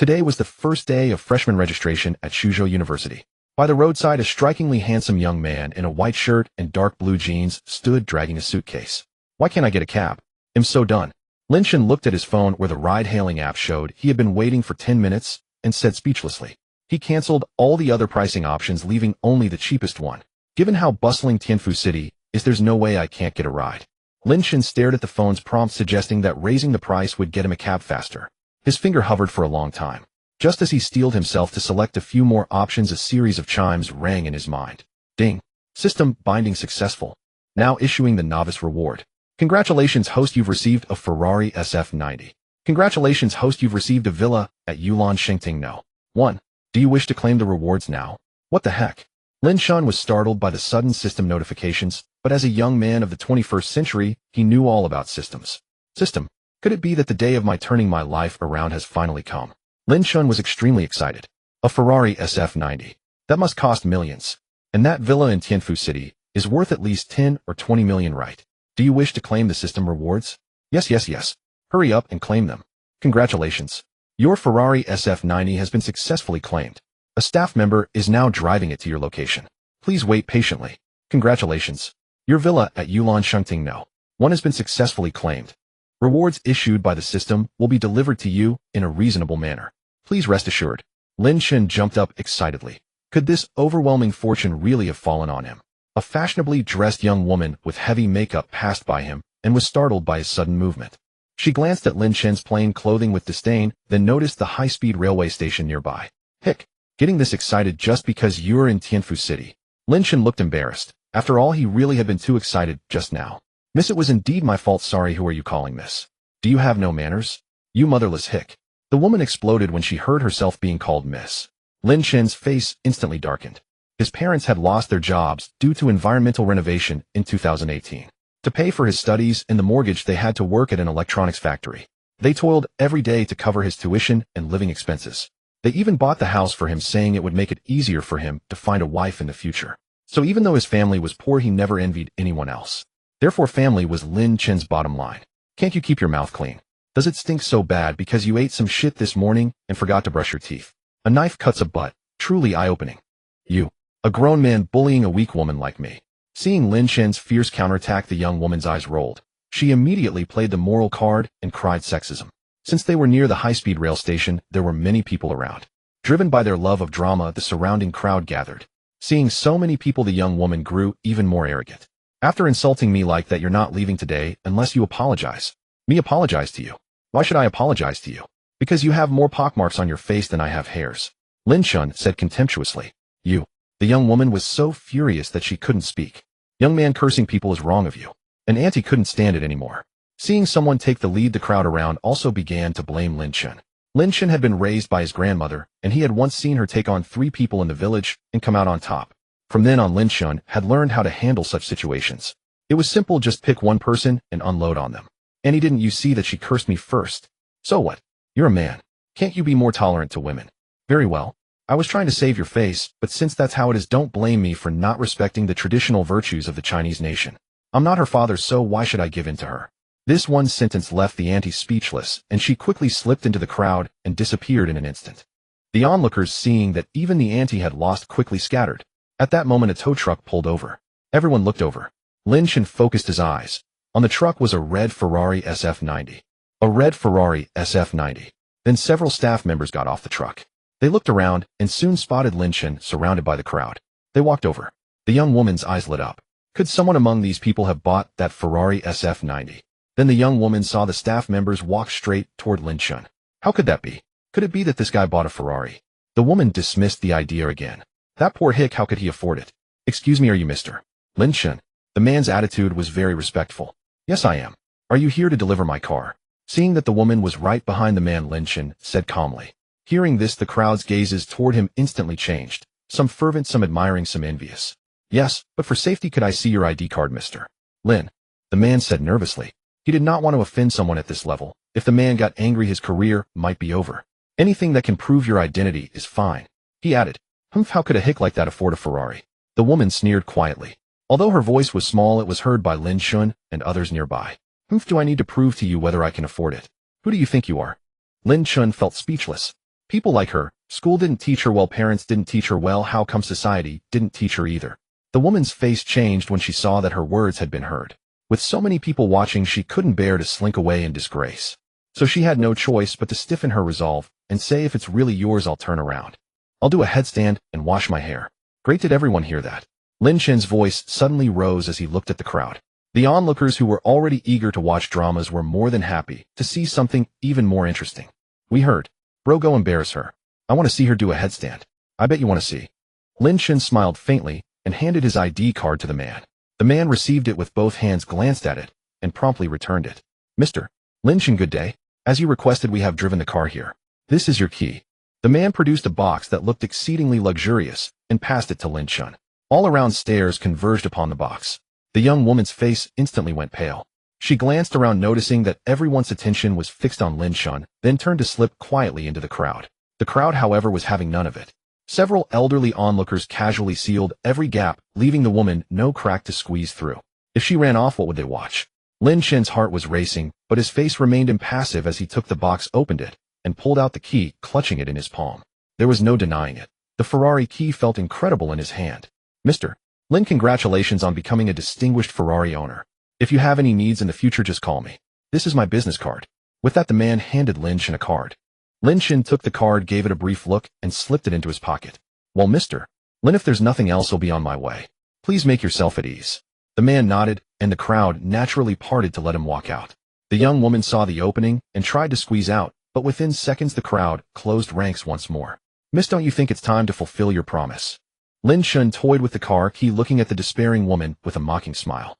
Today was the first day of freshman registration at Suzhou University. By the roadside, a strikingly handsome young man in a white shirt and dark blue jeans stood dragging a suitcase. Why can't I get a cab? I'm so done. Lin Chen looked at his phone where the ride-hailing app showed he had been waiting for 10 minutes and said speechlessly. He canceled all the other pricing options, leaving only the cheapest one. Given how bustling Tianfu City is, there's no way I can't get a ride. Lin Chen stared at the phone's prompt suggesting that raising the price would get him a cab faster. His finger hovered for a long time. Just as he steeled himself to select a few more options, a series of chimes rang in his mind. Ding. System binding successful. Now issuing the novice reward. Congratulations, host, you've received a Ferrari SF90. Congratulations, host, you've received a villa at Yulon Shengting No. 1. Do you wish to claim the rewards now? What the heck? Lin Chen was startled by the sudden system notifications, but as a young man of the 21st century, he knew all about systems. System. Could it be that the day of my turning my life around has finally come? Lin Chen was extremely excited. A Ferrari SF90. That must cost millions. And that villa in Tianfu City is worth at least 10 or 20 million, right? Do you wish to claim the system rewards? Yes. Hurry up and claim them. Congratulations. Your Ferrari SF90 has been successfully claimed. A staff member is now driving it to your location. Please wait patiently. Congratulations. Your villa at Yulon Shengting No. 1 has been successfully claimed. Rewards issued by the system will be delivered to you in a reasonable manner. Please rest assured. Lin Chen jumped up excitedly. Could this overwhelming fortune really have fallen on him? A fashionably dressed young woman with heavy makeup passed by him and was startled by his sudden movement. She glanced at Lin Chen's plain clothing with disdain, then noticed the high-speed railway station nearby. Hick. Getting this excited just because you're in Tianfu City. Lin Chen looked embarrassed. After all, he really had been too excited just now. Miss, it was indeed my fault. Sorry, who are you calling miss? Do you have no manners? You motherless hick. The woman exploded when she heard herself being called miss. Lin Chen's face instantly darkened. His parents had lost their jobs due to environmental renovation in 2018. To pay for his studies and the mortgage, they had to work at an electronics factory. They toiled every day to cover his tuition and living expenses. They even bought the house for him, saying it would make it easier for him to find a wife in the future. So even though his family was poor, he never envied anyone else. Therefore, family was Lin Chen's bottom line. Can't you keep your mouth clean? Does it stink so bad because you ate some shit this morning and forgot to brush your teeth? A knife cuts a butt. Truly eye-opening. You. A grown man bullying a weak woman like me. Seeing Lin Chen's fierce counterattack, the young woman's eyes rolled. She immediately played the moral card and cried sexism. Since they were near the high-speed rail station, there were many people around. Driven by their love of drama, the surrounding crowd gathered. Seeing so many people, the young woman grew even more arrogant. After insulting me like that, you're not leaving today unless you apologize. Me apologize to you? Why should I apologize to you? Because you have more pockmarks on your face than I have hairs. Lin Chen said contemptuously. You. The young woman was so furious that she couldn't speak. Young man, cursing people is wrong of you. An auntie couldn't stand it anymore. Seeing someone take the lead, the crowd around also began to blame Lin Chen. Lin Chen had been raised by his grandmother, and he had once seen her take on 3 people in the village and come out on top. From then on, Lin Chen had learned how to handle such situations. It was simple, just pick one person and unload on them. And he didn't. You see that she cursed me first. So what? You're a man. Can't you be more tolerant to women? Very well. I was trying to save your face, but since that's how it is, don't blame me for not respecting the traditional virtues of the Chinese nation. I'm not her father, so why should I give in to her? This one sentence left the auntie speechless, and she quickly slipped into the crowd and disappeared in an instant. The onlookers, seeing that even the auntie had lost, quickly scattered. At that moment, a tow truck pulled over. Everyone looked over. Lin Chen focused his eyes. On the truck was a red Ferrari SF90. A red Ferrari SF90. Then several staff members got off the truck. They looked around and soon spotted Lin Chen surrounded by the crowd. They walked over. The young woman's eyes lit up. Could someone among these people have bought that Ferrari SF90? Then the young woman saw the staff members walk straight toward Lin Chen. How could that be? Could it be that this guy bought a Ferrari? The woman dismissed the idea again. That poor hick, how could he afford it? Excuse me, are you Mr. Lin Chen? The man's attitude was very respectful. Yes, I am. Are you here to deliver my car? Seeing that the woman was right behind the man, Lin Chen said calmly. Hearing this, the crowd's gazes toward him instantly changed. Some fervent, some admiring, some envious. Yes, but for safety, could I see your ID card, Mr. Lin? The man said nervously. He did not want to offend someone at this level. If the man got angry, his career might be over. Anything that can prove your identity is fine. He added, how could a hick like that afford a Ferrari? The woman sneered quietly. Although her voice was small, it was heard by Lin Chen and others nearby. Do I need to prove to you whether I can afford it? Who do you think you are? Lin Chen felt speechless. People like her. School didn't teach her well, parents didn't teach her well, how come society didn't teach her either? The woman's face changed when she saw that her words had been heard. With so many people watching, she couldn't bear to slink away in disgrace. So she had no choice but to stiffen her resolve and say, if it's really yours, I'll turn around. I'll do a headstand and wash my hair. Great. Did everyone hear that? Lin Chen's voice suddenly rose as he looked at the crowd. The onlookers, who were already eager to watch dramas, were more than happy to see something even more interesting. We heard. Bro, go embarrass her. I want to see her do a headstand. I bet you want to see. Lin Chen smiled faintly and handed his ID card to the man. The man received it with both hands, glanced at it, and promptly returned it. Mr. Lin Chen, good day. As you requested, we have driven the car here. This is your key. The man produced a box that looked exceedingly luxurious and passed it to Lin Chen. All around stares converged upon the box. The young woman's face instantly went pale. She glanced around, noticing that everyone's attention was fixed on Lin Chen, then turned to slip quietly into the crowd. The crowd, however, was having none of it. Several elderly onlookers casually sealed every gap, leaving the woman no crack to squeeze through. If she ran off, what would they watch? Lin Chen's heart was racing, but his face remained impassive as he took the box, opened it, and pulled out the key, clutching it in his palm. There was no denying it. The Ferrari key felt incredible in his hand. Mr. Lin, congratulations on becoming a distinguished Ferrari owner. If you have any needs in the future, just call me. This is my business card. With that, the man handed Lin Chen a card. Lin Chen took the card, gave it a brief look, and slipped it into his pocket. Well, Mr. Lin, if there's nothing else, I'll be on my way. Please make yourself at ease. The man nodded, and the crowd naturally parted to let him walk out. The young woman saw the opening and tried to squeeze out, but within seconds the crowd closed ranks once more. Miss, don't you think it's time to fulfill your promise? Lin Chen toyed with the car key, looking at the despairing woman with a mocking smile.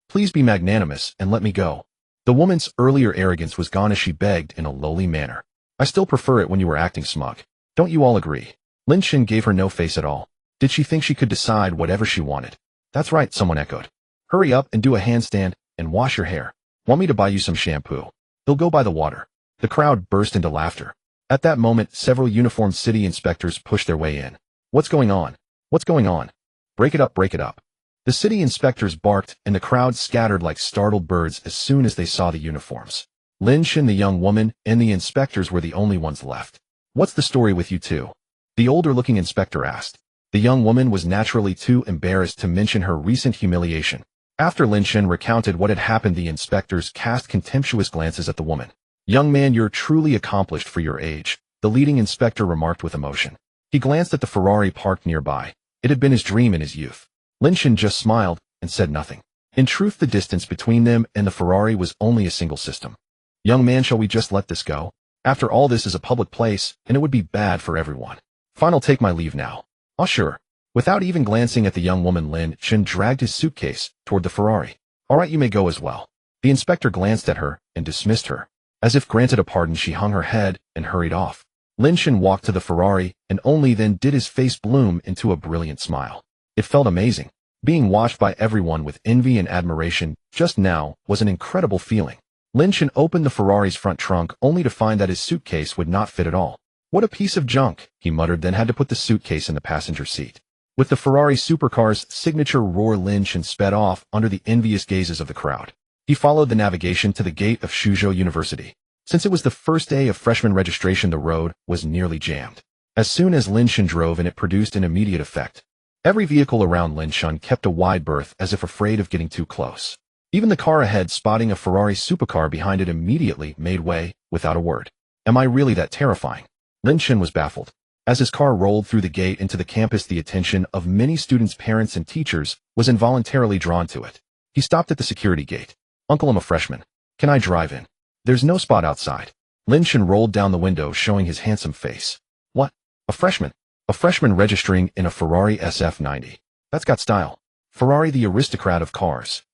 Please be magnanimous and let me go. The woman's earlier arrogance was gone as she begged in a lowly manner. I still prefer it when you were acting smug. Don't you all agree? Lin Chen gave her no face at all. Did she think she could decide whatever she wanted? That's right, someone echoed. Hurry up and do a handstand and wash your hair. Want me to buy you some shampoo? They'll go by the water. The crowd burst into laughter. At that moment, several uniformed city inspectors pushed their way in. What's going on? What's going on? Break it up, break it up. The city inspectors barked, and the crowd scattered like startled birds as soon as they saw the uniforms. Lin Chen, the young woman, and the inspectors were the only ones left. What's the story with you two? The older-looking inspector asked. The young woman was naturally too embarrassed to mention her recent humiliation. After Lin Chen recounted what had happened, the inspectors cast contemptuous glances at the woman. Young man, you're truly accomplished for your age, the leading inspector remarked with emotion. He glanced at the Ferrari parked nearby. It had been his dream in his youth. Lin Chen just smiled and said nothing. In truth, the distance between them and the Ferrari was only a single system. Young man, shall we just let this go? After all, this is a public place, and it would be bad for everyone. Fine, I'll take my leave now. Oh, sure. Without even glancing at the young woman, Lin Chen dragged his suitcase toward the Ferrari. All right, you may go as well. The inspector glanced at her and dismissed her. As if granted a pardon, she hung her head and hurried off. Lin Chen walked to the Ferrari, and only then did his face bloom into a brilliant smile. It felt amazing. Being watched by everyone with envy and admiration just now was an incredible feeling. Lin Chen opened the Ferrari's front trunk only to find that his suitcase would not fit at all. What a piece of junk, he muttered, then had to put the suitcase in the passenger seat. With the Ferrari supercar's signature roar, Lin Chen sped off under the envious gazes of the crowd. He followed the navigation to the gate of Suzhou University. Since it was the first day of freshman registration, the road was nearly jammed. As soon as Lin Chen drove in, it produced an immediate effect. Every vehicle around Lin Chen kept a wide berth as if afraid of getting too close. Even the car ahead, spotting a Ferrari supercar behind it, immediately made way without a word. Am I really that terrifying? Lin Chen was baffled. As his car rolled through the gate into the campus, the attention of many students' parents and teachers was involuntarily drawn to it. He stopped at the security gate. Uncle, I'm a freshman. Can I drive in? There's no spot outside. Lin Chen rolled down the window, showing his handsome face. What? A freshman? A freshman registering in a Ferrari SF90. That's got style. Ferrari, the aristocrat of cars.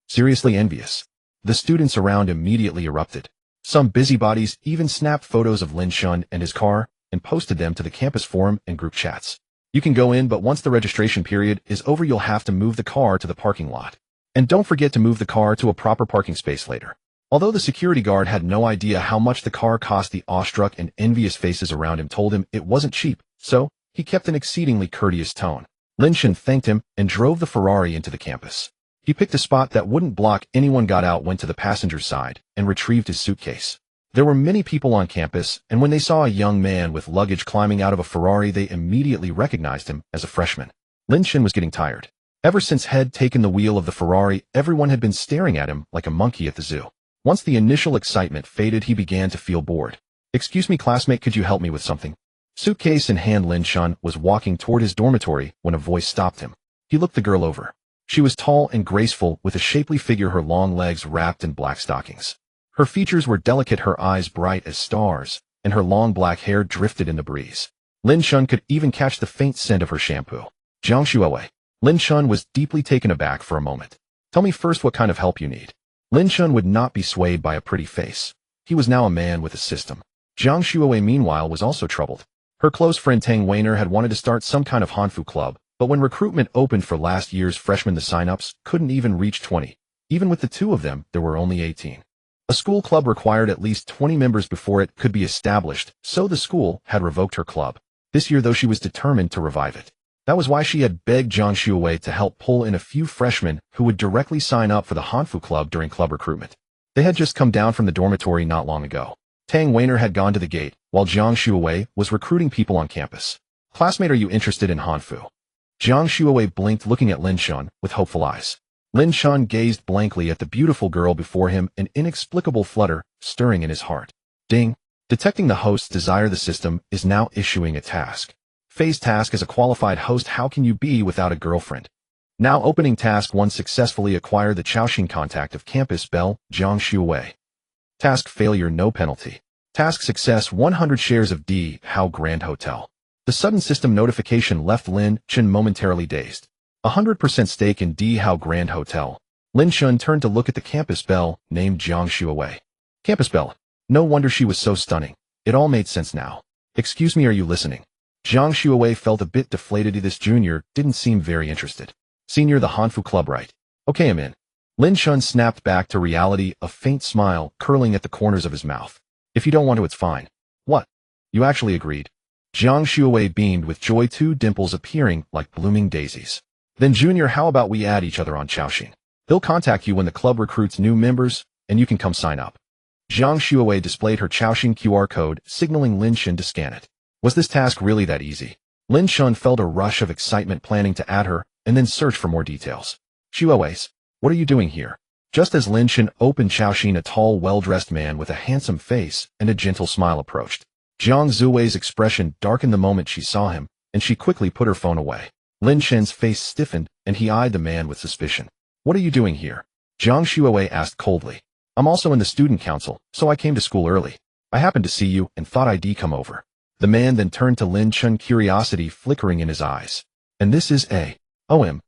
Seriously envious. The students around immediately erupted. Some busybodies even snapped photos of Lin Chen and his car and posted them to the campus forum and group chats. You can go in, but once the registration period is over, you'll have to move the car to the parking lot. And don't forget to move the car to a proper parking space later. Although the security guard had no idea how much the car cost, the awestruck and envious faces around him told him it wasn't cheap, so he kept an exceedingly courteous tone. Lin Chen thanked him and drove the Ferrari into the campus. He picked a spot that wouldn't block anyone, got out, went to the passenger side, and retrieved his suitcase. There were many people on campus, and when they saw a young man with luggage climbing out of a Ferrari, they immediately recognized him as a freshman. Lin Chen was getting tired. Ever since he had taken the wheel of the Ferrari, everyone had been staring at him like a monkey at the zoo. Once the initial excitement faded, he began to feel bored. "Excuse me, classmate, could you help me with something?" Suitcase in hand, Lin Chen was walking toward his dormitory when a voice stopped him. He looked the girl over. She was tall and graceful, with a shapely figure, her long legs wrapped in black stockings. Her features were delicate, her eyes bright as stars, and her long black hair drifted in the breeze. Lin Chen could even catch the faint scent of her shampoo. Jiang Xuewei. Lin Chen was deeply taken aback for a moment. "Tell me first what kind of help you need." Lin Chen would not be swayed by a pretty face. He was now a man with a system. Jiang Xuewei, meanwhile, was also troubled. Her close friend Tang Weiner had wanted to start some kind of Hanfu club, but when recruitment opened for last year's freshmen, the sign-ups couldn't even reach 20. Even with the two of them, there were only 18. A school club required at least 20 members before it could be established, so the school had revoked her club. This year, though, she was determined to revive it. That was why she had begged Jiang Xuewei to help pull in a few freshmen who would directly sign up for the Hanfu Club during club recruitment. They had just come down from the dormitory not long ago. Tang Weiner had gone to the gate, while Jiang Xuewei was recruiting people on campus. "Classmate, are you interested in Hanfu?" Jiang Xuewei blinked, looking at Lin Chen with hopeful eyes. Lin Chen gazed blankly at the beautiful girl before him, an inexplicable flutter stirring in his heart. Ding! Detecting the host's desire, the system is now issuing a task. Phase task: as a qualified host, how can you be without a girlfriend? Now opening task 1: successfully acquire the Chaoxing contact of campus belle, Jiang Xuewei. Task failure, no penalty. Task success, 100 shares of D Hao Grand Hotel. The sudden system notification left Lin Chen momentarily dazed. 100% stake in D Hao Grand Hotel. Lin Chen turned to look at the campus belle, named Jiang Xuewei. Campus belle. No wonder she was so stunning. It all made sense now. "Excuse me, are you listening?" Jiang Xuewei felt a bit deflated. This junior didn't seem very interested. "Senior, the Hanfu Club, right?" "Okay, I'm in." Lin Chen snapped back to reality, a faint smile curling at the corners of his mouth. "If you don't want to, it's fine." "What? You actually agreed?" Jiang Xuewei beamed with joy, two dimples appearing like blooming daisies. "Then junior, how about we add each other on Chaoxing? They'll contact you when the club recruits new members, and you can come sign up." Jiang Xuewei displayed her Chaoxing QR code, signaling Lin Chen to scan it. Was this task really that easy? Lin Chen felt a rush of excitement, planning to add her, and then search for more details. "Xuewei, what are you doing here?" Just as Lin Chen opened Chaoxing, a tall, well-dressed man with a handsome face and a gentle smile approached. Jiang Xuewei's expression darkened the moment she saw him, and she quickly put her phone away. Lin Chen's face stiffened, and he eyed the man with suspicion. "What are you doing here?" Jiang Xuewei asked coldly. "I'm also in the student council, so I came to school early. I happened to see you and thought I'd come over." The man then turned to Lin Chen, curiosity flickering in his eyes. "And this is OM."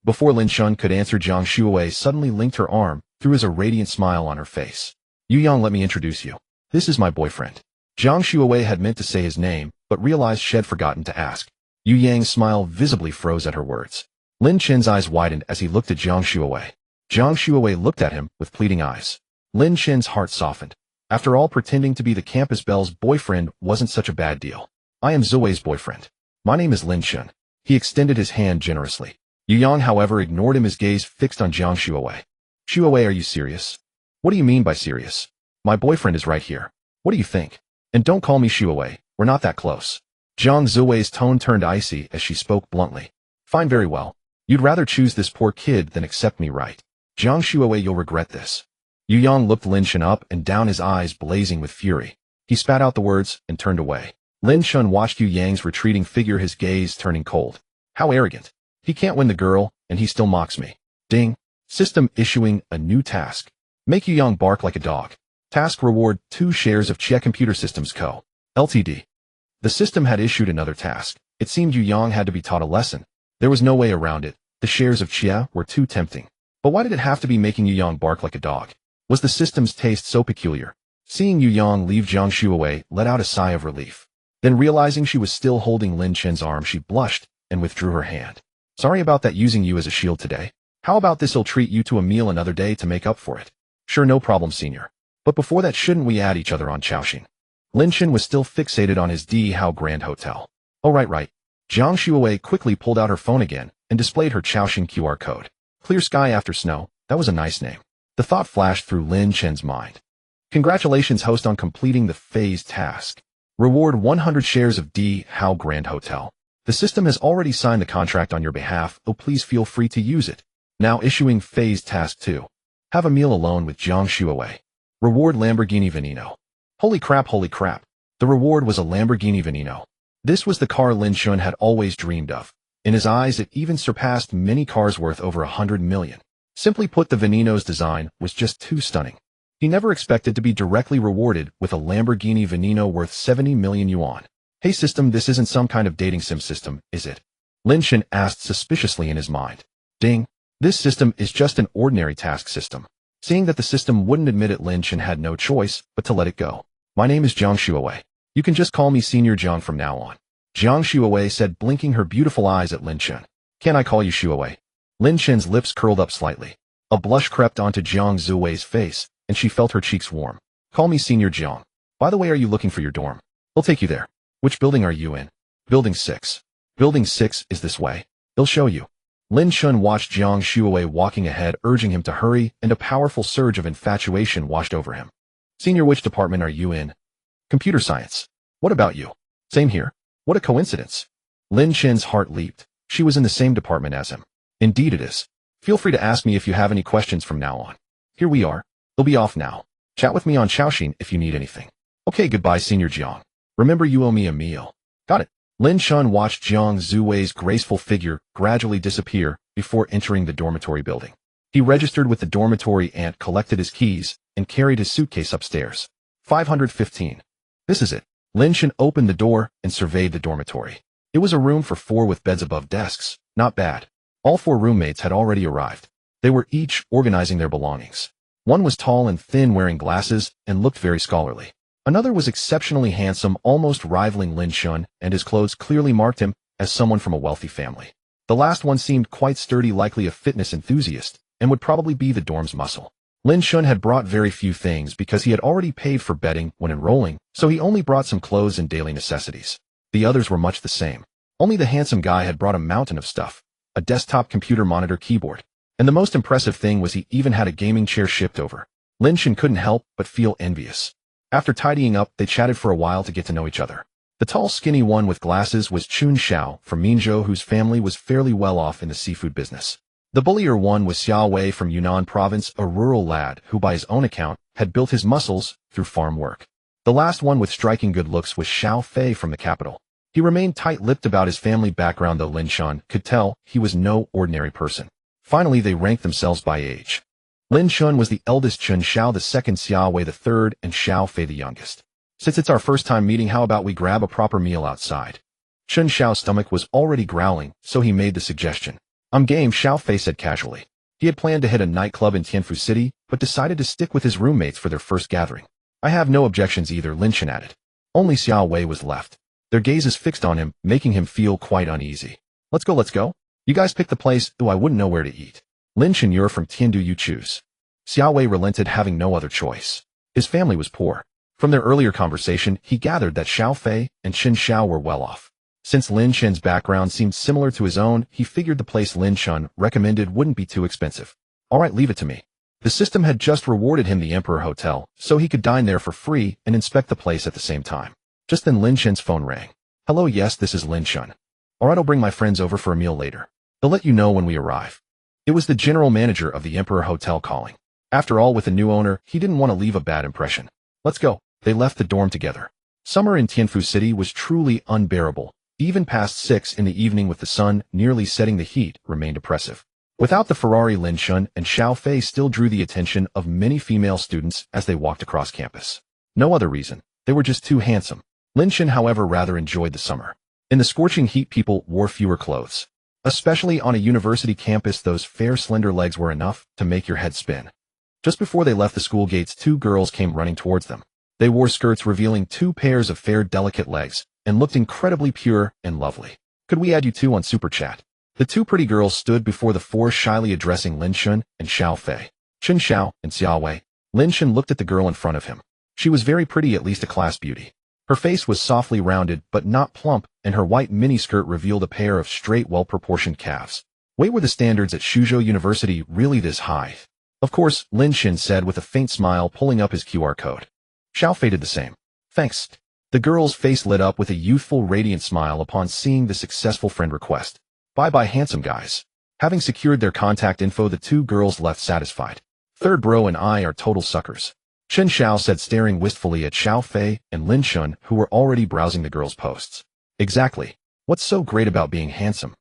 Before Lin Chen could answer, Jiang Xuewei suddenly linked her arm, through a radiant smile on her face. "Yu Yang, let me introduce you. This is my boyfriend." Jiang Xuewei had meant to say his name, but realized she had forgotten to ask. Yu Yang's smile visibly froze at her words. Lin Chen's eyes widened as he looked at Jiang Xuewei. Jiang Xuewei looked at him with pleading eyes. Lin Chen's heart softened. After all, pretending to be the campus belle's boyfriend wasn't such a bad deal. "I am Xuewei's boyfriend. My name is Lin Chen." He extended his hand generously. Yu Yang, however, ignored him, his gaze fixed on Jiang Xuewei. "Xuewei, are you serious?" "What do you mean by serious? My boyfriend is right here. What do you think? And don't call me Xuewei, we're not that close." Jiang Xuewei's tone turned icy as she spoke bluntly. "Fine, very well. You'd rather choose this poor kid than accept me, right? Jiang Xuewei, you'll regret this." Yu Yang looked Lin Chen up and down, his eyes blazing with fury. He spat out the words and turned away. Lin Chen watched Yu Yang's retreating figure, his gaze turning cold. How arrogant. He can't win the girl, and he still mocks me. Ding. System issuing a new task. Make Yu Yang bark like a dog. Task reward 2 shares of Chia Computer Systems Co. Ltd. The system had issued another task. It seemed Yu Yang had to be taught a lesson. There was no way around it. The shares of Chia were too tempting. But why did it have to be making Yu Yang bark like a dog? Was the system's taste so peculiar? Seeing Yu Yang leave, Jiang Xuewei let out a sigh of relief. Then, realizing she was still holding Lin Chen's arm, she blushed and withdrew her hand. "Sorry about that, using you as a shield today. How about this? I'll treat you to a meal another day to make up for it." "Sure, no problem, senior. But before that, shouldn't we add each other on Chaoxing?" Lin Chen was still fixated on his D Hao Grand Hotel. "Oh, right. Jiang Xuewei quickly pulled out her phone again and displayed her Chaoxing QR code. Clear sky after snow, that was a nice name. The thought flashed through Lin Chen's mind. Congratulations, host, on completing the phase task. Reward 100 shares of D. How Grand Hotel. The system has already signed the contract on your behalf, so please feel free to use it. Now issuing phase task 2. Have a meal alone with Jiang Shuawei. Reward Lamborghini Veneno. Holy crap, holy crap. The reward was a Lamborghini Veneno. This was the car Lin Chen had always dreamed of. In his eyes, it even surpassed many cars worth over 100 million. Simply put, the Veneno's design was just too stunning. He never expected to be directly rewarded with a Lamborghini Veneno worth 70 million yuan. Hey system, this isn't some kind of dating sim system, is it? Lin Chen asked suspiciously in his mind. Ding. This system is just an ordinary task system. Seeing that the system wouldn't admit it, Lin Chen had no choice but to let it go. My name is Jiang Shuawei. You can just call me Senior Jiang from now on. Jiang Shuawei said, blinking her beautiful eyes at Lin Chen. Can I call you Shuawei? Lin Chen's lips curled up slightly. A blush crept onto Jiang Shuawei's face, and she felt her cheeks warm. Call me Senior Jiang. By the way, are you looking for your dorm? We'll take you there. Which building are you in? Building 6. Building 6 is this way. They'll show you. Lin Chen watched Jiang Shuawei walking ahead, urging him to hurry, and a powerful surge of infatuation washed over him. Senior, which department are you in? Computer science. What about you? Same here. What a coincidence. Lin Chen's heart leaped. She was in the same department as him. Indeed it is. Feel free to ask me if you have any questions from now on. Here we are. They'll be off now. Chat with me on Shaoxin if you need anything. Okay, goodbye, Senior Jiang. Remember, you owe me a meal. Got it. Lin Chen watched Jiang Shuawei's graceful figure gradually disappear before entering the dormitory building. He registered with the dormitory and collected his keys and carried his suitcase upstairs. 515. This is it. Lin Chen opened the door and surveyed the dormitory. It was a room for 4 with beds above desks. Not bad. All 4 roommates had already arrived. They were each organizing their belongings. One was tall and thin, wearing glasses, and looked very scholarly. Another was exceptionally handsome, almost rivaling Lin Chen, and his clothes clearly marked him as someone from a wealthy family. The last one seemed quite sturdy, likely a fitness enthusiast, and would probably be the dorm's muscle. Lin Chen had brought very few things because he had already paid for bedding when enrolling, so he only brought some clothes and daily necessities. The others were much the same. Only the handsome guy had brought a mountain of stuff, a desktop computer monitor, keyboard. And the most impressive thing was he even had a gaming chair shipped over. Lin Chen couldn't help but feel envious. After tidying up, they chatted for a while to get to know each other. The tall, skinny one with glasses was Chun Xiao from Minzhou, whose family was fairly well off in the seafood business. The bullier one was Xiao Wei from Yunnan province, a rural lad who, by his own account, had built his muscles through farm work. The last one with striking good looks was Xiao Fei from the capital. He remained tight-lipped about his family background, though Lin Chen could tell he was no ordinary person. Finally, they ranked themselves by age. Lin Chen was the eldest, Chun Xiao the second, Xiao Wei the third, and Xiao Fei the youngest. Since it's our first time meeting, how about we grab a proper meal outside? Chun Xiao's stomach was already growling, so he made the suggestion. I'm game, Xiao Fei said casually. He had planned to hit a nightclub in Tianfu City, but decided to stick with his roommates for their first gathering. I have no objections either, Lin Chen added. Only Xiao Wei was left. Their gazes fixed on him, making him feel quite uneasy. Let's go, let's go. You guys pick the place. I wouldn't know where to eat. Lin Chen, you're from Tiandu, you choose. Xiao Wei relented, having no other choice. His family was poor. From their earlier conversation, he gathered that Xiao Fei and Chun Xiao were well off. Since Lin Chen's background seemed similar to his own, he figured the place Lin Chen recommended wouldn't be too expensive. Alright, leave it to me. The system had just rewarded him the Emperor Hotel, so he could dine there for free and inspect the place at the same time. Just then Lin Chen's phone rang. Hello, yes, this is Lin Chen. Alright, I'll bring my friends over for a meal later. They'll let you know when we arrive. It was the general manager of the Emperor Hotel calling. After all, with a new owner, he didn't want to leave a bad impression. Let's go. They left the dorm together. Summer in Tianfu City was truly unbearable. Even past 6 in the evening, with the sun nearly setting, the heat remained oppressive. Without the Ferrari, Lin Chen and Xiao Fei still drew the attention of many female students as they walked across campus. No other reason. They were just too handsome. Lin Chen, however, rather enjoyed the summer. In the scorching heat, people wore fewer clothes. Especially on a university campus, those fair, slender legs were enough to make your head spin. Just before they left the school gates, 2 girls came running towards them. They wore skirts revealing 2 pairs of fair, delicate legs, and looked incredibly pure and lovely. Could we add you 2 on Super Chat? The 2 pretty girls stood before the 4, shyly addressing Lin Chen and Xiao Fei. Chun Xiao and Xiao Wei. Lin Chen looked at the girl in front of him. She was very pretty, at least a class beauty. Her face was softly rounded, but not plump, and her white miniskirt revealed a pair of straight, well-proportioned calves. Wait, were the standards at Shuzhou University really this high? Of course, Lin Chen said with a faint smile, pulling up his QR code. Xiaofei did the same. Thanks. The girl's face lit up with a youthful, radiant smile upon seeing the successful friend request. Bye-bye, handsome guys. Having secured their contact info, the two girls left satisfied. Third bro and I are total suckers. Chen Xiao said, staring wistfully at Xiaofei and Lin Chen, who were already browsing the girls' posts. Exactly. What's so great about being handsome?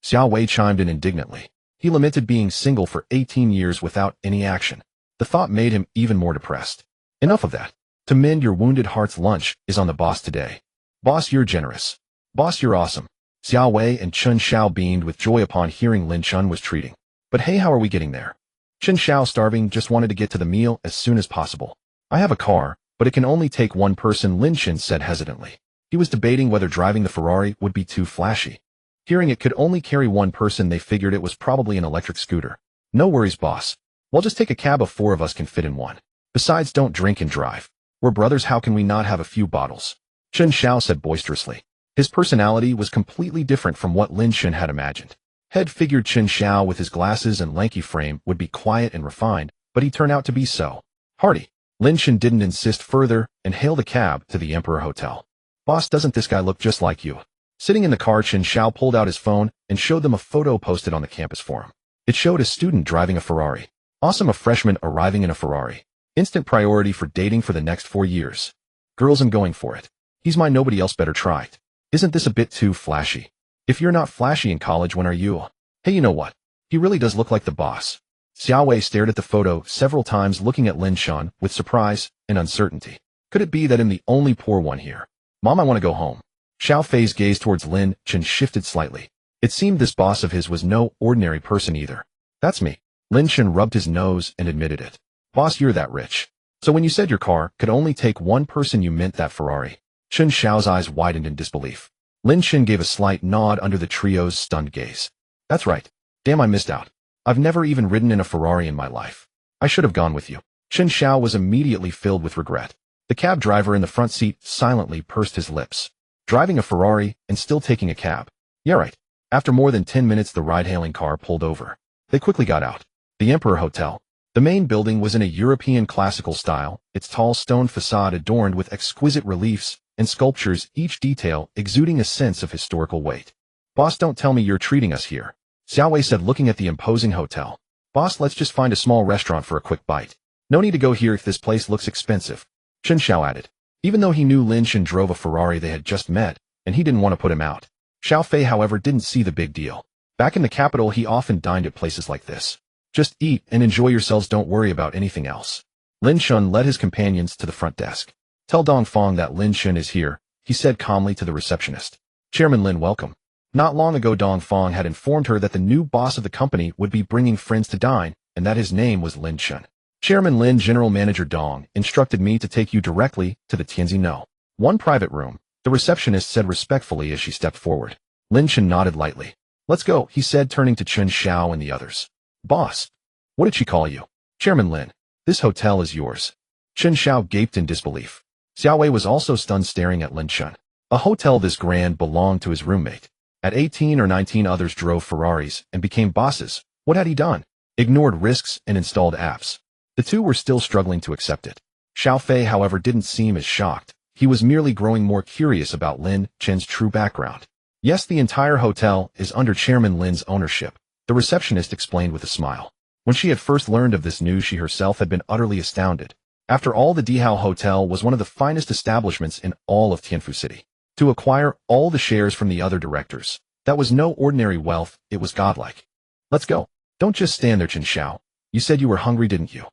Xiao Wei chimed in indignantly. He lamented being single for 18 years without any action. The thought made him even more depressed. Enough of that. To mend your wounded heart's lunch is on the boss today. Boss, you're generous. Boss, you're awesome. Xiao Wei and Chen Xiao beamed with joy upon hearing Lin Chen was treating. But hey, how are we getting there? Chen Xiao, starving, just wanted to get to the meal as soon as possible. I have a car, but it can only take one person, Lin Chen said hesitantly. He was debating whether driving the Ferrari would be too flashy. Hearing it could only carry one person, they figured it was probably an electric scooter. No worries, boss. We'll just take a cab of 4 of us can fit in one. Besides, don't drink and drive. We're brothers, how can we not have a few bottles? Chen Xiao said boisterously. His personality was completely different from what Lin Chen had imagined. Head figured Chen Xiao with his glasses and lanky frame would be quiet and refined, but he turned out to be so hearty. Lin Chen didn't insist further and hailed a cab to the Emperor Hotel. Boss, doesn't this guy look just like you? Sitting in the car, Chen Xiao pulled out his phone and showed them a photo posted on the campus forum. It showed a student driving a Ferrari. Awesome, a freshman arriving in a Ferrari. Instant priority for dating for the next 4 years. Girls, I'm going for it. He's mine, nobody else better try it. Isn't this a bit too flashy? If you're not flashy in college, when are you? Hey, you know what? He really does look like the boss. Xiao Wei stared at the photo several times, looking at Lin Chen with surprise and uncertainty. Could it be that I'm the only poor one here? Mom, I want to go home. Xiaofei's gaze towards Lin Chen shifted slightly. It seemed this boss of his was no ordinary person either. That's me. Lin Chen rubbed his nose and admitted it. Boss, you're that rich. So when you said your car could only take one person, you meant that Ferrari? Chen Xiao's eyes widened in disbelief. Lin Chen gave a slight nod under the trio's stunned gaze. That's right. Damn, I missed out. I've never even ridden in a Ferrari in my life. I should have gone with you. Chen Xiao was immediately filled with regret. The cab driver in the front seat silently pursed his lips. Driving a Ferrari and still taking a cab. Yeah, right. After more than 10 minutes, the ride-hailing car pulled over. They quickly got out. The Emperor Hotel. The main building was in a European classical style, its tall stone facade adorned with exquisite reliefs and sculptures, each detail exuding a sense of historical weight. Boss, don't tell me you're treating us here. Xiao Wei said, looking at the imposing hotel. Boss, let's just find a small restaurant for a quick bite. No need to go here if this place looks expensive. Chen Xiao added. Even though he knew Lin Chen drove a Ferrari they had just met, and he didn't want to put him out. Xiaofei, however, didn't see the big deal. Back in the capital, he often dined at places like this. Just eat and enjoy yourselves, don't worry about anything else. Lin Chen led his companions to the front desk. Tell Dongfang that Lin Chen is here, he said calmly to the receptionist. Chairman Lin, welcome. Not long ago, Dongfang had informed her that the new boss of the company would be bringing friends to dine, and that his name was Lin Chen. Chairman Lin, General Manager Dong, instructed me to take you directly to the Tianzi No. 1 private room, the receptionist said respectfully as she stepped forward. Lin Chen nodded lightly. Let's go, he said, turning to Chen Xiao and the others. Boss. What did she call you? Chairman Lin. This hotel is yours. Chen Xiao gaped in disbelief. Xiao Wei was also stunned, staring at Lin Chen. A hotel this grand belonged to his roommate. At 18 or 19, others drove Ferraris and became bosses. What had he done? Ignored risks and installed apps. The two were still struggling to accept it. Xiaofei, however, didn't seem as shocked. He was merely growing more curious about Lin Chen's true background. Yes, the entire hotel is under Chairman Lin's ownership, the receptionist explained with a smile. When she had first learned of this news, she herself had been utterly astounded. After all, the Dihao Hotel was one of the finest establishments in all of Tianfu City. To acquire all the shares from the other directors, that was no ordinary wealth, it was godlike. Let's go. Don't just stand there, Chen Xiao. You said you were hungry, didn't you?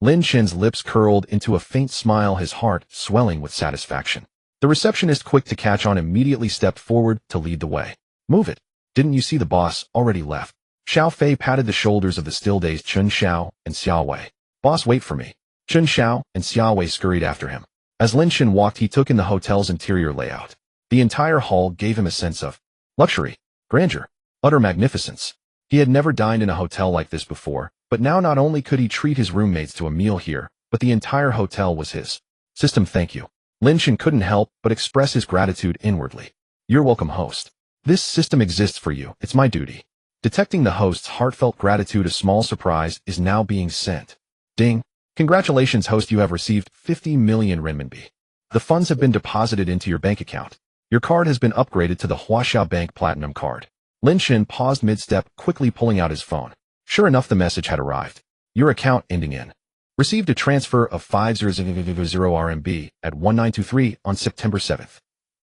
Lin Chen's lips curled into a faint smile, his heart swelling with satisfaction. The receptionist, quick to catch on, immediately stepped forward to lead the way. Move it. Didn't you see the boss already left? Xiaofei patted the shoulders of the still-dazed Chen Xiao and Xiao Wei. Boss, wait for me. Chen Xiao and Xiao Wei scurried after him. As Lin Chen walked, he took in the hotel's interior layout. The entire hall gave him a sense of luxury, grandeur, utter magnificence. He had never dined in a hotel like this before, but now not only could he treat his roommates to a meal here, but the entire hotel was his. System, thank you. Lin Chen couldn't help but express his gratitude inwardly. You're welcome, host. This system exists for you, it's my duty. Detecting the host's heartfelt gratitude, a small surprise is now being sent. Ding. Congratulations, host, you have received 50 million renminbi. The funds have been deposited into your bank account. Your card has been upgraded to the Huaxiao Bank Platinum card. Lin Chen paused mid-step, quickly pulling out his phone. Sure enough, the message had arrived. Your account ending in. Received a transfer of 500 RMB at 1923 on September 7th.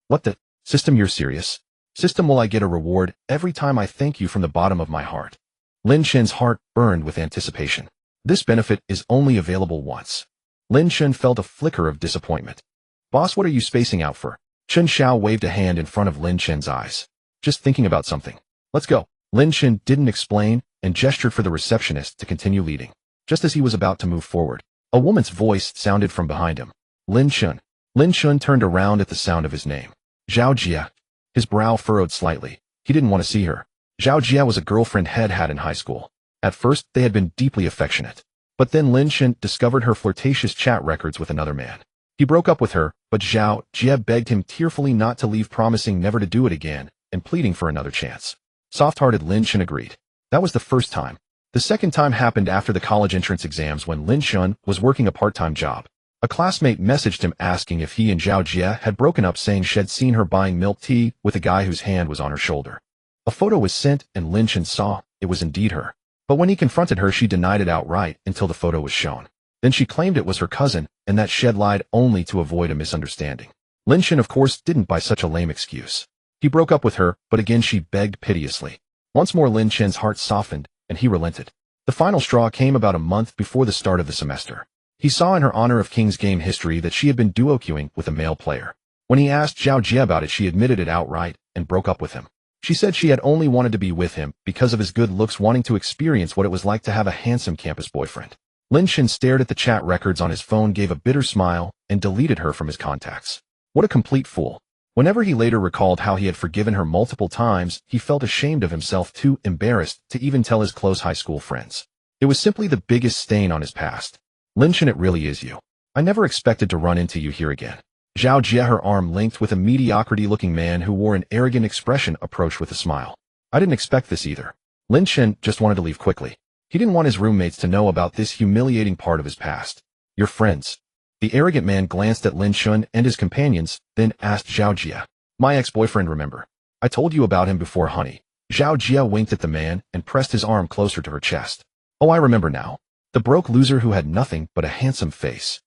What the? System, you're serious? System, will I get a reward every time I thank you from the bottom of my heart? Lin Chen's heart burned with anticipation. This benefit is only available once. Lin Chen felt a flicker of disappointment. Boss, what are you spacing out for? Chen Xiao waved a hand in front of Lin Chen's eyes. Just thinking about something. Let's go. Lin Chen didn't explain and gestured for the receptionist to continue leading. Just as he was about to move forward, a woman's voice sounded from behind him. Lin Chen. Lin Chen turned around at the sound of his name. Zhao Jia. His brow furrowed slightly. He didn't want to see her. Zhao Jia was a girlfriend Head had in high school. At first, they had been deeply affectionate. But then Lin Chen discovered her flirtatious chat records with another man. He broke up with her, but Zhao Jia begged him tearfully not to leave, promising never to do it again, and pleading for another chance. Soft-hearted Lin Chen agreed. That was the first time. The second time happened after the college entrance exams when Lin Chen was working a part-time job. A classmate messaged him asking if he and Zhao Jia had broken up, saying she'd seen her buying milk tea with a guy whose hand was on her shoulder. A photo was sent and Lin Chen saw it was indeed her. But when he confronted her, she denied it outright until the photo was shown. Then she claimed it was her cousin and that she'd lied only to avoid a misunderstanding. Lin Chen, of course, didn't buy such a lame excuse. He broke up with her, but again she begged piteously. Once more Lin Chen's heart softened and he relented. The final straw came about a month before the start of the semester. He saw in her honor of King's game history that she had been duo queuing with a male player. When he asked Zhao Jia about it, she admitted it outright and broke up with him. She said she had only wanted to be with him because of his good looks, wanting to experience what it was like to have a handsome campus boyfriend. Lin Chen stared at the chat records on his phone, gave a bitter smile, and deleted her from his contacts. What a complete fool. Whenever he later recalled how he had forgiven her multiple times, he felt ashamed of himself, too embarrassed to even tell his close high school friends. It was simply the biggest stain on his past. Lin Chen, it really is you. I never expected to run into you here again. Zhao Jia, her arm linked with a mediocrity-looking man who wore an arrogant expression, approached with a smile. I didn't expect this either. Lin Chen just wanted to leave quickly. He didn't want his roommates to know about this humiliating part of his past. Your friends. The arrogant man glanced at Lin Chen and his companions, then asked Zhao Jia. My ex-boyfriend, remember? I told you about him before, honey. Zhao Jia winked at the man and pressed his arm closer to her chest. Oh, I remember now. The broke loser who had nothing but a handsome face.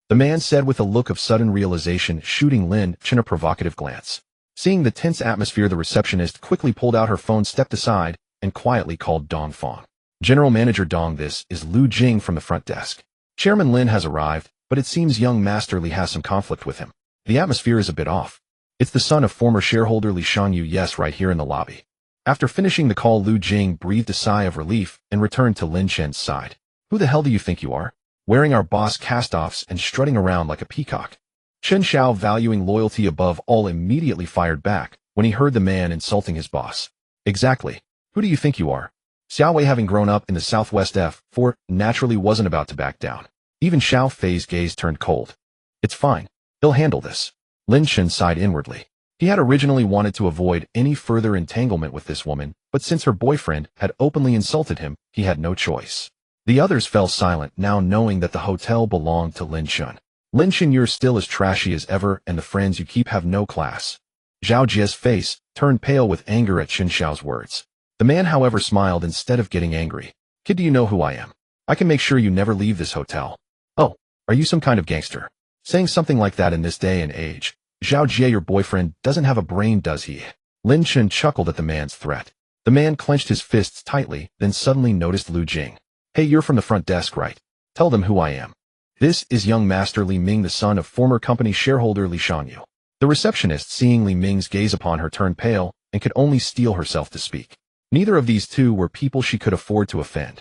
The man said with a look of sudden realization, shooting Lin Chen a provocative glance. Seeing the tense atmosphere, the receptionist quickly pulled out her phone, stepped aside, and quietly called Dong Fong. General Manager Dong, this is Lu Jing from the front desk. Chairman Lin has arrived, but it seems young Master Li has some conflict with him. The atmosphere is a bit off. It's the son of former shareholder Li Shanyu, yes, right here in the lobby. After finishing the call, Lu Jing breathed a sigh of relief and returned to Lin Chen's side. Who the hell do you think you are? Wearing our boss cast-offs and strutting around like a peacock. Chen Xiao, valuing loyalty above all, immediately fired back when he heard the man insulting his boss. Exactly. Who do you think you are? Xiao Wei, having grown up in the Southwest F4, naturally wasn't about to back down. Even Xiao Fei's gaze turned cold. It's fine. He'll handle this. Lin Chen sighed inwardly. He had originally wanted to avoid any further entanglement with this woman, but since her boyfriend had openly insulted him, he had no choice. The others fell silent, now knowing that the hotel belonged to Lin Chen. Lin Chen, you're still as trashy as ever, and the friends you keep have no class. Zhao Jia's face turned pale with anger at Chen Xiao's words. The man, however, smiled instead of getting angry. Kid, do you know who I am? I can make sure you never leave this hotel. Oh, are you some kind of gangster? Saying something like that in this day and age. Zhao Jia, your boyfriend doesn't have a brain, does he? Lin Chen chuckled at the man's threat. The man clenched his fists tightly, then suddenly noticed Lu Jing. Hey, you're from the front desk, right? Tell them who I am. This is young Master Li Ming, the son of former company shareholder Li Shanyu. The receptionist, seeing Li Ming's gaze upon her, turned pale and could only steel herself to speak. Neither of these two were people she could afford to offend.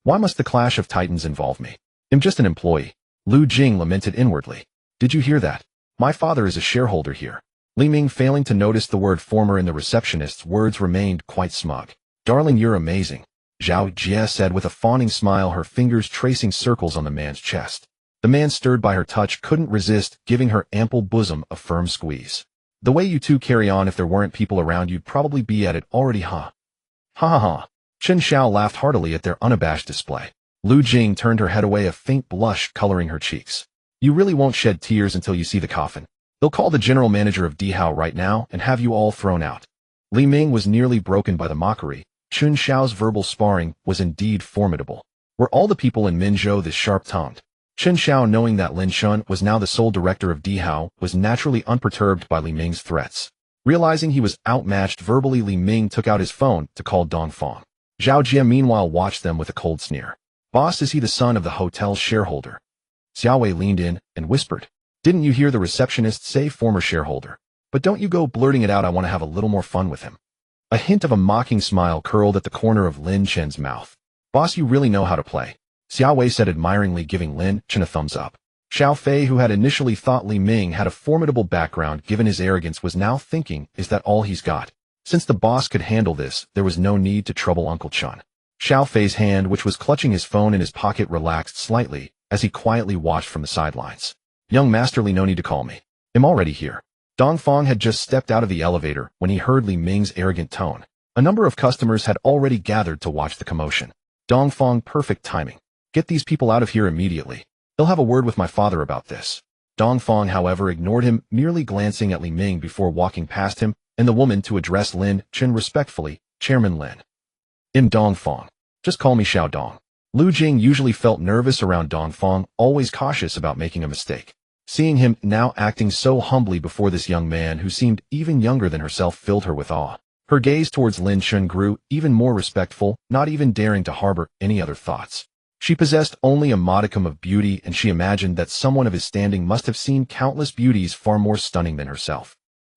Why must the clash of titans involve me? I'm just an employee. Lu Jing lamented inwardly. Did you hear that? My father is a shareholder here. Li Ming, failing to notice the word former in the receptionist's words, remained quite smug. Darling, you're amazing. Zhao Jia said with a fawning smile, her fingers tracing circles on the man's chest. The man, stirred by her touch, couldn't resist giving her ample bosom a firm squeeze. The way you two carry on, if there weren't people around, you'd probably be at it already, huh? Ha ha ha. Chen Xiao laughed heartily at their unabashed display. Lu Jing turned her head away, a faint blush coloring her cheeks. You really won't shed tears until you see the coffin. They'll call the general manager of Dihao right now and have you all thrown out. Li Ming was nearly broken by the mockery. Chen Xiao's verbal sparring was indeed formidable. Were all the people in Minzhou this sharp-tongued? Chen Xiao, knowing that Lin Chen was now the sole director of Dihao, was naturally unperturbed by Li Ming's threats. Realizing he was outmatched verbally, Li Ming took out his phone to call Dongfang. Zhao Jie meanwhile watched them with a cold sneer. Boss, is he the son of the hotel's shareholder? Xiaowei leaned in and whispered. Didn't you hear the receptionist say former shareholder? But don't you go blurting it out. I want to have a little more fun with him. A hint of a mocking smile curled at the corner of Lin Chen's mouth. Boss, you really know how to play. Xiaowei said admiringly, giving Lin Chen a thumbs up. Xiao Fei, who had initially thought Li Ming had a formidable background given his arrogance, was now thinking, is that all he's got? Since the boss could handle this, there was no need to trouble Uncle Chen. Xiao Fei's hand, which was clutching his phone in his pocket, relaxed slightly as he quietly watched from the sidelines. Young Masterly, no need to call me. I'm already here. Dongfang had just stepped out of the elevator when he heard Li Ming's arrogant tone. A number of customers had already gathered to watch the commotion. Dongfang, perfect timing. Get these people out of here immediately. They'll have a word with my father about this. Dongfang, however, ignored him, merely glancing at Li Ming before walking past him and the woman to address Lin Chen respectfully. Chairman Lin. I'm Dongfang. Just call me Xiao Dong. Lu Jing usually felt nervous around Dongfang, always cautious about making a mistake. Seeing him now acting so humbly before this young man who seemed even younger than herself filled her with awe. Her gaze towards Lin Chen grew even more respectful, not even daring to harbor any other thoughts. She possessed only a modicum of beauty, and she imagined that someone of his standing must have seen countless beauties far more stunning than herself.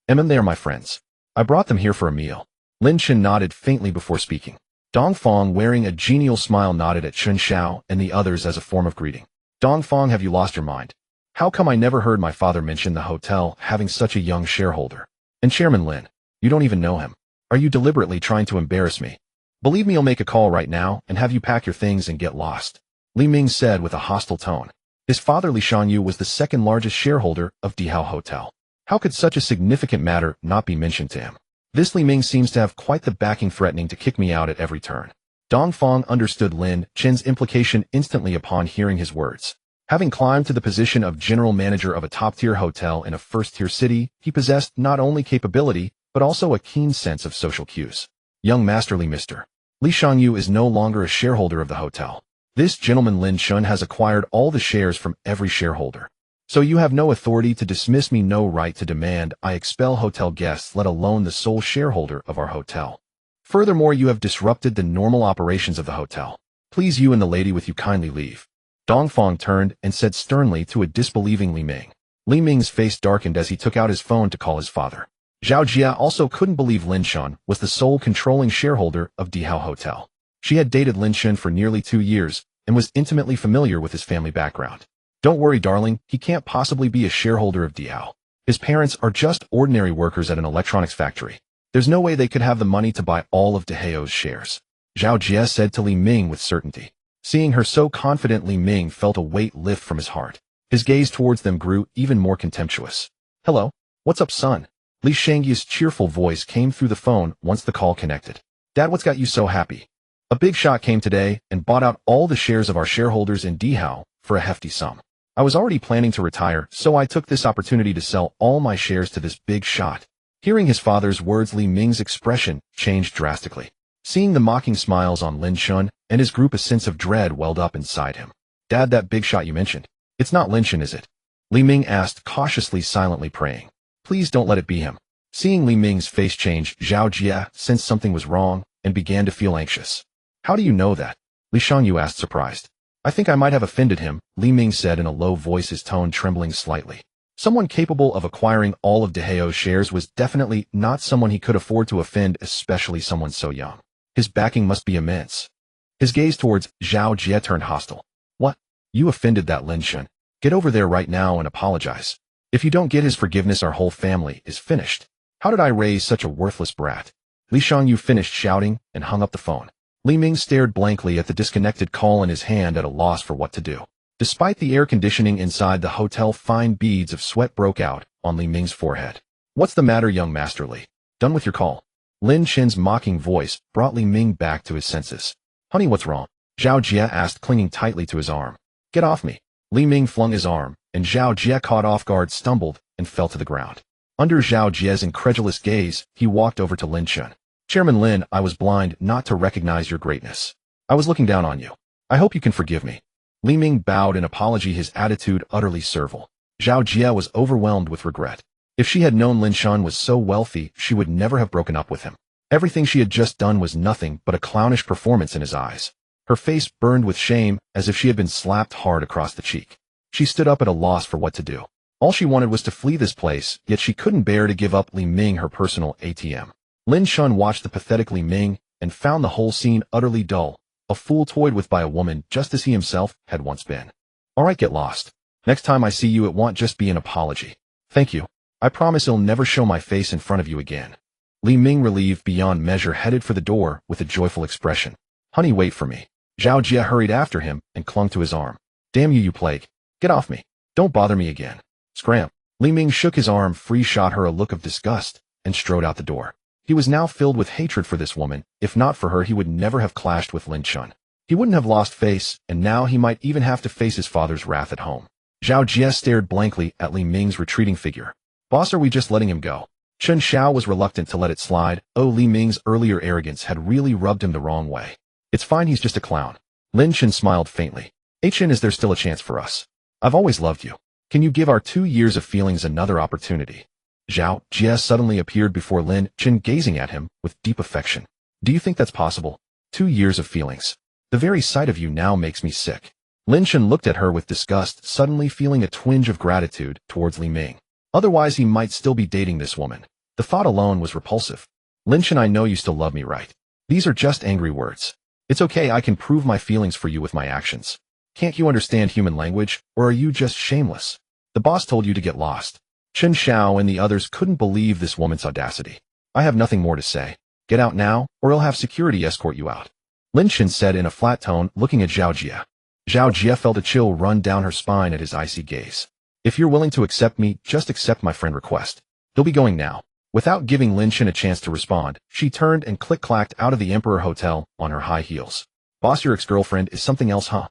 They are my friends. I brought them here for a meal. Lin Chen nodded faintly before speaking. Dongfang, wearing a genial smile, nodded at Chen Xiao and the others as a form of greeting. Dongfang, have you lost your mind? How come I never heard my father mention the hotel having such a young shareholder? And Chairman Lin, you don't even know him. Are you deliberately trying to embarrass me? Believe me, I'll make a call right now and have you pack your things and get lost. Li Ming said with a hostile tone. His father Li Shanyu was the second largest shareholder of Dihao Hotel. How could such a significant matter not be mentioned to him? This Li Ming seems to have quite the backing, threatening to kick me out at every turn. Dongfang understood Lin Chen's implication instantly upon hearing his words. Having climbed to the position of general manager of a top-tier hotel in a first-tier city, he possessed not only capability, but also a keen sense of social cues. Young Masterly, Mr. Li Shanyu is no longer a shareholder of the hotel. This gentleman Lin Chen has acquired all the shares from every shareholder. So you have no authority to dismiss me, no right to demand I expel hotel guests, let alone the sole shareholder of our hotel. Furthermore, you have disrupted the normal operations of the hotel. Please, you and the lady with you, kindly leave. Dongfang turned and said sternly to a disbelieving Li Ming. Li Ming's face darkened as he took out his phone to call his father. Zhao Jia also couldn't believe Lin Chen was the sole controlling shareholder of Dihao Hotel. She had dated Lin Chen for nearly 2 years and was intimately familiar with his family background. Don't worry, darling, he can't possibly be a shareholder of Dihao. His parents are just ordinary workers at an electronics factory. There's no way they could have the money to buy all of Dihao's shares. Zhao Jia said to Li Ming with certainty. Seeing her so confident, Li Ming felt a weight lift from his heart. His gaze towards them grew even more contemptuous. Hello? What's up, son? Li Shangyi's cheerful voice came through the phone once the call connected. Dad, what's got you so happy? A big shot came today and bought out all the shares of our shareholders in Dihao for a hefty sum. I was already planning to retire, so I took this opportunity to sell all my shares to this big shot. Hearing his father's words, Li Ming's expression changed drastically. Seeing the mocking smiles on Lin Chen and his group, a sense of dread welled up inside him. Dad, that big shot you mentioned, it's not Lin Chen, is it? Li Ming asked cautiously, silently praying. Please don't let it be him. Seeing Li Ming's face change, Zhao Jia sensed something was wrong and began to feel anxious. How do you know that? Li Shanyu asked, surprised. I think I might have offended him, Li Ming said in a low voice, his tone trembling slightly. Someone capable of acquiring all of Dihao's shares was definitely not someone he could afford to offend, especially someone so young. His backing must be immense. His gaze towards Zhao Jia turned hostile. What? You offended that Lin Chen? Get over there right now and apologize. If you don't get his forgiveness, our whole family is finished. How did I raise such a worthless brat? Li Shanyu finished shouting and hung up the phone. Li Ming stared blankly at the disconnected call in his hand, at a loss for what to do. Despite the air conditioning inside the hotel, fine beads of sweat broke out on Li Ming's forehead. What's the matter, young Master Li? Done with your call? Lin Chen's mocking voice brought Li Ming back to his senses. Honey, what's wrong? Zhao Jie asked, clinging tightly to his arm. Get off me. Li Ming flung his arm, and Zhao Jie, caught off guard, stumbled and fell to the ground. Under Zhao Jie's incredulous gaze, he walked over to Lin Chen. Chairman Lin, I was blind not to recognize your greatness. I was looking down on you. I hope you can forgive me. Li Ming bowed in apology, his attitude utterly servile. Zhao Jie was overwhelmed with regret. If she had known Lin Chen was so wealthy, she would never have broken up with him. Everything she had just done was nothing but a clownish performance in his eyes. Her face burned with shame, as if she had been slapped hard across the cheek. She stood up at a loss for what to do. All she wanted was to flee this place, yet she couldn't bear to give up Li Ming her personal ATM. Lin Chen watched the pathetic Li Ming and found the whole scene utterly dull, a fool toyed with by a woman just as he himself had once been. All right, get lost. Next time I see you, it won't just be an apology. Thank you. I promise I'll never show my face in front of you again. Li Ming, relieved beyond measure, headed for the door with a joyful expression. Honey, wait for me. Zhao Jie hurried after him and clung to his arm. Damn you, you plague. Get off me. Don't bother me again. Scram. Li Ming shook his arm free, shot her a look of disgust, and strode out the door. He was now filled with hatred for this woman. If not for her, he would never have clashed with Lin Chen. He wouldn't have lost face, and now he might even have to face his father's wrath at home. Zhao Jie stared blankly at Li Ming's retreating figure. Boss, are we just letting him go? Chen Xiao was reluctant to let it slide. Oh, Li Ming's earlier arrogance had really rubbed him the wrong way. It's fine, he's just a clown. Lin Chen smiled faintly. Chen, is there still a chance for us? I've always loved you. Can you give our 2 years of feelings another opportunity? Zhao Jie suddenly appeared before Lin Chen, gazing at him with deep affection. Do you think that's possible? 2 years of feelings. The very sight of you now makes me sick. Lin Chen looked at her with disgust, suddenly feeling a twinge of gratitude towards Li Ming. Otherwise, he might still be dating this woman. The thought alone was repulsive. Lin Chen, I know you still love me, right? These are just angry words. It's okay, I can prove my feelings for you with my actions. Can't you understand human language, or are you just shameless? The boss told you to get lost. Chen Xiao and the others couldn't believe this woman's audacity. I have nothing more to say. Get out now, or I'll have security escort you out. Lin Chen said in a flat tone, looking at Zhao Jie. Zhao Jie felt a chill run down her spine at his icy gaze. If you're willing to accept me, just accept my friend request. He'll be going now. Without giving Lin Chen a chance to respond, she turned and click-clacked out of the Emperor Hotel on her high heels. Boss, your ex-girlfriend is something else, huh?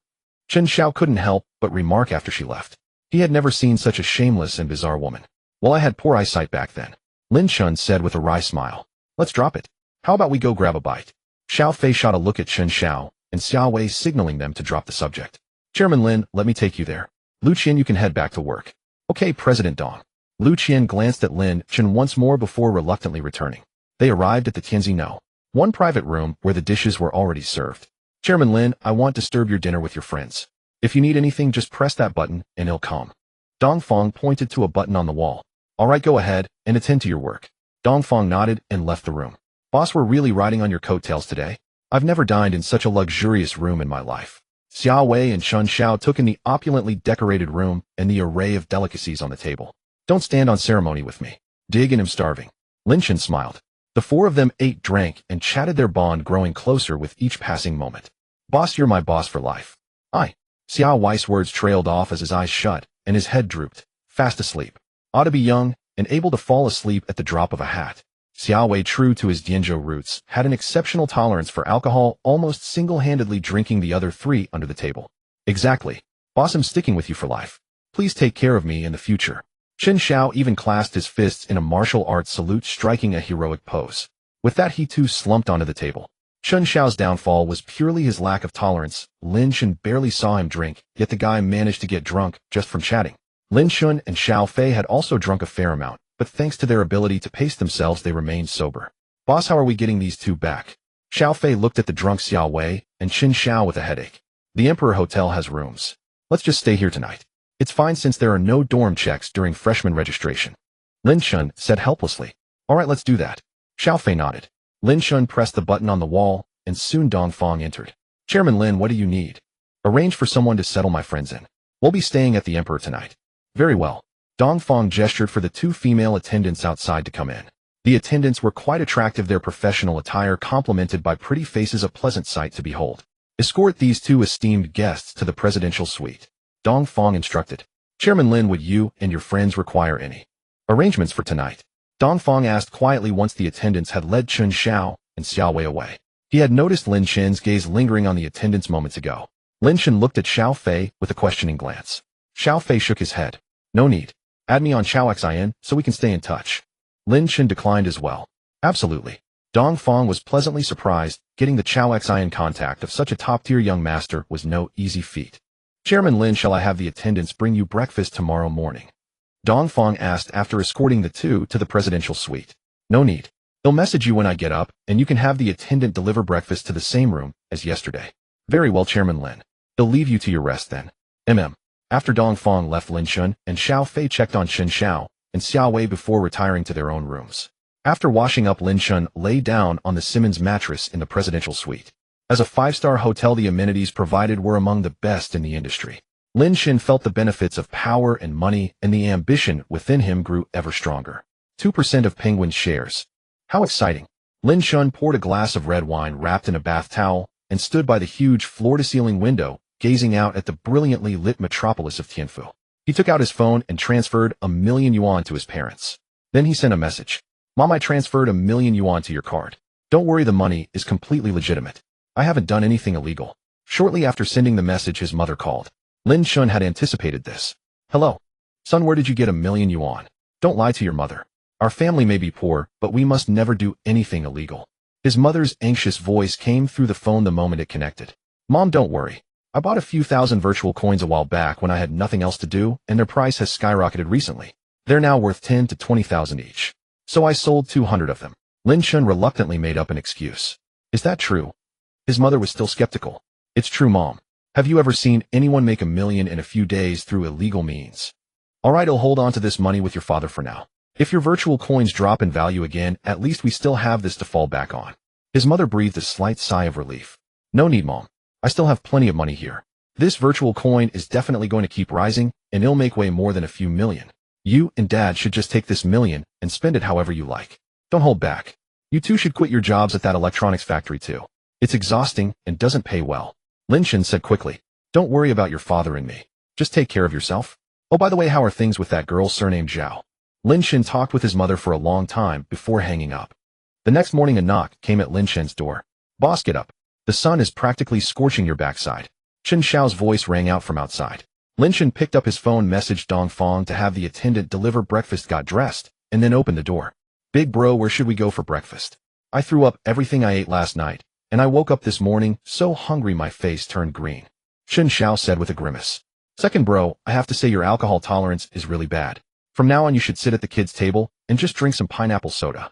Chen Xiao couldn't help but remark after she left. He had never seen such a shameless and bizarre woman. Well, I had poor eyesight back then. Lin Chen said with a wry smile. Let's drop it. How about we go grab a bite? Xiao Fei shot a look at Chen Xiao, and Xiao Wei signaling them to drop the subject. Chairman Lin, let me take you there. Lu Qian, you can head back to work. Okay, President Dong. Lu Qian glanced at Lin Chen once more before reluctantly returning. They arrived at the Tianzi No, one private room where the dishes were already served. Chairman Lin, I won't disturb your dinner with your friends. If you need anything, just press that button and it'll come. Dong Feng pointed to a button on the wall. All right, go ahead and attend to your work. Dong Feng nodded and left the room. Boss, we're really riding on your coattails today. I've never dined in such a luxurious room in my life. Xiao Wei and Chen Xiao took in the opulently decorated room and the array of delicacies on the table. Don't stand on ceremony with me. Dig, and I'm starving. Lin Chen smiled. The four of them ate, drank, and chatted, their bond growing closer with each passing moment. Boss, you're my boss for life. Aye. Xiao Wei's words trailed off as his eyes shut and his head drooped, fast asleep. Ought to be young and able to fall asleep at the drop of a hat. Xiao Wei, true to his Dianzhou roots, had an exceptional tolerance for alcohol, almost single-handedly drinking the other three under the table. Exactly. Boss, I'm sticking with you for life. Please take care of me in the future. Chen Xiao even clasped his fists in a martial arts salute, striking a heroic pose. With that, he too slumped onto the table. Chen Xiao's downfall was purely his lack of tolerance. Lin Chen barely saw him drink, yet the guy managed to get drunk just from chatting. Lin Chen and Xiao Fei had also drunk a fair amount, but thanks to their ability to pace themselves, they remained sober. Boss, how are we getting these two back? Xiao Fei looked at the drunk Xiao Wei and Chen Xiao with a headache. The Emperor Hotel has rooms. Let's just stay here tonight. It's fine since there are no dorm checks during freshman registration. Lin Chen said helplessly. All right, let's do that. Xiao Fei nodded. Lin Chen pressed the button on the wall, and soon Dong Feng entered. Chairman Lin, what do you need? Arrange for someone to settle my friends in. We'll be staying at the Emperor tonight. Very well. Dong Feng gestured for the two female attendants outside to come in. The attendants were quite attractive, their professional attire complemented by pretty faces, a pleasant sight to behold. Escort these two esteemed guests to the presidential suite. Dong Feng instructed. Chairman Lin, would you and your friends require any arrangements for tonight? Dongfang asked quietly once the attendants had led Chen Xiao and Xiao Wei away. He had noticed Lin Chen's gaze lingering on the attendants moments ago. Lin Chen looked at Xiao Fei with a questioning glance. Xiao Fei shook his head. No need. Add me on Xiaoxin so we can stay in touch. Lin Chen declined as well. Absolutely. Dongfang was pleasantly surprised. Getting the Xiaoxin contact of such a top-tier young master was no easy feat. Chairman Lin, shall I have the attendants bring you breakfast tomorrow morning? Dongfang asked after escorting the two to the presidential suite. No need. They'll message you when I get up, and you can have the attendant deliver breakfast to the same room as yesterday. Very well, Chairman Lin. They'll leave you to your rest then. After Dongfang left, Lin Chen and Xiao Fei checked on Chen Xiao and Xiao Wei before retiring to their own rooms. After washing up, Lin Chen lay down on the Simmons mattress in the presidential suite. As a five-star hotel, the amenities provided were among the best in the industry. Lin Chen felt the benefits of power and money, and the ambition within him grew ever stronger. 2% of Penguin's shares. How exciting. Lin Chen poured a glass of red wine wrapped in a bath towel and stood by the huge floor-to-ceiling window, gazing out at the brilliantly lit metropolis of Tianfu. He took out his phone and transferred 1 million yuan to his parents. Then he sent a message. Mom, I transferred 1 million yuan to your card. Don't worry, the money is completely legitimate. I haven't done anything illegal. Shortly after sending the message, his mother called. Lin Chen had anticipated this. Hello. Son, where did you get 1 million yuan? Don't lie to your mother. Our family may be poor, but we must never do anything illegal. His mother's anxious voice came through the phone the moment it connected. Mom, don't worry. I bought a few thousand virtual coins a while back when I had nothing else to do, and their price has skyrocketed recently. They're now worth 10 to 20,000 each. So I sold 200 of them. Lin Chen reluctantly made up an excuse. Is that true? His mother was still skeptical. It's true, Mom. Have you ever seen anyone make 1 million in a few days through illegal means? All right, I'll hold on to this money with your father for now. If your virtual coins drop in value again, at least we still have this to fall back on. His mother breathed a slight sigh of relief. No need, Mom. I still have plenty of money here. This virtual coin is definitely going to keep rising, and it'll make way more than a few million. You and Dad should just take this million and spend it however you like. Don't hold back. You two should quit your jobs at that electronics factory too. It's exhausting and doesn't pay well. Lin Chen said quickly. Don't worry about your father and me. Just take care of yourself. Oh, by the way, how are things with that girl surnamed Zhao? Lin Chen talked with his mother for a long time before hanging up. The next morning, a knock came at Lin Chen's door. Boss, get up. The sun is practically scorching your backside. Chen Xiao's voice rang out from outside. Lin Chen picked up his phone, messaged Dongfang to have the attendant deliver breakfast, got dressed, and then opened the door. Big bro, where should we go for breakfast? I threw up everything I ate last night, and I woke up this morning so hungry my face turned green. Chen Xiao said with a grimace. Second bro, I have to say your alcohol tolerance is really bad. From now on you should sit at the kids' table and just drink some pineapple soda.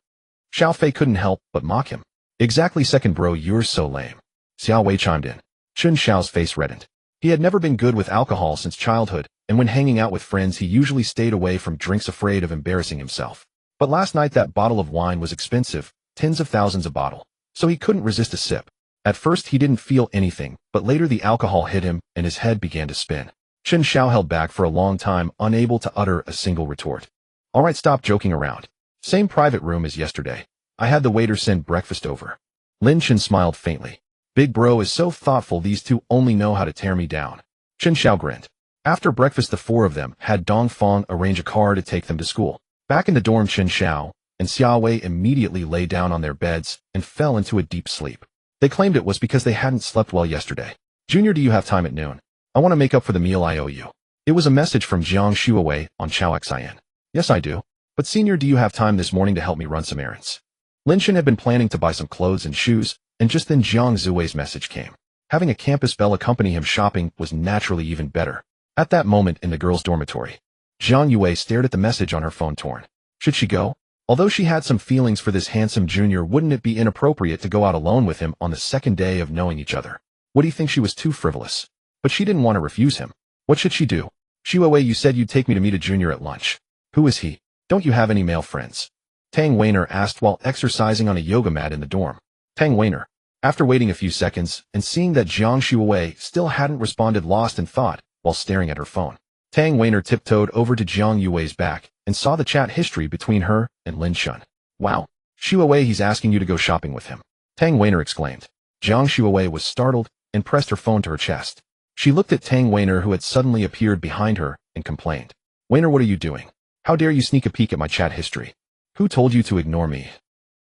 Xiao Fei couldn't help but mock him. Exactly, second bro, you're so lame. Xiao Wei chimed in. Chen Xiao's face reddened. He had never been good with alcohol since childhood, and when hanging out with friends he usually stayed away from drinks, afraid of embarrassing himself. But last night that bottle of wine was expensive, tens of thousands a bottle, so he couldn't resist a sip. At first he didn't feel anything, but later the alcohol hit him and his head began to spin. Chen Xiao held back for a long time, unable to utter a single retort. All right, stop joking around. Same private room as yesterday. I had the waiter send breakfast over. Lin Chen smiled faintly. Big bro is so thoughtful, these two only know how to tear me down. Chen Xiao grinned. After breakfast the four of them had Dongfang arrange a car to take them to school. Back in the dorm, Chen Xiao and Xiao Wei immediately lay down on their beds and fell into a deep sleep. They claimed it was because they hadn't slept well yesterday. Junior, do you have time at noon? I want to make up for the meal I owe you. It was a message from Jiang Shuawei on Xiaoxian. Yes, I do. But senior, do you have time this morning to help me run some errands? Lin Chen had been planning to buy some clothes and shoes, and just then Jiang Zuwei's message came. Having a campus belle accompany him shopping was naturally even better. At that moment in the girls' dormitory, Jiang Yue stared at the message on her phone, torn. Should she go? Although she had some feelings for this handsome junior, wouldn't it be inappropriate to go out alone with him on the second day of knowing each other? Would he think she was too frivolous? But she didn't want to refuse him. What should she do? Shuawei, you said you'd take me to meet a junior at lunch. Who is he? Don't you have any male friends? Tang Weiner asked while exercising on a yoga mat in the dorm. Tang Weiner. After waiting a few seconds and seeing that Jiang Shuawei still hadn't responded, lost in thought while staring at her phone, Tang Weiner tiptoed over to Jiang Yue's back and saw the chat history between her and Lin Chen. Wow. Shuawei, he's asking you to go shopping with him. Tang Weiner exclaimed. Jiang Shuawei was startled and pressed her phone to her chest. She looked at Tang Weiner, who had suddenly appeared behind her, and complained. Weiner, what are you doing? How dare you sneak a peek at my chat history? Who told you to ignore me?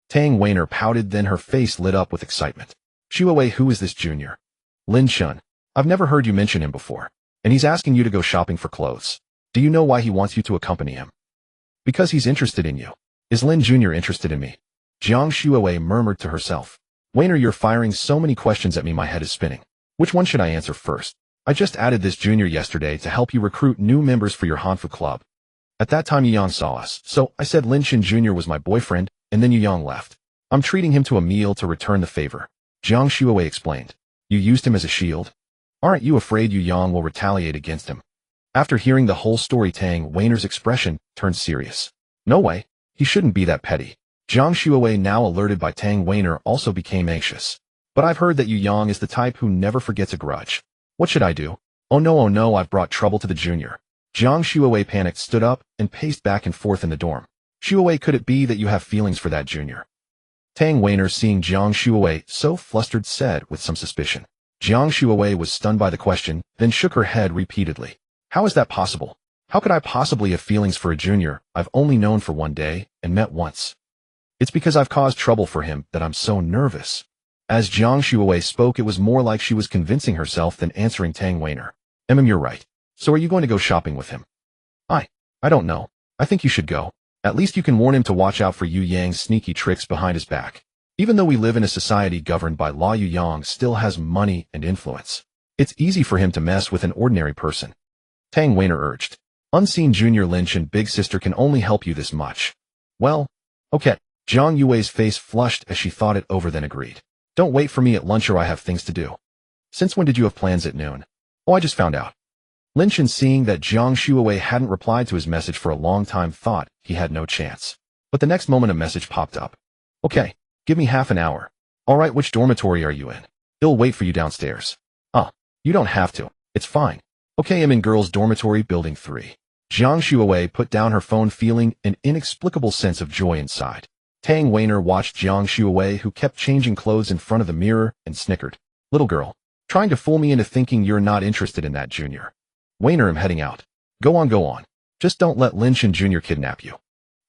Tang Weiner pouted, then her face lit up with excitement. Shuawei, who is this junior? Lin Chen. I've never heard you mention him before. And he's asking you to go shopping for clothes. Do you know why he wants you to accompany him? Because he's interested in you. Is Lin Jr. interested in me? Jiang Shuawei murmured to herself. Weiner, you're firing so many questions at me, my head is spinning. Which one should I answer first? I just added this junior yesterday to help you recruit new members for your Hanfu club. At that time Yu Yang saw us, so I said Lin Chen Jr. was my boyfriend, and then Yu Yang left. I'm treating him to a meal to return the favor. Jiang Shuawei explained. You used him as a shield? Aren't you afraid Yu Yang will retaliate against him? After hearing the whole story, Tang Weiner's expression turned serious. No way. He shouldn't be that petty. Jiang Shuawei, now alerted by Tang Weiner, also became anxious. But I've heard that Yu Yang is the type who never forgets a grudge. What should I do? Oh no, I've brought trouble to the junior. Jiang Shuawei panicked, stood up, and paced back and forth in the dorm. Shuawei, could it be that you have feelings for that junior? Tang Weiner, seeing Jiang Shuawei so flustered, said with some suspicion. Jiang Shuawei was stunned by the question, then shook her head repeatedly. How is that possible? How could I possibly have feelings for a junior I've only known for one day and met once? It's because I've caused trouble for him that I'm so nervous. As Jiang Shuawei spoke, it was more like she was convincing herself than answering Tang Weiner. You're right. So are you going to go shopping with him? I don't know. I think you should go. At least you can warn him to watch out for Yu Yang's sneaky tricks behind his back. Even though we live in a society governed by law, Yu Yang still has money and influence. It's easy for him to mess with an ordinary person. Tang Weiner urged. Unseen junior Lin Chen, big sister, can only help you this much. Well, okay. Jiang Yue's face flushed as she thought it over, then agreed. Don't wait for me at lunch or I have things to do. Since when did you have plans at noon? Oh, I just found out. Lin Chen, seeing that Jiang Shuawei hadn't replied to his message for a long time, thought he had no chance. But the next moment a message popped up. Okay, give me half an hour. Alright, which dormitory are you in? He'll wait for you downstairs. You don't have to. It's fine. Okay, I'm in girls' dormitory, building 3. Jiang Shuawei put down her phone, feeling an inexplicable sense of joy inside. Tang Weiner watched Jiang Shuawei, who kept changing clothes in front of the mirror, and snickered. Little girl, trying to fool me into thinking you're not interested in that junior. Weiner, I'm heading out. Go on. Just don't let Lin Chen Jr. kidnap you.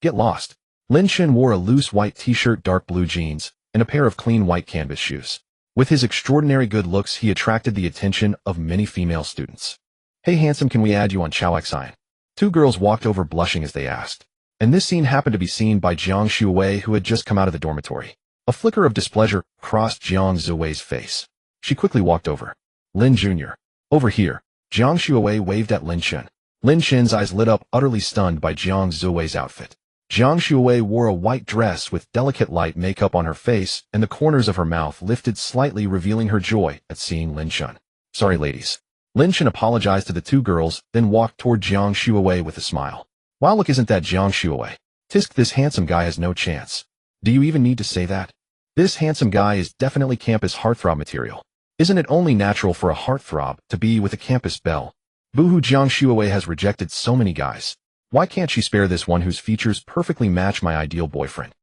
Get lost. Lin Chen wore a loose white t-shirt, dark blue jeans, and a pair of clean white canvas shoes. With his extraordinary good looks, he attracted the attention of many female students. Hey handsome, can we add you on Chowxine? 2 girls walked over, blushing as they asked. And this scene happened to be seen by Jiang Shuawei, who had just come out of the dormitory. A flicker of displeasure crossed Jiang Shuawei's face. She quickly walked over. Lin Jr. Over here. Jiang Shuawei waved at Lin Chen. Lin Chen's eyes lit up, utterly stunned by Jiang Shuawei's outfit. Jiang Shuawei wore a white dress with delicate light makeup on her face, and the corners of her mouth lifted slightly, revealing her joy at seeing Lin Chen. Sorry, ladies. Lin Chen apologized to the 2 girls, then walked toward Jiang Shuawei with a smile. Wow, look, isn't that Jiang Shuawei? Tisk, this handsome guy has no chance. Do you even need to say that? This handsome guy is definitely campus heartthrob material. Isn't it only natural for a heartthrob to be with a campus belle? Boohoo, Jiang Shuawei has rejected so many guys. Why can't she spare this one whose features perfectly match my ideal boyfriend?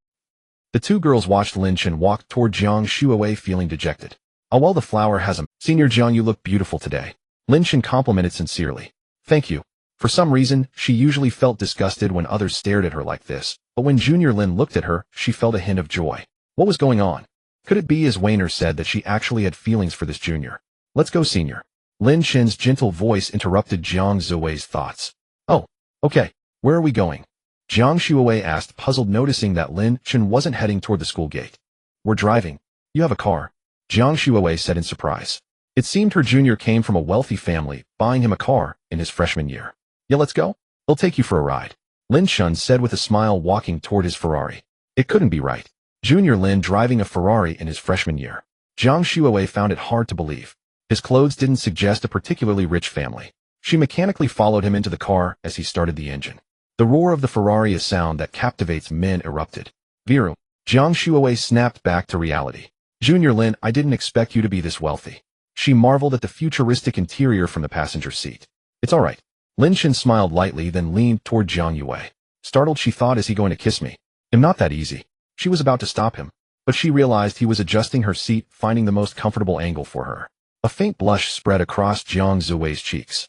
The 2 girls watched Lin Chen walk toward Jiang Shuawei, feeling dejected. Oh well, the flower has him. Senior Jiang, you look beautiful today. Lin Chen complimented sincerely. Thank you. For some reason, she usually felt disgusted when others stared at her like this, but when Junior Lin looked at her, she felt a hint of joy. What was going on? Could it be, as Weiner said, that she actually had feelings for this junior? Let's go, senior. Lin Chen's gentle voice interrupted Jiang Shuawei's thoughts. Oh, okay. Where are we going? Jiang Shuawei asked, puzzled, noticing that Lin Chen wasn't heading toward the school gate. We're driving. You have a car? Jiang Shuawei said in surprise. It seemed her junior came from a wealthy family, buying him a car in his freshman year. Yeah, let's go. I'll take you for a ride. Lin Chen said with a smile, walking toward his Ferrari. It couldn't be right. Junior Lin driving a Ferrari in his freshman year. Jiang Shuawei found it hard to believe. His clothes didn't suggest a particularly rich family. She mechanically followed him into the car as he started the engine. The roar of the Ferrari, a sound that captivates men, erupted. Viru. Jiang Shuawei snapped back to reality. Junior Lin, I didn't expect you to be this wealthy. She marveled at the futuristic interior from the passenger seat. It's all right. Lin Chen smiled lightly, then leaned toward Jiang Yue. Startled, she thought, is he going to kiss me? I'm not that easy. She was about to stop him, but she realized he was adjusting her seat, finding the most comfortable angle for her. A faint blush spread across Jiang Zuwei's cheeks.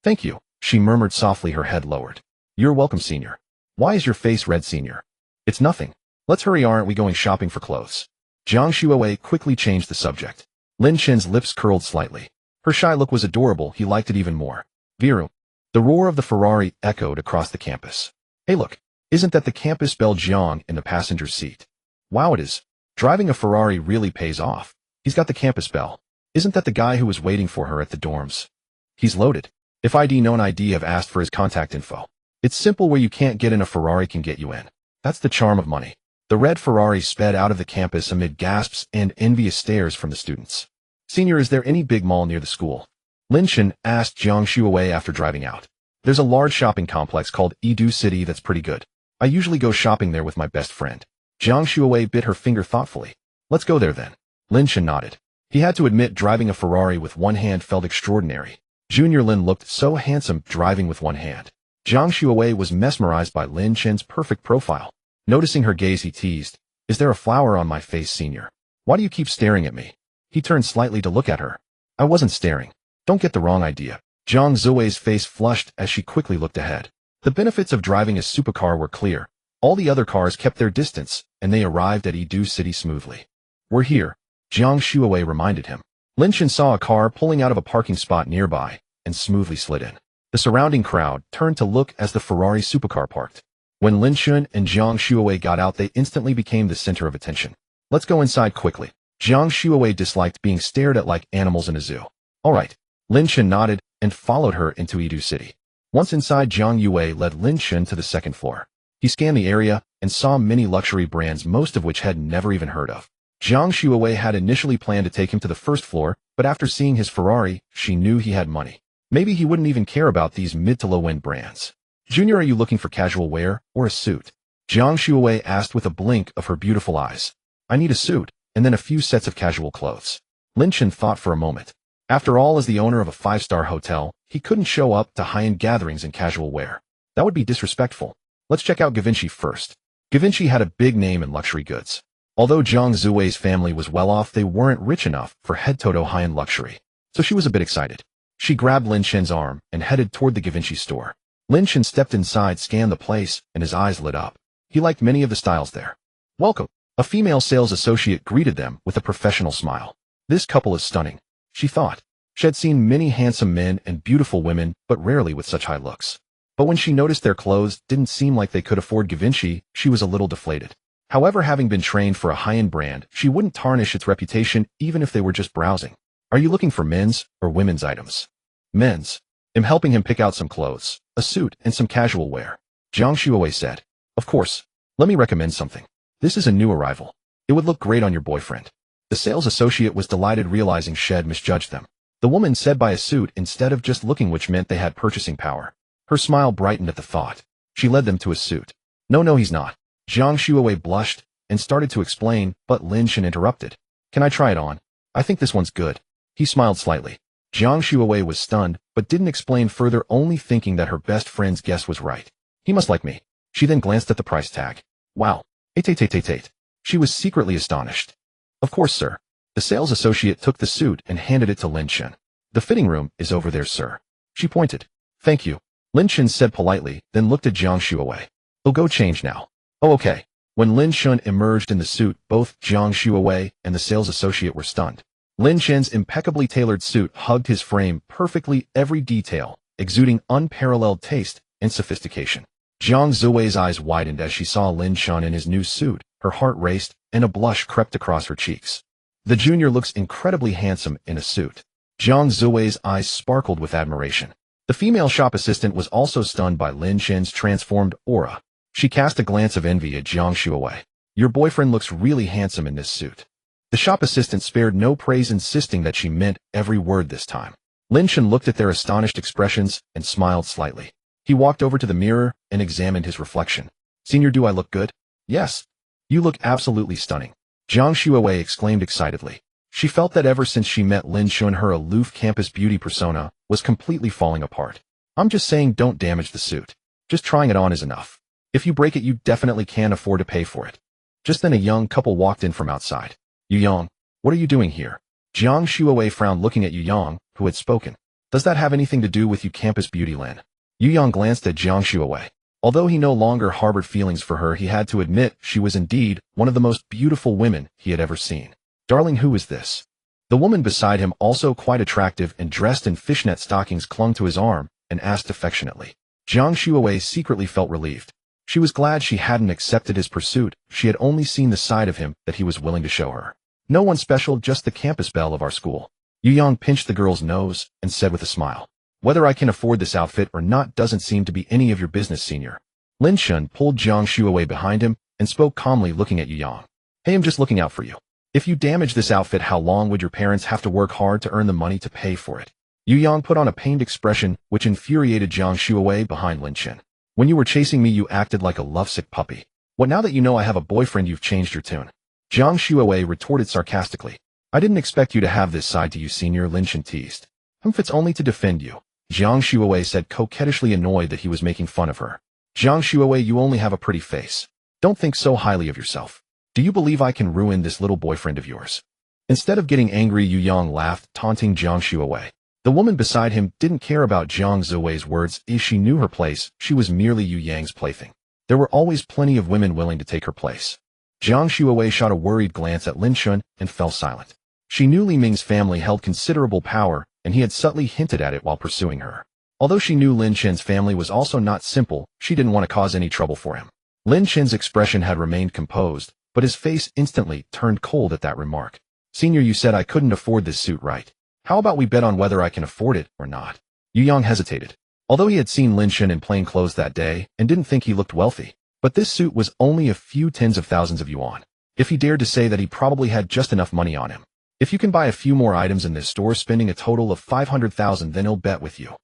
Thank you, she murmured softly, her head lowered. You're welcome, senior. Why is your face red, senior? It's nothing. Let's hurry, aren't we going shopping for clothes? Jiang Shuowei quickly changed the subject. Lin Chen's lips curled slightly. Her shy look was adorable, he liked it even more. Viru. The roar of the Ferrari echoed across the campus. Hey look, isn't that the campus belle Jiang in the passenger seat? Wow, it is. Driving a Ferrari really pays off. He's got the campus belle. Isn't that the guy who was waiting for her at the dorms? He's loaded. If ID known ID have asked for his contact info. It's simple, where you can't get in a Ferrari can get you in. That's the charm of money. The red Ferrari sped out of the campus amid gasps and envious stares from the students. Senior, is there any big mall near the school? Lin Chen asked Jiang Shuowei after driving out. There's a large shopping complex called Edu City that's pretty good. I usually go shopping there with my best friend. Jiang Shuowei bit her finger thoughtfully. Let's go there then. Lin Chen nodded. He had to admit driving a Ferrari with one hand felt extraordinary. Junior Lin looked so handsome driving with one hand. Jiang Shuowei was mesmerized by Lin Chen's perfect profile. Noticing her gaze, he teased, "Is there a flower on my face, senior? Why do you keep staring at me?" He turned slightly to look at her. I wasn't staring. Don't get the wrong idea. Jiang Shuowei's face flushed as she quickly looked ahead. The benefits of driving a supercar were clear. All the other cars kept their distance, and they arrived at Edu City smoothly. We're here, Jiang Shuowei reminded him. Lin Chen saw a car pulling out of a parking spot nearby, and smoothly slid in. The surrounding crowd turned to look as the Ferrari supercar parked. When Lin Chen and Jiang Shuowei got out, they instantly became the center of attention. Let's go inside quickly. Jiang Shuowei disliked being stared at like animals in a zoo. All right. Lin Chen nodded and followed her into Edu City. Once inside, Jiang Shuowei led Lin Chen to the second floor. He scanned the area and saw many luxury brands, most of which had never even heard of. Jiang Shuowei had initially planned to take him to the first floor, but after seeing his Ferrari, she knew he had money. Maybe he wouldn't even care about these mid to low-end brands. Junior, are you looking for casual wear or a suit? Jiang Shuowei asked with a blink of her beautiful eyes. I need a suit, and then a few sets of casual clothes. Lin Chen thought for a moment. After all, as the owner of a five-star hotel, he couldn't show up to high-end gatherings in casual wear. That would be disrespectful. Let's check out Givenchy first. Givenchy had a big name in luxury goods. Although Jiang Shuowei's family was well off, they weren't rich enough for head-to-toe high-end luxury. So she was a bit excited. She grabbed Lin Chen's arm and headed toward the Givenchy store. Lin Chen stepped inside, scanned the place, and his eyes lit up. He liked many of the styles there. Welcome. A female sales associate greeted them with a professional smile. This couple is stunning, she thought. She had seen many handsome men and beautiful women, but rarely with such high looks. But when she noticed their clothes didn't seem like they could afford Givenchy, she was a little deflated. However, having been trained for a high-end brand, she wouldn't tarnish its reputation even if they were just browsing. Are you looking for men's or women's items? Men's. I'm helping him pick out some clothes, a suit, and some casual wear. Jiang Shuowei said. Of course. Let me recommend something. This is a new arrival. It would look great on your boyfriend. The sales associate was delighted, realizing she had misjudged them. The woman said buy a suit instead of just looking, which meant they had purchasing power. Her smile brightened at the thought. She led them to a suit. No, he's not. Jiang Shuowei blushed and started to explain, but Lin Chen interrupted. Can I try it on? I think this one's good. He smiled slightly. Jiang Shuowei was stunned, but didn't explain further, only thinking that her best friend's guess was right. He must like me. She then glanced at the price tag. Wow. Eight. She was secretly astonished. Of course, sir. The sales associate took the suit and handed it to Lin Chen. The fitting room is over there, sir. She pointed. Thank you. Lin Chen said politely, then looked at Jiang Shuowei. I'll go change now. Oh, okay. When Lin Chen emerged in the suit, both Jiang Shuowei and the sales associate were stunned. Lin Chen's impeccably tailored suit hugged his frame perfectly, every detail, exuding unparalleled taste and sophistication. Jiang Shuowei's eyes widened as she saw Lin Chen in his new suit. Her heart raced, and a blush crept across her cheeks. The junior looks incredibly handsome in a suit. Jiang Shuowei's eyes sparkled with admiration. The female shop assistant was also stunned by Lin Chen's transformed aura. She cast a glance of envy at Jiang Shuowei. Your boyfriend looks really handsome in this suit. The shop assistant spared no praise, insisting that she meant every word this time. Lin Chen looked at their astonished expressions and smiled slightly. He walked over to the mirror and examined his reflection. Senior, do I look good? Yes. You look absolutely stunning. Jiang Shuowei exclaimed excitedly. She felt that ever since she met Lin Chen, her aloof campus beauty persona was completely falling apart. I'm just saying, don't damage the suit. Just trying it on is enough. If you break it, you definitely can't afford to pay for it. Just then a young couple walked in from outside. Yu Yang, what are you doing here? Jiang Shuowei frowned, looking at Yu Yang, who had spoken. Does that have anything to do with you campus beauty, Lin? Yu Yang glanced at Jiang Shuowei. Although he no longer harbored feelings for her, he had to admit she was indeed one of the most beautiful women he had ever seen. Darling, who is this? The woman beside him, also quite attractive and dressed in fishnet stockings, clung to his arm and asked affectionately. Jiang Shuowei secretly felt relieved. She was glad she hadn't accepted his pursuit. She had only seen the side of him that he was willing to show her. No one special, just the campus belle of our school. Yu Yang pinched the girl's nose and said with a smile, "Whether I can afford this outfit or not doesn't seem to be any of your business, senior." Lin Chen pulled Jiang Shuowei behind him and spoke calmly, looking at Yu Yang. "Hey, I'm just looking out for you. If you damage this outfit, how long would your parents have to work hard to earn the money to pay for it?" Yu Yang put on a pained expression, which infuriated Jiang Shuowei behind Lin Chen. "When you were chasing me, you acted like a lovesick puppy. What, now that you know I have a boyfriend, you've changed your tune?" Jiang Shuowei retorted sarcastically. "I didn't expect you to have this side to you, senior," Lin Chen teased. "It's only to defend you," Jiang Shuowei said, coquettishly, annoyed that he was making fun of her. "Jiang Shuowei, you only have a pretty face. Don't think so highly of yourself. Do you believe I can ruin this little boyfriend of yours?" Instead of getting angry, Yu Yang laughed, taunting Jiang Shuowei. The woman beside him didn't care about Jiang Shuowei's words. If she knew her place, she was merely Yu Yang's plaything. There were always plenty of women willing to take her place. Jiang Shuowei shot a worried glance at Lin Chen and fell silent. She knew Li Ming's family held considerable power, and he had subtly hinted at it while pursuing her. Although she knew Lin Chen's family was also not simple, she didn't want to cause any trouble for him. Lin Chen's expression had remained composed, but his face instantly turned cold at that remark. "Senior, you said I couldn't afford this suit, right? How about we bet on whether I can afford it or not?" Yu Yang hesitated. Although he had seen Lin Chen in plain clothes that day and didn't think he looked wealthy, but this suit was only a few tens of thousands of yuan. If he dared to say that, he probably had just enough money on him. "If you can buy a few more items in this store, spending a total of 500,000, then he'll bet with you."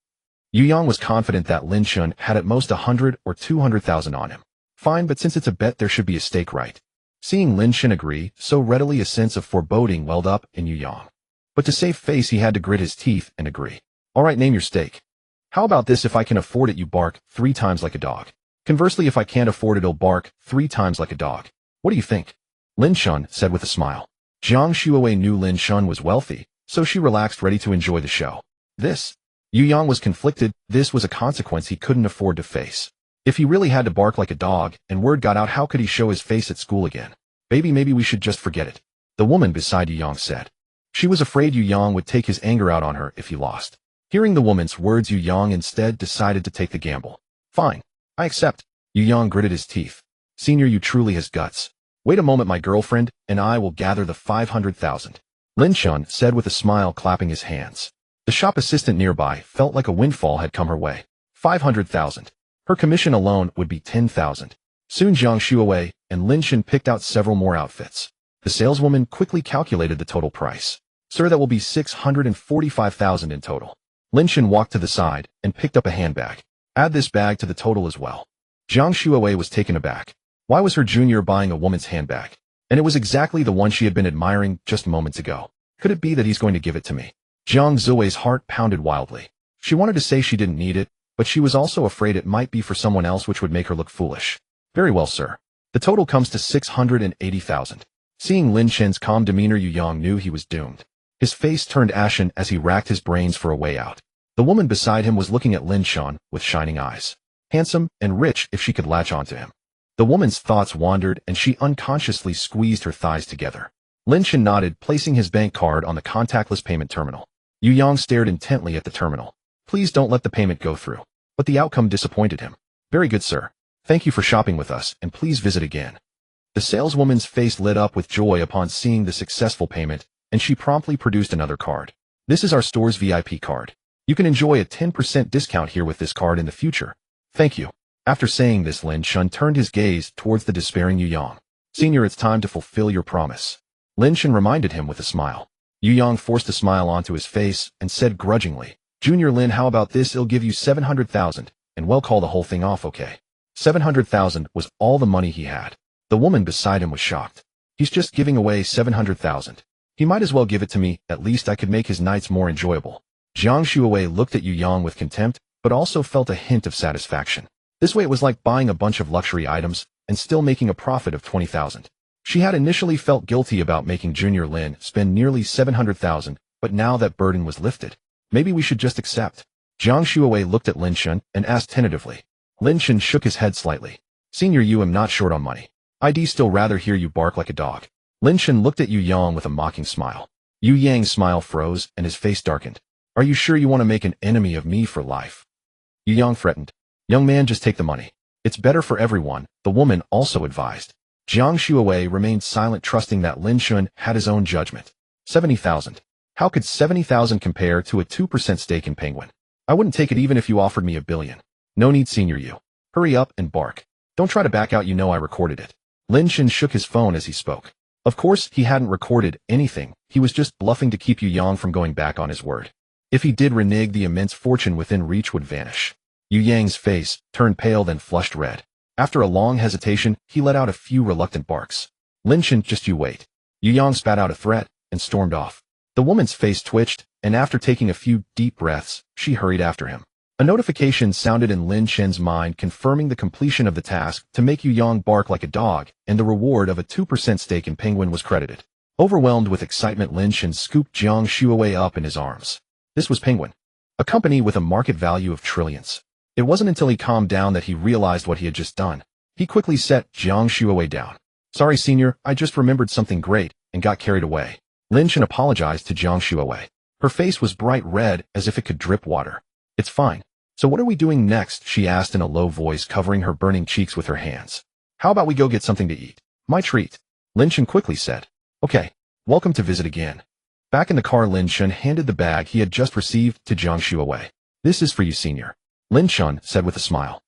Yu Yang was confident that Lin Chen had at most 100 or 200,000 on him. "Fine, but since it's a bet, there should be a stake, right?" Seeing Lin Chen agree so readily, a sense of foreboding welled up in Yu Yang. But to save face, he had to grit his teeth and agree. "All right, name your stake." "How about this? If I can afford it, you bark 3 times like a dog. Conversely, if I can't afford it, he'll bark 3 times like a dog. What do you think?" Lin Chen said with a smile. Jiang Shuowei knew Lin Chen was wealthy, so she relaxed, ready to enjoy the show. Yu Yang was conflicted. This was a consequence he couldn't afford to face. If he really had to bark like a dog and word got out, how could he show his face at school again? "Baby, maybe we should just forget it," the woman beside Yu Yang said. She was afraid Yu Yang would take his anger out on her if he lost. Hearing the woman's words, Yu Yang instead decided to take the gamble. "Fine, I accept." Yu Yang gritted his teeth. "Senior, you truly has guts. Wait a moment, my girlfriend and I will gather the 500,000. Lin Chen said with a smile, clapping his hands. The shop assistant nearby felt like a windfall had come her way. 500,000. Her commission alone would be 10,000. Soon Jiang Shuowei and Lin Chen picked out several more outfits. The saleswoman quickly calculated the total price. "Sir, that will be 645,000 in total." Lin Chen walked to the side and picked up a handbag. "Add this bag to the total as well." Jiang Shuowei was taken aback. Why was her junior buying a woman's handbag? And it was exactly the one she had been admiring just moments ago. Could it be that he's going to give it to me? Jiang Shuowei's heart pounded wildly. She wanted to say she didn't need it, but she was also afraid it might be for someone else, which would make her look foolish. "Very well, sir. The total comes to 680,000. Seeing Lin Chen's calm demeanor, Yu Yang knew he was doomed. His face turned ashen as he racked his brains for a way out. The woman beside him was looking at Lin Chen with shining eyes. Handsome and rich, if she could latch onto him. The woman's thoughts wandered and she unconsciously squeezed her thighs together. Lin Chen nodded, placing his bank card on the contactless payment terminal. Yu Yang stared intently at the terminal. "Please don't let the payment go through." But the outcome disappointed him. "Very good, sir. Thank you for shopping with us, and please visit again." The saleswoman's face lit up with joy upon seeing the successful payment, and she promptly produced another card. "This is our store's VIP card. You can enjoy a 10% discount here with this card in the future. Thank you." After saying this, Lin Chen turned his gaze towards the despairing Yu Yang. "Senior, it's time to fulfill your promise." Lin Chen reminded him with a smile. Yu Yang forced a smile onto his face and said grudgingly, "Junior Lin, how about this? I'll give you 700,000, and we'll call the whole thing off, okay?" 700,000 was all the money he had. The woman beside him was shocked. "He's just giving away 700,000. He might as well give it to me, at least I could make his nights more enjoyable." Jiang Shuowei looked at Yu Yang with contempt, but also felt a hint of satisfaction. This way it was like buying a bunch of luxury items and still making a profit of 20,000. She had initially felt guilty about making Junior Lin spend nearly 700,000, but now that burden was lifted. "Maybe we should just accept." Jiang Shuowei looked at Lin Chen and asked tentatively, Lin Chen shook his head slightly. Senior, you am not short on money. I'd still rather hear you bark like a dog. Lin Chen looked at Yu Yang with a mocking smile. Yu Yang's smile froze and his face darkened. Are you sure you want to make an enemy of me for life? Yu Yang threatened. Young man, just take the money. It's better for everyone, the woman also advised. Jiang Shuowei remained silent, trusting that Lin Chen had his own judgment. 70,000. How could 70,000 compare to a 2% stake in Penguin? I wouldn't take it even if you offered me $1 billion. No need, senior you. Hurry up and bark. Don't try to back out, you know I recorded it. Lin Chen shook his phone as he spoke. Of course, he hadn't recorded anything. He was just bluffing to keep Yu Yang from going back on his word. If he did renege, the immense fortune within reach would vanish. Yu Yang's face turned pale, then flushed red. After a long hesitation, he let out a few reluctant barks. Lin Chen, just you wait. Yu Yang spat out a threat and stormed off. The woman's face twitched, and after taking a few deep breaths, she hurried after him. A notification sounded in Lin Chen's mind confirming the completion of the task to make Yu Yang bark like a dog, and the reward of a 2% stake in Penguin was credited. Overwhelmed with excitement, Lin Chen scooped Jiang Shuowei up in his arms. This was Penguin, a company with a market value of trillions. It wasn't until he calmed down that he realized what he had just done. He quickly set Jiang Shuowei down. Sorry, senior, I just remembered something great and got carried away. Lin Chen apologized to Jiang Shuowei. Her face was bright red as if it could drip water. It's fine. So what are we doing next? She asked in a low voice, covering her burning cheeks with her hands. How about we go get something to eat? My treat. Lin Chen quickly said. Okay. Welcome to visit again. Back in the car, Lin Chen handed the bag he had just received to Jiang Shuowei. This is for you, senior. Lin Chen said with a smile.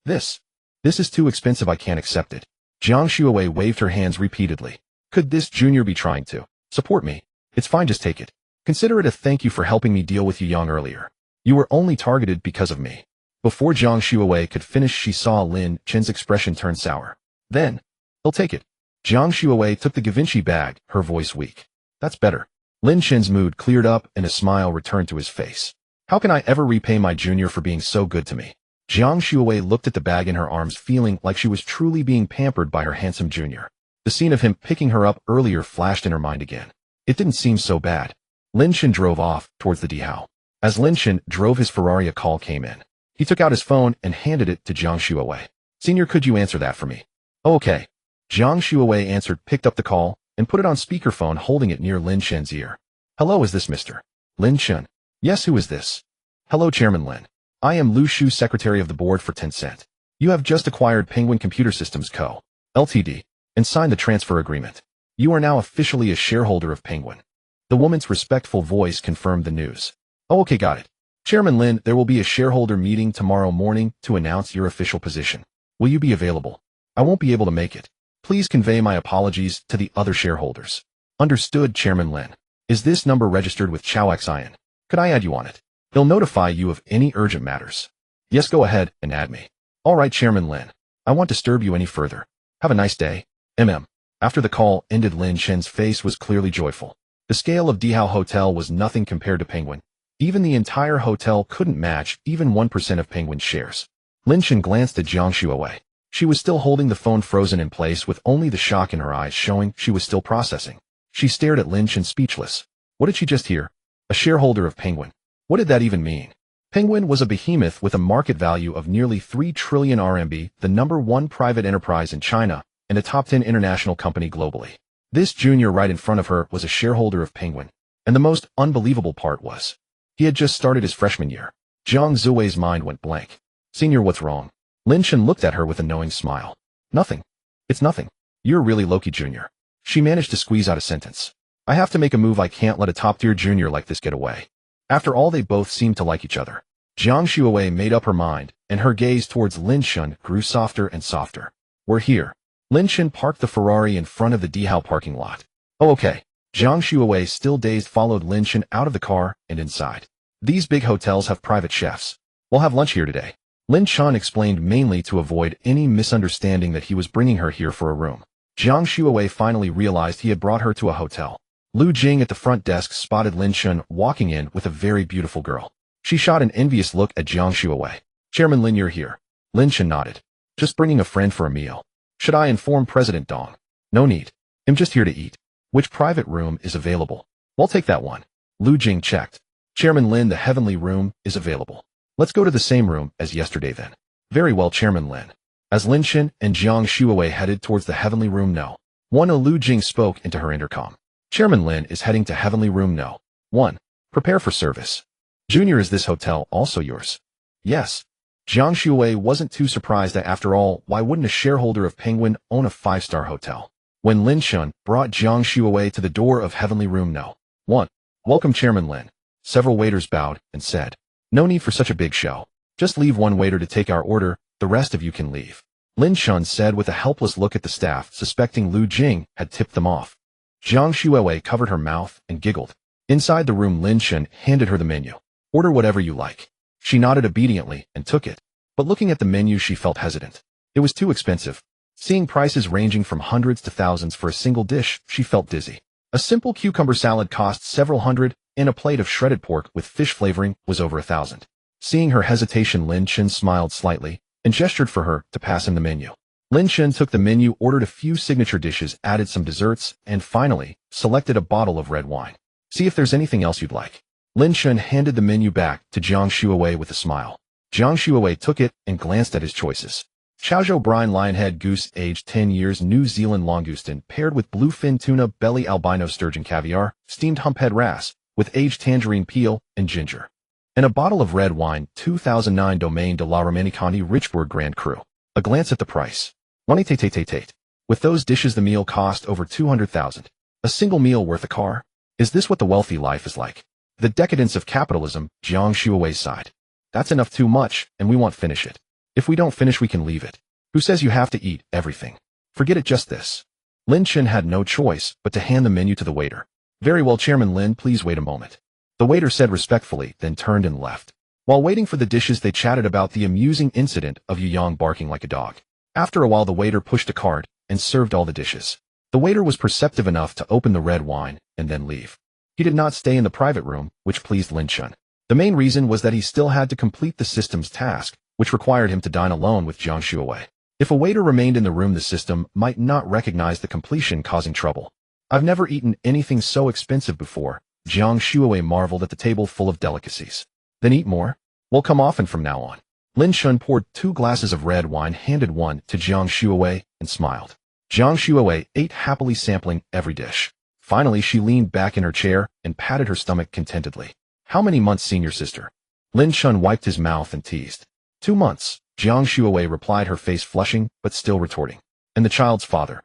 This is too expensive, I can't accept it. Jiang Shuowei waved her hands repeatedly. Could this junior be trying to support me? It's fine, just take it. Consider it a thank you for helping me deal with Yu Yang earlier. You were only targeted because of me. Before Jiang Shuowei could finish, she saw Lin Chen's expression turn sour. Then, he'll take it. Jiang Shuowei took the Givenchy bag, her voice weak. That's better. Lin Chen's mood cleared up and a smile returned to his face. How can I ever repay my junior for being so good to me? Jiang Shuowei looked at the bag in her arms, feeling like she was truly being pampered by her handsome junior. The scene of him picking her up earlier flashed in her mind again. It didn't seem so bad. Lin Chen drove off towards the Dihao. As Lin Chen drove his Ferrari, a call came in. He took out his phone and handed it to Jiang Shuowei. Senior, could you answer that for me? Oh, okay. Jiang Shuowei answered, picked up the call, and put it on speakerphone, holding it near Lin Chen's ear. Hello, is this Mr. Lin Chen? Yes, who is this? Hello, Chairman Lin. I am Lu Shu, Secretary of the Board for Tencent. You have just acquired Penguin Computer Systems Co., Ltd., and signed the transfer agreement. You are now officially a shareholder of Penguin. The woman's respectful voice confirmed the news. Oh, okay, got it. Chairman Lin, there will be a shareholder meeting tomorrow morning to announce your official position. Will you be available? I won't be able to make it. Please convey my apologies to the other shareholders. Understood, Chairman Lin. Is this number registered with Chao Xian? Could I add you on it? He'll notify you of any urgent matters. Yes, go ahead and add me. All right, Chairman Lin. I won't disturb you any further. Have a nice day. After the call ended, Lin Chen's face was clearly joyful. The scale of Dihao Hotel was nothing compared to Penguin. Even the entire hotel couldn't match even 1% of Penguin's shares. Lin Chen glanced at Jiang Shuowei. She was still holding the phone frozen in place with only the shock in her eyes showing she was still processing. She stared at Lin Chen speechless. What did she just hear? A shareholder of Penguin. What did that even mean? Penguin was a behemoth with a market value of nearly 3 trillion RMB, the #1 private enterprise in China, and a top 10 international company globally. This junior right in front of her was a shareholder of Penguin. And the most unbelievable part was, he had just started his freshman year. Jiang Zuwei's mind went blank. Senior, what's wrong? Lin Chen looked at her with a knowing smile. Nothing. It's nothing. You're really Loki, Junior. She managed to squeeze out a sentence. I have to make a move. I can't let a top-tier junior like this get away. After all, they both seemed to like each other. Jiang Shuowei made up her mind, and her gaze towards Lin Chen grew softer and softer. We're here. Lin Chen parked the Ferrari in front of the Dihao parking lot. Oh, okay. Jiang Shuowei, still dazed, followed Lin Chen out of the car and inside. These big hotels have private chefs. We'll have lunch here today. Lin Chen explained, mainly to avoid any misunderstanding that he was bringing her here for a room. Jiang Shuowei finally realized he had brought her to a hotel. Lu Jing at the front desk spotted Lin Chen walking in with a very beautiful girl. She shot an envious look at Jiang Shuowei. Chairman Lin, you're here. Lin Chen nodded. Just bringing a friend for a meal. Should I inform President Dong? No need. I'm just here to eat. Which private room is available? We'll take that one. Lu Jing checked. Chairman Lin, the heavenly room is available. Let's go to the same room as yesterday then. Very well, Chairman Lin. As Lin Chen and Jiang Shuawei headed towards the Heavenly Room No. 1, Lu Jing spoke into her intercom. Chairman Lin is heading to Heavenly Room No. 1. Prepare for service. Junior, is this hotel also yours? Yes. Jiang Shuawei wasn't too surprised that, after all, why wouldn't a shareholder of Penguin own a 5-star hotel? When Lin Chen brought Jiang Shuawei to the door of Heavenly Room No. 1. Welcome, Chairman Lin. Several waiters bowed and said, no need for such a big show. Just leave one waiter to take our order, the rest of you can leave. Lin Chen said with a helpless look at the staff, suspecting Lu Jing had tipped them off. Jiang Shuawei covered her mouth and giggled. Inside the room, Lin Chen handed her the menu. Order whatever you like. She nodded obediently and took it. But looking at the menu, she felt hesitant. It was too expensive. Seeing prices ranging from hundreds to thousands for a single dish, she felt dizzy. A simple cucumber salad cost several hundred, and a plate of shredded pork with fish flavoring was over 1,000. Seeing her hesitation, Lin Chen smiled slightly and gestured for her to pass him the menu. Lin Chen took the menu, ordered a few signature dishes, added some desserts, and finally selected a bottle of red wine. See if there's anything else you'd like. Lin Chen handed the menu back to Jiang Shuawei with a smile. Jiang Shuawei took it and glanced at his choices. Chaozhou brine lionhead goose, aged 10 years, New Zealand langoustine, paired with bluefin tuna, belly albino sturgeon caviar, steamed humphead wrasse, with aged tangerine peel and ginger. And a bottle of red wine, 2009 Domaine de la Romanée Richburg Grand Cru. A glance at the price. With those dishes, the meal cost over 200,000. A single meal worth a car? Is this what the wealthy life is like? The decadence of capitalism, Jiang Shuawei sighed. That's enough, too much, and we won't finish it. If we don't finish, we can leave it. Who says you have to eat everything? Forget it, just this. Lin Chen had no choice but to hand the menu to the waiter. Very well, Chairman Lin, please wait a moment. The waiter said respectfully, then turned and left. While waiting for the dishes, they chatted about the amusing incident of Yu Yang barking like a dog. After a while, the waiter pushed a cart and served all the dishes. The waiter was perceptive enough to open the red wine and then leave. He did not stay in the private room, which pleased Lin Chen. The main reason was that he still had to complete the system's task, which required him to dine alone with Jiang Shuawei. If a waiter remained in the room, the system might not recognize the completion, causing trouble. I've never eaten anything so expensive before. Jiang Shuawei marveled at the table full of delicacies. Then eat more? We'll come often from now on. Lin Chen poured 2 glasses of red wine, handed one to Jiang Shuawei, and smiled. Jiang Shuawei ate happily, sampling every dish. Finally, she leaned back in her chair and patted her stomach contentedly. How many months, senior sister? Lin Chen wiped his mouth and teased. 2 months, Jiang Shuawei replied, her face flushing but still retorting. And the child's father?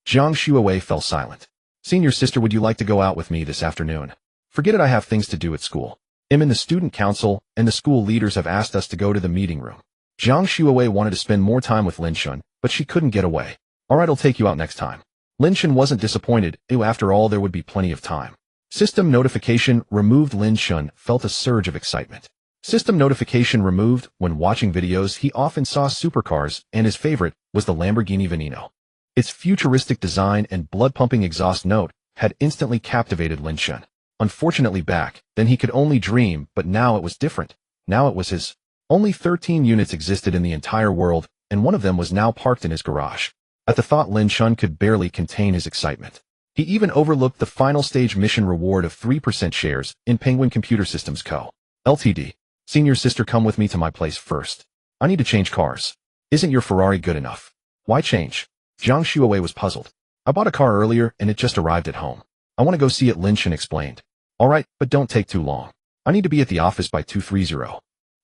Jiang Shuawei fell silent. Senior sister, would you like to go out with me this afternoon? Forget it, I have things to do at school. I'm in the student council, and the school leaders have asked us to go to the meeting room. Jiang Shuawei wanted to spend more time with Lin Chen, but she couldn't get away. Alright, I'll take you out next time. Lin Chen wasn't disappointed. After all, there would be plenty of time. System notification removed. Lin Chen felt a surge of excitement. System notification removed. When watching videos, he often saw supercars, and his favorite was the Lamborghini Veneno. Its futuristic design and blood-pumping exhaust note had instantly captivated Lin Chen. Unfortunately, back then he could only dream, but now it was different. Now it was his. Only 13 units existed in the entire world, and one of them was now parked in his garage. At the thought, Lin Chen could barely contain his excitement. He even overlooked the final stage mission reward of 3% shares in Penguin Computer Systems Co. Ltd. Senior sister, come with me to my place first. I need to change cars. Isn't your Ferrari good enough? Why change? Jiang Shuawei was puzzled. I bought a car earlier and it just arrived at home. I want to go see it, Lin Chen explained. Alright, but don't take too long. I need to be at the office by 2:30.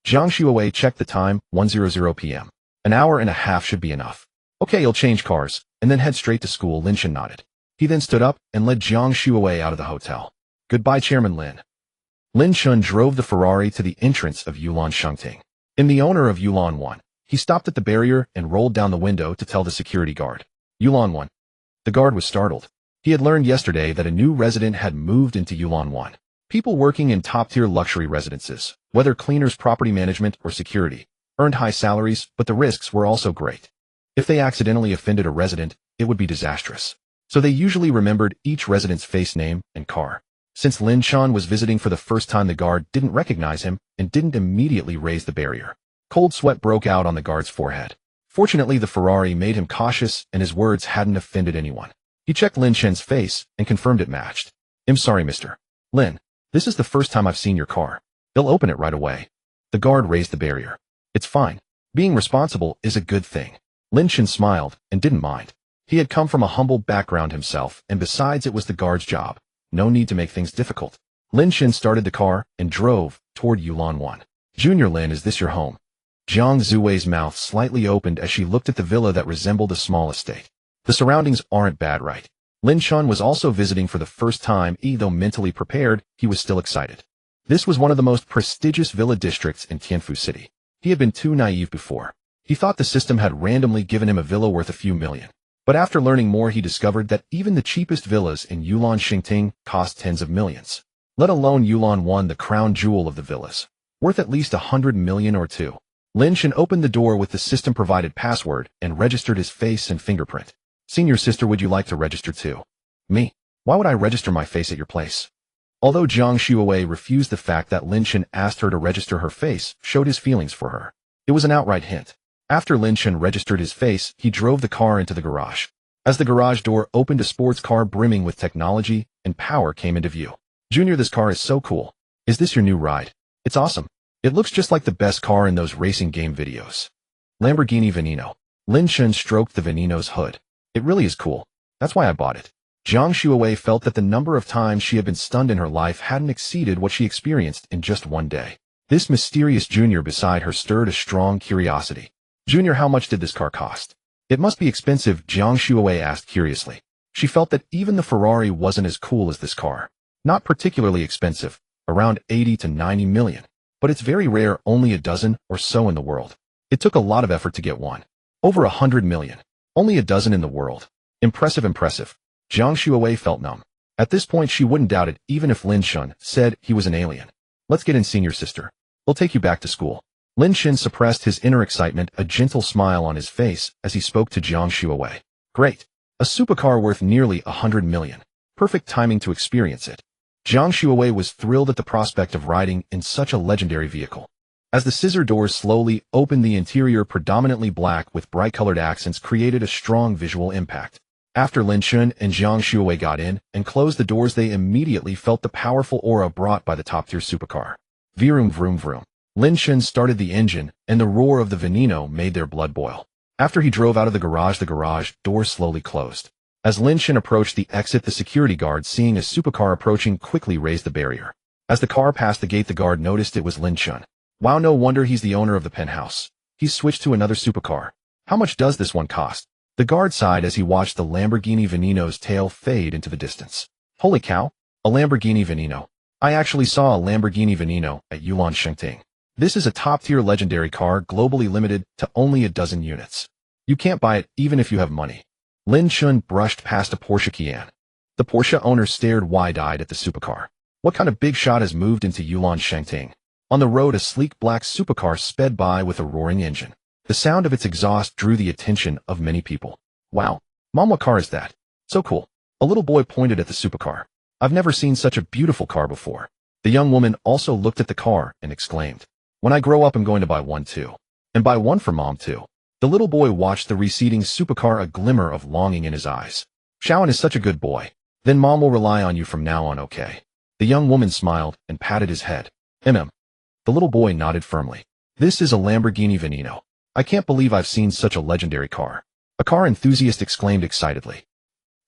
Jiang Shuawei checked the time, 1:00 p.m. An hour and a half should be enough. Okay, you'll change cars, and then head straight to school, Lin Chen nodded. He then stood up and led Jiang Shuawei out of the hotel. Goodbye, Chairman Lin. Lin Chen drove the Ferrari to the entrance of Yulan Shengting. In the owner of Yulan 1, he stopped at the barrier and rolled down the window to tell the security guard. Yulan 1. The guard was startled. He had learned yesterday that a new resident had moved into Yulan 1. People working in top-tier luxury residences, whether cleaners, property management, or security, earned high salaries, but the risks were also great. If they accidentally offended a resident, it would be disastrous. So they usually remembered each resident's face, name, and car. Since Lin Chen was visiting for the first time, the guard didn't recognize him and didn't immediately raise the barrier. Cold sweat broke out on the guard's forehead. Fortunately, the Ferrari made him cautious and his words hadn't offended anyone. He checked Lin Chen's face and confirmed it matched. I'm sorry, Mr. Lin. This is the first time I've seen your car. They'll open it right away. The guard raised the barrier. It's fine. Being responsible is a good thing. Lin Chen smiled and didn't mind. He had come from a humble background himself, and besides it was the guard's job. No need to make things difficult. Lin Chen started the car and drove toward Yulan 1. Junior Lin, is this your home? Jiang Zuwei's mouth slightly opened as she looked at the villa that resembled a small estate. The surroundings aren't bad, right? Lin Chen was also visiting for the first time. Though mentally prepared, he was still excited. This was one of the most prestigious villa districts in Tianfu City. He had been too naive before. He thought the system had randomly given him a villa worth a few million. But after learning more, he discovered that even the cheapest villas in Yulan Xingting cost tens of millions. Let alone Yulan 1, the crown jewel of the villas, worth at least 100 million or two. Lin Chen opened the door with the system-provided password and registered his face and fingerprint. Senior sister, would you like to register too? Me? Why would I register my face at your place? Although Jiang Xuewei refused, the fact that Lin Chen asked her to register her face showed his feelings for her. It was an outright hint. After Lin Chen registered his face, he drove the car into the garage. As the garage door opened, a sports car brimming with technology and power came into view. Junior, this car is so cool. Is this your new ride? It's awesome. It looks just like the best car in those racing game videos. Lamborghini Veneno. Lin Chen stroked the Veneno's hood. It really is cool. That's why I bought it. Jiang Xuewei felt that the number of times she had been stunned in her life hadn't exceeded what she experienced in just one day. This mysterious junior beside her stirred a strong curiosity. Junior, how much did this car cost? It must be expensive, Jiang Xuewei asked curiously. She felt that even the Ferrari wasn't as cool as this car. Not particularly expensive, around 80 to 90 million. But it's very rare, only a dozen or so in the world. It took a lot of effort to get one. Over 100 million. Only a dozen in the world. Impressive, impressive. Jiang Xuewei felt numb. At this point, she wouldn't doubt it, even if Lin Chen said he was an alien. Let's get in, senior sister. We'll take you back to school. Lin Chen suppressed his inner excitement, a gentle smile on his face as he spoke to Jiang Xuewei. Great. A supercar worth nearly 100 million. Perfect timing to experience it. Jiang Xuewei was thrilled at the prospect of riding in such a legendary vehicle. As the scissor doors slowly opened, the interior, predominantly black with bright-colored accents, created a strong visual impact. After Lin Chen and Jiang Xuewei got in and closed the doors, they immediately felt the powerful aura brought by the top-tier supercar. Vroom, vroom, vroom. Lin Chen started the engine, and the roar of the Veneno made their blood boil. After he drove out of the garage doors slowly closed. As Lin Chen approached the exit, the security guard, seeing a supercar approaching, quickly raised the barrier. As the car passed the gate, the guard noticed it was Lin Chen. Wow, no wonder he's the owner of the penthouse. He's switched to another supercar. How much does this one cost? The guard sighed as he watched the Lamborghini Veneno's tail fade into the distance. Holy cow! A Lamborghini Veneno. I actually saw a Lamborghini Veneno at Yulan Shengting. This is a top-tier legendary car, globally limited to only a dozen units. You can't buy it even if you have money. Lin Chen brushed past a Porsche Cayenne. The Porsche owner stared wide-eyed at the supercar. What kind of big shot has moved into Yulan Shengting? On the road, a sleek black supercar sped by with a roaring engine. The sound of its exhaust drew the attention of many people. Wow, Mom, what car is that? So cool. A little boy pointed at the supercar. I've never seen such a beautiful car before. The young woman also looked at the car and exclaimed, when I grow up, I'm going to buy one too. And buy one for Mom too. The little boy watched the receding supercar, a glimmer of longing in his eyes. Shaoan is such a good boy. Then Mom will rely on you from now on, okay? The young woman smiled and patted his head. The little boy nodded firmly. This is a Lamborghini Veneno. I can't believe I've seen such a legendary car. A car enthusiast exclaimed excitedly.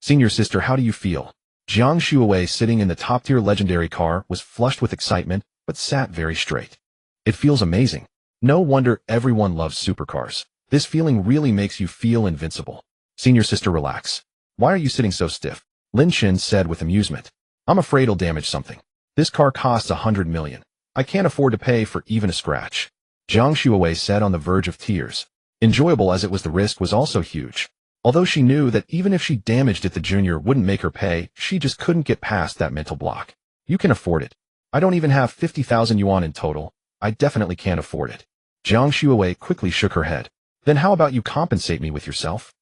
Senior sister, how do you feel? Jiang Xuewei, sitting in the top-tier legendary car, was flushed with excitement, but sat very straight. It feels amazing. No wonder everyone loves supercars. This feeling really makes you feel invincible. Senior sister, relax. Why are you sitting so stiff? Lin Chen said with amusement. I'm afraid it'll damage something. This car costs 100 million. I can't afford to pay for even a scratch. Jiang Xuewei said, on the verge of tears. Enjoyable as it was, the risk was also huge. Although she knew that even if she damaged it, the junior wouldn't make her pay, she just couldn't get past that mental block. You can afford it. I don't even have 50,000 yuan in total. I definitely can't afford it. Jiang Xuewei quickly shook her head. Then how about you compensate me with yourself?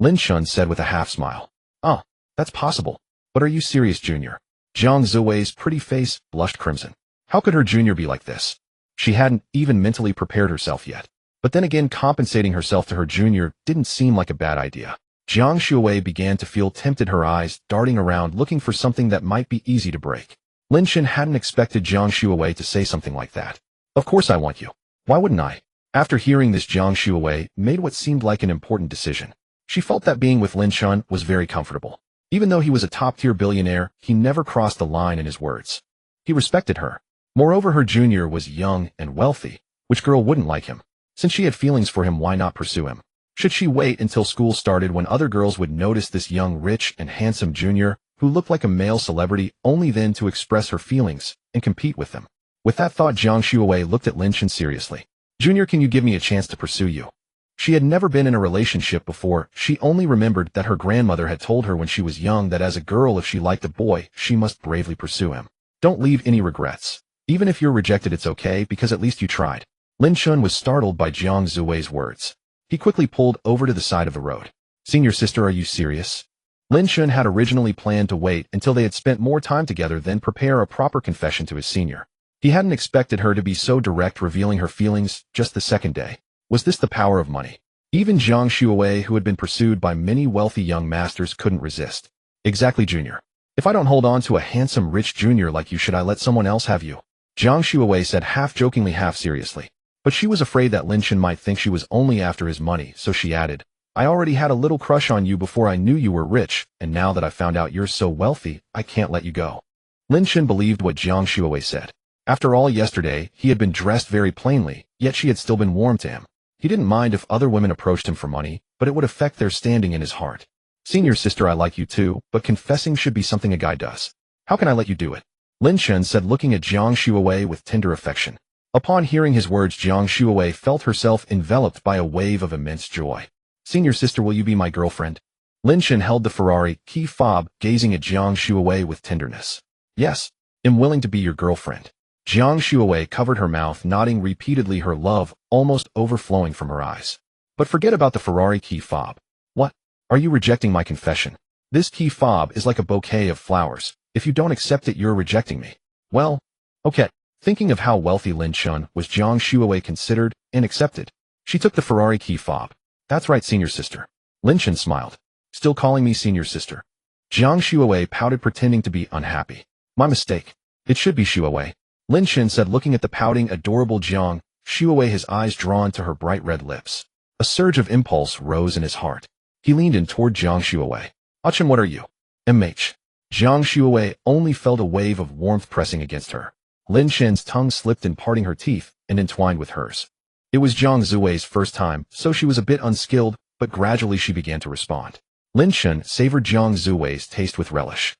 Lin Chen said with a half-smile. Oh, that's possible. But are you serious, junior? Jiang Zuwei's pretty face blushed crimson. How could her junior be like this? She hadn't even mentally prepared herself yet. But then again, compensating herself to her junior didn't seem like a bad idea. Jiang Xuewei began to feel tempted, her eyes darting around looking for something that might be easy to break. Lin Chen hadn't expected Jiang Xuewei to say something like that. Of course I want you. Why wouldn't I? After hearing this, Jiang Shuawei made what seemed like an important decision. She felt that being with Lin Chen was very comfortable. Even though he was a top-tier billionaire, he never crossed the line in his words. He respected her. Moreover, her junior was young and wealthy. Which girl wouldn't like him? Since she had feelings for him, why not pursue him? Should she wait until school started when other girls would notice this young, rich, and handsome junior who looked like a male celebrity, only then to express her feelings and compete with them? With that thought, Jiang Shuawei looked at Lin Chen seriously. Junior, can you give me a chance to pursue you? She had never been in a relationship before. She only remembered that her grandmother had told her when she was young that as a girl, if she liked a boy, she must bravely pursue him. Don't leave any regrets. Even if you're rejected, it's okay, because at least you tried. Lin Chen was startled by Jiang Shuawei's words. He quickly pulled over to the side of the road. Senior sister, are you serious? Lin Chen had originally planned to wait until they had spent more time together, then prepare a proper confession to his senior. He hadn't expected her to be so direct, revealing her feelings just the second day. Was this the power of money? Even Jiang Shuawei, who had been pursued by many wealthy young masters, couldn't resist. Exactly, Junior. If I don't hold on to a handsome, rich junior like you, should I let someone else have you? Jiang Shuawei said, half jokingly, half seriously. But she was afraid that Lin Chen might think she was only after his money, so she added, I already had a little crush on you before I knew you were rich, and now that I found out you're so wealthy, I can't let you go. Lin Chen believed what Jiang Shuawei said. After all, yesterday, he had been dressed very plainly, yet she had still been warm to him. He didn't mind if other women approached him for money, but it would affect their standing in his heart. Senior sister, I like you too, but confessing should be something a guy does. How can I let you do it? Lin Chen said, looking at Jiang Shuawei with tender affection. Upon hearing his words, Jiang Shuawei felt herself enveloped by a wave of immense joy. Senior sister, will you be my girlfriend? Lin Chen held the Ferrari key fob, gazing at Jiang Shuawei with tenderness. Yes, I'm willing to be your girlfriend. Jiang Shuawei covered her mouth, nodding repeatedly, her love almost overflowing from her eyes. But forget about the Ferrari key fob. What? Are you rejecting my confession? This key fob is like a bouquet of flowers. If you don't accept it, you're rejecting me. Well, okay. Thinking of how wealthy Lin Chen was, Jiang Shuawei considered and accepted. She took the Ferrari key fob. That's right, senior sister. Lin Chen smiled. Still calling me senior sister? Jiang Shuawei pouted, pretending to be unhappy. My mistake. It should be Shuawei. Lin Chen said, looking at the pouting, adorable Jiang Shuawei, his eyes drawn to her bright red lips. A surge of impulse rose in his heart. He leaned in toward Jiang Shuawei. Chen, what are you? MH. Jiang Shuawei only felt a wave of warmth pressing against her. Lin Chen's tongue slipped in, parting her teeth and entwined with hers. It was Jiang Shuawei's first time, so she was a bit unskilled, but gradually she began to respond. Lin Chen savored Jiang Shuawei's taste with relish.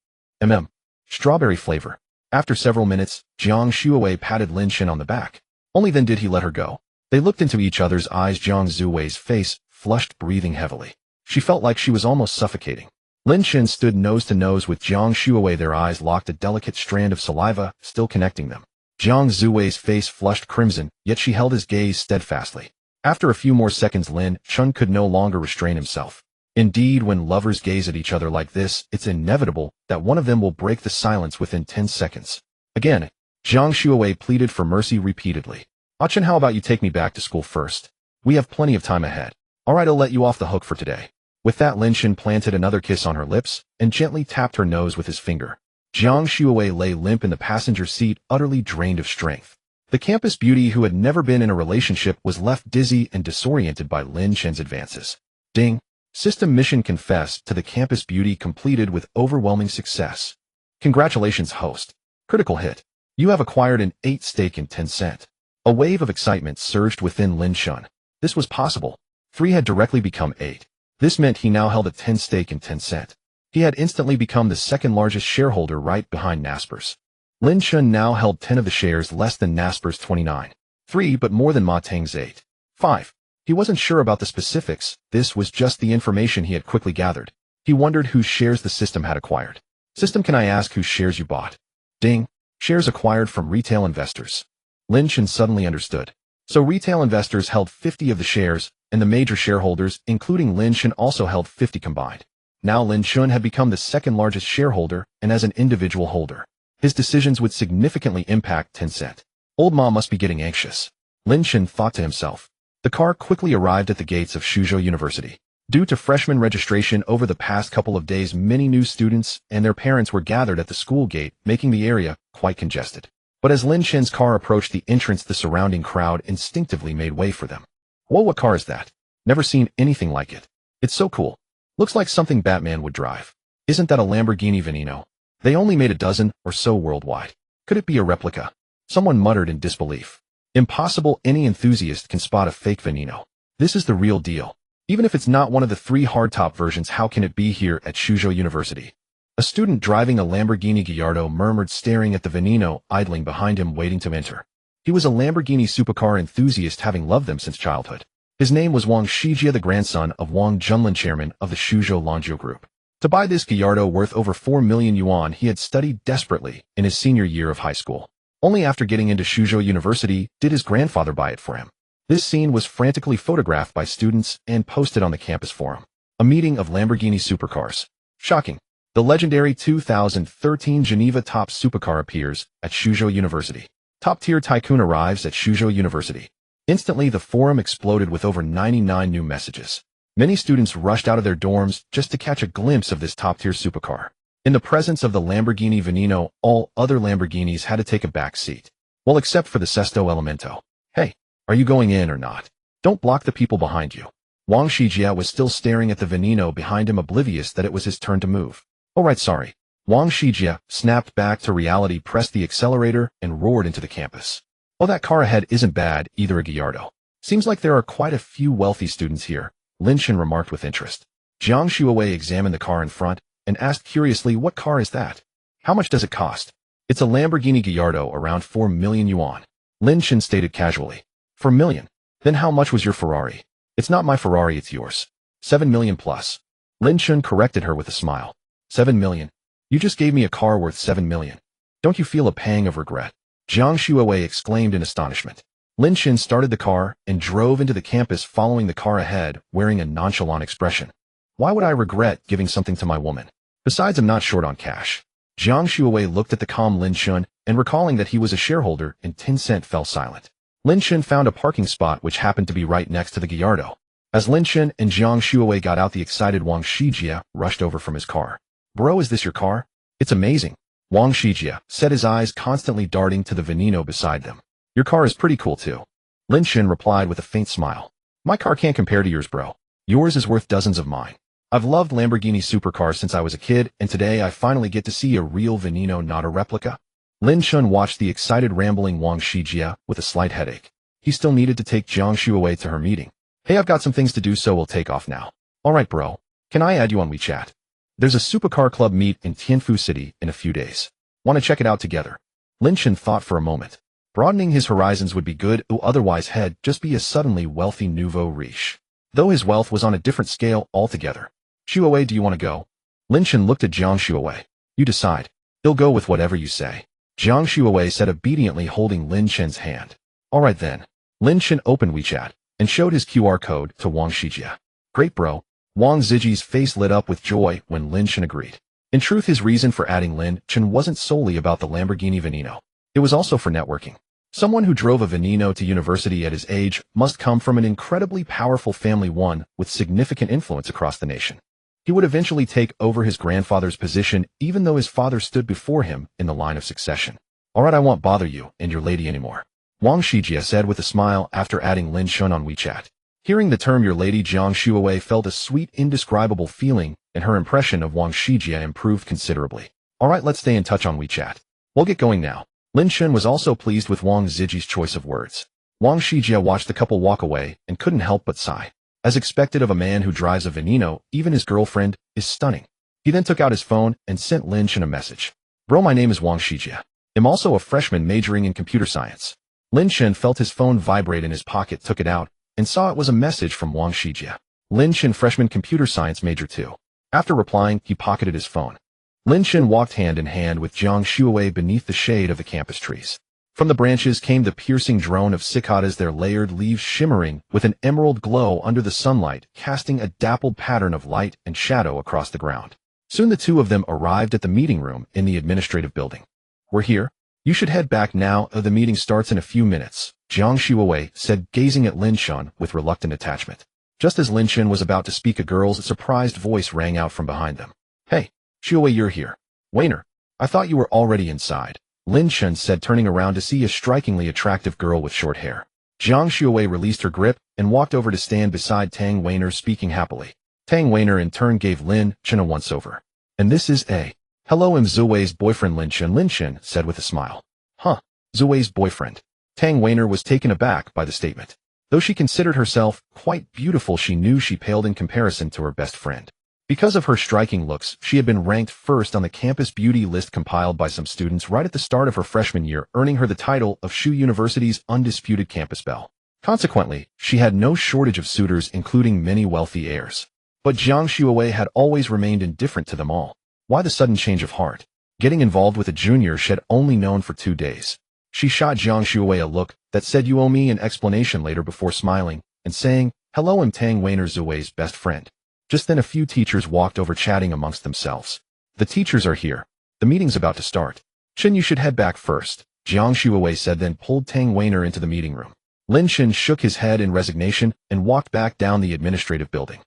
Strawberry flavor. After several minutes, Jiang Shuawei patted Lin Chen on the back. Only then did he let her go. They looked into each other's eyes. Jiang Shuawei's face flushed, breathing heavily. She felt like she was almost suffocating. Lin Chen stood nose to nose with Jiang Shuawei, their eyes locked, a delicate strand of saliva still connecting them. Jiang Shuawei's face flushed crimson, yet she held his gaze steadfastly. After a few more seconds, Lin Chen could no longer restrain himself. Indeed, when lovers gaze at each other like this, it's inevitable that one of them will break the silence within 10 seconds. Again, Jiang Shuawei pleaded for mercy repeatedly. Chen, how about you take me back to school first? We have plenty of time ahead. Alright, I'll let you off the hook for today. With that, Lin Chen planted another kiss on her lips and gently tapped her nose with his finger. Jiang Shuawei lay limp in the passenger seat, utterly drained of strength. The campus beauty, who had never been in a relationship, was left dizzy and disoriented by Lin Chen's advances. Ding! System mission confessed to the campus beauty completed with overwhelming success. Congratulations, host. Critical hit. You have acquired an 8 stake in Tencent. A wave of excitement surged within Lin Chen. This was possible. 3 had directly become 8. This meant he now held a 10 stake in Tencent. He had instantly become the second largest shareholder, right behind Naspers. Lin Chen now held 10 of the shares, less than Naspers' 29. 3, but more than Ma Teng's 8. 5. He wasn't sure about the specifics. This was just the information he had quickly gathered. He wondered whose shares the system had acquired. System, can I ask whose shares you bought? Ding. Shares acquired from retail investors. Lin Chen suddenly understood. So retail investors held 50 of the shares, and the major shareholders, including Lin Chen, also held 50 combined. Now Lin Chen had become the second largest shareholder, and as an individual holder, his decisions would significantly impact Tencent. Old Ma must be getting anxious. Lin Chen thought to himself. The car quickly arrived at the gates of Suzhou University. Due to freshman registration over the past couple of days, many new students and their parents were gathered at the school gate, making the area quite congested. But as Lin Chen's car approached the entrance, the surrounding crowd instinctively made way for them. Whoa, what car is that? Never seen anything like it. It's so cool. Looks like something Batman would drive. Isn't that a Lamborghini Veneno? They only made a dozen or so worldwide. Could it be a replica? Someone muttered in disbelief. Impossible, any enthusiast can spot a fake Veneno. This is the real deal. Even if it's not one of the 3 hardtop versions, how can it be here at Suzhou University? A student driving a Lamborghini Gallardo murmured, staring at the Veneno idling behind him, waiting to enter. He was a Lamborghini supercar enthusiast, having loved them since childhood. His name was Wang Shijia, the grandson of Wang Junlin, chairman of the Suzhou Longzhou Group. To buy this Gallardo worth over 4 million yuan, he had studied desperately in his senior year of high school. Only after getting into Suzhou University did his grandfather buy it for him. This scene was frantically photographed by students and posted on the campus forum. A meeting of Lamborghini supercars. Shocking. The legendary 2013 Geneva top supercar appears at Suzhou University. Top-tier tycoon arrives at Suzhou University. Instantly, the forum exploded with over 99 new messages. Many students rushed out of their dorms just to catch a glimpse of this top-tier supercar. In the presence of the Lamborghini Veneno, all other Lamborghinis had to take a back seat. Well, except for the Sesto Elemento. Hey, are you going in or not? Don't block the people behind you. Wang Shijia was still staring at the Veneno behind him, oblivious that it was his turn to move. Oh right, sorry. Wang Shijia snapped back to reality, pressed the accelerator, and roared into the campus. Oh, that car ahead isn't bad either, a Gallardo. Seems like there are quite a few wealthy students here, Lin Chen remarked with interest. Jiang Shuawei examined the car in front and asked curiously, what car is that? How much does it cost? It's a Lamborghini Gallardo, around 4 million yuan. Lin Chen stated casually. 4 million? Then how much was your Ferrari? It's not my Ferrari, it's yours. 7 million plus. Lin Chen corrected her with a smile. 7 million? You just gave me a car worth 7 million. Don't you feel a pang of regret? Jiang Shuawei exclaimed in astonishment. Lin Chen started the car and drove into the campus, following the car ahead, wearing a nonchalant expression. Why would I regret giving something to my woman? Besides, I'm not short on cash. Jiang Shuawei looked at the calm Lin Chen, and recalling that he was a shareholder in Tencent, fell silent. Lin Chen found a parking spot which happened to be right next to the Gallardo. As Lin Chen and Jiang Shuawei got out, the excited Wang Shijia rushed over from his car. Bro, is this your car? It's amazing. Wang Shijia said, his eyes constantly darting to the Veneno beside them. Your car is pretty cool too. Lin Chen replied with a faint smile. My car can't compare to yours, bro. Yours is worth dozens of mine. I've loved Lamborghini supercars since I was a kid, and today I finally get to see a real Veneno, not a replica. Lin Chen watched the excited, rambling Wang Shijia with a slight headache. He still needed to take Jiang Shuawei to her meeting. Hey, I've got some things to do, so we'll take off now. Alright, bro. Can I add you on WeChat? There's a supercar club meet in Tianfu City in a few days. Want to check it out together? Lin Chen thought for a moment. Broadening his horizons would be good, otherwise he'd just be a suddenly wealthy nouveau riche. Though his wealth was on a different scale altogether. Shuawei, do you want to go? Lin Chen looked at Jiang Shuawei. You decide. He'll go with whatever you say. Jiang Shuawei said, obediently, holding Lin Chen's hand. Alright then. Lin Chen opened WeChat and showed his QR code to Wang Shijia. Great, bro. Wang Ziji's face lit up with joy when Lin Chen agreed. In truth, his reason for adding Lin Chen wasn't solely about the Lamborghini Veneno. It was also for networking. Someone who drove a Veneno to university at his age must come from an incredibly powerful family, one with significant influence across the nation. He would eventually take over his grandfather's position, even though his father stood before him in the line of succession. Alright, I won't bother you and your lady anymore, Wang Shijia said with a smile after adding Lin Chen on WeChat. Hearing the term your lady, Jiang Shuawei felt a sweet, indescribable feeling, and her impression of Wang Shijia improved considerably. Alright, let's stay in touch on WeChat. We'll get going now. Lin Chen was also pleased with Wang Ziji's choice of words. Wang Shijia watched the couple walk away and couldn't help but sigh. As expected of a man who drives a Veneno, even his girlfriend is stunning. He then took out his phone and sent Lin Chen a message. Bro, my name is Wang Shijia. I'm also a freshman majoring in computer science. Lin Chen felt his phone vibrate in his pocket, took it out, and saw it was a message from Wang Shijia. Lin Chen, freshman computer science major too. After replying, he pocketed his phone. Lin Chen walked hand in hand with Jiang Shuawei beneath the shade of the campus trees. From the branches came the piercing drone of cicadas, their layered leaves shimmering with an emerald glow under the sunlight, casting a dappled pattern of light and shadow across the ground. Soon the two of them arrived at the meeting room in the administrative building. We're here. You should head back now, the meeting starts in a few minutes, Jiang Shuawei said, gazing at Lin Chen with reluctant attachment. Just as Lin Chen was about to speak, a girl's surprised voice rang out from behind them. Hey, Shuawei, you're here. Wainer, I thought you were already inside. Lin Chen said, turning around to see a strikingly attractive girl with short hair. Jiang Shuowei released her grip and walked over to stand beside Tang Weiner, speaking happily. Tang Weiner in turn gave Lin Chen a once-over. And this is a... Hello, I'm Zuwei's boyfriend, Lin Chen said with a smile. Huh, Zuwei's boyfriend. Tang Weiner was taken aback by the statement. Though she considered herself quite beautiful, she knew she paled in comparison to her best friend. Because of her striking looks, she had been ranked first on the campus beauty list compiled by some students right at the start of her freshman year, earning her the title of Shu University's undisputed campus belle. Consequently, she had no shortage of suitors, including many wealthy heirs. But Jiang Shuowei had always remained indifferent to them all. Why the sudden change of heart? Getting involved with a junior she had only known for 2 days. She shot Jiang Shuowei a look that said, "You owe me an explanation later," before smiling and saying, "Hello, I'm Tang Weiner, Zuwei's best friend." Just then a few teachers walked over, chatting amongst themselves. "The teachers are here. The meeting's about to start. Chen, you should head back first," Jiang Shuowei said, then pulled Tang Weiner into the meeting room. Lin Chen shook his head in resignation and walked back down the administrative building.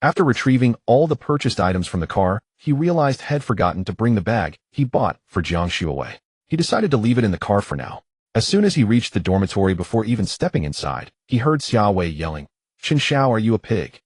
After retrieving all the purchased items from the car, he realized he had forgotten to bring the bag he bought for Jiang Shuowei. He decided to leave it in the car for now. As soon as he reached the dormitory, before even stepping inside, he heard Xiaowei yelling, "Chen Xiao, are you a pig?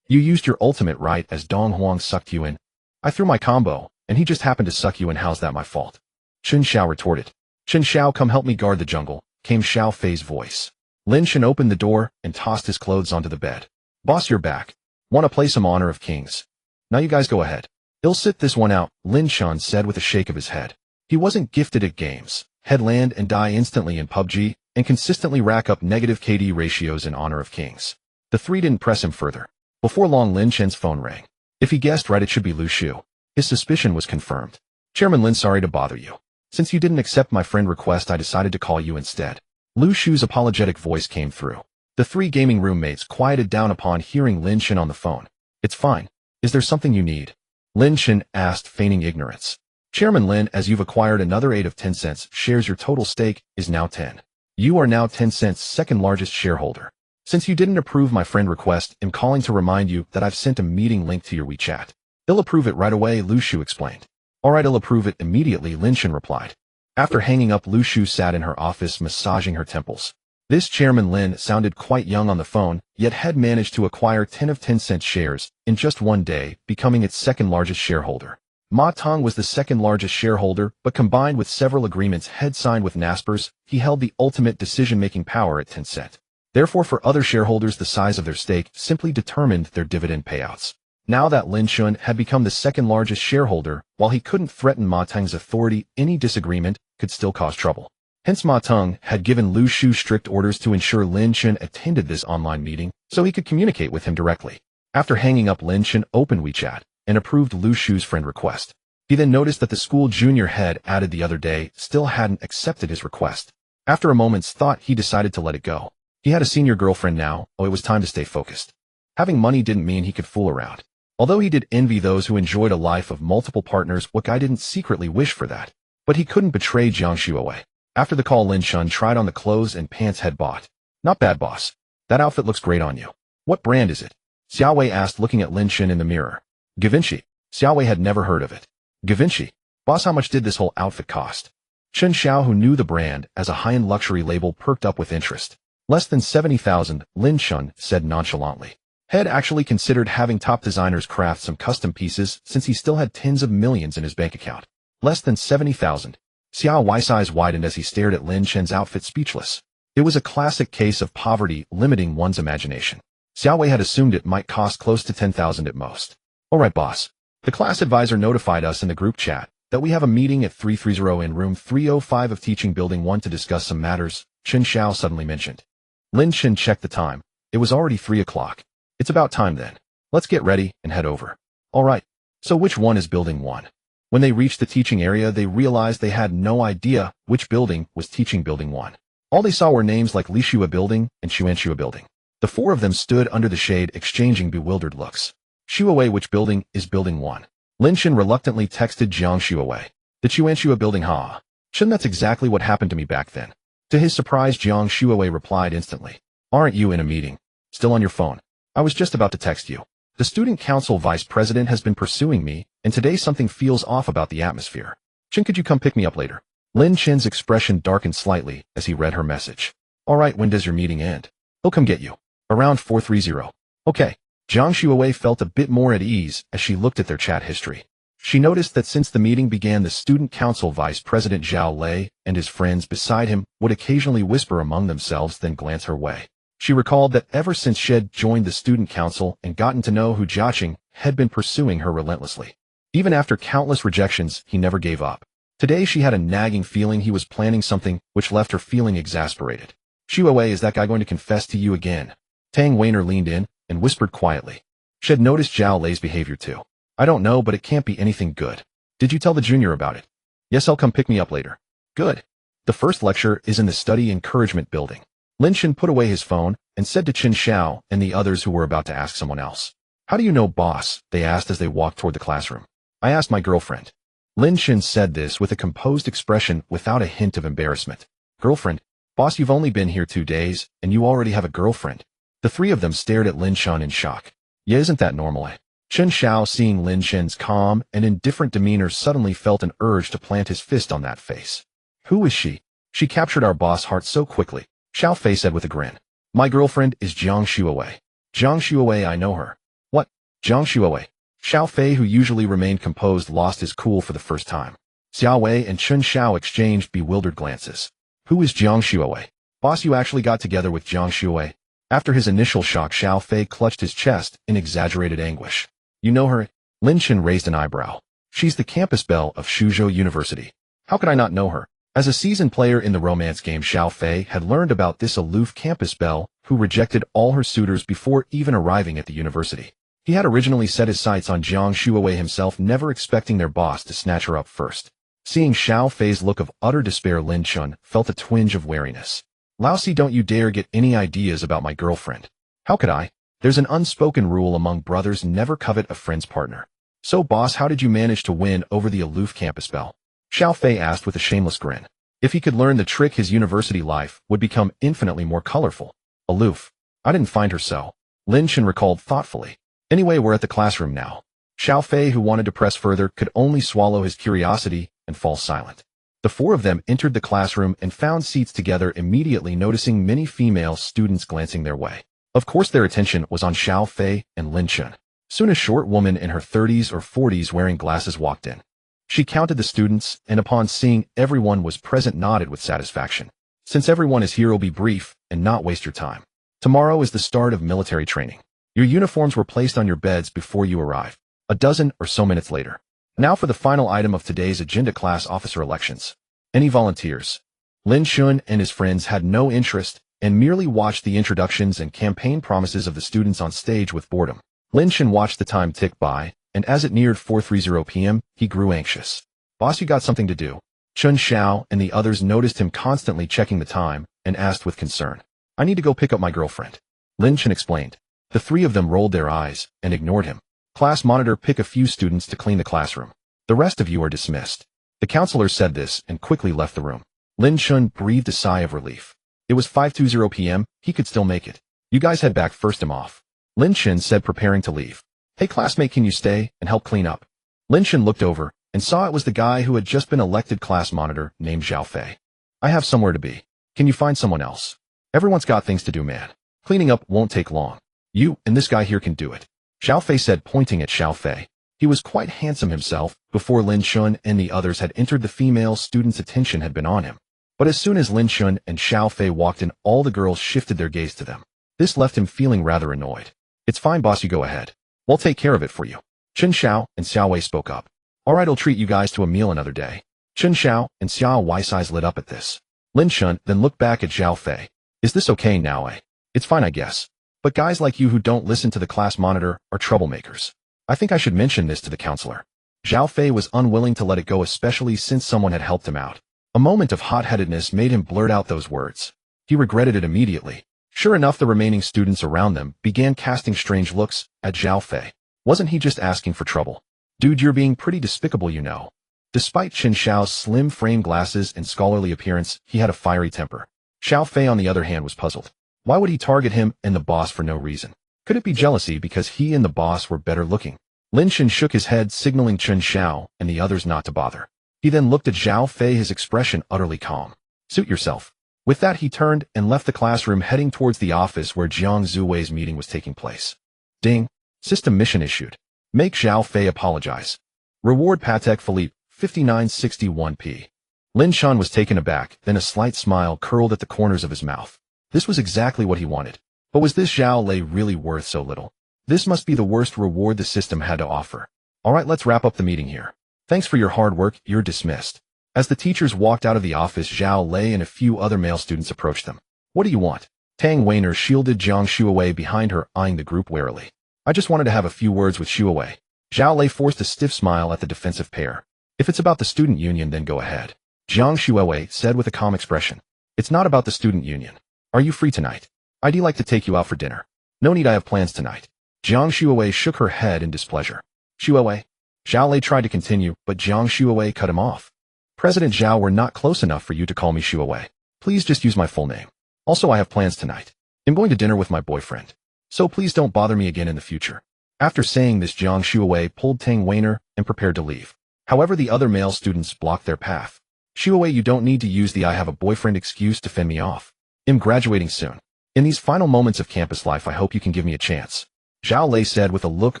You used your ultimate right as Dong Huang sucked you in. I threw my combo, and he just happened to suck you in. How's that my fault?" Chen Xiao retorted. "Chen Xiao, come help me guard the jungle," came Xiao Fei's voice. Lin Chen opened the door and tossed his clothes onto the bed. "Boss, you're back. Want to play some Honor of Kings? Now you guys go ahead. I'll sit this one out," Lin Chen said with a shake of his head. He wasn't gifted at games, he'd land and die instantly in PUBG, and consistently rack up negative KD ratios in Honor of Kings. The three didn't press him further. Before long, Lin Chen's phone rang. If he guessed right, it should be Lu Shu. His suspicion was confirmed. "Chairman Lin, sorry to bother you. Since you didn't accept my friend request, I decided to call you instead." Lu Shu's apologetic voice came through. The 3 gaming roommates quieted down upon hearing Lin Chen on the phone. "It's fine. Is there something you need?" Lin Chen asked, feigning ignorance. "Chairman Lin, as you've acquired another 8 of Tencent's shares, your total stake is now 10. You are now Tencent's second largest shareholder. Since you didn't approve my friend request, I'm calling to remind you that I've sent a meeting link to your WeChat. I'll approve it right away," Lu Shu explained. "All right, I'll approve it immediately," Lin Chen replied. After hanging up, Lu Shu sat in her office massaging her temples. This Chairman Lin sounded quite young on the phone, yet had managed to acquire 10 of Tencent shares in just 1 day, becoming its second largest shareholder. Ma Tong was the second largest shareholder, but combined with several agreements had signed with Naspers, he held the ultimate decision-making power at Tencent. Therefore, for other shareholders, the size of their stake simply determined their dividend payouts. Now that Lin Chen had become the second largest shareholder, while he couldn't threaten Ma Tong's authority, any disagreement could still cause trouble. Hence, Ma Tong had given Lu Shu strict orders to ensure Lin Chen attended this online meeting so he could communicate with him directly. After hanging up, Lin Chen opened WeChat and approved Lu Shu's friend request. He then noticed that the school junior head added the other day still hadn't accepted his request. After a moment's thought, he decided to let it go. He had a senior girlfriend now, it was time to stay focused. Having money didn't mean he could fool around. Although he did envy those who enjoyed a life of multiple partners, what guy didn't secretly wish for that? But he couldn't betray Jiang Shuowei. After the call, Lin Chen tried on the clothes and pants he'd bought. "Not bad, boss. That outfit looks great on you. What brand is it?" Xiaowei asked, looking at Lin Chen in the mirror. "Givenchy." Xiaowei had never heard of it. "Givenchy? Boss, how much did this whole outfit cost?" Chen Xiao, who knew the brand as a high-end luxury label, perked up with interest. "Less than 70,000, Lin Chen said nonchalantly. Had actually considered having top designers craft some custom pieces since he still had tens of millions in his bank account. Less than 70,000. Xiao Wei's eyes widened as he stared at Lin Chen's outfit, speechless. It was a classic case of poverty limiting one's imagination. Xiao Wei had assumed it might cost close to 10,000 at most. "All right, boss. The class advisor notified us in the group chat that we have a meeting at 330 in room 305 of Teaching Building 1 to discuss some matters," Chen Xiao suddenly mentioned. Lin Chen checked the time. It was already 3 o'clock. "It's about time then. Let's get ready and head over." "All right. So which one is Building 1? When they reached the teaching area, they realized they had no idea which building was Teaching Building 1. All they saw were names like Lishua Building and Xuanxua Building. The 4 of them stood under the shade, exchanging bewildered looks. "Shuowei, which building is Building 1? Lin Chen reluctantly texted Jiang Shuowei. "The Xuanxua Building, ha. Chen, that's exactly what happened to me back then." To his surprise, Jiang Shuowei replied instantly. "Aren't you in a meeting? Still on your phone? I was just about to text you. The student council vice president has been pursuing me, and today something feels off about the atmosphere. Chen, could you come pick me up later?" Lin Chen's expression darkened slightly as he read her message. All right, when does your meeting end? He'll come get you. Around 4:30. Okay. Jiang Shuawei felt a bit more at ease as she looked at their chat history. She noticed that since the meeting began, the student council vice president Zhao Lei and his friends beside him would occasionally whisper among themselves, then glance her way. She recalled that ever since she had joined the student council and gotten to know Hu Jiaqing had been pursuing her relentlessly. Even after countless rejections, he never gave up. Today she had a nagging feeling he was planning something which left her feeling exasperated. Shuawei, is that guy going to confess to you again? Tang Weiner leaned in and whispered quietly. She had noticed Zhao Lei's behavior too. I don't know, but it can't be anything good. Did you tell the junior about it? Yes, I'll come pick me up later. Good. The first lecture is in the study encouragement building. Lin Chen put away his phone and said to Chen Xiao and the others who were about to ask someone else. How do you know, boss? They asked as they walked toward the classroom. I asked my girlfriend. Lin Chen said this with a composed expression without a hint of embarrassment. Girlfriend? Boss, you've only been here 2 days, and you already have a girlfriend. The three of them stared at Lin Chen in shock. Yeah, isn't that normal, eh? Chen Xiao, seeing Lin Chen's calm and indifferent demeanor, suddenly felt an urge to plant his fist on that face. Who is she? She captured our boss' heart so quickly, Xiao Fei said with a grin. My girlfriend is Jiang Shuawei. Jiang Shuawei, I know her. What? Jiang Shuawei? Xiao Fei, who usually remained composed, lost his cool for the first time. Xiao Wei and Chen Xiao exchanged bewildered glances. Who is Jiang Shuawei? Boss, you actually got together with Jiang Shuawei? After his initial shock, Xiao Fei clutched his chest in exaggerated anguish. You know her? Lin Chen raised an eyebrow. She's the campus belle of Suzhou University. How could I not know her? As a seasoned player in the romance game, Xiao Fei had learned about this aloof campus belle who rejected all her suitors before even arriving at the university. He had originally set his sights on Jiang Shuawei himself, never expecting their boss to snatch her up first. Seeing Xiao Fei's look of utter despair, Lin Chen felt a twinge of wariness. Lousy, don't you dare get any ideas about my girlfriend. How could I? There's an unspoken rule among brothers: never covet a friend's partner. So boss, how did you manage to win over the aloof campus belle? Xiao Fei asked with a shameless grin. If he could learn the trick, his university life would become infinitely more colorful. Aloof. I didn't find her so. Lin Chen recalled thoughtfully. Anyway, we're at the classroom now. Xiao Fei, who wanted to press further, could only swallow his curiosity and fall silent. The four of them entered the classroom and found seats together, immediately noticing many female students glancing their way. Of course, their attention was on Xiao Fei and Lin Chen. Soon a short woman in her 30s or 40s wearing glasses walked in. She counted the students and upon seeing everyone was present nodded with satisfaction. Since everyone is here, I'll be brief and not waste your time. Tomorrow is the start of military training. Your uniforms were placed on your beds before you arrived, a dozen or so minutes later. Now for the final item of today's agenda: class officer elections. Any volunteers? Lin Chen and his friends had no interest and merely watched the introductions and campaign promises of the students on stage with boredom. Lin Chen watched the time tick by, and as it neared 4:30 p.m., he grew anxious. Boss, you got something to do? Chen Xiao and the others noticed him constantly checking the time and asked with concern. I need to go pick up my girlfriend. Lin Chen explained. The three of them rolled their eyes and ignored him. Class monitor, pick a few students to clean the classroom. The rest of you are dismissed. The counselor said this and quickly left the room. Lin Chen breathed a sigh of relief. It was 5:20 p.m., he could still make it. You guys head back first, him off. Lin Chen said, preparing to leave. Hey classmate, can you stay and help clean up? Lin Chen looked over and saw it was the guy who had just been elected class monitor, named Xiao Fei. I have somewhere to be. Can you find someone else? Everyone's got things to do, man. Cleaning up won't take long. You and this guy here can do it. Xiao Fei said, pointing at Xiao Fei. He was quite handsome himself. Before Lin Chen and the others had entered, the female students' attention had been on him. But as soon as Lin Chen and Xiao Fei walked in, all the girls shifted their gaze to them. This left him feeling rather annoyed. It's fine, boss, you go ahead. We'll take care of it for you. Chen Xiao and Xiao Wei spoke up. All right, I'll treat you guys to a meal another day. Chen Xiao and Xiao Wei's eyes lit up at this. Lin Chen then looked back at Xiao Fei. Is this okay now, eh? It's fine, I guess. But guys like you who don't listen to the class monitor are troublemakers. I think I should mention this to the counselor. Xiao Fei was unwilling to let it go, especially since someone had helped him out. A moment of hot-headedness made him blurt out those words. He regretted it immediately. Sure enough, the remaining students around them began casting strange looks at Xiao Fei. Wasn't he just asking for trouble? Dude, you're being pretty despicable, you know. Despite Chen Xiao's slim frame glasses and scholarly appearance, he had a fiery temper. Xiao Fei, on the other hand, was puzzled. Why would he target him and the boss for no reason? Could it be jealousy because he and the boss were better looking? Lin Chen shook his head, signaling Chen Xiao and the others not to bother. He then looked at Zhao Fei, his expression utterly calm. Suit yourself. With that, he turned and left the classroom, heading towards the office where Jiang Zuwei's meeting was taking place. Ding. System mission issued. Make Zhao Fei apologize. Reward Patek Philippe, 5961p. Lin Chen was taken aback, then a slight smile curled at the corners of his mouth. This was exactly what he wanted. But was this Zhao Lei really worth so little? This must be the worst reward the system had to offer. Alright, let's wrap up the meeting here. Thanks for your hard work, you're dismissed. As the teachers walked out of the office, Zhao Lei and a few other male students approached them. What do you want? Tang Weiner shielded Jiang Shuawei behind her, eyeing the group warily. I just wanted to have a few words with Shuawei. Zhao Lei forced a stiff smile at the defensive pair. If it's about the student union, then go ahead. Jiang Shuawei said with a calm expression. It's not about the student union. Are you free tonight? I'd like to take you out for dinner. No need, I have plans tonight. Jiang Shuawei shook her head in displeasure. Shuawei. Zhao Lei tried to continue, but Jiang Shuawei cut him off. President Zhao, we're not close enough for you to call me Shuawei. Please just use my full name. Also, I have plans tonight. I'm going to dinner with my boyfriend. So please don't bother me again in the future. After saying this, Jiang Shuawei pulled Tang Weiner and prepared to leave. However, the other male students blocked their path. Shuawei, you don't need to use the I have a boyfriend excuse to fend me off. I'm graduating soon. In these final moments of campus life, I hope you can give me a chance. Zhao Lei said with a look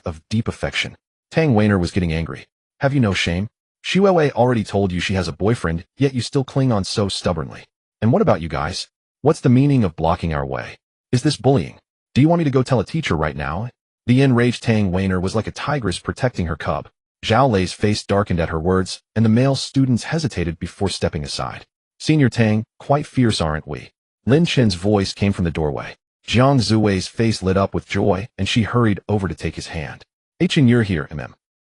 of deep affection. Tang Weiner was getting angry. Have you no shame? Shuawei already told you she has a boyfriend, yet you still cling on so stubbornly. And what about you guys? What's the meaning of blocking our way? Is this bullying? Do you want me to go tell a teacher right now? The enraged Tang Weiner was like a tigress protecting her cub. Zhao Lei's face darkened at her words, and the male students hesitated before stepping aside. Senior Tang, quite fierce, aren't we? Lin Chen's voice came from the doorway. Jiang Zuwei's face lit up with joy, and she hurried over to take his hand. Chen, you're here,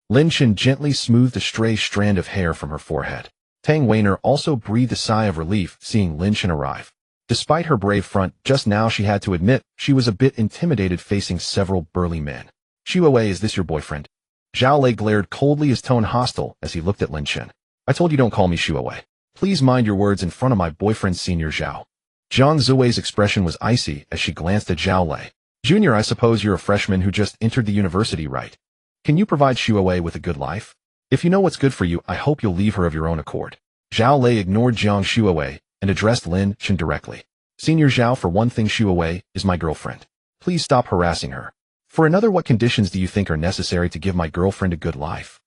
Lin Chen gently smoothed a stray strand of hair from her forehead. Tang Weiner also breathed a sigh of relief seeing Lin Chen arrive. Despite her brave front, just now she had to admit she was a bit intimidated facing several burly men. Shuawei, is this your boyfriend? Zhao Lei glared coldly, his tone hostile as he looked at Lin Chen. I told you don't call me Shuawei. Please mind your words in front of my boyfriend, Senior Zhao. Jiang Zuwei's expression was icy as she glanced at Zhao Lei. Junior, I suppose you're a freshman who just entered the university, right? Can you provide Shuawei with a good life? If you know what's good for you, I hope you'll leave her of your own accord. Zhao Lei ignored Jiang Shuawei and addressed Lin Chen directly. Senior Zhao, for one thing, Shuawei is my girlfriend. Please stop harassing her. For another, what conditions do you think are necessary to give my girlfriend a good life?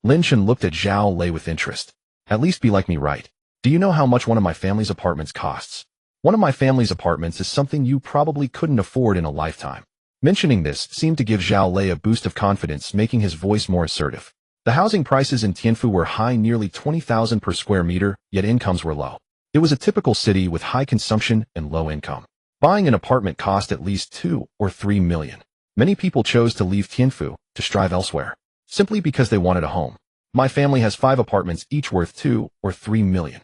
Lin Chen looked at Zhao Lei with interest. At least be like me, right? Do you know how much one of my family's apartments costs? One of my family's apartments is something you probably couldn't afford in a lifetime. Mentioning this seemed to give Zhao Lei a boost of confidence, making his voice more assertive. The housing prices in Tianfu were high, nearly 20,000 per square meter, yet incomes were low. It was a typical city with high consumption and low income. Buying an apartment cost at least 2 or 3 million. Many people chose to leave Tianfu to strive elsewhere, simply because they wanted a home. My family has 5 apartments, each worth 2 or 3 million.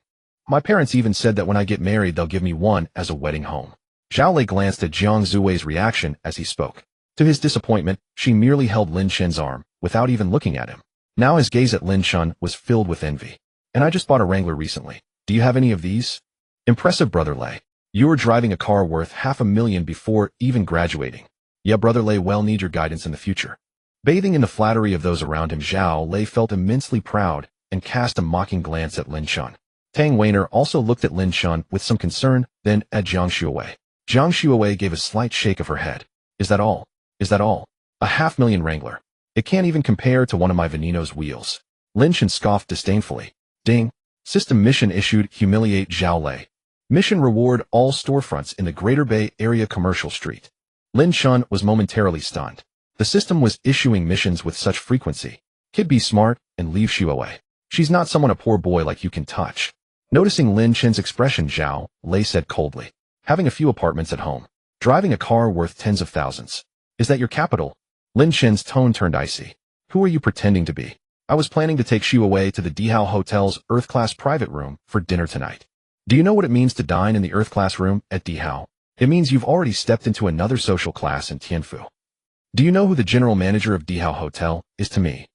My parents even said that when I get married, they'll give me one as a wedding home. Zhao Lei glanced at Jiang Zuwei's reaction as he spoke. To his disappointment, she merely held Lin Chen's arm, without even looking at him. Now his gaze at Lin Chen was filled with envy. And I just bought a Wrangler recently. Do you have any of these? Impressive, Brother Lei. You were driving a car worth $500,000 before even graduating. Yeah, Brother Lei, well need your guidance in the future. Bathing in the flattery of those around him, Zhao Lei felt immensely proud and cast a mocking glance at Lin Chen. Tang Weiner also looked at Lin Chen with some concern, then at Jiang Shuawei. Jiang Shuawei gave a slight shake of her head. Is that all? Is that all? A $500,000 Wrangler. It can't even compare to one of my Veneno's wheels. Lin Chen scoffed disdainfully. Ding. System mission issued, humiliate Zhao Lei. Mission reward all storefronts in the Greater Bay Area Commercial Street. Lin Chen was momentarily stunned. The system was issuing missions with such frequency. Kid, be smart and leave Shuawei. She's not someone a poor boy like you can touch. Noticing Lin Chen's expression, Zhao Lei said coldly. Having a few apartments at home. Driving a car worth tens of thousands. Is that your capital? Lin Chen's tone turned icy. Who are you pretending to be? I was planning to take Shuawei to the Dihao Hotel's Earth-class private room for dinner tonight. Do you know what it means to dine in the Earth-class room at Dihao? It means you've already stepped into another social class in Tianfu. Do you know who the general manager of Dihao Hotel is to me?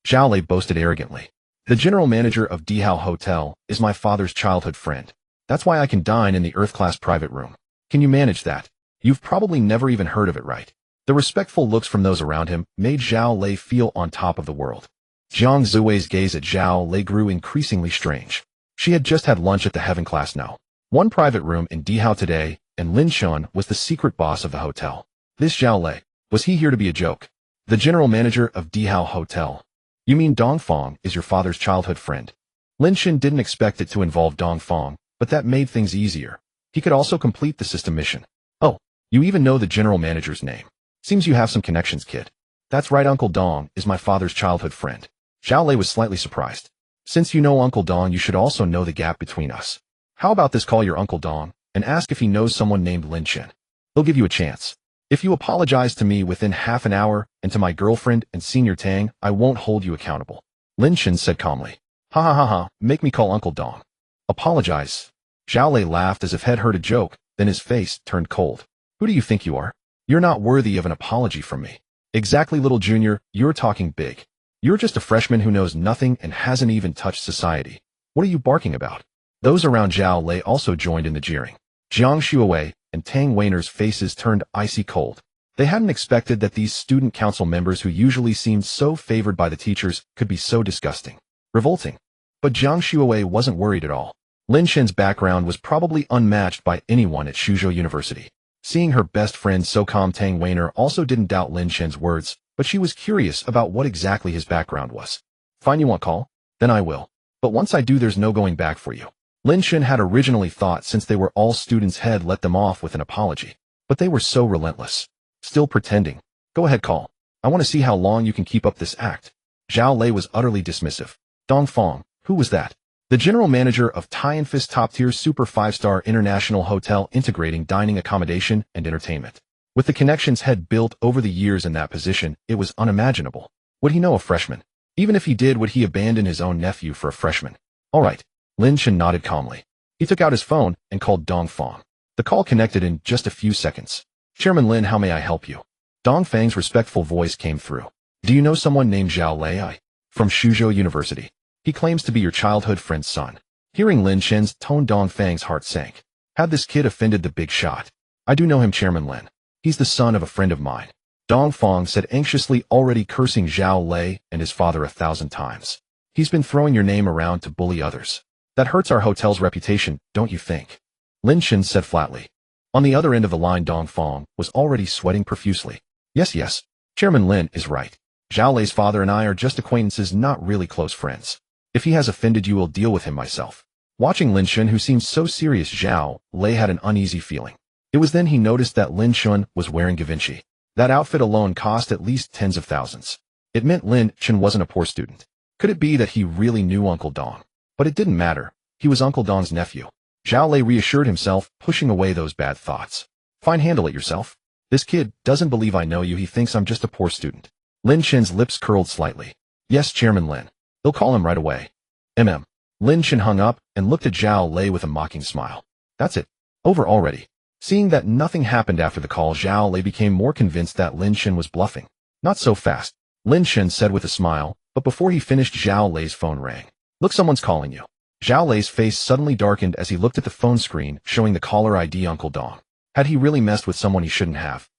Zhao Lei boasted arrogantly. The general manager of Dihao Hotel is my father's childhood friend. That's why I can dine in the Earth-class private room. Can you manage that? You've probably never even heard of it, right? The respectful looks from those around him made Zhao Lei feel on top of the world. Jiang Zui's gaze at Zhao Lei grew increasingly strange. She had just had lunch at the Heaven class now. One private room in Dihao today, and Lin Chen was the secret boss of the hotel. This Zhao Lei, was he here to be a joke? The general manager of Dihao Hotel. You mean Dongfang is your father's childhood friend? Lin Chen didn't expect it to involve Dongfang, but that made things easier. He could also complete the system mission. Oh, you even know the general manager's name. Seems you have some connections, kid. That's right, Uncle Dong is my father's childhood friend. Zhao Lei was slightly surprised. Since you know Uncle Dong, you should also know the gap between us. How about this, call your Uncle Dong and ask if he knows someone named Lin Chen. He'll give you a chance. If you apologize to me within half an hour and to my girlfriend and Senior Tang, I won't hold you accountable. Lin Chen said calmly. Ha ha ha ha, make me call Uncle Dong. Apologize. Zhao Lei laughed as if he'd heard a joke, then his face turned cold. Who do you think you are? You're not worthy of an apology from me. Exactly, little junior, you're talking big. You're just a freshman who knows nothing and hasn't even touched society. What are you barking about? Those around Zhao Lei also joined in the jeering. Jiang Shuowei and Tang Weiner's faces turned icy cold. They hadn't expected that these student council members who usually seemed so favored by the teachers could be so disgusting. Revolting. But Jiang Shuowei wasn't worried at all. Lin Chen's background was probably unmatched by anyone at Suzhou University. Seeing her best friend so calm, Tang Weiner also didn't doubt Lin Chen's words, but she was curious about what exactly his background was. Fine, you want call? Then I will. But once I do, there's no going back for you. Lin Chen had originally thought since they were all students had let them off with an apology. But they were so relentless. Still pretending. Go ahead, call. I want to see how long you can keep up this act. Zhao Lei was utterly dismissive. Dongfang, who was that? The general manager of Tianfis top-tier super 5-star international hotel integrating dining accommodation and entertainment. With the connections had built over the years in that position, it was unimaginable. Would he know a freshman? Even if he did, would he abandon his own nephew for a freshman? All right. Lin Chen nodded calmly. He took out his phone and called Dongfang. The call connected in just a few seconds. Chairman Lin, how may I help you? Dongfang's respectful voice came through. Do you know someone named Zhao Lei? From Suzhou University. He claims to be your childhood friend's son. Hearing Lin Chen's tone, Dongfang's heart sank. Had this kid offended the big shot? I do know him, Chairman Lin. He's the son of a friend of mine. Dongfang said anxiously, already cursing Zhao Lei and his father 1,000 times. He's been throwing your name around to bully others. That hurts our hotel's reputation, don't you think? Lin Chen said flatly. On the other end of the line, Dongfang was already sweating profusely. Yes, Chairman Lin is right. Zhao Lei's father and I are just acquaintances, not really close friends. If he has offended you, I'll deal with him myself. Watching Lin Chen, who seemed so serious, Zhao Lei had an uneasy feeling. It was then he noticed that Lin Chen was wearing Givenchy. That outfit alone cost at least tens of thousands. It meant Lin Chen wasn't a poor student. Could it be that he really knew Uncle Dong? But it didn't matter. He was Uncle Dong's nephew. Zhao Lei reassured himself, pushing away those bad thoughts. Fine, handle it yourself. This kid doesn't believe I know you. He thinks I'm just a poor student. Lin Chen's lips curled slightly. Yes, Chairman Lin. They'll call him right away. Lin Chen hung up and looked at Zhao Lei with a mocking smile. That's it. Over already. Seeing that nothing happened after the call, Zhao Lei became more convinced that Lin Chen was bluffing. Not so fast, Lin Chen said with a smile, but before he finished, Zhao Lei's phone rang. Look, someone's calling you. Zhao Lei's face suddenly darkened as he looked at the phone screen, showing the caller ID Uncle Dong. Had he really messed with someone he shouldn't have?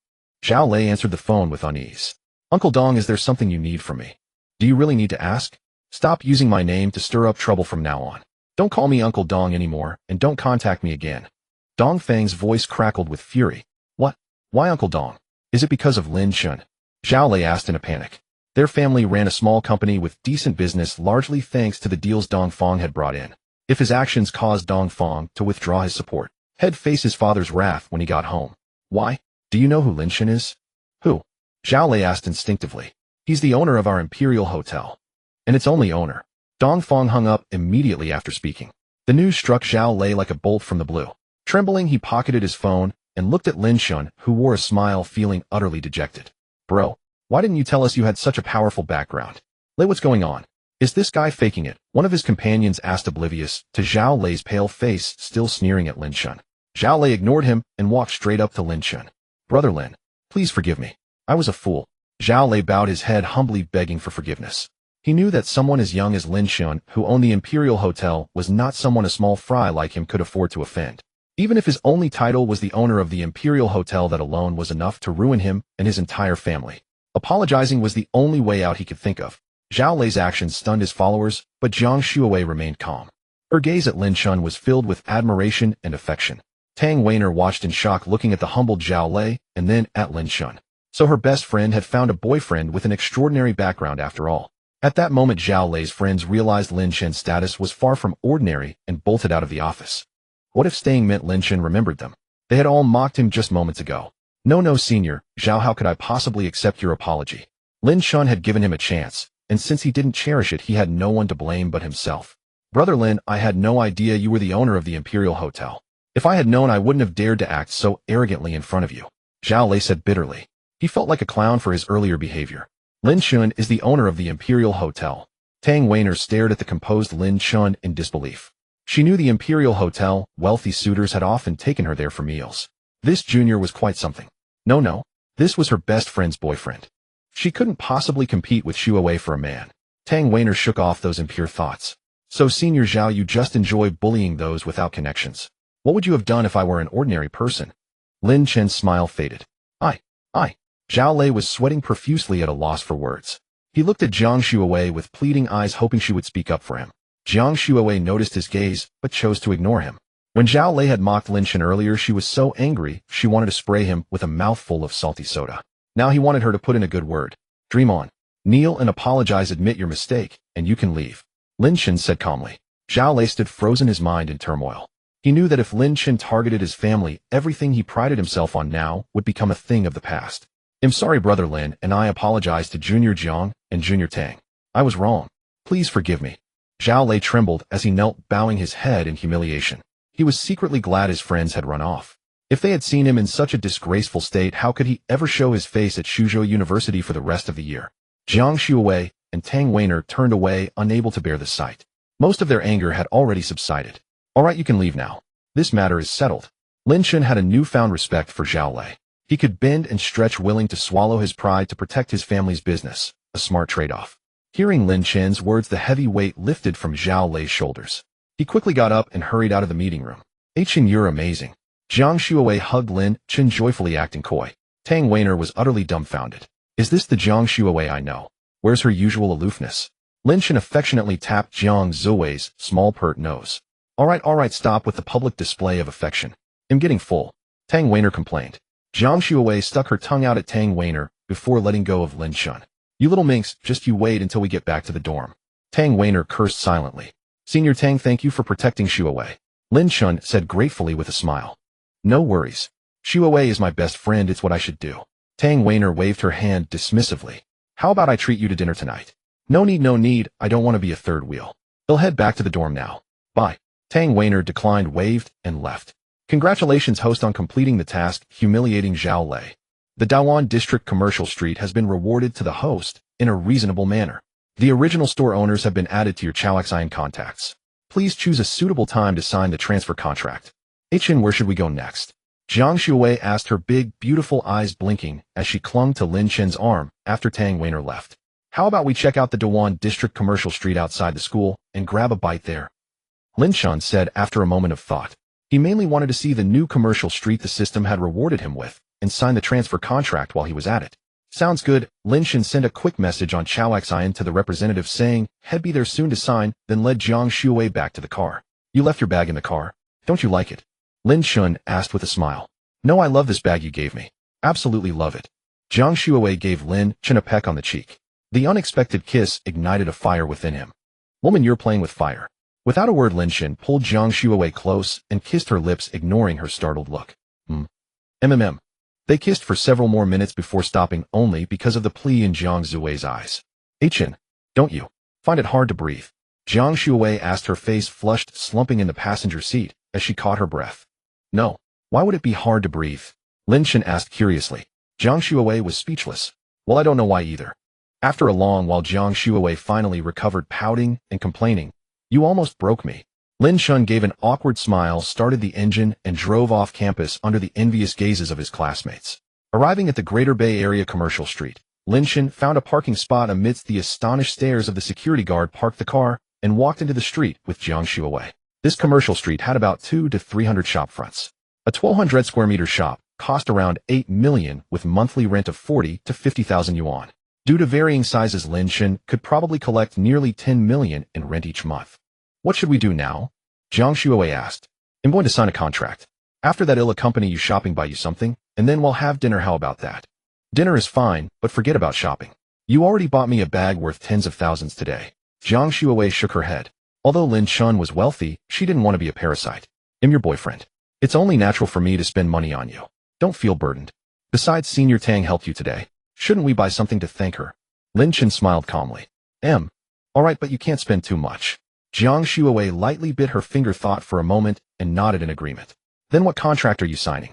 Zhao Lei answered the phone with unease. Uncle Dong, is there something you need from me? Do you really need to ask? Stop using my name to stir up trouble from now on. Don't call me Uncle Dong anymore, and don't contact me again. Dongfang's voice crackled with fury. What? Why Uncle Dong? Is it because of Lin Chen? Zhao Lei asked in a panic. Their family ran a small company with decent business, largely thanks to the deals Dongfang had brought in. If his actions caused Dongfang to withdraw his support, he'd face his father's wrath when he got home. Why? Do you know who Lin Chen is? Who? Zhao Lei asked instinctively. He's the owner of our Imperial Hotel. And its only owner. Dongfang hung up immediately after speaking. The news struck Zhao Lei like a bolt from the blue. Trembling, he pocketed his phone and looked at Lin Chen, who wore a smile, feeling utterly dejected. Bro, why didn't you tell us you had such a powerful background? Lei, what's going on? Is this guy faking it? One of his companions asked, oblivious to Zhao Lei's pale face still sneering at Lin Chen. Zhao Lei ignored him and walked straight up to Lin Chen. Brother Lin, please forgive me. I was a fool. Zhao Lei bowed his head, humbly begging for forgiveness. He knew that someone as young as Lin Chen, who owned the Imperial Hotel, was not someone a small fry like him could afford to offend. Even if his only title was the owner of the Imperial Hotel, that alone was enough to ruin him and his entire family. Apologizing was the only way out he could think of. Zhao Lei's actions stunned his followers, but Jiang Shuowei remained calm. Her gaze at Lin Chen was filled with admiration and affection. Tang Weiner watched in shock, looking at the humbled Zhao Lei and then at Lin Chen. So her best friend had found a boyfriend with an extraordinary background after all. At that moment, Zhao Lei's friends realized Lin Chen's status was far from ordinary and bolted out of the office. What if staying meant Lin Chen remembered them? They had all mocked him just moments ago. No, senior, Zhao, how could I possibly accept your apology? Lin Chen had given him a chance, and since he didn't cherish it, he had no one to blame but himself. Brother Lin, I had no idea you were the owner of the Imperial Hotel. If I had known, I wouldn't have dared to act so arrogantly in front of you, Zhao Lei said bitterly. He felt like a clown for his earlier behavior. Lin Chen is the owner of the Imperial Hotel. Tang Weiner stared at the composed Lin Chen in disbelief. She knew the Imperial Hotel, wealthy suitors had often taken her there for meals. This junior was quite something. No, this was her best friend's boyfriend. She couldn't possibly compete with Shuowei for a man. Tang Weiner shook off those impure thoughts. So Senior Zhao, you just enjoy bullying those without connections. What would you have done if I were an ordinary person? Lin Chen's smile faded. I. Zhao Lei was sweating profusely at a loss for words. He looked at Jiang Shuowei with pleading eyes, hoping she would speak up for him. Jiang Shuowei noticed his gaze, but chose to ignore him. When Zhao Lei had mocked Lin Chen earlier, she was so angry, she wanted to spray him with a mouthful of salty soda. Now he wanted her to put in a good word. Dream on. Kneel and apologize, admit your mistake, and you can leave. Lin Chen said calmly. Zhao Lei stood frozen, his mind in turmoil. He knew that if Lin Chen targeted his family, everything he prided himself on now would become a thing of the past. I'm sorry, Brother Lin, and I apologize to Junior Jiang and Junior Tang. I was wrong. Please forgive me. Zhao Lei trembled as he knelt, bowing his head in humiliation. He was secretly glad his friends had run off. If they had seen him in such a disgraceful state, how could he ever show his face at Suzhou University for the rest of the year? Jiang Shuowei and Tang Weiner turned away, unable to bear the sight. Most of their anger had already subsided. All right, you can leave now. This matter is settled. Lin Chen had a newfound respect for Zhao Lei. He could bend and stretch, willing to swallow his pride to protect his family's business, a smart trade-off. Hearing Lin Chen's words, the heavy weight lifted from Zhao Lei's shoulders. He quickly got up and hurried out of the meeting room. Hey Chen, you're amazing. Jiang Shuowei hugged Lin Chen, joyfully acting coy. Tang Weiner was utterly dumbfounded. Is this the Jiang Shuowei I know? Where's her usual aloofness? Lin Chen affectionately tapped Jiang Shuowei's small pert nose. All right, stop with the public display of affection. I'm getting full. Tang Weiner complained. Jiang Shuowei stuck her tongue out at Tang Weiner before letting go of Lin Chen. You little minx, just you wait until we get back to the dorm. Tang Weiner cursed silently. Senior Tang, thank you for protecting Shuowei. Lin Chen said gratefully with a smile. No worries. Shuowei is my best friend, it's what I should do. Tang Weiner waved her hand dismissively. How about I treat you to dinner tonight? No need, I don't want to be a third wheel. They'll head back to the dorm now. Bye. Tang Weiner declined, waved, and left. Congratulations, host, on completing the task, humiliating Zhao Lei. The Dawan District Commercial Street has been rewarded to the host in a reasonable manner. The original store owners have been added to your Chaoxian contacts. Please choose a suitable time to sign the transfer contract. Chen, where should we go next? Jiang Shuowei asked, her big, beautiful eyes blinking as she clung to Lin Chen's arm after Tang Weiner left. How about we check out the Dawan District Commercial Street outside the school and grab a bite there? Lin Chen said after a moment of thought. He mainly wanted to see the new commercial street the system had rewarded him with and sign the transfer contract while he was at it. Sounds good. Lin Chen sent a quick message on Chaoxian to the representative saying he'd be there soon to sign, then led Jiang Shuowei back to the car. You left your bag in the car. Don't you like it? Lin Chen asked with a smile. No, I love this bag you gave me. Absolutely love it. Jiang Shuowei gave Lin Chen a peck on the cheek. The unexpected kiss ignited a fire within him. Woman, you're playing with fire. Without a word, Lin Chen pulled Jiang Shuowei close and kissed her lips, ignoring her startled look. They kissed for several more minutes before stopping, only because of the plea in Jiang Shuowei's eyes. Hey Chen, don't you find it hard to breathe? Jiang Shuowei asked, her face flushed, slumping in the passenger seat as she caught her breath. No. Why would it be hard to breathe? Lin Chen asked curiously. Jiang Shuowei was speechless. Well, I don't know why either. After a long while, Jiang Shuowei finally recovered, pouting and complaining. You almost broke me. Lin Chen gave an awkward smile, started the engine, and drove off campus under the envious gazes of his classmates. Arriving at the Greater Bay Area Commercial Street, Lin Chen found a parking spot amidst the astonished stares of the security guard, parked the car, and walked into the street with Jiang Shuowei. This commercial street had about 200 to 300 shop fronts. A 1,200 square meter shop cost around 8 million with monthly rent of 40 to 50,000 yuan. Due to varying sizes, Lin Chen could probably collect nearly 10 million in rent each month. What should we do now? Jiang Shuowei asked. I'm going to sign a contract. After that, I'll accompany you shopping, buy you something, and then we'll have dinner. How about that? Dinner is fine, but forget about shopping. You already bought me a bag worth tens of thousands today. Jiang Shuowei shook her head. Although Lin Chen was wealthy, she didn't want to be a parasite. I'm your boyfriend. It's only natural for me to spend money on you. Don't feel burdened. Besides, Senior Tang helped you today. Shouldn't we buy something to thank her? Lin Chen smiled calmly. Alright, but you can't spend too much. Jiang Shuowei lightly bit her finger, thought for a moment, and nodded in agreement. Then what contract are you signing?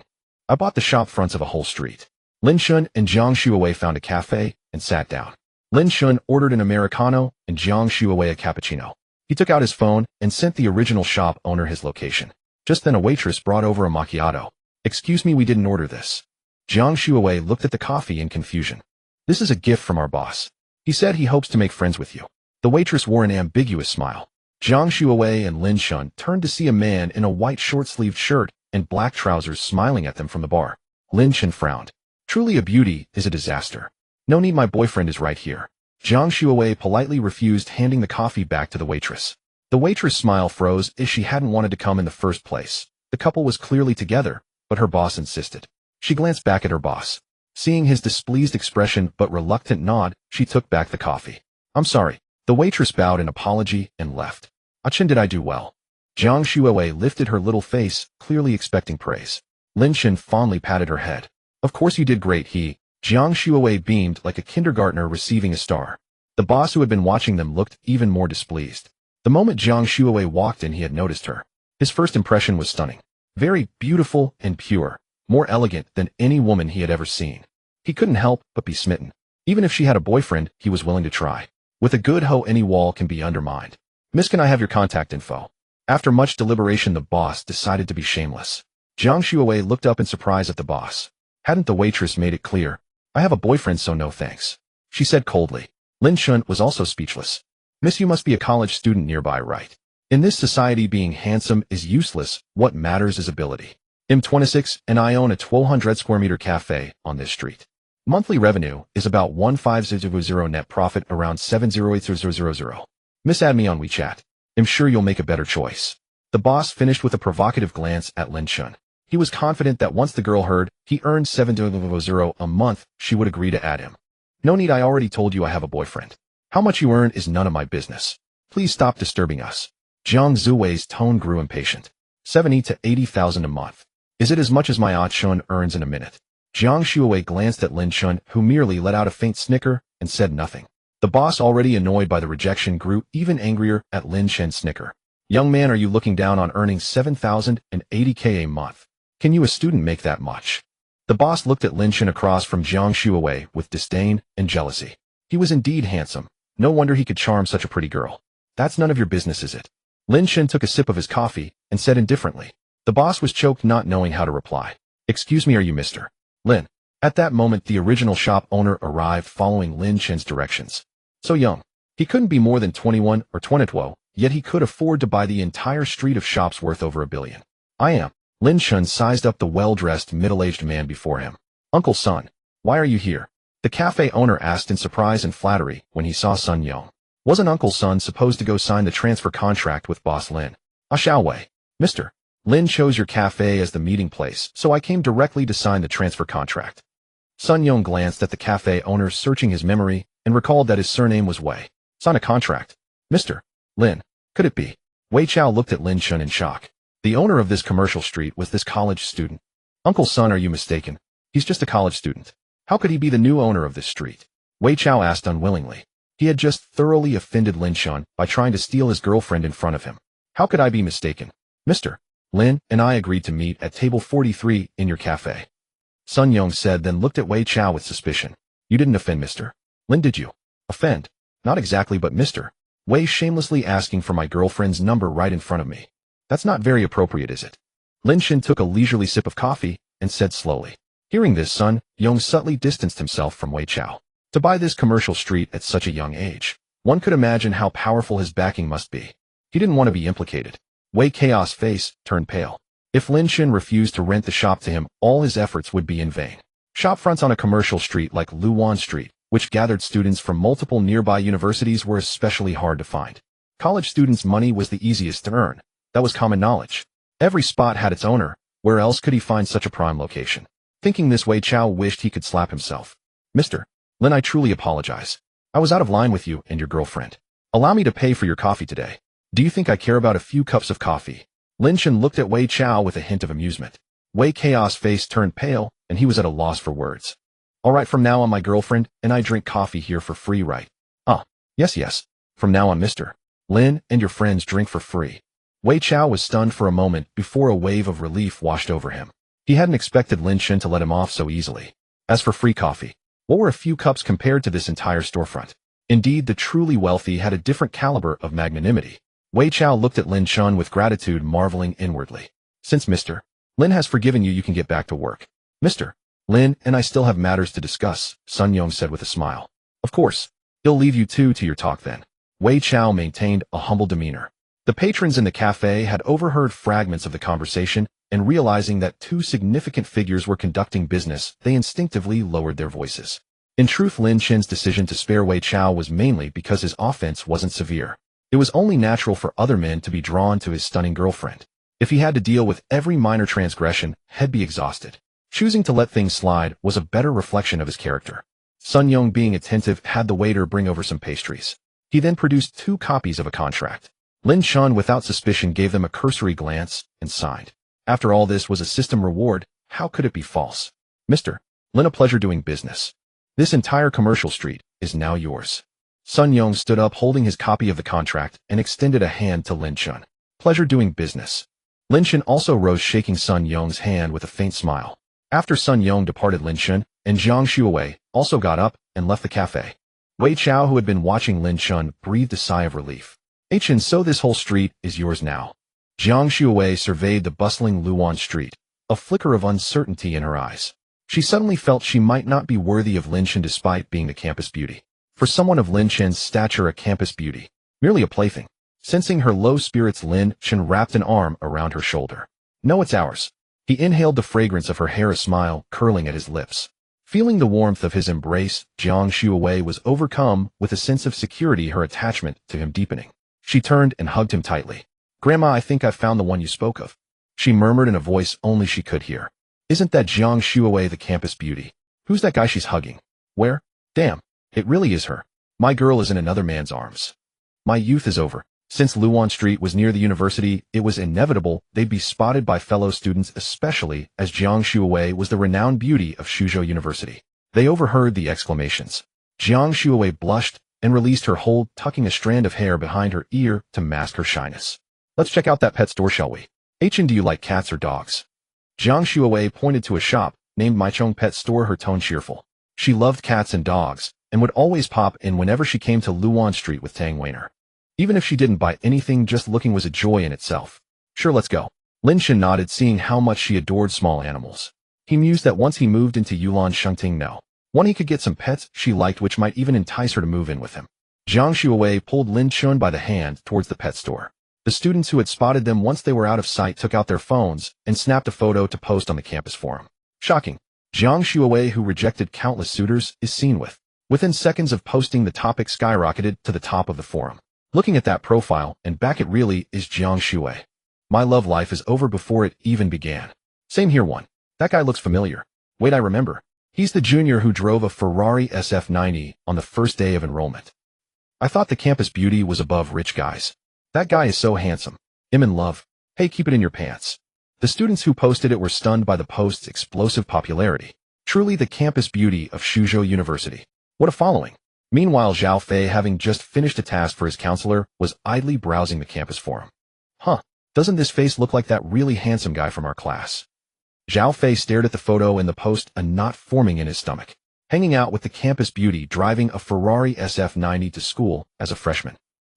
I bought the shop fronts of a whole street. Lin Chen and Jiang Shuowei found a cafe and sat down. Lin Chen ordered an Americano and Jiang Shuowei a cappuccino. He took out his phone and sent the original shop owner his location. Just then a waitress brought over a macchiato. Excuse me, we didn't order this. Jiang Shuowei looked at the coffee in confusion. This is a gift from our boss. He said he hopes to make friends with you. The waitress wore an ambiguous smile. Jiang Shuowei and Lin Chen turned to see a man in a white short-sleeved shirt and black trousers smiling at them from the bar. Lin Chen frowned. Truly a beauty is a disaster. No need, my boyfriend is right here. Jiang Shuowei politely refused, handing the coffee back to the waitress. The waitress' smile froze as she hadn't wanted to come in the first place. The couple was clearly together, but her boss insisted. She glanced back at her boss. Seeing his displeased expression but reluctant nod, she took back the coffee. I'm sorry. The waitress bowed in apology and left. Chen, did I do well? Jiang Shuowei lifted her little face, clearly expecting praise. Lin Chen fondly patted her head. Of course you did great. Jiang Shuowei beamed like a kindergartner receiving a star. The boss, who had been watching them, looked even more displeased. The moment Jiang Shuowei walked in, he had noticed her. His first impression was stunning. Very beautiful and pure, more elegant than any woman he had ever seen. He couldn't help but be smitten. Even if she had a boyfriend, he was willing to try. With a good hoe, any wall can be undermined. Miss, can I have your contact info? After much deliberation, the boss decided to be shameless. Jiang Shuowei looked up in surprise at the boss. Hadn't the waitress made it clear? I have a boyfriend, so no thanks, she said coldly. Lin Chen was also speechless. Miss, you must be a college student nearby, right? In this society, being handsome is useless. What matters is ability. I'm 26 and I own a 1,200 square meter cafe on this street. Monthly revenue is about 1,500, net profit around 708,000. Miss, add me on WeChat. I'm sure you'll make a better choice. The boss finished with a provocative glance at Lin Chen. He was confident that once the girl heard he earned 7,000 a month, she would agree to add him. No need, I already told you I have a boyfriend. How much you earn is none of my business. Please stop disturbing us. Jiang Shuowei's tone grew impatient. 70 to 80,000 a month. Is it as much as my Chen earns in a minute? Jiang Shuowei glanced at Lin Chen, who merely let out a faint snicker and said nothing. The boss, already annoyed by the rejection, grew even angrier at Lin Chen's snicker. Young man, are you looking down on earning 7,080 a month? Can you, a student, make that much? The boss looked at Lin Chen across from Jiang Shuowei with disdain and jealousy. He was indeed handsome. No wonder he could charm such a pretty girl. That's none of your business, is it? Lin Chen took a sip of his coffee and said indifferently. The boss was choked, not knowing how to reply. Excuse me, are you Mr. Lin? At that moment, the original shop owner arrived, following Lin Chen's directions. So young. He couldn't be more than 21 or 22, yet he could afford to buy the entire street of shops worth over $1 billion. I am. Lin Chen sized up the well-dressed, middle-aged man before him. Uncle Sun, why are you here? The cafe owner asked in surprise and flattery when he saw Sun Yong. Wasn't Uncle Sun supposed to go sign the transfer contract with Boss Lin? Xiaowei. Mr. Lin chose your cafe as the meeting place, so I came directly to sign the transfer contract. Sun Yong glanced at the cafe owner, searching his memory, and recalled that his surname was Wei. Sign a contract? Mr. Lin, could it be? Wei Chao looked at Lin Chen in shock. The owner of this commercial street was this college student. Uncle Sun, are you mistaken? He's just a college student. How could he be the new owner of this street? Wei Chao asked unwillingly. He had just thoroughly offended Lin Chen by trying to steal his girlfriend in front of him. How could I be mistaken? Mr. Lin and I agreed to meet at table 43 in your cafe. Sun Yong said, then looked at Wei Chao with suspicion. You didn't offend Mr. Lin, did you? Offend? Not exactly, but Mr. Wei shamelessly asking for my girlfriend's number right in front of me. That's not very appropriate, is it? Lin Chen took a leisurely sip of coffee and said slowly. Hearing this, Sun Yong subtly distanced himself from Wei Chao. To buy this commercial street at such a young age, one could imagine how powerful his backing must be. He didn't want to be implicated. Wei Chao's face turned pale. If Lin Chen refused to rent the shop to him, all his efforts would be in vain. Shop fronts on a commercial street like Luwan Street which gathered students from multiple nearby universities, were especially hard to find. College students' money was the easiest to earn. That was common knowledge. Every spot had its owner. Where else could he find such a prime location? Thinking this way, Chow wished he could slap himself. Mr. Lin, I truly apologize. I was out of line with you and your girlfriend. Allow me to pay for your coffee today. Do you think I care about a few cups of coffee? Lin Chen looked at Wei Chow with a hint of amusement. Wei Chaos' face turned pale, and he was at a loss for words. All right, from now on, my girlfriend and I drink coffee here for free, right? Yes. From now on, Mr. Lin and your friends drink for free. Wei Chow was stunned for a moment before a wave of relief washed over him. He hadn't expected Lin Chen to let him off so easily. As for free coffee, what were a few cups compared to this entire storefront? Indeed, the truly wealthy had a different caliber of magnanimity. Wei Chow looked at Lin Chen with gratitude, marveling inwardly. Since Mr. Lin has forgiven you, you can get back to work. Mr. Lin and I still have matters to discuss, Sun Yong said with a smile. Of course. He'll leave you two to your talk then. Wei Chow maintained a humble demeanor. The patrons in the cafe had overheard fragments of the conversation, and realizing that two significant figures were conducting business, they instinctively lowered their voices. In truth, Lin Chen's decision to spare Wei Chow was mainly because his offense wasn't severe. It was only natural for other men to be drawn to his stunning girlfriend. If he had to deal with every minor transgression, he'd be exhausted. Choosing to let things slide was a better reflection of his character. Sun Yong, being attentive, had the waiter bring over some pastries. He then produced 2 copies of a contract. Lin Chen, without suspicion, gave them a cursory glance and signed. After all, this was a system reward. How could it be false? Mr. Lin, a pleasure doing business. This entire commercial street is now yours. Sun Yong stood up, holding his copy of the contract, and extended a hand to Lin Chen. Pleasure doing business. Lin Chen also rose, shaking Sun Yong's hand with a faint smile. After Sun Yong departed, Lin Chen and Zhang Xuewei also got up and left the cafe. Wei Chow, who had been watching Lin Chen, breathed a sigh of relief. And so this whole street is yours now. Zhang Xuewei surveyed the bustling Luan street, a flicker of uncertainty in her eyes. She suddenly felt she might not be worthy of Lin Chen despite being the campus beauty. For someone of Lin Chen's stature, a campus beauty, merely a plaything. Sensing her low spirits, Lin Chen wrapped an arm around her shoulder. No, it's ours. He inhaled the fragrance of her hair, a smile curling at his lips. Feeling the warmth of his embrace, Zhang Xuewei was overcome with a sense of security, her attachment to him deepening. She turned and hugged him tightly. Grandma, I think I've found the one you spoke of, she murmured in a voice only she could hear. Isn't that Zhang Xuewei, the campus beauty? Who's that guy she's hugging? Where? Damn, it really is her. My girl is in another man's arms. My youth is over. Since Luan Street was near the university, it was inevitable they'd be spotted by fellow students, especially as Zhang Xuewei was the renowned beauty of Suzhou University. They overheard the exclamations. Zhang Xuewei blushed and released her hold, tucking a strand of hair behind her ear to mask her shyness. Let's check out that pet store, shall we? Do you like cats or dogs? Zhang Xuewei pointed to a shop named Maichong Pet Store, her tone cheerful. She loved cats and dogs, and would always pop in whenever she came to Luan Street with Tang Weiner. Even if she didn't buy anything, just looking was a joy in itself. Sure, let's go. Lin Chen nodded, seeing how much she adored small animals. He mused that once he moved into Yulan Shengting No, one he could get some pets she liked, which might even entice her to move in with him. Zhang Xuewei pulled Lin Chen by the hand towards the pet store. The students who had spotted them once they were out of sight took out their phones and snapped a photo to post on the campus forum. Shocking. Zhang Xuewei, who rejected countless suitors, is seen with. Within seconds of posting, the topic skyrocketed to the top of the forum. Looking at that profile, and back, it really is Zhang Xuewei. My love life is over before it even began. Same here, one. That guy looks familiar. Wait, I remember. He's the junior who drove a Ferrari SF90 on the first day of enrollment. I thought the campus beauty was above rich guys. That guy is so handsome. I'm in love. Hey, keep it in your pants. The students who posted it were stunned by the post's explosive popularity. Truly the campus beauty of Suzhou University. What a following. Meanwhile, Zhao Fei, having just finished a task for his counselor, was idly browsing the campus forum. Doesn't this face look like that really handsome guy from our class? Zhao Fei stared at the photo in the post, a knot forming in his stomach. Hanging out with the campus beauty, driving a Ferrari SF90 to school as a freshman.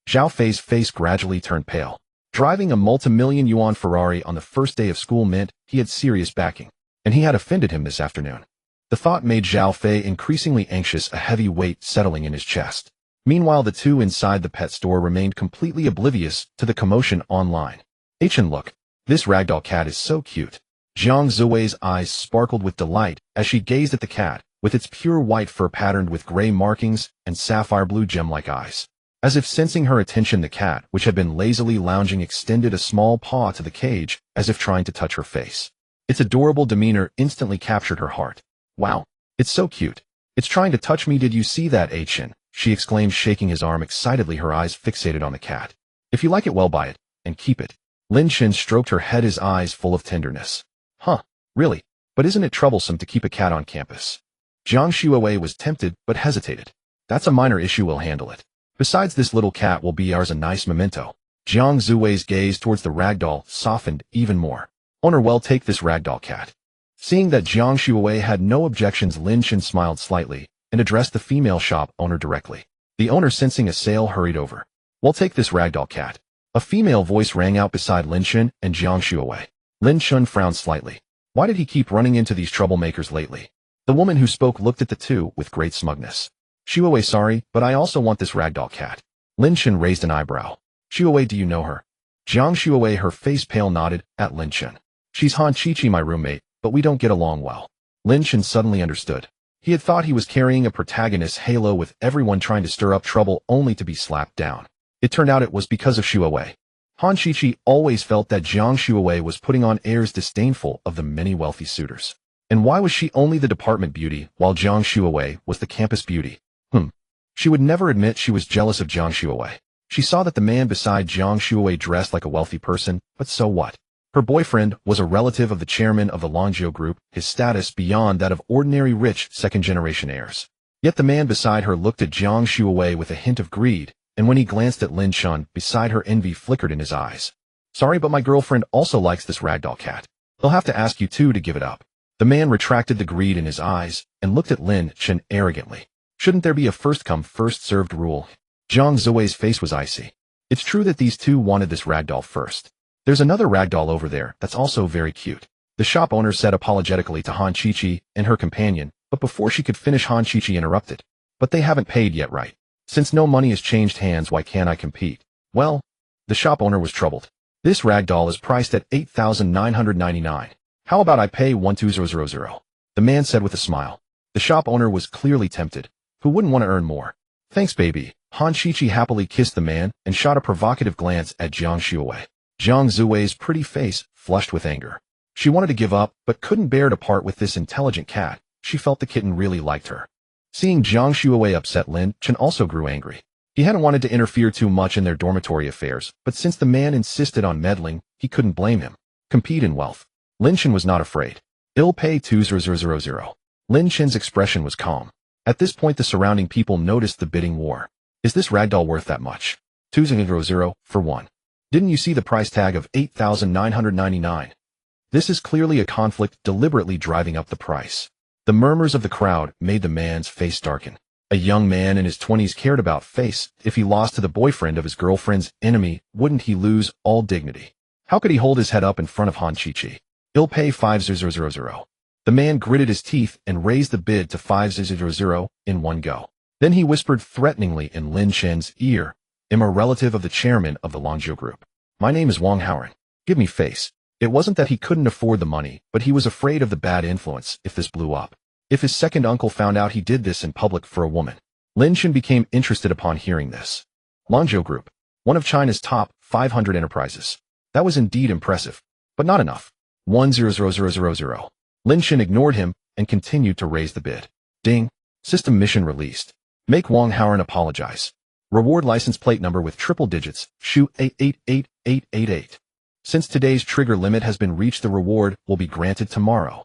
Zhao Fei's face gradually turned pale. Driving a multi-million yuan Ferrari on the first day of school meant he had serious backing, and he had offended him this afternoon. The thought made Zhao Fei increasingly anxious, a heavy weight settling in his chest. Meanwhile, the two inside the pet store remained completely oblivious to the commotion online. Look, this ragdoll cat is so cute. Zhang Xuewei's eyes sparkled with delight as she gazed at the cat, with its pure white fur patterned with gray markings and sapphire blue gem-like eyes. As if sensing her attention, the cat, which had been lazily lounging, extended a small paw to the cage, as if trying to touch her face. Its adorable demeanor instantly captured her heart. Wow, it's so cute. It's trying to touch me. Did you see that, Chen? She exclaimed, shaking his arm excitedly, her eyes fixated on the cat. If you like it, well, buy it, and keep it. Lin Chen stroked her head, his eyes full of tenderness. Huh, really? But isn't it troublesome to keep a cat on campus? Jiang Shuowei was tempted, but hesitated. That's a minor issue, we'll handle it. Besides, this little cat will be ours, a nice memento. Jiang Zuwei's gaze towards the ragdoll softened even more. Owner, well, take this ragdoll cat. Seeing that Jiang Shuowei had no objections, Lin Chen smiled slightly and addressed the female shop owner directly. The owner, sensing a sale, hurried over. Well, take this ragdoll cat. A female voice rang out beside Lin Chen and Jiang Shuowei. Lin Chen frowned slightly. Why did he keep running into these troublemakers lately? The woman who spoke looked at the two with great smugness. Shuowei, sorry, but I also want this ragdoll cat. Lin Chen raised an eyebrow. Shuowei, do you know her? Jiang Shuowei, her face pale, nodded at Lin Chen. She's Han Chi-Chi, my roommate, but we don't get along well. Lin Chen suddenly understood. He had thought he was carrying a protagonist's halo with everyone trying to stir up trouble only to be slapped down. It turned out it was because of Shuowei. Han Chi-Chi always felt that Jiang Shuowei was putting on airs disdainful of the many wealthy suitors. And why was she only the department beauty while Jiang Shuowei was the campus beauty? She would never admit she was jealous of Jiang Shuowei. She saw that the man beside Jiang Shuowei dressed like a wealthy person, but so what? Her boyfriend was a relative of the chairman of the Longzhou Group, his status beyond that of ordinary rich second-generation heirs. Yet the man beside her looked at Jiang Shuowei with a hint of greed, and when he glanced at Lin Chen beside her, envy flickered in his eyes. Sorry, but my girlfriend also likes this ragdoll cat. He'll have to ask you two to give it up. The man retracted the greed in his eyes and looked at Lin Chen arrogantly. Shouldn't there be a first-come, first-served rule? Jiang Zuwei's face was icy. It's true that these two wanted this ragdoll first. There's another ragdoll over there that's also very cute. The shop owner said apologetically to Han Chi-Chi and her companion, but before she could finish, Han Chi-Chi interrupted. But they haven't paid yet, right? Since no money has changed hands, why can't I compete? Well, the shop owner was troubled. This ragdoll is priced at 8,999. How about I pay 12,000? The man said with a smile. The shop owner was clearly tempted. Who wouldn't want to earn more? Thanks, baby. Han Chi-Chi happily kissed the man and shot a provocative glance at Jiang Shuowei. Jiang Zuwei's pretty face flushed with anger. She wanted to give up, but couldn't bear to part with this intelligent cat. She felt the kitten really liked her. Seeing Jiang Shuowei upset, Lin Chen also grew angry. He hadn't wanted to interfere too much in their dormitory affairs, but since the man insisted on meddling, he couldn't blame him. Compete in wealth. Lin Chen was not afraid. He'll pay 2,000. Lin Chen's expression was calm. At this point, the surrounding people noticed the bidding war. Is this ragdoll worth that much? 2,000 for one. Didn't you see the price tag of 8,999? This is clearly a conflict deliberately driving up the price. The murmurs of the crowd made the man's face darken. A young man in his 20s cared about face. If he lost to the boyfriend of his girlfriend's enemy, wouldn't he lose all dignity? How could he hold his head up in front of Han Chi-Chi? He'll pay 5,000. The man gritted his teeth and raised the bid to 5,000 in one go. Then he whispered threateningly in Lin Chen's ear, "I'm a relative of the chairman of the Longzhou Group. My name is Wang Haoren. Give me face." It wasn't that he couldn't afford the money, but he was afraid of the bad influence if this blew up. If his second uncle found out he did this in public for a woman. Lin Chen became interested upon hearing this. Longzhou Group, one of China's top 500 enterprises. That was indeed impressive, but not enough. 1,000,000. Lin Chen ignored him and continued to raise the bid. Ding. System mission released. Make Wang Haoren apologize. Reward license plate number with triple digits, SHU 888888. Since today's trigger limit has been reached, the reward will be granted tomorrow.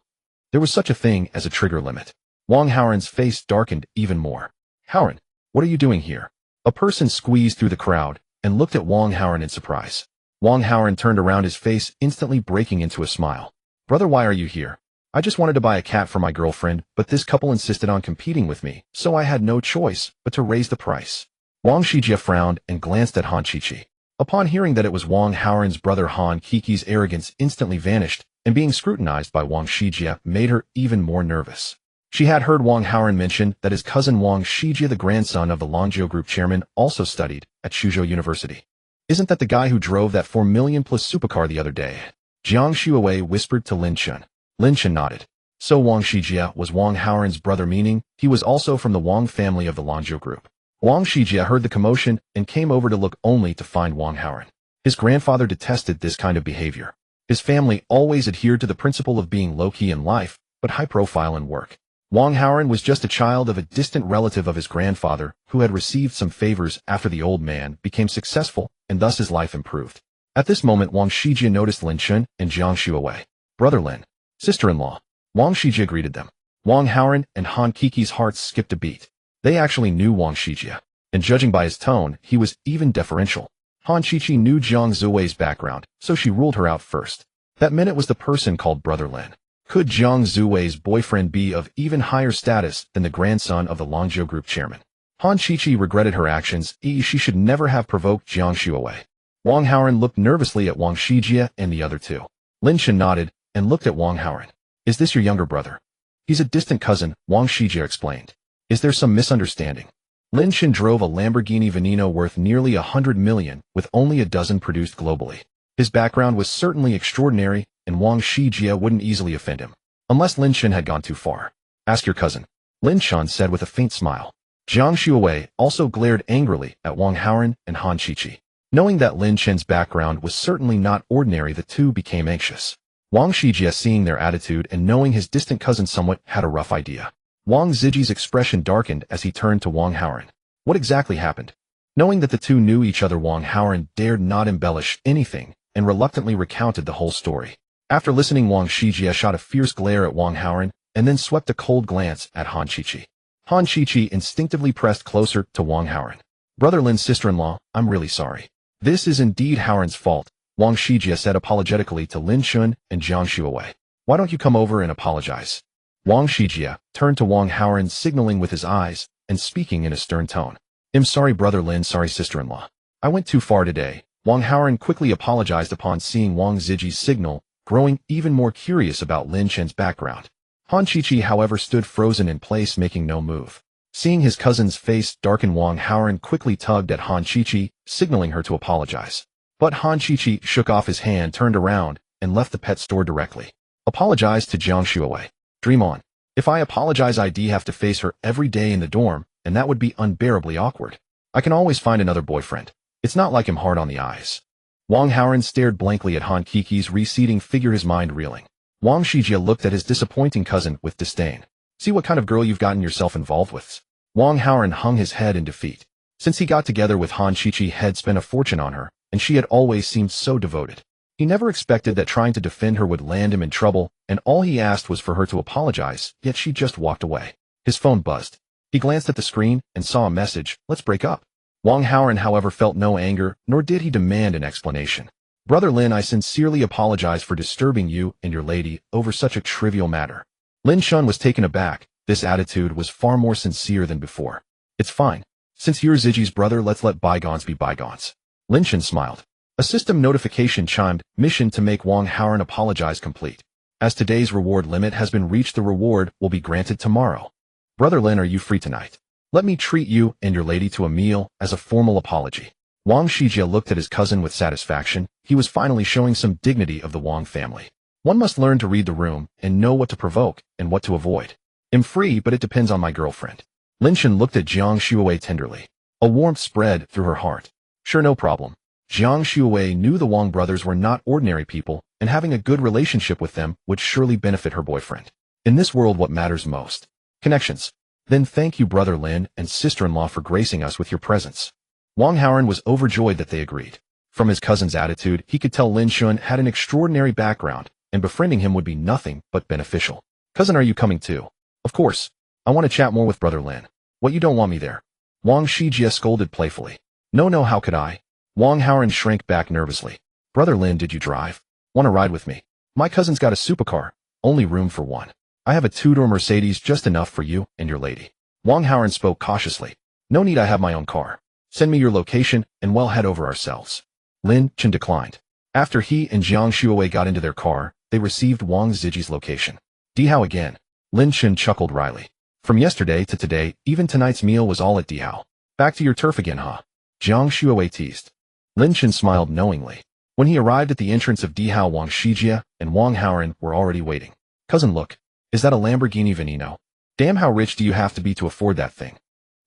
There was such a thing as a trigger limit. Wang Haoren's face darkened even more. Haoren, what are you doing here? A person squeezed through the crowd and looked at Wang Haoren in surprise. Wang Haoren turned around, his face instantly breaking into a smile. Brother, why are you here? I just wanted to buy a cat for my girlfriend, but this couple insisted on competing with me, so I had no choice but to raise the price. Wang Shijie frowned and glanced at Han Chi-Chi. Upon hearing that it was Wang Haoren's brother, Han Kiki's arrogance instantly vanished, and being scrutinized by Wang Shijie made her even more nervous. She had heard Wang Haoren mention that his cousin Wang Shijie, the grandson of the Longzhou Group chairman, also studied at Suzhou University. Isn't that the guy who drove that 4 million+ supercar the other day? Jiang Shuowei whispered to Lin Chen. Lin Chen nodded. So Wang Shijie was Wang Haoran's brother, meaning he was also from the Wang family of the Lanzhou group. Wang Shijie heard the commotion and came over to look, only to find Wang Haoran. His grandfather detested this kind of behavior. His family always adhered to the principle of being low-key in life, but high-profile in work. Wang Haoran was just a child of a distant relative of his grandfather who had received some favors after the old man became successful, and thus his life improved. At this moment, Wang Shijie noticed Lin Chen and Jiang Shuowei. Brother Lin, sister-in-law. Wang Shijie greeted them. Wang Haoran and Han Qiqi's hearts skipped a beat. They actually knew Wang Shijie, and judging by his tone, he was even deferential. Han Qiqi knew Jiang Zuwei's background, so she ruled her out first. That meant it was the person called Brother Lin. Could Jiang Zuwei's boyfriend be of even higher status than the grandson of the Lanzhou Group chairman? Han Qiqi regretted her actions. She should never have provoked Jiang Shuowei. Wang Haoran looked nervously at Wang Shijie and the other two. Lin Chen nodded and looked at Wang Haoran. Is this your younger brother? He's a distant cousin, Wang Shijie explained. Is there some misunderstanding? Lin Chen drove a Lamborghini Veneno worth nearly 100 million, with only a dozen produced globally. His background was certainly extraordinary, and Wang Shijie wouldn't easily offend him. Unless Lin Chen had gone too far. Ask your cousin, Lin Chen said with a faint smile. Jiang Shuowei also glared angrily at Wang Haoran and Han Qiqi. Knowing that Lin Chen's background was certainly not ordinary, the two became anxious. Wang Shijie, seeing their attitude and knowing his distant cousin somewhat, had a rough idea. Wang Ziji's expression darkened as he turned to Wang Haoran. What exactly happened? Knowing that the two knew each other, Wang Haoran dared not embellish anything and reluctantly recounted the whole story. After listening, Wang Shijie shot a fierce glare at Wang Haoran and then swept a cold glance at Han Qiqi. Han Qiqi instinctively pressed closer to Wang Haoran. Brother Lin's sister-in-law, I'm really sorry. This is indeed Haoran's fault, Wang Shijie said apologetically to Lin Chen and Jiang Shuowei. Why don't you come over and apologize? Wang Shijie turned to Wang Haoran, signaling with his eyes and speaking in a stern tone. I'm sorry, Brother Lin, sorry, sister-in-law. I went too far today. Wang Haoran quickly apologized upon seeing Wang Ziji's signal, growing even more curious about Lin Chen's background. Han Qiqi, however, stood frozen in place, making no move. Seeing his cousin's face darken, Wang Haoran quickly tugged at Han Qiqi, signaling her to apologize. But Han Qiqi shook off his hand, turned around, and left the pet store directly. Apologize to Jiang Shuowei. Dream on. If I apologize, I'd have to face her every day in the dorm, and that would be unbearably awkward. I can always find another boyfriend. It's not like I'm hard on the eyes. Wang Haoran stared blankly at Han Qiqi's receding figure, his mind reeling. Wang Shijie looked at his disappointing cousin with disdain. See what kind of girl you've gotten yourself involved with. Wang Haoran hung his head in defeat. Since he got together with Han Qiqi, had spent a fortune on her, and she had always seemed so devoted. He never expected that trying to defend her would land him in trouble, and all he asked was for her to apologize, yet she just walked away. His phone buzzed. He glanced at the screen and saw a message, let's break up. Wang Haoran, however, felt no anger, nor did he demand an explanation. Brother Lin, I sincerely apologize for disturbing you and your lady over such a trivial matter. Lin Chen was taken aback. This attitude was far more sincere than before. It's fine. Since you're Ziji's brother, let's let bygones be bygones. Lin Chen smiled. A system notification chimed, mission to make Wang Haoran apologize complete. As today's reward limit has been reached, the reward will be granted tomorrow. Brother Lin, are you free tonight? Let me treat you and your lady to a meal as a formal apology. Wang Shijie looked at his cousin with satisfaction. He was finally showing some dignity of the Wang family. One must learn to read the room and know what to provoke and what to avoid. I'm free, but it depends on my girlfriend. Lin Chen looked at Jiang Shuowei tenderly. A warmth spread through her heart. Sure, no problem. Jiang Shuowei knew the Wang brothers were not ordinary people, and having a good relationship with them would surely benefit her boyfriend. In this world, what matters most? Connections. Then thank you, Brother Lin and sister-in-law, for gracing us with your presence. Wang Haoran was overjoyed that they agreed. From his cousin's attitude, he could tell Lin Chen had an extraordinary background, and befriending him would be nothing but beneficial. Cousin, are you coming too? Of course. I want to chat more with Brother Lin. What, you don't want me there? Wang Shijie scolded playfully. No, how could I? Wang Haoran shrank back nervously. Brother Lin, did you drive? Want to ride with me? My cousin's got a supercar. Only room for one. I have a two-door Mercedes, just enough for you and your lady. Wang Haoran spoke cautiously. No need, I have my own car. Send me your location and we'll head over ourselves. Lin Chen declined. After he and Jiang Shuowei got into their car, they received Wang Ziji's location. Dihao again. Lin Chen chuckled wryly. From yesterday to today, even tonight's meal was all at Dihao. Back to your turf again, huh? Jiang Shuowei teased. Lin Chen smiled knowingly. When he arrived at the entrance of Dihao, Wang Shijie and Wang Haoran were already waiting. Cousin, look. Is that a Lamborghini Veneno? Damn, how rich do you have to be to afford that thing?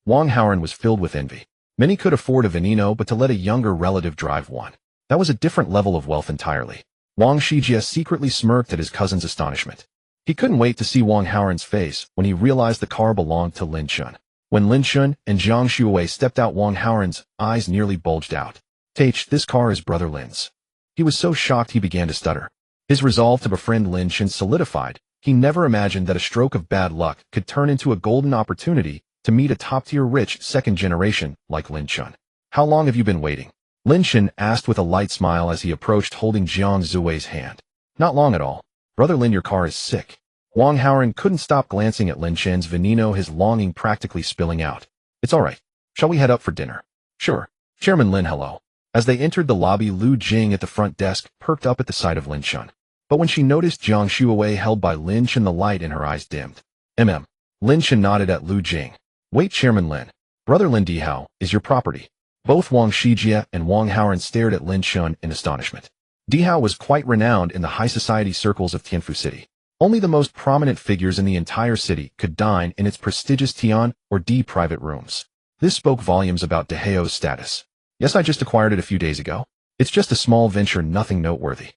Wang Haoren was filled with envy. Many could afford a Veneno, but to let a younger relative drive one, that was a different level of wealth entirely. Wang Shijie secretly smirked at his cousin's astonishment. He couldn't wait to see Wang Haoren's face when he realized the car belonged to Lin Chen. When Lin Chen and Jiang Shuwei stepped out, Wang Haoren's eyes nearly bulged out. This car is Brother Lin's. He was so shocked he began to stutter. His resolve to befriend Lin Chen solidified. He never imagined that a stroke of bad luck could turn into a golden opportunity to meet a top-tier rich second generation like Lin Chen. How long have you been waiting? Lin Chen asked with a light smile as he approached, holding Jiang Zuwei's hand. Not long at all. Brother Lin, your car is sick. Wang Haoren couldn't stop glancing at Lin Chen's Veneno, his longing practically spilling out. It's all right. Shall we head up for dinner? Sure. Chairman Lin, hello. As they entered the lobby, Lu Jing at the front desk perked up at the sight of Lin Chen. But when she noticed Jiang Shuwei held by Lin Chen, the light in her eyes dimmed. Lin Chen nodded at Lu Jing. Wait, Chairman Lin. Brother Lin Dihao is your property. Both Wang Shijie and Wang Haoren stared at Lin Chen in astonishment. Dihao was quite renowned in the high society circles of Tianfu City. Only the most prominent figures in the entire city could dine in its prestigious Tian or D private rooms. This spoke volumes about Dihao's status. Yes, I just acquired it a few days ago. It's just a small venture, nothing noteworthy.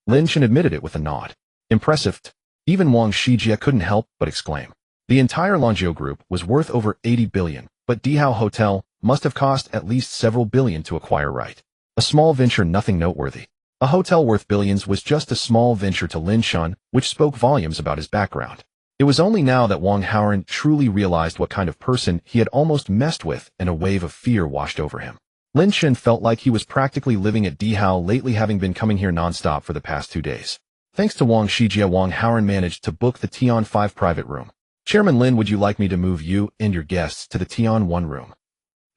Lin Chen admitted it with a nod. Impressive. Even Wang Shijie couldn't help but exclaim. The entire Longzhou group was worth over 80 billion, but Dihao Hotel must have cost at least several billion to acquire, right? A small venture, nothing noteworthy. A hotel worth billions was just a small venture to Lin Chen, which spoke volumes about his background. It was only now that Wang Haoren truly realized what kind of person he had almost messed with, and a wave of fear washed over him. Lin Chen felt like he was practically living at Dihao lately, having been coming here non-stop for the past 2 days. Thanks to Wang Shijie, Wang Haoren managed to book the Tian 5 private room. Chairman Lin, would you like me to move you and your guests to the Tian 1 room?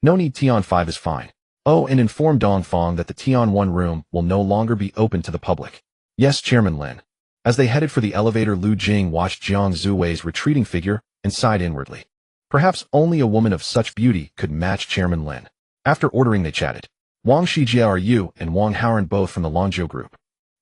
No need, Tian 5 is fine. Oh, and inform Dongfang that the Tian 1 room will no longer be open to the public. Yes, Chairman Lin. As they headed for the elevator, Lu Jing watched Jiang Zuwei's retreating figure and sighed inwardly. Perhaps only a woman of such beauty could match Chairman Lin. After ordering, they chatted. Wang Shijie, are you and Wang Haoren both from the Longzhou group?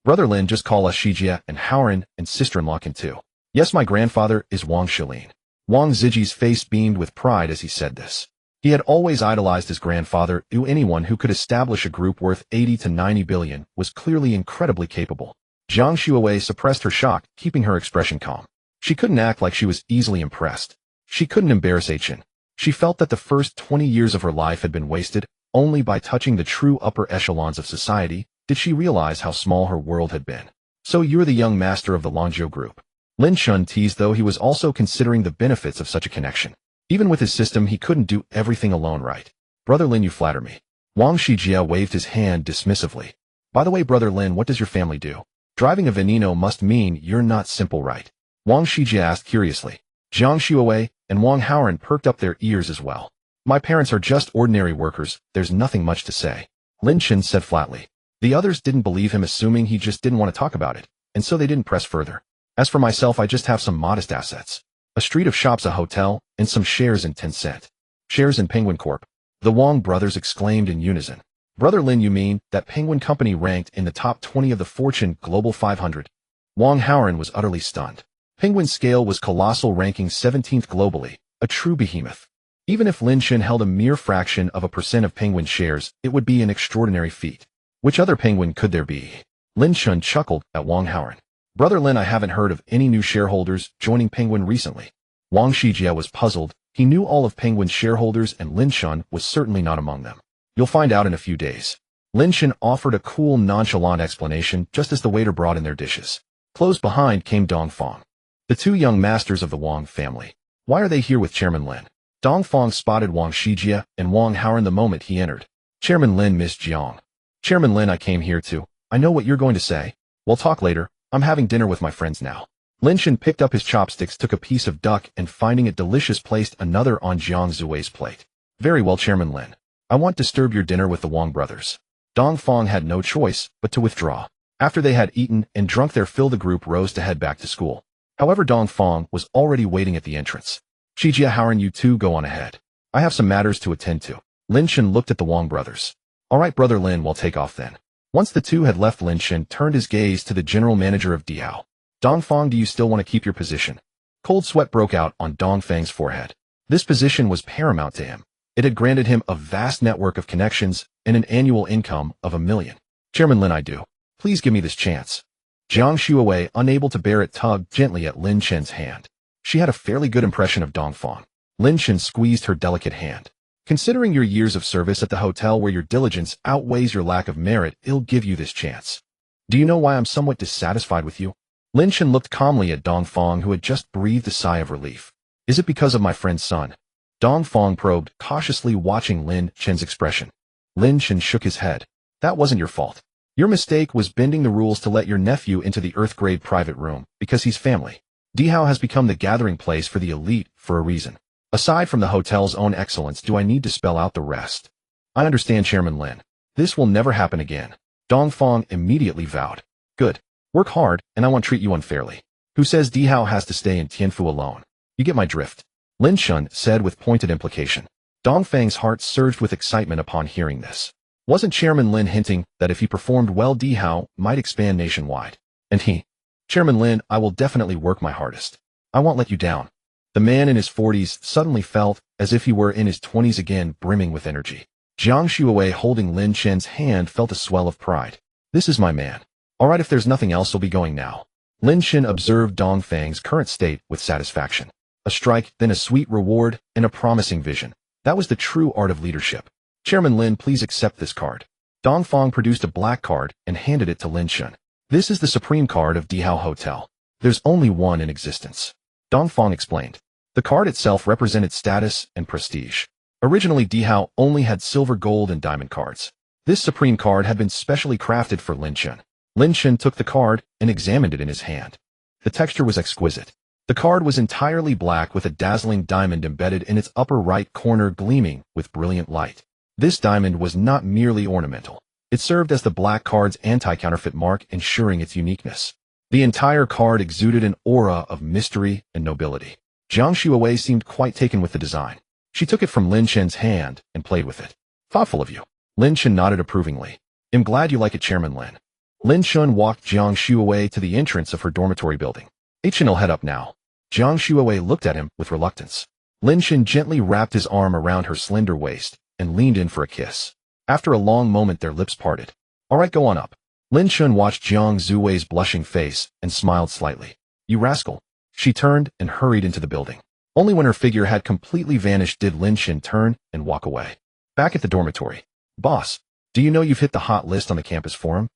Brother Lin, just call us Shijie and Haoren, and sister-in-law can too. Yes, my grandfather is Wang Shilin. Wang Zijie's face beamed with pride as he said this. He had always idolized his grandfather. Anyone who could establish a group worth 80 to 90 billion was clearly incredibly capable. Jiang Shuwei suppressed her shock, keeping her expression calm. She couldn't act like she was easily impressed. She couldn't embarrass Chen. She felt that the first 20 years of her life had been wasted. Only by touching the true upper echelons of society did she realize how small her world had been. So you're the young master of the Longzhou group. Lin Chen teased, though he was also considering the benefits of such a connection. Even with his system, he couldn't do everything alone, right? Brother Lin, you flatter me. Wang Shijie waved his hand dismissively. By the way, Brother Lin, what does your family do? Driving a Veneno must mean you're not simple, right? Wang Shijie asked curiously. Jiang Shuwei and Wang Haoren perked up their ears as well. My parents are just ordinary workers, there's nothing much to say. Lin Chen said flatly. The others didn't believe him, assuming he just didn't want to talk about it, and so they didn't press further. As for myself, I just have some modest assets. A street of shops, a hotel, and some shares in Tencent. Shares in Penguin Corp. The Wang brothers exclaimed in unison. Brother Lin, you mean that Penguin Company ranked in the top 20 of the Fortune Global 500? Wang Haoren was utterly stunned. Penguin's scale was colossal, ranking 17th globally, a true behemoth. Even if Lin Chen held a mere fraction of a percent of Penguin shares, it would be an extraordinary feat. Which other Penguin could there be? Lin Chen chuckled at Wang Haoren. Brother Lin, I haven't heard of any new shareholders joining Penguin recently. Wang Shijie was puzzled. He knew all of Penguin's shareholders, and Lin Chen was certainly not among them. You'll find out in a few days. Lin Chen offered a cool, nonchalant explanation just as the waiter brought in their dishes. Close behind came Dongfang. The two young masters of the Wang family. Why are they here with Chairman Lin? Dongfang spotted Wang Shijie and Wang Haoren the moment he entered. Chairman Lin, Miss Jiang. Chairman Lin, I came here too. I know what you're going to say. We'll talk later. I'm having dinner with my friends now. Lin Chen picked up his chopsticks, took a piece of duck, and finding it delicious, placed another on Jiang Zuwei's plate. Very well, Chairman Lin. I won't disturb your dinner with the Wang brothers. Dongfang had no choice but to withdraw. After they had eaten and drunk their fill, the group rose to head back to school. However, Dongfang was already waiting at the entrance. Shijie, Haoren, you two go on ahead. I have some matters to attend to. Lin Chen looked at the Wang brothers. All right, Brother Lin, we'll take off then. Once the two had left, Lin Chen turned his gaze to the general manager of Dihao. Dongfang, do you still want to keep your position? Cold sweat broke out on Dongfang's forehead. This position was paramount to him. It had granted him a vast network of connections and an annual income of $1 million. Chairman Lin, I do. Please give me this chance. Jiang Shuawei, unable to bear it, tugged gently at Lin Chen's hand. She had a fairly good impression of Dongfang. Lin Chen squeezed her delicate hand. Considering your years of service at the hotel where your diligence outweighs your lack of merit, I'll give you this chance. Do you know why I'm somewhat dissatisfied with you? Lin Chen looked calmly at Dongfang, who had just breathed a sigh of relief. Is it because of my friend's son? Dongfang probed, cautiously watching Lin Chen's expression. Lin Chen shook his head. That wasn't your fault. Your mistake was bending the rules to let your nephew into the Earth-grade private room, because he's family. Dihao has become the gathering place for the elite for a reason. Aside from the hotel's own excellence, do I need to spell out the rest? I understand, Chairman Lin. This will never happen again. Dongfang immediately vowed. Good. Work hard, and I won't treat you unfairly. Who says Dihao has to stay in Tianfu alone? You get my drift. Lin Chen said with pointed implication. Dongfang's heart surged with excitement upon hearing this. Wasn't Chairman Lin hinting that if he performed well, Dihao might expand nationwide? And he? Chairman Lin, I will definitely work my hardest. I won't let you down. The man in his 40s suddenly felt as if he were in his 20s again, brimming with energy. Jiang Shuawei, holding Lin Chen's hand, felt a swell of pride. This is my man. All right, if there's nothing else, I'll be going now. Lin Chen observed Dongfang's current state with satisfaction. A strike, then a sweet reward, and a promising vision. That was the true art of leadership. Chairman Lin, please accept this card. Dongfang produced a black card and handed it to Lin Chen. This is the supreme card of Dihao Hotel. There's only one in existence. Dongfang explained. The card itself represented status and prestige. Originally, Dihao only had silver, gold, and diamond cards. This supreme card had been specially crafted for Lin Chen. Lin Chen took the card and examined it in his hand. The texture was exquisite. The card was entirely black with a dazzling diamond embedded in its upper right corner, gleaming with brilliant light. This diamond was not merely ornamental. It served as the black card's anti-counterfeit mark, ensuring its uniqueness. The entire card exuded an aura of mystery and nobility. Jiang Shuawei seemed quite taken with the design. She took it from Lin Chen's hand and played with it. Thoughtful of you. Lin Chen nodded approvingly. I'm glad you like it, Chairman Lin. Lin Chen walked Jiang Shuawei to the entrance of her dormitory building. I'll head up now. Jiang Shuawei looked at him with reluctance. Lin Chen gently wrapped his arm around her slender waist and leaned in for a kiss. After a long moment, their lips parted. All right, go on up. Lin Chen watched Jiang Shuawei's blushing face and smiled slightly. You rascal. She turned and hurried into the building. Only when her figure had completely vanished did Lin Chen turn and walk away. Back at the dormitory. Boss, do you know you've hit the hot list on the campus forum?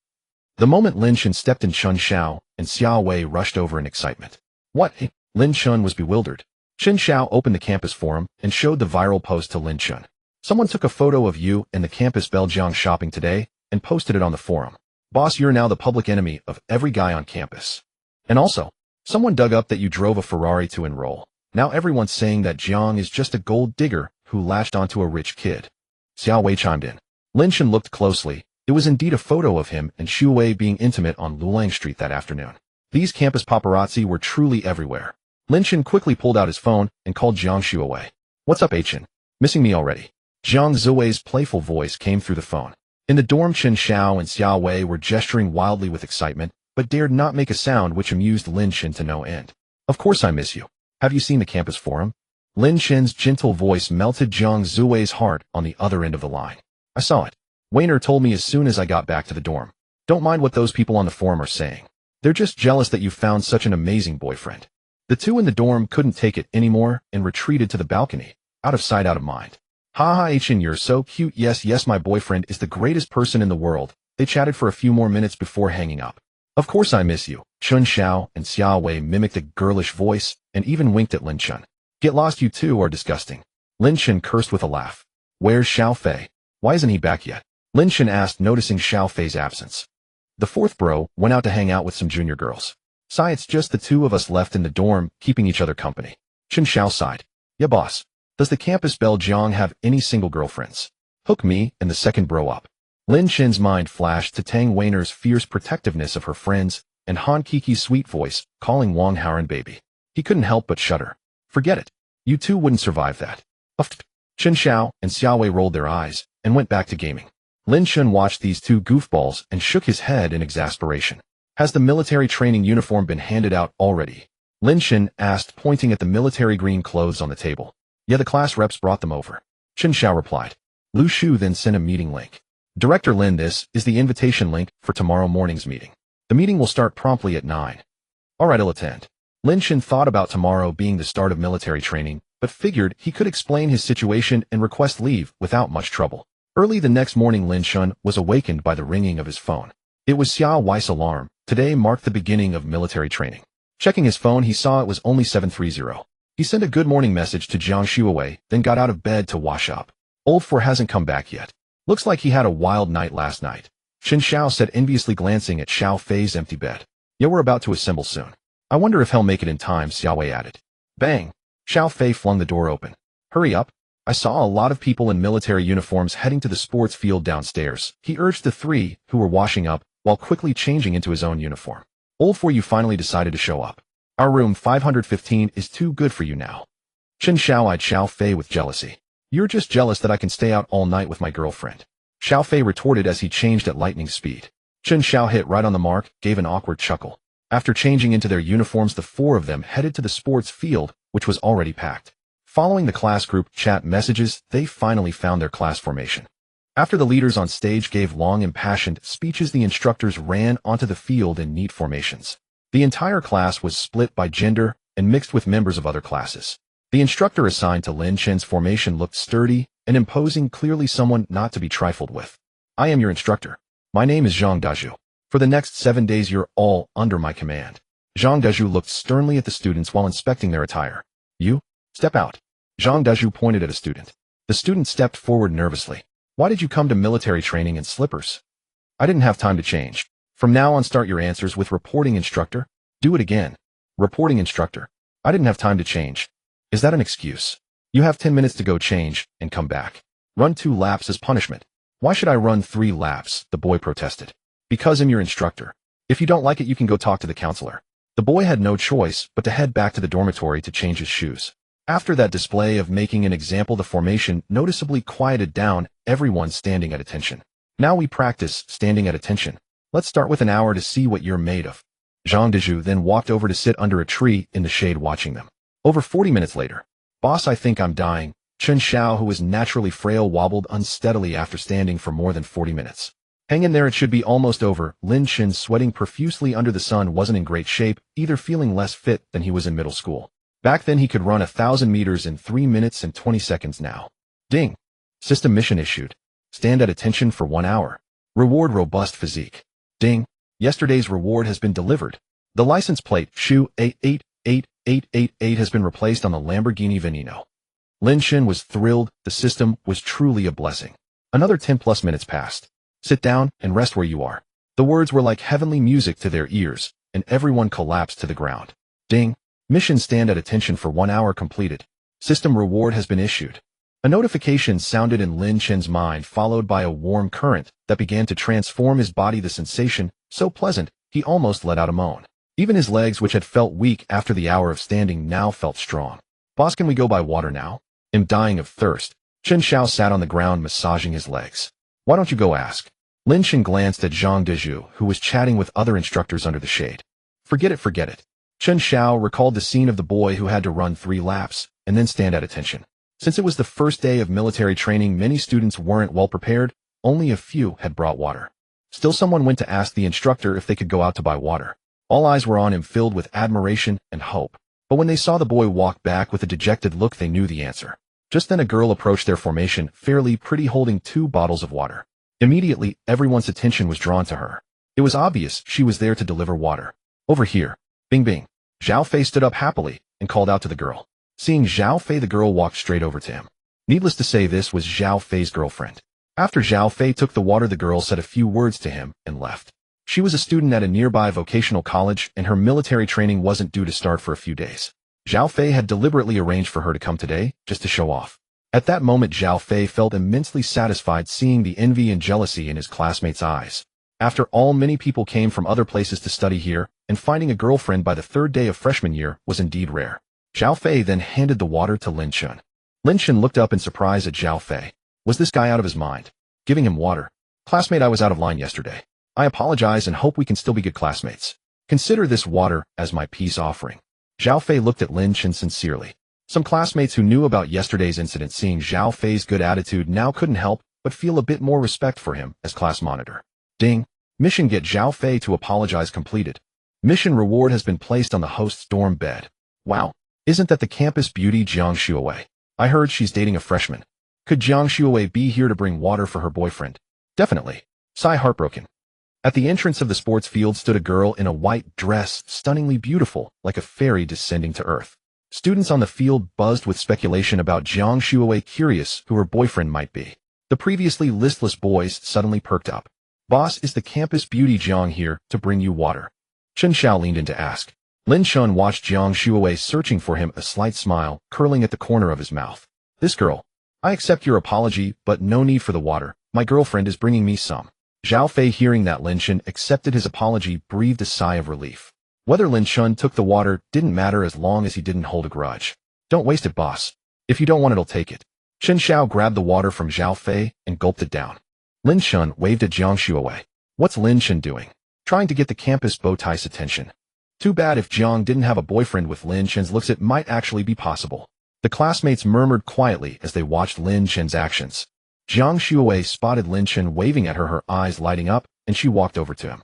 The moment Lin Chen stepped in, Chen Xiao and Xiao Wei rushed over in excitement. What? Lin Chen was bewildered. Chen Xiao opened the campus forum and showed the viral post to Lin Chen. Someone took a photo of you and the campus Belgian shopping today and posted it on the forum. Boss, you're now the public enemy of every guy on campus. And also, someone dug up that you drove a Ferrari to enroll. Now everyone's saying that Jiang is just a gold digger who latched onto a rich kid. Xiao Wei chimed in. Lin Chen looked closely. It was indeed a photo of him and Xu Wei being intimate on Lulang Street that afternoon. These campus paparazzi were truly everywhere. Lin Chen quickly pulled out his phone and called Jiang Shuawei. What's up, Chen? Missing me already? Jiang Shuawei's playful voice came through the phone. In the dorm, Chen Xiao and Xiao Wei were gesturing wildly with excitement, but dared not make a sound, which amused Lin Chen to no end. Of course I miss you. Have you seen the campus forum? Lin Chen's gentle voice melted Jiang Shuawei's heart on the other end of the line. I saw it. Weiner told me as soon as I got back to the dorm. Don't mind what those people on the forum are saying. They're just jealous that you found such an amazing boyfriend. The two in the dorm couldn't take it anymore and retreated to the balcony, out of sight, out of mind. Ha ha, Chen, you're so cute. Yes, my boyfriend is the greatest person in the world. They chatted for a few more minutes before hanging up. Of course I miss you. Chen Xiao and Xiao Wei mimicked a girlish voice and even winked at Lin Chen. Get lost, you two are disgusting. Lin Chen cursed with a laugh. Where's Xiao Fei? Why isn't he back yet? Lin Chen asked, noticing Xiao Fei's absence. The fourth bro went out to hang out with some junior girls. Sigh, it's just the two of us left in the dorm, keeping each other company. Chen Xiao sighed. Yeah, boss. Does the campus Belgian have any single girlfriends? Hook me and the second bro up. Lin Chen's mind flashed to Tang Weiner's fierce protectiveness of her friends and Han Kiki's sweet voice calling Wang Haoran baby. He couldn't help but shudder. Forget it. You two wouldn't survive that. Uffed. Chen Xiao and Xiao Wei rolled their eyes and went back to gaming. Lin Chen watched these two goofballs and shook his head in exasperation. Has the military training uniform been handed out already? Lin Chen asked, pointing at the military green clothes on the table. Yeah, the class reps brought them over. Chen Xiao replied. Lu Shu then sent a meeting link. Director Lin, this is the invitation link for tomorrow morning's meeting. The meeting will start promptly at 9. Alright, I'll attend. Lin Chen thought about tomorrow being the start of military training, but figured he could explain his situation and request leave without much trouble. Early the next morning, Lin Chen was awakened by the ringing of his phone. It was Xia Wei's alarm. Today marked the beginning of military training. Checking his phone, he saw it was only 7:30. He sent a good morning message to Jiang Shuawei, then got out of bed to wash up. Old Four hasn't come back yet. Looks like he had a wild night last night. Chen Xiao said, enviously glancing at Xiao Fei's empty bed. Yeah, we're about to assemble soon. I wonder if he'll make it in time, Xiaowei added. Bang! Xiao Fei flung the door open. Hurry up. I saw a lot of people in military uniforms heading to the sports field downstairs. He urged the three who were washing up while quickly changing into his own uniform. Old Four, you finally decided to show up. Our room 515 is too good for you now. Chen Xiao eyed Xiao Fei with jealousy. You're just jealous that I can stay out all night with my girlfriend. Xiao Fei retorted as he changed at lightning speed. Chen Xiao hit right on the mark, gave an awkward chuckle. After changing into their uniforms, the four of them headed to the sports field, which was already packed. Following the class group chat messages, they finally found their class formation. After the leaders on stage gave long, impassioned speeches, the instructors ran onto the field in neat formations. The entire class was split by gender and mixed with members of other classes. The instructor assigned to Lin Chen's formation looked sturdy and imposing, clearly someone not to be trifled with. I am your instructor. My name is Zhang Dazhu. For the next 7 days, you're all under my command. Zhang Dazhu looked sternly at the students while inspecting their attire. You? Step out. Zhang Dazhu pointed at a student. The student stepped forward nervously. Why did you come to military training in slippers? I didn't have time to change. From now on, start your answers with reporting instructor. Do it again. Reporting instructor. I didn't have time to change. Is that an excuse? You have 10 minutes to go change and come back. Run 2 laps as punishment. Why should I run 3 laps? The boy protested. Because I'm your instructor. If you don't like it, you can go talk to the counselor. The boy had no choice but to head back to the dormitory to change his shoes. After that display of making an example, the formation noticeably quieted down, everyone standing at attention. Now we practice standing at attention. Let's start with an hour to see what you're made of. Zhang Dazhu then walked over to sit under a tree in the shade watching them. Over 40 minutes later. Boss, I think I'm dying. Chen Xiao, who was naturally frail, wobbled unsteadily after standing for more than 40 minutes. Hang in there, it should be almost over. Lin Chen, sweating profusely under the sun, wasn't in great shape, either feeling less fit than he was in middle school. Back then he could run 1,000 meters in 3 minutes and 20 seconds now. Ding. System mission issued. Stand at attention for 1 hour. Reward robust physique. Ding. Yesterday's reward has been delivered. The license plate, Shu 888888 has been replaced on the Lamborghini Veneno. Lin Chen was thrilled. The system was truly a blessing. Another 10+ minutes passed. Sit down and rest where you are. The words were like heavenly music to their ears, and everyone collapsed to the ground. Ding. Mission stand at attention for 1 hour completed. System reward has been issued. A notification sounded in Lin Chen's mind, followed by a warm current that began to transform his body. The sensation, so pleasant, he almost let out a moan. Even his legs, which had felt weak after the hour of standing, now felt strong. Boss, can we go buy water now? I'm dying of thirst. Chen Xiao sat on the ground massaging his legs. Why don't you go ask? Lin Chen glanced at Zhang Dazhu, who was chatting with other instructors under the shade. Forget it, forget it. Chen Xiao recalled the scene of the boy who had to run 3 laps and then stand at attention. Since it was the first day of military training, many students weren't well prepared. Only a few had brought water. Still, someone went to ask the instructor if they could go out to buy water. All eyes were on him, filled with admiration and hope. But when they saw the boy walk back with a dejected look, they knew the answer. Just then a girl approached their formation, fairly pretty, holding 2 bottles of water. Immediately, everyone's attention was drawn to her. It was obvious she was there to deliver water. Over here. Bing bing. Zhao Fei stood up happily and called out to the girl. Seeing Zhao Fei, the girl walked straight over to him. Needless to say, this was Zhao Fei's girlfriend. After Zhao Fei took the water, the girl said a few words to him and left. She was a student at a nearby vocational college, and her military training wasn't due to start for a few days. Zhao Fei had deliberately arranged for her to come today, just to show off. At that moment, Zhao Fei felt immensely satisfied, seeing the envy and jealousy in his classmates' eyes. After all, many people came from other places to study here, and finding a girlfriend by the 3rd day of freshman year was indeed rare. Zhao Fei then handed the water to Lin Chen. Lin Chen looked up in surprise at Zhao Fei. Was this guy out of his mind? Giving him water? Classmate, I was out of line yesterday. I apologize and hope we can still be good classmates. Consider this water as my peace offering. Zhao Fei looked at Lin Chen sincerely. Some classmates who knew about yesterday's incident seeing Zhao Fei's good attitude now couldn't help but feel a bit more respect for him as class monitor. Ding. Mission get Zhao Fei to apologize completed. Mission reward has been placed on the host's dorm bed. Wow. Isn't that the campus beauty Jiang Xuewei? I heard she's dating a freshman. Could Jiang Xuewei be here to bring water for her boyfriend? Definitely. Sigh heartbroken. At the entrance of the sports field stood a girl in a white dress, stunningly beautiful, like a fairy descending to earth. Students on the field buzzed with speculation about Jiang Xuewei, curious who her boyfriend might be. The previously listless boys suddenly perked up. Boss, is the campus beauty Jiang here to bring you water? Chen Xiao leaned in to ask. Lin Chen watched Jiang Xuewei searching for him, a slight smile curling at the corner of his mouth. This girl. I accept your apology, but no need for the water. My girlfriend is bringing me some. Zhao Fei, hearing that Lin Chen accepted his apology, breathed a sigh of relief. Whether Lin Chen took the water didn't matter as long as he didn't hold a grudge. Don't waste it, boss. If you don't want it'll take it. Chen Xiao grabbed the water from Zhao Fei and gulped it down. Lin Chen waved at Jiang Xuewei. What's Lin Chen doing? Trying to get the campus bow tie's attention. Too bad if Jiang didn't have a boyfriend with Lin Chen's looks, it might actually be possible. The classmates murmured quietly as they watched Lin Chen's actions. Jiang Xuewei spotted Lin Chen waving at her, her eyes lighting up, and she walked over to him.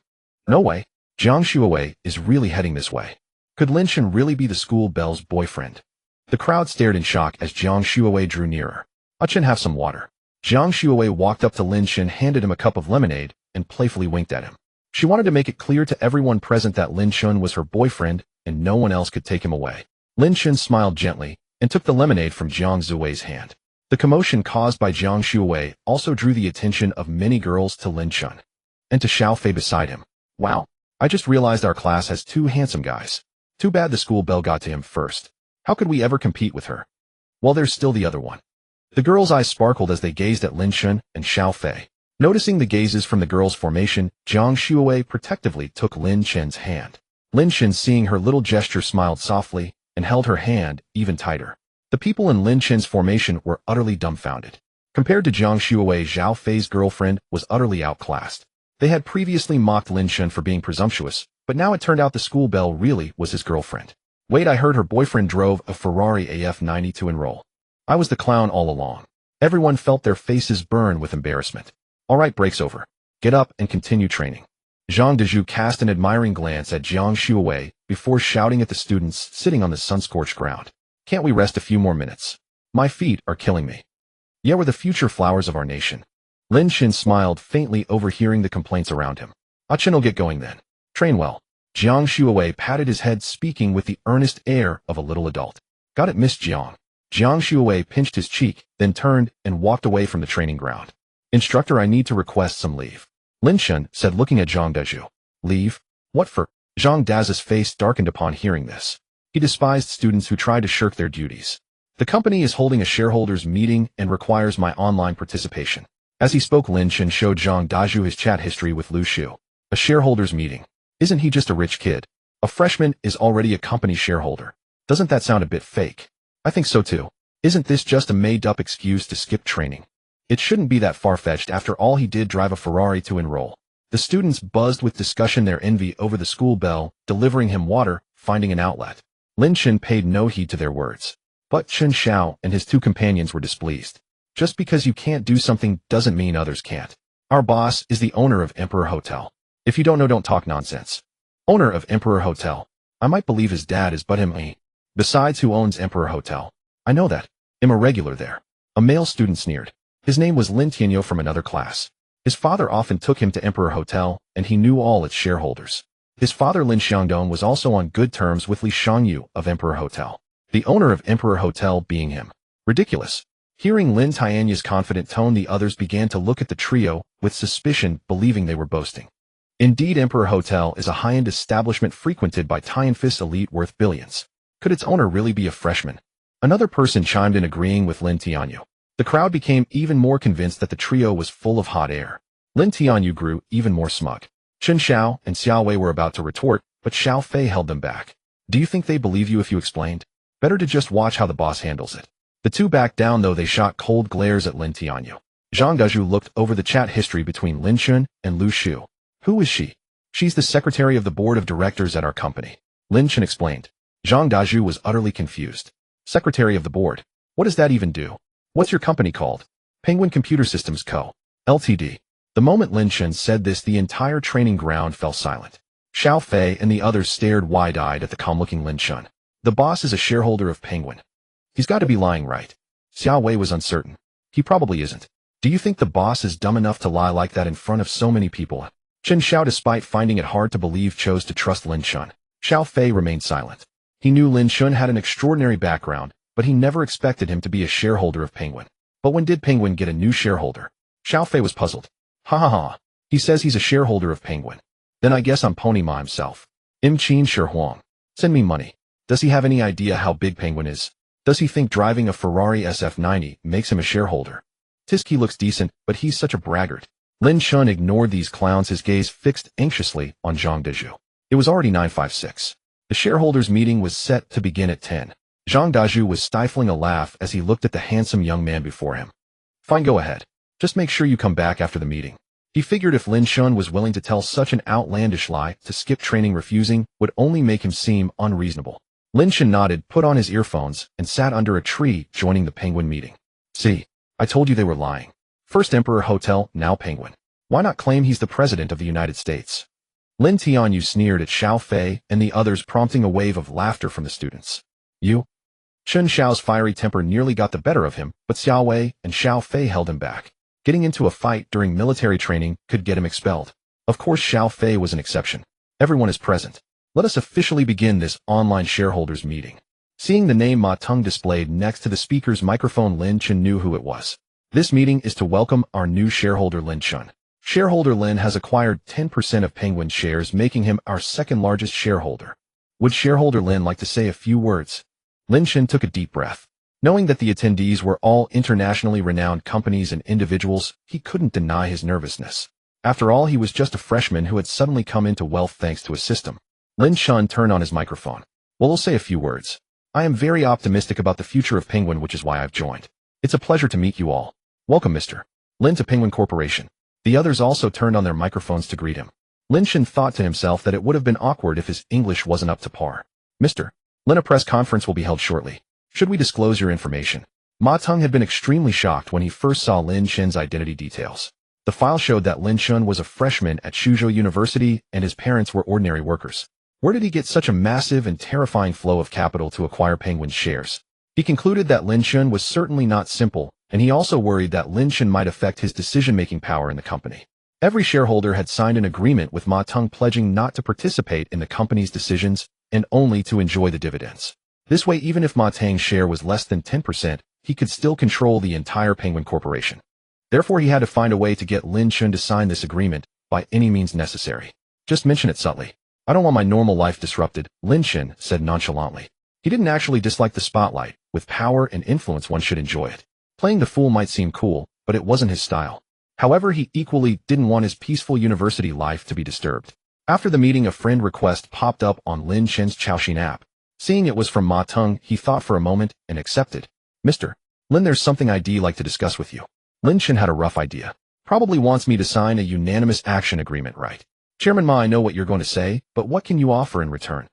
No way. Jiang Xuewei is really heading this way. Could Lin Chen really be the school belle's boyfriend? The crowd stared in shock as Jiang Xuewei drew nearer. Chen, have some water. Jiang Xuewei walked up to Lin Chen, handed him a cup of lemonade, and playfully winked at him. She wanted to make it clear to everyone present that Lin Chen was her boyfriend, and no one else could take him away. Lin Chen smiled gently, and took the lemonade from Jiang Xuewei's hand. The commotion caused by Jiang Xuewei also drew the attention of many girls to Lin Chen. And to Zhao Fei beside him. Wow. I just realized our class has two handsome guys. Too bad the school belle got to him first. How could we ever compete with her? Well, there's still the other one. The girls' eyes sparkled as they gazed at Lin Chen and Zhao Fei. Noticing the gazes from the girls' formation, Jiang Xuewei protectively took Lin Chen's hand. Lin Chen, seeing her little gesture, smiled softly and held her hand even tighter. The people in Lin Chen's formation were utterly dumbfounded. Compared to Jiang Xuewei, Zhao Fei's girlfriend was utterly outclassed. They had previously mocked Lin Chen for being presumptuous, but now it turned out the school belle really was his girlfriend. Wait, I heard her boyfriend drove a Ferrari SF90 to enroll. I was the clown all along. Everyone felt their faces burn with embarrassment. All right, break's over. Get up and continue training. Zhang Dezhu cast an admiring glance at Jiang Xuewei before shouting at the students sitting on the sun-scorched ground. Can't we rest a few more minutes? My feet are killing me. Yeah, we're the future flowers of our nation. Lin Chen smiled faintly, overhearing the complaints around him. Chen'll get going then. Train well. Jiang Xuewei patted his head, speaking with the earnest air of a little adult. Got it, Miss Jiang. Jiang Xuewei pinched his cheek, then turned and walked away from the training ground. Instructor, I need to request some leave. Lin Chen said, looking at Zhang Dezhu. Leave? What for? Zhang Daz's face darkened upon hearing this. He despised students who tried to shirk their duties. The company is holding a shareholders meeting and requires my online participation. As he spoke, Lin Chen showed Zhang Dazhu his chat history with Lu Shu. A shareholders meeting. Isn't he just a rich kid? A freshman is already a company shareholder. Doesn't that sound a bit fake? I think so too. Isn't this just a made-up excuse to skip training? It shouldn't be that far-fetched. After all, he did drive a Ferrari to enroll. The students buzzed with discussion, their envy over the school belle delivering him water, finding an outlet. Lin Chen paid no heed to their words. But Chen Xiao and his two companions were displeased. Just because you can't do something doesn't mean others can't. Our boss is the owner of Emperor Hotel. If you don't know, don't talk nonsense. Owner of Emperor Hotel. I might believe his dad is but him. Besides, who owns Emperor Hotel? I know that. I'm a regular there. A male student sneered. His name was Lin Tianyo from another class. His father often took him to Emperor Hotel, and he knew all its shareholders. His father, Lin Xiangdong, was also on good terms with Li Shangyu of Emperor Hotel. The owner of Emperor Hotel being him. Ridiculous. Hearing Lin Tianya's confident tone, the others began to look at the trio with suspicion, believing they were boasting. Indeed, Emperor Hotel is a high-end establishment frequented by Tianfist elite worth billions. Could its owner really be a freshman? Another person chimed in, agreeing with Lin Tianyu. The crowd became even more convinced that the trio was full of hot air. Lin Tianyu grew even more smug. Chen Xiao and Xiao Wei were about to retort, but Zhao Fei held them back. Do you think they believe you if you explained? Better to just watch how the boss handles it. The two backed down, though they shot cold glares at Lin Tianyu. Zhang Dezhu looked over the chat history between Lin Chen and Lu Shu. Who is she? She's the secretary of the board of directors at our company. Lin Chen explained. Zhang Daju was utterly confused. Secretary of the board. What does that even do? What's your company called? Penguin Computer Systems Co. Ltd. The moment Lin Chen said this, the entire training ground fell silent. Xiao Fei and the others stared wide-eyed at the calm-looking Lin Chen. The boss is a shareholder of Penguin. He's got to be lying, right? Xiao Wei was uncertain. He probably isn't. Do you think the boss is dumb enough to lie like that in front of so many people? Chen Xiao, despite finding it hard to believe, chose to trust Lin Chen. Xiao Fei remained silent. He knew Lin Chen had an extraordinary background, but he never expected him to be a shareholder of Penguin. But when did Penguin get a new shareholder? Xiao Fei was puzzled. Ha ha ha. He says he's a shareholder of Penguin. Then I guess I'm Pony Ma himself. Im Qin Shi Huang. Send me money. Does he have any idea how big Penguin is? Does he think driving a Ferrari SF90 makes him a shareholder? Tisky looks decent, but he's such a braggart. Lin Chen ignored these clowns, his gaze fixed anxiously on Zhang Daju. It was already 9:56. The shareholders' meeting was set to begin at 10. Zhang Daju was stifling a laugh as he looked at the handsome young man before him. Fine, go ahead. Just make sure you come back after the meeting. He figured if Lin Chen was willing to tell such an outlandish lie, to skip training refusing would only make him seem unreasonable. Lin Chen nodded, put on his earphones, and sat under a tree, joining the Penguin meeting. See, I told you they were lying. First Emperor Hotel, now Penguin. Why not claim he's the president of the United States? Lin Tianyu sneered at Xiao Fei and the others, prompting a wave of laughter from the students. You? Chen Xiao's fiery temper nearly got the better of him, but Xiao Wei and Xiao Fei held him back. Getting into a fight during military training could get him expelled. Of course, Xiao Fei was an exception. Everyone is present. Let us officially begin this online shareholders meeting. Seeing the name Ma Teng displayed next to the speaker's microphone, Lin Chen knew who it was. This meeting is to welcome our new shareholder Lin Chen. Shareholder Lin has acquired 10% of Penguin shares, making him our second largest shareholder. Would shareholder Lin like to say a few words? Lin Chen took a deep breath. Knowing that the attendees were all internationally renowned companies and individuals, he couldn't deny his nervousness. After all, he was just a freshman who had suddenly come into wealth thanks to a system. Lin Chen turned on his microphone. Well, I'll say a few words. I am very optimistic about the future of Penguin, which is why I've joined. It's a pleasure to meet you all. Welcome, Mr. Lin, to Penguin Corporation. The others also turned on their microphones to greet him. Lin Chen thought to himself that it would have been awkward if his English wasn't up to par. Mr. Lin, a press conference will be held shortly. Should we disclose your information? Ma Teng had been extremely shocked when he first saw Lin Chen's identity details. The file showed that Lin Chen was a freshman at Suzhou University and his parents were ordinary workers. Where did he get such a massive and terrifying flow of capital to acquire Penguin's shares? He concluded that Lin Chen was certainly not simple, and he also worried that Lin Chen might affect his decision-making power in the company. Every shareholder had signed an agreement with Ma Teng pledging not to participate in the company's decisions and only to enjoy the dividends. This way, even if Ma Teng's share was less than 10%, he could still control the entire Penguin Corporation. Therefore, he had to find a way to get Lin Chen to sign this agreement by any means necessary. Just mention it subtly. I don't want my normal life disrupted, Lin Chen said nonchalantly. He didn't actually dislike the spotlight. With power and influence, one should enjoy it. Playing the fool might seem cool, but it wasn't his style. However, he equally didn't want his peaceful university life to be disturbed. After the meeting, a friend request popped up on Lin Chen's Chaoxin app. Seeing it was from Ma Teng, he thought for a moment and accepted. Mr. Lin, there's something I'd like to discuss with you. Lin Chen had a rough idea. Probably wants me to sign a unanimous action agreement, right? Chairman Ma, I know what you're going to say, but what can you offer in return?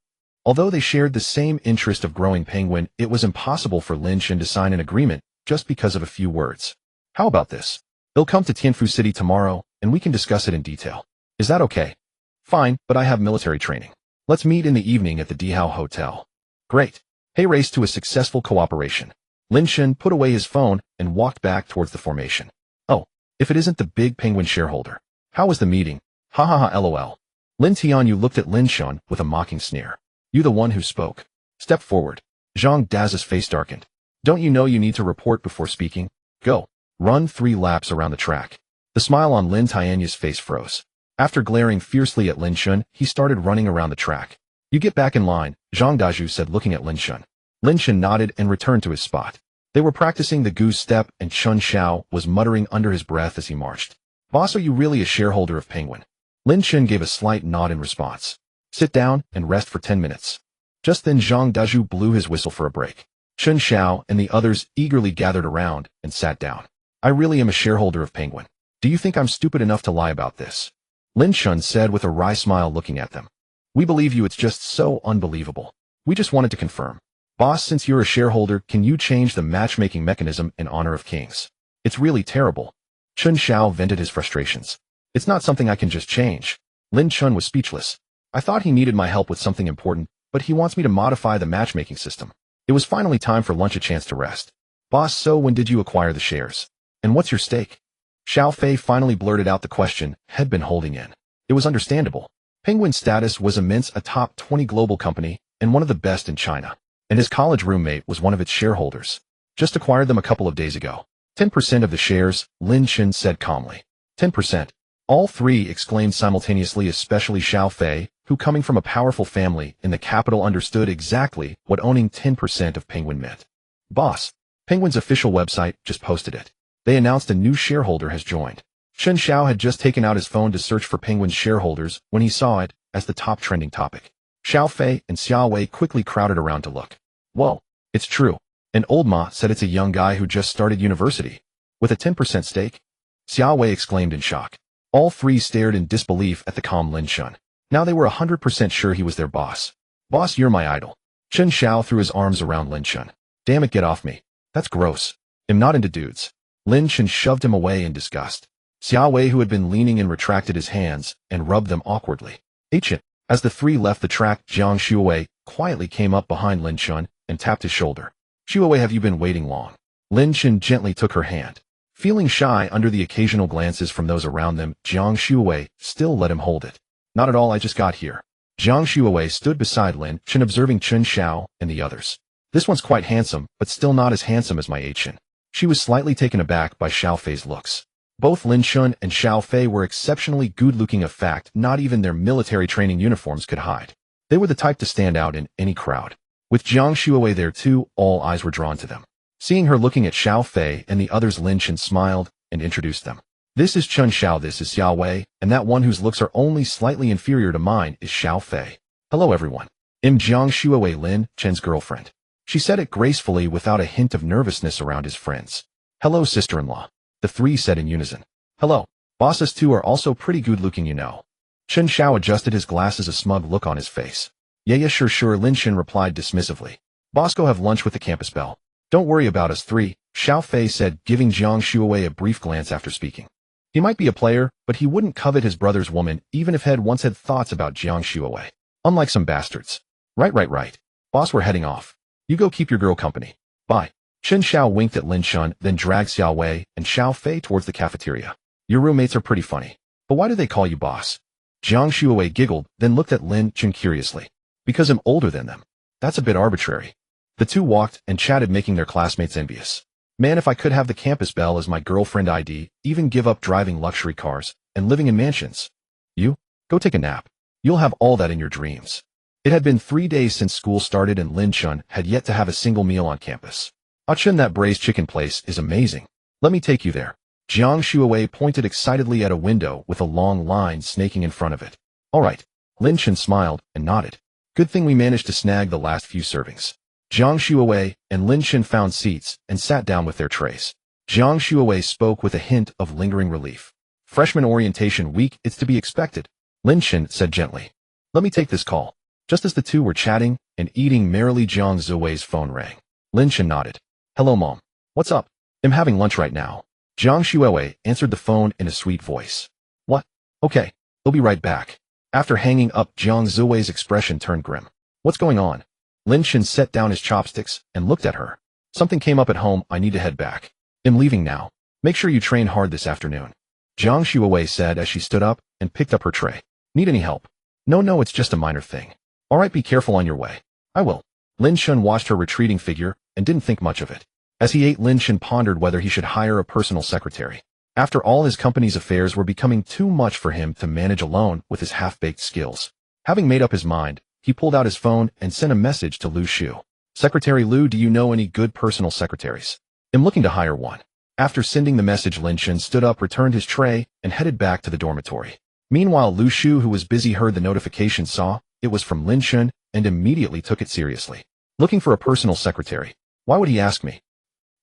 Although they shared the same interest of growing Penguin, it was impossible for Lin Chen to sign an agreement just because of a few words. How about this? They'll come to Tianfu City tomorrow, and we can discuss it in detail. Is that okay? Fine, but I have military training. Let's meet in the evening at the Dihao Hotel. Great. Hey, race to a successful cooperation. Lin Chen put away his phone and walked back towards the formation. Oh, if it isn't the big Penguin shareholder. How was the meeting? Ha ha ha lol. Lin Tianyu looked at Lin Chen with a mocking sneer. You the one who spoke. Step forward. Zhang Dazu's face darkened. Don't you know you need to report before speaking? Go. Run 3 laps around the track. The smile on Lin Tianyu's face froze. After glaring fiercely at Lin Chen, he started running around the track. You get back in line, Zhang Daju said, looking at Lin Chen. Lin Chen nodded and returned to his spot. They were practicing the goose step, and Chen Xiao was muttering under his breath as he marched. Boss, are you really a shareholder of Penguin? Lin Chen gave a slight nod in response. Sit down and rest for 10 minutes. Just then Zhang Daju blew his whistle for a break. Chen Xiao and the others eagerly gathered around and sat down. I really am a shareholder of Penguin. Do you think I'm stupid enough to lie about this? Lin Chen said with a wry smile, looking at them. We believe you, it's just so unbelievable. We just wanted to confirm. Boss, since you're a shareholder, can you change the matchmaking mechanism in honor of kings? It's really terrible. Chen Xiao vented his frustrations. It's not something I can just change. Lin Chen was speechless. I thought he needed my help with something important, but he wants me to modify the matchmaking system. It was finally time for lunch, a chance to rest. Boss, so when did you acquire the shares? And what's your stake? Xiao Fei finally blurted out the question he'd been holding in. It was understandable. Penguin's status was immense, a top 20 global company, and one of the best in China. And his college roommate was one of its shareholders. Just acquired them a couple of days ago. 10% of the shares, Lin Chen said calmly. 10%. All three exclaimed simultaneously, especially Xiao Fei, who, coming from a powerful family in the capital, understood exactly what owning 10% of Penguin meant. Boss, Penguin's official website just posted it. They announced a new shareholder has joined. Chen Xiao had just taken out his phone to search for Penguin's shareholders when he saw it as the top trending topic. Xiao Fei and Xiao Wei quickly crowded around to look. Whoa, it's true. And old Ma said it's a young guy who just started university. With a 10% stake? Xiao Wei exclaimed in shock. All three stared in disbelief at the calm Lin Chen. Now they were 100% sure he was their boss. Boss, you're my idol. Chen Xiao threw his arms around Lin Chen. Damn it, get off me. That's gross. I'm not into dudes. Lin Chen shoved him away in disgust. Xiao Wei, who had been leaning in, retracted his hands and rubbed them awkwardly. Ancient. As the three left the track, Jiang Shuowei quietly came up behind Lin Chen and tapped his shoulder. Shuowei, have you been waiting long? Lin Chen gently took her hand. Feeling shy under the occasional glances from those around them, Jiang Shuowei still let him hold it. Not at all, I just got here. Jiang Shuowei stood beside Lin Chen, observing Chen Xiao and the others. This one's quite handsome, but still not as handsome as my Ancient. She was slightly taken aback by Xiao Fei's looks. Both Lin Chen and Xiao Fei were exceptionally good-looking, a fact not even their military training uniforms could hide. They were the type to stand out in any crowd. With Jiang Shuowei there too, all eyes were drawn to them. Seeing her looking at Xiao Fei and the others, Lin Chen smiled and introduced them. This is Chen Xiao, this is Xiao Wei, and that one whose looks are only slightly inferior to mine is Xiao Fei. Hello everyone. I'm Jiang Shuowei, Lin Chen's girlfriend. She said it gracefully without a hint of nervousness around his friends. Hello, sister-in-law. The three said in unison. Hello. Bosses too are also pretty good-looking, you know. Chen Xiao adjusted his glasses, a smug look on his face. Yeah, sure, Lin Chen replied dismissively. Boss, go have lunch with the campus belle. Don't worry about us three, Xiao Fei said, giving Jiang Shuowei a brief glance after speaking. He might be a player, but he wouldn't covet his brother's woman, even if he'd once had thoughts about Jiang Shuowei. Unlike some bastards. Right. Boss, we're heading off. You go keep your girl company. Bye. Chen Xiao winked at Lin Chen, then dragged Xiao Wei and Xiao Fei towards the cafeteria. Your roommates are pretty funny. But why do they call you boss? Jiang Shuowei giggled, then looked at Lin Chen curiously. Because I'm older than them. That's a bit arbitrary. The two walked and chatted, making their classmates envious. Man, if I could have the campus belle as my girlfriend, I'd even give up driving luxury cars and living in mansions. You? Go take a nap. You'll have all that in your dreams. It had been 3 days since school started and Lin Chen had yet to have a single meal on campus. Chen, that braised chicken place is amazing. Let me take you there. Jiang Shuowei pointed excitedly at a window with a long line snaking in front of it. All right. Lin Chen smiled and nodded. Good thing we managed to snag the last few servings. Jiang Shuowei and Lin Chen found seats and sat down with their trays. Jiang Shuowei spoke with a hint of lingering relief. Freshman orientation week, it's to be expected. Lin Chen said gently. Let me take this call. Just as the two were chatting and eating merrily, Jiang Shuowei's phone rang. Lin Chen nodded. Hello, Mom. What's up? I'm having lunch right now. Jiang Shuowei answered the phone in a sweet voice. What? Okay, I'll be right back. After hanging up, Jiang Shuowei's expression turned grim. What's going on? Lin Chen set down his chopsticks and looked at her. Something came up at home, I need to head back. I'm leaving now. Make sure you train hard this afternoon. Jiang Shuowei said as she stood up and picked up her tray. Need any help? No, it's just a minor thing. All right, be careful on your way. I will. Lin Chen watched her retreating figure and didn't think much of it. As he ate, Lin Chen pondered whether he should hire a personal secretary. After all, his company's affairs were becoming too much for him to manage alone with his half-baked skills. Having made up his mind, he pulled out his phone and sent a message to Lu Shu. Secretary Lu, do you know any good personal secretaries? I'm looking to hire one. After sending the message, Lin Chen stood up, returned his tray, and headed back to the dormitory. Meanwhile, Lu Shu, who was busy, heard the notification, saw it was from Lin Chen, and immediately took it seriously. Looking for a personal secretary. Why would he ask me?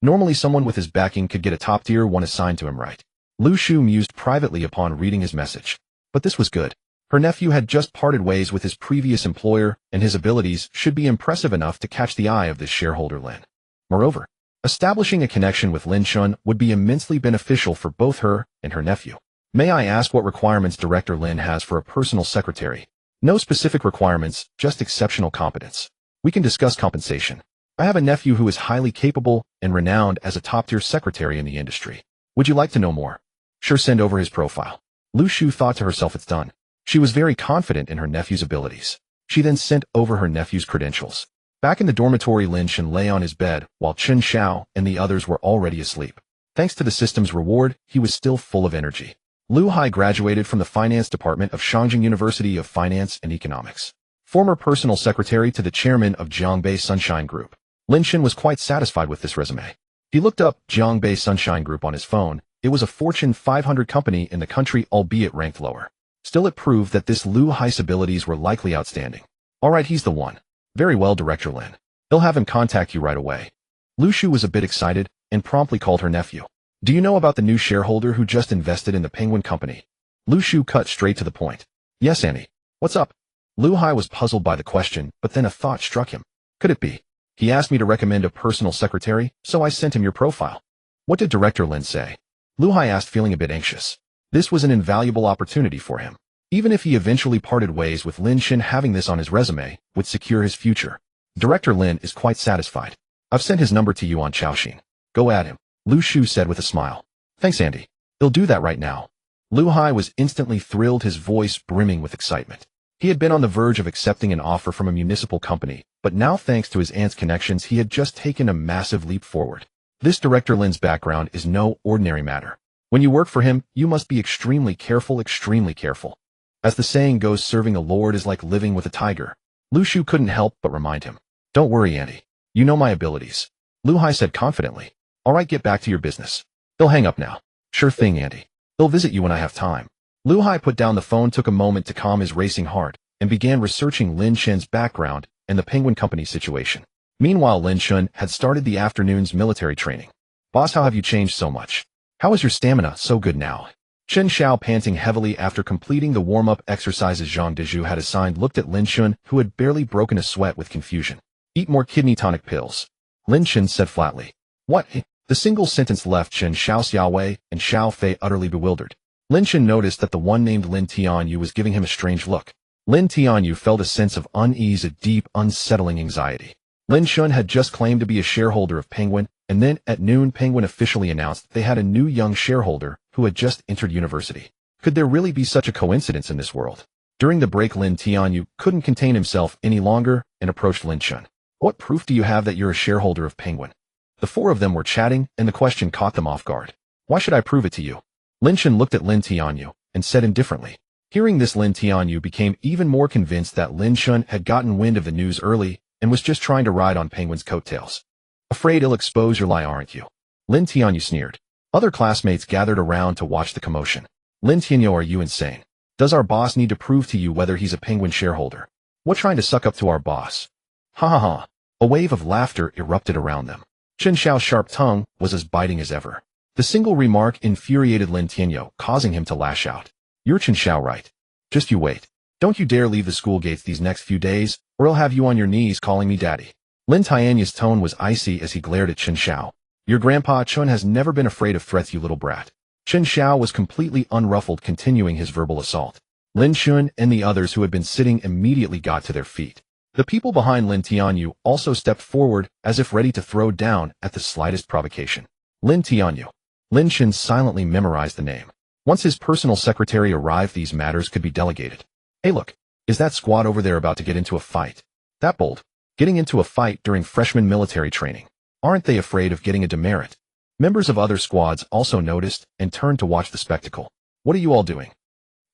Normally someone with his backing could get a top-tier one assigned to him, right? Lu Shu mused privately upon reading his message. But this was good. Her nephew had just parted ways with his previous employer, and his abilities should be impressive enough to catch the eye of this shareholder Lin. Moreover, establishing a connection with Lin Chen would be immensely beneficial for both her and her nephew. May I ask what requirements Director Lin has for a personal secretary? No specific requirements, just exceptional competence. We can discuss compensation. I have a nephew who is highly capable and renowned as a top-tier secretary in the industry. Would you like to know more? Sure, send over his profile. Lu Shu thought to herself, it's done. She was very confident in her nephew's abilities. She then sent over her nephew's credentials. Back in the dormitory, Lin Chen lay on his bed while Chen Xiao and the others were already asleep. Thanks to the system's reward, he was still full of energy. Lu Hai graduated from the finance department of Shangjing University of Finance and Economics. Former personal secretary to the chairman of Jiangbei Sunshine Group. Lin Chen was quite satisfied with this resume. He looked up Jiangbei Sunshine Group on his phone. It was a Fortune 500 company in the country, albeit ranked lower. Still, it proved that this Lu Hai's abilities were likely outstanding. Alright, he's the one. Very well, Director Lin. He'll have him contact you right away. Lu Shu was a bit excited and promptly called her nephew. Do you know about the new shareholder who just invested in the Penguin Company? Lu Shu cut straight to the point. Yes, Annie. What's up? Lu Hai was puzzled by the question, but then a thought struck him. Could it be? He asked me to recommend a personal secretary, so I sent him your profile. What did Director Lin say? Lu Hai asked, feeling a bit anxious. This was an invaluable opportunity for him. Even if he eventually parted ways with Lin Chen, having this on his resume would secure his future. Director Lin is quite satisfied. I've sent his number to you on Chaoxin. Go at him, Lu Shu said with a smile. Thanks, Andy. He'll do that right now. Lu Hai was instantly thrilled, his voice brimming with excitement. He had been on the verge of accepting an offer from a municipal company, but now thanks to his aunt's connections, he had just taken a massive leap forward. This Director Lin's background is no ordinary matter. When you work for him, you must be extremely careful, extremely careful. As the saying goes, serving a lord is like living with a tiger. Lu Shu couldn't help but remind him. Don't worry, Andy. You know my abilities. Lu Hai said confidently. Alright, get back to your business. He'll hang up now. Sure thing, Andy. He'll visit you when I have time. Lu Hai put down the phone, took a moment to calm his racing heart, and began researching Lin Chen's background and the Penguin Company situation. Meanwhile, Lin Chen had started the afternoon's military training. Boss, how have you changed so much? How is your stamina so good now? Chen Xiao, panting heavily after completing the warm-up exercises Zhang Dezhu had assigned, looked at Lin Chen, who had barely broken a sweat, with confusion. Eat more kidney tonic pills, Lin Chen said flatly. What? The single sentence left Chen Xiao, Xiaowei, and Xiao Fei utterly bewildered. Lin Chen noticed that the one named Lin Tianyu was giving him a strange look. Lin Tianyu felt a sense of unease, a deep, unsettling anxiety. Lin Chen had just claimed to be a shareholder of Penguin, and then at noon Penguin officially announced they had a new young shareholder who had just entered university. Could there really be such a coincidence in this world? During the break, Lin Tianyu couldn't contain himself any longer and approached Lin Chen. What proof do you have that you're a shareholder of Penguin? The four of them were chatting, and the question caught them off guard. Why should I prove it to you? Lin Chen looked at Lin Tianyu and said indifferently. Hearing this, Lin Tianyu became even more convinced that Lin Chen had gotten wind of the news early and was just trying to ride on Penguin's coattails. Afraid he'll expose your lie, aren't you? Lin Tianyu sneered. Other classmates gathered around to watch the commotion. Lin Tianyu, are you insane? Does our boss need to prove to you whether he's a Penguin shareholder? What, trying to suck up to our boss? Ha ha ha. A wave of laughter erupted around them. Chen Xiao's sharp tongue was as biting as ever. The single remark infuriated Lin Tianyu, causing him to lash out. You're Chen Xiao, right? Just you wait. Don't you dare leave the school gates these next few days, or I'll have you on your knees calling me daddy. Lin Tianyu's tone was icy as he glared at Chen Xiao. Your grandpa Chen has never been afraid of threats, you little brat. Chen Xiao was completely unruffled, continuing his verbal assault. Lin Chen and the others who had been sitting immediately got to their feet. The people behind Lin Tianyu also stepped forward as if ready to throw down at the slightest provocation. Lin Tianyu. Lin Chen silently memorized the name. Once his personal secretary arrived, these matters could be delegated. Hey look, is that squad over there about to get into a fight? That bold. Getting into a fight during freshman military training. Aren't they afraid of getting a demerit? Members of other squads also noticed and turned to watch the spectacle. What are you all doing?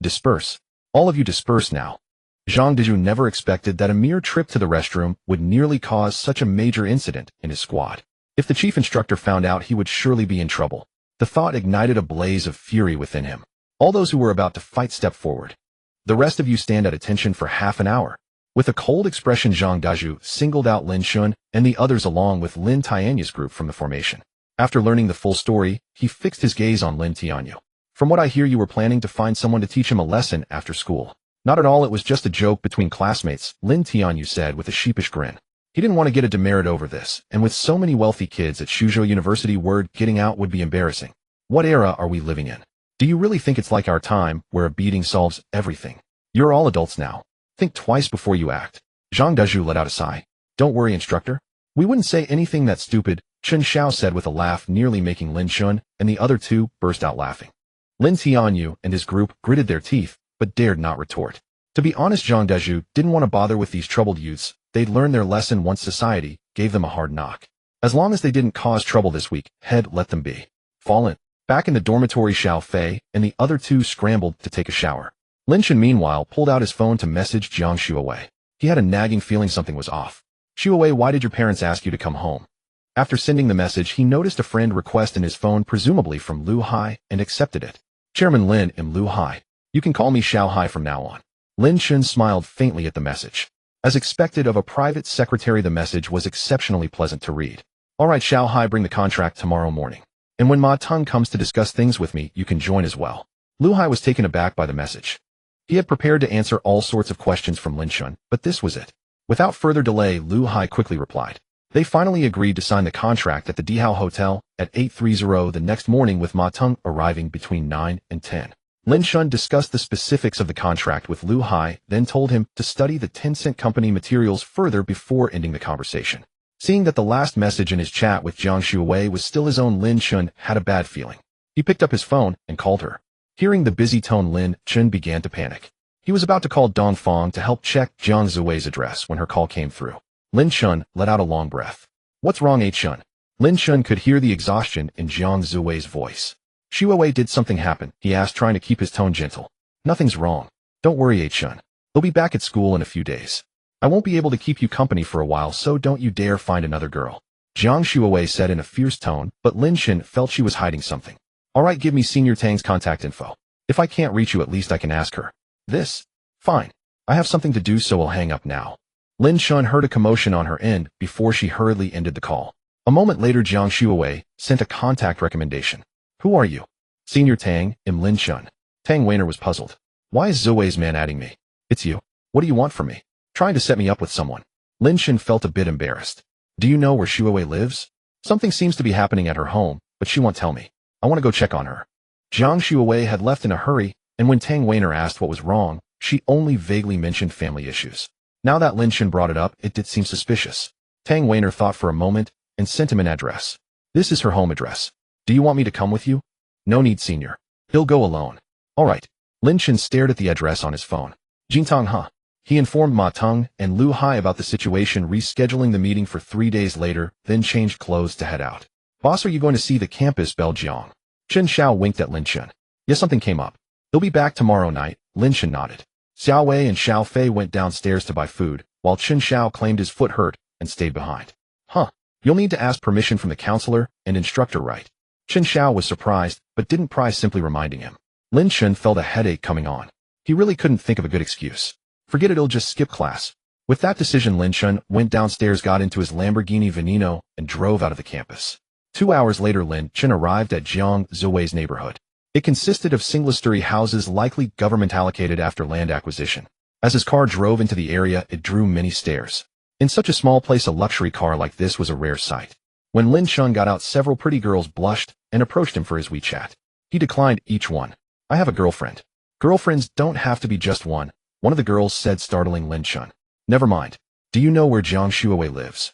Disperse. All of you disperse now. Zhang Dezhu never expected that a mere trip to the restroom would nearly cause such a major incident in his squad. If the chief instructor found out, he would surely be in trouble. The thought ignited a blaze of fury within him. All those who were about to fight stepped forward. The rest of you stand at attention for half an hour. With a cold expression, Zhang Dezhu singled out Lin Chen and the others along with Lin Tianyu's group from the formation. After learning the full story, he fixed his gaze on Lin Tianyu. From what I hear, you were planning to find someone to teach him a lesson after school. Not at all, it was just a joke between classmates, Lin Chen said with a sheepish grin. He didn't want to get a demerit over this, and with so many wealthy kids at Suzhou University, word getting out would be embarrassing. What era are we living in? Do you really think it's like our time, where a beating solves everything? You're all adults now. Think twice before you act. Zhang Dezhu let out a sigh. Don't worry, instructor. We wouldn't say anything that stupid, Chen Xiao said with a laugh, nearly making Lin Chen and the other two burst out laughing. Lin Tianyu and his group gritted their teeth, but dared not retort. To be honest, Zhang Dezhu didn't want to bother with these troubled youths. They'd learned their lesson once society gave them a hard knock. As long as they didn't cause trouble this week, head let them be. Fallen. Back in the dormitory, Xiao Fei and the other two scrambled to take a shower. Lin Chen meanwhile pulled out his phone to message Jiang Shuawei. He had a nagging feeling something was off. Shuawei, why did your parents ask you to come home? After sending the message, he noticed a friend request in his phone, presumably from Lu Hai, and accepted it. Chairman Lin, am Lu Hai. You can call me Xiao Hai from now on. Lin Chen smiled faintly at the message. As expected of a private secretary, the message was exceptionally pleasant to read. All right, Xiao Hai, bring the contract tomorrow morning. And when Ma Teng comes to discuss things with me, you can join as well. Lu Hai was taken aback by the message. He had prepared to answer all sorts of questions from Lin Chen, but this was it. Without further delay, Lu Hai quickly replied. They finally agreed to sign the contract at the Dihao Hotel at 8:30 the next morning, with Ma Teng arriving between 9 and 10. Lin Chen discussed the specifics of the contract with Lu Hai, then told him to study the Tencent company materials further before ending the conversation. Seeing that the last message in his chat with Jiang Shuawei was still his own, Lin Chen had a bad feeling. He picked up his phone and called her. Hearing the busy tone, Lin Chen began to panic. He was about to call Dong Fong to help check Jiang Shuawei's address when her call came through. Lin Chen let out a long breath. What's wrong, A Chen? Lin Chen could hear the exhaustion in Jiang Shuawei's voice. Shuawei, did something happen? He asked, trying to keep his tone gentle. Nothing's wrong. Don't worry, A Chen. He'll be back at school in a few days. I won't be able to keep you company for a while, so don't you dare find another girl. Jiang Shuawei said in a fierce tone, but Lin Chen felt she was hiding something. All right, give me Senior Tang's contact info. If I can't reach you, at least I can ask her. This? Fine. I have something to do, so I'll hang up now. Lin Chen heard a commotion on her end before she hurriedly ended the call. A moment later, Jiang Shuawei sent a contact recommendation. Who are you? Senior Tang, am Lin Chen. Tang Weiner was puzzled. Why is Shuawei's man adding me? It's you. What do you want from me? Trying to set me up with someone. Lin Chen felt a bit embarrassed. Do you know where Shuawei lives? Something seems to be happening at her home, but she won't tell me. I want to go check on her. Jiang Shuawei had left in a hurry, and when Tang Weiner asked what was wrong, she only vaguely mentioned family issues. Now that Lin Chen brought it up, it did seem suspicious. Tang Weiner thought for a moment and sent him an address. This is her home address. Do you want me to come with you? No need, senior. He'll go alone. All right. Lin Chen stared at the address on his phone. Jintang, huh? He informed Ma Teng and Lu Hai about the situation, rescheduling the meeting for 3 days later, then changed clothes to head out. Boss, are you going to see the campus? Bell Jiang. Chen Xiao winked at Lin Chen. Yes, something came up. He'll be back tomorrow night. Lin Chen nodded. Xiao Wei and Xiao Fei went downstairs to buy food, while Chen Xiao claimed his foot hurt and stayed behind. Huh. You'll need to ask permission from the counselor and instructor, right? Chen Xiao was surprised, but didn't pry, simply reminding him. Lin Chen felt a headache coming on. He really couldn't think of a good excuse. Forget it, he'll just skip class. With that decision, Lin Chen went downstairs, got into his Lamborghini Veneno, and drove out of the campus. 2 hours later, Lin Chen arrived at Jiang Shuawei's neighborhood. It consisted of single-story houses, likely government allocated after land acquisition. As his car drove into the area, it drew many stares. In such a small place, a luxury car like this was a rare sight. When Lin Chen got out, several pretty girls blushed and approached him for his WeChat. He declined each one. I have a girlfriend. Girlfriends don't have to be just one of the girls said, startling Lin Chen. Never mind. Do you know where Jiang Shuawei lives?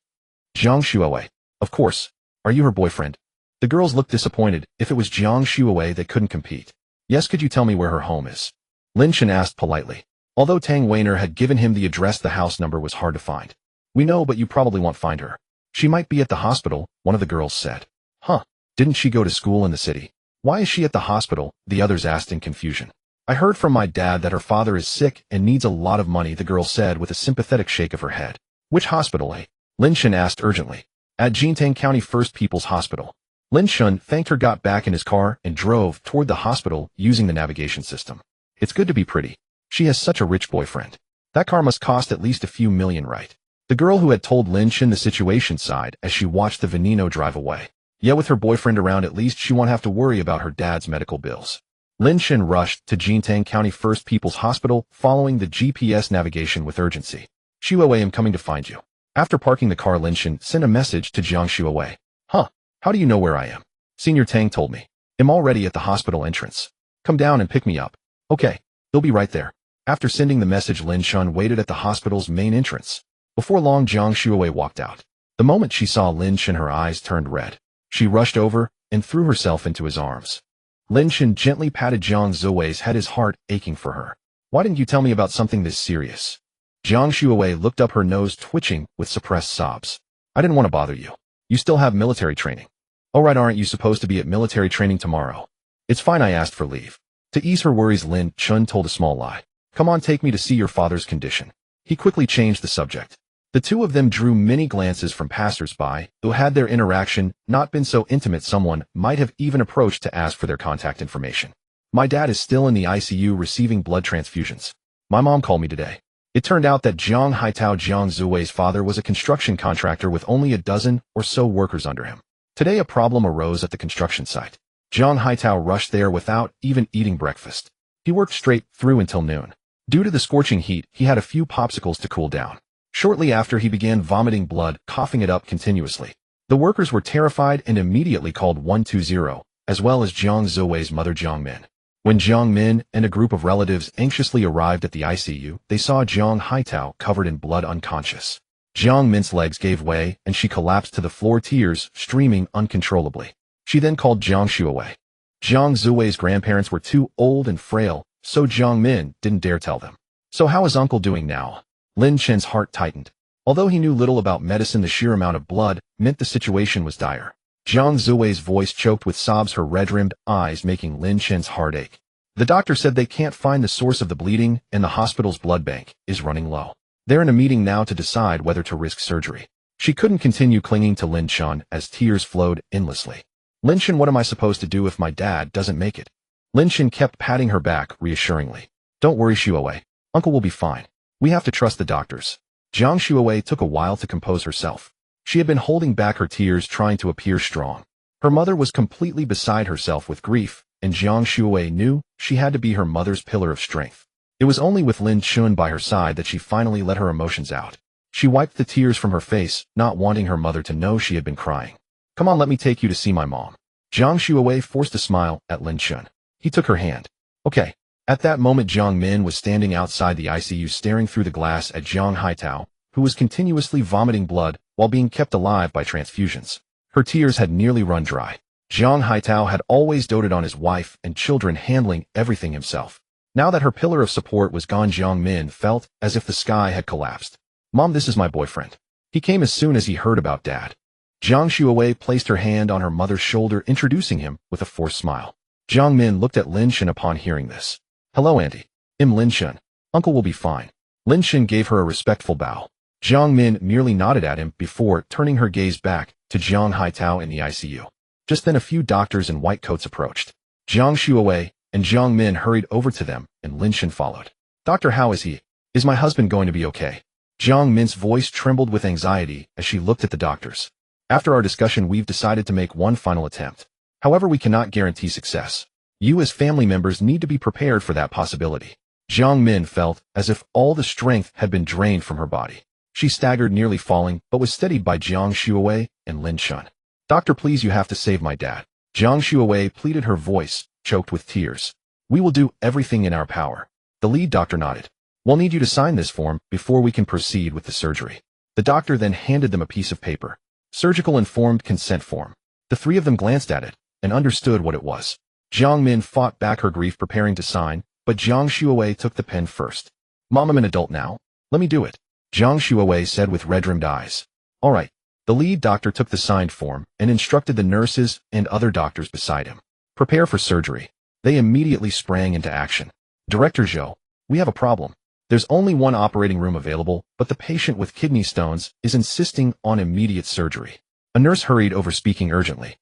Jiang Shuawei. Of course. Are you her boyfriend? The girls looked disappointed. If it was Jiang Shuawei, they couldn't compete. Yes, could you tell me where her home is? Lin Chen asked politely. Although Tang Weiner had given him the address, the house number was hard to find. We know, but you probably won't find her. She might be at the hospital, one of the girls said. Huh. Didn't she go to school in the city? Why is she at the hospital? The others asked in confusion. I heard from my dad that her father is sick and needs a lot of money, the girl said with a sympathetic shake of her head. Which hospital, eh? Lin Chen asked urgently. At Jintang County First People's Hospital. Lin Chen thanked her, got back in his car, and drove toward the hospital using the navigation system. It's good to be pretty. She has such a rich boyfriend. That car must cost at least a few million, right? The girl who had told Lin Chen the situation sighed as she watched the Veneno drive away. Yeah, with her boyfriend around, at least she won't have to worry about her dad's medical bills. Lin Chen rushed to Jintang County First People's Hospital, following the GPS navigation with urgency. Shuawei, I'm coming to find you. After parking the car, Lin Chen sent a message to Jiang Shuawei. Huh, how do you know where I am? Senior Tang told me. I'm already at the hospital entrance. Come down and pick me up. Okay, he'll be right there. After sending the message, Lin Chen waited at the hospital's main entrance. Before long, Jiang Shuawei walked out. The moment she saw Lin Chen, her eyes turned red. She rushed over and threw herself into his arms. Lin Chen gently patted Jiang Shuawei's head, his heart aching for her. Why didn't you tell me about something this serious? Jiang Shuawei looked up, her nose twitching with suppressed sobs. I didn't want to bother you. You still have military training. Oh right, aren't you supposed to be at military training tomorrow? It's fine, I asked for leave. To ease her worries, Lin Chen told a small lie. Come on, take me to see your father's condition. He quickly changed the subject. The two of them drew many glances from passers-by, who had their interaction not been so intimate someone might have even approached to ask for their contact information. My dad is still in the ICU receiving blood transfusions. My mom called me today. It turned out that Jiang Haitao, Jiang Shuawei's father, was a construction contractor with only a dozen or so workers under him. Today a problem arose at the construction site. Jiang Haitao rushed there without even eating breakfast. He worked straight through until noon. Due to the scorching heat, he had a few popsicles to cool down. Shortly after, he began vomiting blood, coughing it up continuously. The workers were terrified and immediately called 120, as well as Jiang Shuawei's mother Jiang Min. When Jiang Min and a group of relatives anxiously arrived at the ICU, they saw Jiang Haitao covered in blood, unconscious. Jiang Min's legs gave way and she collapsed to the floor, tears streaming uncontrollably. She then called Jiang Shuawei. Jiang Shuawei's grandparents were too old and frail, so Jiang Min didn't dare tell them. So how is uncle doing now? Lin Chen's heart tightened. Although he knew little about medicine, the sheer amount of blood meant the situation was dire. Jiang Shuawei's voice choked with sobs, her red-rimmed eyes making Lin Chen's heart ache. The doctor said they can't find the source of the bleeding and the hospital's blood bank is running low. They're in a meeting now to decide whether to risk surgery. She couldn't continue clinging to Lin Chen as tears flowed endlessly. Lin Chen, what am I supposed to do if my dad doesn't make it? Lin Chen kept patting her back reassuringly. Don't worry, Shuawei. Uncle will be fine. We have to trust the doctors. Jiang Shuawei took a while to compose herself. She had been holding back her tears, trying to appear strong. Her mother was completely beside herself with grief, and Jiang Shuawei knew she had to be her mother's pillar of strength. It was only with Lin Chen by her side that she finally let her emotions out. She wiped the tears from her face, not wanting her mother to know she had been crying. Come on, let me take you to see my mom. Jiang Shuawei forced a smile at Lin Chen. He took her hand. Okay. At that moment, Jiang Min was standing outside the ICU, staring through the glass at Jiang Haitao, who was continuously vomiting blood while being kept alive by transfusions. Her tears had nearly run dry. Jiang Haitao had always doted on his wife and children, handling everything himself. Now that her pillar of support was gone, Jiang Min felt as if the sky had collapsed. Mom, this is my boyfriend. He came as soon as he heard about Dad. Jiang Shuawei placed her hand on her mother's shoulder, introducing him with a forced smile. Jiang Min looked at Lin Chen upon hearing this. Hello, Auntie. I'm Lin Chen. Uncle will be fine. Lin Chen gave her a respectful bow. Jiang Min merely nodded at him before turning her gaze back to Jiang Haitao in the ICU. Just then a few doctors in white coats approached. Jiang Shuawei and Jiang Min hurried over to them, and Lin Chen followed. Doctor, how is he? Is my husband going to be okay? Jiang Min's voice trembled with anxiety as she looked at the doctors. After our discussion, we've decided to make one final attempt. However, we cannot guarantee success. You as family members need to be prepared for that possibility. Jiang Min felt as if all the strength had been drained from her body. She staggered, nearly falling, but was steadied by Jiang Shuawei and Lin Chen. Doctor, please, you have to save my dad. Jiang Shuawei pleaded, her voice choked with tears. We will do everything in our power. The lead doctor nodded. We'll need you to sign this form before we can proceed with the surgery. The doctor then handed them a piece of paper. Surgical informed consent form. The three of them glanced at it and understood what it was. Jiang Min fought back her grief, preparing to sign, but Jiang Shuawei took the pen first. Mom, I'm an adult now. Let me do it. Jiang Shuawei said with red-rimmed eyes. All right. The lead doctor took the signed form and instructed the nurses and other doctors beside him. Prepare for surgery. They immediately sprang into action. Director Zhou, we have a problem. There's only one operating room available, but the patient with kidney stones is insisting on immediate surgery. A nurse hurried over, speaking urgently.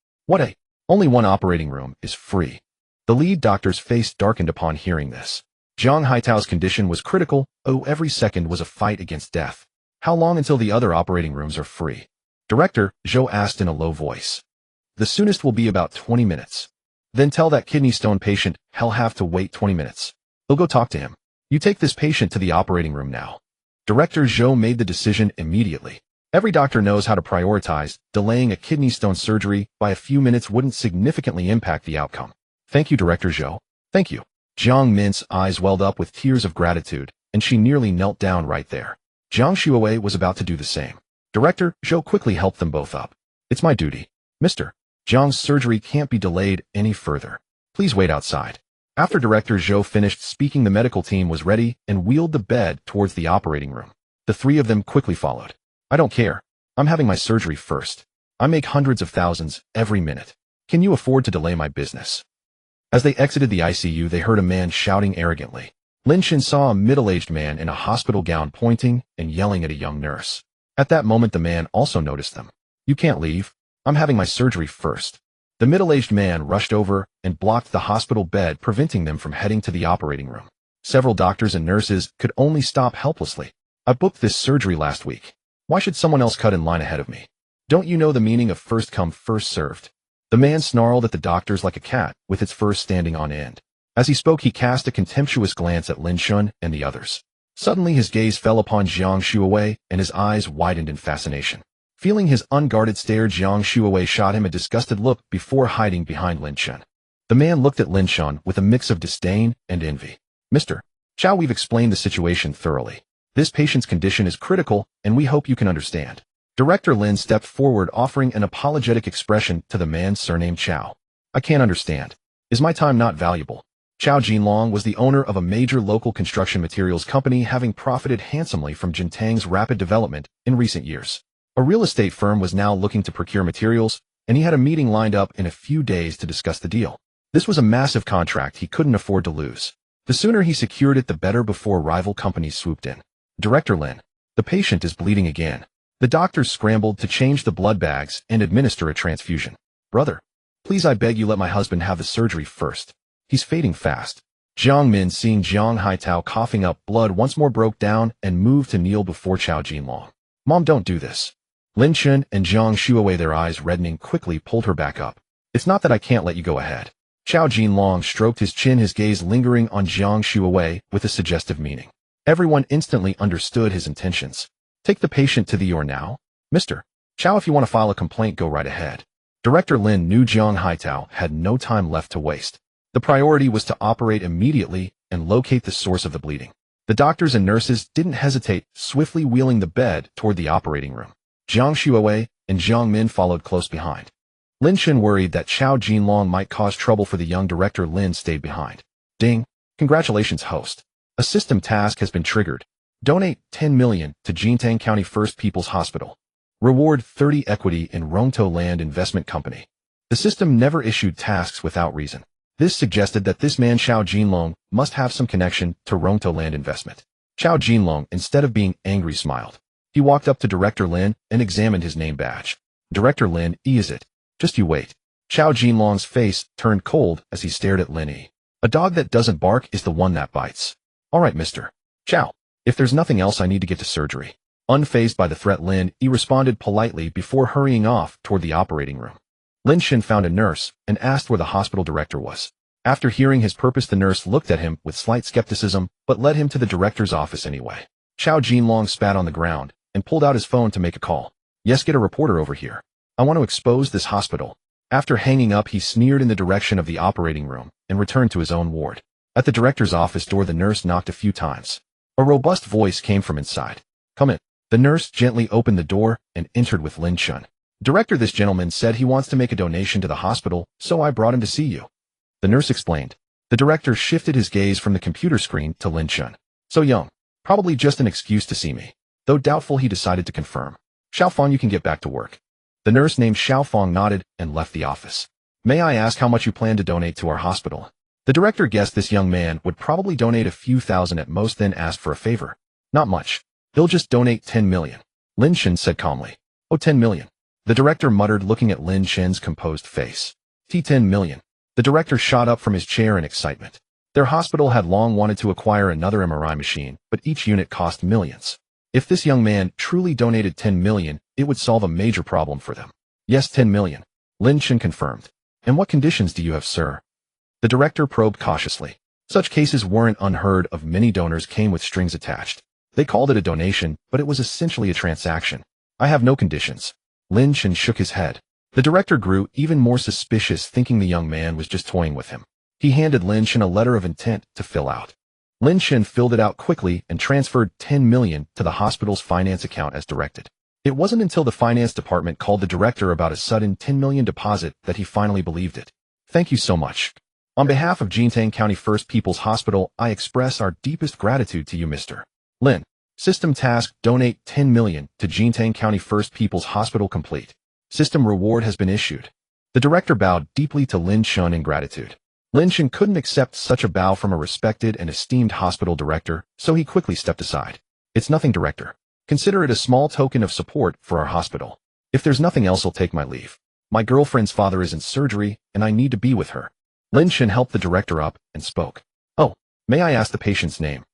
Only one operating room is free. The lead doctor's face darkened upon hearing this. Jiang Haitao's condition was critical. Every second was a fight against death. How long until the other operating rooms are free? Director, Zhou asked in a low voice. The soonest will be about 20 minutes. Then tell that kidney stone patient he'll have to wait 20 minutes. He'll go talk to him. You take this patient to the operating room now. Director Zhou made the decision immediately. Every doctor knows how to prioritize. Delaying a kidney stone surgery by a few minutes wouldn't significantly impact the outcome. Thank you, Director Zhou. Thank you. Jiang Min's eyes welled up with tears of gratitude, and she nearly knelt down right there. Jiang Shuowei was about to do the same. Director Zhou quickly helped them both up. It's my duty. Mr. Jiang's surgery can't be delayed any further. Please wait outside. After Director Zhou finished speaking, the medical team was ready and wheeled the bed towards the operating room. The three of them quickly followed. I don't care. I'm having my surgery first. I make hundreds of thousands every minute. Can you afford to delay my business? As they exited the ICU, they heard a man shouting arrogantly. Lin Chen saw a middle-aged man in a hospital gown pointing and yelling at a young nurse. At that moment, the man also noticed them. You can't leave. I'm having my surgery first. The middle-aged man rushed over and blocked the hospital bed, preventing them from heading to the operating room. Several doctors and nurses could only stop helplessly. I booked this surgery last week. Why should someone else cut in line ahead of me? Don't you know the meaning of first come, first served? The man snarled at the doctors like a cat, with its fur standing on end. As he spoke, he cast a contemptuous glance at Lin Chen and the others. Suddenly his gaze fell upon Jiang Shuowei, and his eyes widened in fascination. Feeling his unguarded stare, Jiang Shuowei shot him a disgusted look before hiding behind Lin Chen. The man looked at Lin Chen with a mix of disdain and envy. Mr. Chow, we've explained the situation thoroughly. This patient's condition is critical, and we hope you can understand. Director Lin stepped forward, offering an apologetic expression to the man surnamed Chow. I can't understand. Is my time not valuable? Chow Jinlong was the owner of a major local construction materials company, having profited handsomely from Jintang's rapid development in recent years. A real estate firm was now looking to procure materials, and he had a meeting lined up in a few days to discuss the deal. This was a massive contract he couldn't afford to lose. The sooner he secured it, the better before rival companies swooped in. Director Lin, the patient is bleeding again. The doctors scrambled to change the blood bags and administer a transfusion. Brother, please, I beg you, let my husband have the surgery first. He's fading fast. Jiang Min, seeing Jiang Haitao coughing up blood, once more broke down and moved to kneel before Chow Jinlong. Mom, don't do this. Lin Chen and Jiang Shuowei, their eyes reddening, quickly pulled her back up. It's not that I can't let you go ahead. Chow Jinlong stroked his chin, his gaze lingering on Jiang Shuowei with a suggestive meaning. Everyone instantly understood his intentions. Take the patient to the ER now. Mr. Chow, if you want to file a complaint, go right ahead. Director Lin knew Jiang Haitao had no time left to waste. The priority was to operate immediately and locate the source of the bleeding. The doctors and nurses didn't hesitate, swiftly wheeling the bed toward the operating room. Jiang Shuowei and Jiang Min followed close behind. Lin Chen, worried that Chow Jinlong might cause trouble for the young Director Lin, stayed behind. Ding! Congratulations, host. A system task has been triggered. Donate 10 million to Jintang County First People's Hospital. Reward 30 equity in Rongtou Land Investment Company. The system never issued tasks without reason. This suggested that this man Chow Jinlong must have some connection to Rongtou Land Investment. Chow Jinlong, instead of being angry, smiled. He walked up to Director Lin and examined his name badge. Director Lin E, is it? Just you wait. Chow Jinlong's face turned cold as he stared at Lin E. A dog that doesn't bark is the one that bites. All right, Mr. Chow. If there's nothing else, I need to get to surgery. Unfazed by the threat, Lin E responded politely before hurrying off toward the operating room. Lin Chen found a nurse and asked where the hospital director was. After hearing his purpose, the nurse looked at him with slight skepticism, but led him to the director's office anyway. Chow Jinlong spat on the ground and pulled out his phone to make a call. Yes, get a reporter over here. I want to expose this hospital. After hanging up, he sneered in the direction of the operating room and returned to his own ward. At the director's office door, the nurse knocked a few times. A robust voice came from inside. Come in. The nurse gently opened the door and entered with Lin Chen. Director, this gentleman said he wants to make a donation to the hospital, so I brought him to see you. The nurse explained. The director shifted his gaze from the computer screen to Lin Chen. So young. Probably just an excuse to see me. Though doubtful, he decided to confirm. Xiaofang, you can get back to work. The nurse named Xiaofang nodded and left the office. May I ask how much you plan to donate to our hospital? The director guessed this young man would probably donate a few thousand at most, then asked for a favor. Not much. He'll just donate 10 million. Lin Chen said calmly. Oh, 10 million. The director muttered, looking at Lin Chen's composed face. 10 million. The director shot up from his chair in excitement. Their hospital had long wanted to acquire another MRI machine, but each unit cost millions. If this young man truly donated 10 million, it would solve a major problem for them. Yes, 10 million. Lin Chen confirmed. And what conditions do you have, sir? The director probed cautiously. Such cases weren't unheard of. Many donors came with strings attached. They called it a donation, but it was essentially a transaction. I have no conditions. Lin Chen shook his head. The director grew even more suspicious, thinking the young man was just toying with him. He handed Lin Chen a letter of intent to fill out. Lin Chen filled it out quickly and transferred 10 million to the hospital's finance account as directed. It wasn't until the finance department called the director about a sudden 10 million deposit that he finally believed it. Thank you so much. On behalf of Jintang County First People's Hospital, I express our deepest gratitude to you, Mr. Lin. System task: donate 10 million to Jintang County First People's Hospital complete. System reward has been issued. The director bowed deeply to Lin Chen in gratitude. Lin Chen couldn't accept such a bow from a respected and esteemed hospital director, so he quickly stepped aside. It's nothing, director. Consider it a small token of support for our hospital. If there's nothing else, I'll take my leave. My girlfriend's father is in surgery, and I need to be with her. Lin Chen helped the director up and spoke. Oh, may I ask the patient's name?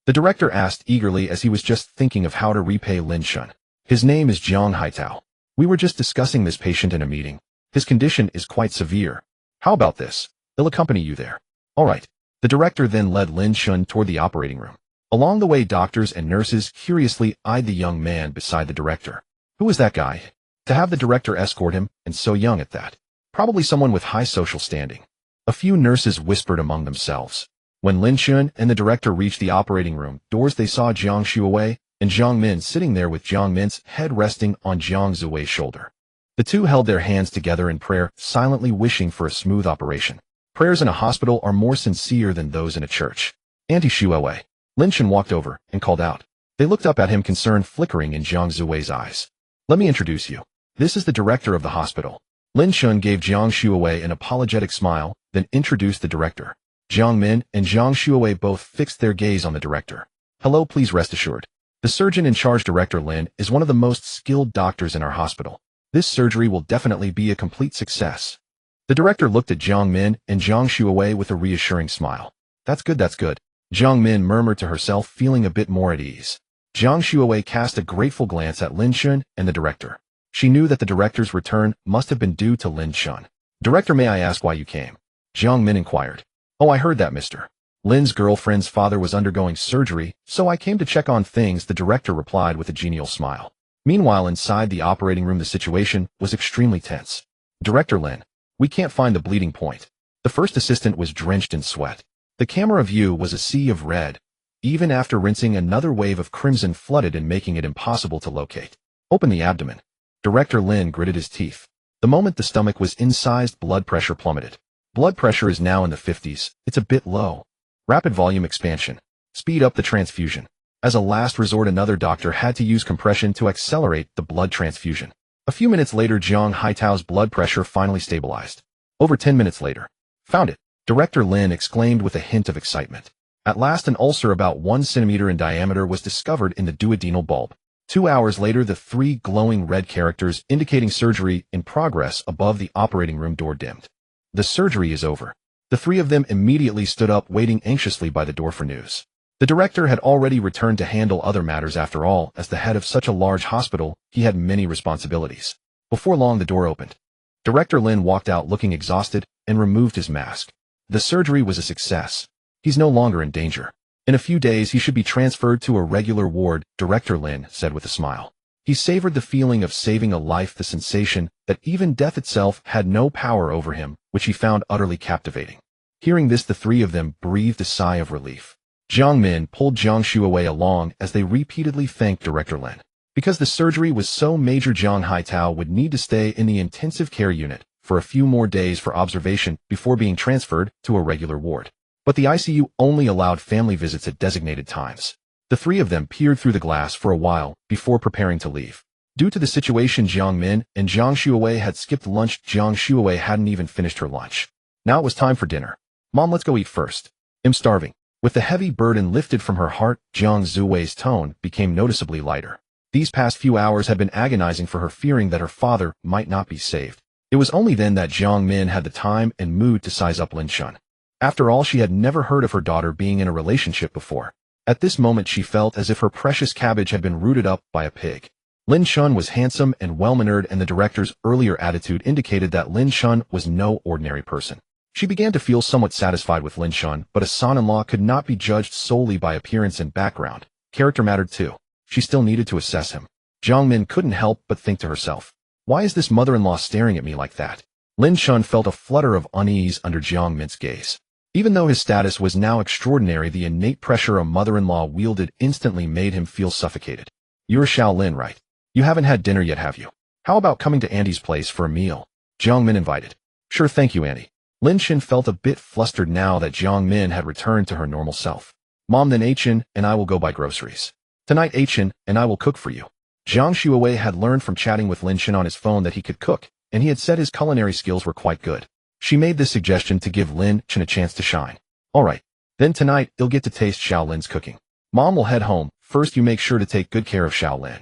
The director asked eagerly as he was just thinking of how to repay Lin Chen. His name is Jiang Haitao. We were just discussing this patient in a meeting. His condition is quite severe. How about this? They'll accompany you there. All right. The director then led Lin Chen toward the operating room. Along the way, doctors and nurses curiously eyed the young man beside the director. Who is that guy? To have the director escort him, and so young at that. Probably someone with high social standing. A few nurses whispered among themselves. When Lin Chen and the director reached the operating room doors, they saw Jiang Xuewei and Jiang Min sitting there with Jiang Min's head resting on Jiang Xuewei's shoulder. The two held their hands together in prayer, silently wishing for a smooth operation. Prayers in a hospital are more sincere than those in a church. Auntie Xuewei. Lin Chen walked over and called out. They looked up at him, concern flickering in Jiang Xuewei's eyes. Let me introduce you. This is the director of the hospital. Lin Chen gave Jiang Xuewei an apologetic smile, then introduced the director. Jiang Min and Jiang Xuewei both fixed their gaze on the director. Hello, please rest assured. The surgeon in charge, Director Lin, is one of the most skilled doctors in our hospital. This surgery will definitely be a complete success. The director looked at Jiang Min and Jiang Xuewei with a reassuring smile. That's good, that's good. Jiang Min murmured to herself, feeling a bit more at ease. Jiang Xuewei cast a grateful glance at Lin Chen and the director. She knew that the director's return must have been due to Lin Chen. Director, may I ask why you came? Jiang Min inquired. Oh, I heard that, Mr. Lin's girlfriend's father was undergoing surgery, so I came to check on things, the director replied with a genial smile. Meanwhile, inside the operating room, the situation was extremely tense. Director Lin, we can't find the bleeding point. The first assistant was drenched in sweat. The camera view was a sea of red. Even after rinsing, another wave of crimson flooded in, making it impossible to locate. Open the abdomen. Director Lin gritted his teeth. The moment the stomach was incised, blood pressure plummeted. Blood pressure is now in the 50s. It's a bit low. Rapid volume expansion. Speed up the transfusion. As a last resort, another doctor had to use compression to accelerate the blood transfusion. A few minutes later, Jiang Haitao's blood pressure finally stabilized. Over 10 minutes later. Found it. Director Lin exclaimed with a hint of excitement. At last, an ulcer about 1 centimeter in diameter was discovered in the duodenal bulb. 2 hours later, the 3 glowing red characters indicating surgery in progress above the operating room door dimmed. The surgery is over. The 3 of them immediately stood up, waiting anxiously by the door for news. The director had already returned to handle other matters. After all, as the head of such a large hospital, he had many responsibilities. Before long, the door opened. Director Lin walked out looking exhausted and removed his mask. The surgery was a success. He's no longer in danger. In a few days, he should be transferred to a regular ward, Director Lin said with a smile. He savored the feeling of saving a life, the sensation that even death itself had no power over him, which he found utterly captivating. Hearing this, the 3 of them breathed a sigh of relief. Jiang Min pulled Jiang Xuewei along as they repeatedly thanked Director Lin. Because the surgery was so major, Jiang Haitao would need to stay in the intensive care unit for a few more days for observation before being transferred to a regular ward. But the ICU only allowed family visits at designated times. The 3 of them peered through the glass for a while before preparing to leave. Due to the situation, Jiang Min and Jiang Xuewei had skipped lunch. Jiang Xuewei hadn't even finished her lunch. Now it was time for dinner. Mom, let's go eat first. I'm starving. With the heavy burden lifted from her heart, Jiang Xuewei's tone became noticeably lighter. These past few hours had been agonizing for her, fearing that her father might not be saved. It was only then that Jiang Min had the time and mood to size up Lin Chen. After all, she had never heard of her daughter being in a relationship before. At this moment, she felt as if her precious cabbage had been rooted up by a pig. Lin Chen was handsome and well-mannered, and the director's earlier attitude indicated that Lin Chen was no ordinary person. She began to feel somewhat satisfied with Lin Chen, but a son-in-law could not be judged solely by appearance and background. Character mattered too. She still needed to assess him. Jiang Min couldn't help but think to herself, why is this mother-in-law staring at me like that? Lin Chen felt a flutter of unease under Jiang Min's gaze. Even though his status was now extraordinary, the innate pressure a mother-in-law wielded instantly made him feel suffocated. You're Xiao Lin, right? You haven't had dinner yet, have you? How about coming to Andy's place for a meal? Jiang Min invited. Sure, thank you, Andy. Lin Chen felt a bit flustered now that Jiang Min had returned to her normal self. Mom, then Chen and I will go buy groceries. Tonight Chen and I will cook for you. Jiang Xuewei had learned from chatting with Lin Chen on his phone that he could cook, and he had said his culinary skills were quite good. She made this suggestion to give Lin Chen a chance to shine. Alright, then tonight you'll get to taste Xiao Lin's cooking. Mom will head home. First you make sure to take good care of Xiao Lin.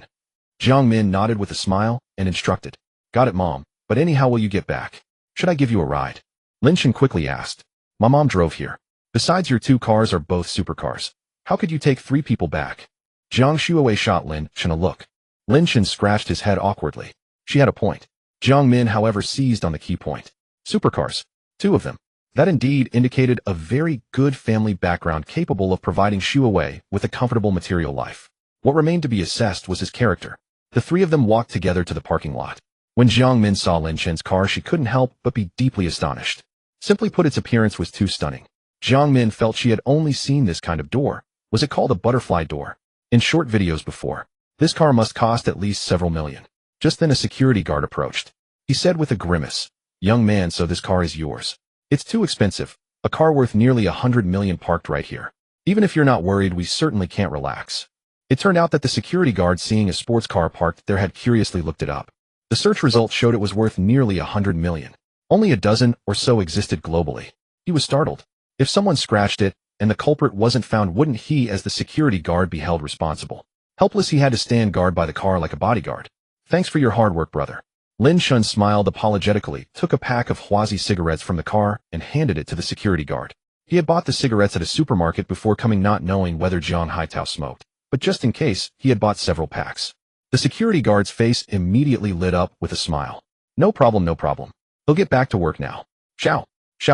Jiang Min nodded with a smile and instructed. Got it, Mom, but anyhow will you get back? Should I give you a ride? Lin Chen quickly asked. My mom drove here. Besides, your 2 cars are both supercars. How could you take 3 people back? Jiang Xuewei shot Lin Chen a look. Lin Chen scratched his head awkwardly. She had a point. Jiang Min, however, seized on the key point. Supercars. 2 of them. That indeed indicated a very good family background capable of providing Xuewei with a comfortable material life. What remained to be assessed was his character. The 3 of them walked together to the parking lot. When Jiang Min saw Lin Chen's car, she couldn't help but be deeply astonished. Simply put, its appearance was too stunning. Jiang Min felt she had only seen this kind of door. Was it called a butterfly door? In short videos before. This car must cost at least several million. Just then a security guard approached. He said with a grimace, Young man, so this car is yours. It's too expensive. A car worth nearly 100 million parked right here. Even if you're not worried, we certainly can't relax. It turned out that the security guard, seeing a sports car parked there, had curiously looked it up. The search results showed it was worth nearly 100 million. Only a dozen or so existed globally. He was startled. If someone scratched it, and the culprit wasn't found, wouldn't he, as the security guard, be held responsible? Helpless, he had to stand guard by the car like a bodyguard. Thanks for your hard work, brother. Lin Chen smiled apologetically, took a pack of Huazi cigarettes from the car, and handed it to the security guard. He had bought the cigarettes at a supermarket before coming, not knowing whether Jiang Haitao smoked. But just in case, he had bought several packs. The security guard's face immediately lit up with a smile. No problem, no problem. He'll get back to work now. Xiao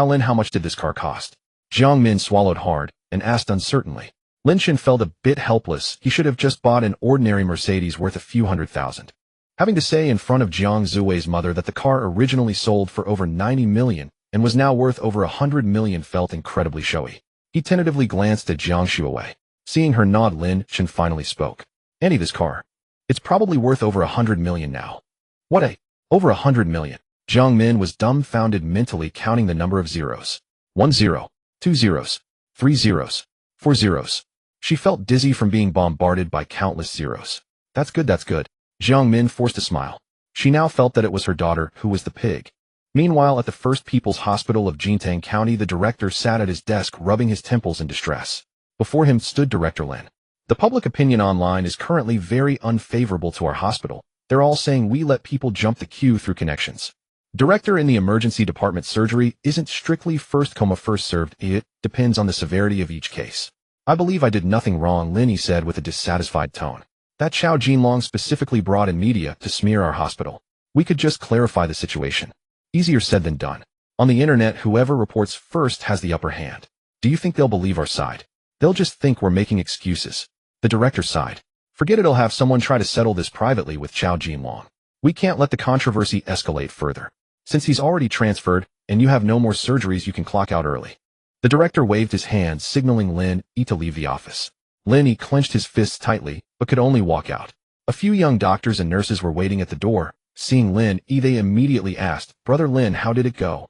Lin, how much did this car cost? Jiang Min swallowed hard and asked uncertainly. Lin Chen felt a bit helpless. He should have just bought an ordinary Mercedes worth a few $100,000. Having to say in front of Jiang Xuewei's mother that the car originally sold for over 90 million and was now worth over 100 million felt incredibly showy. He tentatively glanced at Jiang Xuewei. Seeing her nod, Lin Chen finally spoke. Andy, this car. It's probably worth over 100 million now. What? Over 100 million. Jiang Min was dumbfounded, mentally counting the number of zeros. 1 0, 2 zeros, 3 zeros, 4 zeros. She felt dizzy from being bombarded by countless zeros. That's good, that's good. Jiang Min forced a smile. She now felt that it was her daughter who was the pig. Meanwhile, at the First People's Hospital of Jintang County, the director sat at his desk, rubbing his temples in distress. Before him stood Director Lin. The public opinion online is currently very unfavorable to our hospital. They're all saying we let people jump the queue through connections. Director, in the emergency department, surgery isn't strictly first come first served. It depends on the severity of each case. I believe I did nothing wrong, Lin said with a dissatisfied tone. That Xiao Jinlong specifically brought in media to smear our hospital. We could just clarify the situation. Easier said than done. On the internet, whoever reports first has the upper hand. Do you think they'll believe our side? They'll just think we're making excuses. The director sighed. Forget it, I'll have someone try to settle this privately with Xiao Jinlong. We can't let the controversy escalate further. Since he's already transferred, and you have no more surgeries, you can clock out early. The director waved his hand, signaling Lin to leave the office. Lin clenched his fists tightly, but could only walk out. A few young doctors and nurses were waiting at the door. Seeing Lin, they immediately asked, Brother Lin, how did it go?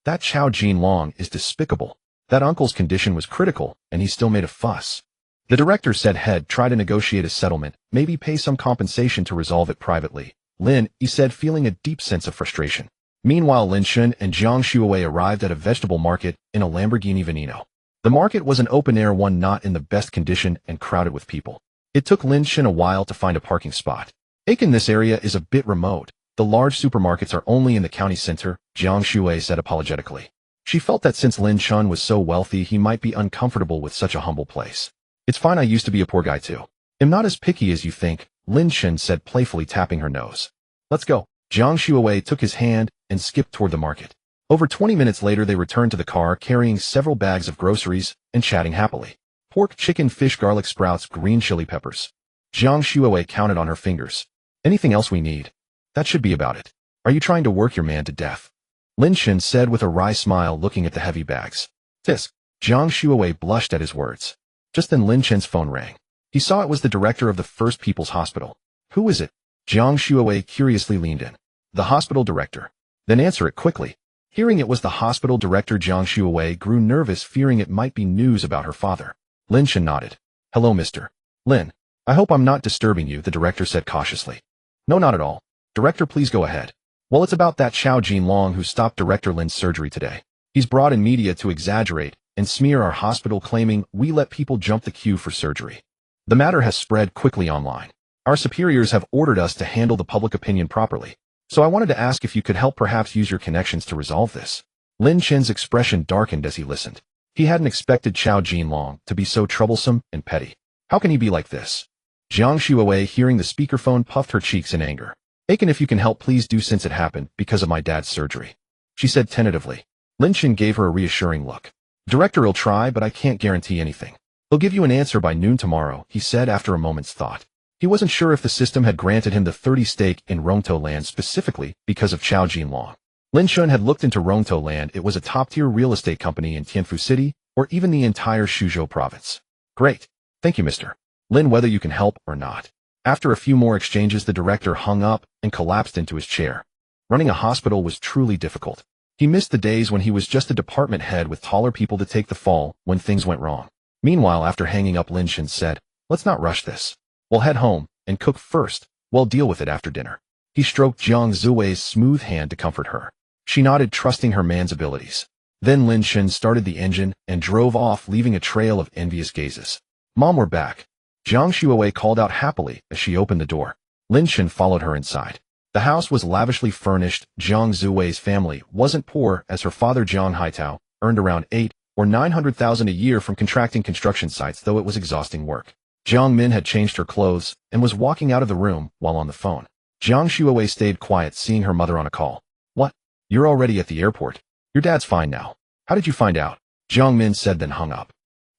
That Xiao Jinlong is despicable. That uncle's condition was critical, and he still made a fuss. The director said he'd try to negotiate a settlement, maybe pay some compensation to resolve it privately. Lin said, feeling a deep sense of frustration. Meanwhile, Lin Chen and Jiang Xuewei arrived at a vegetable market in a Lamborghini Veneno. The market was an open-air one, not in the best condition and crowded with people. It took Lin Chen a while to find a parking spot. This area is a bit remote. The large supermarkets are only in the county center, Jiang Xuewei said apologetically. She felt that since Lin Chen was so wealthy, he might be uncomfortable with such a humble place. It's fine, I used to be a poor guy too. I'm not as picky as you think, Lin Chen said playfully, tapping her nose. Let's go. Jiang Shuawei took his hand and skipped toward the market. Over 20 minutes later they returned to the car carrying several bags of groceries and chatting happily. Pork, chicken, fish, garlic sprouts, green chili peppers. Jiang Shuawei counted on her fingers. Anything else we need? That should be about it. Are you trying to work your man to death? Lin Chen said with a wry smile, looking at the heavy bags. Tisk. Jiang Shuawei blushed at his words. Just then Lin Chen's phone rang. He saw it was the director of the First People's Hospital. Who is it? Jiang Shuawei curiously leaned in. The hospital director. Then answer it quickly. Hearing it was the hospital director, Jiang Shuawei grew nervous, fearing it might be news about her father. Lin Chen nodded. Hello, Mr. Lin. I hope I'm not disturbing you, the director said cautiously. No, not at all. Director, please go ahead. Well, it's about that Chao Jinlong who stopped Director Lin's surgery today. He's brought in media to exaggerate and smear our hospital, claiming we let people jump the queue for surgery. The matter has spread quickly online. Our superiors have ordered us to handle the public opinion properly. So I wanted to ask if you could help, perhaps use your connections to resolve this. Lin Chen's expression darkened as he listened. He hadn't expected Chao Jinlong to be so troublesome and petty. How can he be like this? Jiang Shuawei, hearing the speakerphone, puffed her cheeks in anger. Aiken, if you can help, please do, since it happened because of my dad's surgery, she said tentatively. Lin Chen gave her a reassuring look. Director, will try, but I can't guarantee anything. He'll give you an answer by noon tomorrow, he said after a moment's thought. He wasn't sure if the system had granted him the 30 stake in Rongtou land specifically because of Chao Jinlong. Lin Chen had looked into Rongtou land. It was a top-tier real estate company in Tianfu City, or even the entire Suzhou province. Great. Thank you, Mr. Lin, whether you can help or not. After a few more exchanges, the director hung up and collapsed into his chair. Running a hospital was truly difficult. He missed the days when he was just a department head with taller people to take the fall when things went wrong. Meanwhile, after hanging up, Lin Chen said, let's not rush this. We'll head home and cook first. We'll deal with it after dinner. He stroked Jiang Shuawei's smooth hand to comfort her. She nodded, trusting her man's abilities. Then Lin Chen started the engine and drove off, leaving a trail of envious gazes. Mom, we're back. Jiang Shuawei called out happily as she opened the door. Lin Chen followed her inside. The house was lavishly furnished. Jiang Shuawei's family wasn't poor, as her father Jiang Haitao earned around 8 or 900,000 a year from contracting construction sites, though it was exhausting work. Jiang Min had changed her clothes and was walking out of the room while on the phone. Jiang Shuawei stayed quiet, seeing her mother on a call. What? You're already at the airport? Your dad's fine now. How did you find out? Jiang Min said, then hung up.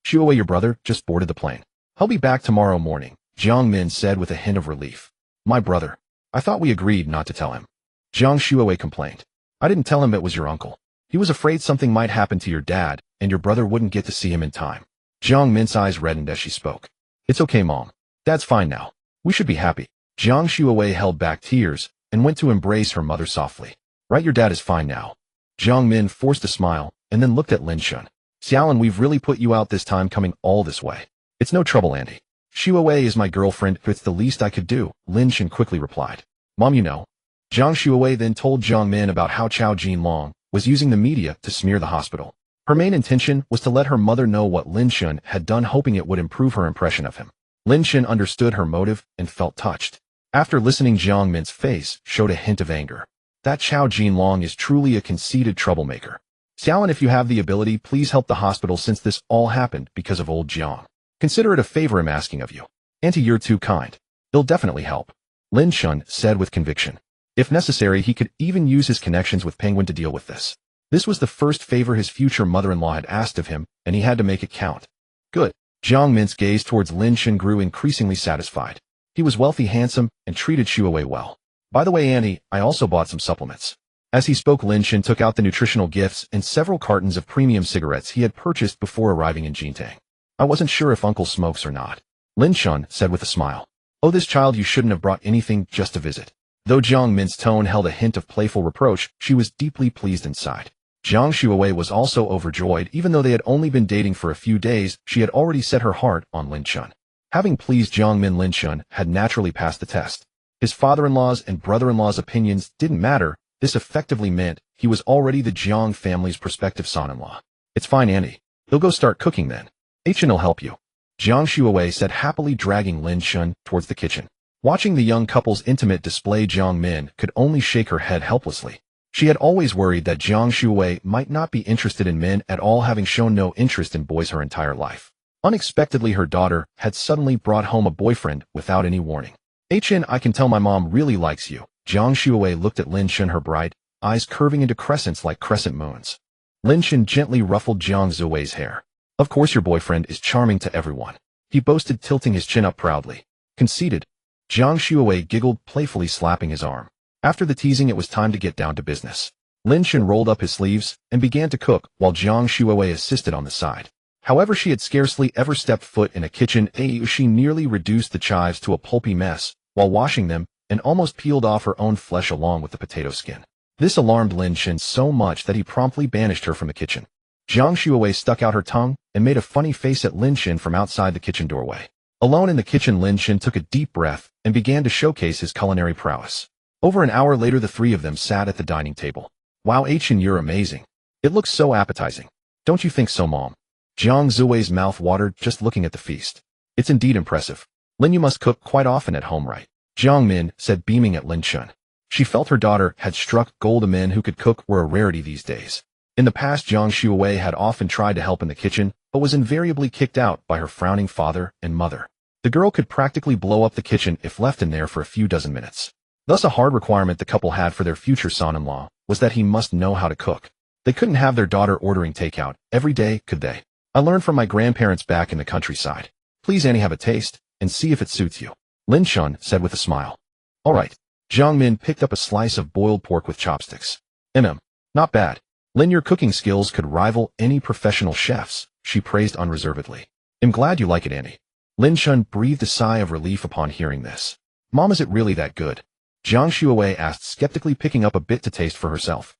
Shuawei, your brother just boarded the plane. I'll be back tomorrow morning, Jiang Min said with a hint of relief. My brother. I thought we agreed not to tell him. Jiang Shuawei complained. I didn't tell him it was your uncle. He was afraid something might happen to your dad, and your brother wouldn't get to see him in time. Jiang Min's eyes reddened as she spoke. It's okay, Mom. Dad's fine now. We should be happy. Jiang Shuawei held back tears and went to embrace her mother softly. Right, your dad is fine now. Jiang Min forced a smile and then looked at Lin Chen. Xiaolin, we've really put you out this time, coming all this way. It's no trouble, Andy. Shuawei is my girlfriend. It's the least I could do, Lin Chen quickly replied. Mom, you know. Jiang Shuawei then told Jiang Min about how Chao Jinlong was using the media to smear the hospital. Her main intention was to let her mother know what Lin Chen had done, hoping it would improve her impression of him. Lin Chen understood her motive and felt touched. After listening, Jiang Min's face showed a hint of anger. That Chao Jinlong is truly a conceited troublemaker. Xiaolin, if you have the ability, please help the hospital, since this all happened because of old Jiang. Consider it a favor I'm asking of you. Auntie, you're too kind. It'll definitely help, Lin Chen said with conviction. If necessary, he could even use his connections with Penguin to deal with this. This was the first favor his future mother-in-law had asked of him, and he had to make it count. Good. Jiang Min's gaze towards Lin Chen grew increasingly satisfied. He was wealthy, handsome, and treated Shuawei well. By the way, Annie, I also bought some supplements. As he spoke, Lin Chen took out the nutritional gifts and several cartons of premium cigarettes he had purchased before arriving in Jintang. I wasn't sure if Uncle smokes or not, Lin Chen said with a smile. Oh, this child, you shouldn't have brought anything, just a visit. Though Jiang Min's tone held a hint of playful reproach, she was deeply pleased inside. Jiang Shuawei was also overjoyed. Even though they had only been dating for a few days, she had already set her heart on Lin Chen. Having pleased Jiang Min, Lin Chen had naturally passed the test. His father-in-law's and brother-in-law's opinions didn't matter. This effectively meant he was already the Jiang family's prospective son-in-law. It's fine, Andy. They'll go start cooking then. Chen will help you, Jiang Shuawei said happily, dragging Lin Chen towards the kitchen. Watching the young couple's intimate display, Jiang Min could only shake her head helplessly. She had always worried that Jiang Shuawei might not be interested in men at all, having shown no interest in boys her entire life. Unexpectedly, her daughter had suddenly brought home a boyfriend without any warning. Chen, I can tell my mom really likes you. Jiang Shuai looked at Lin Chen, her bright eyes curving into crescents like crescent moons. Lin Chen gently ruffled Jiang Zuwei's hair. Of course your boyfriend is charming to everyone, he boasted, tilting his chin up proudly. Conceited. Jiang Shuai giggled, playfully slapping his arm. After the teasing, it was time to get down to business. Lin Chen rolled up his sleeves and began to cook, while Jiang Shuai assisted on the side. However, she had scarcely ever stepped foot in a kitchen. She nearly reduced the chives to a pulpy mess while washing them, and almost peeled off her own flesh along with the potato skin. This alarmed Lin Chen so much that he promptly banished her from the kitchen. Jiang Shuai stuck out her tongue and made a funny face at Lin Chen from outside the kitchen doorway. Alone in the kitchen, Lin Chen took a deep breath and began to showcase his culinary prowess. Over an hour later, the three of them sat at the dining table. Wow, Chen, you're amazing. It looks so appetizing. Don't you think so, Mom? Jiang Zuwei's mouth watered just looking at the feast. It's indeed impressive. Lin, you must cook quite often at home, right? Jiang Min said, beaming at Lin Chen. She felt her daughter had struck gold. Men who could cook were a rarity these days. In the past, Jiang Shuai had often tried to help in the kitchen, but was invariably kicked out by her frowning father and mother. The girl could practically blow up the kitchen if left in there for a few dozen minutes. Thus, a hard requirement the couple had for their future son-in-law was that he must know how to cook. They couldn't have their daughter ordering takeout every day, could they? I learned from my grandparents back in the countryside. Please, Annie, have a taste and see if it suits you, Lin Chen said with a smile. All right. Jiang Min picked up a slice of boiled pork with chopsticks. Not bad. Lin, your cooking skills could rival any professional chef's, she praised unreservedly. I'm glad you like it, Annie. Lin Chen breathed a sigh of relief upon hearing this. Mom, is it really that good? Jiang Shuai asked, skeptically, picking up a bit to taste for herself.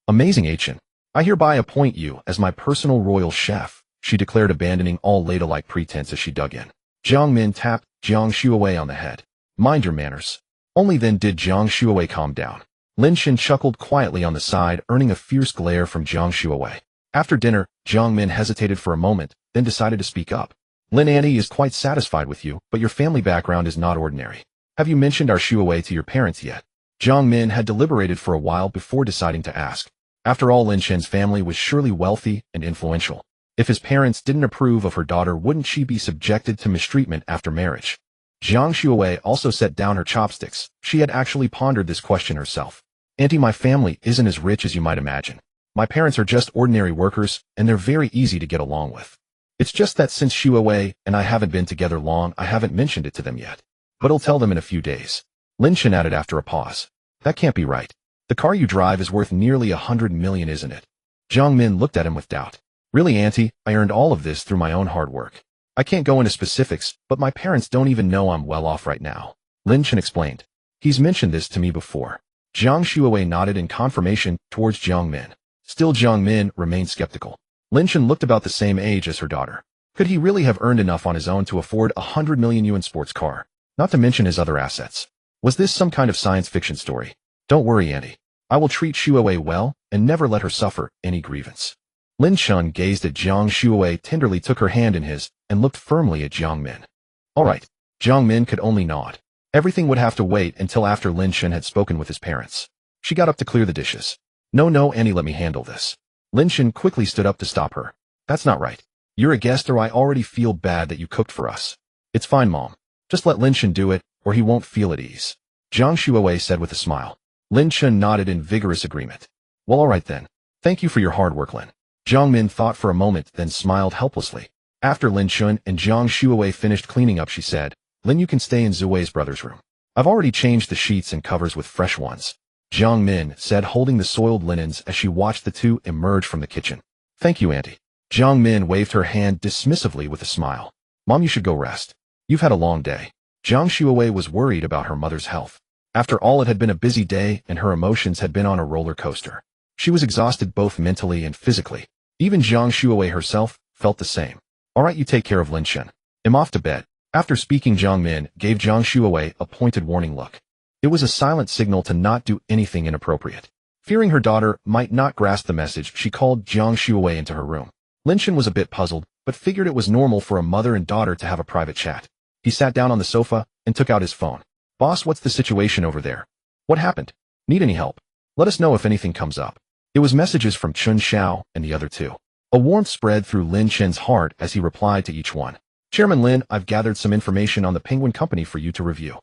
Amazing, Chen. I hereby appoint you as my personal royal chef, she declared, abandoning all ladle-like pretense as she dug in. Jiang Min tapped Jiang Shuai on the head. Mind your manners. Only then did Jiang Shuai calm down. Lin Chen chuckled quietly on the side, earning a fierce glare from Jiang Shuai. After dinner, Jiang Min hesitated for a moment, then decided to speak up. Lin, Annie is quite satisfied with you, but your family background is not ordinary. Have you mentioned our Shuai to your parents yet? Jiang Min had deliberated for a while before deciding to ask. After all, Lin Chen's family was surely wealthy and influential. If his parents didn't approve of her daughter, wouldn't she be subjected to mistreatment after marriage? Jiang Shuai also set down her chopsticks. She had actually pondered this question herself. Auntie, my family isn't as rich as you might imagine. My parents are just ordinary workers, and they're very easy to get along with. It's just that since Shuai and I haven't been together long, I haven't mentioned it to them yet. But I'll tell them in a few days. Lin Chen added after a pause. That can't be right. The car you drive is worth nearly 100 million, isn't it? Jiang Min looked at him with doubt. Really, Auntie, I earned all of this through my own hard work. I can't go into specifics, but my parents don't even know I'm well off right now, Lin Chen explained. He's mentioned this to me before. Jiang Shuai nodded in confirmation towards Jiang Min. Still, Jiang Min remained skeptical. Lin Chen looked about the same age as her daughter. Could he really have earned enough on his own to afford 100 million yuan sports car? Not to mention his other assets. Was this some kind of science fiction story? Don't worry, Auntie. I will treat Shuai well and never let her suffer any grievance. Lin Chen gazed at Jiang Shuai, tenderly took her hand in his, and looked firmly at Jiang Min. All right. Jiang Min could only nod. Everything would have to wait until after Lin Chen had spoken with his parents. She got up to clear the dishes. No, Annie, let me handle this. Lin Chen quickly stood up to stop her. That's not right. You're a guest, or I already feel bad that you cooked for us. It's fine, Mom. Just let Lin Chen do it, or he won't feel at ease. Jiang Shuai said with a smile. Lin Chen nodded in vigorous agreement. Well, all right then. Thank you for your hard work, Lin. Jiang Min thought for a moment, then smiled helplessly. After Lin Chen and Jiang Shuai finished cleaning up, she said, Lin, you can stay in Zuwei's brother's room. I've already changed the sheets and covers with fresh ones. Jiang Min said, holding the soiled linens as she watched the two emerge from the kitchen. Thank you, Auntie. Jiang Min waved her hand dismissively with a smile. Mom, you should go rest. You've had a long day. Jiang Shuai was worried about her mother's health. After all, it had been a busy day and her emotions had been on a roller coaster. She was exhausted both mentally and physically. Even Jiang Shuai herself felt the same. All right, you take care of Lin Chen. I'm off to bed. After speaking, Jiang Min gave Jiang Shuai a pointed warning look. It was a silent signal to not do anything inappropriate. Fearing her daughter might not grasp the message, she called Jiang Shuai into her room. Lin Chen was a bit puzzled, but figured it was normal for a mother and daughter to have a private chat. He sat down on the sofa and took out his phone. Boss, what's the situation over there? What happened? Need any help? Let us know if anything comes up. It was messages from Chun Xiao and the other two. A warmth spread through Lin Chen's heart as he replied to each one. Chairman Lin, I've gathered some information on the Penguin Company for you to review.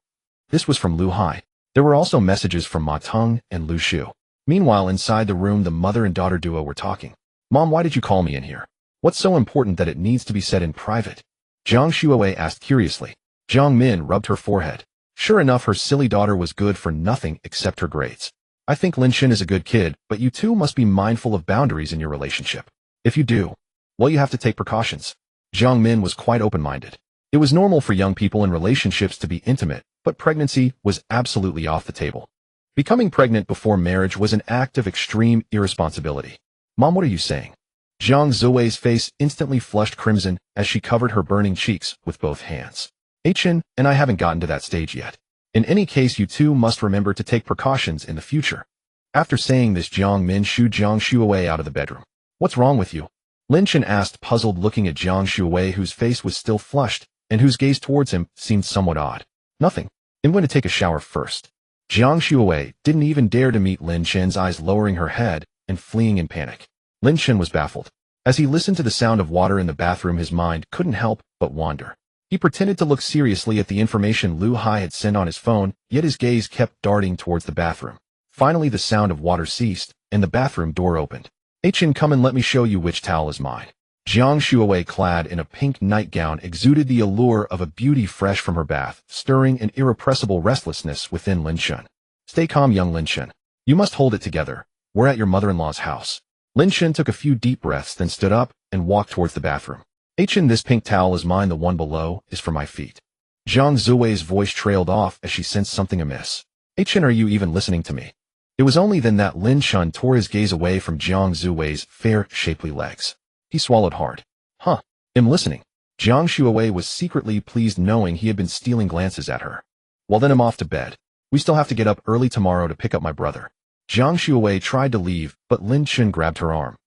This was from Lu Hai. There were also messages from Ma Teng and Lu Shu. Meanwhile, inside the room, the mother and daughter duo were talking. Mom, why did you call me in here? What's so important that it needs to be said in private? Jiang Shuowei asked curiously. Jiang Min rubbed her forehead. Sure enough, her silly daughter was good for nothing except her grades. I think Lin Chen is a good kid, but you two must be mindful of boundaries in your relationship. If you do, well, you have to take precautions. Jiang Min was quite open-minded. It was normal for young people in relationships to be intimate, but pregnancy was absolutely off the table. Becoming pregnant before marriage was an act of extreme irresponsibility. Mom, what are you saying? Jiang Zuwei's face instantly flushed crimson as she covered her burning cheeks with both hands. Chen and I haven't gotten to that stage yet. In any case, you two must remember to take precautions in the future. After saying this, Jiang Min shooed Jiang Shuowei out of the bedroom. What's wrong with you? Lin Chen asked, puzzled, looking at Jiang Shuowei, whose face was still flushed and whose gaze towards him seemed somewhat odd. Nothing. I'm going to take a shower first. Jiang Shuowei didn't even dare to meet Lin Chen's eyes, lowering her head and fleeing in panic. Lin Chen was baffled. As he listened to the sound of water in the bathroom, his mind couldn't help but wander. He pretended to look seriously at the information Lu Hai had sent on his phone, yet his gaze kept darting towards the bathroom. Finally, the sound of water ceased, and the bathroom door opened. Chen, come and let me show you which towel is mine. Jiang Shuowei, clad in a pink nightgown, exuded the allure of a beauty fresh from her bath, stirring an irrepressible restlessness within Lin Chen. Stay calm, young Lin Chen. You must hold it together. We're at your mother-in-law's house. Lin Chen took a few deep breaths, then stood up and walked towards the bathroom. Chen, this pink towel is mine, the one below is for my feet. Jiang Zuwei's voice trailed off as she sensed something amiss. Chen, are you even listening to me? It was only then that Lin Chen tore his gaze away from Jiang Zuwei's fair, shapely legs. He swallowed hard. Huh, I'm listening. Jiang Shuowei was secretly pleased, knowing he had been stealing glances at her. Well then, I'm off to bed. We still have to get up early tomorrow to pick up my brother. Jiang Shuowei tried to leave, but Lin Chen grabbed her arm.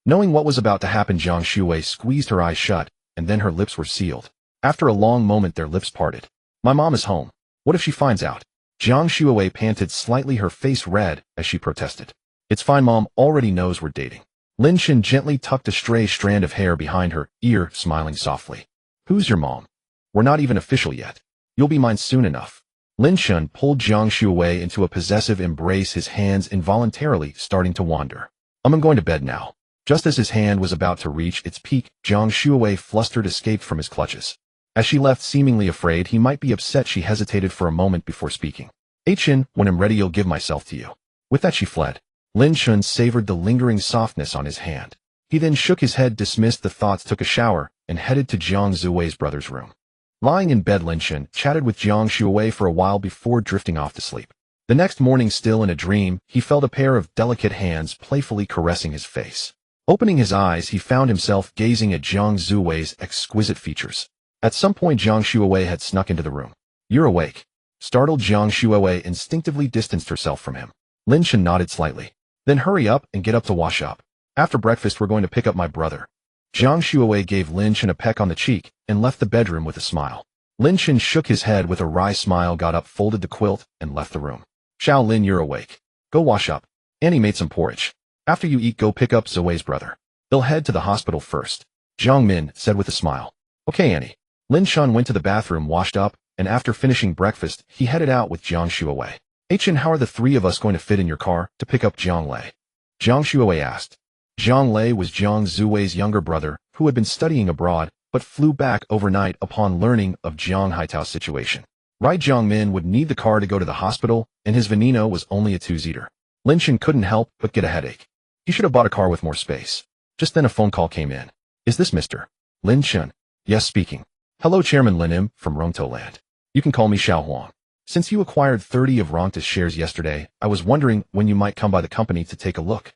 Knowing what was about to happen, Jiang Shuowei squeezed her eyes shut, and then her lips were sealed. After a long moment, their lips parted. My mom is home. What if she finds out? Jiang Shuowei panted slightly, her face red, as she protested. It's fine, Mom already knows we're dating. Lin Chen gently tucked a stray strand of hair behind her ear, smiling softly. Who's your mom? We're not even official yet. You'll be mine soon enough. Lin Chen pulled Jiang Shuowei into a possessive embrace, his hands involuntarily starting to wander. I'm going to bed now. Just as his hand was about to reach its peak, Jiang Shuowei, flustered, escaped from his clutches. As she left, seemingly afraid he might be upset, she hesitated for a moment before speaking. Chen, when I'm ready, I'll give myself to you. With that, she fled. Lin Chen savored the lingering softness on his hand. He then shook his head, dismissed the thoughts, took a shower, and headed to Jiang Zuwei's brother's room. Lying in bed, Lin Chen chatted with Jiang Shuowei for a while before drifting off to sleep. The next morning, still in a dream, he felt a pair of delicate hands playfully caressing his face. Opening his eyes, he found himself gazing at Jiang Zuwei's exquisite features. At some point, Jiang Shuowei had snuck into the room. You're awake. Startled, Jiang Shuowei instinctively distanced herself from him. Lin Chen nodded slightly. Then hurry up and get up to wash up. After breakfast, we're going to pick up my brother. Jiang Shuowei gave Lin Chen a peck on the cheek and left the bedroom with a smile. Lin Chen shook his head with a wry smile, got up, folded the quilt, and left the room. Xiao Lin, you're awake. Go wash up. Annie made some porridge. After you eat, go pick up Zoe's brother. They'll head to the hospital first. Jiang Min said with a smile. Okay, Annie. Lin Chen went to the bathroom, washed up, and after finishing breakfast, he headed out with Jiang Shuowei. Chen, how are the three of us going to fit in your car to pick up Jiang Lei? Jiang Shuowei asked. Jiang Lei was Jiang Zuwei's younger brother, who had been studying abroad, but flew back overnight upon learning of Jiang Haitao's situation. Right, Jiang Min would need the car to go to the hospital, and his Veneno was only a two-seater. Lin Chen couldn't help but get a headache. He should have bought a car with more space. Just then a phone call came in. Is this Mr. Lin Chen? Yes, speaking. Hello, Chairman Lin Im from Rongto Land. You can call me Xiao Huang. Since you acquired 30 of Rongta's shares yesterday, I was wondering when you might come by the company to take a look.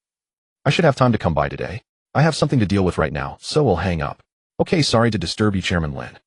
I should have time to come by today. I have something to deal with right now, so I'll hang up. Okay, sorry to disturb you, Chairman Lin.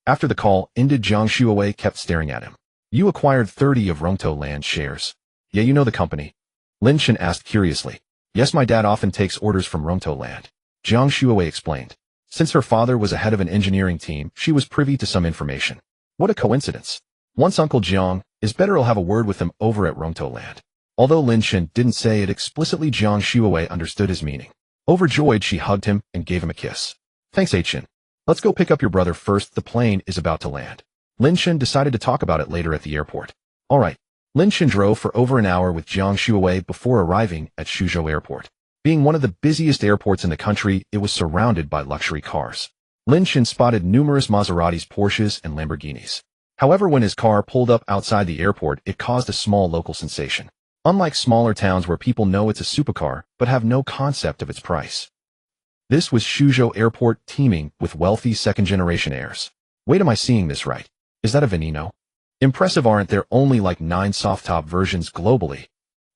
After the call ended, Jiang Shuowei kept staring at him. You acquired 30 of Rongto Land shares. Yeah, you know the company. Lin Chen asked curiously. Yes, my dad often takes orders from Rongto Land. Jiang Shuowei explained. Since her father was a head of an engineering team, she was privy to some information. What a coincidence. Once Uncle Jiang is better, I'll have a word with him over at Rongto Land. Although Lin Chen didn't say it explicitly, Jiang Shuowei understood his meaning. Overjoyed, she hugged him and gave him a kiss. Thanks, Chen. Let's go pick up your brother first. The plane is about to land. Lin Chen decided to talk about it later at the airport. Alright. Lin Chen drove for over an hour with Jiang Shuawei before arriving at Suzhou Airport. Being one of the busiest airports in the country, it was surrounded by luxury cars. Lin Chen spotted numerous Maseratis, Porsches, and Lamborghinis. However, when his car pulled up outside the airport, it caused a small local sensation. Unlike smaller towns where people know it's a supercar but have no concept of its price. This was Suzhou Airport teeming with wealthy second-generation heirs. Wait, am I seeing this right? Is that a Veneno? Impressive, aren't there only like 9 soft-top versions globally?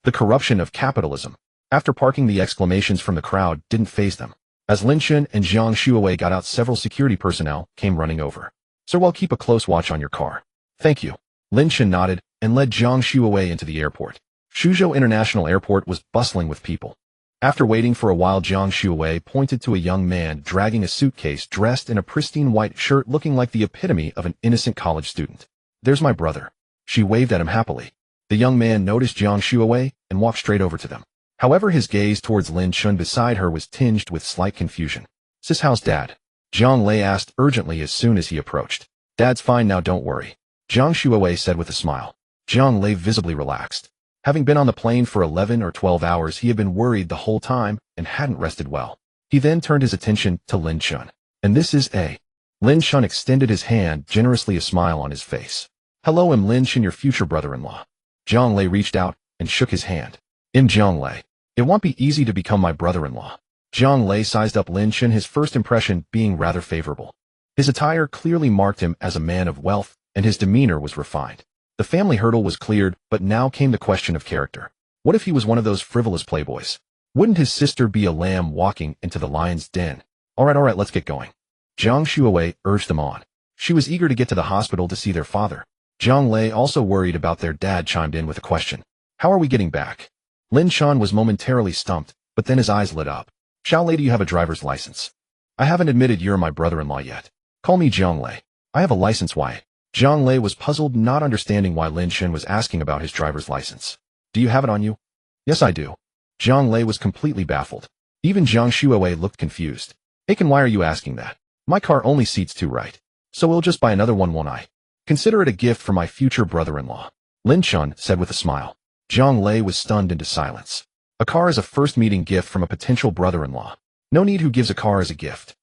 The corruption of capitalism. After parking, the exclamations from the crowd didn't faze them. As Lin Chen and Jiang Shuawei got out, several security personnel came running over. Sir, well, keep a close watch on your car. Thank you. Lin Chen nodded and led Jiang Shuawei into the airport. Suzhou International Airport was bustling with people. After waiting for a while, Jiang Shuawei pointed to a young man dragging a suitcase dressed in a pristine white shirt looking like the epitome of an innocent college student. There's my brother. She waved at him happily. The young man noticed Jiang Shuawei and walked straight over to them. However, his gaze towards Lin Chen beside her was tinged with slight confusion. Sis, how's Dad? Jiang Lei asked urgently as soon as he approached. Dad's fine now, don't worry. Jiang Shuawei said with a smile. Jiang Lei visibly relaxed. Having been on the plane for 11 or 12 hours, he had been worried the whole time and hadn't rested well. He then turned his attention to Lin Chen. And this is A. Lin Chen extended his hand, generously, a smile on his face. Hello, I'm Lin Chen, your future brother-in-law. Jiang Lei reached out and shook his hand. Jiang Lei. It won't be easy to become my brother-in-law. Jiang Lei sized up Lin Chen, his first impression being rather favorable. His attire clearly marked him as a man of wealth, and his demeanor was refined. The family hurdle was cleared, but now came the question of character. What if he was one of those frivolous playboys? Wouldn't his sister be a lamb walking into the lion's den? Alright, let's get going. Jiang Shuawei urged them on. She was eager to get to the hospital to see their father. Jiang Lei, also worried about their dad, chimed in with a question. How are we getting back? Lin Chen was momentarily stumped, but then his eyes lit up. Xiao Lei, do you have a driver's license? I haven't admitted you're my brother-in-law yet. Call me Jiang Lei. I have a license. Why? Jiang Lei was puzzled, not understanding why Lin Chen was asking about his driver's license. Do you have it on you? Yes, I do. Jiang Lei was completely baffled. Even Jiang Shuawei looked confused. Aiken, why are you asking that? My car only seats 2, right? So we'll just buy another one, won't I? Consider it a gift for my future brother-in-law. Lin Chen said with a smile. Jiang Lei was stunned into silence. A car is a first-meeting gift from a potential brother-in-law. No need, who gives a car as a gift?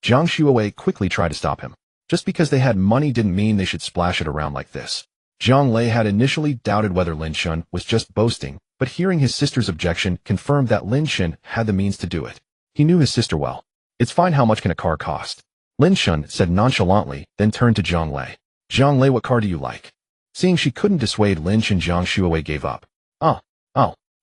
Jiang Shuawei quickly tried to stop him. Just because they had money didn't mean they should splash it around like this. Jiang Lei had initially doubted whether Lin Chen was just boasting, but hearing his sister's objection confirmed that Lin Chen had the means to do it. He knew his sister well. It's fine, how much can a car cost? Lin Chen said nonchalantly, then turned to Jiang Lei. Jiang Lei, what car do you like? Seeing she couldn't dissuade Lin Chen, Jiang Shuawei gave up.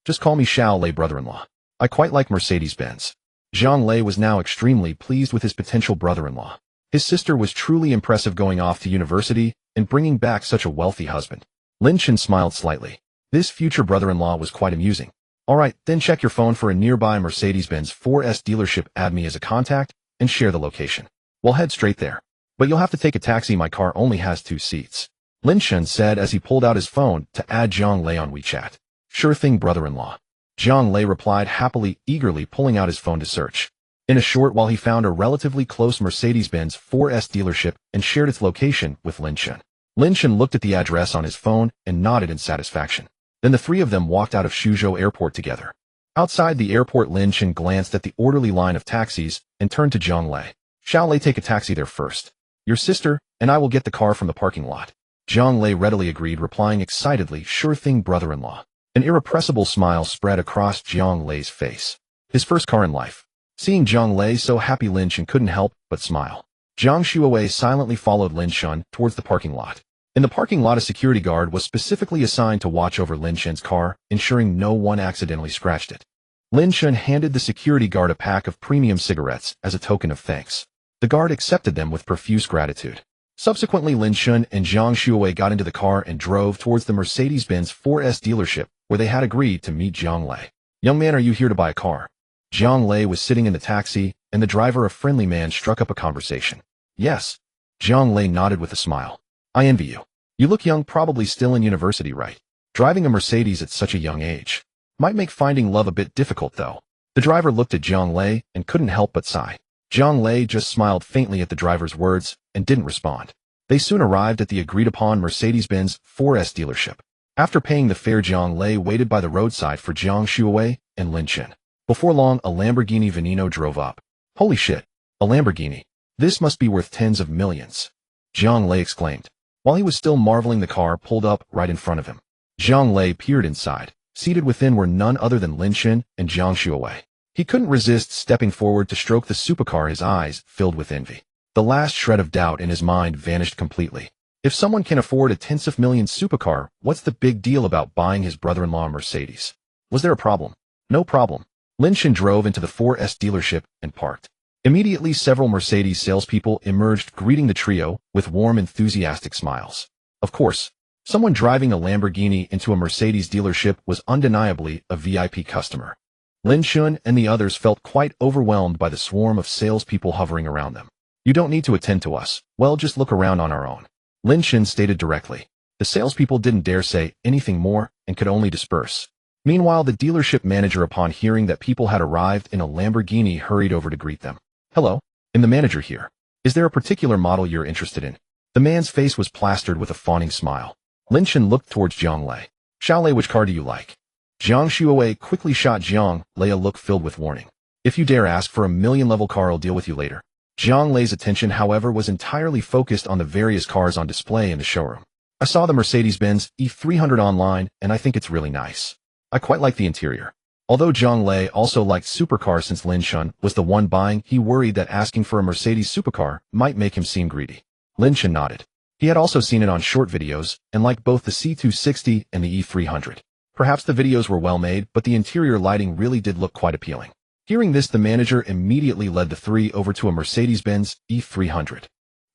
Just call me Xiao Lei, brother-in-law. I quite like Mercedes-Benz. Jiang Lei was now extremely pleased with his potential brother-in-law. His sister was truly impressive, going off to university and bringing back such a wealthy husband. Lin Chen smiled slightly. This future brother-in-law was quite amusing. Alright, then check your phone for a nearby Mercedes-Benz 4S dealership, add me as a contact, and share the location. We'll head straight there. But you'll have to take a taxi, my car only has 2 seats. Lin Chen said as he pulled out his phone to add Jiang Lei on WeChat. Sure thing, brother-in-law. Jiang Lei replied happily, eagerly pulling out his phone to search. In a short while he found a relatively close Mercedes-Benz 4S dealership and shared its location with Lin Chen. Lin Chen looked at the address on his phone and nodded in satisfaction. Then the 3 of them walked out of Suzhou Airport together. Outside the airport, Lin Chen glanced at the orderly line of taxis and turned to Jiang Lei. Xiao Lei, take a taxi there first. Your sister and I will get the car from the parking lot. Jiang Lei readily agreed, replying excitedly, sure thing, brother-in-law. An irrepressible smile spread across Jiang Lei's face. His first car in life. Seeing Jiang Lei so happy, Lin Chen couldn't help but smile. Jiang Shuawei silently followed Lin Chen towards the parking lot. In the parking lot, a security guard was specifically assigned to watch over Lin Chen's car, ensuring no one accidentally scratched it. Lin Chen handed the security guard a pack of premium cigarettes as a token of thanks. The guard accepted them with profuse gratitude. Subsequently, Lin Chen and Jiang Shuawei got into the car and drove towards the Mercedes-Benz 4S dealership, where they had agreed to meet Jiang Lei. Young man, are you here to buy a car? Jiang Lei was sitting in the taxi, and the driver, a friendly man, struck up a conversation. Yes. Jiang Lei nodded with a smile. I envy you. You look young, probably still in university, right? Driving a Mercedes at such a young age. Might make finding love a bit difficult, though. The driver looked at Jiang Lei and couldn't help but sigh. Jiang Lei just smiled faintly at the driver's words and didn't respond. They soon arrived at the agreed-upon Mercedes-Benz 4S dealership. After paying the fare, Jiang Lei waited by the roadside for Jiang Shuowei and Lin Chen. Before long, a Lamborghini Veneno drove up. Holy shit, a Lamborghini. This must be worth tens of millions, Jiang Lei exclaimed. While he was still marveling, the car pulled up right in front of him. Jiang Lei peered inside. Seated within were none other than Lin Chen and Jiang Shuowei. He couldn't resist stepping forward to stroke the supercar, his eyes filled with envy. The last shred of doubt in his mind vanished completely. If someone can afford a tens of millions supercar, what's the big deal about buying his brother-in-law a Mercedes? Was there a problem? No problem. Lin Chen drove into the 4S dealership and parked. Immediately, several Mercedes salespeople emerged, greeting the trio with warm, enthusiastic smiles. Of course, someone driving a Lamborghini into a Mercedes dealership was undeniably a VIP customer. Lin Chen and the others felt quite overwhelmed by the swarm of salespeople hovering around them. You don't need to attend to us. Well, just look around on our own, Lin Chen stated directly. The salespeople didn't dare say anything more and could only disperse. Meanwhile, the dealership manager, upon hearing that people had arrived in a Lamborghini, hurried over to greet them. Hello, I'm the manager here. Is there a particular model you're interested in? The man's face was plastered with a fawning smile. Lin Chen looked towards Jiang Lei. Xiaolei, which car do you like? Jiang Shuowei quickly shot Jiang Lei a look filled with warning. If you dare ask for a million-level car, I'll deal with you later. Jiang Lei's attention, however, was entirely focused on the various cars on display in the showroom. I saw the Mercedes-Benz E300 online, and I think it's really nice. I quite like the interior. Although Jiang Lei also liked supercars, since Lin Chen was the one buying, he worried that asking for a Mercedes supercar might make him seem greedy. Lin Chen nodded. He had also seen it on short videos, and liked both the C260 and the E300. Perhaps the videos were well made, but the interior lighting really did look quite appealing. Hearing this, the manager immediately led the three over to a Mercedes-Benz E300.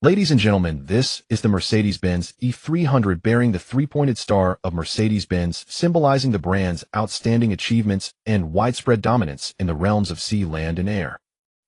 Ladies and gentlemen, this is the Mercedes-Benz E300, bearing the three-pointed star of Mercedes-Benz, symbolizing the brand's outstanding achievements and widespread dominance in the realms of sea, land, and air.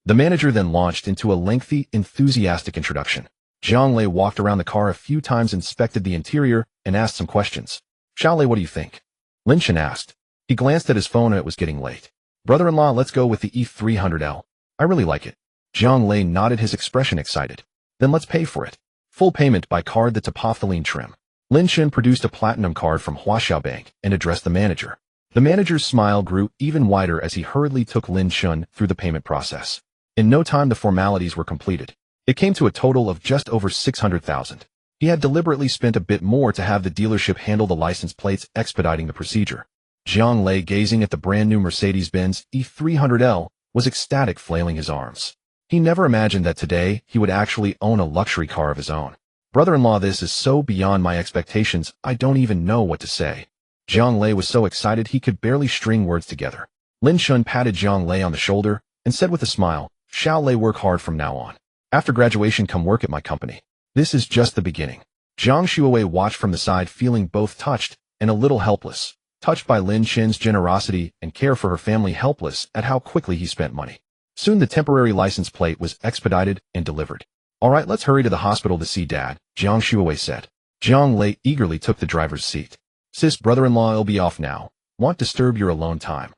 The manager then launched into a lengthy, enthusiastic introduction. Jiang Lei walked around the car a few times, inspected the interior, and asked some questions. Xiaolei, what do you think? Lin Chen asked. He glanced at his phone and it was getting late. Brother-in-law, let's go with the E300L. I really like it. Jiang Lei nodded, his expression excited. Then let's pay for it. Full payment by card, the Topophthalene trim. Lin Chen produced a platinum card from Huaxiao Bank and addressed the manager. The manager's smile grew even wider as he hurriedly took Lin Chen through the payment process. In no time, the formalities were completed. It came to a total of just over 600,000. He had deliberately spent a bit more to have the dealership handle the license plates, expediting the procedure. Jiang Lei, gazing at the brand new Mercedes-Benz E300L, was ecstatic, flailing his arms. He never imagined that today he would actually own a luxury car of his own. Brother-in-law, this is so beyond my expectations, I don't even know what to say. Jiang Lei was so excited he could barely string words together. Lin Chen patted Jiang Lei on the shoulder and said with a smile, Xiaolei, work hard from now on. After graduation, come work at my company. This is just the beginning. Jiang Shuowei watched from the side, feeling both touched and a little helpless. Touched by Lin Chen's generosity and care for her family, helpless at how quickly he spent money. Soon the temporary license plate was expedited and delivered. All right, let's hurry to the hospital to see Dad, Jiang Shuowei said. Jiang Lei eagerly took the driver's seat. Sis, brother-in-law, I'll be off now. Won't disturb your alone time.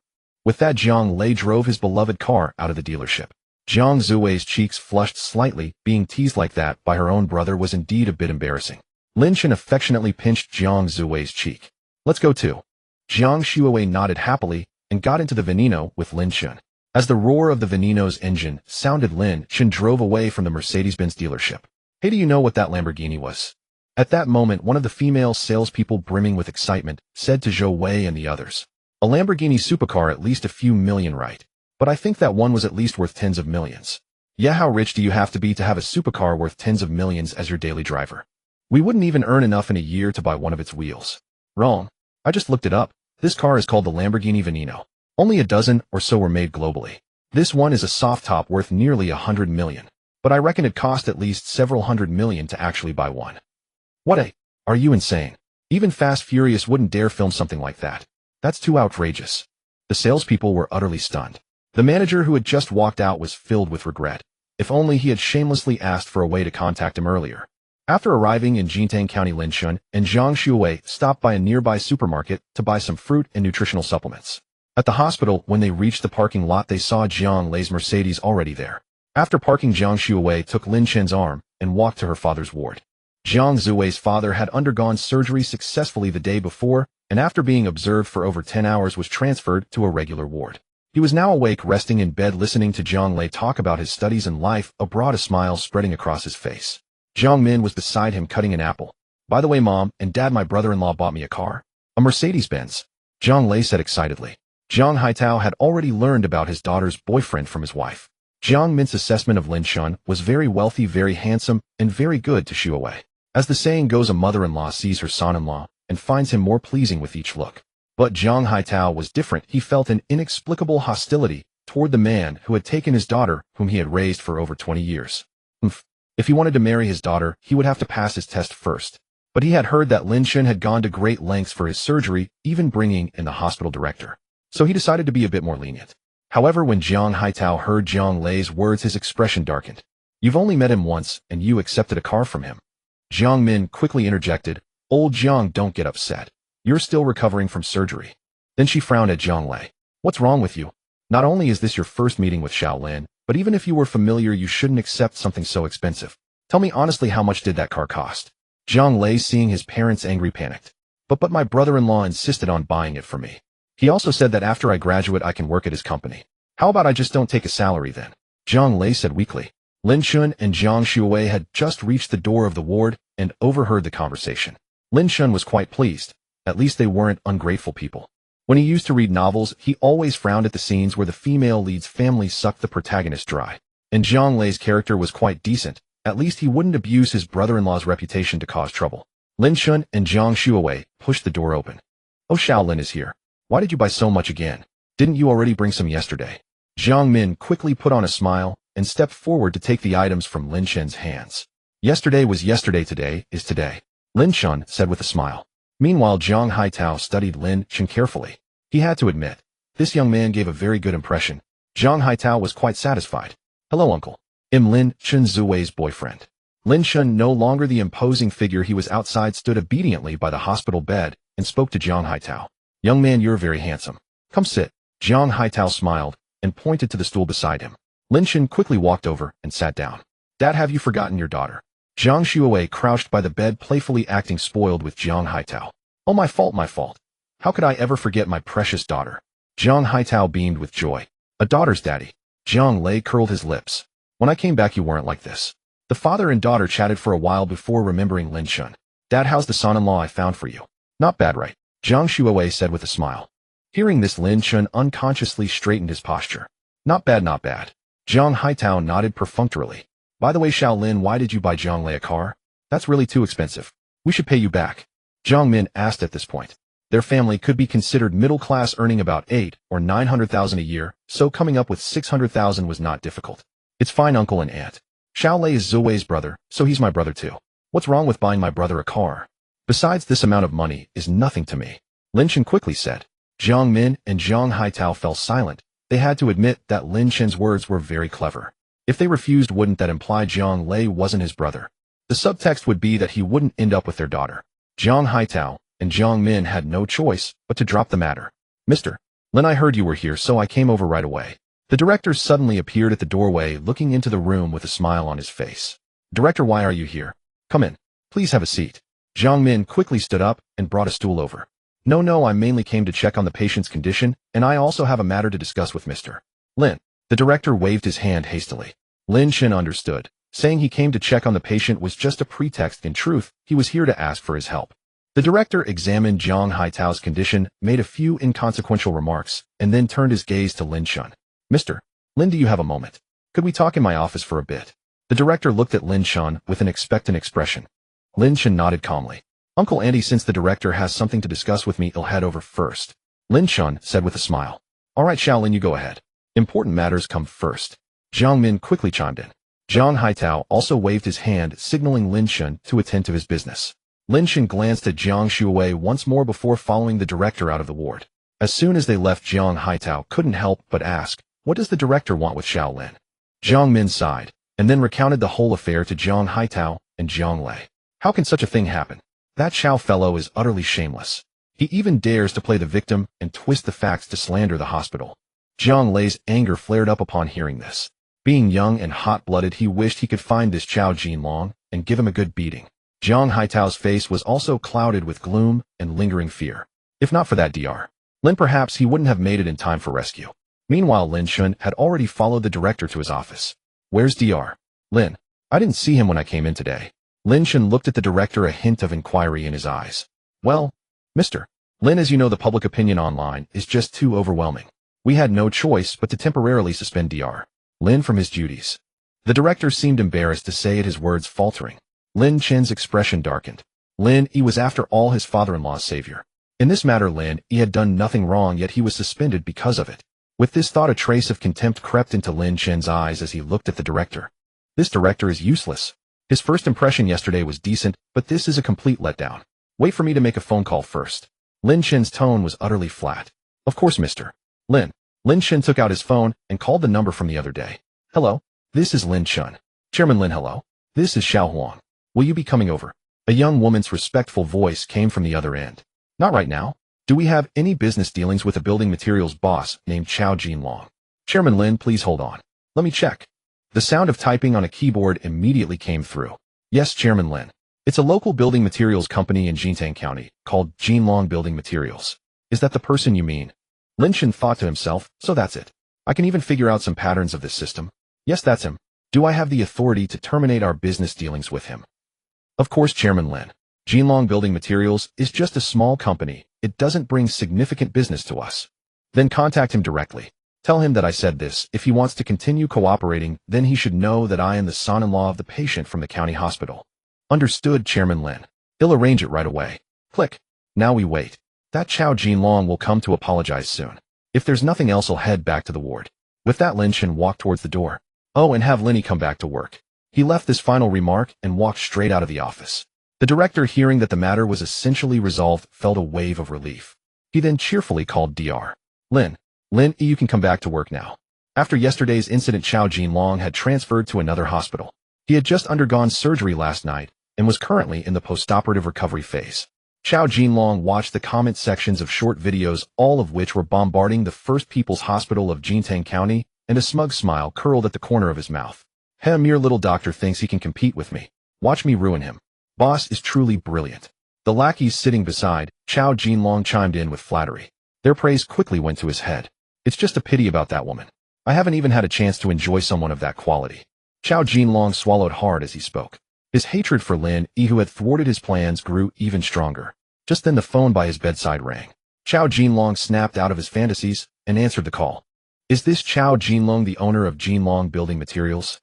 With that, Jiang Lei drove his beloved car out of the dealership. Jiang Zuwei's cheeks flushed slightly. Being teased like that by her own brother was indeed a bit embarrassing. Lin Chen affectionately pinched Jiang Zuwei's cheek. Let's go too. Jiang Shuowei nodded happily and got into the Veneno with Lin Chen. As the roar of the Veneno's engine sounded, Lin Chen drove away from the Mercedes-Benz dealership. Hey, do you know what that Lamborghini was? At that moment, one of the female salespeople, brimming with excitement, said to Zhou Wei and the others. A Lamborghini supercar, at least a few million, right? But I think that one was at least worth tens of millions. Yeah, how rich do you have to be to have a supercar worth tens of millions as your daily driver? We wouldn't even earn enough in a year to buy one of its wheels. Wrong. I just looked it up. This car is called the Lamborghini Veneno. Only a dozen or so were made globally. This one is a soft top worth nearly 100 million. But I reckon it cost at least several hundred million to actually buy one. Are you insane? Even Fast Furious wouldn't dare film something like that. That's too outrageous. The salespeople were utterly stunned. The manager, who had just walked out, was filled with regret. If only he had shamelessly asked for a way to contact him earlier. After arriving in Jintang County, Lin Chen and Jiang Shuowei stopped by a nearby supermarket to buy some fruit and nutritional supplements. At the hospital, when they reached the parking lot, they saw Jiang Lei's Mercedes already there. After parking, Jiang Shuowei took Lin Chen's arm and walked to her father's ward. Jiang Zui's father had undergone surgery successfully the day before, and after being observed for over 10 hours was transferred to a regular ward. He was now awake, resting in bed, listening to Jiang Lei talk about his studies and life, a broad smile spreading across his face. Jiang Min was beside him cutting an apple. By the way, Mom and Dad, my brother-in-law bought me a car. A Mercedes-Benz. Jiang Lei said excitedly. Jiang Haitao had already learned about his daughter's boyfriend from his wife. Jiang Min's assessment of Lin Chen was very wealthy, very handsome, and very good to shoo away. As the saying goes, a mother-in-law sees her son-in-law and finds him more pleasing with each look. But Jiang Haitao was different. He felt an inexplicable hostility toward the man who had taken his daughter, whom he had raised for over 20 years. If he wanted to marry his daughter, he would have to pass his test first. But he had heard that Lin Chen had gone to great lengths for his surgery, even bringing in the hospital director. So he decided to be a bit more lenient. However, when Jiang Haitao heard Jiang Lei's words, his expression darkened. You've only met him once, and you accepted a car from him. Jiang Min quickly interjected, Old Jiang, don't get upset. You're still recovering from surgery. Then she frowned at Jiang Lei. What's wrong with you? Not only is this your first meeting with Shaolin, but even if you were familiar, you shouldn't accept something so expensive. Tell me honestly, how much did that car cost? Jiang Lei, seeing his parents angry, panicked. But my brother-in-law insisted on buying it for me. He also said that after I graduate I can work at his company. How about I just don't take a salary then? Jiang Lei said weakly. Lin Chen and Jiang Shuwei had just reached the door of the ward and overheard the conversation. Lin Chen was quite pleased. At least they weren't ungrateful people. When he used to read novels, he always frowned at the scenes where the female lead's family sucked the protagonist dry. And Jiang Lei's character was quite decent. At least he wouldn't abuse his brother-in-law's reputation to cause trouble. Lin Chen and Jiang Shuwei pushed the door open. Oh, Shaolin is here. Why did you buy so much again? Didn't you already bring some yesterday? Jiang Min quickly put on a smile and stepped forward to take the items from Lin Chen's hands. Yesterday was yesterday, today is today, Lin Chen said with a smile. Meanwhile, Jiang Haitao studied Lin Chen carefully. He had to admit, this young man gave a very good impression. Jiang Haitao was quite satisfied. Hello, uncle. I'm Lin Chen, Zui's boyfriend. Lin Chen, no longer the imposing figure he was outside, stood obediently by the hospital bed and spoke to Jiang Haitao. Young man, you're very handsome. Come sit. Jiang Haitao smiled and pointed to the stool beside him. Lin Chen quickly walked over and sat down. Dad, have you forgotten your daughter? Jiang Shuwei crouched by the bed, playfully acting spoiled with Jiang Haitao. Oh, my fault, my fault. How could I ever forget my precious daughter? Jiang Haitao beamed with joy. A daughter's daddy. Jiang Lei curled his lips. When I came back, you weren't like this. The father and daughter chatted for a while before remembering Lin Chen. Dad, how's the son-in-law I found for you? Not bad, right? Jiang Shuwei said with a smile. Hearing this, Lin Chen unconsciously straightened his posture. Not bad, not bad. Jiang Haitao nodded perfunctorily. By the way, Shaolin, why did you buy Jiang Lei a car? That's really too expensive. We should pay you back. Jiang Min asked at this point. Their family could be considered middle class, earning about 8 or 900,000 a year, so coming up with 600,000 was not difficult. It's fine, uncle and aunt. Shaolin is Zui's brother, so he's my brother too. What's wrong with buying my brother a car? Besides, this amount of money is nothing to me. Lin Chen quickly said. Jiang Min and Jiang Haitao fell silent. They had to admit that Lin Chen's words were very clever. If they refused, wouldn't that imply Jiang Lei wasn't his brother? The subtext would be that he wouldn't end up with their daughter. Jiang Haitao and Jiang Min had no choice but to drop the matter. Mr. Lin, I heard you were here, so I came over right away. The director suddenly appeared at the doorway, looking into the room with a smile on his face. Director, why are you here? Come in. Please have a seat. Jiang Min quickly stood up and brought a stool over. No, I mainly came to check on the patient's condition, and I also have a matter to discuss with Mr. Lin. The director waved his hand hastily. Lin Chen understood. Saying he came to check on the patient was just a pretext. In truth, he was here to ask for his help. The director examined Jiang Haitao's condition, made a few inconsequential remarks, and then turned his gaze to Lin Chen. Mr. Lin, do you have a moment? Could we talk in my office for a bit? The director looked at Lin Chen with an expectant expression. Lin Chen nodded calmly. Uncle Andy, since the director has something to discuss with me, I'll head over first. Lin Chen said with a smile. All right, Shaolin, you go ahead. Important matters come first. Jiang Min quickly chimed in. Jiang Haitao also waved his hand, signaling Lin Chen to attend to his business. Lin Chen glanced at Jiang Shuwei once more before following the director out of the ward. As soon as they left, Jiang Haitao couldn't help but ask, what does the director want with Shaolin? Jiang Min sighed, and then recounted the whole affair to Jiang Haitao and Jiang Lei. How can such a thing happen? That Xiao fellow is utterly shameless. He even dares to play the victim and twist the facts to slander the hospital. Jiang Lei's anger flared up upon hearing this. Being young and hot-blooded, he wished he could find this Chao Jinlong and give him a good beating. Jiang Haitao's face was also clouded with gloom and lingering fear. If not for that Dr. Lin, perhaps he wouldn't have made it in time for rescue. Meanwhile, Lin Chen had already followed the director to his office. Where's Dr. Lin? I didn't see him when I came in today. Lin Chen looked at the director, a hint of inquiry in his eyes. Well, Mr. Lin, as you know, the public opinion online is just too overwhelming. We had no choice but to temporarily suspend Dr. Lin from his duties. The director seemed embarrassed to say it, his words faltering. Lin Chen's expression darkened. Lin Yi was after all his father-in-law's savior. In this matter, Lin Yi had done nothing wrong, yet he was suspended because of it. With this thought, a trace of contempt crept into Lin Chen's eyes as he looked at the director. This director is useless. His first impression yesterday was decent, but this is a complete letdown. Wait for me to make a phone call first. Lin Chen's tone was utterly flat. Of course, Mr. Lin. Lin Chen took out his phone and called the number from the other day. Hello, this is Lin Chen. Chairman Lin, hello. This is Xiao Huang. Will you be coming over? A young woman's respectful voice came from the other end. Not right now. Do we have any business dealings with a building materials boss named Chao Jinlong? Chairman Lin, please hold on. Let me check. The sound of typing on a keyboard immediately came through. Yes, Chairman Lin. It's a local building materials company in Jintang County called Jinlong Building Materials. Is that the person you mean? Lin Chen thought to himself, so that's it. I can even figure out some patterns of this system. Yes, that's him. Do I have the authority to terminate our business dealings with him? Of course, Chairman Lin. Jinlong Building Materials is just a small company. It doesn't bring significant business to us. Then contact him directly. Tell him that I said this. If he wants to continue cooperating, then he should know that I am the son-in-law of the patient from the county hospital. Understood, Chairman Lin. He'll arrange it right away. Click. Now we wait. That Chao Jinlong will come to apologize soon. If there's nothing else, I'll head back to the ward. With that, Lin Chen walked towards the door. Oh, and have Linny come back to work. He left this final remark and walked straight out of the office. The director, hearing that the matter was essentially resolved, felt a wave of relief. He then cheerfully called Dr. Lin. Lin, you can come back to work now. After yesterday's incident, Chao Jinlong had transferred to another hospital. He had just undergone surgery last night and was currently in the postoperative recovery phase. Chao Jinlong watched the comment sections of short videos, all of which were bombarding the First People's Hospital of Jintang County, and a smug smile curled at the corner of his mouth. A mere little doctor thinks he can compete with me. Watch me ruin him. Boss is truly brilliant. The lackeys sitting beside Chao Jinlong chimed in with flattery. Their praise quickly went to his head. It's just a pity about that woman. I haven't even had a chance to enjoy someone of that quality. Chao Jinlong swallowed hard as he spoke. His hatred for Lin Yi, who had thwarted his plans, grew even stronger. Just then the phone by his bedside rang. Chao Jinlong snapped out of his fantasies and answered the call. Is this Chao Jinlong, the owner of Jinlong Building Materials?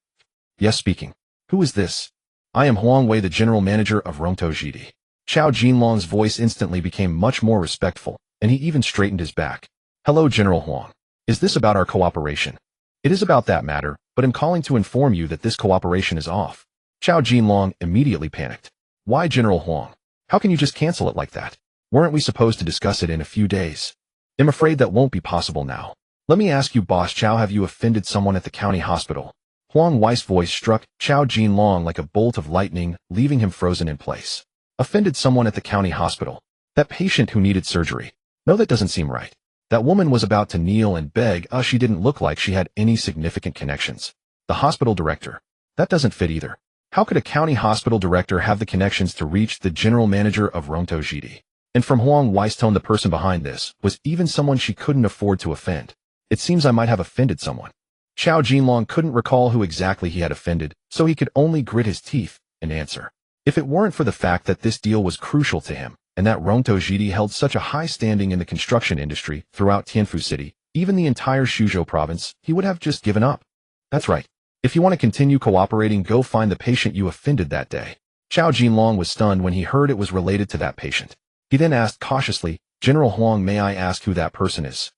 Yes, speaking. Who is this? I am Huang Wei, the general manager of Rongtou Jidi. Chao Jinlong's voice instantly became much more respectful, and he even straightened his back. Hello, General Huang. Is this about our cooperation? It is about that matter, but I'm calling to inform you that this cooperation is off. Chao Jinlong immediately panicked. Why, General Huang? How can you just cancel it like that? Weren't we supposed to discuss it in a few days? I'm afraid that won't be possible now. Let me ask you, Boss Chao, have you offended someone at the county hospital? Huang Wei's voice struck Chao Jinlong like a bolt of lightning, leaving him frozen in place. Offended someone at the county hospital? That patient who needed surgery? No, that doesn't seem right. That woman was about to kneel and beg. She didn't look like she had any significant connections. The hospital director? That doesn't fit either. How could a county hospital director have the connections to reach the general manager of Rongtou Jidi? And from Huang Wei's tone, the person behind this was even someone she couldn't afford to offend. It seems I might have offended someone. Chao Jinlong couldn't recall who exactly he had offended, so he could only grit his teeth and answer. If it weren't for the fact that this deal was crucial to him, and that Rongtou Jidi held such a high standing in the construction industry throughout Tianfu City, even the entire Suzhou province, he would have just given up. That's right. If you want to continue cooperating, go find the patient you offended that day. Chao Jinlong was stunned when he heard it was related to that patient. He then asked cautiously, General Huang, may I ask who that person is?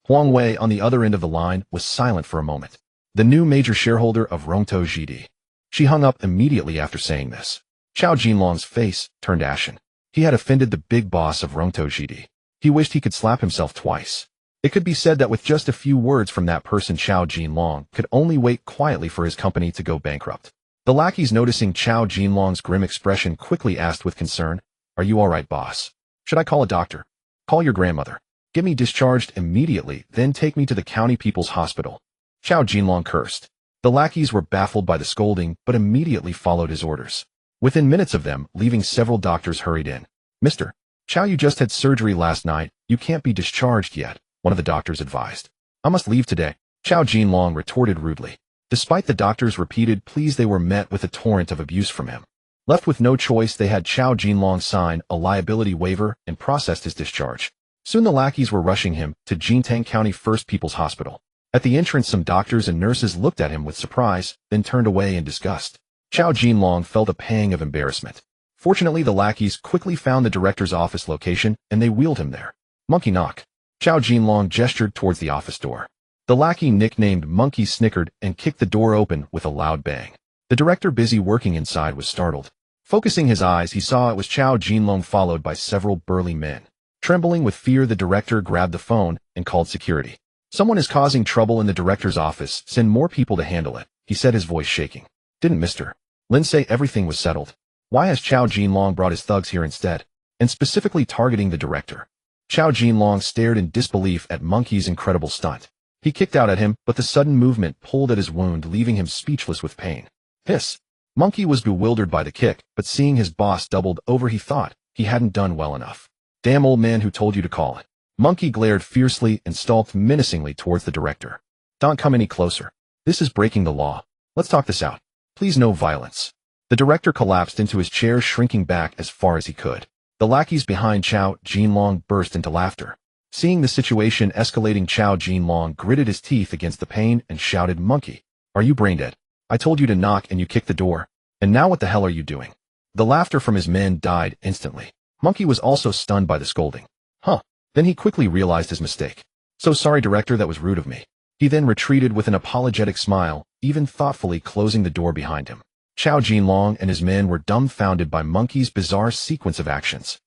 Huang Wei, on the other end of the line, was silent for a moment. The new major shareholder of Rongtou Jidi. She hung up immediately after saying this. Chao Jinlong's face turned ashen. He had offended the big boss of Rongtou Jidi. He wished he could slap himself twice. It could be said that with just a few words from that person, Chao Jinlong could only wait quietly for his company to go bankrupt. The lackeys, noticing Chao Jinlong's grim expression, quickly asked with concern, Are you all right, boss? Should I call a doctor? Call your grandmother. Get me discharged immediately, then take me to the county people's hospital. Chao Jinlong cursed. The lackeys were baffled by the scolding, but immediately followed his orders. Within minutes of them leaving, several doctors hurried in. Mr. Chow, you just had surgery last night. You can't be discharged yet, one of the doctors advised. I must leave today, Chow Jinlong retorted rudely. Despite the doctor's repeated pleas, they were met with a torrent of abuse from him. Left with no choice, they had Chow Jinlong sign a liability waiver and processed his discharge. Soon the lackeys were rushing him to Jintang County First People's Hospital. At the entrance, some doctors and nurses looked at him with surprise, then turned away in disgust. Chow Jinlong felt a pang of embarrassment. Fortunately, the lackeys quickly found the director's office location, and they wheeled him there. Monkey knock. Chow Jinlong gestured towards the office door. The lackey nicknamed Monkey snickered and kicked the door open with a loud bang. The director, busy working inside, was startled. Focusing his eyes, he saw it was Chow Jinlong, followed by several burly men. Trembling with fear, the director grabbed the phone and called security. Someone is causing trouble in the director's office. Send more people to handle it, he said, his voice shaking. Didn't Mr. Lin say everything was settled? Why has Chow Jinlong brought his thugs here instead, and specifically targeting the director? Chow Jinlong stared in disbelief at Monkey's incredible stunt. He kicked out at him, but the sudden movement pulled at his wound, leaving him speechless with pain. Hiss. Monkey was bewildered by the kick, but seeing his boss doubled over, he thought he hadn't done well enough. Damn old man, who told you to call it? Monkey glared fiercely and stalked menacingly towards the director. Don't come any closer. This is breaking the law. Let's talk this out. Please, no violence. The director collapsed into his chair, shrinking back as far as he could. The lackeys behind Chow Jinlong burst into laughter. Seeing the situation escalating, Chow Jinlong gritted his teeth against the pain and shouted, Monkey, are you brain dead? I told you to knock and you kicked the door. And now what the hell are you doing? The laughter from his men died instantly. Monkey was also stunned by the scolding. Huh. Then he quickly realized his mistake. So sorry, director, that was rude of me. He then retreated with an apologetic smile, even thoughtfully closing the door behind him. Chow Jinlong and his men were dumbfounded by Monkey's bizarre sequence of actions.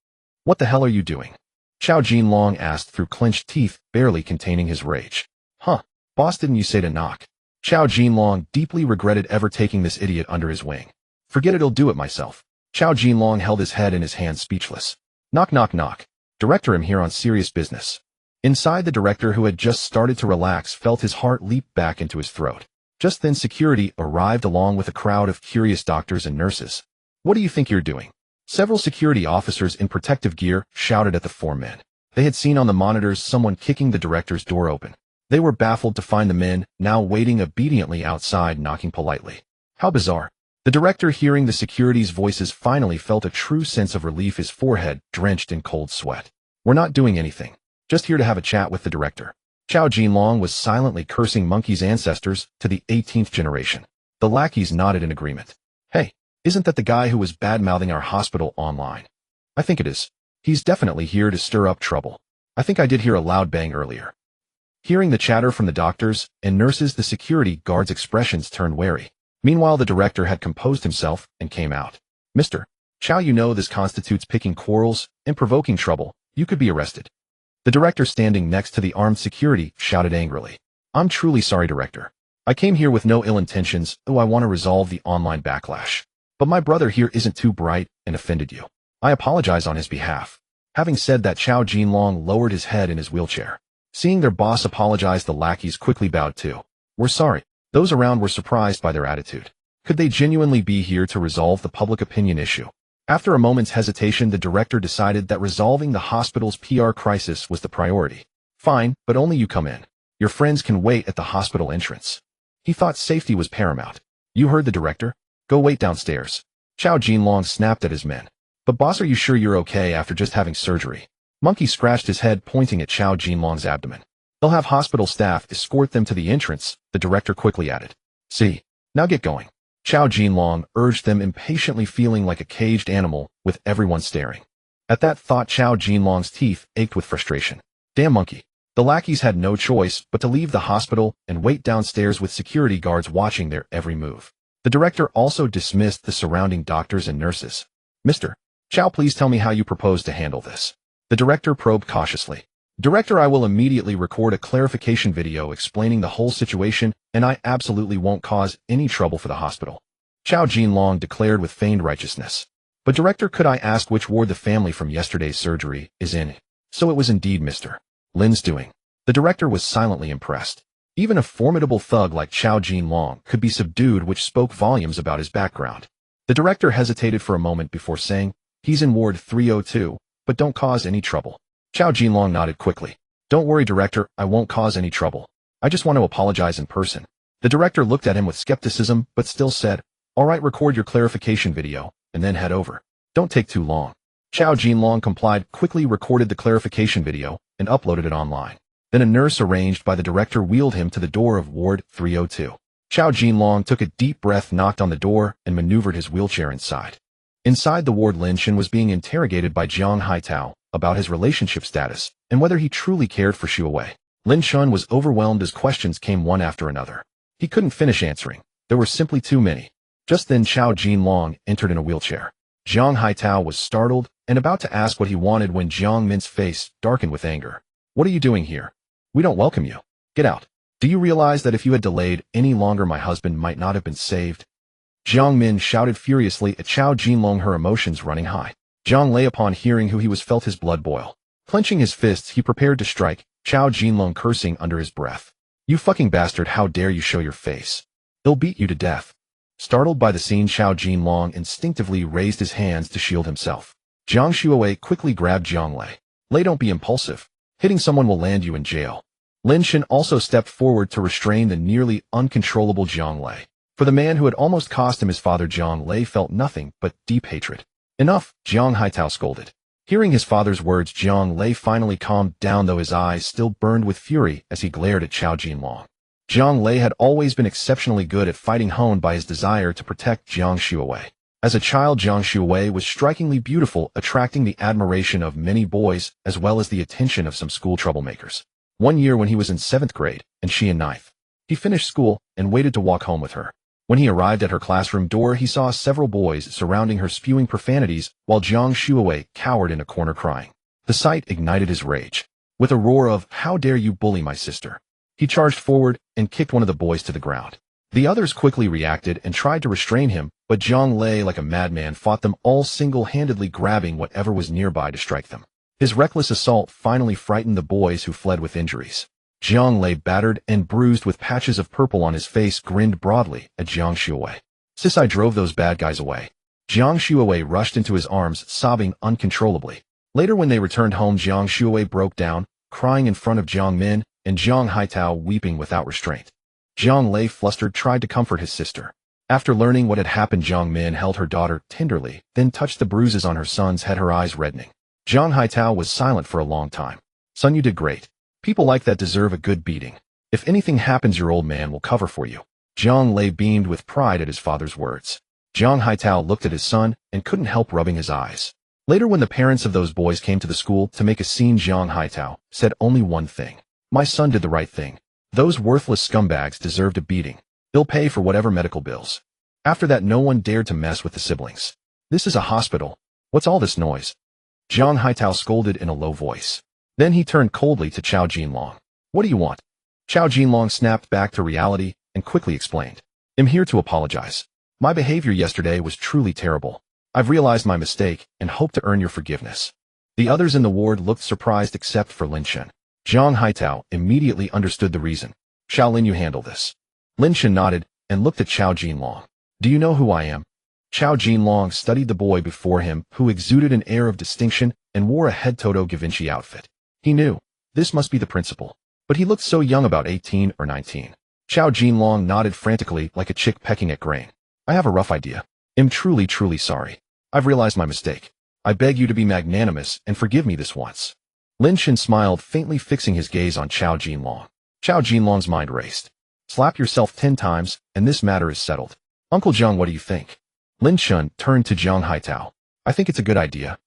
What the hell are you doing? Chow Jinlong asked through clenched teeth, barely containing his rage. Huh. Boss, didn't you say to knock? Chow Jinlong deeply regretted ever taking this idiot under his wing. Forget it, I'll do it myself. Chow Jinlong held his head in his hands, speechless. Knock, knock, knock. Director, I'm here on serious business. Inside, the director, who had just started to relax, felt his heart leap back into his throat. Just then security arrived along with a crowd of curious doctors and nurses. What do you think you're doing? Several security officers in protective gear shouted at the four men. They had seen on the monitors someone kicking the director's door open. They were baffled to find the men now waiting obediently outside, knocking politely. How bizarre. The director, hearing the security's voices, finally felt a true sense of relief, his forehead drenched in cold sweat. We're not doing anything. Just here to have a chat with the director. Chow Jinlong was silently cursing Monkey's ancestors to the 18th generation. The lackeys nodded in agreement. Hey, isn't that the guy who was bad-mouthing our hospital online? I think it is. He's definitely here to stir up trouble. I think I did hear a loud bang earlier. Hearing the chatter from the doctors and nurses, the security guards' expressions turned wary. Meanwhile, the director had composed himself and came out. Mr. Chow, you know this constitutes picking quarrels and provoking trouble. You could be arrested. The director, standing next to the armed security, shouted angrily. I'm truly sorry, director. I came here with no ill intentions. I want to resolve the online backlash. But my brother here isn't too bright and offended you. I apologize on his behalf. Having said that, Chow Jinlong lowered his head in his wheelchair. Seeing their boss apologize, the lackeys quickly bowed too. We're sorry. Those around were surprised by their attitude. Could they genuinely be here to resolve the public opinion issue? After a moment's hesitation, the director decided that resolving the hospital's PR crisis was the priority. Fine, but only you come in. Your friends can wait at the hospital entrance. He thought safety was paramount. You heard the director. Go wait downstairs. Chow Jinlong snapped at his men. But boss, are you sure you're okay after just having surgery? Monkey scratched his head, pointing at Chow Jinlong's abdomen. They'll have hospital staff escort them to the entrance, the director quickly added. See, now get going. Chow Jinlong urged them impatiently, feeling like a caged animal with everyone staring. At that thought, Chow Jinlong's teeth ached with frustration. Damn Monkey. The lackeys had no choice but to leave the hospital and wait downstairs with security guards watching their every move. The director also dismissed the surrounding doctors and nurses. Mr. Chow, please tell me how you propose to handle this. The director probed cautiously. Director, I will immediately record a clarification video explaining the whole situation, and I absolutely won't cause any trouble for the hospital. Chow Jinlong declared with feigned righteousness. But director, could I ask which ward the family from yesterday's surgery is in? So it was indeed Mr. Lin's doing. The director was silently impressed. Even a formidable thug like Chow Jinlong could be subdued, which spoke volumes about his background. The director hesitated for a moment before saying, "He's in Ward 302, but don't cause any trouble." Chao Jinlong nodded quickly. "Don't worry, director, I won't cause any trouble. I just want to apologize in person." The director looked at him with skepticism, but still said, "All right, record your clarification video, and then head over. Don't take too long." Chao Jinlong complied, quickly recorded the clarification video, and uploaded it online. Then a nurse arranged by the director wheeled him to the door of Ward 302. Chao Jinlong took a deep breath, knocked on the door, and maneuvered his wheelchair inside. Inside the ward, Lin Chen was being interrogated by Jiang Haitao about his relationship status and whether he truly cared for Xu Wei. Lin Chen was overwhelmed as questions came one after another. He couldn't finish answering. There were simply too many. Just then Chao Jinlong entered in a wheelchair. Jiang Haitao was startled and about to ask what he wanted when Jiang Min's face darkened with anger. "What are you doing here? We don't welcome you. Get out. Do you realize that if you had delayed any longer, my husband might not have been saved?" Jiang Min shouted furiously at Chao Jinlong, her emotions running high. Jiang Lei, upon hearing who he was, felt his blood boil. Clenching his fists, he prepared to strike, Chao Jinlong cursing under his breath. "You fucking bastard, how dare you show your face? They'll beat you to death." Startled by the scene, Chao Jinlong instinctively raised his hands to shield himself. Jiang Xuewei quickly grabbed Jiang Lei. "Lei, don't be impulsive. Hitting someone will land you in jail." Lin Chen also stepped forward to restrain the nearly uncontrollable Jiang Lei. For the man who had almost cost him his father, Jiang Lei felt nothing but deep hatred. "Enough," Jiang Haitao scolded. Hearing his father's words, Jiang Lei finally calmed down, though his eyes still burned with fury as he glared at Chao Jinlong. Jiang Lei had always been exceptionally good at fighting, honed by his desire to protect Jiang Xuewei. As a child, Jiang Xuewei was strikingly beautiful, attracting the admiration of many boys as well as the attention of some school troublemakers. One year when he was in 7th grade and she in 9th, he finished school and waited to walk home with her. When he arrived at her classroom door, he saw several boys surrounding her spewing profanities while Jiang Xuewei cowered in a corner crying. The sight ignited his rage. With a roar of, "How dare you bully my sister!" he charged forward and kicked one of the boys to the ground. The others quickly reacted and tried to restrain him, but Jiang Lei, like a madman, fought them all, single-handedly grabbing whatever was nearby to strike them. His reckless assault finally frightened the boys, who fled with injuries. Jiang Lei, battered and bruised with patches of purple on his face, grinned broadly at Jiang Xuewei. "Sis, I drove those bad guys away." Jiang Xuewei rushed into his arms, sobbing uncontrollably. Later, when they returned home, Jiang Xuewei broke down, crying in front of Jiang Min, and Jiang Haitao weeping without restraint. Jiang Lei, flustered, tried to comfort his sister. After learning what had happened, Jiang Min held her daughter tenderly, then touched the bruises on her son's head, her eyes reddening. Jiang Haitao was silent for a long time. "Son, you did great. People like that deserve a good beating. If anything happens, your old man will cover for you." Jiang Lei beamed with pride at his father's words. Jiang Haitao looked at his son and couldn't help rubbing his eyes. Later, when the parents of those boys came to the school to make a scene, Jiang Haitao said only one thing: "My son did the right thing. Those worthless scumbags deserved a beating. They'll pay for whatever medical bills." After that, no one dared to mess with the siblings. "This is a hospital. What's all this noise?" Jiang Haitao scolded in a low voice. Then he turned coldly to Chao Jinlong. "What do you want?" Chao Jinlong snapped back to reality and quickly explained. "I'm here to apologize. My behavior yesterday was truly terrible. I've realized my mistake and hope to earn your forgiveness." The others in the ward looked surprised except for Lin Chen. Jiang Haitao immediately understood the reason. "Shaolin, you handle this." Lin Chen nodded and looked at Chao Jinlong. "Do you know who I am?" Chao Jinlong studied the boy before him, who exuded an air of distinction and wore a head Toto da Vinci outfit. He knew. This must be the principal. But he looked so young, about 18 or 19. Chao Jinlong nodded frantically, like a chick pecking at grain. "I have a rough idea. I'm truly, truly sorry. I've realized my mistake. I beg you to be magnanimous and forgive me this once." Lin Chen smiled faintly, fixing his gaze on Chao Jinlong. Chao Jinlong's mind raced. "Slap yourself 10 times, and this matter is settled. Uncle Jiang, what do you think?" Lin Chen turned to Jiang Haitao. "I think it's a good idea."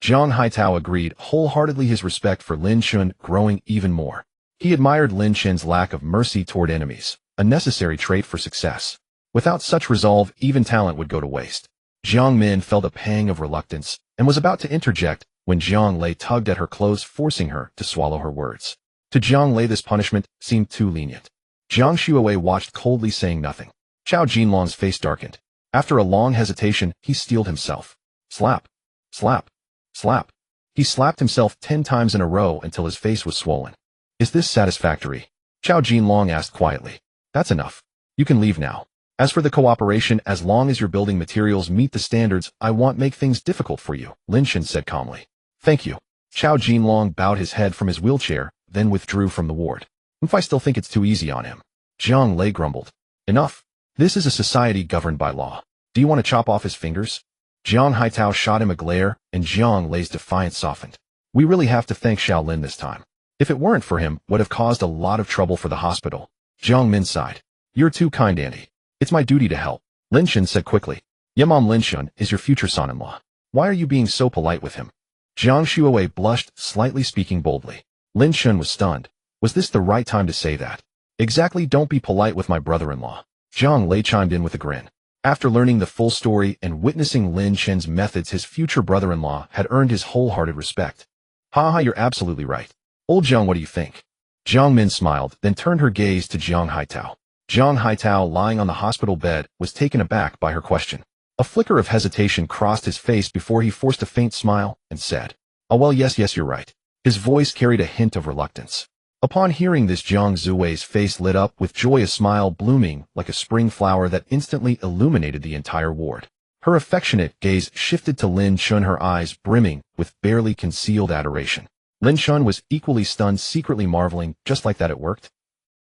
Jiang Haitao agreed wholeheartedly, his respect for Lin Chen growing even more. He admired Lin Chen's lack of mercy toward enemies, a necessary trait for success. Without such resolve, even talent would go to waste. Jiang Min felt a pang of reluctance and was about to interject when Jiang Lei tugged at her clothes, forcing her to swallow her words. To Jiang Lei, this punishment seemed too lenient. Jiang Xuewei watched coldly, saying nothing. Chao Jinlong's face darkened. After a long hesitation, he steeled himself. Slap. Slap. Slap. He slapped himself 10 times in a row until his face was swollen. "Is this satisfactory?" Chao Jinlong asked quietly. "That's enough. You can leave now." As for the cooperation, as long as your building materials meet the standards, I won't make things difficult for you, Lin Chen said calmly. Thank you. Xiao Jinlong bowed his head from his wheelchair, then withdrew from the ward. I still think it's too easy on him. Jiang Lei grumbled. Enough. This is a society governed by law. Do you want to chop off his fingers? Jiang Haitao shot him a glare, and Jiang Lei's defiance softened. We really have to thank Xiao Lin this time. If it weren't for him, would have caused a lot of trouble for the hospital. Jiang Min sighed. You're too kind, Auntie. It's my duty to help. Lin Chen said quickly. Yamam Lin Chen is your future son-in-law. Why are you being so polite with him? Jiang Shuowei blushed, slightly speaking boldly. Lin Chen was stunned. Was this the right time to say that? Exactly, don't be polite with my brother-in-law. Jiang Lei chimed in with a grin. After learning the full story and witnessing Lin Chen's methods, his future brother-in-law had earned his wholehearted respect. Haha, you're absolutely right. Old Jiang, what do you think? Jiang Min smiled, then turned her gaze to Jiang Haitao. Jiang Haitao, lying on the hospital bed, was taken aback by her question. A flicker of hesitation crossed his face before he forced a faint smile and said, Oh well, yes, you're right. His voice carried a hint of reluctance. Upon hearing this, Jiang Zuwei's face lit up with joy, a smile blooming like a spring flower that instantly illuminated the entire ward. Her affectionate gaze shifted to Lin Chen, her eyes brimming with barely concealed adoration. Lin Chen was equally stunned, secretly marveling, just like that it worked.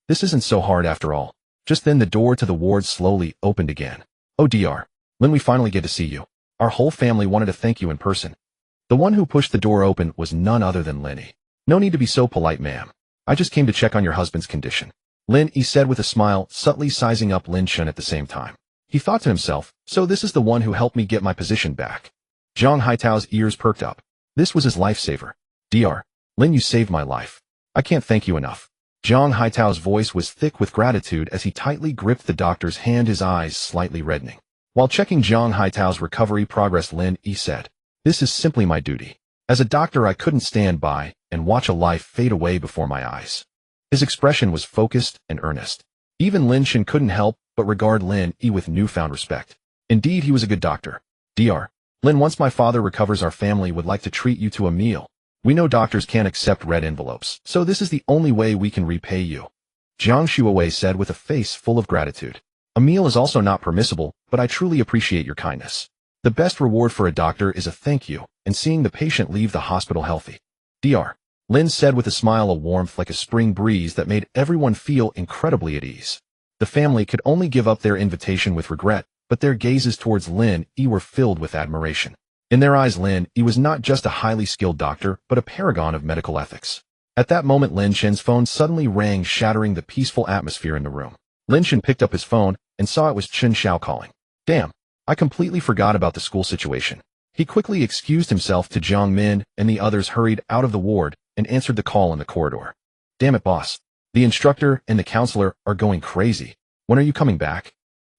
This isn't so hard after all. Just then the door to the ward slowly opened again. Oh Dr. Lin, we finally get to see you. Our whole family wanted to thank you in person. The one who pushed the door open was none other than Lin Yi. No need to be so polite, ma'am. I just came to check on your husband's condition. Lin Yi said with a smile, subtly sizing up Lin Chen at the same time. He thought to himself, so this is the one who helped me get my position back. Jiang Haitao's ears perked up. This was his lifesaver. Dr. Lin, you saved my life. I can't thank you enough. Jiang Haitao's voice was thick with gratitude as he tightly gripped the doctor's hand, his eyes slightly reddening. While checking Jiang Haitao's recovery progress, Lin Yi said, This is simply my duty. As a doctor, I couldn't stand by and watch a life fade away before my eyes. His expression was focused and earnest. Even Lin Chen couldn't help but regard Lin Yi with newfound respect. Indeed, he was a good doctor. Dr. Lin, once my father recovers, our family would like to treat you to a meal. We know doctors can't accept red envelopes, so this is the only way we can repay you. Jiang Shuowei said with a face full of gratitude. A meal is also not permissible, but I truly appreciate your kindness. The best reward for a doctor is a thank you and seeing the patient leave the hospital healthy. Dr. Lin said with a smile, a warmth like a spring breeze that made everyone feel incredibly at ease. The family could only give up their invitation with regret, but their gazes towards Lin Yi were filled with admiration. In their eyes, Lin Yi was not just a highly skilled doctor, but a paragon of medical ethics. At that moment, Lin Chen's phone suddenly rang, shattering the peaceful atmosphere in the room. Lin Chen picked up his phone and saw it was Chen Xiao calling. Damn, I completely forgot about the school situation. He quickly excused himself to Jiang Min, and the others hurried out of the ward and answered the call in the corridor. Damn it, boss. The instructor and the counselor are going crazy. When are you coming back?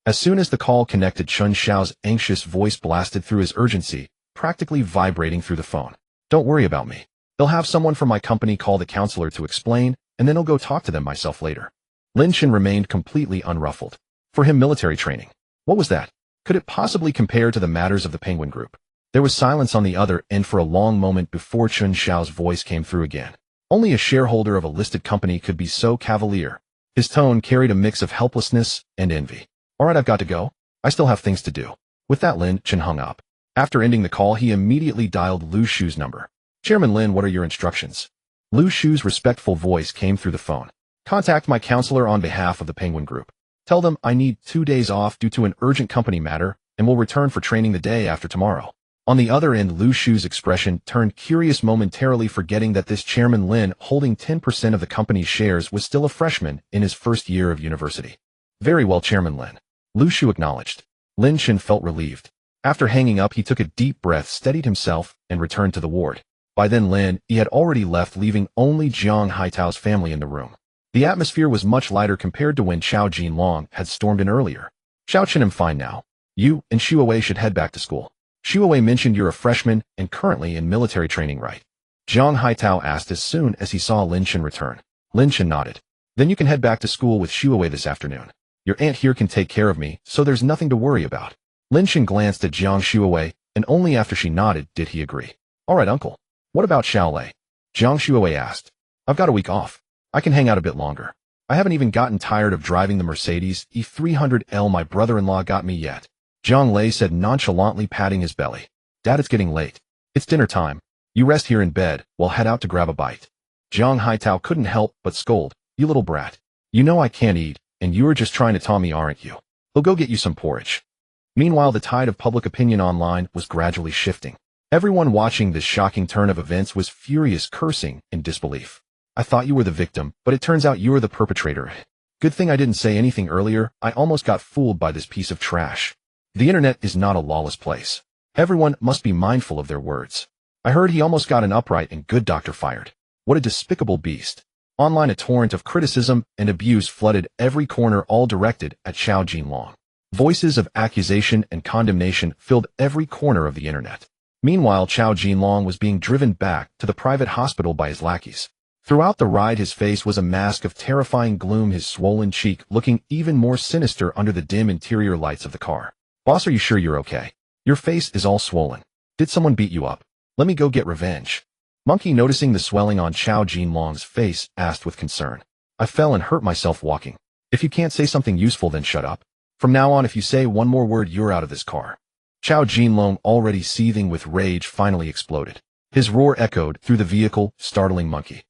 As soon as the call connected, Chen Xiao's anxious voice blasted through his urgency, practically vibrating through the phone. Don't worry about me. They'll have someone from my company call the counselor to explain, and then I'll go talk to them myself later. Lin Chen remained completely unruffled. For him, military training. What was that? Could it possibly compare to the matters of the Penguin Group? There was silence on the other end for a long moment before Chen Xiao's voice came through again. Only a shareholder of a listed company could be so cavalier. His tone carried a mix of helplessness and envy. Alright, I've got to go. I still have things to do. With that, Lin Chen hung up. After ending the call, he immediately dialed Lu Shu's number. Chairman Lin, what are your instructions? Lu Shu's respectful voice came through the phone. Contact my counselor on behalf of the Penguin Group. Tell them I need 2 days off due to an urgent company matter and will return for training the day after tomorrow. On the other end, Lu Shu's expression turned curious, momentarily forgetting that this Chairman Lin, holding 10% of the company's shares, was still a freshman in his first year of university. Very well, Chairman Lin. Lu Shu acknowledged. Lin Chen felt relieved. After hanging up, he took a deep breath, steadied himself, and returned to the ward. By then, Lin Yi had already left, leaving only Jiang Haitao's family in the room. The atmosphere was much lighter compared to when Xiao Jinlong had stormed in earlier. Xiao Chen, I'm fine now. You and Shuowei should head back to school. Shuowei mentioned you're a freshman and currently in military training, right? Jiang Haitao asked as soon as he saw Lin Chen return. Lin Chen nodded. Then you can head back to school with Shuowei this afternoon. Your aunt here can take care of me, so there's nothing to worry about. Lin Chen glanced at Jiang Shuowei, and only after she nodded did he agree. All right, uncle. What about Xiao Lei? Jiang Shuowei asked. I've got a week off. I can hang out a bit longer. I haven't even gotten tired of driving the Mercedes E300L my brother-in-law got me yet. Zhang Lei said nonchalantly, patting his belly. Dad, it's getting late. It's dinner time. You rest here in bed, we'll head out to grab a bite. Zhang Haitao couldn't help but scold. You little brat. You know I can't eat, and you are just trying to taunt me, aren't you? We'll go get you some porridge. Meanwhile, the tide of public opinion online was gradually shifting. Everyone watching this shocking turn of events was furious, cursing in disbelief. I thought you were the victim, but it turns out you were the perpetrator. Good thing I didn't say anything earlier. I almost got fooled by this piece of trash. The internet is not a lawless place. Everyone must be mindful of their words. I heard he almost got an upright and good doctor fired. What a despicable beast. Online, a torrent of criticism and abuse flooded every corner, all directed at Xiao Jinlong. Voices of accusation and condemnation filled every corner of the internet. Meanwhile, Xiao Jinlong was being driven back to the private hospital by his lackeys. Throughout the ride, his face was a mask of terrifying gloom, his swollen cheek looking even more sinister under the dim interior lights of the car. Boss, are you sure you're okay? Your face is all swollen. Did someone beat you up? Let me go get revenge. Monkey, noticing the swelling on Xiao Jinlong's face, asked with concern. I fell and hurt myself walking. If you can't say something useful, then shut up. From now on, if you say one more word, you're out of this car. Xiao Jinlong, already seething with rage, finally exploded. His roar echoed through the vehicle, startling Monkey.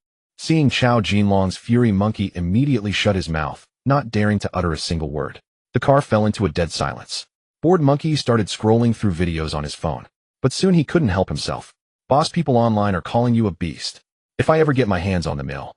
Seeing Xiao Jinlong's fury, Monkey immediately shut his mouth, not daring to utter a single word. The car fell into a dead silence. Bored Monkey started scrolling through videos on his phone. But soon he couldn't help himself. Boss, people online are calling you a beast. If I ever get my hands on the mill.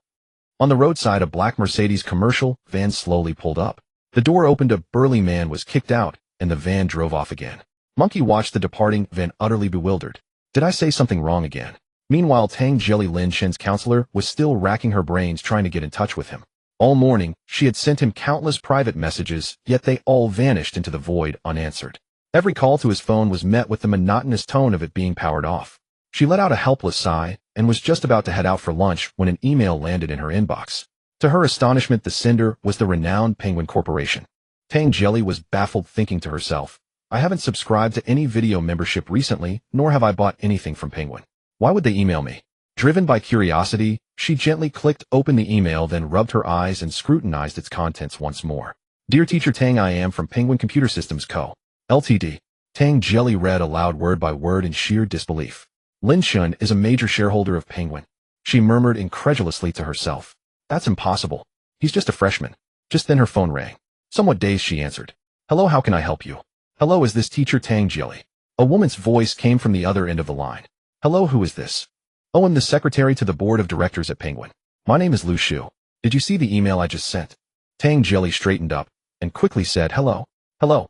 On the roadside, a black Mercedes commercial van slowly pulled up. The door opened, a burly man was kicked out, and the van drove off again. Monkey watched the departing van utterly bewildered. Did I say something wrong again? Meanwhile, Tang Jelly, Lin Chen's counselor, was still racking her brains trying to get in touch with him. All morning, she had sent him countless private messages, yet they all vanished into the void unanswered. Every call to his phone was met with the monotonous tone of it being powered off. She let out a helpless sigh and was just about to head out for lunch when an email landed in her inbox. To her astonishment, the sender was the renowned Penguin Corporation. Tang Jelly was baffled, thinking to herself, I haven't subscribed to any video membership recently, nor have I bought anything from Penguin. Why would they email me? Driven by curiosity, she gently clicked open the email, then rubbed her eyes and scrutinized its contents once more. Dear Teacher Tang, I am from Penguin Computer Systems Co. Ltd. Tang Jelly read aloud word by word in sheer disbelief. Lin Chen is a major shareholder of Penguin. She murmured incredulously to herself. That's impossible. He's just a freshman. Just then her phone rang. Somewhat dazed, she answered. Hello, how can I help you? Hello, is this Teacher Tang Jelly? A woman's voice came from the other end of the line. Hello, who is this? Oh, I'm the secretary to the board of directors at Penguin. My name is Lu Shu. Did you see the email I just sent? Tang Jelly straightened up and quickly said, Hello. Hello.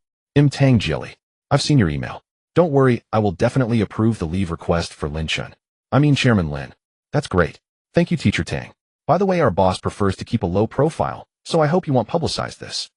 Tang Jelly. I've seen your email. Don't worry, I will definitely approve the leave request for Lin Chen. I mean Chairman Lin. That's great. Thank you, Teacher Tang. By the way, our boss prefers to keep a low profile, so I hope you won't publicize this.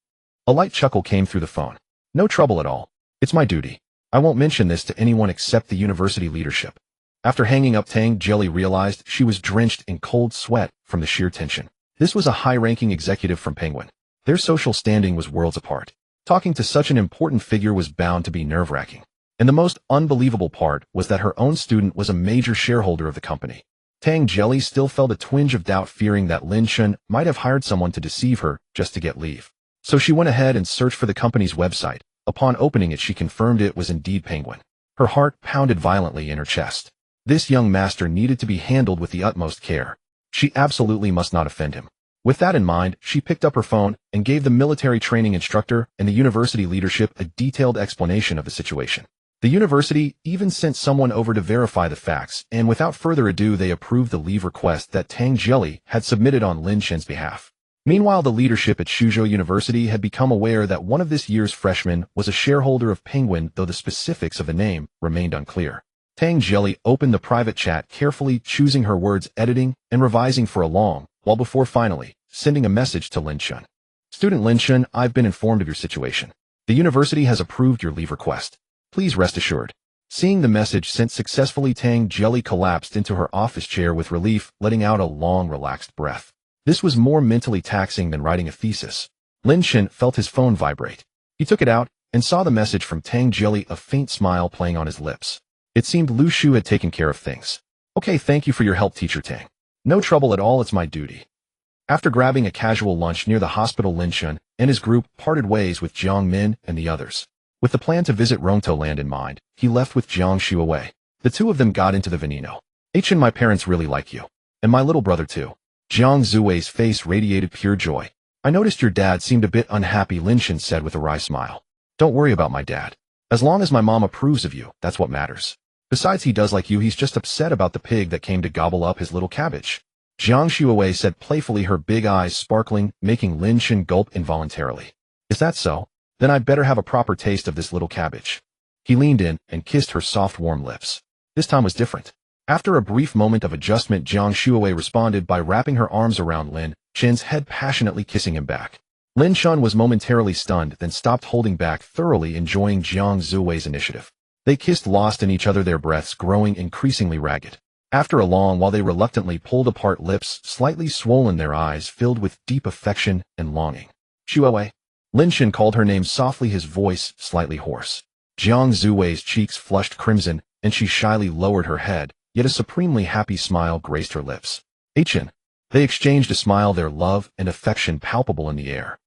A light chuckle came through the phone. No trouble at all. It's my duty. I won't mention this to anyone except the university leadership. After hanging up, Tang Jelly realized she was drenched in cold sweat from the sheer tension. This was a high-ranking executive from Penguin. Their social standing was worlds apart. Talking to such an important figure was bound to be nerve-wracking. And the most unbelievable part was that her own student was a major shareholder of the company. Tang Jelly still felt a twinge of doubt, fearing that Lin Chen might have hired someone to deceive her just to get leave. So she went ahead and searched for the company's website. Upon opening it, she confirmed it was indeed Penguin. Her heart pounded violently in her chest. This young master needed to be handled with the utmost care. She absolutely must not offend him. With that in mind, she picked up her phone and gave the military training instructor and the university leadership a detailed explanation of the situation. The university even sent someone over to verify the facts, and without further ado, they approved the leave request that Tang Jelly had submitted on Lin Chen's behalf. Meanwhile, the leadership at Suzhou University had become aware that one of this year's freshmen was a shareholder of Penguin, though the specifics of the name remained unclear. Tang Jelly opened the private chat, carefully choosing her words, editing and revising for a long while before finally sending a message to Lin Chen. Student Lin Chen, I've been informed of your situation. The university has approved your leave request. Please rest assured. Seeing the message sent successfully, Tang Jelly collapsed into her office chair with relief, letting out a long, relaxed breath. This was more mentally taxing than writing a thesis. Lin Chen felt his phone vibrate. He took it out and saw the message from Tang Jelly, a faint smile playing on his lips. It seemed Lu Shu had taken care of things. Okay, thank you for your help, Teacher Tang. No trouble at all, it's my duty. After grabbing a casual lunch near the hospital, Lin Chen and his group parted ways with Jiang Min and the others. With the plan to visit Rongtou land in mind, he left with Jiang Shuawei. The two of them got into the Veneno. "Chen, my parents really like you. And my little brother too." Jiang Zuwei's face radiated pure joy. "I noticed your dad seemed a bit unhappy," Lin Chen said with a wry smile. "Don't worry about my dad. As long as my mom approves of you, that's what matters. Besides, he does like you, he's just upset about the pig that came to gobble up his little cabbage." Jiang Shuawei said playfully, her big eyes sparkling, making Lin Chen gulp involuntarily. "Is that so? Then I'd better have a proper taste of this little cabbage." He leaned in and kissed her soft, warm lips. This time was different. After a brief moment of adjustment, Jiang Shuawei responded by wrapping her arms around Lin Chen's head, passionately kissing him back. Lin Chen was momentarily stunned, then stopped holding back, thoroughly enjoying Jiang Zuwei's initiative. They kissed, lost in each other, their breaths growing increasingly ragged. After a long while, they reluctantly pulled apart, lips slightly swollen, their eyes filled with deep affection and longing. "Shuawei." Lin Chen called her name softly, his voice slightly hoarse. Jiang Zuwei's cheeks flushed crimson, and she shyly lowered her head, yet a supremely happy smile graced her lips. "Chen." They exchanged a smile, their love and affection palpable in the air.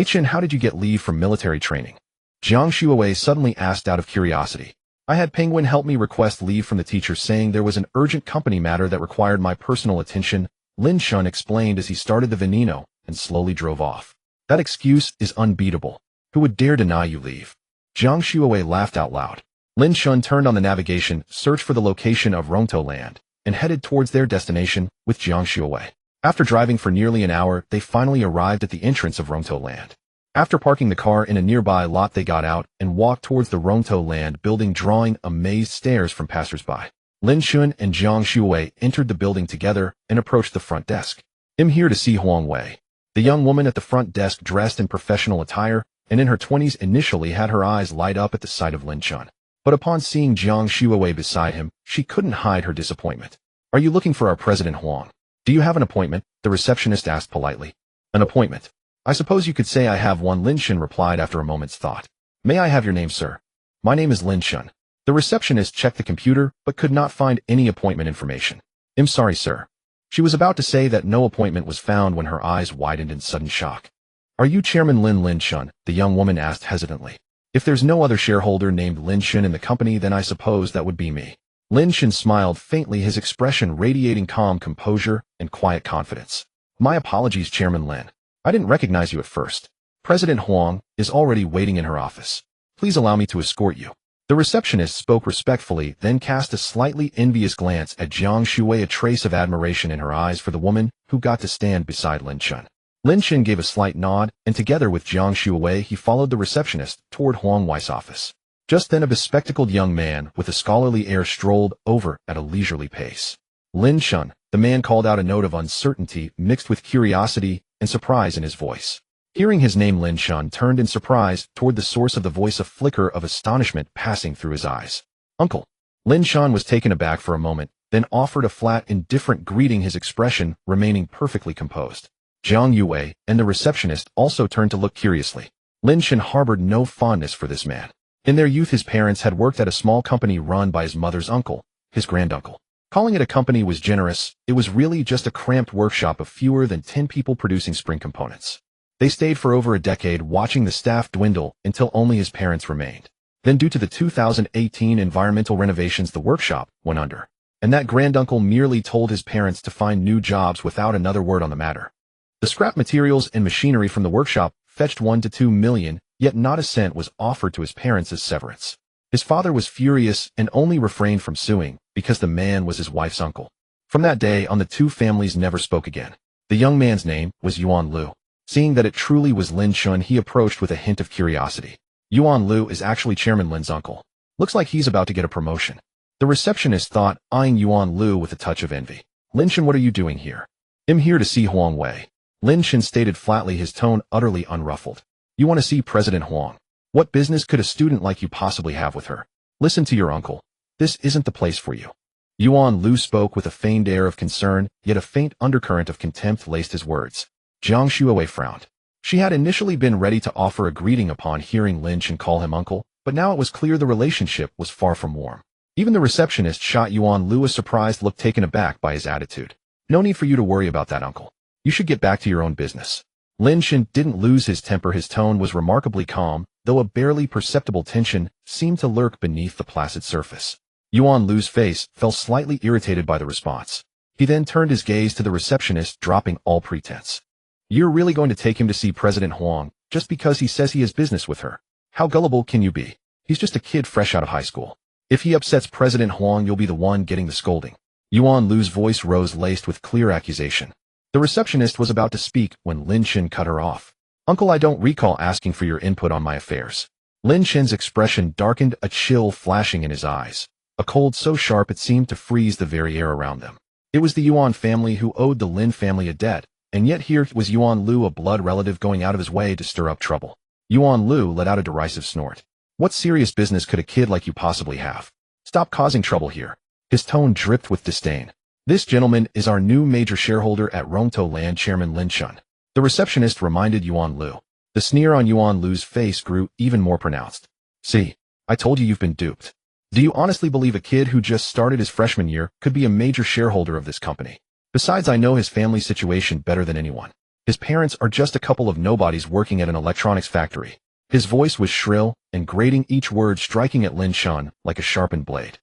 "Chen, how did you get leave from military training?" Jiang Shuawei suddenly asked out of curiosity. "I had Penguin help me request leave from the teacher, saying there was an urgent company matter that required my personal attention," Lin Chen explained as he started the Veneno and slowly drove off. "That excuse is unbeatable. Who would dare deny you leave?" Jiang Shuawei laughed out loud. Lin Chen turned on the navigation, searched for the location of Rongtou land, and headed towards their destination with Jiang Shuawei. After driving for nearly an hour, they finally arrived at the entrance of Rongtou land. After parking the car in a nearby lot, they got out and walked towards the Rongtou land building, drawing amazed stares from passers-by. Lin Chen and Jiang Shuawei entered the building together and approached the front desk. "I'm here to see Huang Wei." The young woman at the front desk, dressed in professional attire and in her 20s, initially had her eyes light up at the sight of Lin Chen. But upon seeing Jiang Shuawei beside him, she couldn't hide her disappointment. "Are you looking for our President Huang?" "Do you have an appointment?" the receptionist asked politely. "An appointment? I suppose you could say I have one," Lin Chen replied after a moment's thought. "May I have your name, sir?" "My name is Lin Chen." The receptionist checked the computer, but could not find any appointment information. "I'm sorry, sir." She was about to say that no appointment was found when her eyes widened in sudden shock. "Are you Chairman Lin Chen?" the young woman asked hesitantly. "If there's no other shareholder named Lin Chen in the company, then I suppose that would be me." Lin Chen smiled faintly, his expression radiating calm composure and quiet confidence. "My apologies, Chairman Lin. I didn't recognize you at first. President Huang is already waiting in her office. Please allow me to escort you." The receptionist spoke respectfully, then cast a slightly envious glance at Jiang Shuawei, a trace of admiration in her eyes for the woman who got to stand beside Lin Chen. Lin Chen gave a slight nod, and together with Jiang Shuawei, he followed the receptionist toward Huang Wei's office. Just then, a bespectacled young man with a scholarly air strolled over at a leisurely pace. "Lin Chen," the man called out, a note of uncertainty mixed with curiosity and surprise in his voice. Hearing his name, Lin Chen turned in surprise toward the source of the voice, a flicker of astonishment passing through his eyes. "Uncle." Lin Chen was taken aback for a moment, then offered a flat, indifferent greeting, his expression remaining perfectly composed. Jiang Yue and the receptionist also turned to look curiously. Lin Chen harbored no fondness for this man. In their youth, his parents had worked at a small company run by his mother's uncle, his granduncle. Calling it a company was generous. It was really just a cramped workshop of fewer than 10 people producing spring components. They stayed for over a decade, watching the staff dwindle until only his parents remained. Then, due to the 2018 environmental renovations, the workshop went under. And that granduncle merely told his parents to find new jobs without another word on the matter. The scrap materials and machinery from the workshop fetched 1 to 2 million, yet not a cent was offered to his parents as severance. His father was furious and only refrained from suing because the man was his wife's uncle. From that day on, the two families never spoke again. The young man's name was Yuan Lu. Seeing that it truly was Lin Chen, he approached with a hint of curiosity. "Yuan Lu is actually Chairman Lin's uncle. Looks like he's about to get a promotion." The receptionist thought, eyeing Yuan Lu with a touch of envy. "Lin Chen, what are you doing here?" "I'm here to see Huang Wei," Lin Chen stated flatly, his tone utterly unruffled. "You want to see President Huang? What business could a student like you possibly have with her? Listen to your uncle. This isn't the place for you." Yuan Lu spoke with a feigned air of concern, yet a faint undercurrent of contempt laced his words. Jiang Shuawei frowned. She had initially been ready to offer a greeting upon hearing Lin Chen call him uncle, but now it was clear the relationship was far from warm. Even the receptionist shot Yuan Lu a surprised look, taken aback by his attitude. "No need for you to worry about that, uncle. You should get back to your own business. Lin Chen didn't lose his temper. His tone was remarkably calm, though a barely perceptible tension seemed to lurk beneath the placid surface. Yuan Lu's face fell slightly irritated by the response. He then turned his gaze to the receptionist, dropping all pretense. You're really going to take him to see President Huang just because he says he has business with her? How gullible can you be? He's just a kid fresh out of high school. If he upsets President Huang, you'll be the one getting the scolding. Yuan Lu's voice rose, laced with clear accusation. The receptionist was about to speak when Lin Chen cut her off. Uncle, I don't recall asking for your input on my affairs. Lin Chen's expression darkened, a chill flashing in his eyes. A cold so sharp it seemed to freeze the very air around them. It was the Yuan family who owed the Lin family a debt, and yet here was Yuan Lu, a blood relative, going out of his way to stir up trouble. Yuan Lu let out a derisive snort. What serious business could a kid like you possibly have? Stop causing trouble here. His tone dripped with disdain. This gentleman is our new major shareholder at Rongtou Land, Chairman Lin Chen. The receptionist reminded Yuan Lu. The sneer on Yuan Lu's face grew even more pronounced. See, I told you, you've been duped. Do you honestly believe a kid who just started his freshman year could be a major shareholder of this company? Besides, I know his family situation better than anyone. His parents are just a couple of nobodies working at an electronics factory. His voice was shrill and grating, each word striking at Lin Chen like a sharpened blade.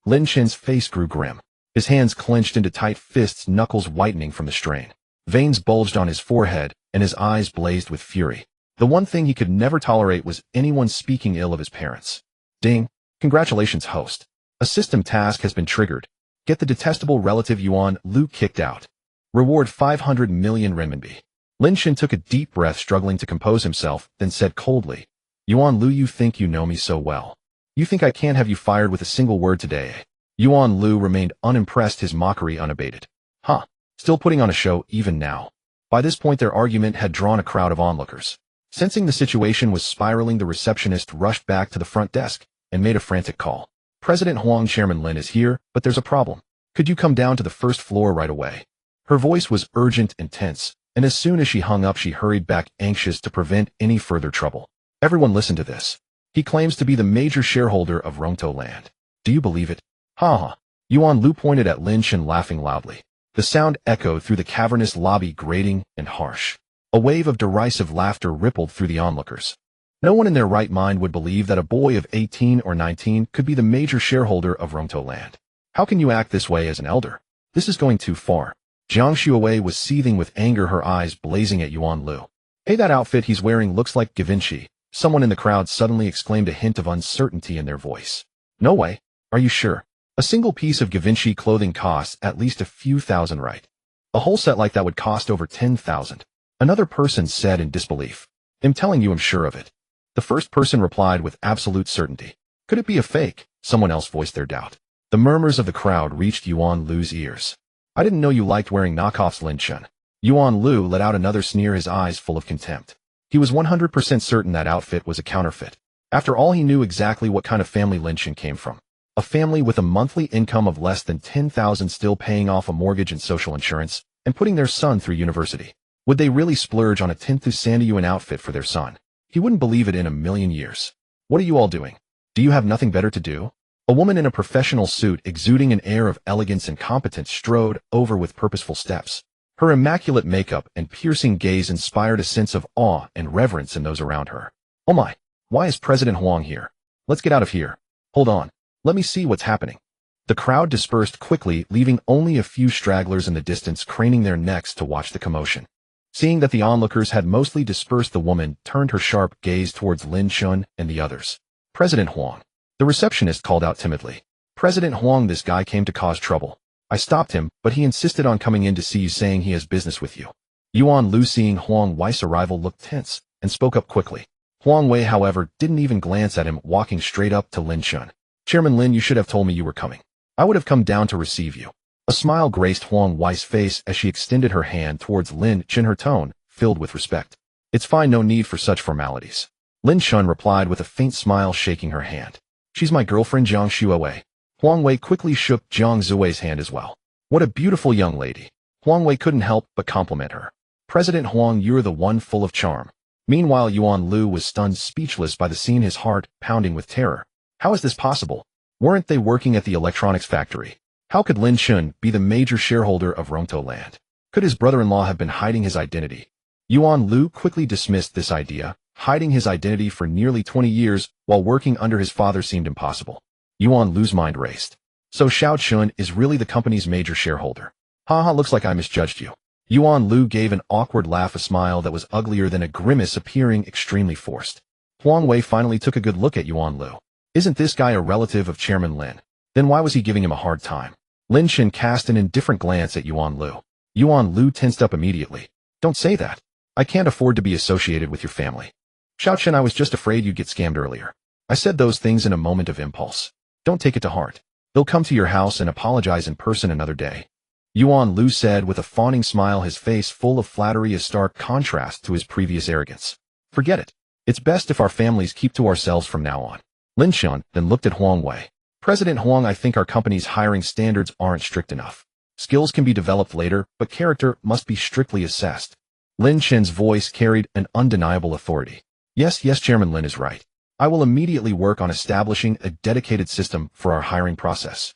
Lin Chen's face grew grim. His hands clenched into tight fists, knuckles whitening from the strain. Veins bulged on his forehead, and his eyes blazed with fury. The one thing he could never tolerate was anyone speaking ill of his parents. Ding. Congratulations, host. A system task has been triggered. Get the detestable relative Yuan Lu kicked out. Reward 500 million renminbi. Lin Chen took a deep breath, struggling to compose himself, then said coldly, Yuan Lu, you think you know me so well. You think I can't have you fired with a single word today, eh? Yuan Lu remained unimpressed, his mockery unabated. Huh. Still putting on a show even now. By this point, their argument had drawn a crowd of onlookers. Sensing the situation was spiraling, the receptionist rushed back to the front desk and made a frantic call. President Huang, Chairman Lin is here, but there's a problem. Could you come down to the first floor right away? Her voice was urgent and tense, and as soon as she hung up, she hurried back, anxious to prevent any further trouble. Everyone listen to this. He claims to be the major shareholder of Rongtou Land. Do you believe it? Ha ha. Yuan Lu pointed at Lin Chen, laughing loudly. The sound echoed through the cavernous lobby, grating and harsh. A wave of derisive laughter rippled through the onlookers. No one in their right mind would believe that a boy of 18 or 19 could be the major shareholder of Rongtou Land. How can you act this way as an elder? This is going too far. Jiang Xuewei was seething with anger, her eyes blazing at Yuan Lu. Hey, that outfit he's wearing looks like Givenchy. Someone in the crowd suddenly exclaimed, a hint of uncertainty in their voice. No way. Are you sure? A single piece of Givenchy clothing costs at least a few thousand, right? A whole set like that would cost over 10,000. Another person said in disbelief. I'm telling you, I'm sure of it. The first person replied with absolute certainty. Could it be a fake? Someone else voiced their doubt. The murmurs of the crowd reached Yuan Lu's ears. I didn't know you liked wearing knockoffs, Lin Chen. Yuan Lu let out another sneer, his eyes full of contempt. He was 100% certain that outfit was a counterfeit. After all, he knew exactly what kind of family Lin Chen came from. A family with a monthly income of less than 10,000, still paying off a mortgage and social insurance, and putting their son through university. Would they really splurge on a 10th Sandy Yuan outfit for their son? He wouldn't believe it in a million years. What are you all doing? Do you have nothing better to do? A woman in a professional suit, exuding an air of elegance and competence, strode over with purposeful steps. Her immaculate makeup and piercing gaze inspired a sense of awe and reverence in those around her. Oh my, why is President Huang here? Let's get out of here. Hold on. Let me see what's happening. The crowd dispersed quickly, leaving only a few stragglers in the distance, craning their necks to watch the commotion. Seeing that the onlookers had mostly dispersed, the woman turned her sharp gaze towards Lin Chen and the others. President Huang. The receptionist called out timidly. President Huang, this guy came to cause trouble. I stopped him, but he insisted on coming in to see you, saying he has business with you. Yuan Lu, seeing Huang Wei's arrival, looked tense and spoke up quickly. Huang Wei, however, didn't even glance at him, walking straight up to Lin Chen. Chairman Lin, you should have told me you were coming. I would have come down to receive you. A smile graced Huang Wei's face as she extended her hand towards Lin Chen, her tone filled with respect. It's fine, no need for such formalities. Lin Chen replied with a faint smile, shaking her hand. She's my girlfriend, Jiang Xuewei. Huang Wei quickly shook Jiang Xuewei's hand as well. What a beautiful young lady. Huang Wei couldn't help but compliment her. President Huang, you're the one full of charm. Meanwhile, Yuan Lu was stunned, speechless by the scene, his heart pounding with terror. How is this possible? Weren't they working at the electronics factory? How could Lin Chen be the major shareholder of Rongtou Land? Could his brother-in-law have been hiding his identity? Yuan Lu quickly dismissed this idea. Hiding his identity for nearly 20 years while working under his father seemed impossible. Yuan Lu's mind raced. So Xiao Chun is really the company's major shareholder. Haha, looks like I misjudged you. Yuan Lu gave an awkward laugh, a smile that was uglier than a grimace, appearing extremely forced. Huang Wei finally took a good look at Yuan Lu. Isn't this guy a relative of Chairman Lin? Then why was he giving him a hard time? Lin Chen cast an indifferent glance at Yuan Lu. Yuan Lu tensed up immediately. Don't say that. I can't afford to be associated with your family. Xiao Chen, I was just afraid you'd get scammed earlier. I said those things in a moment of impulse. Don't take it to heart. They'll come to your house and apologize in person another day. Yuan Lu said with a fawning smile, his face full of flattery, a stark contrast to his previous arrogance. Forget it. It's best if our families keep to ourselves from now on. Lin Chen then looked at Huang Wei. President Huang, I think our company's hiring standards aren't strict enough. Skills can be developed later, but character must be strictly assessed. Lin Chen's voice carried an undeniable authority. Yes, Chairman Lin is right. I will immediately work on establishing a dedicated system for our hiring process.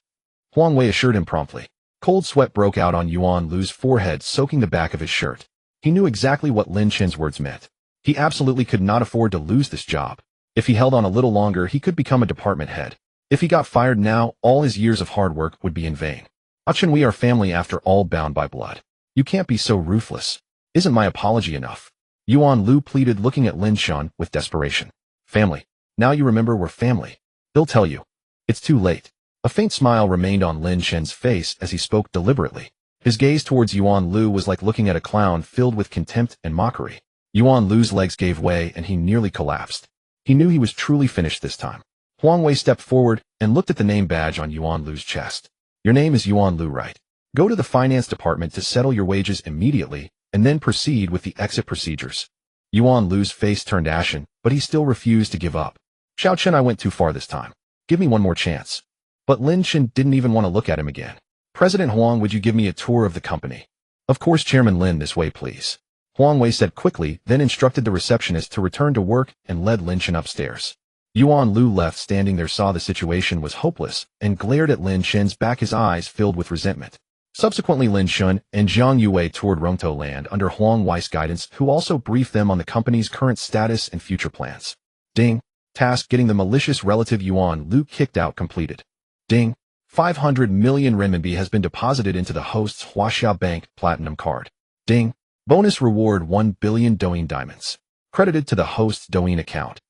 Huang Wei assured him promptly. Cold sweat broke out on Yuan Lu's forehead, soaking the back of his shirt. He knew exactly what Lin Chen's words meant. He absolutely could not afford to lose this job. If he held on a little longer, he could become a department head. If he got fired now, all his years of hard work would be in vain. Achin, we are family after all, bound by blood. You can't be so ruthless. Isn't my apology enough? Yuan Lu pleaded, looking at Lin Chen with desperation. Family. Now you remember we're family. They'll tell you. It's too late. A faint smile remained on Lin Chen's face as he spoke deliberately. His gaze towards Yuan Lu was like looking at a clown, filled with contempt and mockery. Yuan Lu's legs gave way and he nearly collapsed. He knew he was truly finished this time. Huang Wei stepped forward and looked at the name badge on Yuan Lu's chest. Your name is Yuan Lu, right? Go to the finance department to settle your wages immediately, and then proceed with the exit procedures. Yuan Lu's face turned ashen, but he still refused to give up. Xiao Chen, I went too far this time. Give me one more chance. But Lin Chen didn't even want to look at him again. President Huang, would you give me a tour of the company? Of course, Chairman Lin, this way please. Huang Wei said quickly, then instructed the receptionist to return to work and led Lin Chen upstairs. Yuan Lu, left standing there, saw the situation was hopeless and glared at Lin Chen's back, his eyes filled with resentment. Subsequently, Lin Chen and Zhang Yue toured Rongtou Land under Huang Wei's guidance, who also briefed them on the company's current status and future plans. Ding. Task getting the malicious relative Yuan Lu kicked out completed. Ding. 500 million renminbi has been deposited into the host's Huaxia Bank Platinum card. Ding. Bonus reward 1 billion Douyin diamonds. Credited to the host's Douyin account.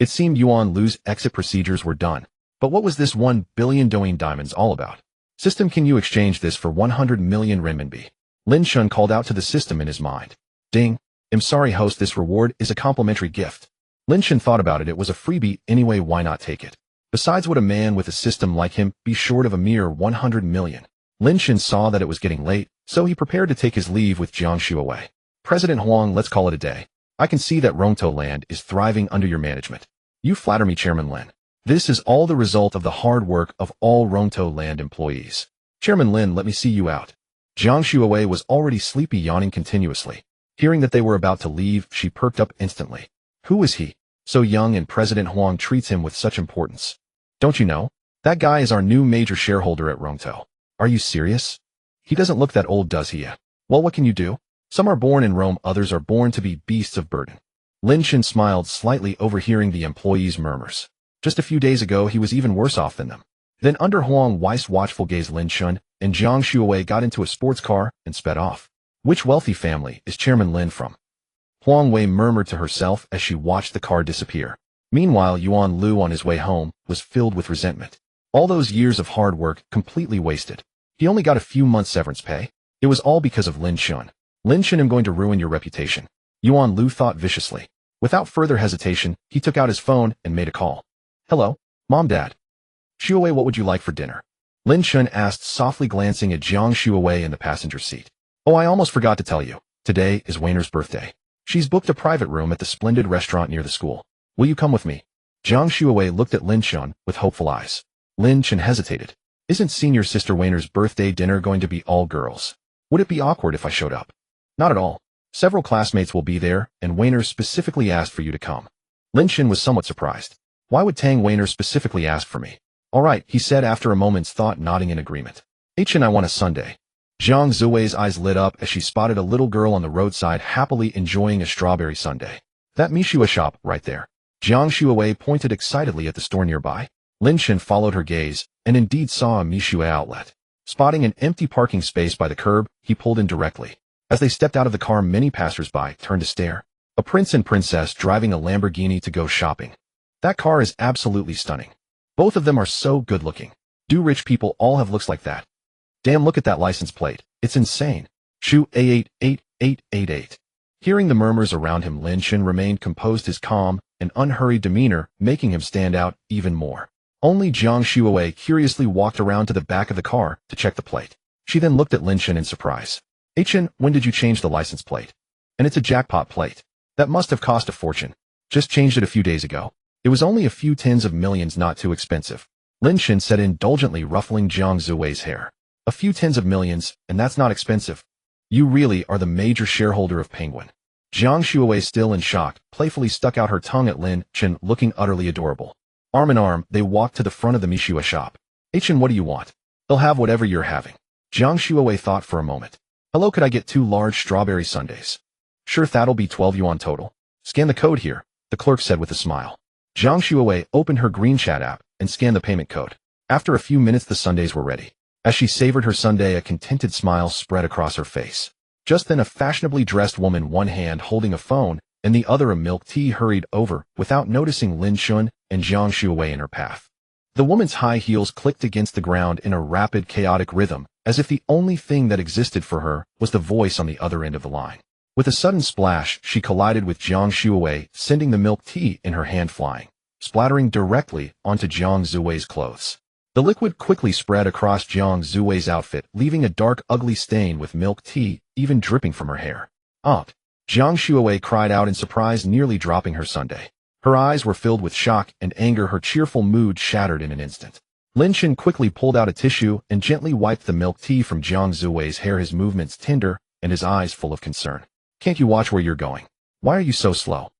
It seemed Yuan Lu's exit procedures were done. But what was this 1 billion Douyin diamonds all about? System, can you exchange this for 100 million renminbi? Lin Chen called out to the system in his mind. Ding. I'm sorry, host, this reward is a complimentary gift. Lin Chen thought about it. It was a freebie anyway, why not take it? Besides, would a man with a system like him be short of a mere 100 million? Lin Chen saw that it was getting late, so he prepared to take his leave with Jiang Shuawei. President Huang, let's call it a day. I can see that Rongtou Land is thriving under your management. You flatter me, Chairman Lin. This is all the result of the hard work of all Rongtou Land employees. Chairman Lin, let me see you out. Jiang Shuawei was already sleepy, yawning continuously. Hearing that they were about to leave, she perked up instantly. Who is he? So young, and President Huang treats him with such importance. Don't you know? That guy is our new major shareholder at Rongtou. Are you serious? He doesn't look that old, does he? Well, what can you do? Some are born in Rome, others are born to be beasts of burden. Lin Chen smiled slightly, overhearing the employees' murmurs. Just a few days ago, he was even worse off than them. Then, under Huang Wei's watchful gaze, Lin Chen and Jiang Shuawei got into a sports car and sped off. Which wealthy family is Chairman Lin from? Huang Wei murmured to herself as she watched the car disappear. Meanwhile, Yuan Lu, on his way home, was filled with resentment. All those years of hard work completely wasted. He only got a few months severance pay. It was all because of Lin Chen. Lin Chen, I'm going to ruin your reputation. Yuan Lu thought viciously. Without further hesitation, he took out his phone and made a call. Hello, Mom, Dad. Shuawei, what would you like for dinner? Lin Chen asked, softly glancing at Jiang Shuawei in the passenger seat. Oh, I almost forgot to tell you. Today is Weiner's birthday. She's booked a private room at the splendid restaurant near the school. Will you come with me? Jiang Shuawei looked at Lin Chen with hopeful eyes. Lin Chen hesitated. Isn't senior sister Weiner's birthday dinner going to be all girls? Would it be awkward if I showed up? Not at all. Several classmates will be there, and Weiner specifically asked for you to come. Lin Chen was somewhat surprised. Why would Tang Weiner specifically ask for me? All right, he said after a moment's thought, nodding in agreement. Chen, I want a sundae. Jiang Zui's eyes lit up as she spotted a little girl on the roadside happily enjoying a strawberry sundae. That Mishua shop, right there. Jiang Shuawei pointed excitedly at the store nearby. Lin Chen followed her gaze, and indeed saw a Mishua outlet. Spotting an empty parking space by the curb, he pulled in directly. As they stepped out of the car, many passers-by turned to stare. A prince and princess driving a Lamborghini to go shopping. That car is absolutely stunning. Both of them are so good-looking. Do rich people all have looks like that? Damn, look at that license plate. It's insane. Shu A888888. Hearing the murmurs around him, Lin Chen remained composed, his calm and unhurried demeanor making him stand out even more. Only Jiang Shuawei curiously walked around to the back of the car to check the plate. She then looked at Lin Chen in surprise. "Hey Chen, when did you change the license plate? And it's a jackpot plate. That must have cost a fortune. Just changed it a few days ago. It was only a few tens of millions, not too expensive." Lin Chen said, indulgently ruffling Jiang Zui's hair. "A few tens of millions, and that's not expensive? You really are the major shareholder of Penguin." Jiang Shuawei, still in shock, playfully stuck out her tongue at Lin Chen, looking utterly adorable. Arm in arm, they walked to the front of the Mishua shop. "Hey Chen, what do you want?" "They'll have whatever you're having." Jiang Shuawei thought for a moment. "Hello, could I get 2 large strawberry sundaes?" "Sure, that'll be 12 yuan total." "Scan the code here," the clerk said with a smile. Jiang Shuawei opened her green chat app and scanned the payment code. After a few minutes, the sundaes were ready. As she savored her sundae, a contented smile spread across her face. Just then, a fashionably dressed woman, one hand holding a phone and the other a milk tea, hurried over without noticing Lin Chen and Jiang Shuawei in her path. The woman's high heels clicked against the ground in a rapid, chaotic rhythm, as if the only thing that existed for her was the voice on the other end of the line. With a sudden splash, she collided with Jiang Shuawei, sending the milk tea in her hand flying, splattering directly onto Jiang Zui's clothes. The liquid quickly spread across Jiang Zui's outfit, leaving a dark, ugly stain with milk tea even dripping from her hair. "Aunt!" Jiang Shuawei cried out in surprise, nearly dropping her sundae. Her eyes were filled with shock and anger, her cheerful mood shattered in an instant. Lin Chen quickly pulled out a tissue and gently wiped the milk tea from Jiang Zui's hair, his movements tender and his eyes full of concern. "Can't you watch where you're going? Why are you so slow?"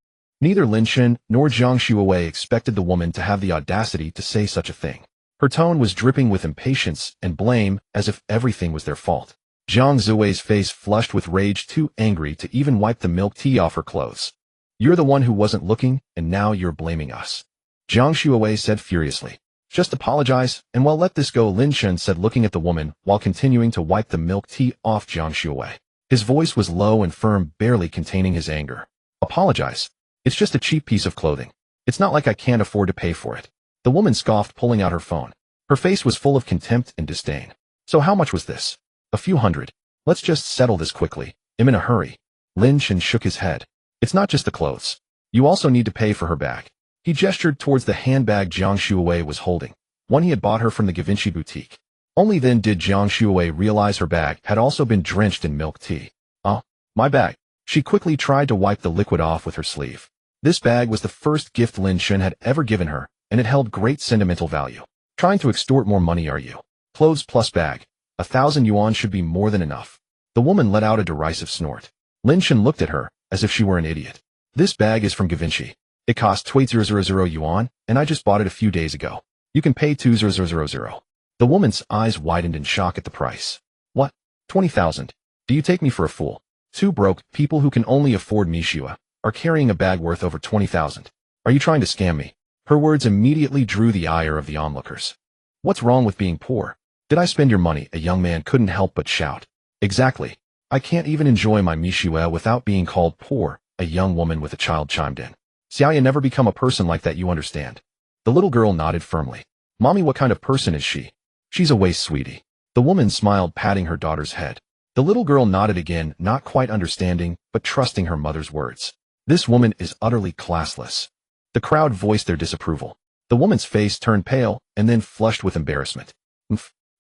Neither Lin Chen nor Jiang Shuawei expected the woman to have the audacity to say such a thing. Her tone was dripping with impatience and blame, as if everything was their fault. Jiang Zui's face flushed with rage, too angry to even wipe the milk tea off her clothes. "You're the one who wasn't looking, and now you're blaming us," Jiang Shuawei said furiously. "Just apologize, and we'll let this go," Lin Chen said, looking at the woman while continuing to wipe the milk tea off Jiang Shuawei. His voice was low and firm, barely containing his anger. "Apologize? It's just a cheap piece of clothing. It's not like I can't afford to pay for it." The woman scoffed, pulling out her phone. Her face was full of contempt and disdain. "So how much was this?" "A few hundred. Let's just settle this quickly. I'm in a hurry." Lin Chen shook his head. "It's not just the clothes. You also need to pay for her bag." He gestured towards the handbag Jiang Shuawei was holding, one he had bought her from the Givenchy boutique. Only then did Jiang Shuawei realize her bag had also been drenched in milk tea. "Oh, my bag." She quickly tried to wipe the liquid off with her sleeve. This bag was the first gift Lin Chen had ever given her, and it held great sentimental value. "Trying to extort more money, are you? Clothes plus bag. 1,000 yuan should be more than enough." The woman let out a derisive snort. Lin Chen looked at her as if she were an idiot. "This bag is from Givenchy. It cost 2,000 yuan, and I just bought it a few days ago. You can pay 2,000. The woman's eyes widened in shock at the price. "What? 20,000? Do you take me for a fool? 2 broke people who can only afford Mishua are carrying a bag worth over 20,000. Are you trying to scam me?" Her words immediately drew the ire of the onlookers. "What's wrong with being poor? Did I spend your money?" A young man couldn't help but shout. "Exactly. I can't even enjoy my Mishua without being called poor," a young woman with a child chimed in. "See, I never become a person like that, you understand?" The little girl nodded firmly. "Mommy, what kind of person is she?" "She's a waste, sweetie." The woman smiled, patting her daughter's head. The little girl nodded again, not quite understanding, but trusting her mother's words. "This woman is utterly classless." The crowd voiced their disapproval. The woman's face turned pale and then flushed with embarrassment.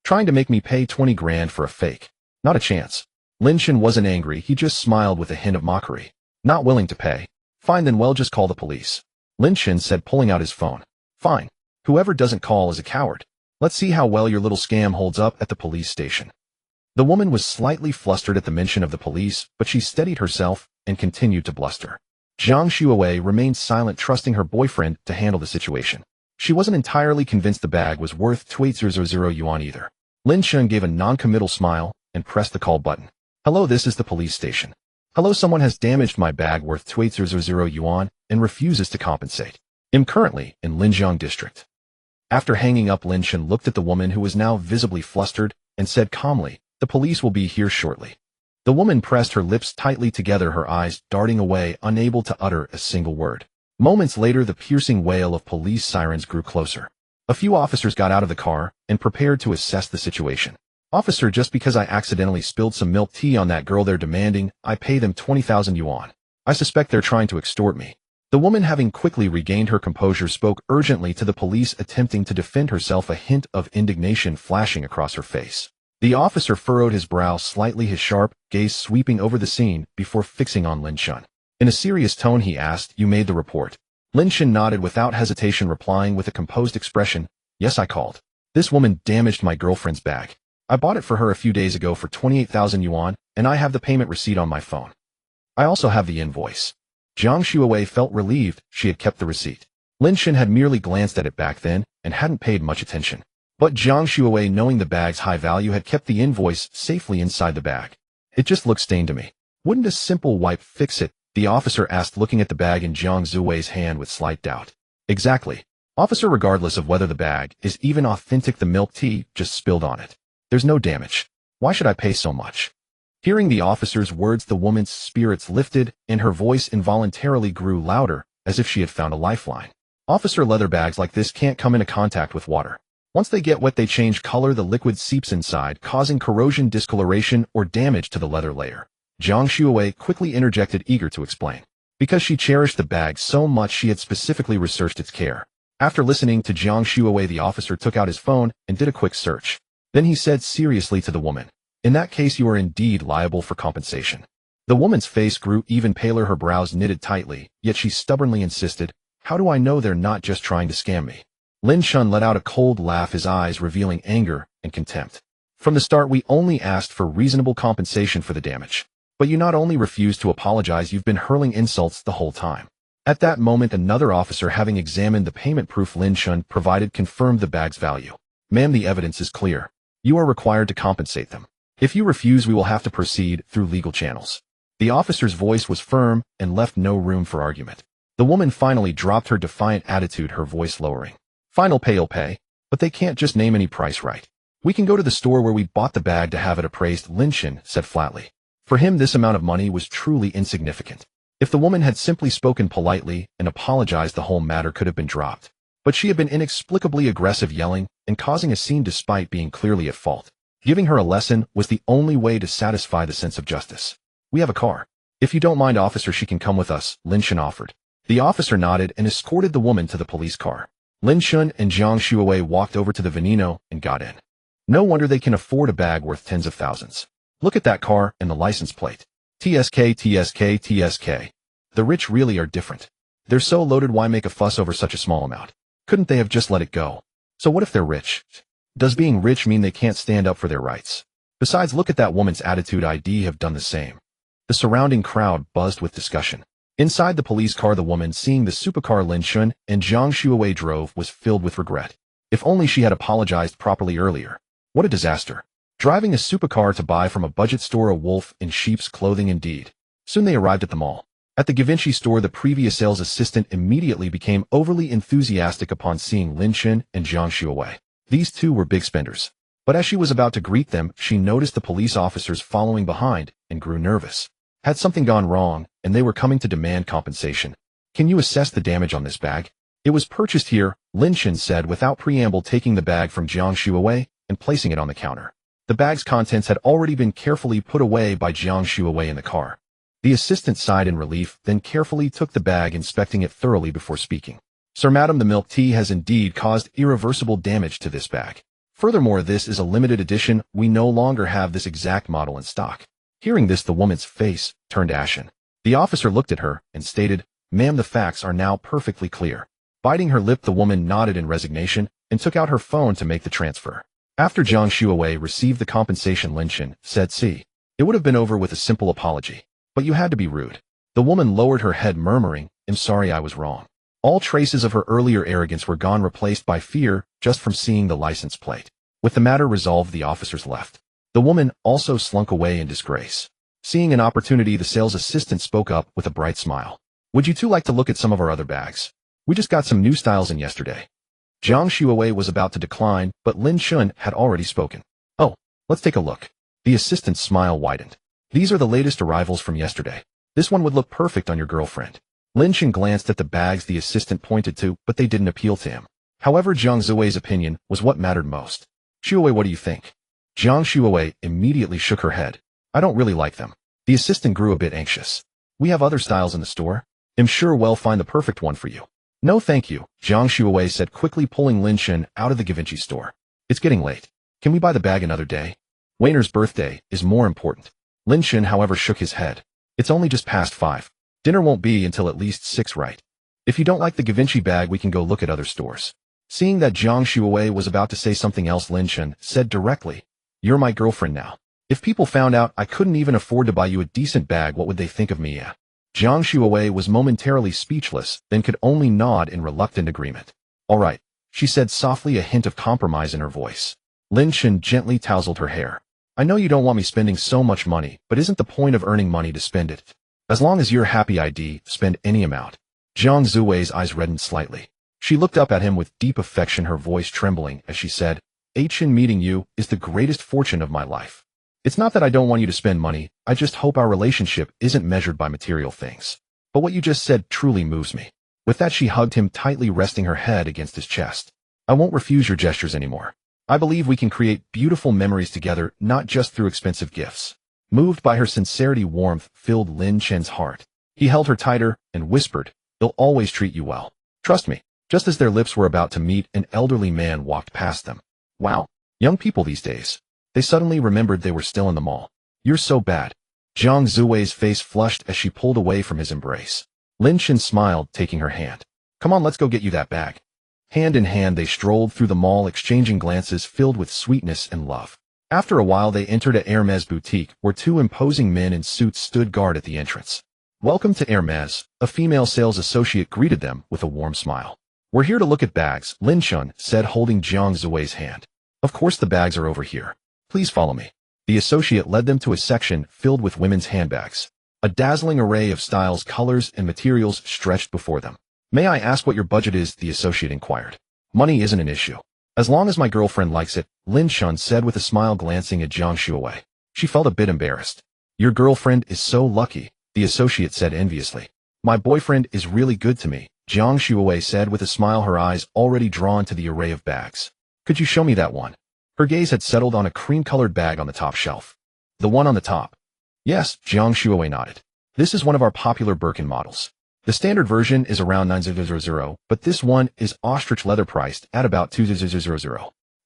Trying to make me pay 20 grand for a fake? Not a chance." Lin Chen wasn't angry, he just smiled with a hint of mockery. "Not willing to pay? Fine then, well, just call the police." Lin Chen said, pulling out his phone. "Fine. Whoever doesn't call is a coward. Let's see how well your little scam holds up at the police station." The woman was slightly flustered at the mention of the police, but she steadied herself and continued to bluster. Jiang Shuawei remained silent, trusting her boyfriend to handle the situation. She wasn't entirely convinced the bag was worth 2,000 yuan either. Lin Chen gave a non-committal smile and pressed the call button. Hello, this is the police station. Hello, someone has damaged my bag worth 2800 yuan and refuses to compensate. I'm currently in Linjiang district. After hanging up, Lin Chen looked at the woman who was now visibly flustered and said calmly, the police will be here shortly. The woman pressed her lips tightly together, her eyes darting away, unable to utter a single word. Moments later, the piercing wail of police sirens grew closer. A few officers got out of the car and prepared to assess the situation. Officer, just because I accidentally spilled some milk tea on that girl, they're demanding I pay them 20,000 yuan. I suspect they're trying to extort me. The woman, having quickly regained her composure, spoke urgently to the police, attempting to defend herself, a hint of indignation flashing across her face. The officer furrowed his brow slightly, his sharp gaze sweeping over the scene before fixing on Lin Chen. In a serious tone, he asked, you made the report? Lin Chen nodded without hesitation, replying with a composed expression, yes, I called. This woman damaged my girlfriend's bag. I bought it for her a few days ago for 28,000 yuan, and I have the payment receipt on my phone. I also have the invoice. Jiang Shuawei felt relieved she had kept the receipt. Lin Chen had merely glanced at it back then and hadn't paid much attention. But Jiang Shuawei, knowing the bag's high value, had kept the invoice safely inside the bag. It just looked stained to me. Wouldn't a simple wipe fix it? The officer asked, looking at the bag in Jiang Shuawei's hand with slight doubt. Exactly. Officer, regardless of whether the bag is even authentic, the milk tea just spilled on it. There's no damage. Why should I pay so much? Hearing the officer's words, the woman's spirits lifted, and her voice involuntarily grew louder, as if she had found a lifeline. Officer, leather bags like this can't come into contact with water. Once they get wet, they change color, the liquid seeps inside, causing corrosion, discoloration, or damage to the leather layer. Jiang Shuawei quickly interjected, eager to explain. Because she cherished the bag so much, she had specifically researched its care. After listening to Jiang Shuawei, the officer took out his phone and did a quick search. Then he said seriously to the woman, in that case, you are indeed liable for compensation. The woman's face grew even paler, her brows knitted tightly, yet she stubbornly insisted, how do I know they're not just trying to scam me? Lin Chen let out a cold laugh, his eyes revealing anger and contempt. From the start, we only asked for reasonable compensation for the damage. But you not only refused to apologize, you've been hurling insults the whole time. At that moment, another officer, having examined the payment proof Lin Chen provided, confirmed the bag's value. Ma'am, the evidence is clear. You are required to compensate them. If you refuse, we will have to proceed through legal channels. The officer's voice was firm and left no room for argument. The woman finally dropped her defiant attitude, her voice lowering. Final pay'll pay, but they can't just name any price, right? We can go to the store where we bought the bag to have it appraised, Lin Chen said flatly. For him, this amount of money was truly insignificant. If the woman had simply spoken politely and apologized, the whole matter could have been dropped. But she had been inexplicably aggressive, yelling and causing a scene despite being clearly at fault. Giving her a lesson was the only way to satisfy the sense of justice. We have a car. If you don't mind, officer, she can come with us, Lin Chen offered. The officer nodded and escorted the woman to the police car. Lin Chen and Jiang Shuawei walked over to the Veneno and got in. No wonder they can afford a bag worth tens of thousands. Look at that car and the license plate. TSK, TSK, TSK. The rich really are different. They're so loaded, why make a fuss over such a small amount? Couldn't they have just let it go? So what if they're rich? Does being rich mean they can't stand up for their rights? Besides, look at that woman's attitude. I'd have done the same. The surrounding crowd buzzed with discussion. Inside the police car, the woman, seeing the supercar Lin Chen and Jiang Shuawei drove, was filled with regret. If only she had apologized properly earlier. What a disaster. Driving a supercar to buy from a budget store, a wolf in sheep's clothing indeed. Soon they arrived at the mall. At the Givenchy store, the previous sales assistant immediately became overly enthusiastic upon seeing Lin Chen and Jiang Shuawei. These two were big spenders. But as she was about to greet them, she noticed the police officers following behind and grew nervous. Had something gone wrong, and they were coming to demand compensation? Can you assess the damage on this bag? It was purchased here, Lin Chen said without preamble, taking the bag from Jiang Shuawei and placing it on the counter. The bag's contents had already been carefully put away by Jiang Shuawei in the car. The assistant sighed in relief, then carefully took the bag, inspecting it thoroughly before speaking. Sir, madam, the milk tea has indeed caused irreversible damage to this bag. Furthermore, this is a limited edition. We no longer have this exact model in stock. Hearing this, the woman's face turned ashen. The officer looked at her and stated, ma'am, the facts are now perfectly clear. Biting her lip, the woman nodded in resignation and took out her phone to make the transfer. After Jiang Shuawei received the compensation, Lin Chen said, see, it would have been over with a simple apology. But you had to be rude. The woman lowered her head, murmuring, I'm sorry, I was wrong. All traces of her earlier arrogance were gone, replaced by fear just from seeing the license plate. With the matter resolved, the officers left. The woman also slunk away in disgrace. Seeing an opportunity, the sales assistant spoke up with a bright smile. Would you two like to look at some of our other bags? We just got some new styles in yesterday. Jiang Shuwei was about to decline, but Lin Chen had already spoken. Oh, let's take a look. The assistant's smile widened. These are the latest arrivals from yesterday. This one would look perfect on your girlfriend. Lin Chen glanced at the bags the assistant pointed to, but they didn't appeal to him. However, Jiang Shuwei's opinion was what mattered most. Shuwei, what do you think? Jiang Shuwei immediately shook her head. I don't really like them. The assistant grew a bit anxious. We have other styles in the store. I'm sure we'll find the perfect one for you. No thank you, Jiang Shuwei said, quickly pulling Lin Chen out of the Givenchy store. It's getting late. Can we buy the bag another day? Wayner's birthday is more important. Lin Chen, however, shook his head. It's only just past 5. Dinner won't be until at least 6, right? If you don't like the Givenchy bag, we can go look at other stores. Seeing that Jiang Shuwei was about to say something else, Lin Chen said directly, You're my girlfriend now. If people found out I couldn't even afford to buy you a decent bag, what would they think of me? Yeah. Jiang Shuwei was momentarily speechless, then could only nod in reluctant agreement. All right, she said softly, a hint of compromise in her voice. Lin Chen gently tousled her hair. I know you don't want me spending so much money, but isn't the point of earning money to spend it? As long as you're happy, spend any amount. Jiang Shuwei's eyes reddened slightly. She looked up at him with deep affection, her voice trembling as she said, Chen, meeting you is the greatest fortune of my life. It's not that I don't want you to spend money, I just hope our relationship isn't measured by material things. But what you just said truly moves me. With that, she hugged him tightly, resting her head against his chest. I won't refuse your gestures anymore. I believe we can create beautiful memories together, not just through expensive gifts. Moved by her sincerity, warmth filled Lin Chen's heart. He held her tighter and whispered, They'll always treat you well. Trust me. Just as their lips were about to meet, an elderly man walked past them. Wow, young people these days. They suddenly remembered they were still in the mall. You're so bad. Jiang Shuwei's face flushed as she pulled away from his embrace. Lin Chen smiled, taking her hand. Come on, let's go get you that bag. Hand in hand, they strolled through the mall, exchanging glances filled with sweetness and love. After a while, they entered a Hermès boutique, where 2 imposing men in suits stood guard at the entrance. Welcome to Hermès, a female sales associate greeted them with a warm smile. We're here to look at bags, Lin Chen said, holding Jiang Shuwei's hand. Of course the bags are over here. Please follow me. The associate led them to a section filled with women's handbags. A dazzling array of styles, colors, and materials stretched before them. May I ask what your budget is? The associate inquired. Money isn't an issue. As long as my girlfriend likes it, Lin Chen said with a smile, glancing at Jiang Shuwei. She felt a bit embarrassed. Your girlfriend is so lucky, the associate said enviously. My boyfriend is really good to me, Jiang Shuwei said with a smile, her eyes already drawn to the array of bags. Could you show me that one? Her gaze had settled on a cream-colored bag on the top shelf. The one on the top. Yes, Jiang Shuwei nodded. This is one of our popular Birkin models. The standard version is around 9,000, but this one is ostrich leather, priced at about 2,000.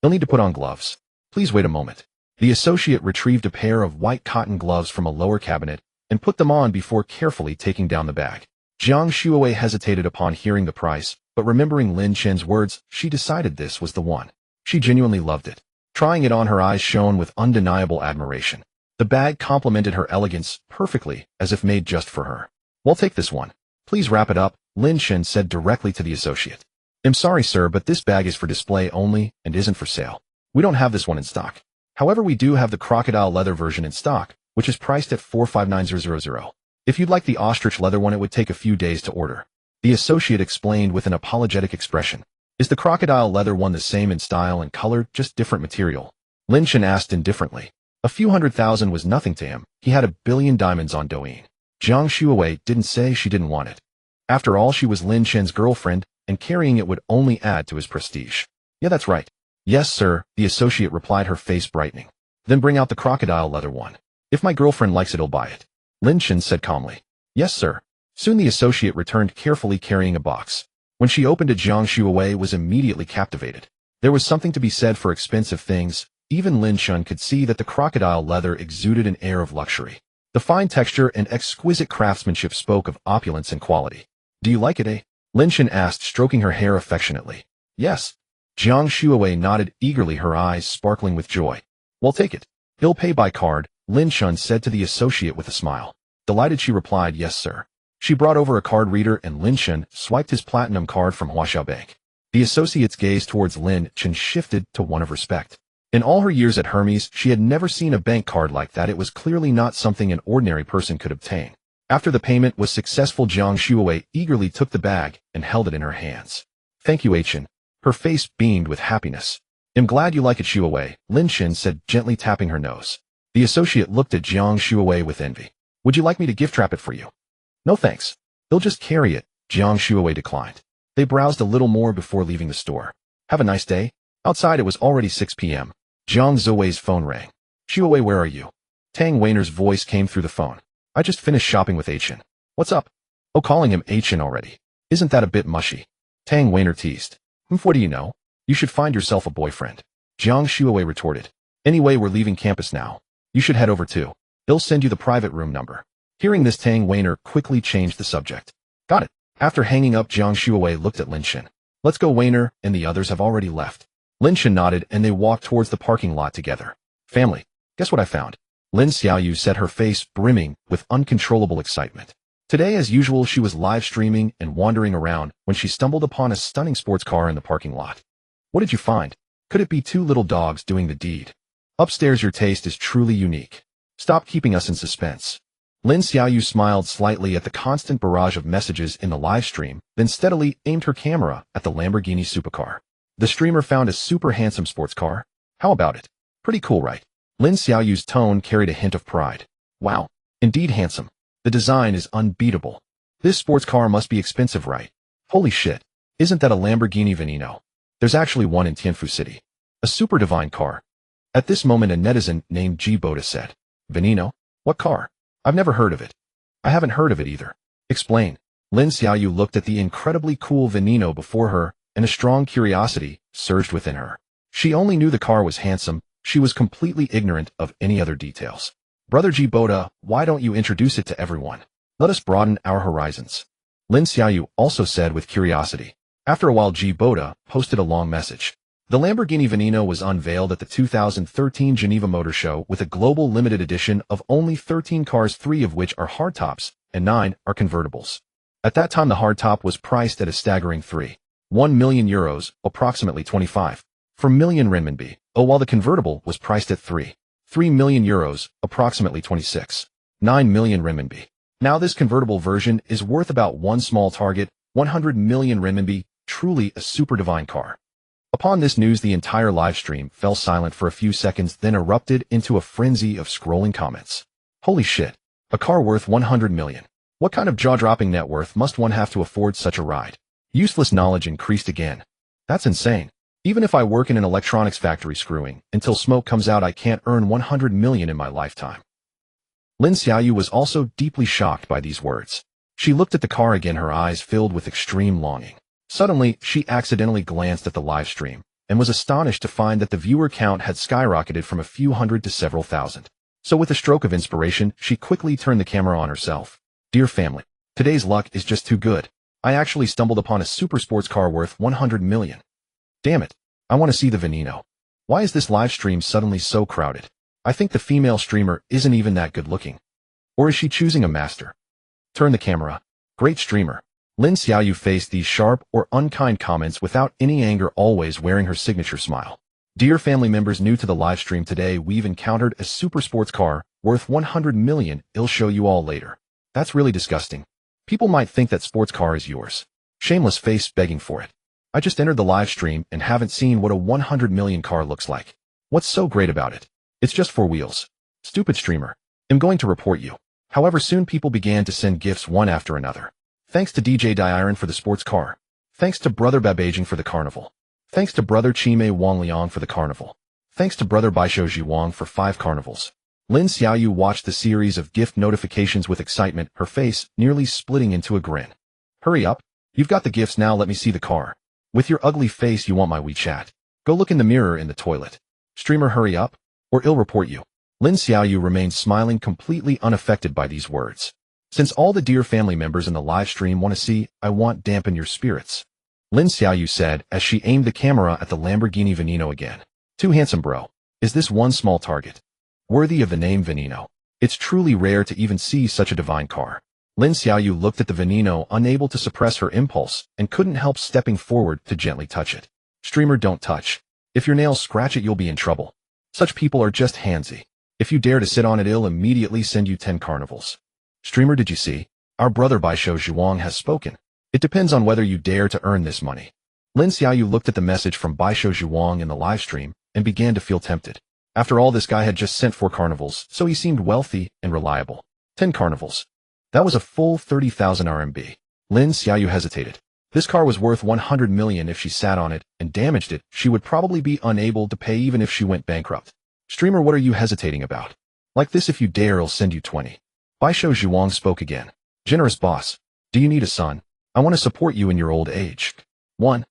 You'll need to put on gloves. Please wait a moment. The associate retrieved a pair of white cotton gloves from a lower cabinet and put them on before carefully taking down the bag. Jiang Shuwei hesitated upon hearing the price, but remembering Lin Chen's words, she decided this was the one. She genuinely loved it. Trying it on, her eyes shone with undeniable admiration. The bag complemented her elegance perfectly, as if made just for her. Well, take this one. Please wrap it up, Lin Chen said directly to the associate. I'm sorry, sir, but this bag is for display only and isn't for sale. We don't have this one in stock. However, we do have the crocodile leather version in stock, which is priced at 459,000. If you'd like the ostrich leather one, it would take a few days to order. The associate explained with an apologetic expression. Is the crocodile leather one the same in style and color, just different material? Lin Chen asked indifferently. A few $100,000 was nothing to him. He had 1 billion diamonds on Douyin. Jiang Shuwei didn't say she didn't want it. After all, she was Lin Chen's girlfriend, and carrying it would only add to his prestige. Yeah, that's right. Yes, sir, the associate replied, her face brightening. Then bring out the crocodile leather one. If my girlfriend likes it, I'll buy it. Lin Chen said calmly. Yes, sir. Soon the associate returned, carefully carrying a box. When she opened it, Jiang Shuwei was immediately captivated. There was something to be said for expensive things. Even Lin Chen could see that the crocodile leather exuded an air of luxury. The fine texture and exquisite craftsmanship spoke of opulence and quality. Do you like it, eh? Lin Chen asked, stroking her hair affectionately. Yes. Jiang Shuwei nodded eagerly, her eyes sparkling with joy. Well, take it. He'll pay by card, Lin Chen said to the associate with a smile. Delighted, she replied, yes, sir. She brought over a card reader and Lin Chen swiped his platinum card from Huaxiao Bank. The associate's gaze towards Lin Chen shifted to one of respect. In all her years at Hermes, she had never seen a bank card like that. It was clearly not something an ordinary person could obtain. After the payment was successful, Jiang Shuowei eagerly took the bag and held it in her hands. Thank you, Chen. Her face beamed with happiness. I'm glad you like it, Shuowei, Lin Chen said, gently tapping her nose. The associate looked at Jiang Shuowei with envy. Would you like me to gift wrap it for you? No thanks. They'll just carry it, Jiang Shuowei declined. They browsed a little more before leaving the store. Have a nice day. Outside it was already 6 p.m. Jiang Zhouwei's phone rang. Shuowei, where are you? Tang Weiner's voice came through the phone. I just finished shopping with Chen. What's up? Oh, calling him Chen already. Isn't that a bit mushy? Tang Weiner teased. What do you know? You should find yourself a boyfriend. Jiang Shuowei retorted. Anyway, we're leaving campus now. You should head over too. They'll send you the private room number. Hearing this, Tang Weiner quickly changed the subject. Got it. After hanging up, Jiang Shuowei looked at Lin Chen. Let's go, Weiner, and the others have already left. Lin Chen nodded and they walked towards the parking lot together. Family, guess what I found? Lin Xiaoyu said, her face brimming with uncontrollable excitement. Today, as usual, she was live streaming and wandering around when she stumbled upon a stunning sports car in the parking lot. What did you find? Could it be two little dogs doing the deed? Upstairs, your taste is truly unique. Stop keeping us in suspense. Lin Xiaoyu smiled slightly at the constant barrage of messages in the live stream, then steadily aimed her camera at the Lamborghini supercar. The streamer found a super handsome sports car. How about it? Pretty cool, right? Lin Xiaoyu's tone carried a hint of pride. Wow, indeed handsome. The design is unbeatable. This sports car must be expensive, right? Holy shit. Isn't that a Lamborghini Veneno? There's actually one in Tianfu City. A super divine car. At this moment, a netizen named G Boda said, Veneno? What car? I've never heard of it. I haven't heard of it either. Explain. Lin Xiaoyu looked at the incredibly cool Veneno before her, and a strong curiosity surged within her. She only knew the car was handsome. She was completely ignorant of any other details. Brother G Boda, why don't you introduce it to everyone? Let us broaden our horizons. Lin Xiaoyu also said with curiosity. After a while, G Boda posted a long message. The Lamborghini Veneno was unveiled at the 2013 Geneva Motor Show with a global limited edition of only 13 cars, 3 of which are hardtops and 9 are convertibles. At that time, the hardtop was priced at a staggering 3.1 million euros, approximately 25 million renminbi, while the convertible was priced at 3 million euros, approximately 26.9 million renminbi. Now this convertible version is worth about one small target, 100 million renminbi, truly a super divine car. Upon this news, the entire live stream fell silent for a few seconds, then erupted into a frenzy of scrolling comments. Holy shit. A car worth 100 million. What kind of jaw-dropping net worth must one have to afford such a ride? Useless knowledge increased again. That's insane. Even if I work in an electronics factory screwing until smoke comes out, I can't earn 100 million in my lifetime. Lin Xiaoyu was also deeply shocked by these words. She looked at the car again, her eyes filled with extreme longing. Suddenly, she accidentally glanced at the live stream and was astonished to find that the viewer count had skyrocketed from a few hundred to several thousand. So with a stroke of inspiration, she quickly turned the camera on herself. Dear family, today's luck is just too good. I actually stumbled upon a super sports car worth 100 million. Damn it. I want to see the Veneno. Why is this live stream suddenly so crowded? I think the female streamer isn't even that good looking. Or is she choosing a master? Turn the camera. Great streamer. Lin Xiaoyu faced these sharp or unkind comments without any anger, always wearing her signature smile. Dear family members new to the live stream, today we've encountered a super sports car worth 100 million. I'll show you all later. That's really disgusting. People might think that sports car is yours. Shameless face begging for it. I just entered the live stream and haven't seen what a 100 million car looks like. What's so great about it? It's just 4 wheels. Stupid streamer. I'm going to report you. However, soon people began to send gifts one after another. Thanks to DJ Diron for the sports car. Thanks to Brother Babajing for the carnival. Thanks to Brother Chime Wang Liang for the carnival. Thanks to Brother Baisho Ji Wang for 5 carnivals. Lin Xiaoyu watched the series of gift notifications with excitement, her face nearly splitting into a grin. Hurry up. You've got the gifts now, let me see the car. With your ugly face, you want my WeChat. Go look in the mirror in the toilet. Streamer, hurry up, or I'll report you. Lin Xiaoyu remained smiling, completely unaffected by these words. Since all the dear family members in the live stream want to see, I want dampen your spirits. Lin Xiaoyu said as she aimed the camera at the Lamborghini Veneno again. Too handsome, bro. Is this one small target worthy of the name Veneno? It's truly rare to even see such a divine car. Lin Xiaoyu looked at the Veneno, unable to suppress her impulse, and couldn't help stepping forward to gently touch it. Streamer, don't touch. If your nails scratch it, you'll be in trouble. Such people are just handsy. If you dare to sit on it, it'll immediately send you 10 carnivals. Streamer, did you see? Our brother Baishou Zhuang has spoken. It depends on whether you dare to earn this money. Lin Xiaoyu looked at the message from Baishou Zhuang in the live stream and began to feel tempted. After all, this guy had just sent 4 carnivals, so he seemed wealthy and reliable. 10 carnivals. That was a full 30,000 RMB. Lin Xiaoyu hesitated. This car was worth 100 million. If she sat on it and damaged it, she would probably be unable to pay even if she went bankrupt. Streamer, what are you hesitating about? Like this, if you dare, I'll send you 20. Baishou Zhuang spoke again. Generous boss. Do you need a son? I want to support you in your old age. 20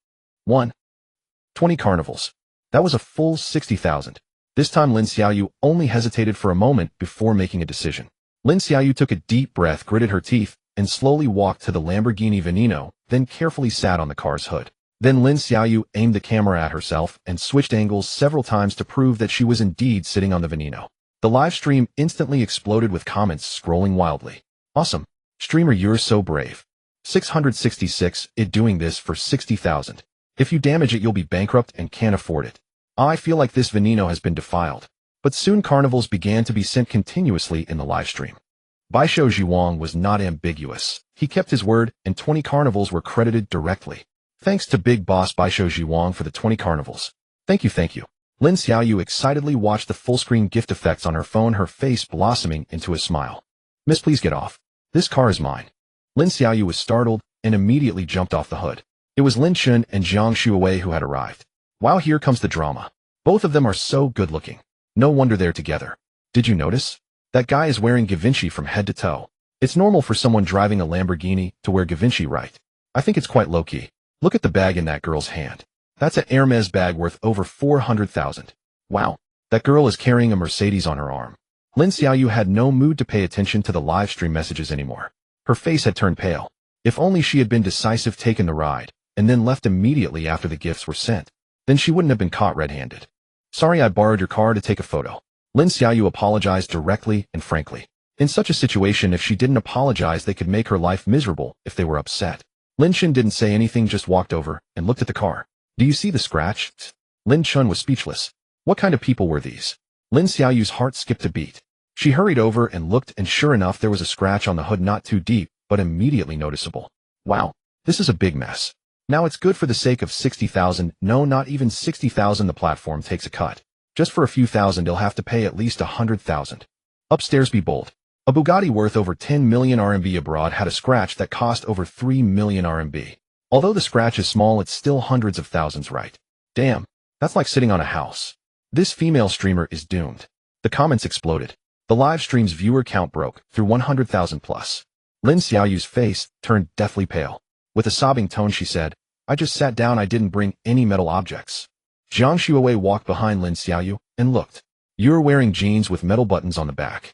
carnivals. That was a full 60,000. This time Lin Xiaoyu only hesitated for a moment before making a decision. Lin Xiaoyu took a deep breath, gritted her teeth, and slowly walked to the Lamborghini Veneno, then carefully sat on the car's hood. Then Lin Xiaoyu aimed the camera at herself and switched angles several times to prove that she was indeed sitting on the Veneno. The live stream instantly exploded with comments scrolling wildly. Awesome. Streamer, you're so brave. 666, it doing this for 60,000. If you damage it, you'll be bankrupt and can't afford it. I feel like this Veneno has been defiled. But soon carnivals began to be sent continuously in the live stream. Baishou Zhuang was not ambiguous. He kept his word, and 20 carnivals were credited directly. Thanks to Big Boss Baishou Zhuang for the 20 carnivals. Thank you. Lin Xiaoyu excitedly watched the full-screen gift effects on her phone, her face blossoming into a smile. Miss, please get off. This car is mine. Lin Xiaoyu was startled and immediately jumped off the hood. It was Lin Chen and Zhang Shuawei who had arrived. Wow, here comes the drama. Both of them are so good-looking. No wonder they're together. Did you notice? That guy is wearing Givenchy from head to toe. It's normal for someone driving a Lamborghini to wear Givenchy, right? I think it's quite low-key. Look at the bag in that girl's hand. That's an Hermes bag worth over 400,000. Wow, that girl is carrying a Mercedes on her arm. Lin Xiaoyu had no mood to pay attention to the live stream messages anymore. Her face had turned pale. If only she had been decisive, taken the ride, and then left immediately after the gifts were sent. Then she wouldn't have been caught red-handed. Sorry, I borrowed your car to take a photo. Lin Xiaoyu apologized directly and frankly. In such a situation, if she didn't apologize, they could make her life miserable if they were upset. Lin Chen didn't say anything, just walked over and looked at the car. Do you see the scratch? Lin Chen was speechless. What kind of people were these? Lin Xiaoyu's heart skipped a beat. She hurried over and looked, and sure enough, there was a scratch on the hood, not too deep, but immediately noticeable. Wow, this is a big mess. Now it's good for the sake of 60,000. No, not even 60,000. The platform takes a cut. Just for a few thousand, they'll have to pay at least 100,000. Upstairs, be bold. A Bugatti worth over 10 million RMB abroad had a scratch that cost over 3 million RMB. Although the scratch is small, it's still hundreds of thousands, right? Damn, that's like sitting on a house. This female streamer is doomed. The comments exploded. The live stream's viewer count broke through 100,000 plus. Lin Xiaoyu's face turned deathly pale. With a sobbing tone, she said, I just sat down, I didn't bring any metal objects. Zhang Shuawei walked behind Lin Xiaoyu and looked. You're wearing jeans with metal buttons on the back.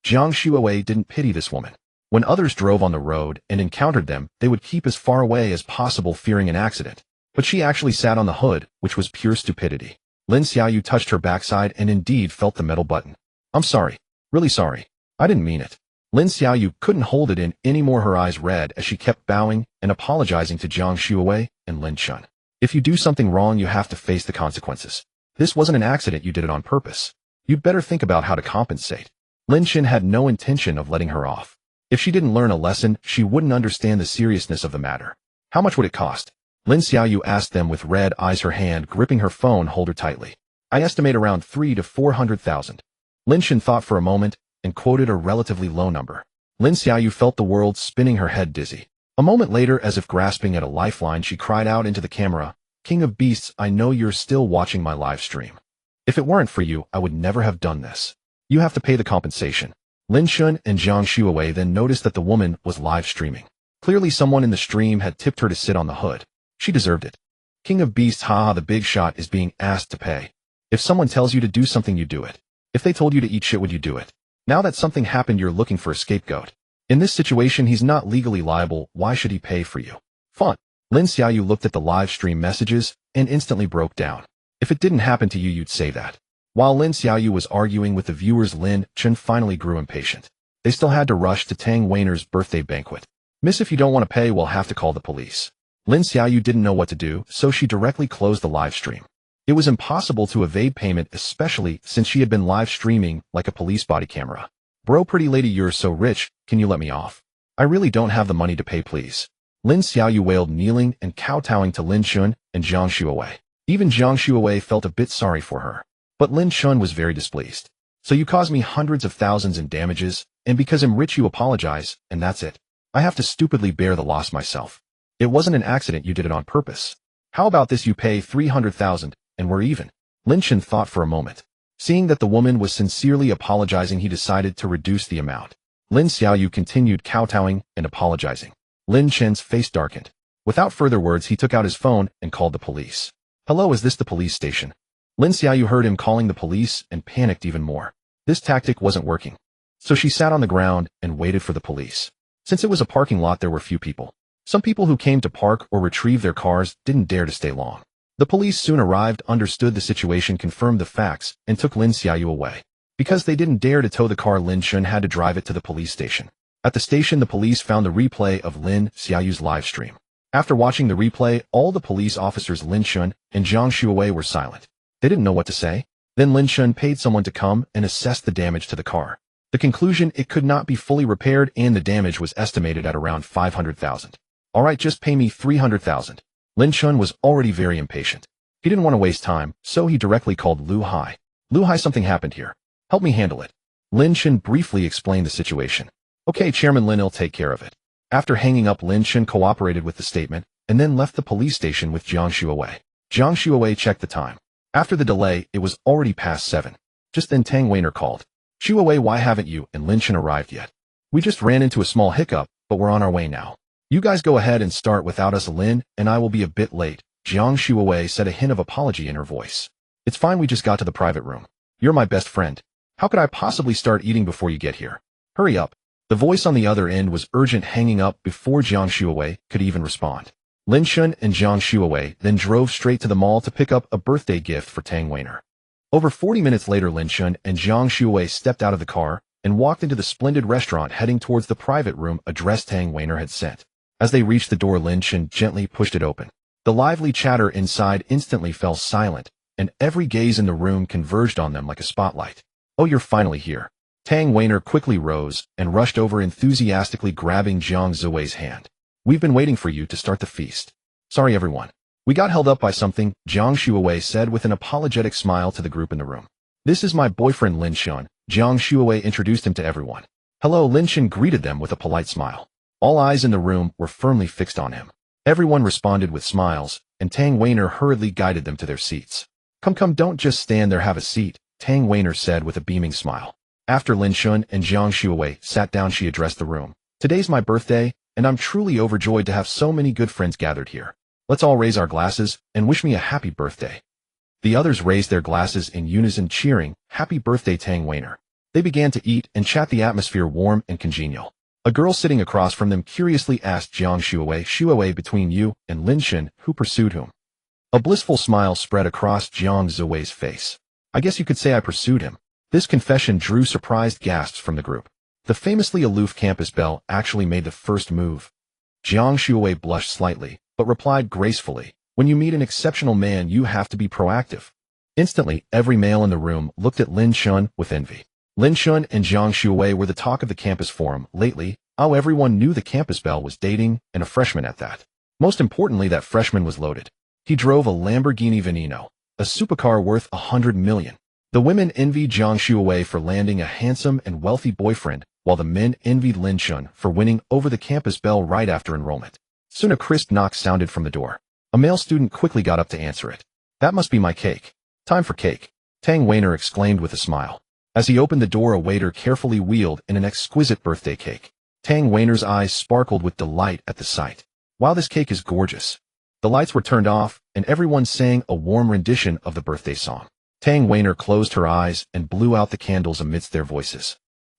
Zhang Shuawei didn't pity this woman. When others drove on the road and encountered them, they would keep as far away as possible, fearing an accident. But she actually sat on the hood, which was pure stupidity. Lin Xiaoyu touched her backside and indeed felt the metal button. I'm sorry. Really sorry. I didn't mean it. Lin Xiaoyu couldn't hold it in anymore, her eyes red as she kept bowing and apologizing to Zhang Shuawei and Lin Chen. If you do something wrong, you have to face the consequences. This wasn't an accident, you did it on purpose. You'd better think about how to compensate. Lin Chen had no intention of letting her off. If she didn't learn a lesson, she wouldn't understand the seriousness of the matter. How much would it cost? Lin Xiaoyu asked them with red eyes, her hand gripping her phone holder tightly. I estimate around 300,000 to 400,000. Lin Chen thought for a moment and quoted a relatively low number. Lin Xiaoyu felt the world spinning, her head dizzy. A moment later, as if grasping at a lifeline, she cried out into the camera, King of Beasts, I know you're still watching my live stream. If it weren't for you, I would never have done this. You have to pay the compensation. Lin Chen and Zhang Shuawei then noticed that the woman was live streaming. Clearly someone in the stream had tipped her to sit on the hood. She deserved it. King of Beasts, haha, the big shot is being asked to pay. If someone tells you to do something, you do it. If they told you to eat shit, would you do it? Now that something happened, you're looking for a scapegoat. In this situation, he's not legally liable. Why should he pay for you? Fun. Lin Xiaoyu looked at the live stream messages and instantly broke down. If it didn't happen to you, you'd say that. While Lin Xiaoyu was arguing with the viewers, Lin Chen finally grew impatient. They still had to rush to Tang Weiner's birthday banquet. Miss, if you don't want to pay, we'll have to call the police. Lin Xiaoyu didn't know what to do, so she directly closed the live stream. It was impossible to evade payment, especially since she had been live streaming like a police body camera. Bro, pretty lady, you're so rich, can you let me off? I really don't have the money to pay, please. Lin Xiaoyu wailed, kneeling and kowtowing to Lin Chen and Zhang Xuewei. Even Zhang Xuewei felt a bit sorry for her. But Lin Chen was very displeased. So you caused me hundreds of thousands in damages, and because I'm rich you apologize, and that's it. I have to stupidly bear the loss myself. It wasn't an accident, you did it on purpose. How about this, you pay 300,000, and we're even. Lin Chen thought for a moment. Seeing that the woman was sincerely apologizing, he decided to reduce the amount. Lin Xiaoyu continued kowtowing and apologizing. Lin Chen's face darkened. Without further words, he took out his phone and called the police. Hello, is this the police station? Lin Xiaoyu heard him calling the police and panicked even more. This tactic wasn't working. So she sat on the ground and waited for the police. Since it was a parking lot, there were few people. Some people who came to park or retrieve their cars didn't dare to stay long. The police soon arrived, understood the situation, confirmed the facts, and took Lin Xiaoyu away. Because they didn't dare to tow the car, Lin Chen had to drive it to the police station. At the station, the police found the replay of Lin Xiaoyu's live stream. After watching the replay, all the police officers Lin Chen and Zhang Xuewei were silent. They didn't know what to say. Then Lin Chen paid someone to come and assess the damage to the car. The conclusion, it could not be fully repaired and the damage was estimated at around 500,000. Alright, just pay me 300,000. Lin Chen was already very impatient. He didn't want to waste time, so he directly called Lu Hai. Lu Hai, something happened here. Help me handle it. Lin Chen briefly explained the situation. Okay, Chairman Lin, will take care of it. After hanging up, Lin Chen cooperated with the statement and then left the police station with Zhang Xuewei. Zhang Xuewei checked the time. After the delay, it was already past 7. Just then Tang Weiner called. Xuewei, why haven't you and Lin Chen arrived yet? We just ran into a small hiccup, but we're on our way now. You guys go ahead and start without us. Lin and I will be a bit late. Zhang Xuewei said, a hint of apology in her voice. It's fine, we just got to the private room. You're my best friend. How could I possibly start eating before you get here? Hurry up. The voice on the other end was urgent, hanging up before Zhang Xuewei could even respond. Lin Chen and Zhang Xuewei then drove straight to the mall to pick up a birthday gift for Tang Weiner. Over 40 minutes later, Lin Chen and Zhang Xuewei stepped out of the car and walked into the splendid restaurant, heading towards the private room address Tang Weiner had sent. As they reached the door, Lin Chen gently pushed it open. The lively chatter inside instantly fell silent, and every gaze in the room converged on them like a spotlight. Oh, you're finally here. Tang Weiner quickly rose and rushed over, enthusiastically grabbing Zhang Xuewei's hand. We've been waiting for you to start the feast. Sorry everyone. We got held up by something, Zhang Xuewei said with an apologetic smile to the group in the room. This is my boyfriend Lin Chen. Zhang Xuewei introduced him to everyone. Hello, Lin Chen greeted them with a polite smile. All eyes in the room were firmly fixed on him. Everyone responded with smiles, and Tang Weiner hurriedly guided them to their seats. Come, don't just stand there, have a seat, Tang Weiner said with a beaming smile. After Lin Chen and Zhang Xuewei sat down, she addressed the room. Today's my birthday, and I'm truly overjoyed to have so many good friends gathered here. Let's all raise our glasses and wish me a happy birthday. The others raised their glasses in unison, cheering, Happy birthday, Tang Weiner. They began to eat and chat, the atmosphere warm and congenial. A girl sitting across from them curiously asked Zhang Xuewei, between you and Lin Chen, who pursued whom? A blissful smile spread across Zhang Xuewei's face. I guess you could say I pursued him. This confession drew surprised gasps from the group. The famously aloof campus belle actually made the first move. Zhang Xuewei blushed slightly, but replied gracefully, when you meet an exceptional man, you have to be proactive. Instantly, every male in the room looked at Lin Chen with envy. Lin Chen and Zhang Xuewei were the talk of the campus forum lately. How everyone knew the campus belle was dating, and a freshman at that. Most importantly, that freshman was loaded. He drove a Lamborghini Veneno, a supercar worth 100 million. The women envied Zhang Xuewei for landing a handsome and wealthy boyfriend, while the men envied Lin Chen for winning over the campus belle right after enrollment. Soon a crisp knock sounded from the door. A male student quickly got up to answer it. That must be my cake. Time for cake, Tang Weiner exclaimed with a smile. As he opened the door, a waiter carefully wheeled in an exquisite birthday cake. Tang Weiner's eyes sparkled with delight at the sight. Wow, this cake is gorgeous. The lights were turned off, and everyone sang a warm rendition of the birthday song. Tang Weiner closed her eyes and blew out the candles amidst their voices.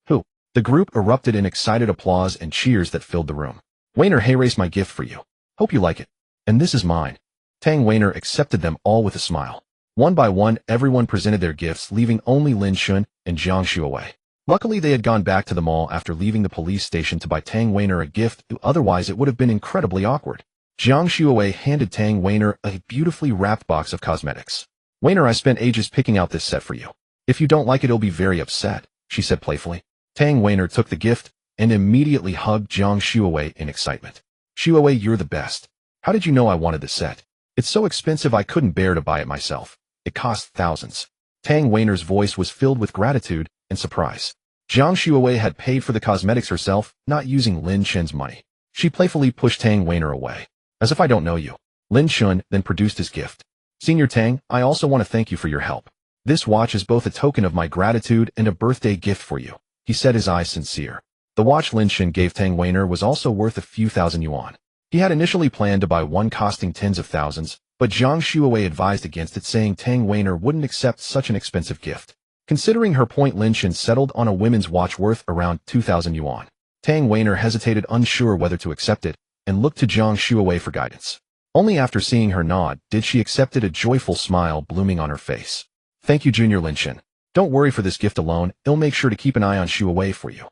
Who? The group erupted in excited applause and cheers that filled the room. Weiner, hey, race my gift for you. Hope you like it. And this is mine. Tang Weiner accepted them all with a smile. One by one, everyone presented their gifts, leaving only Lin Chen and Zhang Xuewei. Luckily, they had gone back to the mall after leaving the police station to buy Tang Weiner a gift, otherwise it would have been incredibly awkward. Zhang Xuewei handed Tang Weiner a beautifully wrapped box of cosmetics. Weiner, I spent ages picking out this set for you. If you don't like it, he'll be very upset, she said playfully. Tang Weiner took the gift and immediately hugged Jiang Shuawei in excitement. Shuawei, you're the best. How did you know I wanted the set? It's so expensive I couldn't bear to buy it myself. It cost thousands. Tang Weiner's voice was filled with gratitude and surprise. Jiang Shuawei had paid for the cosmetics herself, not using Lin Chen's money. She playfully pushed Tang Weiner away. As if I don't know you. Lin Chen then produced his gift. Senior Tang, I also want to thank you for your help. This watch is both a token of my gratitude and a birthday gift for you, he said, his eyes sincere. The watch Lin Chen gave Tang Weiner was also worth a few thousand yuan. He had initially planned to buy one costing tens of thousands, but Jiang Shuawei advised against it, saying Tang Weiner wouldn't accept such an expensive gift. Considering her point, Lin Chen settled on a women's watch worth around 2,000 yuan. Tang Weiner hesitated, unsure whether to accept it, and looked to Jiang Shuawei for guidance. Only after seeing her nod did she accept it, a joyful smile blooming on her face. Thank you, Junior Lin Chen. Don't worry for this gift alone, I'll make sure to keep an eye on Shuawei for you.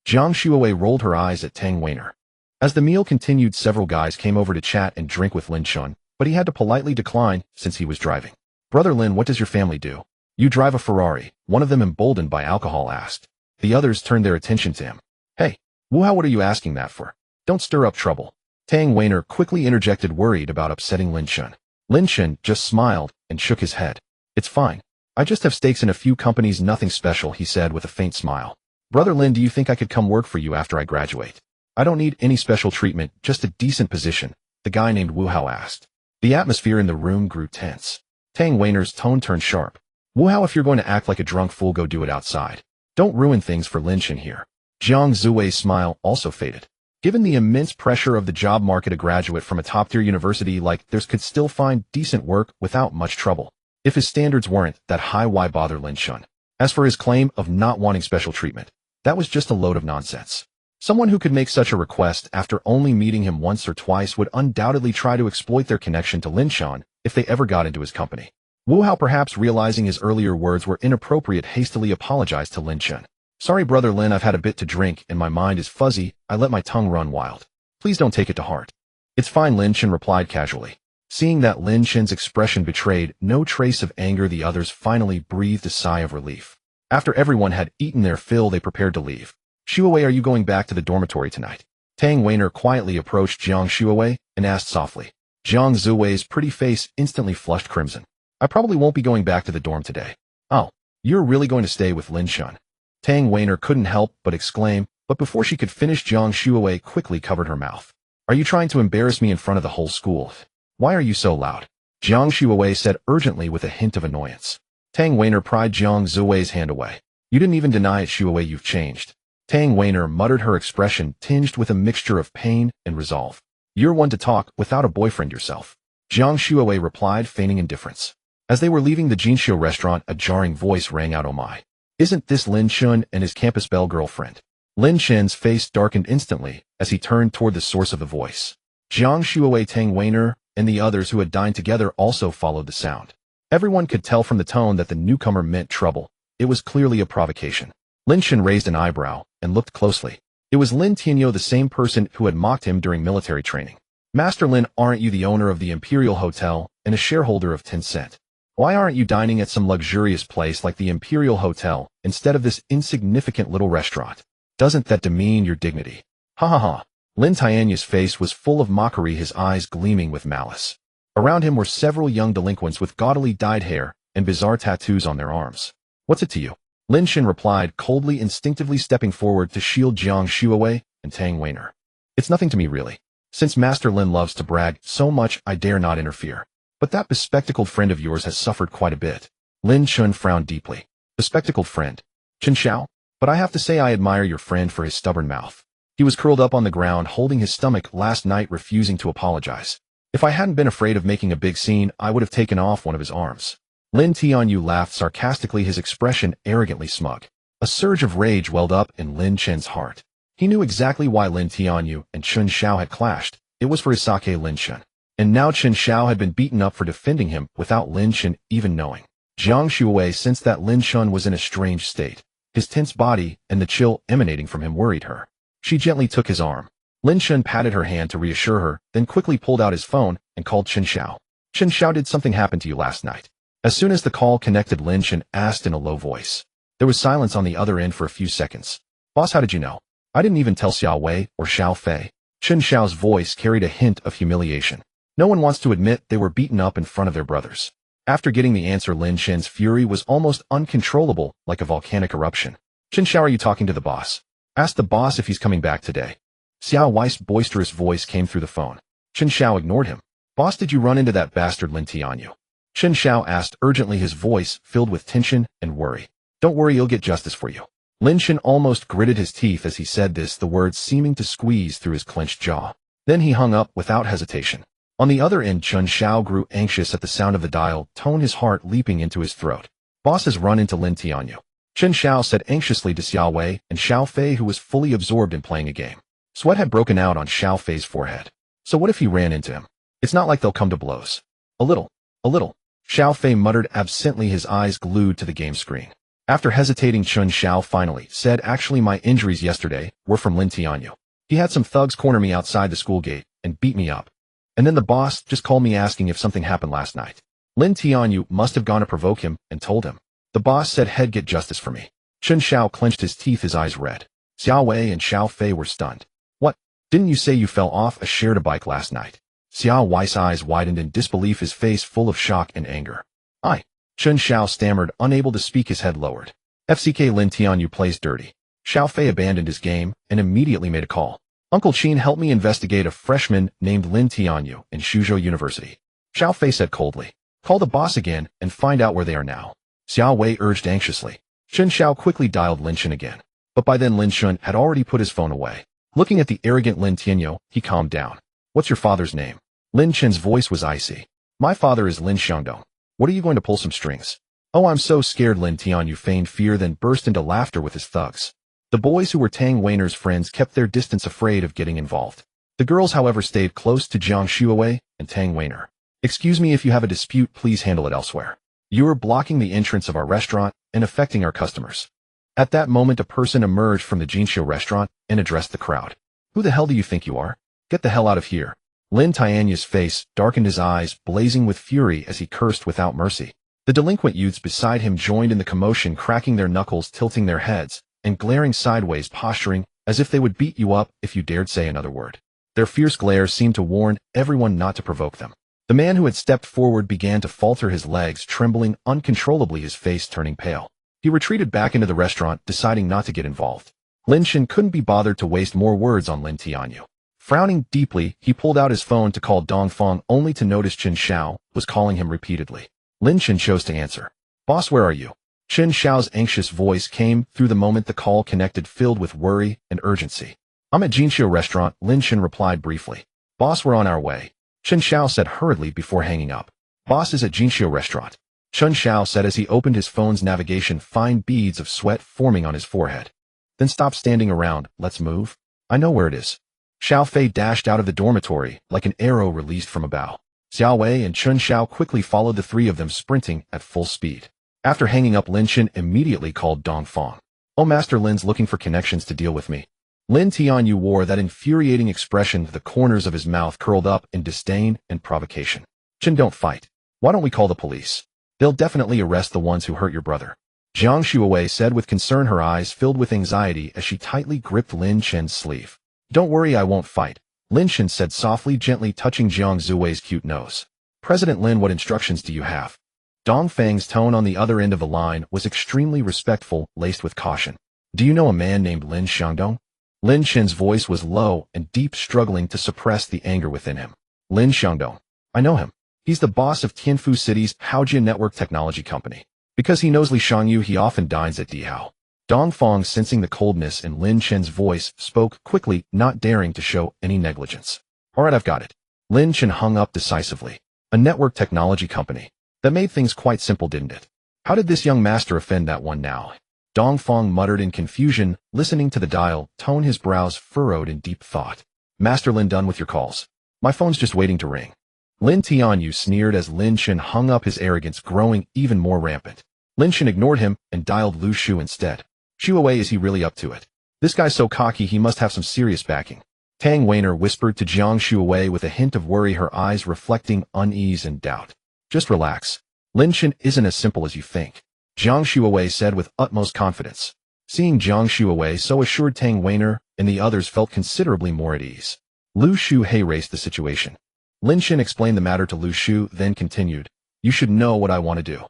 Jiang Shuawei rolled her eyes at Tang Weiner. As the meal continued, several guys came over to chat and drink with Lin Chen, but he had to politely decline since he was driving. Brother Lin, what does your family do? You drive a Ferrari, one of them, emboldened by alcohol, asked. The others turned their attention to him. Hey, Wuhao, what are you asking that for? Don't stir up trouble. Tang Weiner quickly interjected, worried about upsetting Lin Chen. Lin Chen just smiled and shook his head. It's fine. I just have stakes in a few companies, nothing special, he said with a faint smile. Brother Lin, do you think I could come work for you after I graduate? I don't need any special treatment, just a decent position, the guy named Wuhao asked. The atmosphere in the room grew tense. Tang Weiner's tone turned sharp. Wuhao, if you're going to act like a drunk fool, go do it outside. Don't ruin things for Lin Chen here. Jiang Shuawei's smile also faded. Given the immense pressure of the job market, a graduate from a top-tier university like theirs could still find decent work without much trouble. If his standards weren't that high, why bother Lin Chen? As for his claim of not wanting special treatment, that was just a load of nonsense. Someone who could make such a request after only meeting him once or twice would undoubtedly try to exploit their connection to Lin Chen if they ever got into his company. Wuhao, perhaps realizing his earlier words were inappropriate, hastily apologized to Lin Chen. Sorry, Brother Lin, I've had a bit to drink and my mind is fuzzy, I let my tongue run wild. Please don't take it to heart. It's fine, Lin Chen replied casually. Seeing that Lin Chen's expression betrayed no trace of anger, the others finally breathed a sigh of relief. After everyone had eaten their fill, they prepared to leave. Shuawei, are you going back to the dormitory tonight? Tang Weiner quietly approached Jiang Shuawei and asked softly. Jiang Shuawei's pretty face instantly flushed crimson. I probably won't be going back to the dorm today. Oh, you're really going to stay with Lin Chen? Tang Weiner couldn't help but exclaim, but before she could finish, Jiang Shuawei quickly covered her mouth. Are you trying to embarrass me in front of the whole school? Why are you so loud? Jiang Shuawei said urgently with a hint of annoyance. Tang Weiner pried Jiang Shuawei's hand away. You didn't even deny it, Shuawei, you've changed. Tang Weiner muttered, her expression tinged with a mixture of pain and resolve. You're one to talk without a boyfriend yourself. Jiang Shuawei replied, feigning indifference. As they were leaving the Jinxiu restaurant, a jarring voice rang out, oh my. Isn't this Lin Chen and his campus belle girlfriend? Lin Chen's face darkened instantly as he turned toward the source of the voice. Jiang Shuawei, Tang Weiner, and the others who had dined together also followed the sound. Everyone could tell from the tone that the newcomer meant trouble. It was clearly a provocation. Lin Chen raised an eyebrow and looked closely. It was Lin Tianyo, the same person who had mocked him during military training. Master Lin, aren't you the owner of the Imperial Hotel and a shareholder of Tencent? Why aren't you dining at some luxurious place like the Imperial Hotel instead of this insignificant little restaurant? Doesn't that demean your dignity? Ha ha ha. Lin Tianyo's face was full of mockery, his eyes gleaming with malice. Around him were several young delinquents with gaudily dyed hair and bizarre tattoos on their arms. What's it to you? Lin Chen replied coldly, instinctively stepping forward to shield Jiang Shuawei and Tang Weiner. It's nothing to me really. Since Master Lin loves to brag so much, I dare not interfere. But that bespectacled friend of yours has suffered quite a bit. Lin Chen frowned deeply. Bespectacled friend? Chen Xiao? But I have to say I admire your friend for his stubborn mouth. He was curled up on the ground holding his stomach last night, refusing to apologize. If I hadn't been afraid of making a big scene, I would have taken off one of his arms. Lin Tianyu laughed sarcastically, his expression arrogantly smug. A surge of rage welled up in Lin Chen's heart. He knew exactly why Lin Tianyu and Chen Xiao had clashed. It was for his sake Lin Chen. And now Chen Xiao had been beaten up for defending him without Lin Chen even knowing. Jiang Shuawei sensed that Lin Chen was in a strange state. His tense body and the chill emanating from him worried her. She gently took his arm. Lin Chen patted her hand to reassure her, then quickly pulled out his phone and called Chen Xiao. Chen Xiao, did something happen to you last night? As soon as the call connected, Lin Chen asked in a low voice. There was silence on the other end for a few seconds. Boss, how did you know? I didn't even tell Xiao Wei or Xiao Fei. Chen Xiao's voice carried a hint of humiliation. No one wants to admit they were beaten up in front of their brothers. After getting the answer, Lin Chen's fury was almost uncontrollable, like a volcanic eruption. Chen Xiao, are you talking to the boss? Ask the boss if he's coming back today. Xiao Wei's boisterous voice came through the phone. Chen Xiao ignored him. Boss, did you run into that bastard Lin Tianyu? Chen Xiao asked urgently, his voice filled with tension and worry. Don't worry, you'll get justice for you. Lin Chen almost gritted his teeth as he said this, the words seeming to squeeze through his clenched jaw. Then he hung up without hesitation. On the other end, Chen Xiao grew anxious at the sound of the dial tone, his heart leaping into his throat. Boss has run into Lin Tianyu. Chen Xiao said anxiously to Xiao Wei and Xiao Fei, who was fully absorbed in playing a game. Sweat had broken out on Xiao Fei's forehead. So what if he ran into him? It's not like they'll come to blows. A little. Xiao Fei muttered absently, his eyes glued to the game screen. After hesitating, Chen Xiao finally said, actually, my injuries yesterday were from Lin Tianyu. He had some thugs corner me outside the school gate and beat me up. And then the boss just called me asking if something happened last night. Lin Tianyu must have gone to provoke him and told him. The boss said he'd get justice for me. Chen Xiao clenched his teeth, his eyes red. Xiao Wei and Xiao Fei were stunned. What? Didn't you say you fell off a shared bike last night? Xiao Wei's eyes widened in disbelief, his face full of shock and anger. Chen Xiao stammered, unable to speak, his head lowered. FCK, Lin Tianyu plays dirty. Xiao Fei abandoned his game and immediately made a call. Uncle Qin, help me investigate a freshman named Lin Tianyu in Suzhou University. Xiao Fei said coldly. Call the boss again and find out where they are now. Xiao Wei urged anxiously. Chen Xiao quickly dialed Lin Chen again. But by then Lin Chen had already put his phone away. Looking at the arrogant Lin Tianyu, he calmed down. What's your father's name? Lin Chen's voice was icy. My father is Lin Xiangdong. What are you going to pull some strings? Oh, I'm so scared. Lin Tianyu feigned fear, then burst into laughter with his thugs. The boys who were Tang Weiner's friends kept their distance, afraid of getting involved. The girls, however, stayed close to Jiang Shuowei and Tang Weiner. Excuse me, if you have a dispute, please handle it elsewhere. You are blocking the entrance of our restaurant and affecting our customers. At that moment, a person emerged from the Jinxiu restaurant and addressed the crowd. Who the hell do you think you are? Get the hell out of here. Lin Tianyu's face darkened, his eyes blazing with fury as he cursed without mercy. The delinquent youths beside him joined in the commotion, cracking their knuckles, tilting their heads, and glaring sideways, posturing as if they would beat you up if you dared say another word. Their fierce glare seemed to warn everyone not to provoke them. The man who had stepped forward began to falter, his legs trembling uncontrollably, his face turning pale. He retreated back into the restaurant, deciding not to get involved. Lin Chen couldn't be bothered to waste more words on Lin Tianyu. Frowning deeply, he pulled out his phone to call Dongfang, only to notice Chen Xiao was calling him repeatedly. Lin Chen chose to answer. Boss, where are you? Chen Xiao's anxious voice came through the moment the call connected, filled with worry and urgency. I'm at Jinxiu restaurant, Lin Chen replied briefly. Boss, we're on our way. Chen Xiao said hurriedly before hanging up. Boss is at Jinxiu restaurant. Chen Xiao said as he opened his phone's navigation, fine beads of sweat forming on his forehead. Then stop standing around, let's move. I know where it is. Xiao Fei dashed out of the dormitory like an arrow released from a bow. Xiao Wei and Chen Xiao quickly followed, the three of them sprinting at full speed. After hanging up, Lin Chen immediately called Dongfang. Oh, Master Lin's looking for connections to deal with me. Lin Tianyu wore that infuriating expression, the corners of his mouth curled up in disdain and provocation. Chen, don't fight. Why don't we call the police? They'll definitely arrest the ones who hurt your brother. Jiang Shuowei said with concern, her eyes filled with anxiety as she tightly gripped Lin Chen's sleeve. Don't worry, I won't fight, Lin Chen said softly, gently touching Jiang Zuwei's cute nose. President Lin, what instructions do you have? Dongfang's tone on the other end of the line was extremely respectful, laced with caution. Do you know a man named Lin Xiangdong? Lin Chen's voice was low and deep, struggling to suppress the anger within him. Lin Xiangdong. I know him. He's the boss of Tianfu City's Haojia Network Technology Company. Because he knows Li Shangyu, he often dines at Dihao. Dongfang, sensing the coldness in Lin Chen's voice, spoke quickly, not daring to show any negligence. All right, I've got it. Lin Chen hung up decisively. A network technology company. That made things quite simple, didn't it? How did this young master offend that one now? Dongfang muttered in confusion, listening to the dial tone, his brows furrowed in deep thought. Master Lin, done with your calls. My phone's just waiting to ring. Lin Tianyu sneered as Lin Chen hung up, his arrogance growing even more rampant. Lin Chen ignored him and dialed Lu Shu instead. Shuowei, is he really up to it? This guy's so cocky, he must have some serious backing. Tang Weiner whispered to Jiang Shuowei with a hint of worry, her eyes reflecting unease and doubt. Just relax. Lin Chen isn't as simple as you think, Jiang Shuawei said with utmost confidence. Seeing Jiang Shuawei so assured, Tang Weiner and the others felt considerably more at ease. Lu Shu raised the situation. Lin Chen explained the matter to Lu Shu, then continued, "You should know what I want to do."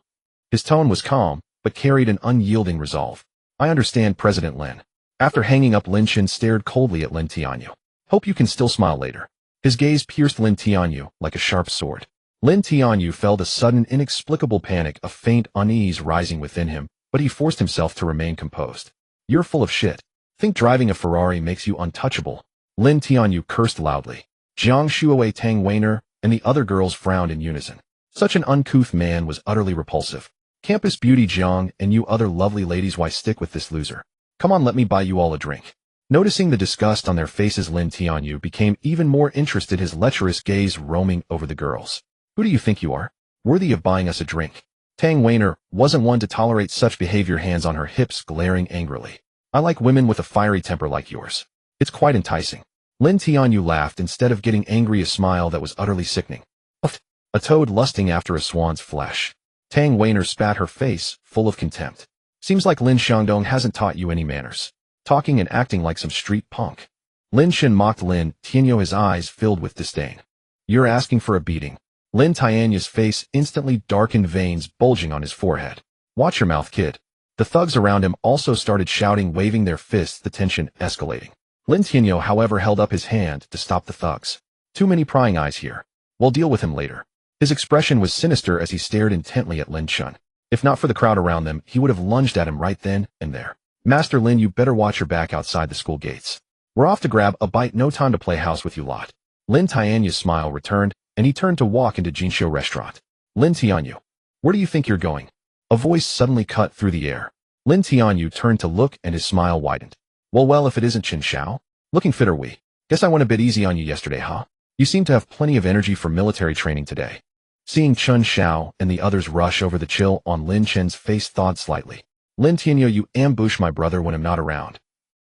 His tone was calm, but carried an unyielding resolve. "I understand, President Lin." After hanging up, Lin Chen stared coldly at Lin Tianyu. "Hope you can still smile later." His gaze pierced Lin Tianyu like a sharp sword. Lin Tianyu felt a sudden, inexplicable panic, a faint unease rising within him, but he forced himself to remain composed. "You're full of shit. Think driving a Ferrari makes you untouchable?" Lin Tianyu cursed loudly. Jiang Shuawei, Tang Weiner, and the other girls frowned in unison. Such an uncouth man was utterly repulsive. "Campus beauty Jiang and you other lovely ladies, why stick with this loser? Come on, let me buy you all a drink." Noticing the disgust on their faces, Lin Tianyu became even more interested, his lecherous gaze roaming over the girls. "Who do you think you are? Worthy of buying us a drink?" Tang Weiner wasn't one to tolerate such behavior, hands on her hips, glaring angrily. "I like women with a fiery temper like yours. It's quite enticing." Lin Tianyu laughed, instead of getting angry, a smile that was utterly sickening. "A toad lusting after a swan's flesh." Tang Weiner spat her face, full of contempt. "Seems like Lin Xiangdong hasn't taught you any manners. Talking and acting like some street punk." Lin Chen mocked Lin Tianyu, his eyes filled with disdain. "You're asking for a beating." Lin Tianyu's face instantly darkened, veins bulging on his forehead. "Watch your mouth, kid." The thugs around him also started shouting, waving their fists, the tension escalating. Lin Tianyu, however, held up his hand to stop the thugs. "Too many prying eyes here. We'll deal with him later." His expression was sinister as he stared intently at Lin Chen. If not for the crowd around them, he would have lunged at him right then and there. "Master Lin, you better watch your back outside the school gates. We're off to grab a bite, no time to play house with you lot." Lin Tianyu's smile returned, and he turned to walk into Jinxiu restaurant. "Lin Tianyu, where do you think you're going?" A voice suddenly cut through the air. Lin Tianyu turned to look, and his smile widened. Well, if it isn't Chen Xiao. "Looking fit, are we? Guess I went a bit easy on you yesterday, huh? You seem to have plenty of energy for military training today." Seeing Chen Xiao and the others rush over, the chill on Lin Chen's face thawed slightly. "Lin Tianyu, you ambush my brother when I'm not around."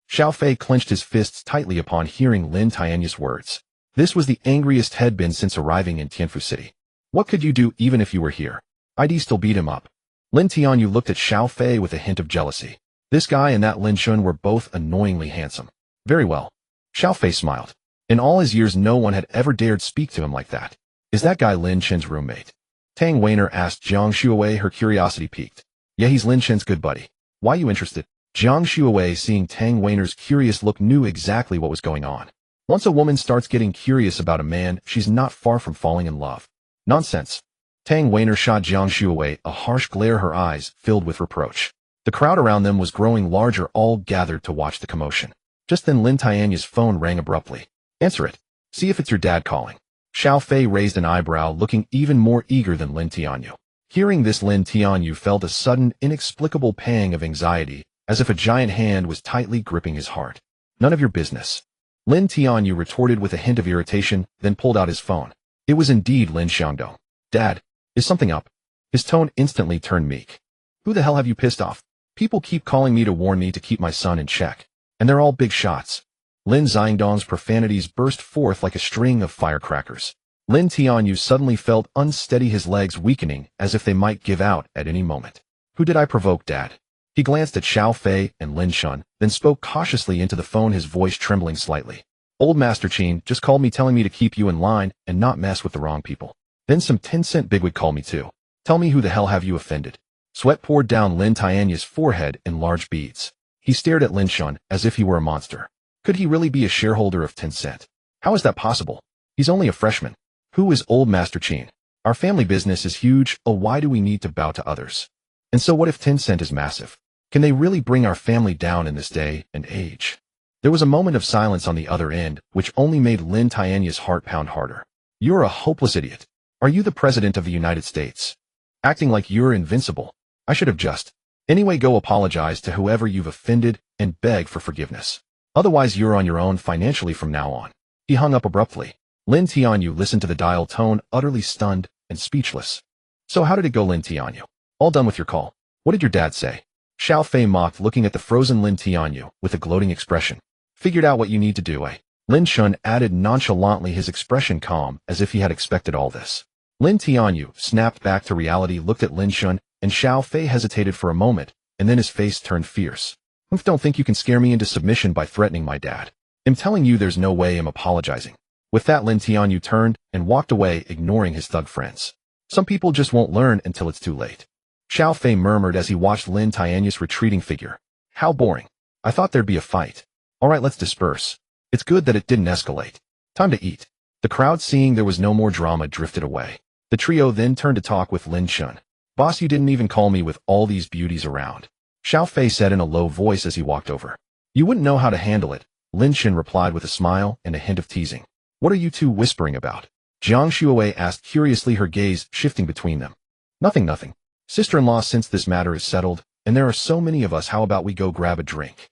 Xiao Fei clenched his fists tightly upon hearing Lin Tianyu's words. This was the angriest he'd been since arriving in Tianfu City. "What could you do even if you were here? I'd still beat him up." Lin Tianyu looked at Xiao Fei with a hint of jealousy. This guy and that Lin Chen were both annoyingly handsome. "Very well." Xiao Fei smiled. In all his years, no one had ever dared speak to him like that. "Is that guy Lin Chen's roommate?" Tang Weiner asked Jiang Shuawei, her curiosity piqued. "Yeah, he's Lin Chen's good buddy. Why you interested?" Jiang Shuawei, seeing Tang Weiner's curious look, knew exactly what was going on. Once a woman starts getting curious about a man, she's not far from falling in love. "Nonsense." Tang Weiner shot Jiang Shuawei a harsh glare, her eyes filled with reproach. The crowd around them was growing larger, all gathered to watch the commotion. Just then Lin Tianyu's phone rang abruptly. "Answer it. See if it's your dad calling." Xiao Fei raised an eyebrow, looking even more eager than Lin Tianyu. Hearing this, Lin Tianyu felt a sudden, inexplicable pang of anxiety, as if a giant hand was tightly gripping his heart. "None of your business." Lin Tianyu retorted with a hint of irritation, then pulled out his phone. It was indeed Lin Xiangdong. "Dad, is something up?" His tone instantly turned meek. "Who the hell have you pissed off? People keep calling me to warn me to keep my son in check. And they're all big shots." Lin Xiangdong's profanities burst forth like a string of firecrackers. Lin Tianyu suddenly felt unsteady, his legs weakening as if they might give out at any moment. "Who did I provoke, Dad?" He glanced at Xiao Fei and Lin Chen, then spoke cautiously into the phone, his voice trembling slightly. "Old Master Qin just called me telling me to keep you in line and not mess with the wrong people. Then some 10-cent bigwig called me too. Tell me, who the hell have you offended?" Sweat poured down Lin Tianyu's forehead in large beads. He stared at Lin Chen as if he were a monster. Could he really be a shareholder of 10-cent? How is that possible? He's only a freshman. "Who is Old Master Qin? Our family business is huge. Oh, why do we need to bow to others? And so what if 10-cent is massive? Can they really bring our family down in this day and age?" There was a moment of silence on the other end, which only made Lin Tianyu's heart pound harder. "You're a hopeless idiot. Are you the President of the United States? Acting like you're invincible. I should have just. Anyway, go apologize to whoever you've offended and beg for forgiveness. Otherwise, you're on your own financially from now on." He hung up abruptly. Lin Tianyu listened to the dial tone, utterly stunned and speechless. "So how did it go, Lin Tianyu? All done with your call? What did your dad say?" Xiao Fei mocked, looking at the frozen Lin Tianyu with a gloating expression. "Figured out what you need to do, eh?" Lin Chen added nonchalantly, his expression calm, as if he had expected all this. Lin Tianyu snapped back to reality, looked at Lin Chen, and Xiao Fei hesitated for a moment, and then his face turned fierce. Don't think you can scare me into submission by threatening my dad. I'm telling you there's no way I'm apologizing. With that, Lin Tianyu turned and walked away, ignoring his thug friends. Some people just won't learn until it's too late. Xiao Fei murmured as he watched Lin Tianyu's retreating figure. How boring. I thought there'd be a fight. Alright, let's disperse. It's good that it didn't escalate. Time to eat. The crowd, seeing there was no more drama, drifted away. The trio then turned to talk with Lin Chen. Boss, you didn't even call me with all these beauties around. Xiao Fei said in a low voice as he walked over. You wouldn't know how to handle it, Lin Chen replied with a smile and a hint of teasing. What are you two whispering about? Jiang Shuowei asked curiously, her gaze shifting between them. Nothing. Sister-in-law, since this matter is settled, and there are so many of us, how about we go grab a drink?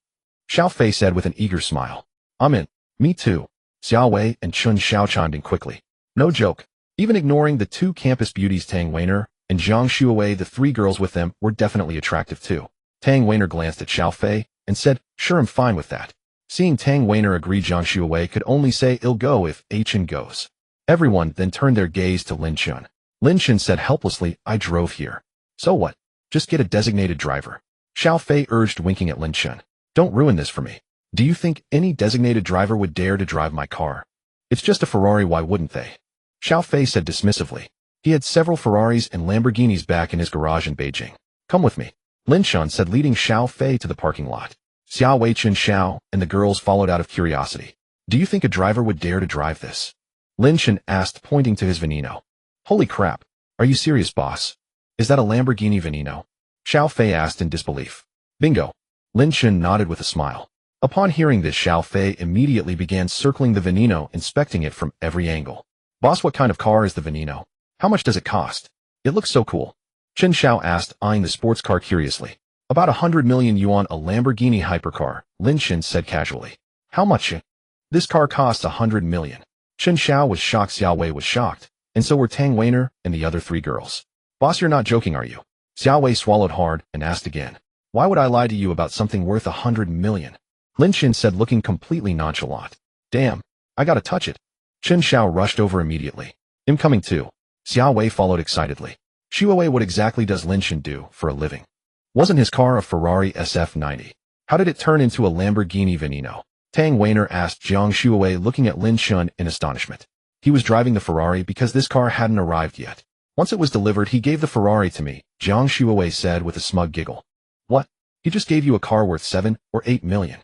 Xiao Fei said with an eager smile. I'm in. Me too. Xiao Wei and Chun Xiao chimed in quickly. No joke. Even ignoring the two campus beauties, Tang Weiner and Jiang Shuowei, the three girls with them were definitely attractive too. Tang Weiner glanced at Xiao Fei and said, sure, I'm fine with that. Seeing Tang Weiner agree, Jiang Shuowei could only say, it'll go if Chen goes. Everyone then turned their gaze to Lin Chen. Lin Chen said helplessly, I drove here. So what? Just get a designated driver. Xiao Fei urged, winking at Lin Chen. Don't ruin this for me. Do you think any designated driver would dare to drive my car? It's just a Ferrari, why wouldn't they? Xiao Fei said dismissively. He had several Ferraris and Lamborghinis back in his garage in Beijing. Come with me, Lin Chen said, leading Xiao Fei to the parking lot. Xiao Wei, Chen Xiao, and the girls followed out of curiosity. Do you think a driver would dare to drive this? Lin Chen asked, pointing to his Veneno. Holy crap. Are you serious, boss? Is that a Lamborghini Veneno? Xiao Fei asked in disbelief. Bingo. Lin Chen nodded with a smile. Upon hearing this, Xiao Fei immediately began circling the Veneno, inspecting it from every angle. Boss, what kind of car is the Veneno? How much does it cost? It looks so cool. Chen Xiao asked, eyeing the sports car curiously. About 100 million yuan, a Lamborghini hypercar, Lin Chen said casually. How much? This car costs 100 million. Chen Xiao was shocked, Xiao Wei was shocked, and so were Tang Weiner and the other three girls. Boss, you're not joking, are you? Xiao Wei swallowed hard and asked again. Why would I lie to you about something worth 100 million? Lin Chen said, looking completely nonchalant. Damn, I gotta touch it. Chen Xiao rushed over immediately. I'm coming too. Xiao Wei followed excitedly. Shuowei, what exactly does Lin Chen do for a living? Wasn't his car a Ferrari SF90? How did it turn into a Lamborghini Veneno? Tang Weiner asked Jiang Shuowei, looking at Lin Chen in astonishment. He was driving the Ferrari because this car hadn't arrived yet. Once it was delivered, he gave the Ferrari to me, Jiang Shuowei said with a smug giggle. What? He just gave you a car worth 7 or 8 million?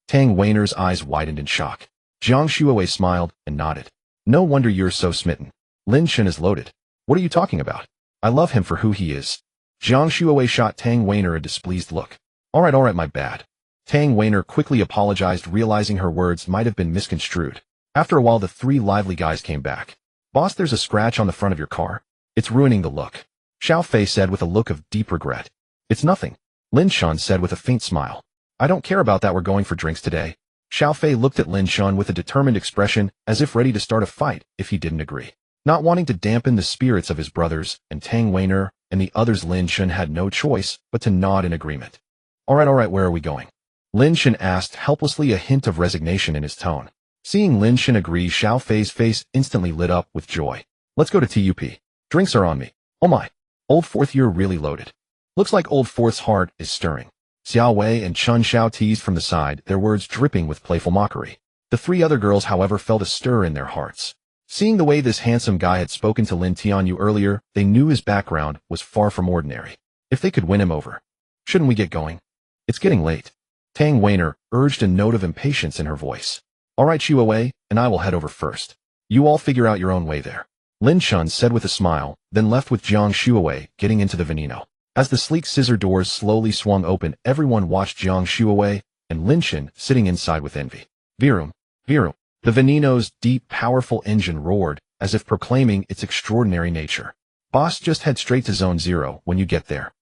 Tang Weiner's eyes widened in shock. Jiang Shuowei smiled and nodded. No wonder you're so smitten. Lin Chen is loaded. What are you talking about? I love him for who he is. Jiang Shuowei shot Tang Weiner a displeased look. Alright, my bad. Tang Weiner quickly apologized, realizing her words might have been misconstrued. After a while, the three lively guys came back. Boss, there's a scratch on the front of your car. It's ruining the look. Xiao Fei said with a look of deep regret. It's nothing. Lin Chen said with a faint smile. I don't care about that, we're going for drinks today. Xiao Fei looked at Lin Chen with a determined expression, as if ready to start a fight if he didn't agree. Not wanting to dampen the spirits of his brothers and Tang Weiner and the others, Lin Chen had no choice but to nod in agreement. Alright, where are we going? Lin Chen asked helplessly, a hint of resignation in his tone. Seeing Lin Chen agree, Xiao Fei's face instantly lit up with joy. Let's go to TUP. Drinks are on me. Oh my. Old Fourth, you're really loaded. Looks like Old Fourth's heart is stirring. Xiao Wei and Chun Xiao teased from the side, their words dripping with playful mockery. The three other girls, however, felt a stir in their hearts. Seeing the way this handsome guy had spoken to Lin Tianyu earlier, they knew his background was far from ordinary. If they could win him over. Shouldn't we get going? It's getting late. Tang Weiner urged, a note of impatience in her voice. Alright, Shuowei, and I will head over first. You all figure out your own way there. Lin Chen said with a smile, then left with Jiang Shuowei, getting into the Veneno. As the sleek scissor doors slowly swung open, everyone watched Jiang Shuowei and Lin Chen sitting inside with envy. Virum. The Veneno's deep, powerful engine roared, as if proclaiming its extraordinary nature. Boss, just head straight to Zone 0 when you get there.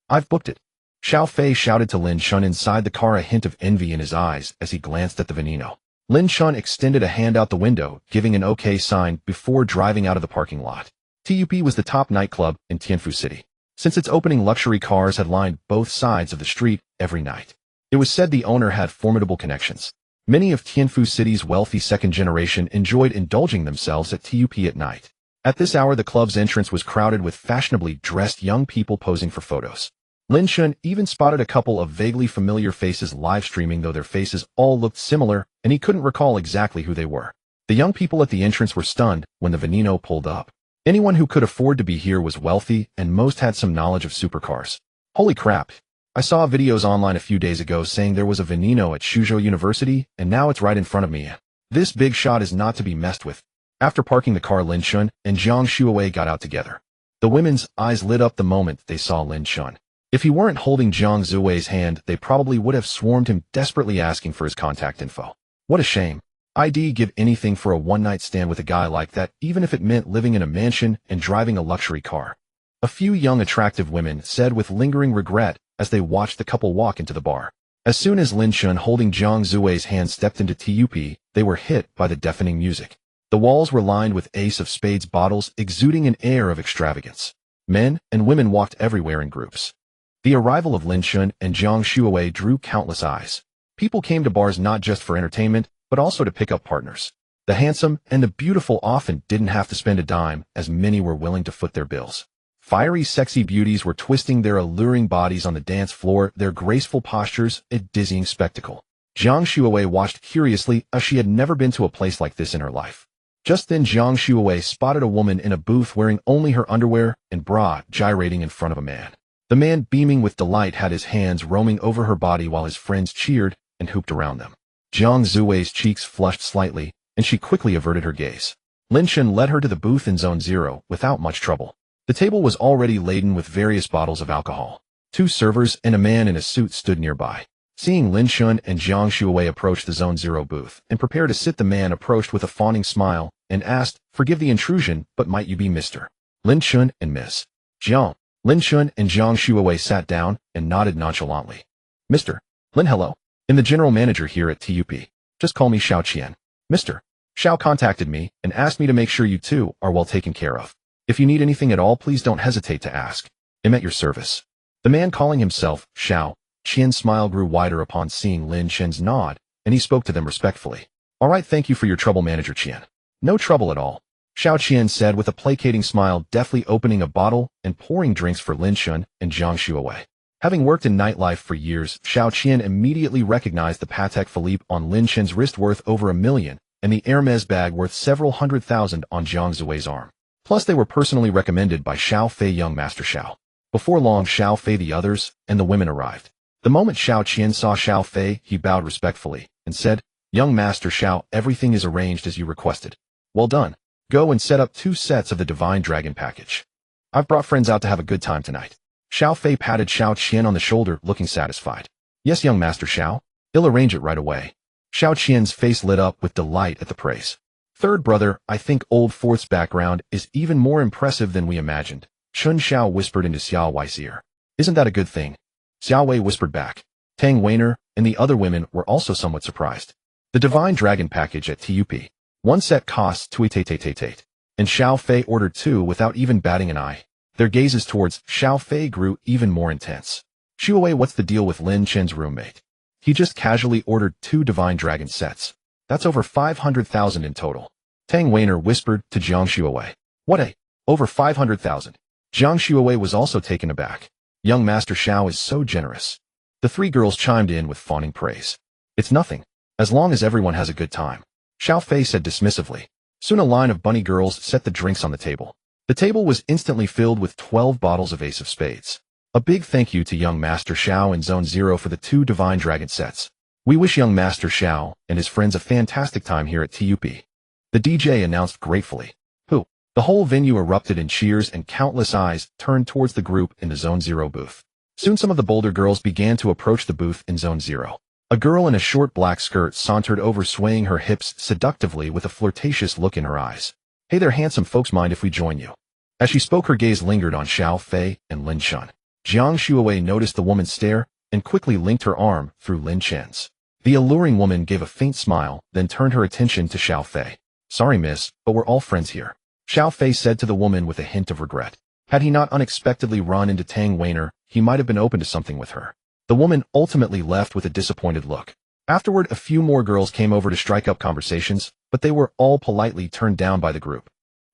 I've booked it. Xiao Fei shouted to Lin Chen inside the car, a hint of envy in his eyes as he glanced at the Veneno. Lin Chen extended a hand out the window, giving an okay sign before driving out of the parking lot. TUP was the top nightclub in Tianfu City. Since its opening, luxury cars had lined both sides of the street every night. It was said the owner had formidable connections. Many of Tianfu City's wealthy second generation enjoyed indulging themselves at TUP at night. At this hour, the club's entrance was crowded with fashionably dressed young people posing for photos. Lin Chen even spotted a couple of vaguely familiar faces live streaming, though their faces all looked similar, and he couldn't recall exactly who they were. The young people at the entrance were stunned when the Veneno pulled up. Anyone who could afford to be here was wealthy, and most had some knowledge of supercars. Holy crap. I saw videos online a few days ago saying there was a Veneno at Suzhou University, and now it's right in front of me. This big shot is not to be messed with. After parking the car, Lin Chen and Zhang Xuewei got out together. The women's eyes lit up the moment they saw Lin Chen. If he weren't holding Zhang Xuewei's hand, they probably would have swarmed him, desperately asking for his contact info. What a shame. I'd give anything for a one-night stand with a guy like that, even if it meant living in a mansion and driving a luxury car. A few young attractive women said with lingering regret as they watched the couple walk into the bar. As soon as Lin Chen holding Zhang Xuewei's hand stepped into TUP, they were hit by the deafening music. The walls were lined with Ace of Spades bottles, exuding an air of extravagance. Men and women walked everywhere in groups. The arrival of Lin Chen and Zhang Xuewei drew countless eyes. People came to bars not just for entertainment, but also to pick up partners. The handsome and the beautiful often didn't have to spend a dime, as many were willing to foot their bills. Fiery, sexy beauties were twisting their alluring bodies on the dance floor, their graceful postures a dizzying spectacle. Zhang Xuewei watched curiously, as she had never been to a place like this in her life. Just then Zhang Xuewei spotted a woman in a booth wearing only her underwear and bra, gyrating in front of a man. The man, beaming with delight, had his hands roaming over her body while his friends cheered and hooped around them. Zhang Xuewei's cheeks flushed slightly, and she quickly averted her gaze. Lin Chen led her to the booth in Zone 0 without much trouble. The table was already laden with various bottles of alcohol. Two servers and a man in a suit stood nearby. Seeing Lin Chen and Zhang Xuewei approach the Zone 0 booth and prepare to sit, the man approached with a fawning smile and asked, "Forgive the intrusion, but might you be Mr. Lin Chen and Miss Zhang?" Lin Chen and Zhang Xuewei sat down and nodded nonchalantly. "Mr. Lin, hello. I'm the general manager here at TUP. Just call me Xiao Qian." "Mr. Xiao contacted me and asked me to make sure you two are well taken care of. If you need anything at all, please don't hesitate to ask. I'm at your service." The man calling himself Xiao Qian's smile grew wider upon seeing Lin Chen's nod, and he spoke to them respectfully. "All right, thank you for your trouble, Manager Qian." "No trouble at all," Xiao Qian said with a placating smile, deftly opening a bottle and pouring drinks for Lin Chen and Zhang Xuewei. Having worked in nightlife for years, Xiao Qian immediately recognized the Patek Philippe on Lin Chen's wrist worth over $1 million, and the Hermes bag worth several $100,000 on Zhang Xuewei's arm. Plus, they were personally recommended by Xiao Fei, young Master Xiao. Before long, Xiao Fei, the others, and the women arrived. The moment Xiao Qian saw Xiao Fei, he bowed respectfully and said, "Young Master Xiao, everything is arranged as you requested. Well done. Go and set up 2 sets of the Divine Dragon package. I've brought friends out to have a good time tonight." Xiao Fei patted Xiao Qian on the shoulder, looking satisfied. "Yes, young Master Xiao. I'll arrange it right away." Xiao Qian's face lit up with delight at the praise. "Third brother, I think Old Fourth's background is even more impressive than we imagined," Chun Xiao whispered into Xiao Wei's ear. "Isn't that a good thing?" Xiao Wei whispered back. Tang Weiner and the other women were also somewhat surprised. The Divine Dragon package at TUP. 1 set costs 28888. And Xiao Fei ordered 2 without even batting an eye. Their gazes towards Xiao Fei grew even more intense. "Xuewei, what's the deal with Lin Chen's roommate? He just casually ordered 2 Divine Dragon sets. That's over 500,000 in total." Tang Weiner whispered to Zhang Xuewei. "What a? Over 500,000. Zhang Xuewei was also taken aback. "Young Master Xiao is so generous." The 3 girls chimed in with fawning praise. "It's nothing, as long as everyone has a good time," Xiao Fei said dismissively. Soon a line of bunny girls set the drinks on the table. The table was instantly filled with 12 bottles of Ace of Spades. A big thank you to young Master Xiao in Zone 0 for the 2 Divine Dragon sets. "We wish young Master Xiao and his friends a fantastic time here at TUP," the DJ announced gratefully. "Who?" The whole venue erupted in cheers and countless eyes turned towards the group in the Zone 0 booth. Soon some of the bolder girls began to approach the booth in Zone 0. A girl in a short black skirt sauntered over, swaying her hips seductively with a flirtatious look in her eyes. "Hey there, handsome folks, mind if we join you?" As she spoke, her gaze lingered on Xiao Fei and Lin Chen. Zhang Xuewei noticed the woman's stare and quickly linked her arm through Lin Chen's. The alluring woman gave a faint smile, then turned her attention to Xiao Fei. "Sorry, miss, but we're all friends here," Xiao Fei said to the woman with a hint of regret. Had he not unexpectedly run into Tang Weiner, he might have been open to something with her. The woman ultimately left with a disappointed look. Afterward, a few more girls came over to strike up conversations, but they were all politely turned down by the group.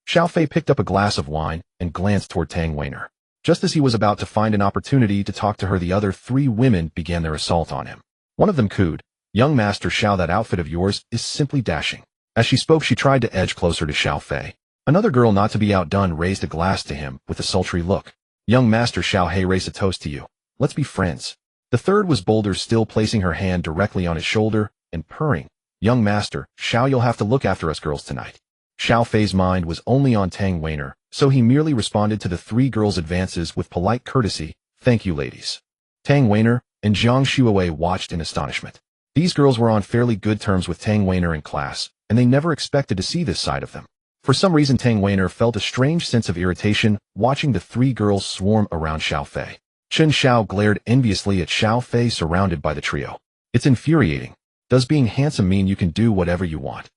Xiao Fei picked up a glass of wine and glanced toward Tang Weiner. Just as he was about to find an opportunity to talk to her, the other three women began their assault on him. One of them cooed, "Young Master Xiao, that outfit of yours is simply dashing." As she spoke, she tried to edge closer to Xiao Fei. Another girl, not to be outdone, raised a glass to him with a sultry look. "Young Master Xiao, hey, raise a toast to you. Let's be friends." The third was bolder still, placing her hand directly on his shoulder and purring, "Young Master Xiao, you'll have to look after us girls tonight." Xiao Fei's mind was only on Tang Weiner, so he merely responded to the three girls' advances with polite courtesy, "Thank you, ladies." Tang Weiner and Zhang Xuewei watched in astonishment. These girls were on fairly good terms with Tang Weiner in class, and they never expected to see this side of them. For some reason, Tang Weiner felt a strange sense of irritation watching the three girls swarm around Xiao Fei. Chen Xiao glared enviously at Xiao Fei surrounded by the trio. "It's infuriating. Does being handsome mean you can do whatever you want?"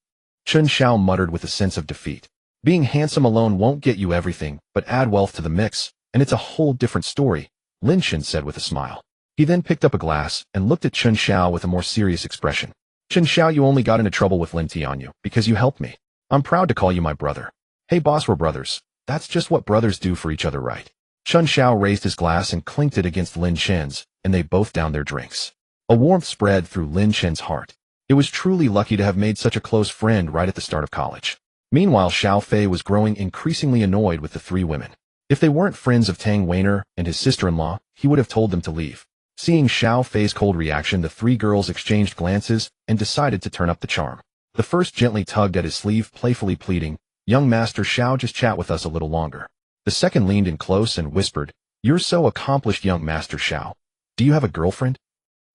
Chen Xiao muttered with a sense of defeat. "Being handsome alone won't get you everything, but add wealth to the mix, and it's a whole different story," Lin Chen said with a smile. He then picked up a glass and looked at Chen Xiao with a more serious expression. "Chen Xiao, you only got into trouble with Lin Tianyu because you helped me. I'm proud to call you my brother." "Hey boss, we're brothers. That's just what brothers do for each other, right?" Chen Xiao raised his glass and clinked it against Lin Chen's, and they both downed their drinks. A warmth spread through Lin Chen's heart. It was truly lucky to have made such a close friend right at the start of college. Meanwhile, Xiao Fei was growing increasingly annoyed with the three women. If they weren't friends of Tang Weiner and his sister-in-law, he would have told them to leave. Seeing Xiao Fei's cold reaction, the three girls exchanged glances and decided to turn up the charm. The first gently tugged at his sleeve, playfully pleading, "Young Master Xiao, just chat with us a little longer." The second leaned in close and whispered, "You're so accomplished, Young Master Xiao. Do you have a girlfriend?"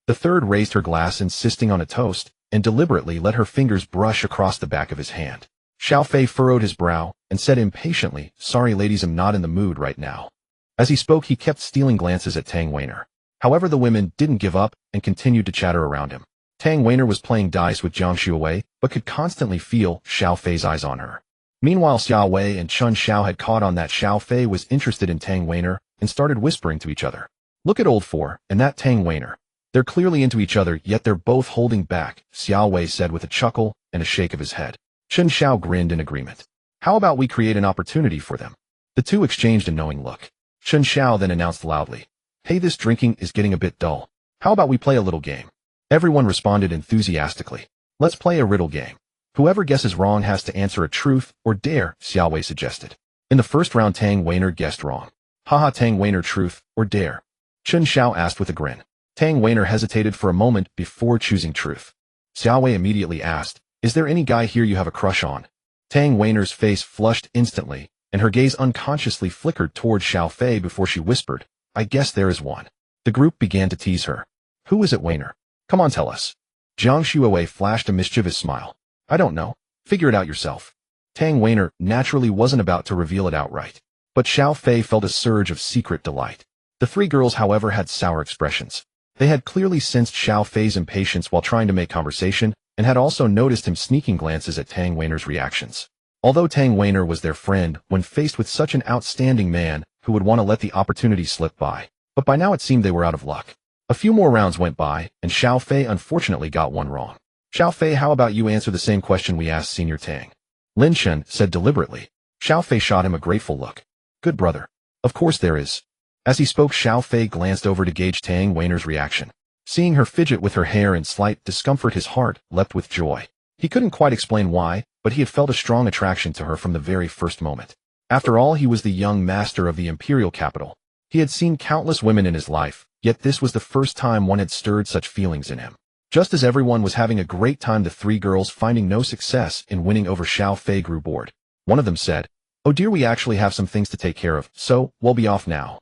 The third raised her glass, insisting on a toast, and deliberately let her fingers brush across the back of his hand. Xiao Fei furrowed his brow and said impatiently, "Sorry ladies, I'm not in the mood right now." As he spoke, he kept stealing glances at Tang Weiner. However, the women didn't give up and continued to chatter around him. Tang Weiner was playing dice with Zhang Xuewei, but could constantly feel Xiao Fei's eyes on her. Meanwhile, Xiao Wei and Chen Xiao had caught on that Xiao Fei was interested in Tang Weiner and started whispering to each other. "Look at old four and that Tang Weiner. They're clearly into each other, yet they're both holding back," Xiao Wei said with a chuckle and a shake of his head. Chen Xiao grinned in agreement. "How about we create an opportunity for them?" The two exchanged a knowing look. Chen Xiao then announced loudly, "Hey, this drinking is getting a bit dull. How about we play a little game?" Everyone responded enthusiastically. "Let's play a riddle game. Whoever guesses wrong has to answer a truth or dare," Xiao Wei suggested. In the first round, Tang Weiner guessed wrong. "Haha, Tang Weiner, truth or dare?" Chen Xiao asked with a grin. Tang Weiner hesitated for a moment before choosing truth. Xiao Wei immediately asked, "Is there any guy here you have a crush on?" Tang Weiner's face flushed instantly, and her gaze unconsciously flickered toward Xiao Fei before she whispered, "I guess there is one." The group began to tease her. "Who is it, Weiner? Come on, tell us." Zhang Xuewei flashed a mischievous smile. "I don't know. Figure it out yourself." Tang Weiner naturally wasn't about to reveal it outright, but Xiao Fei felt a surge of secret delight. The three girls, however, had sour expressions. They had clearly sensed Xiao Fei's impatience while trying to make conversation, and had also noticed him sneaking glances at Tang Weiner's reactions. Although Tang Weiner was their friend, when faced with such an outstanding man who would want to let the opportunity slip by, but by now it seemed they were out of luck. A few more rounds went by, and Xiao Fei unfortunately got one wrong. "Xiao Fei, how about you answer the same question we asked Senior Tang?" Lin Chen said deliberately. Xiao Fei shot him a grateful look. "Good brother. Of course there is." As he spoke, Xiao Fei glanced over to gauge Tang Weiner's reaction. Seeing her fidget with her hair in slight discomfort, his heart leapt with joy. He couldn't quite explain why, but he had felt a strong attraction to her from the very first moment. After all, he was the young master of the imperial capital. He had seen countless women in his life, yet this was the first time one had stirred such feelings in him. Just as everyone was having a great time, the three girls, finding no success in winning over Xiao Fei, grew bored. One of them said, "Oh dear, we actually have some things to take care of, so we'll be off now.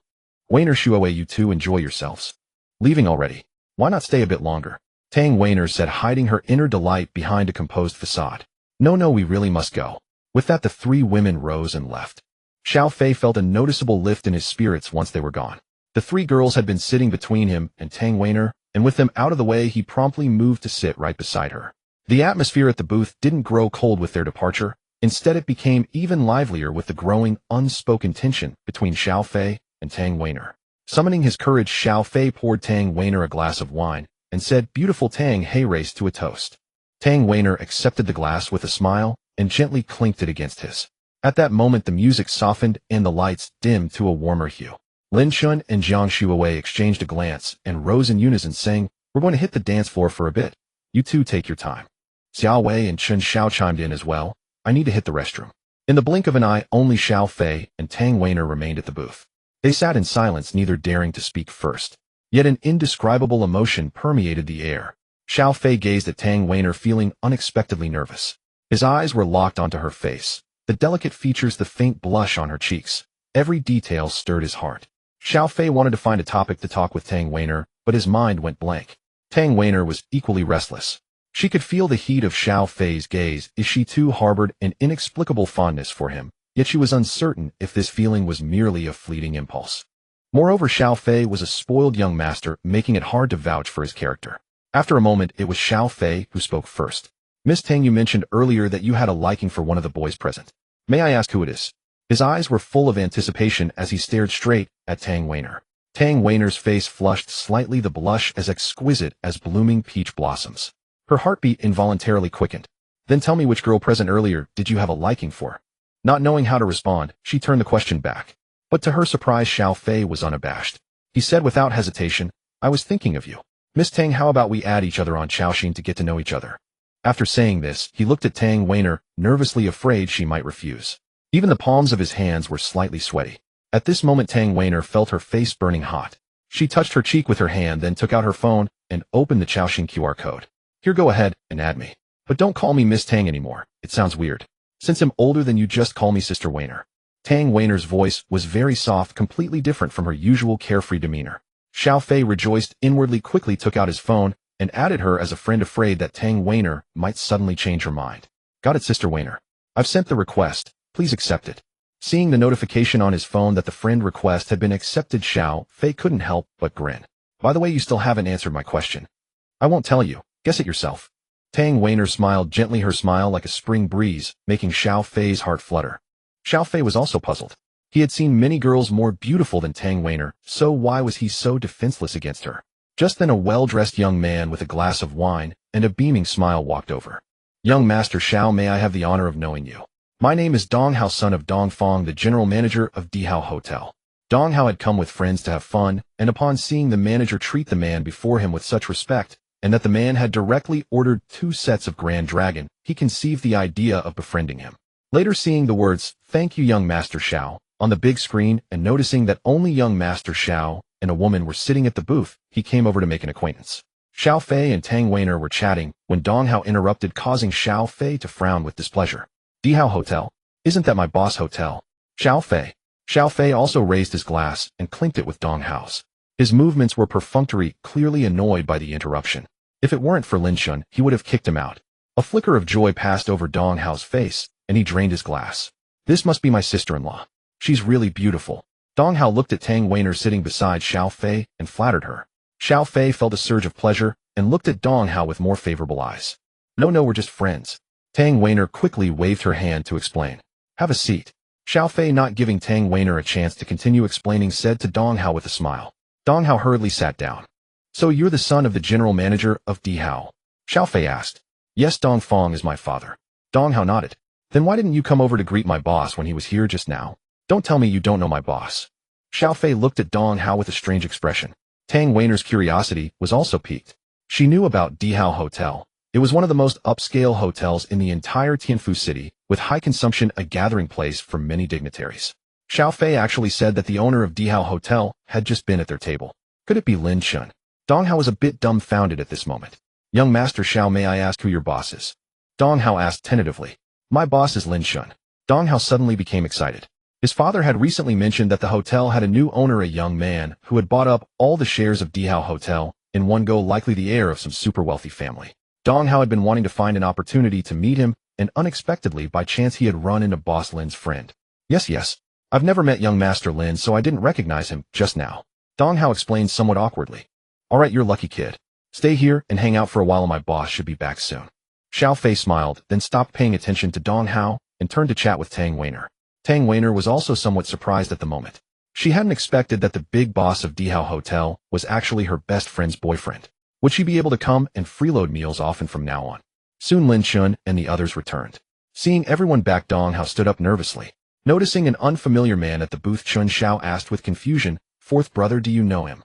Weiner, Xuewei, you two enjoy yourselves." "Leaving already? Why not stay a bit longer?" Tang Weiner said, hiding her inner delight behind a composed facade. No, we really must go." With that, the three women rose and left. Xiao Fei felt a noticeable lift in his spirits once they were gone. The three girls had been sitting between him and Tang Weiner, and with them out of the way, he promptly moved to sit right beside her. The atmosphere at the booth didn't grow cold with their departure. Instead, it became even livelier with the growing, unspoken tension between Xiao Fei and Tang Weiner. Summoning his courage, Xiao Fei poured Tang Weiner a glass of wine and said, "Beautiful Tang, hey, race to a toast." Tang Weiner accepted the glass with a smile and gently clinked it against his. At that moment the music softened and the lights dimmed to a warmer hue. Lin Chen and Jiang Shuawei exchanged a glance and rose in unison saying, "We're going to hit the dance floor for a bit. You two take your time." Xiao Wei and Chen Xiao chimed in as well. "I need to hit the restroom." In the blink of an eye, only Xiao Fei and Tang Weiner remained at the booth. They sat in silence, neither daring to speak first. Yet an indescribable emotion permeated the air. Xiao Fei gazed at Tang Weiner, feeling unexpectedly nervous. His eyes were locked onto her face, the delicate features, the faint blush on her cheeks. Every detail stirred his heart. Xiao Fei wanted to find a topic to talk with Tang Weiner, but his mind went blank. Tang Weiner was equally restless. She could feel the heat of Xiao Fei's gaze as she too harbored an inexplicable fondness for him, yet she was uncertain if this feeling was merely a fleeting impulse. Moreover, Xiao Fei was a spoiled young master, making it hard to vouch for his character. After a moment, it was Xiao Fei who spoke first. "Miss Tang, you mentioned earlier that you had a liking for one of the boys present. May I ask who it is?" His eyes were full of anticipation as he stared straight at Tang Weiner. Tang Weiner's face flushed slightly, the blush as exquisite as blooming peach blossoms. Her heartbeat involuntarily quickened. "Then tell me, which girl present earlier did you have a liking for?" Not knowing how to respond, she turned the question back. But to her surprise, Xiao Fei was unabashed. He said without hesitation, "I was thinking of you. Miss Tang, how about we add each other on Chaoxin to get to know each other?" After saying this, he looked at Tang Weiner, nervously afraid she might refuse. Even the palms of his hands were slightly sweaty. At this moment, Tang Weiner felt her face burning hot. She touched her cheek with her hand, then took out her phone and opened the Chaoxin QR code. "Here, go ahead and add me. But don't call me Miss Tang anymore. It sounds weird. Since I'm older than you, just call me Sister Weiner." Tang Weiner's voice was very soft, completely different from her usual carefree demeanor. Xiao Fei rejoiced inwardly, quickly took out his phone and added her as a friend, afraid that Tang Weiner might suddenly change her mind. "Got it, Sister Weiner. I've sent the request. Please accept it." Seeing the notification on his phone that the friend request had been accepted, Xiao Fei couldn't help but grin. "By the way, you still haven't answered my question." "I won't tell you. Guess it yourself." Tang Weiner smiled gently, her smile like a spring breeze, making Xiao Fei's heart flutter. Xiao Fei was also puzzled. He had seen many girls more beautiful than Tang Weiner, so why was he so defenseless against her? Just then a well-dressed young man with a glass of wine and a beaming smile walked over. "Young Master Xiao, may I have the honor of knowing you? My name is Dong Hao, son of Dong Fong, the general manager of Dihao Hotel." Dong Hao had come with friends to have fun, and upon seeing the manager treat the man before him with such respect, and that the man had directly ordered 2 sets of Grand Dragon, he conceived the idea of befriending him. Later, seeing the words, "Thank you, young Master Xiao," on the big screen and noticing that only young Master Xiao and a woman were sitting at the booth, he came over to make an acquaintance. Xiao Fei and Tang Weiner were chatting when Dong Hao interrupted, causing Xiao Fei to frown with displeasure. "Dihao Hotel? Isn't that my boss' hotel?" "Xiao Fei." Xiao Fei also raised his glass and clinked it with Dong Hao's. His movements were perfunctory, clearly annoyed by the interruption. If it weren't for Lin Chen, he would have kicked him out. A flicker of joy passed over Dong Hao's face, and he drained his glass. "This must be my sister-in-law. She's really beautiful." Dong Hao looked at Tang Weiner sitting beside Xiao Fei and flattered her. Xiao Fei felt a surge of pleasure and looked at Dong Hao with more favorable eyes. No, we're just friends." Tang Weiner quickly waved her hand to explain. "Have a seat." Xiao Fei, not giving Tang Weiner a chance to continue explaining, said to Dong Hao with a smile. Dong Hao hurriedly sat down. "So you're the son of the general manager of Dihao?" Xiao Fei asked. "Yes, Dong Fong is my father." Dong Hao nodded. "Then why didn't you come over to greet my boss when he was here just now? Don't tell me you don't know my boss." Xiao Fei looked at Dong Hao with a strange expression. Tang Weiner's curiosity was also piqued. She knew about Dihao Hotel. It was one of the most upscale hotels in the entire Tianfu city, with high consumption, a gathering place for many dignitaries. Xiao Fei actually said that the owner of Dihao Hotel had just been at their table. Could it be Lin Chen? Dong Hao was a bit dumbfounded at this moment. "Young Master Xiao, may I ask who your boss is?" Dong Hao asked tentatively. "My boss is Lin Chen." Dong Hao suddenly became excited. His father had recently mentioned that the hotel had a new owner, a young man who had bought up all the shares of Dihao Hotel in one go, likely the heir of some super wealthy family. Dong Hao had been wanting to find an opportunity to meet him, and unexpectedly, by chance, he had run into Boss Lin's friend. Yes. I've never met young Master Lin, so I didn't recognize him just now." Dong Hao explained somewhat awkwardly. "All right, you're lucky, kid. Stay here and hang out for a while, and my boss should be back soon." Xiao Fei smiled, then stopped paying attention to Dong Hao and turned to chat with Tang Weiner. Tang Weiner was also somewhat surprised at the moment. She hadn't expected that the big boss of Dihao Hotel was actually her best friend's boyfriend. Would she be able to come and freeload meals often from now on? Soon Lin Chen and the others returned. Seeing everyone back, Dong Hao stood up nervously. Noticing an unfamiliar man at the booth, Chun Xiao asked with confusion, "Fourth brother, do you know him?"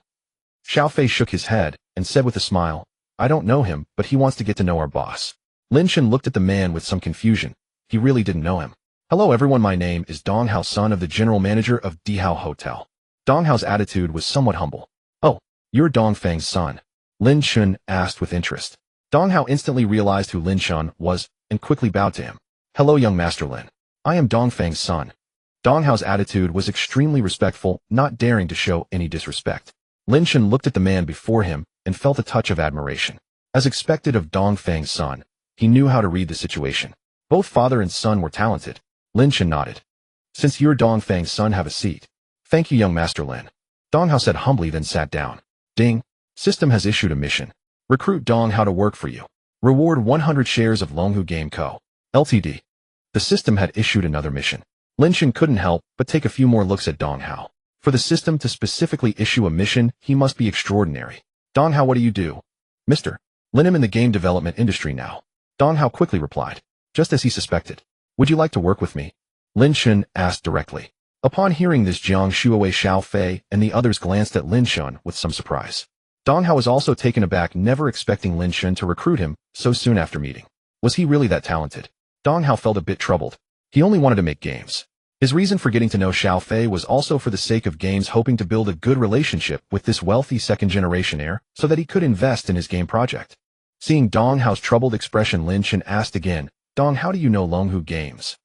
Xiao Fei shook his head and said with a smile, "I don't know him, but he wants to get to know our boss." Lin Chen looked at the man with some confusion. He really didn't know him. "Hello everyone, my name is Dong Hao, son of the general manager of Dihao Hotel." Dong Hao's attitude was somewhat humble. "Oh, you're Dong Feng's son?" Lin Chen asked with interest. Dong Hao instantly realized who Lin Chen was and quickly bowed to him. "Hello young Master Lin. I am Dong Feng's son." Dong Hao's attitude was extremely respectful, not daring to show any disrespect. Lin Chen looked at the man before him and felt a touch of admiration. As expected of Dong Feng's son, he knew how to read the situation. Both father and son were talented. Lin Chen nodded. "Since you're Dong Feng's son, have a seat." "Thank you, young Master Lin." Dong Hao said humbly, then sat down. "Ding. System has issued a mission. Recruit Dong Hao to work for you. Reward 100 shares of Longhu Game Co. Ltd. The system had issued another mission. Lin Chen couldn't help but take a few more looks at Dong Hao. For the system to specifically issue a mission, he must be extraordinary. "Dong Hao, what do you do?" "Mr. Lin, I'm in the game development industry now." Dong Hao quickly replied, just as he suspected. "Would you like to work with me?" Lin Chen asked directly. Upon hearing this, Jiang Shuowei, Xiao Fei, and the others glanced at Lin Chen with some surprise. Dong Hao was also taken aback, never expecting Lin Chen to recruit him so soon after meeting. Was he really that talented? Dong Hao felt a bit troubled. He only wanted to make games. His reason for getting to know Xiao Fei was also for the sake of games, hoping to build a good relationship with this wealthy second-generation heir so that he could invest in his game project. Seeing Dong Hao's troubled expression, Lin Chen asked again, "Dong, how do you know Longhu Games?"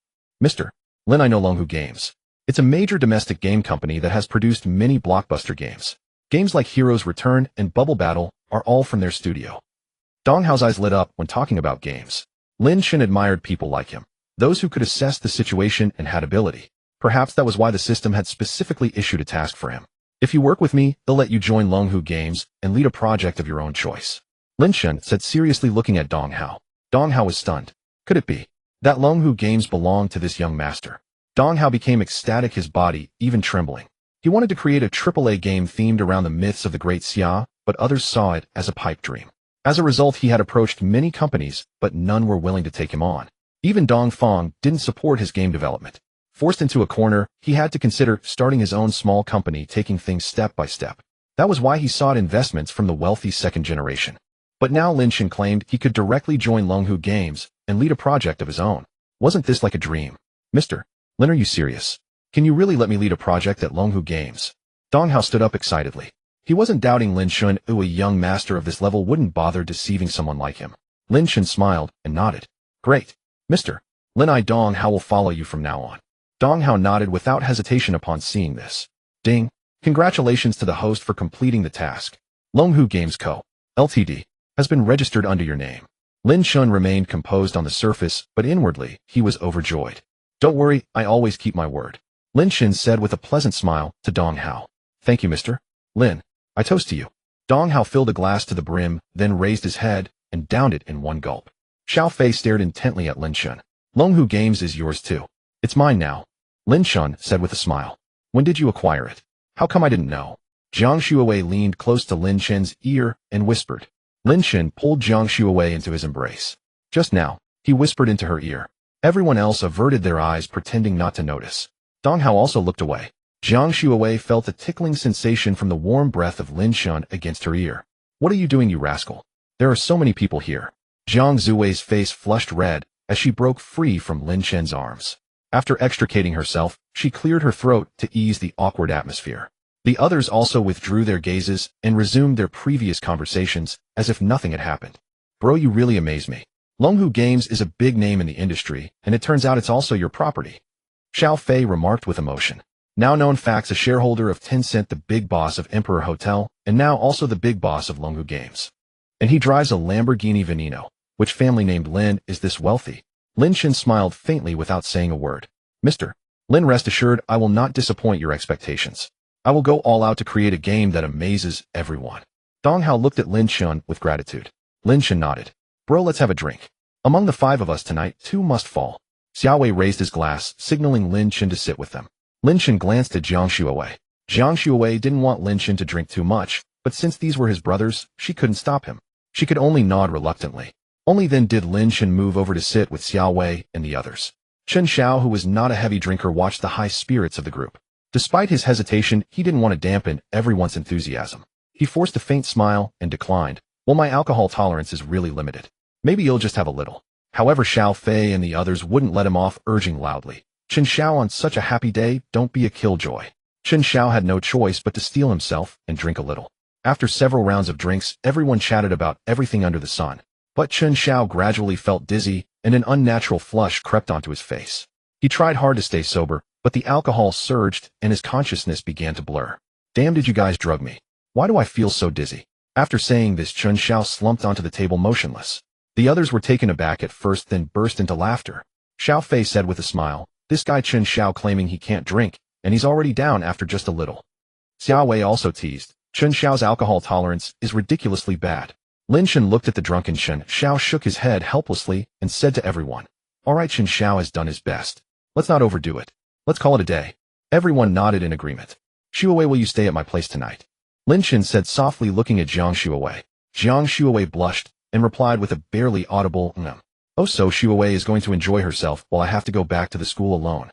"Mr. Lin, I know Longhu Games. It's a major domestic game company that has produced many blockbuster games. Games like Heroes Return and Bubble Battle are all from their studio." Dong Hao's eyes lit up when talking about games. Lin Chen admired people like him, those who could assess the situation and had ability. Perhaps that was why the system had specifically issued a task for him. "If you work with me, they'll let you join Longhu Games and lead a project of your own choice," Lin Chen said, seriously looking at Dong Hao. Dong Hao was stunned. Could it be that Longhu Games belonged to this young master? Dong Hao became ecstatic, his body even trembling. He wanted to create a AAA game themed around the myths of the Great Xia, but others saw it as a pipe dream. As a result, he had approached many companies, but none were willing to take him on. Even Dong Feng didn't support his game development. Forced into a corner, he had to consider starting his own small company, taking things step by step. That was why he sought investments from the wealthy second generation. But now Lin Chen claimed he could directly join Longhu Games and lead a project of his own. Wasn't this like a dream? "Mr. Lin, are you serious? Can you really let me lead a project at Longhu Games?" Dong Hao stood up excitedly. He wasn't doubting Lin Chen, who a young master of this level wouldn't bother deceiving someone like him. Lin Chen smiled and nodded. "Great. Mr. Lin, I Dong Hao will follow you from now on." Dong Hao nodded without hesitation upon seeing this. "Ding. Congratulations to the host for completing the task. Longhu Games Co. Ltd. has been registered under your name." Lin Chen remained composed on the surface, but inwardly, he was overjoyed. "Don't worry, I always keep my word," Lin Chen said with a pleasant smile to Dong Hao. "Thank you, Mr. Lin. I toast to you." Dong Hao filled a glass to the brim, then raised his head and downed it in one gulp. Xiao Fei stared intently at Lin Chen. "Longhu Games is yours too." "It's mine now," Lin Chen said with a smile. "When did you acquire it? How come I didn't know?" Jiang Shuowei leaned close to Lin Chen's ear and whispered. Lin Chen pulled Jiang Shuowei into his embrace. "Just now," he whispered into her ear. Everyone else averted their eyes, pretending not to notice. Dong Hao also looked away. Jiang Shuowei felt a tickling sensation from the warm breath of Lin Chen against her ear. "What are you doing, you rascal? There are so many people here." Jiang Zuwei's face flushed red as she broke free from Lin Chen's arms. After extricating herself, she cleared her throat to ease the awkward atmosphere. The others also withdrew their gazes and resumed their previous conversations as if nothing had happened. "Bro, you really amaze me. Longhu Games is a big name in the industry, and it turns out it's also your property," Xiao Fei remarked with emotion. Now known facts, a shareholder of Tencent, the big boss of Emperor Hotel, and now also the big boss of Longhu Games. And he drives a Lamborghini Veneno. Which family named Lin is this wealthy? Lin Chen smiled faintly without saying a word. "Mr. Lin, rest assured, I will not disappoint your expectations. I will go all out to create a game that amazes everyone." Dong Hao looked at Lin Chen with gratitude. Lin Chen nodded. "Bro, let's have a drink. Among the 5 of us tonight, 2 must fall." Xiao Wei raised his glass, signaling Lin Chen to sit with them. Lin Chen glanced at Jiang Shuowei. Jiang Shuowei didn't want Lin Chen to drink too much, but since these were his brothers, she couldn't stop him. She could only nod reluctantly. Only then did Lin Chen move over to sit with Xiao Wei and the others. Chen Xiao, who was not a heavy drinker, watched the high spirits of the group. Despite his hesitation, he didn't want to dampen everyone's enthusiasm. He forced a faint smile and declined, "Well, my alcohol tolerance is really limited. Maybe you'll just have a little." However, Xiao Fei and the others wouldn't let him off, urging loudly, "Chen Xiao, on such a happy day, don't be a killjoy." Chen Xiao had no choice but to steel himself and drink a little. After several rounds of drinks, everyone chatted about everything under the sun. But Chen Xiao gradually felt dizzy, and an unnatural flush crept onto his face. He tried hard to stay sober, but the alcohol surged and his consciousness began to blur. "Damn, did you guys drug me? Why do I feel so dizzy?" After saying this, Chen Xiao slumped onto the table motionless. The others were taken aback at first, then burst into laughter. Xiao Fei said with a smile, "This guy Chen Xiao claiming he can't drink, and he's already down after just a little." Xiao Wei also teased, "Chen Xiao's alcohol tolerance is ridiculously bad." Lin Chen looked at the drunken Chen Xiao, shook his head helplessly, and said to everyone, "All right, Chen Xiao has done his best. Let's not overdo it. Let's call it a day." Everyone nodded in agreement. "Xiaowei, will you stay at my place tonight?" Lin Chen said softly, looking at Jiang Xiaowei. Jiang Xiaowei blushed and replied with a barely audible "Oh, so Xiaowei is going to enjoy herself while I have to go back to the school alone."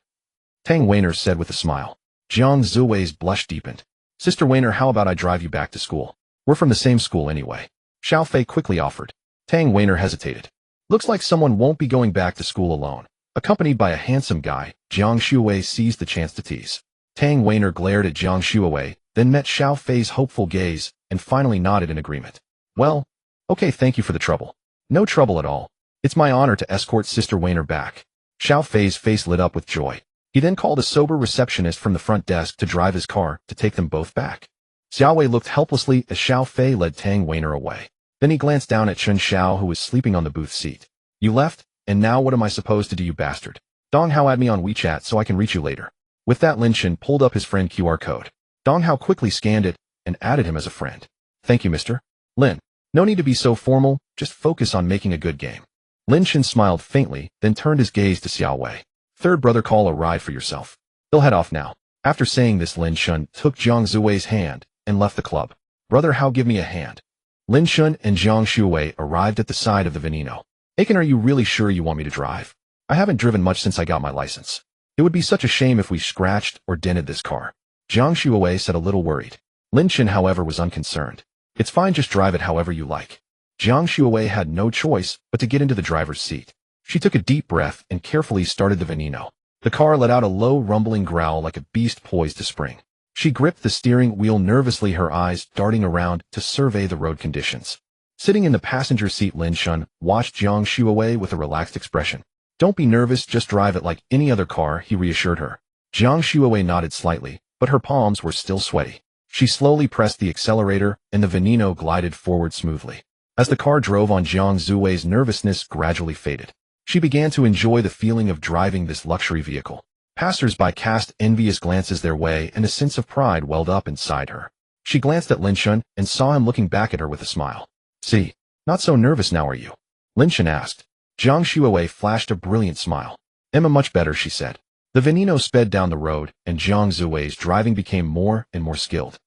Tang Weiner said with a smile. Jiang Xiaowei's blush deepened. "Sister Weiner, how about I drive you back to school? We're from the same school anyway." Xiao Fei quickly offered. Tang Weiner hesitated. "Looks like someone won't be going back to school alone." Accompanied by a handsome guy, Jiang Xiaowei seized the chance to tease. Tang Weiner glared at Jiang Xiaowei, then met Xiao Fei's hopeful gaze, and finally nodded in agreement. "Well, okay, thank you for the trouble." "No trouble at all. It's my honor to escort Sister Weiner back." Xiao Fei's face lit up with joy. He then called a sober receptionist from the front desk to drive his car to take them both back. Xiao Wei looked helplessly as Xiao Fei led Tang Weiner away. Then he glanced down at Chen Xiao, who was sleeping on the booth seat. "You left, and now what am I supposed to do, you bastard? Dong Hao, add me on WeChat so I can reach you later." With that, Lin Chen pulled up his friend QR code. Dong Hao quickly scanned it and added him as a friend. "Thank you, Mr. Lin. No need to be so formal, just focus on making a good game." Lin Chen smiled faintly, then turned his gaze to Xiao Wei. "Third brother, call a ride for yourself. They'll head off now." After saying this, Lin Chen took Jiang Zuwei's hand and left the club. "Brother Hao, give me a hand." Lin Chen and Jiang Shuwei arrived at the side of the Veneno. "Aiken, are you really sure you want me to drive? I haven't driven much since I got my license. It would be such a shame if we scratched or dented this car." Jiang Shuwei said, a little worried. Lin Chen, however, was unconcerned. "It's fine, just drive it however you like." Jiang Shuwei had no choice but to get into the driver's seat. She took a deep breath and carefully started the Veneno. The car let out a low rumbling growl like a beast poised to spring. She gripped the steering wheel nervously, her eyes darting around to survey the road conditions. Sitting in the passenger seat, Lin Chen watched Jiang Shuwei with a relaxed expression. "Don't be nervous, just drive it like any other car," he reassured her. Jiang Shuwei nodded slightly, but her palms were still sweaty. She slowly pressed the accelerator, and the Veneno glided forward smoothly. As the car drove on, Jiang Zuwei's nervousness gradually faded. She began to enjoy the feeling of driving this luxury vehicle. Passers-by cast envious glances their way, and a sense of pride welled up inside her. She glanced at Lin Chen and saw him looking back at her with a smile. "See, not so nervous now, are you?" Lin Chen asked. Jiang Shuwei flashed a brilliant smile. "Emma, much better," she said. The Veneno sped down the road, and Jiang Zuwei's driving became more and more skilled.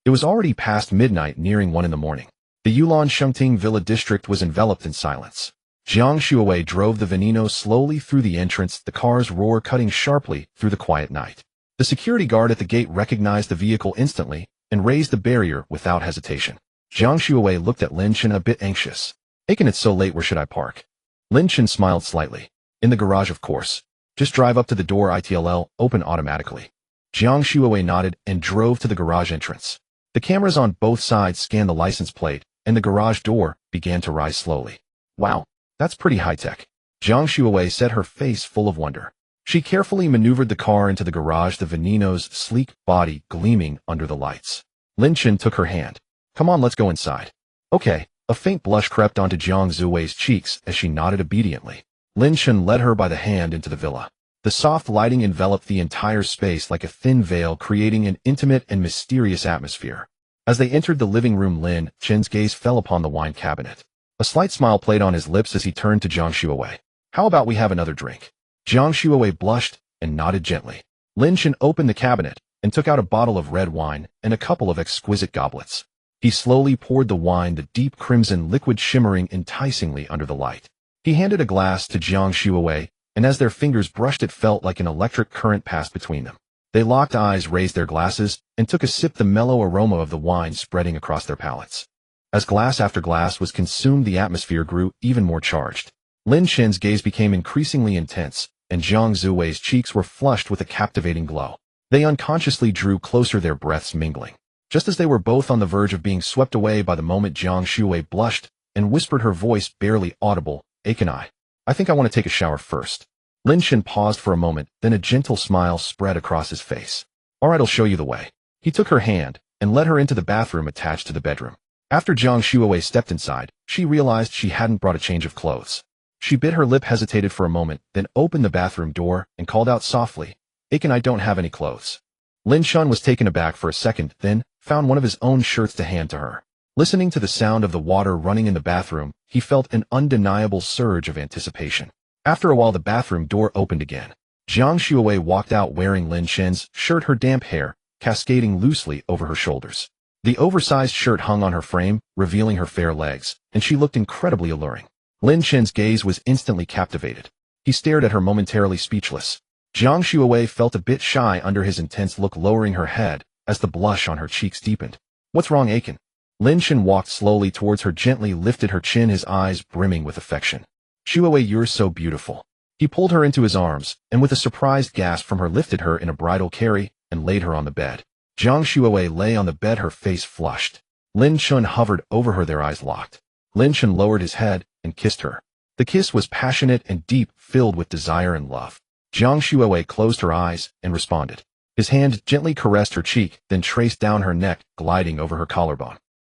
It was already past midnight, nearing 1 in the morning. The Yulon Shengting Villa district was enveloped in silence. Jiang Shuwei drove the Veneno slowly through the entrance, the car's roar cutting sharply through the quiet night. The security guard at the gate recognized the vehicle instantly and raised the barrier without hesitation. Jiang Shuwei looked at Lin Chen, a bit anxious. "Aiken, it's so late, where should I park?" Lin Chen smiled slightly. "In the garage, of course. Just drive up to the door, it'll open automatically." Jiang Shuwei nodded and drove to the garage entrance. The cameras on both sides scanned the license plate, and the garage door began to rise slowly. "Wow, that's pretty high-tech," Jiang Shuwei said, her face full of wonder. She carefully maneuvered the car into the garage, the Veneno's sleek body gleaming under the lights. Lin Chen took her hand. "Come on, let's go inside." "Okay." A faint blush crept onto Jiang Zuwei's cheeks as she nodded obediently. Lin Chen led her by the hand into the villa. The soft lighting enveloped the entire space like a thin veil, creating an intimate and mysterious atmosphere. As they entered the living room, Lin Chen's gaze fell upon the wine cabinet. A slight smile played on his lips as he turned to Jiang Shuwei. "How about we have another drink?" Jiang Shuwei blushed and nodded gently. Lin Chen opened the cabinet and took out a bottle of red wine and a couple of exquisite goblets. He slowly poured the wine, the deep crimson liquid shimmering enticingly under the light. He handed a glass to Jiang Shuowei, and as their fingers brushed it felt like an electric current passed between them. They locked eyes, raised their glasses, and took a sip, the mellow aroma of the wine spreading across their palates. As glass after glass was consumed, the atmosphere grew even more charged. Lin Chen's gaze became increasingly intense, and Jiang Zuwei's cheeks were flushed with a captivating glow. They unconsciously drew closer, their breaths mingling. Just as they were both on the verge of being swept away by the moment, Jiang Shuowei blushed and whispered, her voice barely audible, "Can I think I want to take a shower first." Lin Chen paused for a moment, then a gentle smile spread across his face. "All right, I'll show you the way." He took her hand and led her into the bathroom attached to the bedroom. After Jiang Shuowei stepped inside, she realized she hadn't brought a change of clothes. She bit her lip, hesitated for a moment, then opened the bathroom door and called out softly, "I don't have any clothes." Lin Chen was taken aback for a second, then found one of his own shirts to hand to her. Listening to the sound of the water running in the bathroom, he felt an undeniable surge of anticipation. After a while, the bathroom door opened again. Jiang Shuowei walked out wearing Lin Chen's shirt, her damp hair cascading loosely over her shoulders. The oversized shirt hung on her frame, revealing her fair legs, and she looked incredibly alluring. Lin Chen's gaze was instantly captivated. He stared at her, momentarily speechless. Jiang Shuowei felt a bit shy under his intense look, lowering her head as the blush on her cheeks deepened. "What's wrong, Aiken?" Lin Chen walked slowly towards her, gently lifted her chin, his eyes brimming with affection. "Shuowei, you're so beautiful." He pulled her into his arms, and with a surprised gasp from her lifted her in a bridal carry and laid her on the bed. Jiang Shuowei lay on the bed, her face flushed. Lin Chen hovered over her, their eyes locked. Lin Chen lowered his head and kissed her. The kiss was passionate and deep, filled with desire and love. Jiang Shuowei closed her eyes and responded. His hand gently caressed her cheek, then traced down her neck, gliding over her collarbone.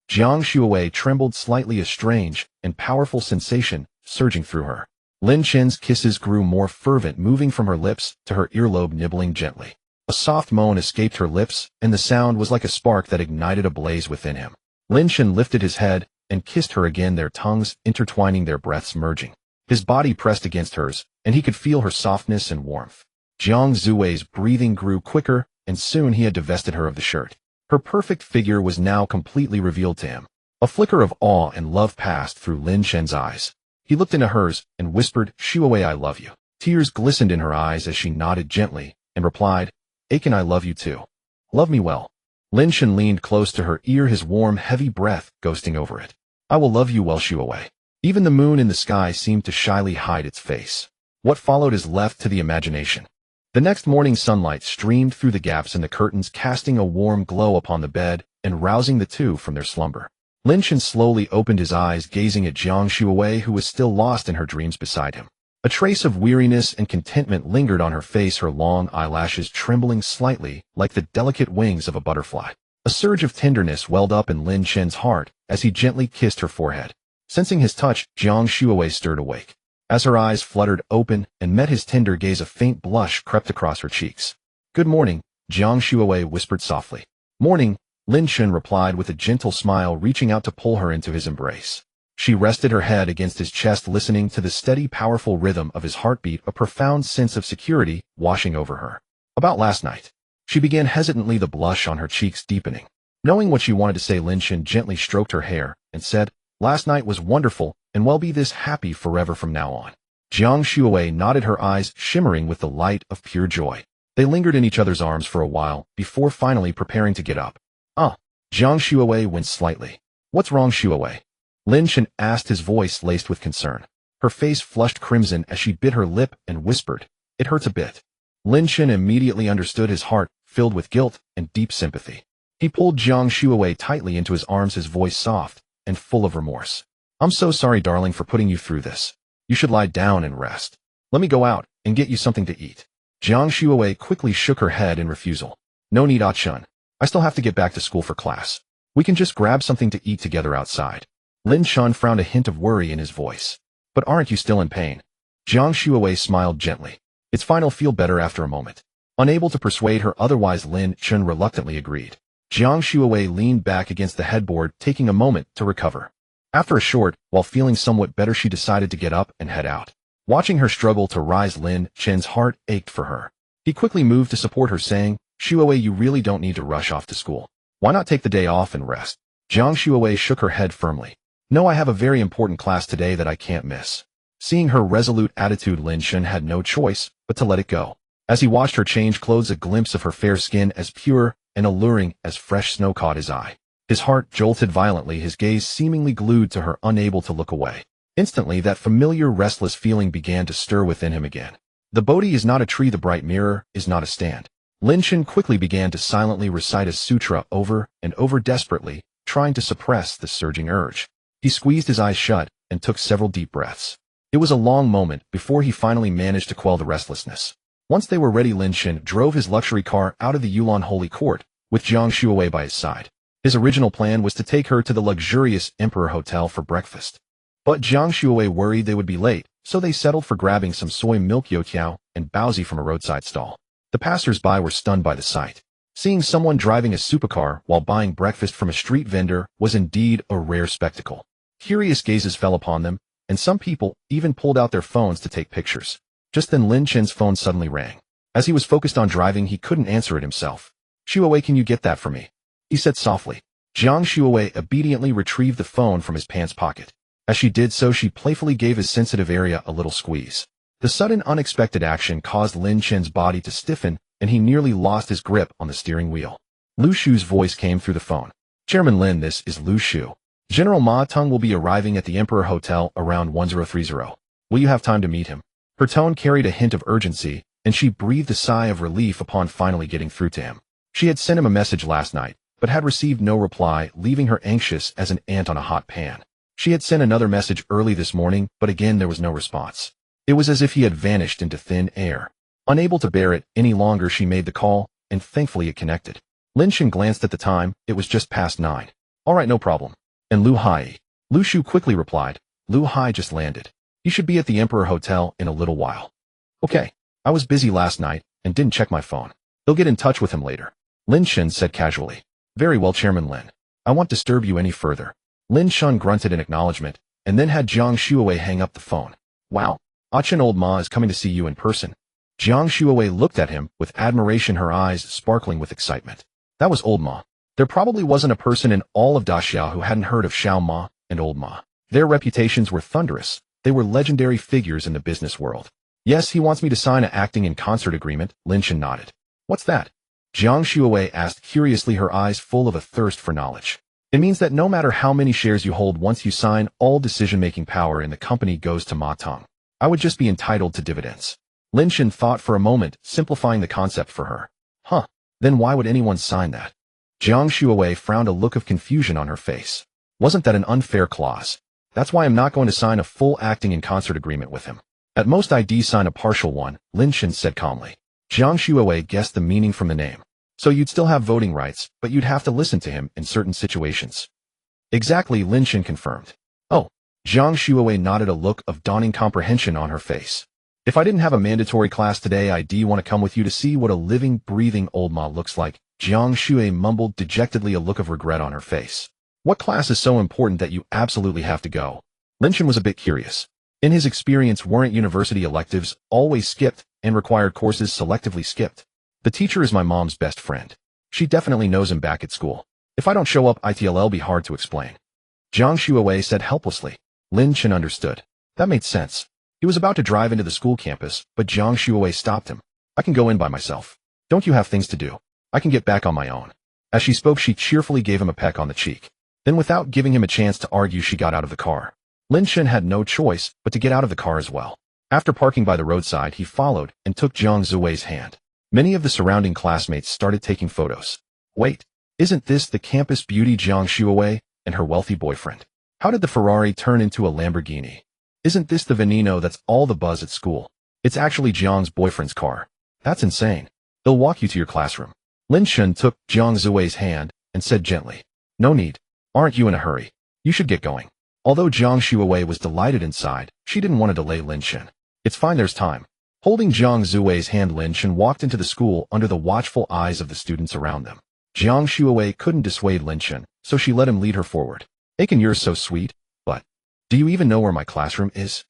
Jiang Shuowei trembled slightly, a strange and powerful sensation surging through her. Lin Chen's kisses grew more fervent, moving from her lips to her earlobe, nibbling gently. A soft moan escaped her lips, and the sound was like a spark that ignited a blaze within him. Lin Chen lifted his head and kissed her again, their tongues intertwining, their breaths merging. His body pressed against hers, and he could feel her softness and warmth. Jiang Zuwei's breathing grew quicker, and soon he had divested her of the shirt. Her perfect figure was now completely revealed to him. A flicker of awe and love passed through Lin Chen's eyes. He looked into hers and whispered, "Shuowei, I love you." Tears glistened in her eyes as she nodded gently and replied, "Aiken, I love you too. Love me well." Lin Chen leaned close to her ear, his warm, heavy breath ghosting over it. "I will love you well, Shuowei." Even the moon in the sky seemed to shyly hide its face. What followed is left to the imagination. The next morning, sunlight streamed through the gaps in the curtains, casting a warm glow upon the bed and rousing the two from their slumber. Lin Chen slowly opened his eyes, gazing at Jiang Shuowei, who was still lost in her dreams beside him. A trace of weariness and contentment lingered on her face, her long eyelashes trembling slightly like the delicate wings of a butterfly. A surge of tenderness welled up in Lin Chen's heart as he gently kissed her forehead. Sensing his touch, Jiang Shuowei stirred awake. As her eyes fluttered open and met his tender gaze, a faint blush crept across her cheeks. "Good morning," Jiang Shuowei whispered softly. "Morning," Lin Chen replied with a gentle smile, reaching out to pull her into his embrace. She rested her head against his chest, listening to the steady, powerful rhythm of his heartbeat, a profound sense of security washing over her. "About last night," she began hesitantly, the blush on her cheeks deepening. Knowing what she wanted to say, Lin Chen gently stroked her hair and said, "Last night was wonderful, and we'll be this happy forever from now on." Jiang Shuowei nodded, her eyes shimmering with the light of pure joy. They lingered in each other's arms for a while before finally preparing to get up. Jiang Shuowei winced slightly. "What's wrong, Shuowei?" Lin Chen asked, his voice laced with concern. Her face flushed crimson as she bit her lip and whispered, "It hurts a bit." Lin Chen immediately understood, his heart filled with guilt and deep sympathy. He pulled Jiang Shuowei tightly into his arms, his voice soft and full of remorse. "I'm so sorry, darling, for putting you through this. You should lie down and rest. Let me go out and get you something to eat." Jiang Shuowei quickly shook her head in refusal. "No need, Ah-chun. I still have to get back to school for class. We can just grab something to eat together outside." Lin Chen frowned, a hint of worry in his voice. "But aren't you still in pain?" Jiang Shuowei smiled gently. "It's fine, I'll feel better after a moment." Unable to persuade her otherwise, Lin Chen reluctantly agreed. Jiang Shuowei leaned back against the headboard, taking a moment to recover. After a short, while feeling somewhat better, she decided to get up and head out. Watching her struggle to rise, Lin Chen's heart ached for her. He quickly moved to support her, saying, "Shuowei, you really don't need to rush off to school. Why not take the day off and rest? Jiang Shuowei shook her head firmly. No, I have a very important class today that I can't miss. Seeing her resolute attitude, Lin Chen had no choice but to let it go. As he watched her change clothes, a glimpse of her fair skin as pure and alluring as fresh snow caught his eye. His heart jolted violently, his gaze seemingly glued to her, unable to look away. Instantly, that familiar restless feeling began to stir within him again. The Bodhi is not a tree, the bright mirror is not a stand. Lin Chen quickly began to silently recite a sutra over and over, desperately, trying to suppress the surging urge. He squeezed his eyes shut and took several deep breaths. It was a long moment before he finally managed to quell the restlessness. Once they were ready, Lin Chen drove his luxury car out of the Yulan Holy Court, with Jiang Shuowei by his side. His original plan was to take her to the luxurious Emperor Hotel for breakfast. But Jiang Shuowei worried they would be late, so they settled for grabbing some soy milk youtiao and baozi from a roadside stall. The passers-by were stunned by the sight. Seeing someone driving a supercar while buying breakfast from a street vendor was indeed a rare spectacle. Curious gazes fell upon them, and some people even pulled out their phones to take pictures. Just then Lin Chen's phone suddenly rang. As he was focused on driving, he couldn't answer it himself. "Shuowei, can you get that for me?" he said softly. Jiang Shuowei obediently retrieved the phone from his pants pocket. As she did so, she playfully gave his sensitive area a little squeeze. The sudden unexpected action caused Lin Chen's body to stiffen, and he nearly lost his grip on the steering wheel. Lu Shu's voice came through the phone. "Chairman Lin, this is Lu Shu. General Ma Teng will be arriving at the Emperor Hotel around 1030. Will you have time to meet him?" Her tone carried a hint of urgency, and she breathed a sigh of relief upon finally getting through to him. She had sent him a message last night, but had received no reply, leaving her anxious as an ant on a hot pan. She had sent another message early this morning, but again there was no response. It was as if he had vanished into thin air. Unable to bear it any longer, she made the call, and thankfully it connected. Lin Chen glanced at the time. It was just past 9. "All right, no problem." "And Lu Hai?" Lu Shu quickly replied. "Lu Hai just landed. He should be at the Emperor Hotel in a little while." "Okay. I was busy last night and didn't check my phone. They'll get in touch with him later." Lin Chen said casually. "Very well, Chairman Lin. I won't disturb you any further." Lin Chen grunted in acknowledgement, and then had Jiang Shuowei hang up the phone. "Wow. Achin old Ma is coming to see you in person." Jiang Shuowei looked at him with admiration, her eyes sparkling with excitement. That was old Ma. There probably wasn't a person in all of Daxiao who hadn't heard of Xiao Ma and old Ma. Their reputations were thunderous. They were legendary figures in the business world. "Yes, he wants me to sign an acting in concert agreement," Lin Chen nodded. "What's that?" Jiang Shuowei asked curiously, her eyes full of a thirst for knowledge. "It means that no matter how many shares you hold, once you sign, all decision-making power in the company goes to Ma Teng. I would just be entitled to dividends." Lin Chen thought for a moment, simplifying the concept for her. "Huh. Then why would anyone sign that?" Jiang Shuowei frowned, a look of confusion on her face. "Wasn't that an unfair clause? That's why I'm not going to sign a full acting in concert agreement with him. At most I'd sign a partial one," Lin Chen said calmly. Jiang Shuowei guessed the meaning from the name. "So you'd still have voting rights, but you'd have to listen to him in certain situations." "Exactly," Lin Chen confirmed. "Oh." Jiang Shuowei nodded, a look of dawning comprehension on her face. "If I didn't have a mandatory class today, I'd want to come with you to see what a living, breathing old Ma looks like." Jiang Shuowei mumbled dejectedly, a look of regret on her face. "What class is so important that you absolutely have to go?" Lin Chen was a bit curious. In his experience, weren't university electives always skipped, and required courses selectively skipped? "The teacher is my mom's best friend. She definitely knows him back at school. If I don't show up, it'll be hard to explain." Jiang Shuowei said helplessly. Lin Chen understood. That made sense. He was about to drive into the school campus, but Jiang Shuowei stopped him. "I can go in by myself. Don't you have things to do? I can get back on my own." As she spoke, she cheerfully gave him a peck on the cheek. Then, without giving him a chance to argue, she got out of the car. Lin Chen had no choice but to get out of the car as well. After parking by the roadside, he followed and took Jiang Shuowei's hand. Many of the surrounding classmates started taking photos. "Wait, isn't this the campus beauty Jiang Shuowei and her wealthy boyfriend? How did the Ferrari turn into a Lamborghini? Isn't this the Veneno that's all the buzz at school? It's actually Jiang's boyfriend's car. That's insane. They'll walk you to your classroom." Lin Chen took Jiang Shuowei's hand and said gently, "No need. Aren't you in a hurry? You should get going." Although Jiang Shuowei was delighted inside, she didn't want to delay Lin Chen. "It's fine, there's time." Holding Jiang Shuowei's hand, Lin Chen walked into the school under the watchful eyes of the students around them. Jiang Shuowei couldn't dissuade Lin Chen, so she let him lead her forward. "Aiken, you're so sweet, but do you even know where my classroom is?"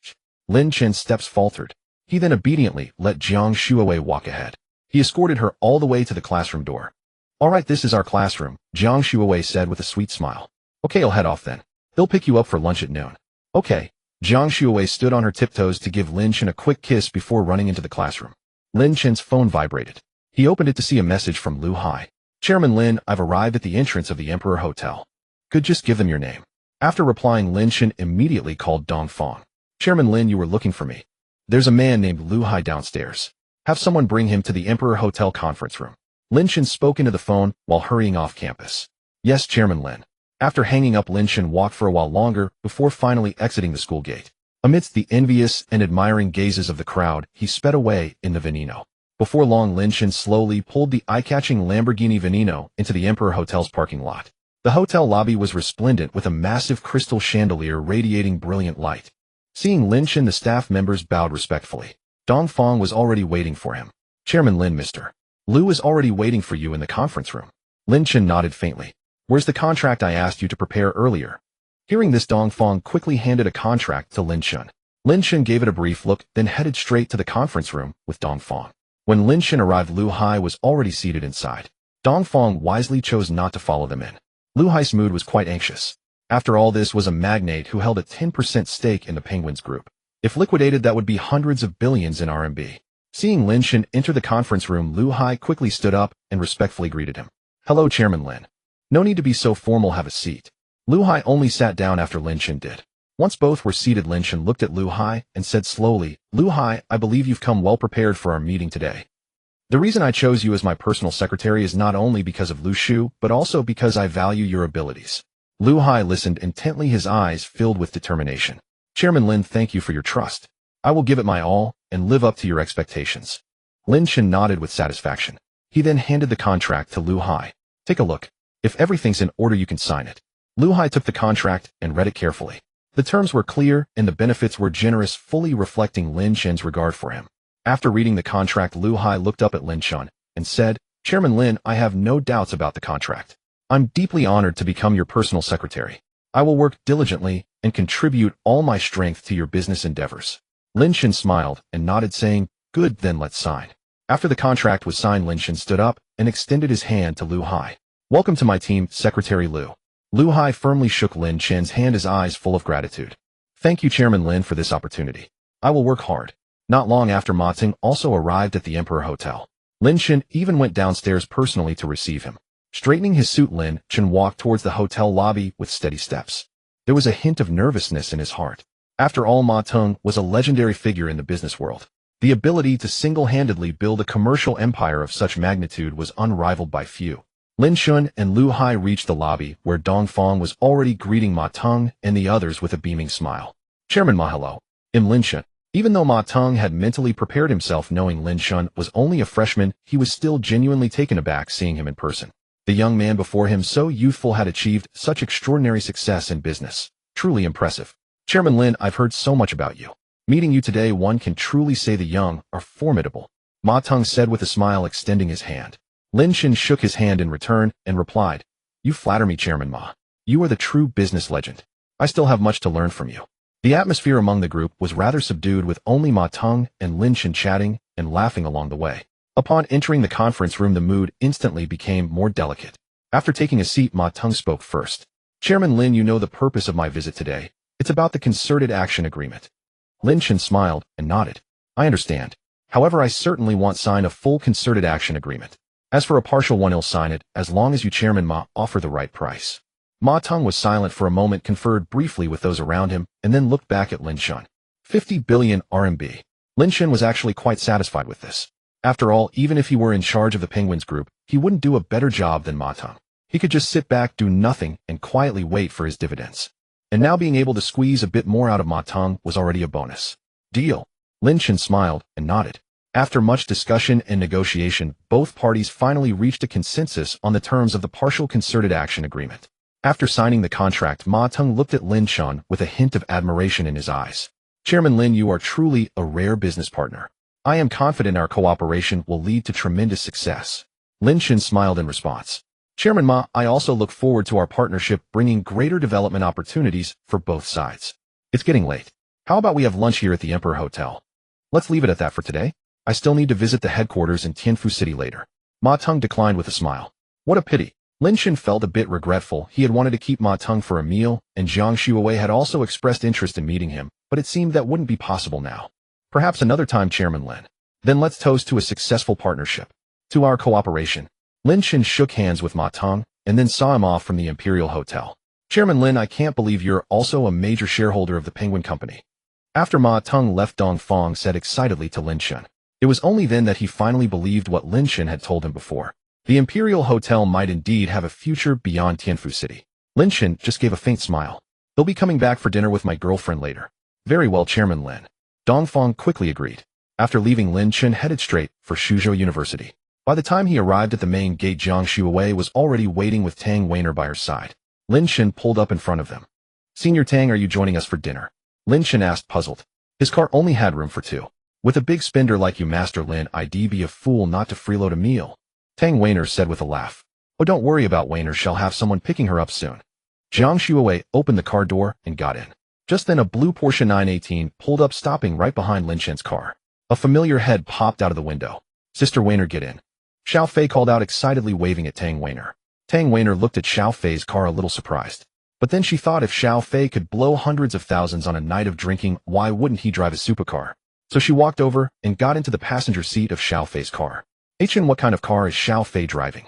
Lin Chen's steps faltered. He then obediently let Jiang Shuowei walk ahead. He escorted her all the way to the classroom door. "All right, this is our classroom," Jiang Shuowei said with a sweet smile. Okay, I'll head off then. They'll pick you up for lunch at noon. Okay. Jiang Shuwei stood on her tiptoes to give Lin Chen a quick kiss before running into the classroom. Lin Chen's phone vibrated. He opened it to see a message from Lu Hai. Chairman Lin, I've arrived at the entrance of the Emperor Hotel. Could just give them your name. After replying, Lin Chen immediately called Dong Fong. Chairman Lin, you were looking for me. There's a man named Lu Hai downstairs. Have someone bring him to the Emperor Hotel conference room. Lin Chen spoke into the phone while hurrying off campus. Yes, Chairman Lin. After hanging up, Lin Chen walked for a while longer before finally exiting the school gate. Amidst the envious and admiring gazes of the crowd, he sped away in the Veneno. Before long, Lin Chen slowly pulled the eye-catching Lamborghini Veneno into the Emperor Hotel's parking lot. The hotel lobby was resplendent with a massive crystal chandelier radiating brilliant light. Seeing Lin Chen, the staff members bowed respectfully. Dong Fong was already waiting for him. Chairman Lin, Mr. Liu is already waiting for you in the conference room. Lin Chen nodded faintly. Where's the contract I asked you to prepare earlier? Hearing this, Dong Fong quickly handed a contract to Lin Chen. Lin Chen gave it a brief look, then headed straight to the conference room with Dong Fong. When Lin Chen arrived, Lu Hai was already seated inside. Dong Fong wisely chose not to follow them in. Lu Hai's mood was quite anxious. After all, this was a magnate who held a 10% stake in the Penguins Group. If liquidated, that would be hundreds of billions in RMB. Seeing Lin Chen enter the conference room, Lu Hai quickly stood up and respectfully greeted him. Hello, Chairman Lin. No need to be so formal, have a seat. Lu Hai only sat down after Lin Chen did. Once both were seated, Lin Chen looked at Lu Hai and said slowly, Lu Hai, I believe you've come well prepared for our meeting today. The reason I chose you as my personal secretary is not only because of Lu Shu, but also because I value your abilities. Lu Hai listened intently, his eyes filled with determination. Chairman Lin, thank you for your trust. I will give it my all and live up to your expectations. Lin Chen nodded with satisfaction. He then handed the contract to Lu Hai. Take a look. If everything's in order, you can sign it. Lu Hai took the contract and read it carefully. The terms were clear and the benefits were generous, fully reflecting Lin Chen's regard for him. After reading the contract, Lu Hai looked up at Lin Chen and said, Chairman Lin, I have no doubts about the contract. I'm deeply honored to become your personal secretary. I will work diligently and contribute all my strength to your business endeavors. Lin Chen smiled and nodded, saying, Good, then let's sign. After the contract was signed, Lin Chen stood up and extended his hand to Lu Hai. Welcome to my team, Secretary Liu. Lu Hai firmly shook Lin Chen's hand, his eyes full of gratitude. Thank you, Chairman Lin, for this opportunity. I will work hard. Not long after, Ma Ting also arrived at the Emperor Hotel. Lin Chen even went downstairs personally to receive him. Straightening his suit, Lin Chen walked towards the hotel lobby with steady steps. There was a hint of nervousness in his heart. After all, Ma Ting was a legendary figure in the business world. The ability to single-handedly build a commercial empire of such magnitude was unrivaled by few. Lin Chen and Lu Hai reached the lobby, where Dong Fong was already greeting Ma Ting and the others with a beaming smile. Chairman Ma, hello. I'm Lin Chen. Even though Ma Ting had mentally prepared himself knowing Lin Chen was only a freshman, he was still genuinely taken aback seeing him in person. The young man before him, so youthful, had achieved such extraordinary success in business. Truly impressive. Chairman Lin, I've heard so much about you. Meeting you today, one can truly say the young are formidable. Ma Ting said with a smile, extending his hand. Lin Chen shook his hand in return and replied, You flatter me, Chairman Ma. You are the true business legend. I still have much to learn from you. The atmosphere among the group was rather subdued, with only Ma Ting and Lin Chen chatting and laughing along the way. Upon entering the conference room, the mood instantly became more delicate. After taking a seat, Ma Ting spoke first. Chairman Lin, you know the purpose of my visit today. It's about the concerted action agreement. Lin Chen smiled and nodded. I understand. However, I certainly want sign a full concerted action agreement. As for a partial one, I'll sign it, as long as you, Chairman Ma, offer the right price. Ma Ting was silent for a moment, conferred briefly with those around him, and then looked back at Lin Chen. 50 billion RMB. Lin Chen was actually quite satisfied with this. After all, even if he were in charge of the Penguins Group, he wouldn't do a better job than Ma Ting. He could just sit back, do nothing, and quietly wait for his dividends. And now being able to squeeze a bit more out of Ma Ting was already a bonus. Deal. Lin Chen smiled and nodded. After much discussion and negotiation, both parties finally reached a consensus on the terms of the partial concerted action agreement. After signing the contract, Ma Ting looked at Lin Chen with a hint of admiration in his eyes. Chairman Lin, you are truly a rare business partner. I am confident our cooperation will lead to tremendous success. Lin Chen smiled in response. Chairman Ma, I also look forward to our partnership bringing greater development opportunities for both sides. It's getting late. How about we have lunch here at the Emperor Hotel? Let's leave it at that for today. I still need to visit the headquarters in Tianfu City later. Ma Ting declined with a smile. What a pity. Lin Chen felt a bit regretful. He had wanted to keep Ma Teng for a meal, and Jiang Shuawei had also expressed interest in meeting him, but it seemed that wouldn't be possible now. Perhaps another time, Chairman Lin. Then let's toast to a successful partnership. To our cooperation. Lin Chen shook hands with Ma Teng, and then saw him off from the Imperial Hotel. Chairman Lin, I can't believe you're also a major shareholder of the Penguin Company. After Ma Teng left, Dong Feng said excitedly to Lin Chen. It was only then that he finally believed what Lin Chen had told him before. The Imperial Hotel might indeed have a future beyond Tianfu City. Lin Chen just gave a faint smile. They'll be coming back for dinner with my girlfriend later. Very well, Chairman Lin. Dong Feng quickly agreed. After leaving, Lin Chen headed straight for Suzhou University. By the time he arrived at the main gate, Jiang Shuawei was already waiting with Tang Weiner by her side. Lin Chen pulled up in front of them. Senior Tang, are you joining us for dinner? Lin Chen asked, puzzled. His car only had room for two. With a big spender like you, Master Lin, I'd be a fool not to freeload a meal. Tang Weiner said with a laugh. Oh, don't worry about Weiner, she'll have someone picking her up soon. Jiang Shuawei opened the car door and got in. Just then a blue Porsche 918 pulled up, stopping right behind Lin Chen's car. A familiar head popped out of the window. Sister Weiner, get in. Xiao Fei called out excitedly, waving at Tang Weiner. Tang Weiner looked at Xiao Fei's car a little surprised. But then she thought if Xiao Fei could blow hundreds of thousands on a night of drinking, why wouldn't he drive a supercar? So she walked over and got into the passenger seat of Xiao Fei's car. Chen, what kind of car is Xiao Fei driving?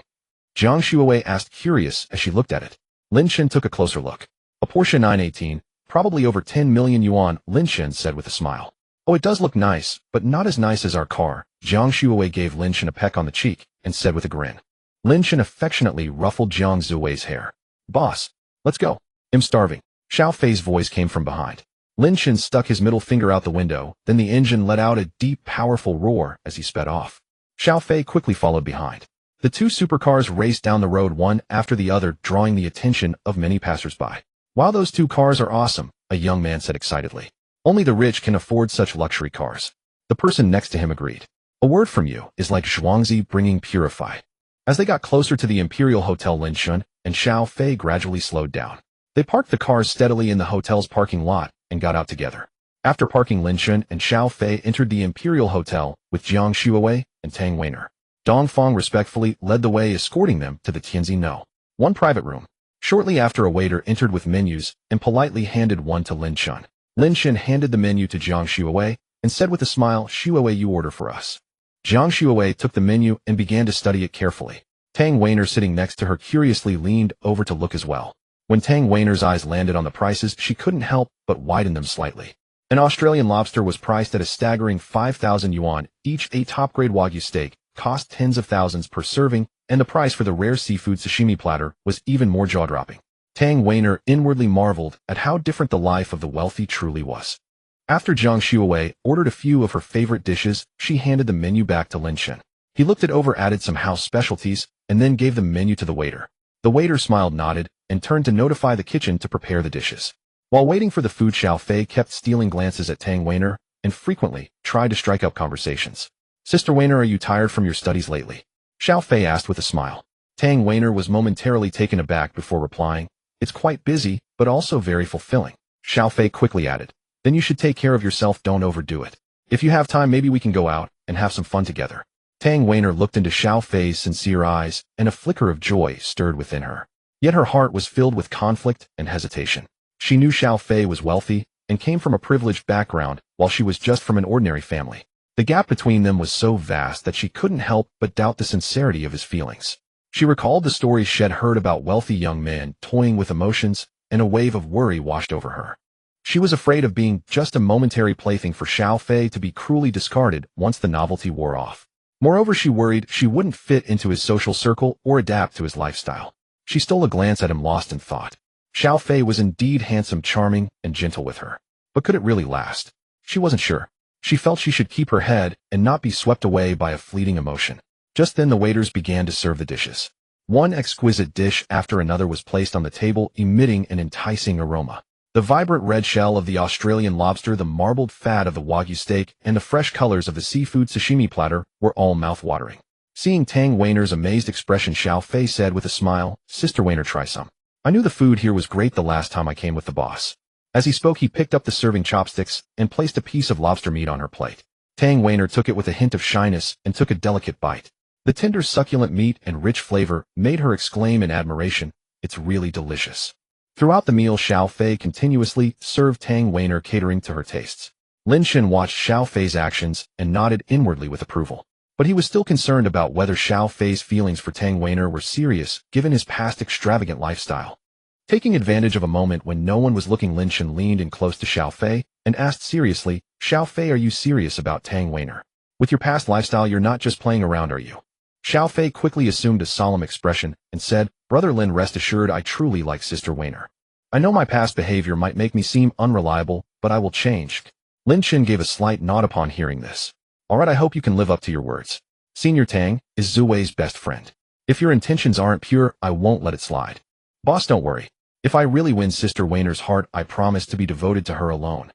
Jiang Shuawei asked, curious as she looked at it. Lin Chen took a closer look. A Porsche 918, probably over 10 million yuan, Lin Chen said with a smile. Oh, it does look nice, but not as nice as our car. Jiang Shuawei gave Lin Chen a peck on the cheek and said with a grin. Lin Chen affectionately ruffled Jiang Shuawei's hair. Boss, let's go. I'm starving. Xiao Fei's voice came from behind. Lin Chen stuck his middle finger out the window, then the engine let out a deep, powerful roar as he sped off. Xiao Fei quickly followed behind. The two supercars raced down the road one after the other, drawing the attention of many passers-by. Wow, those two cars are awesome, a young man said excitedly. Only the rich can afford such luxury cars. The person next to him agreed. A word from you is like Zhuangzi bringing purify. As they got closer to the Imperial Hotel, Lin Chen and Xiao Fei gradually slowed down. They parked the cars steadily in the hotel's parking lot and got out together. After parking, Lin Chen and Xiao Fei entered the Imperial Hotel with Jiang Shuawei and Tang Weiner. Dong Feng respectfully led the way, escorting them to the Tianzi No. 1 private room. Shortly after, a waiter entered with menus and politely handed one to Lin Chen. Lin Chen handed the menu to Jiang Shuawei and said with a smile, Shuawei, you order for us. Jiang Shuawei took the menu and began to study it carefully. Tang Weiner, sitting next to her, curiously leaned over to look as well. When Tang Weiner's eyes landed on the prices, she couldn't help but widen them slightly. An Australian lobster was priced at a staggering 5,000 yuan each. A top-grade Wagyu steak cost tens of thousands per serving, and the price for the rare seafood sashimi platter was even more jaw-dropping. Tang Weiner inwardly marveled at how different the life of the wealthy truly was. After Jiang Shuawei ordered a few of her favorite dishes, she handed the menu back to Lin Chen. He looked it over, added some house specialties, and then gave the menu to the waiter. The waiter smiled, nodded, and turned to notify the kitchen to prepare the dishes. While waiting for the food, Xiao Fei kept stealing glances at Tang Weiner and frequently tried to strike up conversations. Sister Weiner, are you tired from your studies lately? Xiao Fei asked with a smile. Tang Weiner was momentarily taken aback before replying. It's quite busy, but also very fulfilling. Xiao Fei quickly added. Then you should take care of yourself, don't overdo it. If you have time, maybe we can go out and have some fun together. Tang Weiner looked into Xiao Fei's sincere eyes, and a flicker of joy stirred within her. Yet her heart was filled with conflict and hesitation. She knew Xiao Fei was wealthy and came from a privileged background, while she was just from an ordinary family. The gap between them was so vast that she couldn't help but doubt the sincerity of his feelings. She recalled the stories she had heard about wealthy young men toying with emotions, and a wave of worry washed over her. She was afraid of being just a momentary plaything for Xiao Fei to be cruelly discarded once the novelty wore off. Moreover, she worried she wouldn't fit into his social circle or adapt to his lifestyle. She stole a glance at him, lost in thought. Xiao Fei was indeed handsome, charming, and gentle with her. But could it really last? She wasn't sure. She felt she should keep her head and not be swept away by a fleeting emotion. Just then the waiters began to serve the dishes. One exquisite dish after another was placed on the table, emitting an enticing aroma. The vibrant red shell of the Australian lobster, the marbled fat of the Wagyu steak, and the fresh colors of the seafood sashimi platter were all mouth-watering. Seeing Tang Weiner's amazed expression, Xiao Fei said with a smile, Sister Weiner, try some. I knew the food here was great the last time I came with the boss. As he spoke, he picked up the serving chopsticks and placed a piece of lobster meat on her plate. Tang Weiner took it with a hint of shyness and took a delicate bite. The tender succulent meat and rich flavor made her exclaim in admiration, "It's really delicious." Throughout the meal, Xiao Fei continuously served Tang Weiner, catering to her tastes. Lin Chen watched Xiao Fei's actions and nodded inwardly with approval. But he was still concerned about whether Xiao Fei's feelings for Tang Weiner were serious, given his past extravagant lifestyle. Taking advantage of a moment when no one was looking, Lin Chen leaned in close to Xiao Fei and asked seriously, "Xiao Fei, are you serious about Tang Weiner? With your past lifestyle, you're not just playing around, are you?" Xiao Fei quickly assumed a solemn expression and said, "Brother Lin, rest assured I truly like Sister Weiner. I know my past behavior might make me seem unreliable, but I will change." Lin Chen gave a slight nod upon hearing this. "Alright, I hope you can live up to your words. Senior Tang is Zhu Wei's best friend. If your intentions aren't pure, I won't let it slide. Boss, don't worry. If I really win Sister Weiner's heart, I promise to be devoted to her alone."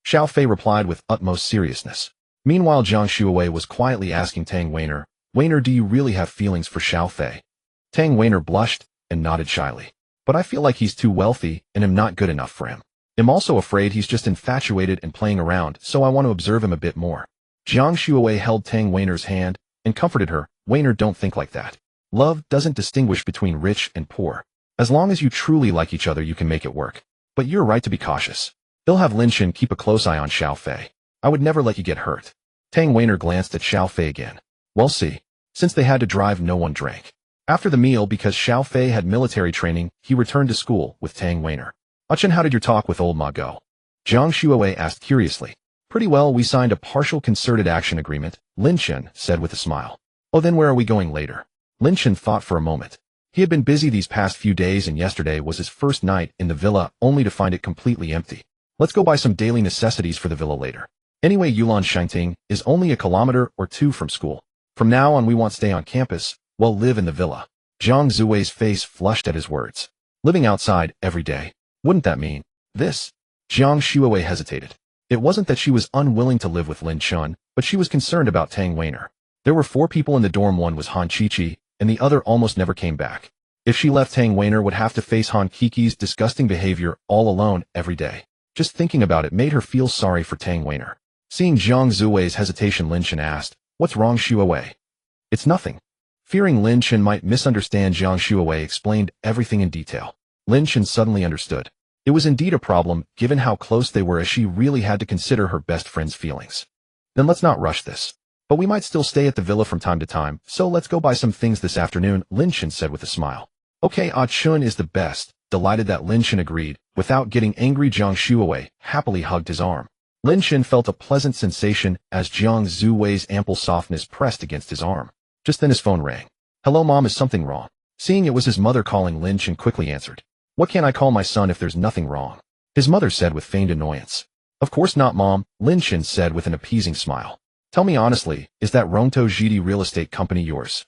Xiao Fei replied with utmost seriousness. Meanwhile, Jiang Xuewei was quietly asking Tang Weiner, "Weiner, do you really have feelings for Xiao Fei?" Tang Weiner blushed and nodded shyly. "But I feel like he's too wealthy and am not good enough for him. I'm also afraid he's just infatuated and playing around, so I want to observe him a bit more." Jiang Xuewei held Tang Weiner's hand and comforted her. "Weiner, don't think like that. Love doesn't distinguish between rich and poor. As long as you truly like each other, you can make it work. But you're right to be cautious. They'll have Lin Chen keep a close eye on Xiao Fei. I would never let you get hurt." Tang Weiner glanced at Xiao Fei again. "We'll see." Since they had to drive, no one drank. After the meal, because Xiao Fei had military training, he returned to school with Tang Weiner. "Chen, how did your talk with old Ma go?" Jiang Xuewei asked curiously. "Pretty well, we signed a partial concerted action agreement," Lin Chen said with a smile. "Oh, then where are we going later?" Lin Chen thought for a moment. He had been busy these past few days, and yesterday was his first night in the villa, only to find it completely empty. "Let's go buy some daily necessities for the villa later. Anyway, Yulan Shangting is only a kilometer or two from school. From now on, we won't stay on campus, we'll live in the villa." Jiang Xuewei's face flushed at his words. Living outside every day. Wouldn't that mean this? Jiang Xuewei hesitated. It wasn't that she was unwilling to live with Lin Chen, but she was concerned about Tang Weiner. There were 4 people in the dorm. One was Han Qiqi, and the other almost never came back. If she left, Tang Weiner would have to face Han Qiqi's disgusting behavior all alone every day. Just thinking about it made her feel sorry for Tang Weiner. Seeing Jiang Xuewei's hesitation, Lin Chen asked, "What's wrong, Xuewei?" "It's nothing." Fearing Lin Chen might misunderstand, Jiang Xuewei explained everything in detail. Lin Chen suddenly understood. It was indeed a problem, given how close they were, as she really had to consider her best friend's feelings. "Then let's not rush this. But we might still stay at the villa from time to time, so let's go buy some things this afternoon," Lin Chen said with a smile. "Okay, Chen is the best." Delighted that Lin Chen agreed. Without getting angry, Jiang Xuewei happily hugged his arm. Lin Chen felt a pleasant sensation as Jiang Xuewei's ample softness pressed against his arm. Just then his phone rang. "Hello, Mom, is something wrong?" Seeing it was his mother calling, Lin Chen quickly answered. "What can I call my son if there's nothing wrong?" his mother said with feigned annoyance. "Of course not, Mom," Lin Chen said with an appeasing smile. "Tell me honestly, is that Rongtou Jidi real estate company yours?"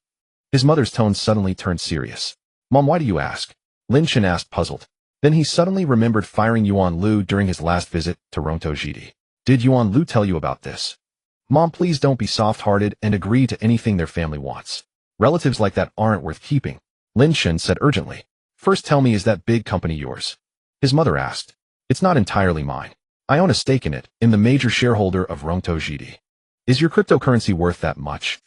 His mother's tone suddenly turned serious. "Mom, why do you ask?" Lin Chen asked, puzzled. Then he suddenly remembered firing Yuan Lu during his last visit to Rongtou Jidi. "Did Yuan Lu tell you about this?" "Mom, please don't be soft-hearted and agree to anything their family wants. Relatives like that aren't worth keeping," Lin Chen said urgently. "First tell me, is that big company yours?" His mother asked. "It's not entirely mine. I own a stake in it, in the major shareholder of Rongtou Jidi." "Is your cryptocurrency worth that much?"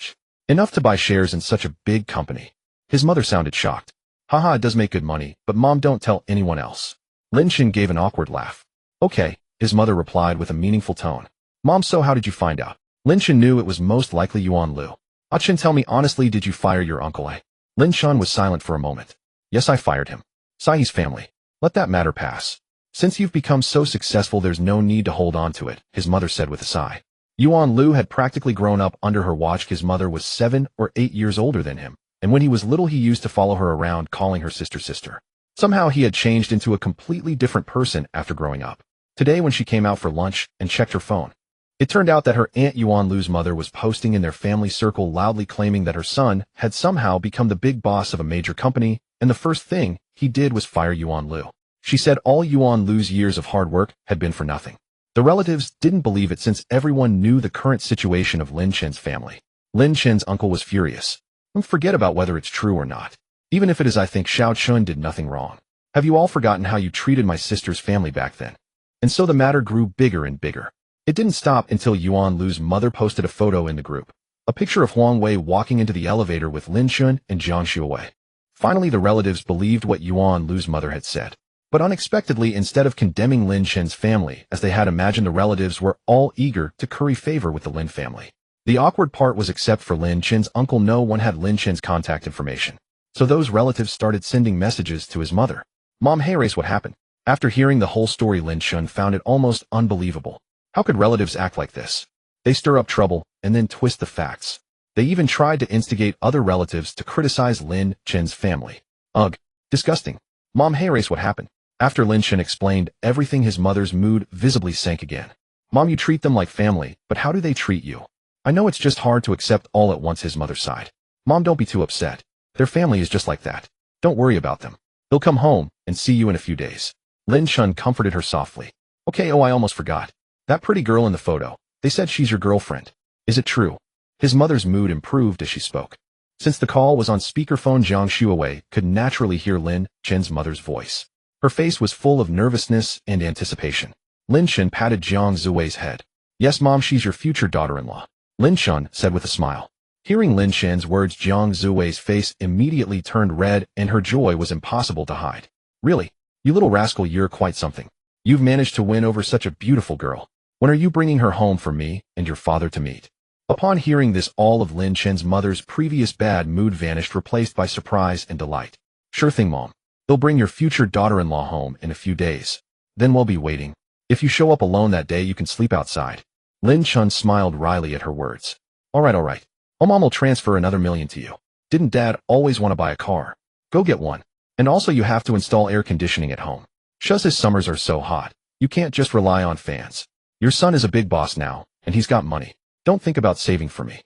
"Enough to buy shares in such a big company." His mother sounded shocked. "Haha, it does make good money, but Mom, don't tell anyone else." Lin Chen gave an awkward laugh. "Okay," his mother replied with a meaningful tone. "Mom, so how did you find out?" Lin Chen knew it was most likely Yuan Lu. "Chen, tell me honestly, did you fire your uncle, eh?" Lin Chen was silent for a moment. "Yes, I fired him. Sai's family. Let that matter pass. Since you've become so successful, there's no need to hold on to it," his mother said with a sigh. Yuan Lu had practically grown up under her watch. His mother was 7 or 8 years older than him, and when he was little he used to follow her around, calling her sister. Somehow he had changed into a completely different person after growing up. Today when she came out for lunch and checked her phone, it turned out that her Aunt Yuan Lu's mother was posting in their family circle loudly claiming that her son had somehow become the big boss of a major company, and the first thing he did was fire Yuan Lu. She said all Yuan Lu's years of hard work had been for nothing. The relatives didn't believe it, since everyone knew the current situation of Lin Chen's family. Lin Chen's uncle was furious. "Forget about whether it's true or not. Even if it is, I think Xiao Chun did nothing wrong. Have you all forgotten how you treated my sister's family back then?" And so the matter grew bigger and bigger. It didn't stop until Yuan Lu's mother posted a photo in the group. A picture of Huang Wei walking into the elevator with Lin Chen and Jiang Xuewei. Finally, the relatives believed what Yuan Lu's mother had said. But unexpectedly, instead of condemning Lin Chen's family, as they had imagined, the relatives were all eager to curry favor with the Lin family. The awkward part was, except for Lin Chen's uncle, no one had Lin Chen's contact information. So those relatives started sending messages to his mother. Mom, hey, race, what happened? After hearing the whole story, Lin Chen found it almost unbelievable. How could relatives act like this? They stir up trouble and then twist the facts. They even tried to instigate other relatives to criticize Lin Chen's family. Ugh, disgusting. Mom, hey, race, what happened? After Lin Chen explained everything, his mother's mood visibly sank again. Mom, you treat them like family, but how do they treat you? I know it's just hard to accept all at once, his mother sighed. Mom, don't be too upset. Their family is just like that. Don't worry about them. They'll come home and see you in a few days. Lin Chen comforted her softly. Okay, oh, I almost forgot. That pretty girl in the photo. They said she's your girlfriend. Is it true? His mother's mood improved as she spoke. Since the call was on speakerphone, Jiang Xuewei could naturally hear Lin Chen's mother's voice. Her face was full of nervousness and anticipation. Lin Chen patted Jiang Xuewei's head. Yes, Mom, she's your future daughter-in-law, Lin Chen said with a smile. Hearing Lin Chen's words, Jiang Xuewei's face immediately turned red, and her joy was impossible to hide. Really? You little rascal, you're quite something. You've managed to win over such a beautiful girl. When are you bringing her home for me and your father to meet? Upon hearing this, all of Lin Chen's mother's previous bad mood vanished, replaced by surprise and delight. Sure thing, Mom. They'll bring your future daughter-in-law home in a few days. Then we'll be waiting. If you show up alone that day, you can sleep outside. Lin Chen smiled wryly at her words. All right. Mom will transfer another $1 million to you. Didn't Dad always want to buy a car? Go get one. And also, you have to install air conditioning at home. His summers are so hot. You can't just rely on fans. Your son is a big boss now, and he's got money. Don't think about saving for me.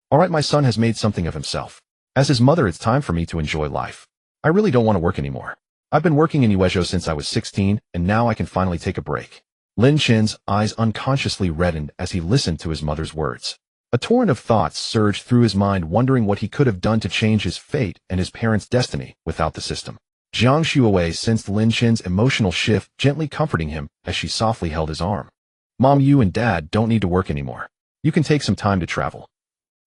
All right, my son has made something of himself. As his mother, it's time for me to enjoy life. I really don't want to work anymore. I've been working in Uezhou since I was 16, and now I can finally take a break. Lin Chen's eyes unconsciously reddened as he listened to his mother's words. A torrent of thoughts surged through his mind, wondering what he could have done to change his fate and his parents' destiny without the system. Jiang Xuewei sensed Lin Chen's emotional shift, gently comforting him as she softly held his arm. Mom, you and Dad don't need to work anymore. You can take some time to travel.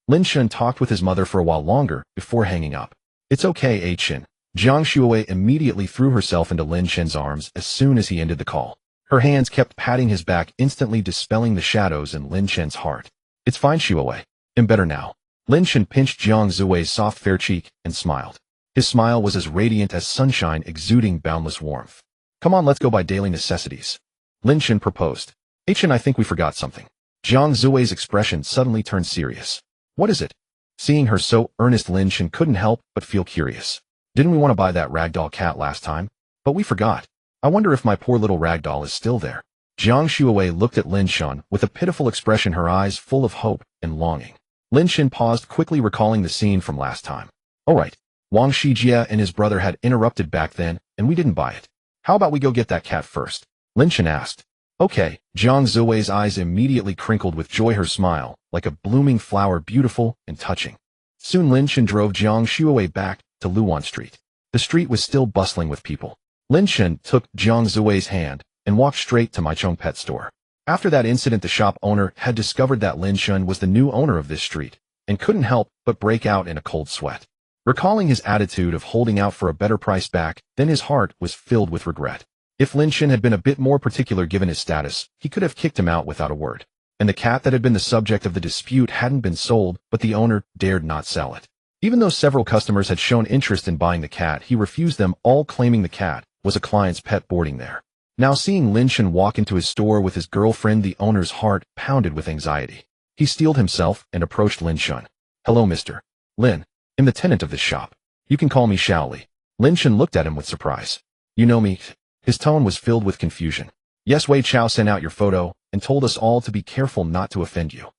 Lin Chen talked with his mother for a while longer before hanging up. It's okay, Chen. Jiang Xuewei immediately threw herself into Lin Chen's arms as soon as he ended the call. Her hands kept patting his back, instantly dispelling the shadows in Lin Chen's heart. It's fine, Xuewei. I'm better now. Lin Chen pinched Jiang Xuewei's soft, fair cheek and smiled. His smile was as radiant as sunshine, exuding boundless warmth. Come on, let's go buy daily necessities. Lin Chen proposed. Chen, I think we forgot something. Jiang Xuewei's expression suddenly turned serious. What is it? Seeing her so earnest, Lin Chen couldn't help but feel curious. Didn't we want to buy that ragdoll cat last time? But we forgot. I wonder if my poor little ragdoll is still there. Jiang Xuewei looked at Lin Chen with a pitiful expression, her eyes full of hope and longing. Lin Chen paused, quickly recalling the scene from last time. All right. Wang Shijie and his brother had interrupted back then, and we didn't buy it. How about we go get that cat first? Lin Chen asked. Okay. Jiang Xuewei's eyes immediately crinkled with joy, her smile like a blooming flower, beautiful and touching. Soon Lin Chen drove Jiang Xuewei back to Luan Street. The street was still bustling with people. Lin Chen took Jiang Xuewei's hand and walked straight to Maichong Pet Store. After that incident, the shop owner had discovered that Lin Chen was the new owner of this street and couldn't help but break out in a cold sweat. Recalling his attitude of holding out for a better price back then, his heart was filled with regret. If Lin Chen had been a bit more particular given his status, he could have kicked him out without a word. And the cat that had been the subject of the dispute hadn't been sold, but the owner dared not sell it. Even though several customers had shown interest in buying the cat, he refused them all, claiming the cat was a client's pet boarding there. Now, seeing Lin Chen walk into his store with his girlfriend, the owner's heart pounded with anxiety. He steeled himself and approached Lin Chen. Hello, Mr. Lin. I'm the tenant of this shop. You can call me Shaoli. Lin Chen looked at him with surprise. You know me? His tone was filled with confusion. Yes, Wei Chao sent out your photo and told us all to be careful not to offend you.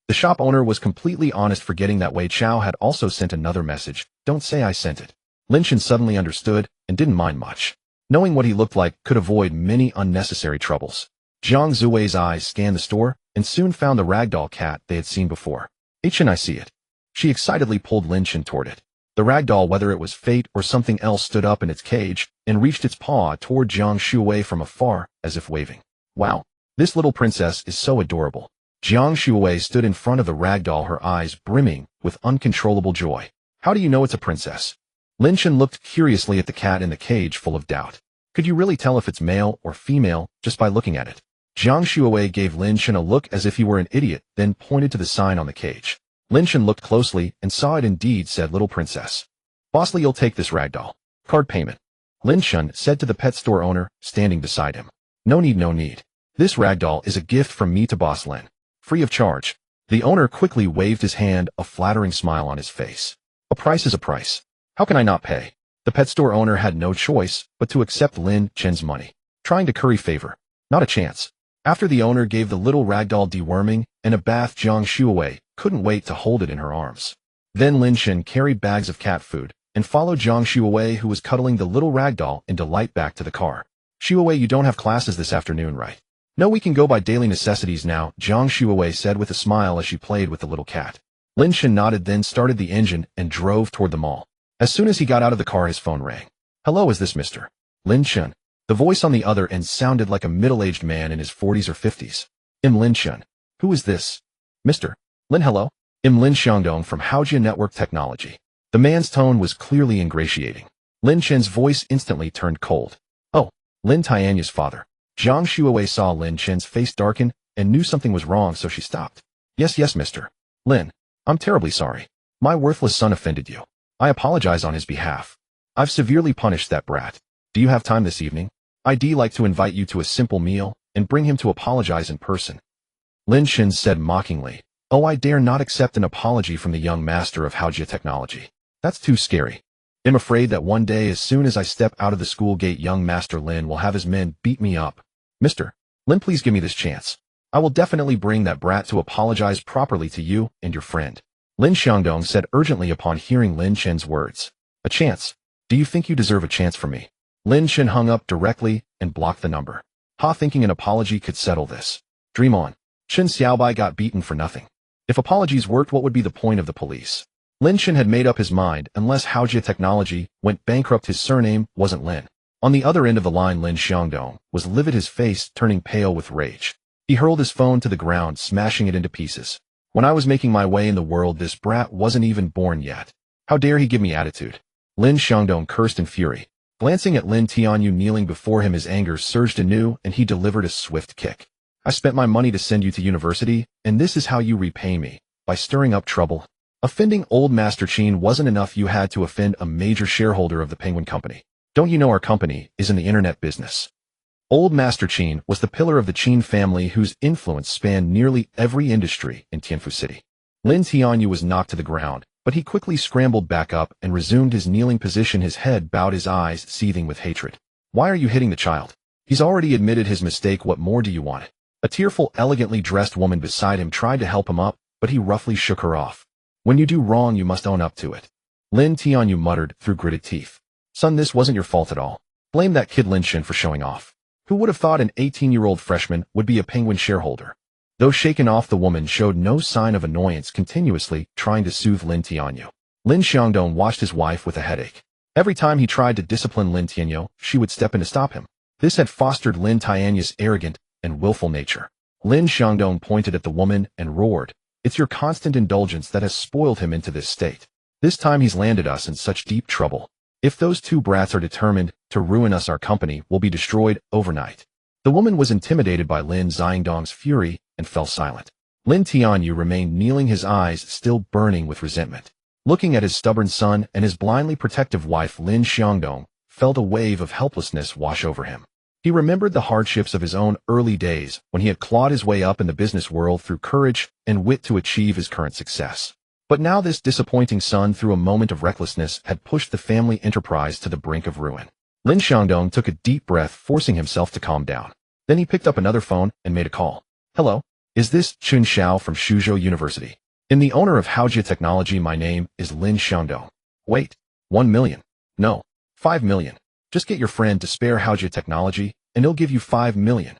The shop owner was completely honest, forgetting that Wei Chao had also sent another message. Don't say I sent it. Lin Chen suddenly understood and didn't mind much. Knowing what he looked like could avoid many unnecessary troubles. Jiang Xuewei's eyes scanned the store and soon found the ragdoll cat they had seen before. Chen, I see it. She excitedly pulled Lin Chen toward it. The ragdoll, whether it was fate or something else, stood up in its cage and reached its paw toward Jiang Xuewei from afar, as if waving. Wow, this little princess is so adorable. Jiang Shuwei stood in front of the ragdoll, her eyes brimming with uncontrollable joy. How do you know it's a princess? Lin Chen looked curiously at the cat in the cage, full of doubt. Could you really tell if it's male or female just by looking at it? Jiang Shuwei gave Lin Chen a look as if he were an idiot, then pointed to the sign on the cage. Lin Chen looked closely and saw it indeed said Little Princess. Bossly, you'll take this ragdoll. Card payment. Lin Chen said to the pet store owner, standing beside him. No need, no need. This ragdoll is a gift from me to Boss Lin. Free of charge. The owner quickly waved his hand, a flattering smile on his face. A price is a price. How can I not pay? The pet store owner had no choice but to accept Lin Chen's money. Trying to curry favor. Not a chance. After the owner gave the little ragdoll deworming and a bath, Jiang Shuwei couldn't wait to hold it in her arms. Then Lin Chen carried bags of cat food and followed Jiang Shuwei, who was cuddling the little ragdoll, in delight back to the car. Shuwei, you don't have classes this afternoon, right? No, we can go by daily necessities now, Jiang Shuwei said with a smile as she played with the little cat. Lin Chen nodded, then started the engine and drove toward the mall. As soon as he got out of the car, his phone rang. Hello, is this Mr. Lin Chen? The voice on the other end sounded like a middle-aged man in his 40s or 50s. Lin Chen. Who is this? Mr. Lin, hello? Lin Xiangdong from Haojia Network Technology. The man's tone was clearly ingratiating. Lin Chen's voice instantly turned cold. Oh, Lin Tianya's father. Jiang Shuwei saw Lin Chen's face darken and knew something was wrong, so she stopped. Yes, Mr. Lin. I'm terribly sorry. My worthless son offended you. I apologize on his behalf. I've severely punished that brat. Do you have time this evening? I'd like to invite you to a simple meal and bring him to apologize in person. Lin Chen said mockingly. Oh, I dare not accept an apology from the young master of Haojia Technology. That's too scary. I'm afraid that one day, as soon as I step out of the school gate, young Master Lin will have his men beat me up. Mr. Lin, please give me this chance. I will definitely bring that brat to apologize properly to you and your friend. Lin Xiangdong said urgently upon hearing Lin Chen's words. A chance? Do you think you deserve a chance from me? Lin Chen hung up directly and blocked the number. Thinking an apology could settle this. Dream on. Chen Xiaobai got beaten for nothing. If apologies worked, what would be the point of the police? Lin Chen had made up his mind. Unless Haojia Technology went bankrupt, his surname wasn't Lin. On the other end of the line, Lin Xiangdong was livid, his face turning pale with rage. He hurled his phone to the ground, smashing it into pieces. When I was making my way in the world, this brat wasn't even born yet. How dare he give me attitude? Lin Xiangdong cursed in fury. Glancing at Lin Tianyu kneeling before him, his anger surged anew and he delivered a swift kick. I spent my money to send you to university, and this is how you repay me, by stirring up trouble. Offending old Master Qin wasn't enough, you had to offend a major shareholder of the Penguin Company. Don't you know our company is in the internet business? Old Master Qin was the pillar of the Qin family, whose influence spanned nearly every industry in Tianfu City. Lin Tianyu was knocked to the ground, but he quickly scrambled back up and resumed his kneeling position, his head bowed, his eyes seething with hatred. Why are you hitting the child? He's already admitted his mistake. What more do you want? A tearful, elegantly dressed woman beside him tried to help him up, but he roughly shook her off. When you do wrong, you must own up to it. Lin Tianyu muttered through gritted teeth. Son, this wasn't your fault at all. Blame that kid Lin Chen for showing off. Who would have thought an 18-year-old freshman would be a Penguin shareholder? Though shaken off, the woman showed no sign of annoyance, continuously trying to soothe Lin Tianyu. Lin Xiangdong watched his wife with a headache. Every time he tried to discipline Lin Tianyu, she would step in to stop him. This had fostered Lin Tianyu's arrogant and willful nature. Lin Xiangdong pointed at the woman and roared. It's your constant indulgence that has spoiled him into this state. This time he's landed us in such deep trouble. If those two brats are determined to ruin us, our company will be destroyed overnight. The woman was intimidated by Lin Xiangdong's fury and fell silent. Lin Tianyu remained kneeling, his eyes still burning with resentment. Looking at his stubborn son and his blindly protective wife, Lin Xiangdong felt a wave of helplessness wash over him. He remembered the hardships of his own early days when he had clawed his way up in the business world through courage and wit to achieve his current success. But now this disappointing son, through a moment of recklessness, had pushed the family enterprise to the brink of ruin. Lin Xiangdong took a deep breath, forcing himself to calm down. Then he picked up another phone and made a call. Hello, is this Chun Xiao from Suzhou University? I'm the owner of Haojia Technology. My name is Lin Xiangdong. Wait, 1 million? No, 5 million. Just get your friend to spare Haojia Technology, and he'll give you 5 million.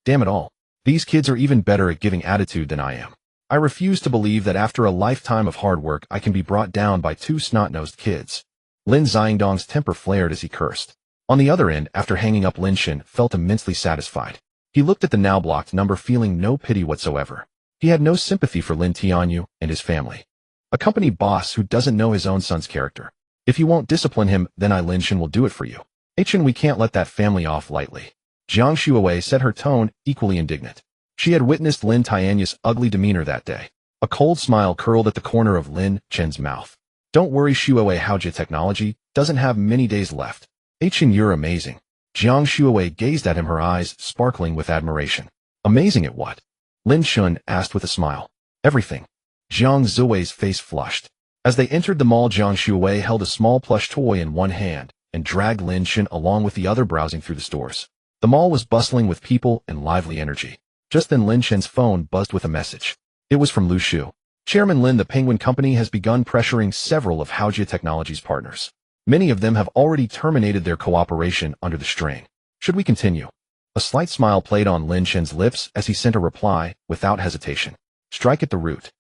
Damn it all. These kids are even better at giving attitude than I am. I refuse to believe that after a lifetime of hard work, I can be brought down by two snot-nosed kids. Lin Xiangdong's temper flared as he cursed. On the other end, after hanging up, Lin Chen felt immensely satisfied. He looked at the now blocked number, feeling no pity whatsoever. He had no sympathy for Lin Tianyu and his family. A company boss who doesn't know his own son's character. If you won't discipline him, then Lin Chen will do it for you. Chen, we can't let that family off lightly. Jiang Shuawei said, her tone equally indignant. She had witnessed Lin Tianyu's ugly demeanor that day. A cold smile curled at the corner of Lin Chen's mouth. Don't worry, Shuawei, God-Tier Technology doesn't have many days left. Chen, you're amazing. Jiang Shuawei gazed at him, her eyes sparkling with admiration. Amazing at what? Lin Chen asked with a smile. Everything. Jiang Shuawei's face flushed. As they entered the mall, Jiang Shuawei held a small plush toy in one hand and dragged Lin Chen along with the other, browsing through the stores. The mall was bustling with people and lively energy. Just then Lin Chen's phone buzzed with a message. It was from Lu Shu. Chairman Lin, the Penguin Company has begun pressuring several of God-Tier Technology's partners. Many of them have already terminated their cooperation under the strain. Should we continue? A slight smile played on Lin Chen's lips as he sent a reply without hesitation. Strike at the root.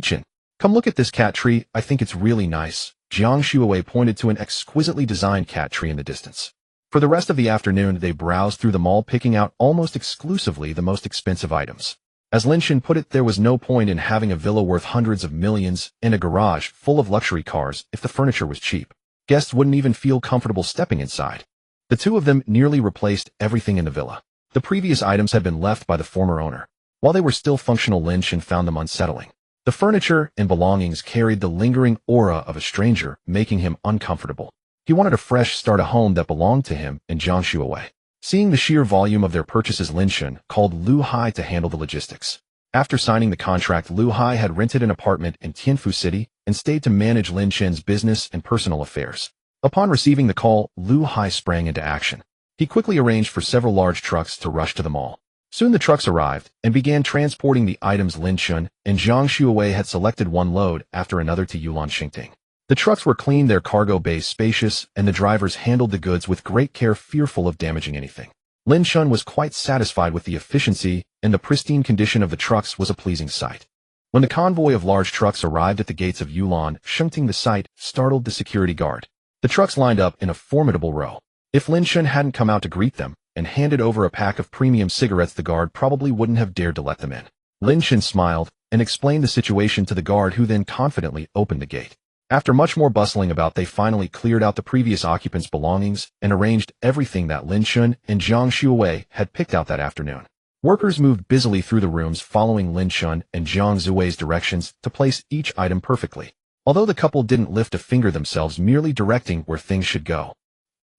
Chen, come look at this cat tree, I think it's really nice. Jiang Shuawei pointed to an exquisitely designed cat tree in the distance. For the rest of the afternoon, they browsed through the mall, picking out almost exclusively the most expensive items. As Lin Chen put it, there was no point in having a villa worth hundreds of millions and a garage full of luxury cars if the furniture was cheap. Guests wouldn't even feel comfortable stepping inside. The two of them nearly replaced everything in the villa. The previous items had been left by the former owner. While they were still functional, Lin Chen found them unsettling. The furniture and belongings carried the lingering aura of a stranger, making him uncomfortable. He wanted a fresh start, a home that belonged to him and Jiang Shuawei. Seeing the sheer volume of their purchases, Lin Chen called Lu Hai to handle the logistics. After signing the contract, Lu Hai had rented an apartment in Tianfu City and stayed to manage Lin Chen's business and personal affairs. Upon receiving the call, Lu Hai sprang into action. He quickly arranged for several large trucks to rush to the mall. Soon the trucks arrived and began transporting the items. Lin Chen and Jiang Shuawei had selected one load after another to Yulon Xingting. The trucks were clean, their cargo bays spacious, and the drivers handled the goods with great care, fearful of damaging anything. Lin Chen was quite satisfied with the efficiency, and the pristine condition of the trucks was a pleasing sight. When the convoy of large trucks arrived at the gates of Yulon Xingting, the sight startled the security guard. The trucks lined up in a formidable row. If Lin Chen hadn't come out to greet them and handed over a pack of premium cigarettes, the guard probably wouldn't have dared to let them in. Lin Chen smiled and explained the situation to the guard, who then confidently opened the gate. After much more bustling about, they finally cleared out the previous occupants' belongings and arranged everything that Lin Chen and Jiang Shuawei had picked out that afternoon. Workers moved busily through the rooms, following Lin Chen and Jiang Shuawei's directions to place each item perfectly. Although the couple didn't lift a finger themselves, merely directing where things should go.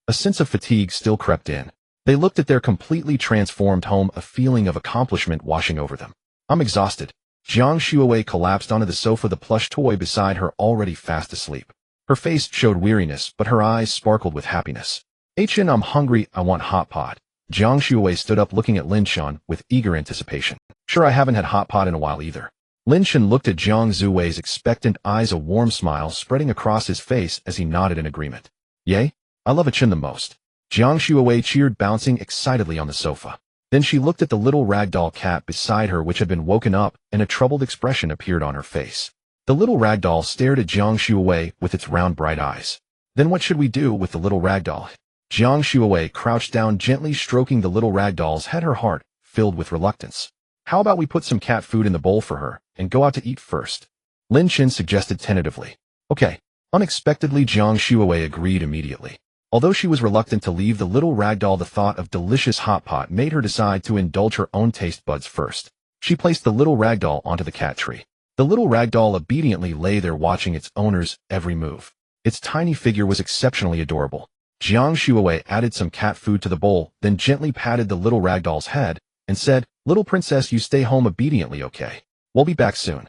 A sense of fatigue still crept in. They looked at their completely transformed home, a feeling of accomplishment washing over them. I'm exhausted. Jiang Shuawei collapsed onto the sofa, the plush toy beside her already fast asleep. Her face showed weariness, but her eyes sparkled with happiness. Chen, I'm hungry, I want hot pot. Jiang Shuawei stood up, looking at Lin Chen with eager anticipation. Sure, I haven't had hot pot in a while either. Lin Chen looked at Jiang Shuawei's expectant eyes, a warm smile spreading across his face as he nodded in agreement. Yay, I love Chen the most. Jiang Shuawei cheered, bouncing excitedly on the sofa. Then she looked at the little ragdoll cat beside her, which had been woken up, and a troubled expression appeared on her face. The little ragdoll stared at Jiang Shuawei with its round, bright eyes. Then what should we do with the little ragdoll? Jiang Shuawei crouched down, gently stroking the little ragdoll's head, her heart filled with reluctance. How about we put some cat food in the bowl for her and go out to eat first? Lin Chen suggested tentatively. Okay. Unexpectedly, Jiang Shuawei agreed immediately. Although she was reluctant to leave the little ragdoll, the thought of delicious hot pot made her decide to indulge her own taste buds first. She placed the little ragdoll onto the cat tree. The little ragdoll obediently lay there, watching its owner's every move. Its tiny figure was exceptionally adorable. Jiang Shuawei added some cat food to the bowl, then gently patted the little ragdoll's head and said, "Little princess, you stay home obediently, okay? We'll be back soon."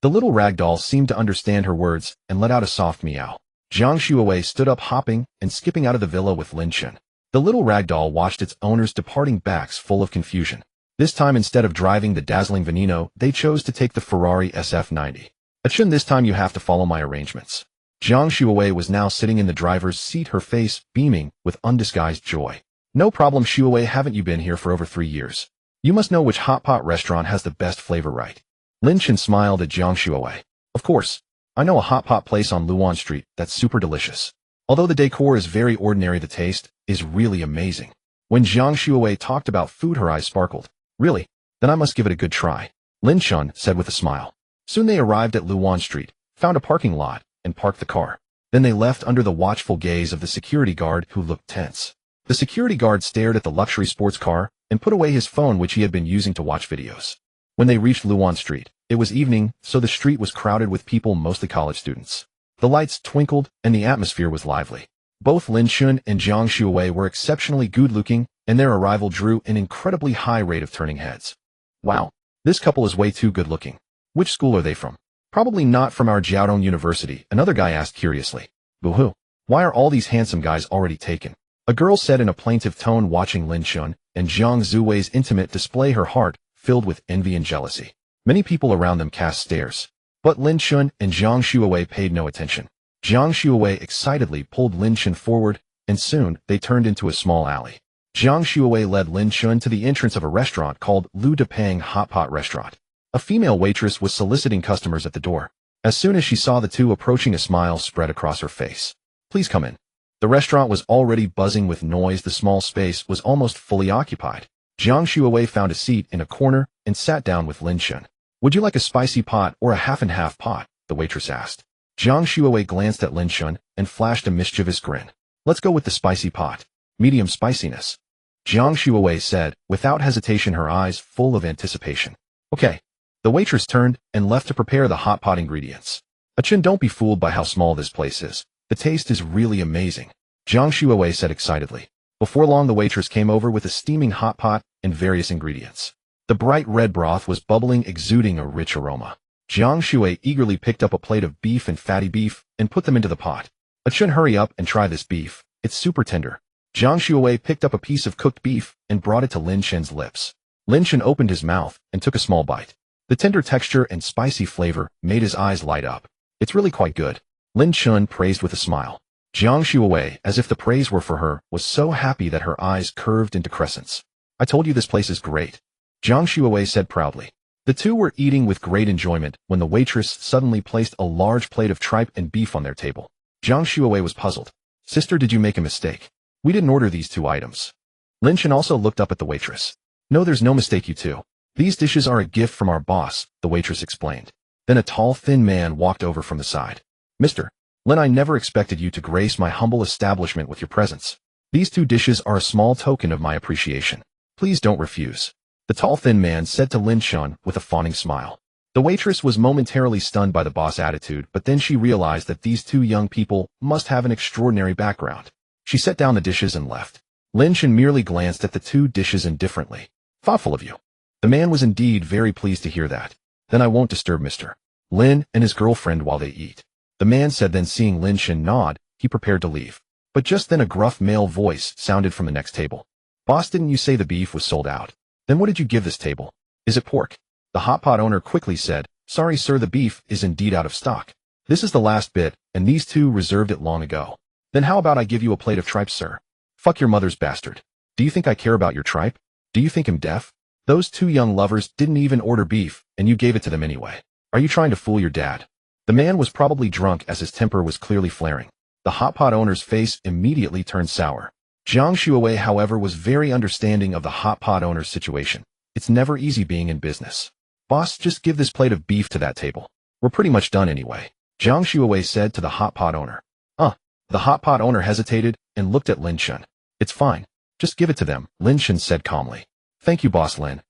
The little ragdoll seemed to understand her words and let out a soft meow. Jiang Shuawei stood up, hopping and skipping out of the villa with Lin Chen. The little ragdoll watched its owner's departing backs, full of confusion. This time, instead of driving the dazzling Veneno, they chose to take the Ferrari SF90. Chen, this time you have to follow my arrangements. Jiang Shuawei was now sitting in the driver's seat, her face beaming with undisguised joy. No problem, Shuawei, haven't you been here for over 3 years? You must know which hot pot restaurant has the best flavor, right? Lin Chen smiled at Jiang Shuawei. Of course. I know a hot pot place on Luan Street that's super delicious. Although the decor is very ordinary, the taste is really amazing. When Jiang Shuawei talked about food, her eyes sparkled. Really? Then I must give it a good try. Lin Chen said with a smile. Soon they arrived at Luan Street, found a parking lot, and parked the car. Then they left under the watchful gaze of the security guard who looked tense. The security guard stared at the luxury sports car and put away his phone which he had been using to watch videos. When they reached Luan Street, it was evening, so the street was crowded with people, mostly college students. The lights twinkled and the atmosphere was lively. Both Lin Chen and Zhang Xuewei were exceptionally good-looking, and their arrival drew an incredibly high rate of turning heads. Wow, this couple is way too good-looking. Which school are they from? Probably not from our Jiaodong University, another guy asked curiously. Boo-hoo. Why are all these handsome guys already taken? A girl said in a plaintive tone, watching Lin Chen and Zhang Xuewei's intimate display, her heart filled with envy and jealousy. Many people around them cast stares, but Lin Chen and Zhang Xuewei paid no attention. Zhang Xuewei excitedly pulled Lin Chen forward, and soon they turned into a small alley. Zhang Xuewei led Lin Chen to the entrance of a restaurant called Lu Depang Hot Pot Restaurant. A female waitress was soliciting customers at the door. As soon as she saw the two approaching, a smile spread across her face. Please come in. The restaurant was already buzzing with noise. The small space was almost fully occupied. Zhang Xuewei found a seat in a corner and sat down with Lin Chen. Would you like a spicy pot or a half-and-half pot? The waitress asked. Zhang Xuewei glanced at Lin Chen and flashed a mischievous grin. Let's go with the spicy pot. Medium spiciness. Zhang Xuewei said, without hesitation, her eyes full of anticipation. Okay. The waitress turned and left to prepare the hot pot ingredients. Chen, don't be fooled by how small this place is. The taste is really amazing. Zhang Xuewei said excitedly. Before long, the waitress came over with a steaming hot pot and various ingredients. The bright red broth was bubbling, exuding a rich aroma. Zhang Xuewei eagerly picked up a plate of beef and fatty beef and put them into the pot. Chen, hurry up and try this beef. It's super tender. Zhang Xuewei picked up a piece of cooked beef and brought it to Lin Chen's lips. Lin Chen opened his mouth and took a small bite. The tender texture and spicy flavor made his eyes light up. It's really quite good. Lin Chen praised with a smile. Zhang Xuewei, as if the praise were for her, was so happy that her eyes curved into crescents. I told you this place is great. Zhang Xuewei said proudly. The two were eating with great enjoyment when the waitress suddenly placed a large plate of tripe and beef on their table. Zhang Xuewei was puzzled. Sister, did you make a mistake? We didn't order these two items. Lin Chen also looked up at the waitress. No, there's no mistake, you two. These dishes are a gift from our boss, the waitress explained. Then a tall, thin man walked over from the side. Mr. Lin, I never expected you to grace my humble establishment with your presence. These two dishes are a small token of my appreciation. Please don't refuse. The tall, thin man said to Lin Chen with a fawning smile. The waitress was momentarily stunned by the boss' attitude, but then she realized that these two young people must have an extraordinary background. She set down the dishes and left. Lin Chen merely glanced at the two dishes indifferently. Thoughtful of you. The man was indeed very pleased to hear that. Then I won't disturb Mr. Lin and his girlfriend while they eat. The man said, then seeing Lin Chen nod, he prepared to leave. But just then a gruff male voice sounded from the next table. Boss, didn't you say the beef was sold out? Then what did you give this table? Is it pork? The hot pot owner quickly said, sorry sir, the beef is indeed out of stock. This is the last bit, and these two reserved it long ago. Then how about I give you a plate of tripe, sir? Fuck your mother's bastard. Do you think I care about your tripe? Do you think I'm deaf? Those two young lovers didn't even order beef, and you gave it to them anyway. Are you trying to fool your dad? The man was probably drunk, as his temper was clearly flaring. The hot pot owner's face immediately turned sour. Zhang Xuewei, however, was very understanding of the hot pot owner's situation. It's never easy being in business. Boss, just give this plate of beef to that table. We're pretty much done anyway. Zhang Xuewei said to the hot pot owner. The hot pot owner hesitated and looked at Lin Chen. It's fine. Just give it to them, Lin Chen said calmly. Thank you, Boss Lin.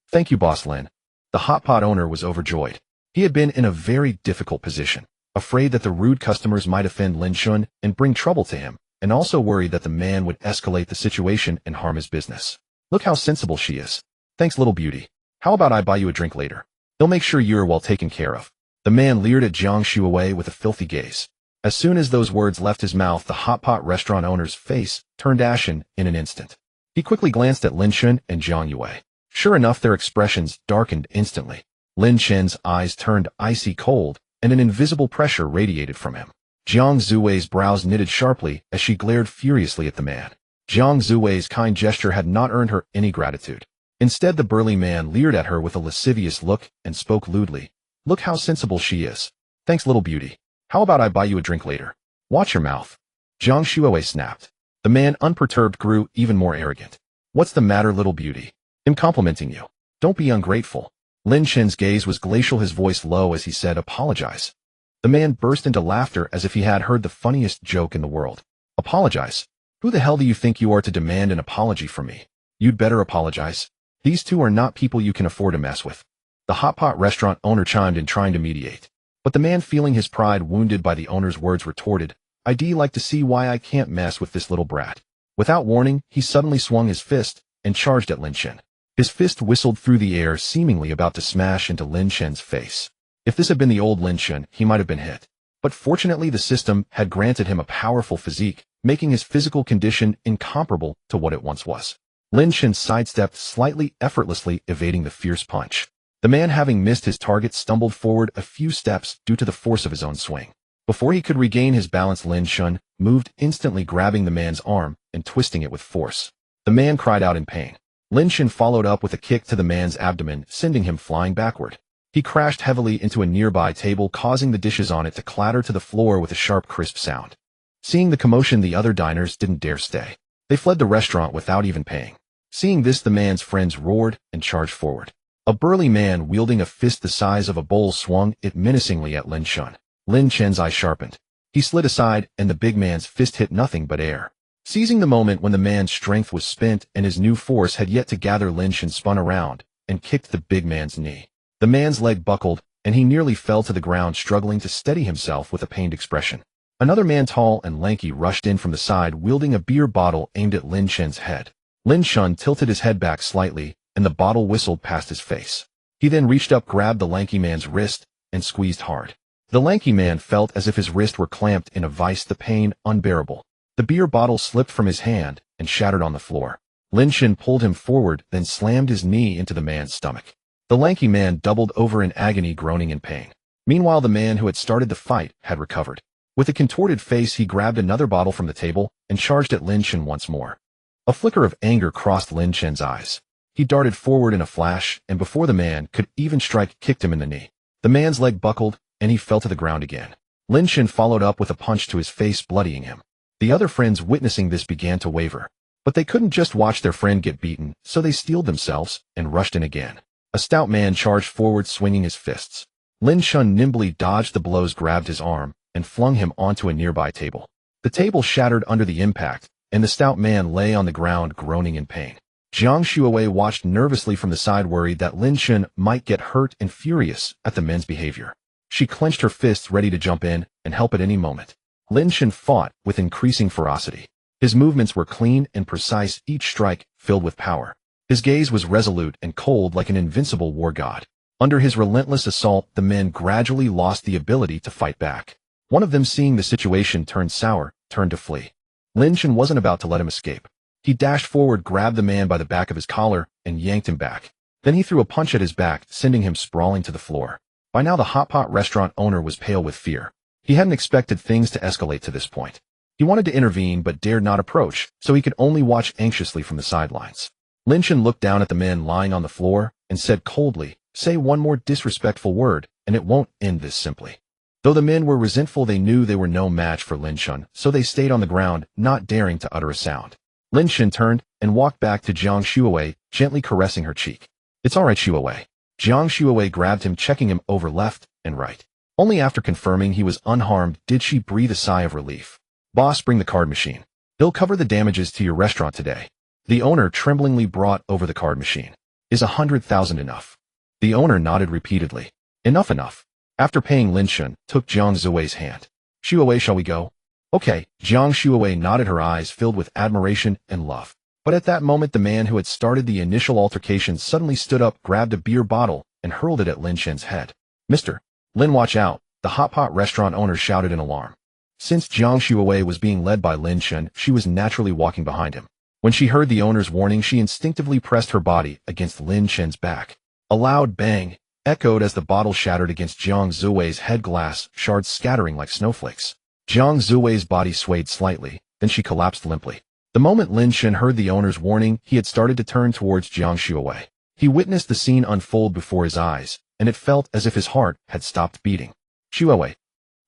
Thank you, Boss Lin. The hot pot owner was overjoyed. He had been in a very difficult position, afraid that the rude customers might offend Lin Chen and bring trouble to him, and also worried that the man would escalate the situation and harm his business. Look how sensible she is. Thanks, little beauty. How about I buy you a drink later? They'll make sure you're well taken care of. The man leered at Zhang Xuewei with a filthy gaze. As soon as those words left his mouth, the hot pot restaurant owner's face turned ashen in an instant. He quickly glanced at Lin Chen and Zhang Yue. Sure enough, their expressions darkened instantly. Lin Chen's eyes turned icy cold, and an invisible pressure radiated from him. Zhang Zuwei's brows knitted sharply as she glared furiously at the man. Zhang Zuwei's kind gesture had not earned her any gratitude. Instead, the burly man leered at her with a lascivious look and spoke lewdly. Look how sensible she is. Thanks, little beauty. How about I buy you a drink later? Watch your mouth. Zhang Xuewei snapped. The man, unperturbed, grew even more arrogant. What's the matter, little beauty? I'm complimenting you. Don't be ungrateful. Lin Chen's gaze was glacial, his voice low as he said, "Apologize." The man burst into laughter as if he had heard the funniest joke in the world. "Apologize? Who the hell do you think you are to demand an apology from me? You'd better apologize. These two are not people you can afford to mess with." The hot pot restaurant owner chimed in, trying to mediate. But the man, feeling his pride wounded by the owner's words, retorted, "I'd like to see why I can't mess with this little brat." Without warning, he suddenly swung his fist and charged at Lin Chen. His fist whistled through the air, seemingly about to smash into Lin Chen's face. If this had been the old Lin Chen, he might have been hit. But fortunately, the system had granted him a powerful physique, making his physical condition incomparable to what it once was. Lin Chen sidestepped slightly, effortlessly evading the fierce punch. The man, having missed his target, stumbled forward a few steps due to the force of his own swing. Before he could regain his balance, Lin Chen moved, instantly grabbing the man's arm and twisting it with force. The man cried out in pain. Lin Chen followed up with a kick to the man's abdomen, sending him flying backward. He crashed heavily into a nearby table, causing the dishes on it to clatter to the floor with a sharp, crisp sound. Seeing the commotion, the other diners didn't dare stay. They fled the restaurant without even paying. Seeing this, the man's friends roared and charged forward. A burly man wielding a fist the size of a bowl swung it menacingly at Lin Chen. Lin Chen's eye sharpened. He slid aside, and the big man's fist hit nothing but air. Seizing the moment when the man's strength was spent and his new force had yet to gather, Lin Chen spun around and kicked the big man's knee. The man's leg buckled, and he nearly fell to the ground, struggling to steady himself with a pained expression. Another man, tall and lanky, rushed in from the side, wielding a beer bottle aimed at Lin Chen's head. Lin Chen tilted his head back slightly, and the bottle whistled past his face. He then reached up, grabbed the lanky man's wrist, and squeezed hard. The lanky man felt as if his wrist were clamped in a vice, the pain unbearable. The beer bottle slipped from his hand and shattered on the floor. Lin Chen pulled him forward, then slammed his knee into the man's stomach. The lanky man doubled over in agony, groaning in pain. Meanwhile, the man who had started the fight had recovered. With a contorted face, he grabbed another bottle from the table and charged at Lin Chen once more. A flicker of anger crossed Lin Chen's eyes. He darted forward in a flash, and before the man could even strike, kicked him in the knee. The man's leg buckled, and he fell to the ground again. Lin Chen followed up with a punch to his face, bloodying him. The other friends, witnessing this, began to waver. But they couldn't just watch their friend get beaten, so they steeled themselves and rushed in again. A stout man charged forward, swinging his fists. Lin Chen nimbly dodged the blows, grabbed his arm, and flung him onto a nearby table. The table shattered under the impact, and the stout man lay on the ground, groaning in pain. Jiang Shuowei watched nervously from the side, worried that Lin Chen might get hurt and furious at the men's behavior. She clenched her fists, ready to jump in and help at any moment. Lin Chen fought with increasing ferocity. His movements were clean and precise, each strike filled with power. His gaze was resolute and cold, like an invincible war god. Under his relentless assault, the men gradually lost the ability to fight back. One of them, seeing the situation turn sour, turned to flee. Lin Chen wasn't about to let him escape. He dashed forward, grabbed the man by the back of his collar, and yanked him back. Then he threw a punch at his back, sending him sprawling to the floor. By now, the hot pot restaurant owner was pale with fear. He hadn't expected things to escalate to this point. He wanted to intervene but dared not approach, so he could only watch anxiously from the sidelines. Lin Chen looked down at the men lying on the floor and said coldly, "Say one more disrespectful word, and it won't end this simply." Though the men were resentful, they knew they were no match for Lin Chen, so they stayed on the ground, not daring to utter a sound. Lin Chen turned and walked back to Jiang Shuowei, gently caressing her cheek. "It's all right, Shuowei." Jiang Shuowei grabbed him, checking him over left and right. Only after confirming he was unharmed did she breathe a sigh of relief. "Boss, bring the card machine. He'll cover the damages to your restaurant today." The owner tremblingly brought over the card machine. "Is 100,000 enough?" The owner nodded repeatedly. "Enough, enough." After paying, Lin Chen took Jiang Shuowei's hand. "Shuowei, shall we go?" "Okay." Jiang Shuowei nodded, her eyes filled with admiration and love. But at that moment, the man who had started the initial altercation suddenly stood up, grabbed a beer bottle, and hurled it at Lin Chen's head. "Mr. Lin, watch out!" the hot pot restaurant owner shouted in alarm. Since Jiang Shuowei was being led by Lin Chen, she was naturally walking behind him. When she heard the owner's warning, she instinctively pressed her body against Lin Chen's back. A loud bang echoed as the bottle shattered against Jiang Shuowei's head, glass shards scattering like snowflakes. Jiang Shuowei's body swayed slightly, then she collapsed limply. The moment Lin Chen heard the owner's warning, he had started to turn towards Jiang Shuowei. He witnessed the scene unfold before his eyes, and it felt as if his heart had stopped beating. "Shuowei."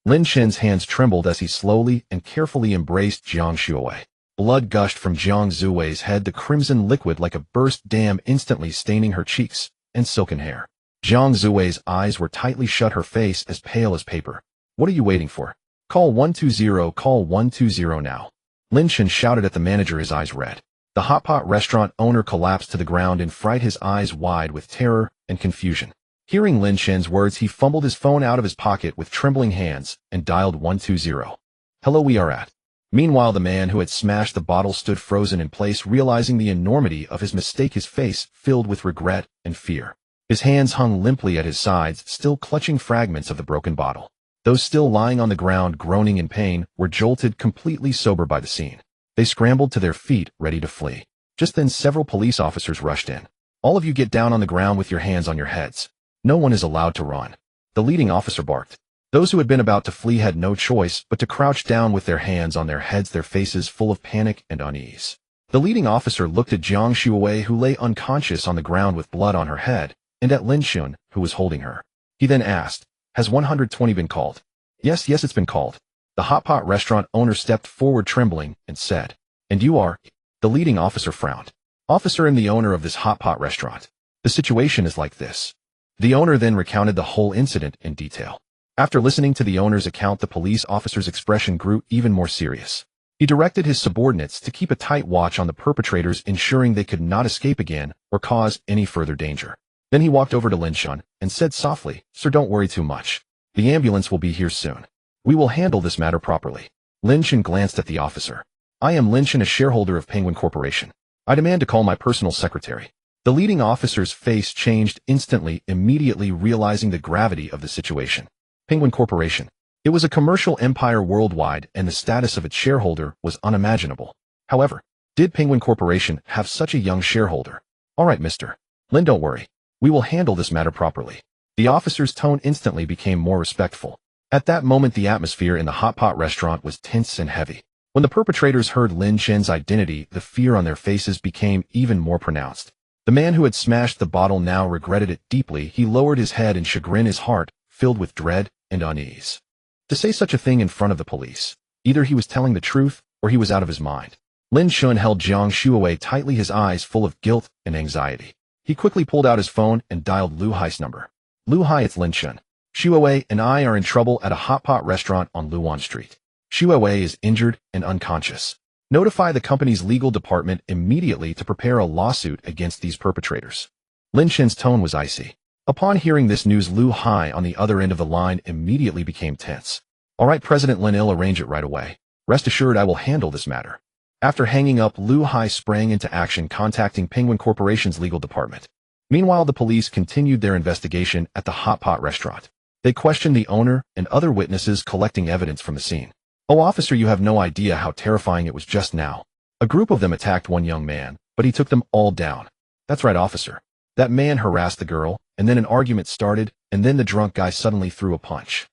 Lin Chen's hands trembled as he slowly and carefully embraced Jiang Shuowei. Blood gushed from Jiang Shuowei's head, the crimson liquid like a burst dam instantly staining her cheeks and silken hair. Jiang Zui's eyes were tightly shut, her face as pale as paper. What are you waiting for? Call 120, call 120 now. Lin Chen shouted at the manager, his eyes red. The hot pot restaurant owner collapsed to the ground in fright, his eyes wide with terror and confusion. Hearing Lin Chen's words, he fumbled his phone out of his pocket with trembling hands and dialed 120. Hello, we are at. Meanwhile, the man who had smashed the bottle stood frozen in place, realizing the enormity of his mistake, his face filled with regret and fear. His hands hung limply at his sides, still clutching fragments of the broken bottle. Those still lying on the ground, groaning in pain, were jolted, completely sober by the scene. They scrambled to their feet, ready to flee. Just then, several police officers rushed in. All of you get down on the ground with your hands on your heads. No one is allowed to run. The leading officer barked. Those who had been about to flee had no choice but to crouch down with their hands on their heads, their faces full of panic and unease. The leading officer looked at Jiang Shuwei, who lay unconscious on the ground with blood on her head, and at Lin Chen, who was holding her. He then asked, Has 120 been called? Yes, it's been called. The hot pot restaurant owner stepped forward trembling and said, And you are? The leading officer frowned. Officer, and the owner of this hot pot restaurant. The situation is like this. The owner then recounted the whole incident in detail. After listening to the owner's account, the police officer's expression grew even more serious. He directed his subordinates to keep a tight watch on the perpetrators, ensuring they could not escape again or cause any further danger. Then he walked over to Lin Chen and said softly, Sir, don't worry too much. The ambulance will be here soon. We will handle this matter properly. Lin Chen glanced at the officer. I am Lin Chen, a shareholder of Penguin Corporation. I demand to call my personal secretary. The leading officer's face changed instantly, immediately realizing the gravity of the situation. Penguin Corporation. It was a commercial empire worldwide, and the status of its shareholder was unimaginable. However, did Penguin Corporation have such a young shareholder? All right, Mr. Lin, don't worry. We will handle this matter properly. The officer's tone instantly became more respectful. At that moment, the atmosphere in the hot pot restaurant was tense and heavy. When the perpetrators heard Lin Chen's identity, the fear on their faces became even more pronounced. The man who had smashed the bottle now regretted it deeply. He lowered his head in chagrin, his heart filled with dread and unease. To say such a thing in front of the police, either he was telling the truth or he was out of his mind. Lin Chen held Jiang Shuwei tightly, his eyes full of guilt and anxiety. He quickly pulled out his phone and dialed Lu Hai's number. Lu Hai, it's Lin Chen. Shuwei and I are in trouble at a hot pot restaurant on Luan Street. Shuwei is injured and unconscious. Notify the company's legal department immediately to prepare a lawsuit against these perpetrators. Lin Chen's tone was icy. Upon hearing this news, Lu Hai on the other end of the line immediately became tense. All right, President Lin, I'll arrange it right away. Rest assured I will handle this matter. After hanging up, Lu Hai sprang into action, contacting Penguin Corporation's legal department. Meanwhile, the police continued their investigation at the hot pot restaurant. They questioned the owner and other witnesses, collecting evidence from the scene. Oh, officer, you have no idea how terrifying it was just now. A group of them attacked one young man, but he took them all down. That's right, officer. That man harassed the girl, and then an argument started, and then the drunk guy suddenly threw a punch.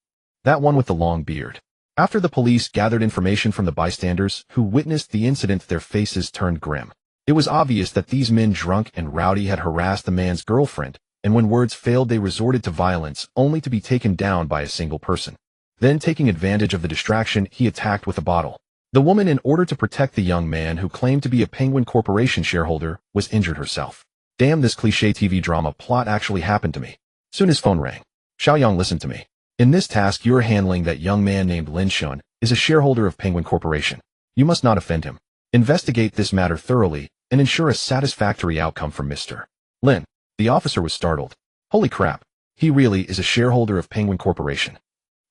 That one with the long beard. After the police gathered information from the bystanders who witnessed the incident, their faces turned grim. It was obvious that these men, drunk and rowdy, had harassed the man's girlfriend, and when words failed, they resorted to violence, only to be taken down by a single person. Then, taking advantage of the distraction, he attacked with a bottle. The woman, in order to protect the young man who claimed to be a Penguin Corporation shareholder, was injured herself. Damn, this cliché TV drama plot actually happened to me. Soon his phone rang. Xiaoyang, listen to me. In this task you're handling, that young man named Lin Chen is a shareholder of Penguin Corporation. You must not offend him. Investigate this matter thoroughly and ensure a satisfactory outcome for Mr. Lin. The officer was startled. Holy crap. He really is a shareholder of Penguin Corporation.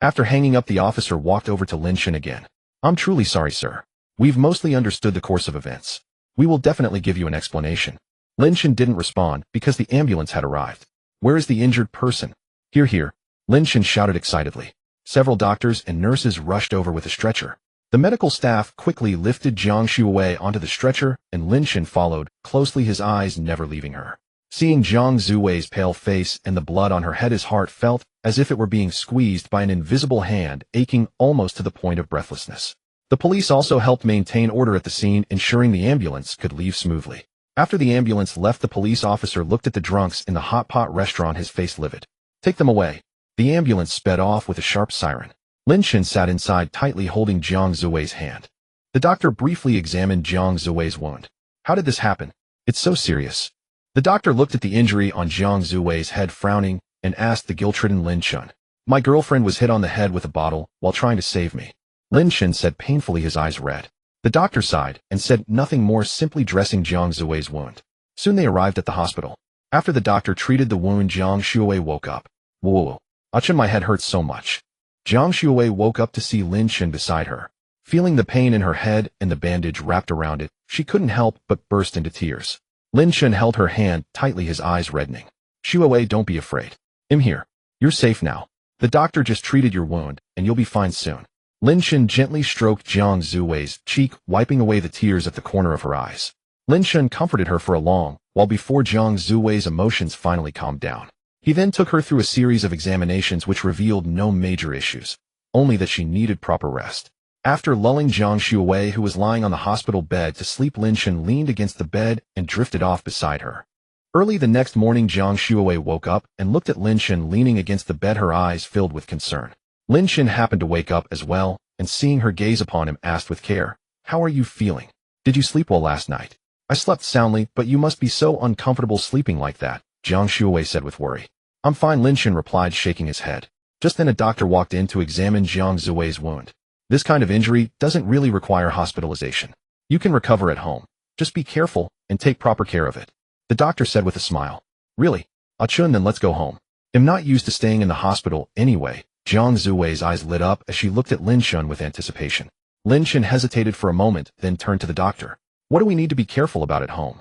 After hanging up, the officer walked over to Lin Chen again. I'm truly sorry, sir. We've mostly understood the course of events. We will definitely give you an explanation. Lin Chen didn't respond because the ambulance had arrived. Where is the injured person? Here. Lin Chen shouted excitedly. Several doctors and nurses rushed over with a stretcher. The medical staff quickly lifted Jiang Shuwei onto the stretcher, and Lin Chen followed, closely, his eyes never leaving her. Seeing Jiang Zui's pale face and the blood on her head, his heart felt as if it were being squeezed by an invisible hand, aching almost to the point of breathlessness. The police also helped maintain order at the scene, ensuring the ambulance could leave smoothly. After the ambulance left, the police officer looked at the drunks in the hot pot restaurant, his face livid. Take them away. The ambulance sped off with a sharp siren. Lin Chen sat inside, tightly holding Jiang Zui's hand. The doctor briefly examined Jiang Zui's wound. How did this happen? It's so serious. The doctor looked at the injury on Jiang Zui's head, frowning, and asked the guilt-ridden Lin Chen. My girlfriend was hit on the head with a bottle while trying to save me. Lin Chen said painfully, his eyes red. The doctor sighed and said nothing more, simply dressing Jiang Zuwei's wound. Soon they arrived at the hospital. After the doctor treated the wound, Jiang Shuowei woke up. Whoa, Achin, my head hurts so much. Jiang Shuowei woke up to see Lin Chen beside her. Feeling the pain in her head and the bandage wrapped around it, she couldn't help but burst into tears. Lin Chen held her hand tightly, his eyes reddening. Shuowei, don't be afraid. I'm here. You're safe now. The doctor just treated your wound, and you'll be fine soon. Lin Chen gently stroked Jiang Zuwei's cheek, wiping away the tears at the corner of her eyes. Lin Chen comforted her for a long while before Jiang Zuwei's emotions finally calmed down. He then took her through a series of examinations which revealed no major issues, only that she needed proper rest. After lulling Jiang Shuowei, who was lying on the hospital bed, to sleep, Lin Chen leaned against the bed and drifted off beside her. Early the next morning, Jiang Shuowei woke up and looked at Lin Chen leaning against the bed, her eyes filled with concern. Lin Chen happened to wake up as well, and seeing her gaze upon him, asked with care, "How are you feeling? Did you sleep well last night?" "I slept soundly, but you must be so uncomfortable sleeping like that," Jiang Shuowei said with worry. "I'm fine," Lin Chen replied, shaking his head. Just then a doctor walked in to examine Jiang Zuwei's wound. "This kind of injury doesn't really require hospitalization. You can recover at home. Just be careful and take proper care of it," the doctor said with a smile. "Really? Achun, then let's go home. I'm not used to staying in the hospital anyway." Jiang Zuwei's eyes lit up as she looked at Lin Chen with anticipation. Lin Chen hesitated for a moment, then turned to the doctor. "What do we need to be careful about at home?"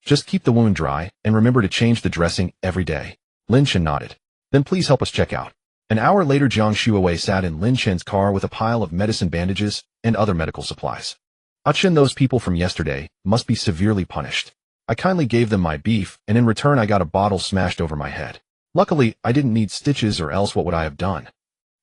"Just keep the wound dry and remember to change the dressing every day." Lin Chen nodded. "Then please help us check out." An hour later, Jiang Shuowei sat in Lin Chen's car with a pile of medicine, bandages, and other medical supplies. "Achin, those people from yesterday must be severely punished. I kindly gave them my beef, and in return I got a bottle smashed over my head. Luckily, I didn't need stitches, or else what would I have done?"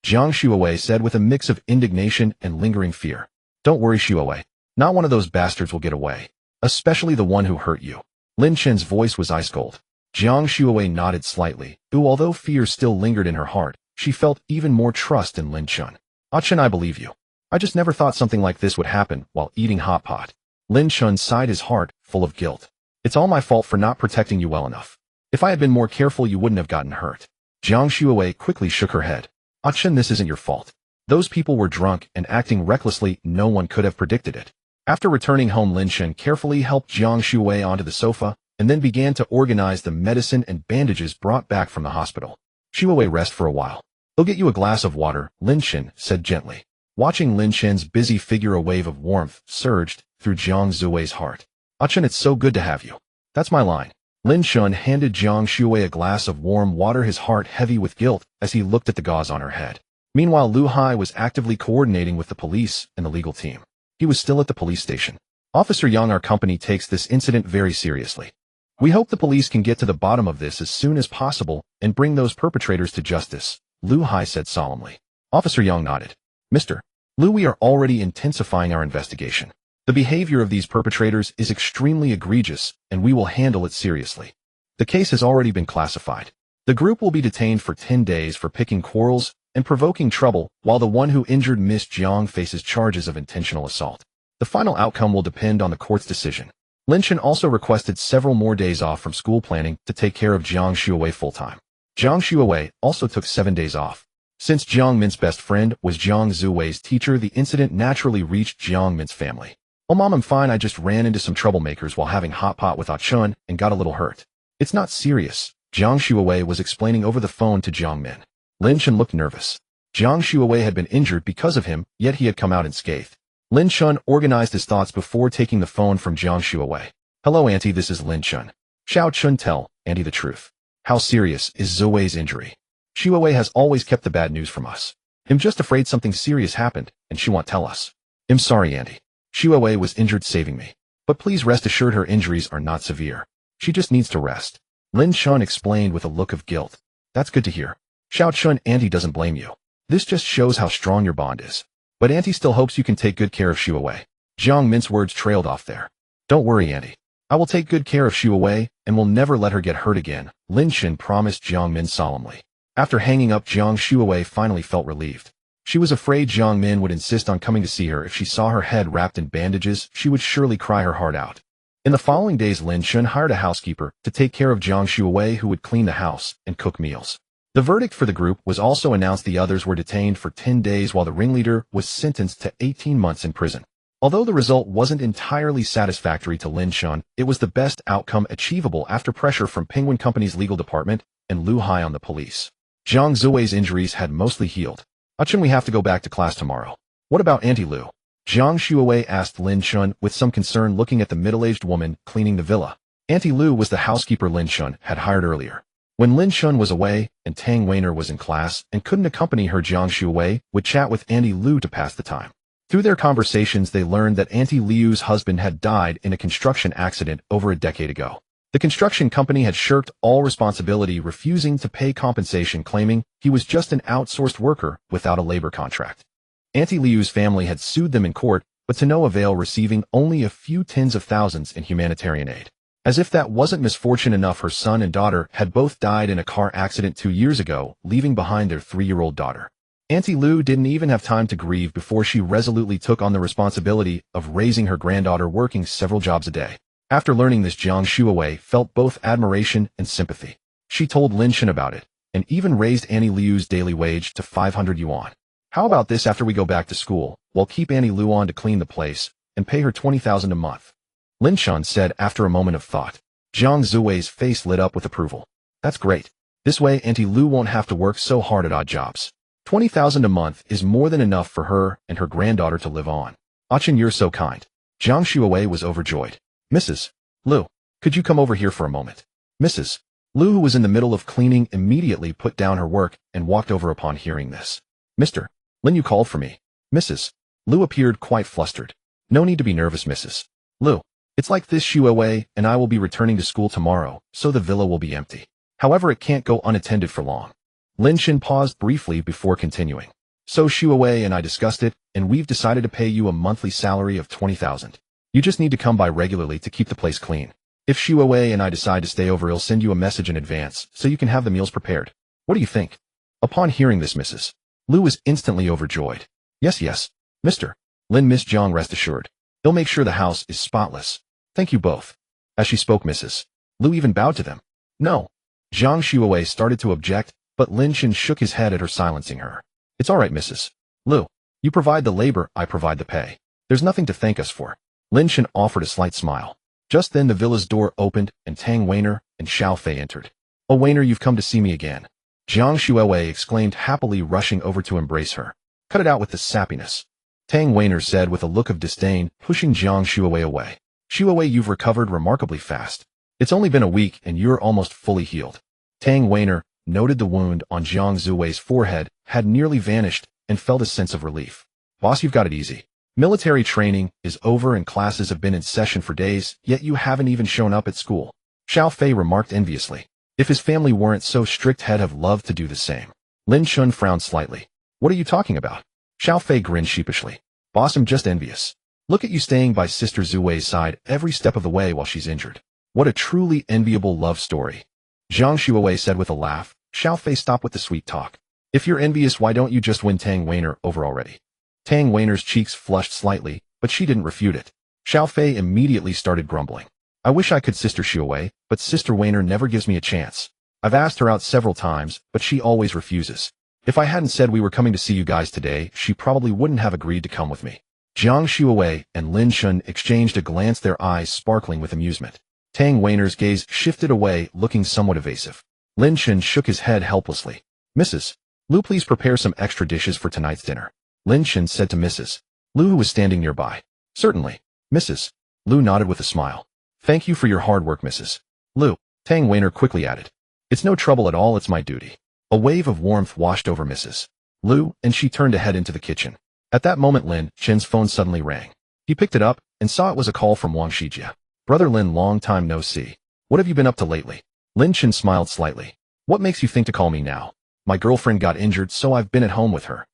Jiang Shuowei said with a mix of indignation and lingering fear. "Don't worry, Shuowei. Not one of those bastards will get away. Especially the one who hurt you." Lin Chen's voice was ice cold. Jiang Shuowei nodded slightly, although fear still lingered in her heart. She felt even more trust in Lin Chen. "Achin, I believe you. I just never thought something like this would happen while eating hot pot." Lin Chen sighed, his heart full of guilt. "It's all my fault for not protecting you well enough. If I had been more careful, you wouldn't have gotten hurt." Jiang Shuowei quickly shook her head. "Achin, this isn't your fault. Those people were drunk and acting recklessly. No one could have predicted it." After returning home, Lin Chen carefully helped Jiang Shuowei onto the sofa and then began to organize the medicine and bandages brought back from the hospital. "Shuowei, rest for a while. I'll get you a glass of water," Lin Chen said gently. Watching Lin Chen's busy figure, a wave of warmth surged through Jiang Zuwei's heart. "Achin, it's so good to have you." "That's my line." Lin Chen handed Jiang Shuowei a glass of warm water, his heart heavy with guilt as he looked at the gauze on her head. Meanwhile, Lu Hai was actively coordinating with the police and the legal team. He was still at the police station. "Officer Yang, our company takes this incident very seriously. We hope the police can get to the bottom of this as soon as possible and bring those perpetrators to justice," Lu Hai said solemnly. Officer Yang nodded. "Mr. Lu, we are already intensifying our investigation. The behavior of these perpetrators is extremely egregious, and we will handle it seriously. The case has already been classified. The group will be detained for 10 days for picking quarrels and provoking trouble, while the one who injured Miss Jiang faces charges of intentional assault. The final outcome will depend on the court's decision." Lin Chen also requested several more days off from school planning to take care of Jiang Shuowei full-time. Jiang Shuowei also took 7 days off. Since Jiang Min's best friend was Jiang Zuwei's teacher, the incident naturally reached Jiang Min's family. "Oh, Mom, I'm fine. I just ran into some troublemakers while having hot pot with Achun and got a little hurt." "It's not serious," Jiang Shuowei was explaining over the phone to Jiang Min. Lin Chen looked nervous. Jiang Shuowei had been injured because of him, yet he had come out unscathed. Lin Chen organized his thoughts before taking the phone from Jiang Shuowei. "Hello, Auntie, this is Lin Chen. Xiao Chun, tell Auntie the truth. How serious is Zuwei's injury? Shuowei has always kept the bad news from us. I'm just afraid something serious happened, and she won't tell us." "I'm sorry, Auntie. Shuowei was injured saving me. But please rest assured her injuries are not severe. She just needs to rest," Lin Chen explained with a look of guilt. "That's good to hear. Xiao Chun, Auntie doesn't blame you. This just shows how strong your bond is. But Auntie still hopes you can take good care of Shuowei." Jiang Min's words trailed off there. "Don't worry, Auntie. I will take good care of Shuowei and will never let her get hurt again," Lin Chen promised Jiang Min solemnly. After hanging up, Jiang Shuowei finally felt relieved. She was afraid Jiang Min would insist on coming to see her. If she saw her head wrapped in bandages, she would surely cry her heart out. In the following days, Lin Chen hired a housekeeper to take care of Jiang Shuowei, who would clean the house and cook meals. The verdict for the group was also announced. The others were detained for 10 days while the ringleader was sentenced to 18 months in prison. Although the result wasn't entirely satisfactory to Lin Chen, it was the best outcome achievable after pressure from Penguin Company's legal department and Lu Hai on the police. Zhang Zui's injuries had mostly healed. Shouldn't we have to go back to class tomorrow? What about Auntie Lu? Zhang Shuowei asked Lin Chen with some concern, looking at the middle-aged woman cleaning the villa. Auntie Lu was the housekeeper Lin Chen had hired earlier. When Lin Chen was away and Tang Weiner was in class and couldn't accompany her, Zhang Shuowei would chat with Auntie Lu to pass the time. Through their conversations, they learned that Auntie Liu's husband had died in a construction accident over a decade ago. The construction company had shirked all responsibility, refusing to pay compensation, claiming he was just an outsourced worker without a labor contract. Auntie Liu's family had sued them in court, but to no avail, receiving only a few tens of thousands in humanitarian aid. As if that wasn't misfortune enough, her son and daughter had both died in a car accident 2 years ago, leaving behind their 3-year-old daughter. Auntie Lu didn't even have time to grieve before she resolutely took on the responsibility of raising her granddaughter, working several jobs a day. After learning this, Zhang Shuowei felt both admiration and sympathy. She told Lin Chen about it, and even raised Auntie Liu's daily wage to 500 yuan. How about this? After we go back to school, we'll keep Auntie Lu on to clean the place, and pay her 20,000 a month. Lin Chen said after a moment of thought. Zhang Zui's face lit up with approval. That's great. This way Auntie Lu won't have to work so hard at odd jobs. 20,000 a month is more than enough for her and her granddaughter to live on. Chen, you're so kind. Zhang Shuowei was overjoyed. Mrs. Lu, could you come over here for a moment? Mrs. Lu, who was in the middle of cleaning, immediately put down her work and walked over upon hearing this. Mr. Lin, you called for me. Mrs. Lu appeared quite flustered. No need to be nervous, Mrs. Lu. It's like this, Shuowei and I will be returning to school tomorrow, so the villa will be empty. However, it can't go unattended for long. Lin Chen paused briefly before continuing. So Shuowei and I discussed it, and we've decided to pay you a monthly salary of 20,000. You just need to come by regularly to keep the place clean. If Shuowei and I decide to stay over, he'll send you a message in advance so you can have the meals prepared. What do you think? Upon hearing this, Mrs. Lu was instantly overjoyed. Yes, Mr. Lin, Miss Zhang, rest assured. They'll make sure the house is spotless. Thank you both. As she spoke, Mrs. Lu even bowed to them. No. Zhang Shuowei started to object, but Lin Chen shook his head at her, silencing her. It's all right, Mrs. Lu. You provide the labor, I provide the pay. There's nothing to thank us for. Lin Chen offered a slight smile. Just then the villa's door opened, and Tang Weiner and Xiao Fei entered. Oh, Weiner, you've come to see me again. Zhang Shuowei exclaimed happily, rushing over to embrace her. Cut it out with the sappiness. Tang Weiner said with a look of disdain, pushing Zhang Shuowei away. Shuowei, you've recovered remarkably fast. It's only been a week and you're almost fully healed. Tang Weiner noted the wound on Zhang Zui's forehead had nearly vanished and felt a sense of relief. Boss, you've got it easy. Military training is over and classes have been in session for days, yet you haven't even shown up at school. Xiao Fei remarked enviously. If his family weren't so strict, he'd have loved to do the same. Lin Chen frowned slightly. What are you talking about? Xiao Fei grinned sheepishly. Boss, I'm just envious. Look at you staying by Sister Zui's side every step of the way while she's injured. What a truly enviable love story. Zhang Shuowei said with a laugh. Xiao Fei, stop with the sweet talk. If you're envious, why don't you just win Tang Weiner over already? Tang Weiner's cheeks flushed slightly, but she didn't refute it. Xiao Fei immediately started grumbling. I wish I could, Sister Shuowei, but Sister Weiner never gives me a chance. I've asked her out several times, but she always refuses. If I hadn't said we were coming to see you guys today, she probably wouldn't have agreed to come with me. Zhang Shuowei and Lin Chen exchanged a glance, their eyes sparkling with amusement. Tang Weiner's gaze shifted away, looking somewhat evasive. Lin Chen shook his head helplessly. Mrs. Lu, please prepare some extra dishes for tonight's dinner. Lin Chen said to Mrs. Lu, who was standing nearby. Certainly. Mrs. Lu nodded with a smile. Thank you for your hard work, Mrs. Lu. Tang Weiner quickly added. It's no trouble at all, it's my duty. A wave of warmth washed over Mrs. Lu, and she turned to head into the kitchen. At that moment, Lin Chen's phone suddenly rang. He picked it up and saw it was a call from Wang Shijia. Brother Lin, long time no see. What have you been up to lately? Lin Chen smiled slightly. What makes you think to call me now? My girlfriend got injured, so I've been at home with her.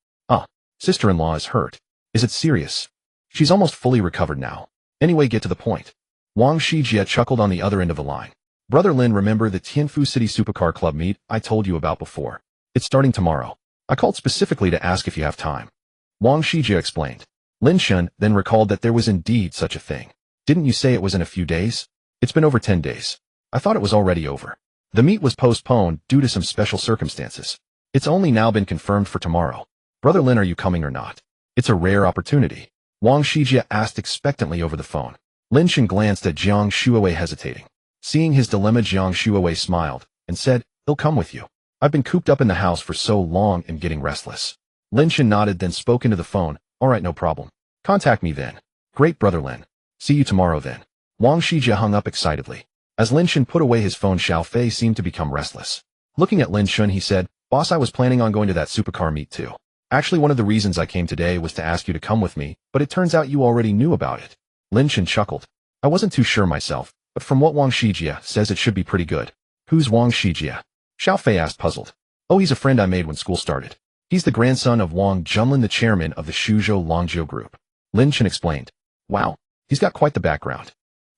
Sister-in-law is hurt. Is it serious? She's almost fully recovered now. Anyway, get to the point. Wang Shijia chuckled on the other end of the line. Brother Lin, remember the Tianfu City Supercar Club meet I told you about before? It's starting tomorrow. I called specifically to ask if you have time. Wang Shijia explained. Lin Chen then recalled that there was indeed such a thing. Didn't you say it was in a few days? It's been over 10 days. I thought it was already over. The meet was postponed due to some special circumstances. It's only now been confirmed for tomorrow. Brother Lin, are you coming or not? It's a rare opportunity. Wang Shijia asked expectantly over the phone. Lin Chen glanced at Jiang Shuowei hesitating. Seeing his dilemma, Jiang Shuowei smiled and said, he'll come with you. I've been cooped up in the house for so long and getting restless. Lin Chen nodded, then spoke into the phone. All right, no problem. Contact me then. Great, Brother Lin. See you tomorrow then. Wang Shijia hung up excitedly. As Lin Chen put away his phone, Xiao Fei seemed to become restless. Looking at Lin Chen, he said, Boss, I was planning on going to that supercar meet too. Actually, one of the reasons I came today was to ask you to come with me, but it turns out you already knew about it. Lin Chen chuckled. I wasn't too sure myself, but from what Wang Shijia says, it should be pretty good. Who's Wang Shijia? Xiao Fei asked, puzzled. Oh, he's a friend I made when school started. He's the grandson of Wang Junlin, the chairman of the Suzhou Longjiu Group. Lin Chen explained. Wow, he's got quite the background.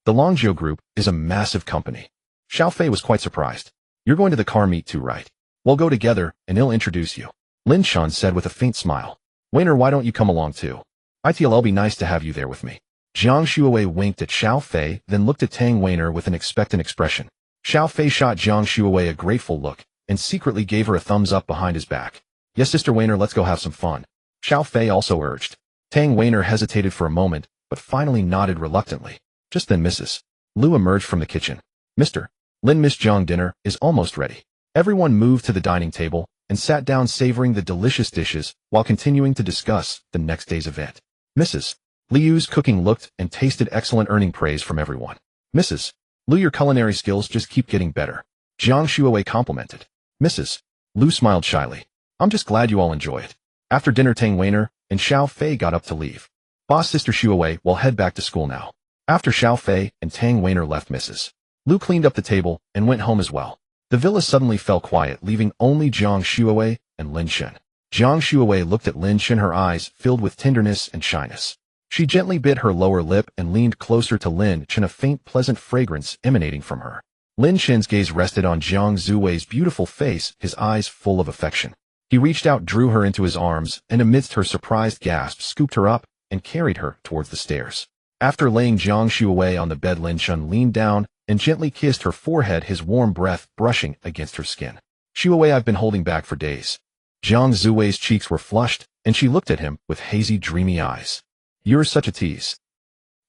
The Longjiu Group is a massive company. Xiao Fei was quite surprised. You're going to the car meet too, right? We'll go together, and he'll introduce you. Lin Chen said with a faint smile. Wainer, why don't you come along too? It'll be nice to have you there with me. Jiang Shuowei winked at Xiao Fei, then looked at Tang Wainer with an expectant expression. Xiao Fei shot Jiang Shuowei a grateful look, and secretly gave her a thumbs up behind his back. Yes, Sister Wainer, let's go have some fun. Xiao Fei also urged. Tang Wainer hesitated for a moment, but finally nodded reluctantly. Just then Mrs. Liu emerged from the kitchen. Mr. Lin, Miss Jiang, dinner is almost ready. Everyone moved to the dining table and sat down, savoring the delicious dishes while continuing to discuss the next day's event. Mrs. Liu's cooking looked and tasted excellent, earning praise from everyone. Mrs. Liu, your culinary skills just keep getting better. Jiang Shuowei complimented. Mrs. Liu smiled shyly. I'm just glad you all enjoy it. After dinner, Tang Wainer and Xiao Fei got up to leave. Boss, Sister Shuowei, will head back to school now. After Xiao Fei and Tang Wainer left, Mrs. Liu cleaned up the table and went home as well. The villa suddenly fell quiet, leaving only Jiang Shuowei and Lin Chen. Jiang Shuowei looked at Lin Chen, her eyes filled with tenderness and shyness. She gently bit her lower lip and leaned closer to Lin Chen, a faint, pleasant fragrance emanating from her. Lin Chen's gaze rested on Jiang Shuowei's beautiful face, his eyes full of affection. He reached out, drew her into his arms, and amidst her surprised gasp, scooped her up and carried her towards the stairs. After laying Jiang Shuowei on the bed, Lin Chen leaned down and gently kissed her forehead, his warm breath brushing against her skin. Shuowei, I've been holding back for days. Jiang Shuowei's cheeks were flushed, and she looked at him with hazy, dreamy eyes. You're such a tease.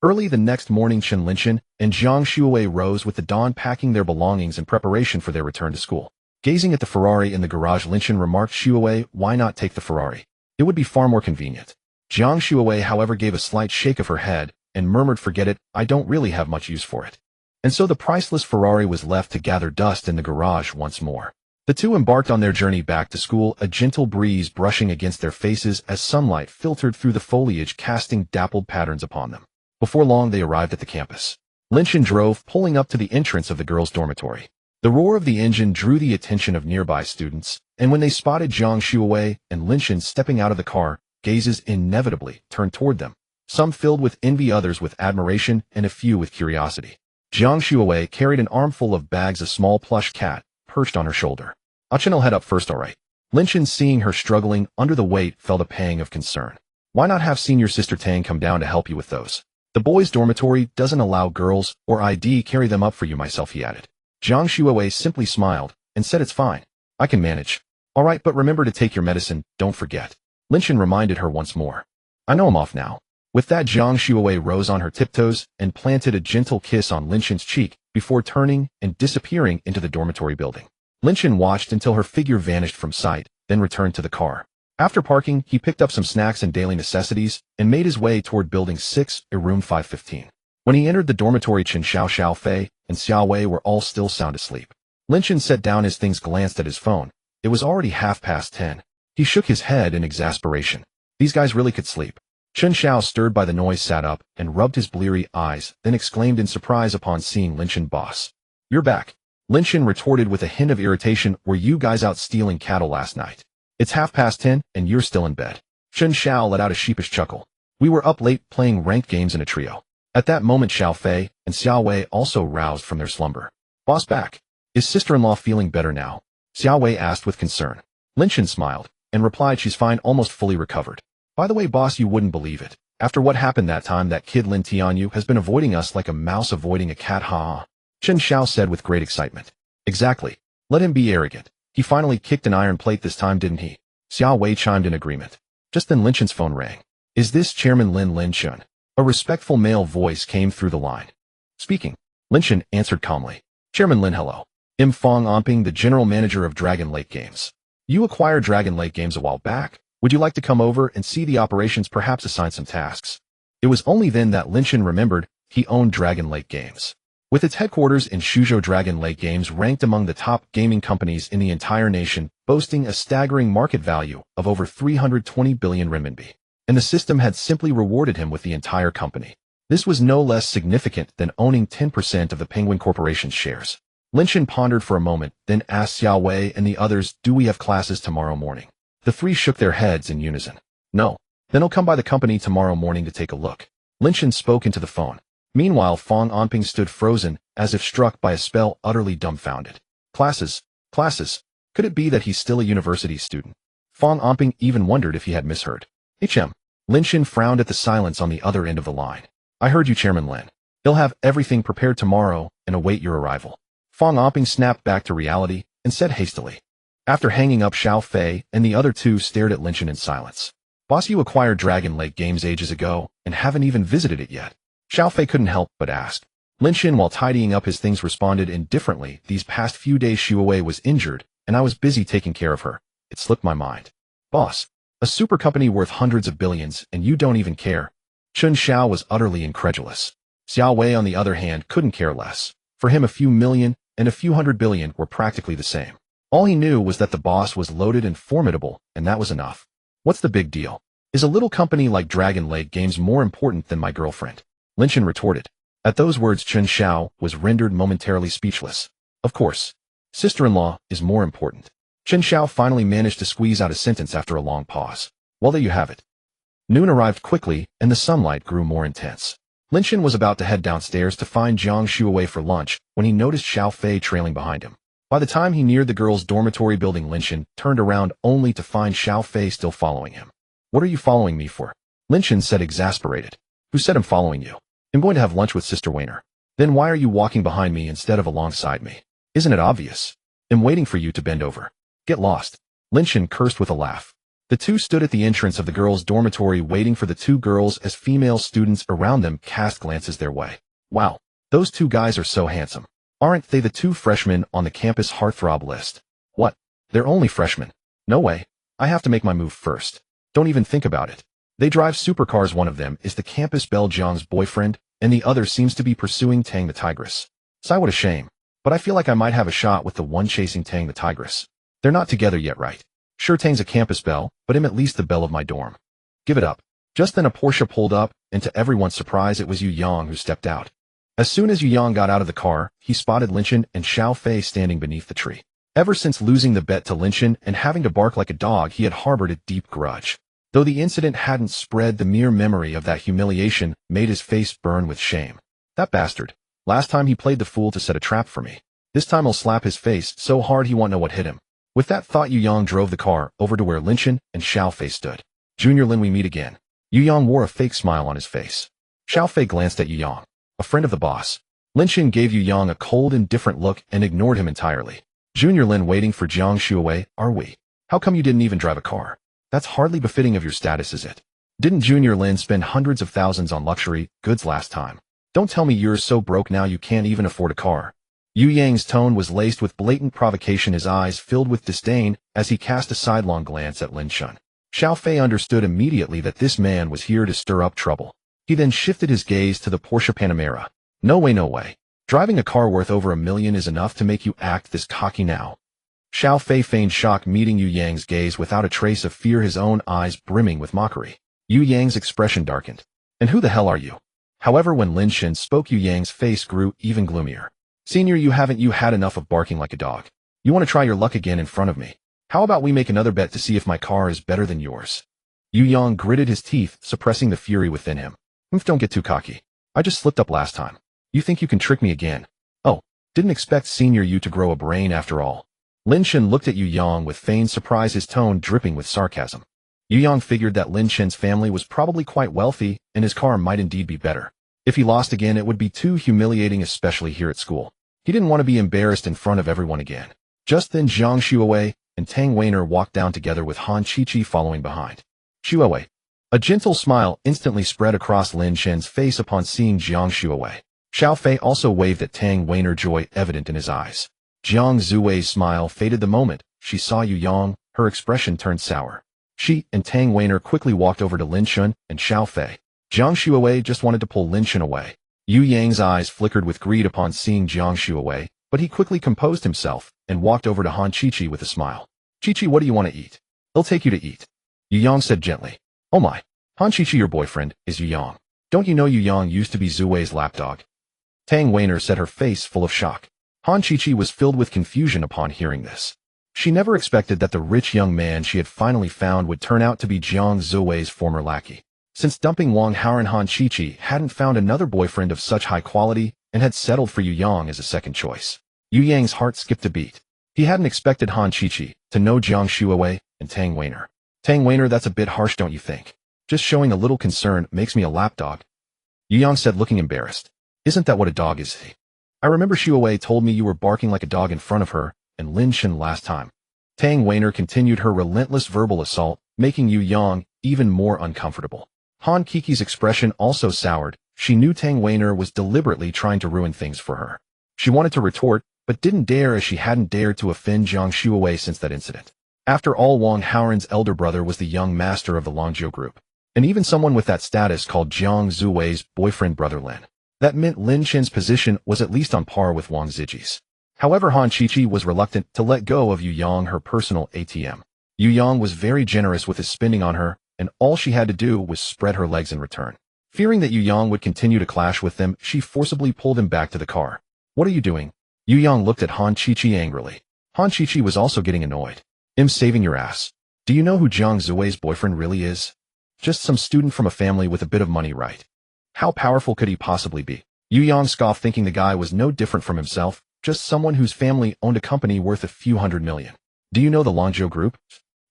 Early the next morning, Lin Chen and Jiang Shuowei rose with the dawn, packing their belongings in preparation for their return to school. Gazing at the Ferrari in the garage, Lin Chen remarked, Shuowei, why not take the Ferrari? It would be far more convenient. Jiang Shuowei, however, gave a slight shake of her head and murmured, forget it, I don't really have much use for it. And so the priceless Ferrari was left to gather dust in the garage once more. The two embarked on their journey back to school, a gentle breeze brushing against their faces as sunlight filtered through the foliage, casting dappled patterns upon them. Before long, they arrived at the campus. Lin Chen drove, pulling up to the entrance of the girls' dormitory. The roar of the engine drew the attention of nearby students, and when they spotted Jiang Shuowei and Lin Chen stepping out of the car, gazes inevitably turned toward them, some filled with envy, others with admiration, and a few with curiosity. Jiang Shuowei carried an armful of bags, a small plush cat perched on her shoulder. I'll head up first, all right. Lin Chen, seeing her struggling under the weight, felt a pang of concern. Why not have senior sister Tang come down to help you with those? The boys' dormitory doesn't allow girls, or I'd carry them up for you myself, he added. Jiang Shuowei simply smiled and said, it's fine. I can manage. All right, but remember to take your medicine, don't forget. Lin Chen reminded her once more. I know I'm off now. With that, Jiang Shuowei rose on her tiptoes and planted a gentle kiss on Lin Chen's cheek before turning and disappearing into the dormitory building. Lin Chen watched until her figure vanished from sight, then returned to the car. After parking, he picked up some snacks and daily necessities and made his way toward Building 6, room 515. When he entered the dormitory, Xiao Fei and Xiao Wei were all still sound asleep. Lin Chen set down his things, glanced at his phone. It was already 10:30. He shook his head in exasperation. These guys really could sleep. Chen Xiao, stirred by the noise, sat up and rubbed his bleary eyes, then exclaimed in surprise upon seeing Lin Chen. Boss, you're back. Lin Chen retorted with a hint of irritation. Were you guys out stealing cattle last night? It's 10:30 and you're still in bed. Chen Xiao let out a sheepish chuckle. We were up late playing ranked games in a trio. At that moment, Xiao Fei and Xiao Wei also roused from their slumber. Boss back. Is sister-in-law feeling better now? Xiao Wei asked with concern. Lin Chen smiled and replied, she's fine, almost fully recovered. By the way, boss, you wouldn't believe it. After what happened that time, that kid Lin Tianyu has been avoiding us like a mouse avoiding a cat. Ha! Chen Xiao said with great excitement. Exactly. Let him be arrogant. He finally kicked an iron plate this time, didn't he? Xiao Wei chimed in agreement. Just then Lin Chen's phone rang. Is this Chairman Lin Chen? A respectful male voice came through the line. Speaking. Lin Chen answered calmly. Chairman Lin, hello. I'm Fong Omping, the general manager of Dragon Lake Games. You acquired Dragon Lake Games a while back. Would you like to come over and see the operations, perhaps assign some tasks? It was only then that Lin Chen remembered he owned Dragon Lake Games. With its headquarters in Suzhou, Dragon Lake Games ranked among the top gaming companies in the entire nation, boasting a staggering market value of over 320 billion renminbi. And the system had simply rewarded him with the entire company. This was no less significant than owning 10% of the Penguin Corporation's shares. Lin Chen pondered for a moment, then asked Xiao Wei and the others, do we have classes tomorrow morning? The three shook their heads in unison. No. Then I'll come by the company tomorrow morning to take a look. Lin Chen spoke into the phone. Meanwhile, Fong Omping stood frozen, as if struck by a spell, utterly dumbfounded. Classes. Could it be that he's still a university student? Fong Omping even wondered if he had misheard. HM. Lin Chen frowned at the silence on the other end of the line. I heard you, Chairman Lin. He'll have everything prepared tomorrow and await your arrival. Fong Omping snapped back to reality and said hastily. After hanging up, Xiao Fei and the other two stared at Lin Chen in silence. Boss, you acquired Dragon Lake Games ages ago and haven't even visited it yet. Xiao Fei couldn't help but ask. Lin Chen, while tidying up his things, responded indifferently. These past few days Xiao Wei was injured, and I was busy taking care of her. It slipped my mind. Boss, a super company worth hundreds of billions, and you don't even care. Chun Xiao was utterly incredulous. Xiao Wei, on the other hand, couldn't care less. For him, a few million and a few hundred billion were practically the same. All he knew was that the boss was loaded and formidable, and that was enough. What's the big deal? Is a little company like Dragon Lake Games more important than my girlfriend? Lin Chen retorted. At those words, Chun Xiao was rendered momentarily speechless. Of course. Sister-in-law is more important. Chun Xiao finally managed to squeeze out a sentence after a long pause. Well, there you have it. Noon arrived quickly, and the sunlight grew more intense. Lin Chen was about to head downstairs to find Jiang Shuawei for lunch when he noticed Xiao Fei trailing behind him. By the time he neared the girls' dormitory building, Lin Chen turned around only to find Xiao Fei still following him. What are you following me for? Lin Chen said, exasperated. Who said I'm following you? I'm going to have lunch with Sister Weiner. Then why are you walking behind me instead of alongside me? Isn't it obvious? I'm waiting for you to bend over. Get lost. Lin Chen cursed with a laugh. The two stood at the entrance of the girls' dormitory waiting for the two girls as female students around them cast glances their way. Wow, those two guys are so handsome. Aren't they the two freshmen on the campus heartthrob list? What? They're only freshmen. No way. I have to make my move first. Don't even think about it. They drive supercars. One of them is the campus belle Jiang's boyfriend, and the other seems to be pursuing Tang the Tigress. Sigh, what a shame. But I feel like I might have a shot with the one chasing Tang the Tigress. They're not together yet, right? Sure, Tang's a campus belle, but I'm at least the belle of my dorm. Give it up. Just then a Porsche pulled up, and to everyone's surprise it was Yu Yang who stepped out. As soon as Yu Yang got out of the car, he spotted Lin Chen and Xiao Fei standing beneath the tree. Ever since losing the bet to Lin Chen and having to bark like a dog, he had harbored a deep grudge. Though the incident hadn't spread, the mere memory of that humiliation made his face burn with shame. That bastard. Last time he played the fool to set a trap for me. This time I'll slap his face so hard he won't know what hit him. With that thought, Yu Yang drove the car over to where Lin Chen and Xiao Fei stood. Junior Lin, we meet again. Yu Yang wore a fake smile on his face. Xiao Fei glanced at Yu Yang. A friend of the boss. Lin Chen gave Yu Yang a cold, indifferent look and ignored him entirely. Junior Lin, waiting for Jiang Shuawei, are we? How come you didn't even drive a car? That's hardly befitting of your status, is it? Didn't Junior Lin spend hundreds of thousands on luxury goods last time? Don't tell me you're so broke now you can't even afford a car. Yu Yang's tone was laced with blatant provocation, his eyes filled with disdain as he cast a sidelong glance at Lin Chen. Xiao Fei understood immediately that this man was here to stir up trouble. He then shifted his gaze to the Porsche Panamera. No way, no way. Driving a car worth over $1 million is enough to make you act this cocky now. Xiao Fei feigned shock, meeting Yu Yang's gaze without a trace of fear, his own eyes brimming with mockery. Yu Yang's expression darkened. And who the hell are you? However, when Lin Chen spoke, Yu Yang's face grew even gloomier. Senior, you had enough of barking like a dog. You want to try your luck again in front of me? How about we make another bet to see if my car is better than yours? Yu Yang gritted his teeth, suppressing the fury within him. Don't get too cocky. I just slipped up last time. You think you can trick me again? Oh, didn't expect Senior you to grow a brain after all. Lin Chen looked at Yu Yang with feigned surprise, his tone dripping with sarcasm. Yu Yang figured that Lin Chen's family was probably quite wealthy, and his car might indeed be better. If he lost again, it would be too humiliating, especially here at school. He didn't want to be embarrassed in front of everyone again. Just then Jiang Shuowei and Tang Weiner walked down together with Han Qiqi following behind. Shuowei. A gentle smile instantly spread across Lin Chen's face upon seeing Jiang Shuowei. Xiao Fei also waved at Tang Weiner, joy evident in his eyes. Jiang Zuwei's smile faded the moment she saw Yu Yang. Her expression turned sour. She and Tang Weiner quickly walked over to Lin Chen and Xiao Fei. Jiang Shuowei just wanted to pull Lin Chen away. Yu Yang's eyes flickered with greed upon seeing Jiang Shuowei, but he quickly composed himself and walked over to Han Qiqi with a smile. Qiqi, what do you want to eat? I'll take you to eat. Yu Yang said gently. Oh my. Han Qiqi, your boyfriend, is Yu Yang. Don't you know Yu Yang used to be Zuwei's lapdog? Tang Weiner said, her face full of shock. Han Qiqi was filled with confusion upon hearing this. She never expected that the rich young man she had finally found would turn out to be Jiang Zuwei's former lackey. Since dumping Wang Haoran, Han Qiqi hadn't found another boyfriend of such high quality and had settled for Yu Yang as a second choice. Yu Yang's heart skipped a beat. He hadn't expected Han Qiqi to know Jiang Shuowei and Tang Weiner. Tang Weiner, that's a bit harsh, don't you think? Just showing a little concern makes me a lapdog. Yu Yang said, looking embarrassed. Isn't that what a dog is? I remember Shuowei told me you were barking like a dog in front of her and Lin Chen last time. Tang Weiner continued her relentless verbal assault, making Yu Yang even more uncomfortable. Han Qiqi's expression also soured. She knew Tang Weiner was deliberately trying to ruin things for her. She wanted to retort, but didn't dare, as she hadn't dared to offend Jiang Shuowei since that incident. After all, Wang Haoran's elder brother was the young master of the Longzhou group, and even someone with that status called Jiang Zuwei's boyfriend brother Lin. That meant Lin Chen's position was at least on par with Wang Ziji's. However, Han Qiqi was reluctant to let go of Yu Yang, her personal ATM. Yu Yang was very generous with his spending on her, and all she had to do was spread her legs in return. Fearing that Yu Yang would continue to clash with them, she forcibly pulled him back to the car. What are you doing? Yu Yang looked at Han Qiqi angrily. Han Qiqi was also getting annoyed. I'm saving your ass. Do you know who Jiang Zuwei's boyfriend really is? Just some student from a family with a bit of money, right? How powerful could he possibly be? Yu Yang scoffed, thinking the guy was no different from himself, just someone whose family owned a company worth a few $100 million. Do you know the Longzhou Group?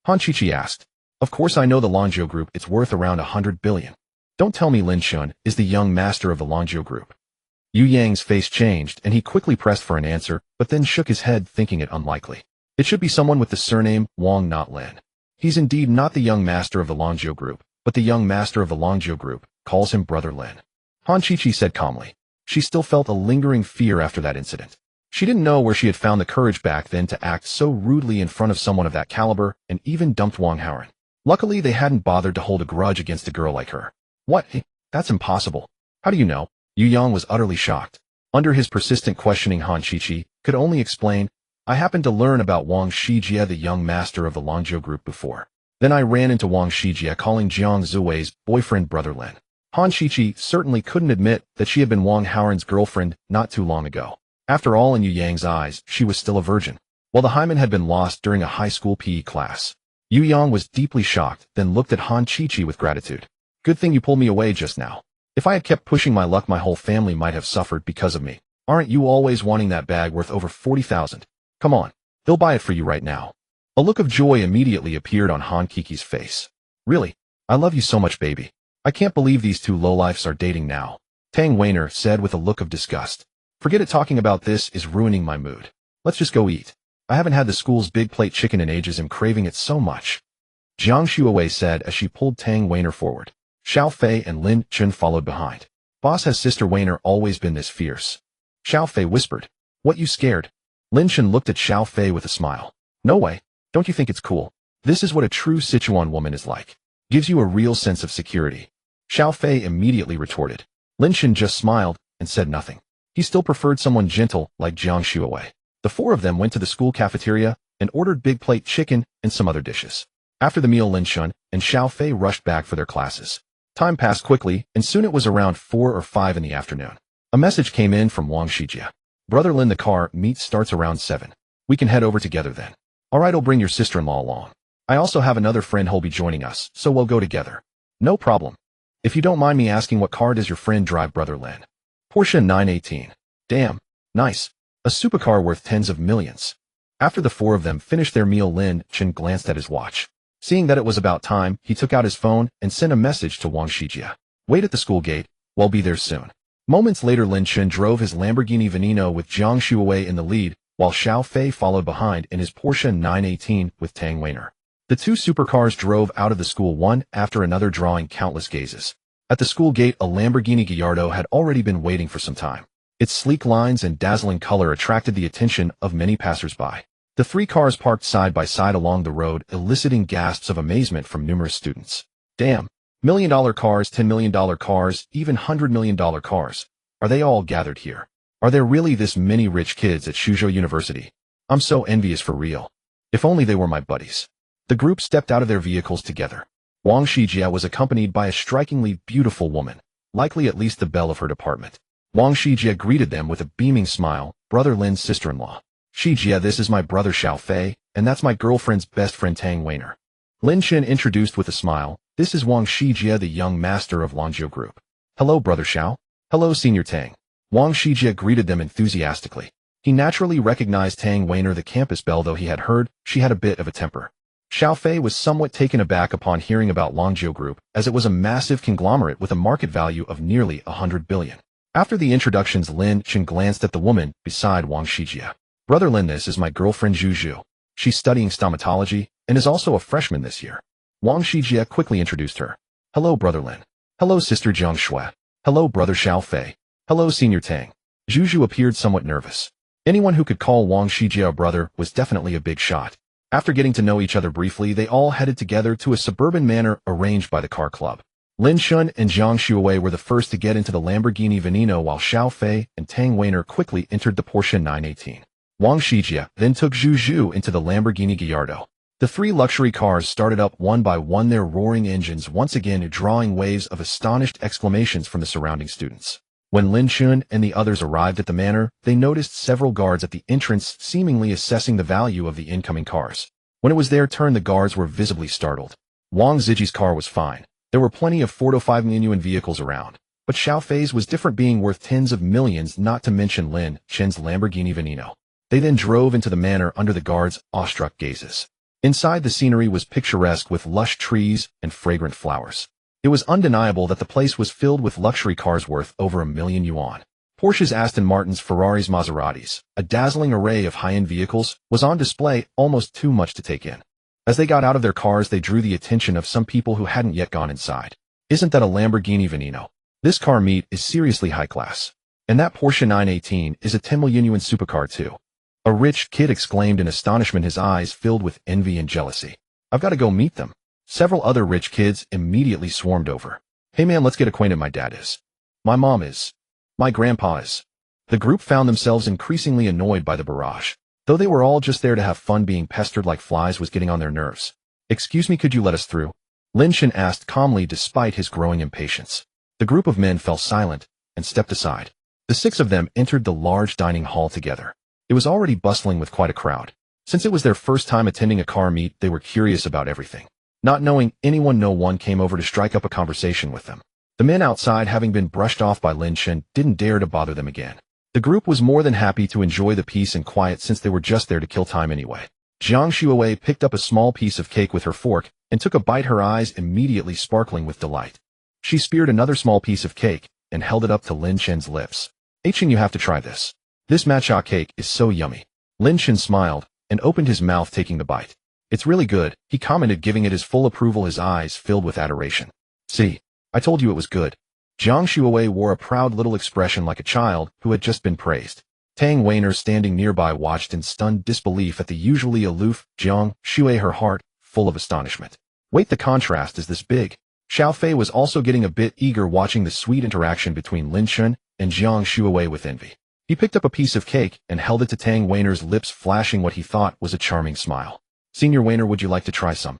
Han Qiqi asked. Of course I know the Longzhou Group, it's worth around $100 billion. Don't tell me Lin Chen is the young master of the Longzhou Group. Yu Yang's face changed and he quickly pressed for an answer, but then shook his head, thinking it unlikely. It should be someone with the surname Wang, not Lin. He's indeed not the young master of the Longzhou Group, but the young master of the Longzhou Group calls him brother Lin. Han Qiqi said calmly. She still felt a lingering fear after that incident. She didn't know where she had found the courage back then to act so rudely in front of someone of that caliber, and even dumped Wang Haoran. Luckily, they hadn't bothered to hold a grudge against a girl like her. What? That's impossible. How do you know? Yu Yang was utterly shocked. Under his persistent questioning, Han Qiqi could only explain, I happened to learn about Wang Shijie, the young master of the Longzhou Group, before. Then I ran into Wang Shijie calling Jiang Zuwei's boyfriend brother Lin. Han Qiqi certainly couldn't admit that she had been Wang Haoran's girlfriend not too long ago. After all, in Yu Yang's eyes, she was still a virgin, while the hymen had been lost during a high school PE class. Yu Yang was deeply shocked, then looked at Han Qiqi with gratitude. Good thing you pulled me away just now. If I had kept pushing my luck, my whole family might have suffered because of me. Aren't you always wanting that bag worth over 40,000? Come on, they'll buy it for you right now. A look of joy immediately appeared on Han Qiqi's face. Really? I love you so much, baby. I can't believe these two lowlifes are dating now. Tang Weiner said with a look of disgust. Forget it, talking about this is ruining my mood. Let's just go eat. I haven't had the school's big plate chicken in ages, I'm craving it so much. Jiang Shuowei said as she pulled Tang Weiner forward. Xiao Fei and Lin Chen followed behind. Boss, has Sister Weiner always been this fierce? Xiao Fei whispered. What, you scared? Lin Chen looked at Xiao Fei with a smile. No way. Don't you think it's cool? This is what a true Sichuan woman is like. Gives you a real sense of security. Xiao Fei immediately retorted. Lin Chen just smiled and said nothing. He still preferred someone gentle like Jiang Shuowei. The four of them went to the school cafeteria and ordered big plate chicken and some other dishes. After the meal, Lin Chen and Xiao Fei rushed back for their classes. Time passed quickly, and soon it was around 4 or 5 in the afternoon. A message came in from Wang Shijie. Brother Lin, the car meet starts around 7. We can head over together then. Alright, I'll bring your sister-in-law along. I also have another friend who'll be joining us, so we'll go together. No problem. If you don't mind me asking, what car does your friend drive, brother Lin? Porsche 918. Damn. Nice. A supercar worth tens of millions. After the four of them finished their meal, Lin Chen glanced at his watch. Seeing that it was about time, he took out his phone and sent a message to Wang Shijie. Wait at the school gate, we'll be there soon. Moments later, Lin Chen drove his Lamborghini Veneno with Jiang Shuawei in the lead, while Xiao Fei followed behind in his Porsche 918 with Tang Weiner. The two supercars drove out of the school one after another, drawing countless gazes. At the school gate, a Lamborghini Gallardo had already been waiting for some time. Its sleek lines and dazzling color attracted the attention of many passers-by. The three cars parked side by side along the road, eliciting gasps of amazement from numerous students. Damn! $1 million cars, $10 million cars, even $100 million cars. Are they all gathered here? Are there really this many rich kids at Suzhou University? I'm so envious for real. If only they were my buddies. The group stepped out of their vehicles together. Wang Shijia was accompanied by a strikingly beautiful woman, likely at least the belle of her department. Wang Shijia greeted them with a beaming smile, brother Lin's sister-in-law. Shijia, this is my brother Xiao Fei, and that's my girlfriend's best friend Tang Weiner. Lin Chen introduced with a smile. This is Wang Shijia, the young master of Longzhou Group. Hello, brother Xiao. Hello, senior Tang. Wang Shijia greeted them enthusiastically. He naturally recognized Tang Weiner, the campus belle, though he had heard she had a bit of a temper. Xiao Fei was somewhat taken aback upon hearing about Longzhou Group, as it was a massive conglomerate with a market value of nearly 100 billion. After the introductions, Lin Chen glanced at the woman beside Wang Shijia. Brother Lin, this is my girlfriend Zhu. She's studying stomatology and is also a freshman this year. Wang Shijia quickly introduced her. Hello, brother Lin. Hello, sister Jiang Shui. Hello, brother Xiao Fei. Hello, senior Tang. Zhu appeared somewhat nervous. Anyone who could call Wang Shijia a brother was definitely a big shot. After getting to know each other briefly, they all headed together to a suburban manor arranged by the car club. Lin Chen and Jiang Shuawei were the first to get into the Lamborghini Veneno, while Xiao Fei and Tang Weiner quickly entered the Porsche 918. Wang Shijia then took Zhu into the Lamborghini Gallardo. The three luxury cars started up one by one, their roaring engines once again drawing waves of astonished exclamations from the surrounding students. When Lin Chen and the others arrived at the manor, they noticed several guards at the entrance seemingly assessing the value of the incoming cars. When it was their turn, the guards were visibly startled. Wang Ziji's car was fine. There were plenty of 4 to 5 million vehicles around. But Xiao Fei's was different, being worth tens of millions, not to mention Lin Chen's Lamborghini Veneno. They then drove into the manor under the guards' awestruck gazes. Inside, the scenery was picturesque with lush trees and fragrant flowers. It was undeniable that the place was filled with luxury cars worth over $1 million yuan. Porsches, Aston Martins, Ferraris, Maseratis, a dazzling array of high-end vehicles, was on display, almost too much to take in. As they got out of their cars, they drew the attention of some people who hadn't yet gone inside. Isn't that a Lamborghini Veneno? This car meet is seriously high class. And that Porsche 918 is a 10 million yuan supercar too. A rich kid exclaimed in astonishment, his eyes filled with envy and jealousy. I've got to go meet them. Several other rich kids immediately swarmed over. Hey man, let's get acquainted. My dad is. My mom is. My grandpa is. The group found themselves increasingly annoyed by the barrage. Though they were all just there to have fun, being pestered like flies was getting on their nerves. Excuse me, could you let us through? Lin Chen asked calmly despite his growing impatience. The group of men fell silent and stepped aside. The 6 of them entered the large dining hall together. It was already bustling with quite a crowd. Since it was their first time attending a car meet, they were curious about everything. Not knowing anyone, no one came over to strike up a conversation with them. The men outside, having been brushed off by Lin Chen, didn't dare to bother them again. The group was more than happy to enjoy the peace and quiet, since they were just there to kill time anyway. Jiang Shuawei picked up a small piece of cake with her fork and took a bite, her eyes immediately sparkling with delight. She speared another small piece of cake and held it up to Lin Chen's lips. Chen, you have to try this. This matcha cake is so yummy. Lin Chen smiled and opened his mouth, taking the bite. It's really good, he commented, giving it his full approval, his eyes filled with adoration. See, I told you it was good. Jiang Shuawei wore a proud little expression like a child who had just been praised. Tang Weiner, standing nearby, watched in stunned disbelief at the usually aloof Jiang Shuawei, her heart full of astonishment. Wait, the contrast is this big. Xiao Fei was also getting a bit eager, watching the sweet interaction between Lin Chen and Jiang Shuawei with envy. He picked up a piece of cake and held it to Tang Weiner's lips, flashing what he thought was a charming smile. Senior Weiner, would you like to try some?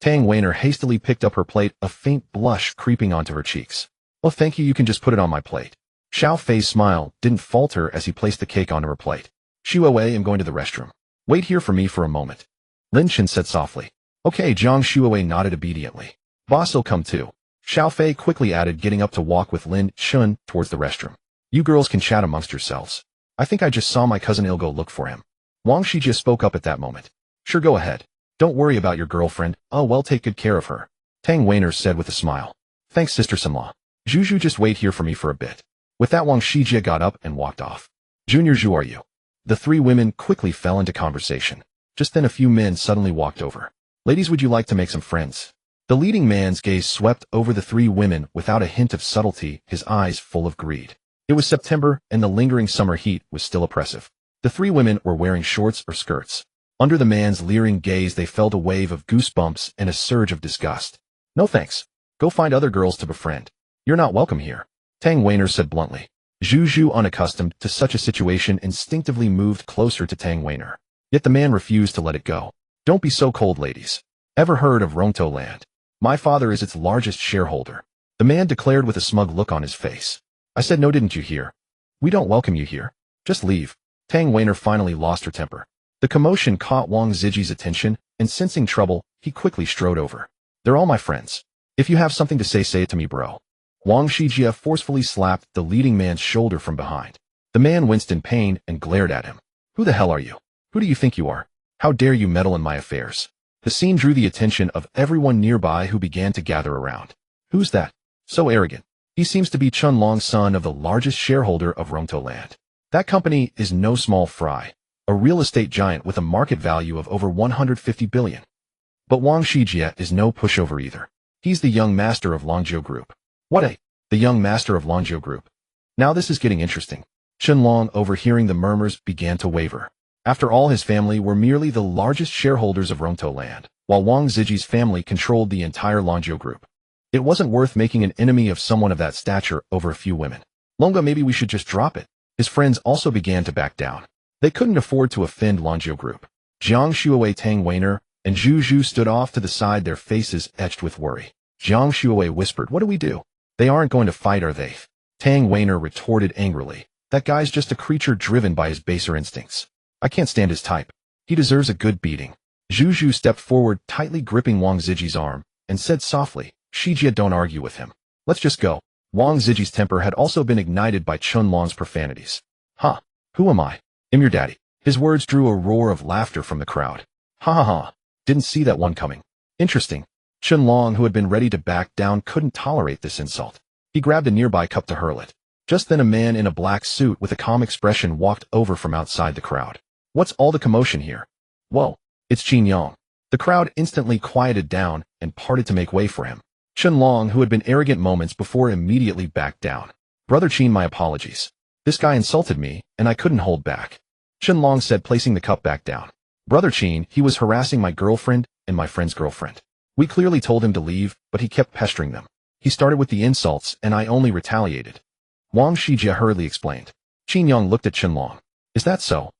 Tang Weiner hastily picked up her plate, a faint blush creeping onto her cheeks. Oh, thank you, you can just put it on my plate. Xiao Fei's smile didn't falter as he placed the cake onto her plate. Shuawei, I'm going to the restroom. Wait here for me for a moment. Lin Chen said softly. Okay, Jiang Shuawei nodded obediently. Boss will come too. Xiao Fei quickly added, getting up to walk with Lin Chen towards the restroom. You girls can chat amongst yourselves. I think I just saw my cousin. I'll go look for him. Wang Shijia spoke up at that moment. Sure, go ahead. Don't worry about your girlfriend. Oh well, take good care of her. Tang Weiner said with a smile. Thanks, sister-in-law. Zhu, just wait here for me for a bit. With that, Wang Shijie got up and walked off. Junior, who are you? The three women quickly fell into conversation. Just then a few men suddenly walked over. Ladies, would you like to make some friends? The leading man's gaze swept over the three women without a hint of subtlety, his eyes full of greed. It was September, and the lingering summer heat was still oppressive. The three women were wearing shorts or skirts. Under the man's leering gaze, they felt a wave of goosebumps and a surge of disgust. No thanks. Go find other girls to befriend. You're not welcome here, Tang Weiner said bluntly. Zhu, unaccustomed to such a situation, instinctively moved closer to Tang Weiner. Yet the man refused to let it go. Don't be so cold, ladies. Ever heard of Rongtou Land? My father is its largest shareholder, the man declared with a smug look on his face. I said no, didn't you hear? We don't welcome you here. Just leave. Tang Weiner finally lost her temper. The commotion caught Wang Zijie's attention, and sensing trouble, he quickly strode over. They're all my friends. If you have something to say it to me, bro. Wang Shijie forcefully slapped the leading man's shoulder from behind. The man winced in pain and glared at him. Who the hell are you? Who do you think you are? How dare you meddle in my affairs? The scene drew the attention of everyone nearby, who began to gather around. Who's that? So arrogant. He seems to be Chen Long's son, of the largest shareholder of Rongtou Land. That company is no small fry, a real estate giant with a market value of over 150 billion. But Wang Shijie is no pushover either. He's the young master of Longjiu Group. What the young master of Longjiu Group? Now this is getting interesting. Chen Long, overhearing the murmurs, began to waver. After all, his family were merely the largest shareholders of Rongtou Land, while Wang Zijie's family controlled the entire Longjiu Group. It wasn't worth making an enemy of someone of that stature over a few women. Longa, maybe we should just drop it. His friends also began to back down. They couldn't afford to offend Longjiu Group. Jiang Shuowei, Tang Weiner, and Zhu stood off to the side, their faces etched with worry. Jiang Shuowei whispered, what do we do? They aren't going to fight, are they? Tang Weiner retorted angrily. That guy's just a creature driven by his baser instincts. I can't stand his type. He deserves a good beating. Zhu stepped forward, tightly gripping Wang Zijie's arm, and said softly, Shijie, don't argue with him. Let's just go. Wang Zijie's temper had also been ignited by Chen Long's profanities. Huh? Who am I? I'm your daddy. His words drew a roar of laughter from the crowd. Ha ha ha. Didn't see that one coming. Interesting. Chen Long, who had been ready to back down, couldn't tolerate this insult. He grabbed a nearby cup to hurl it. Just then a man in a black suit with a calm expression walked over from outside the crowd. What's all the commotion here? Whoa, it's Qin Yang. The crowd instantly quieted down and parted to make way for him. Chen Long, who had been arrogant moments before, immediately backed down. Brother Qin, my apologies. This guy insulted me, and I couldn't hold back. Chen Long said, placing the cup back down. Brother Qin, he was harassing my girlfriend and my friend's girlfriend. We clearly told him to leave, but he kept pestering them. He started with the insults, and I only retaliated. Wang Shijie hurriedly explained. Qin Yang looked at Chen Long. Is that so?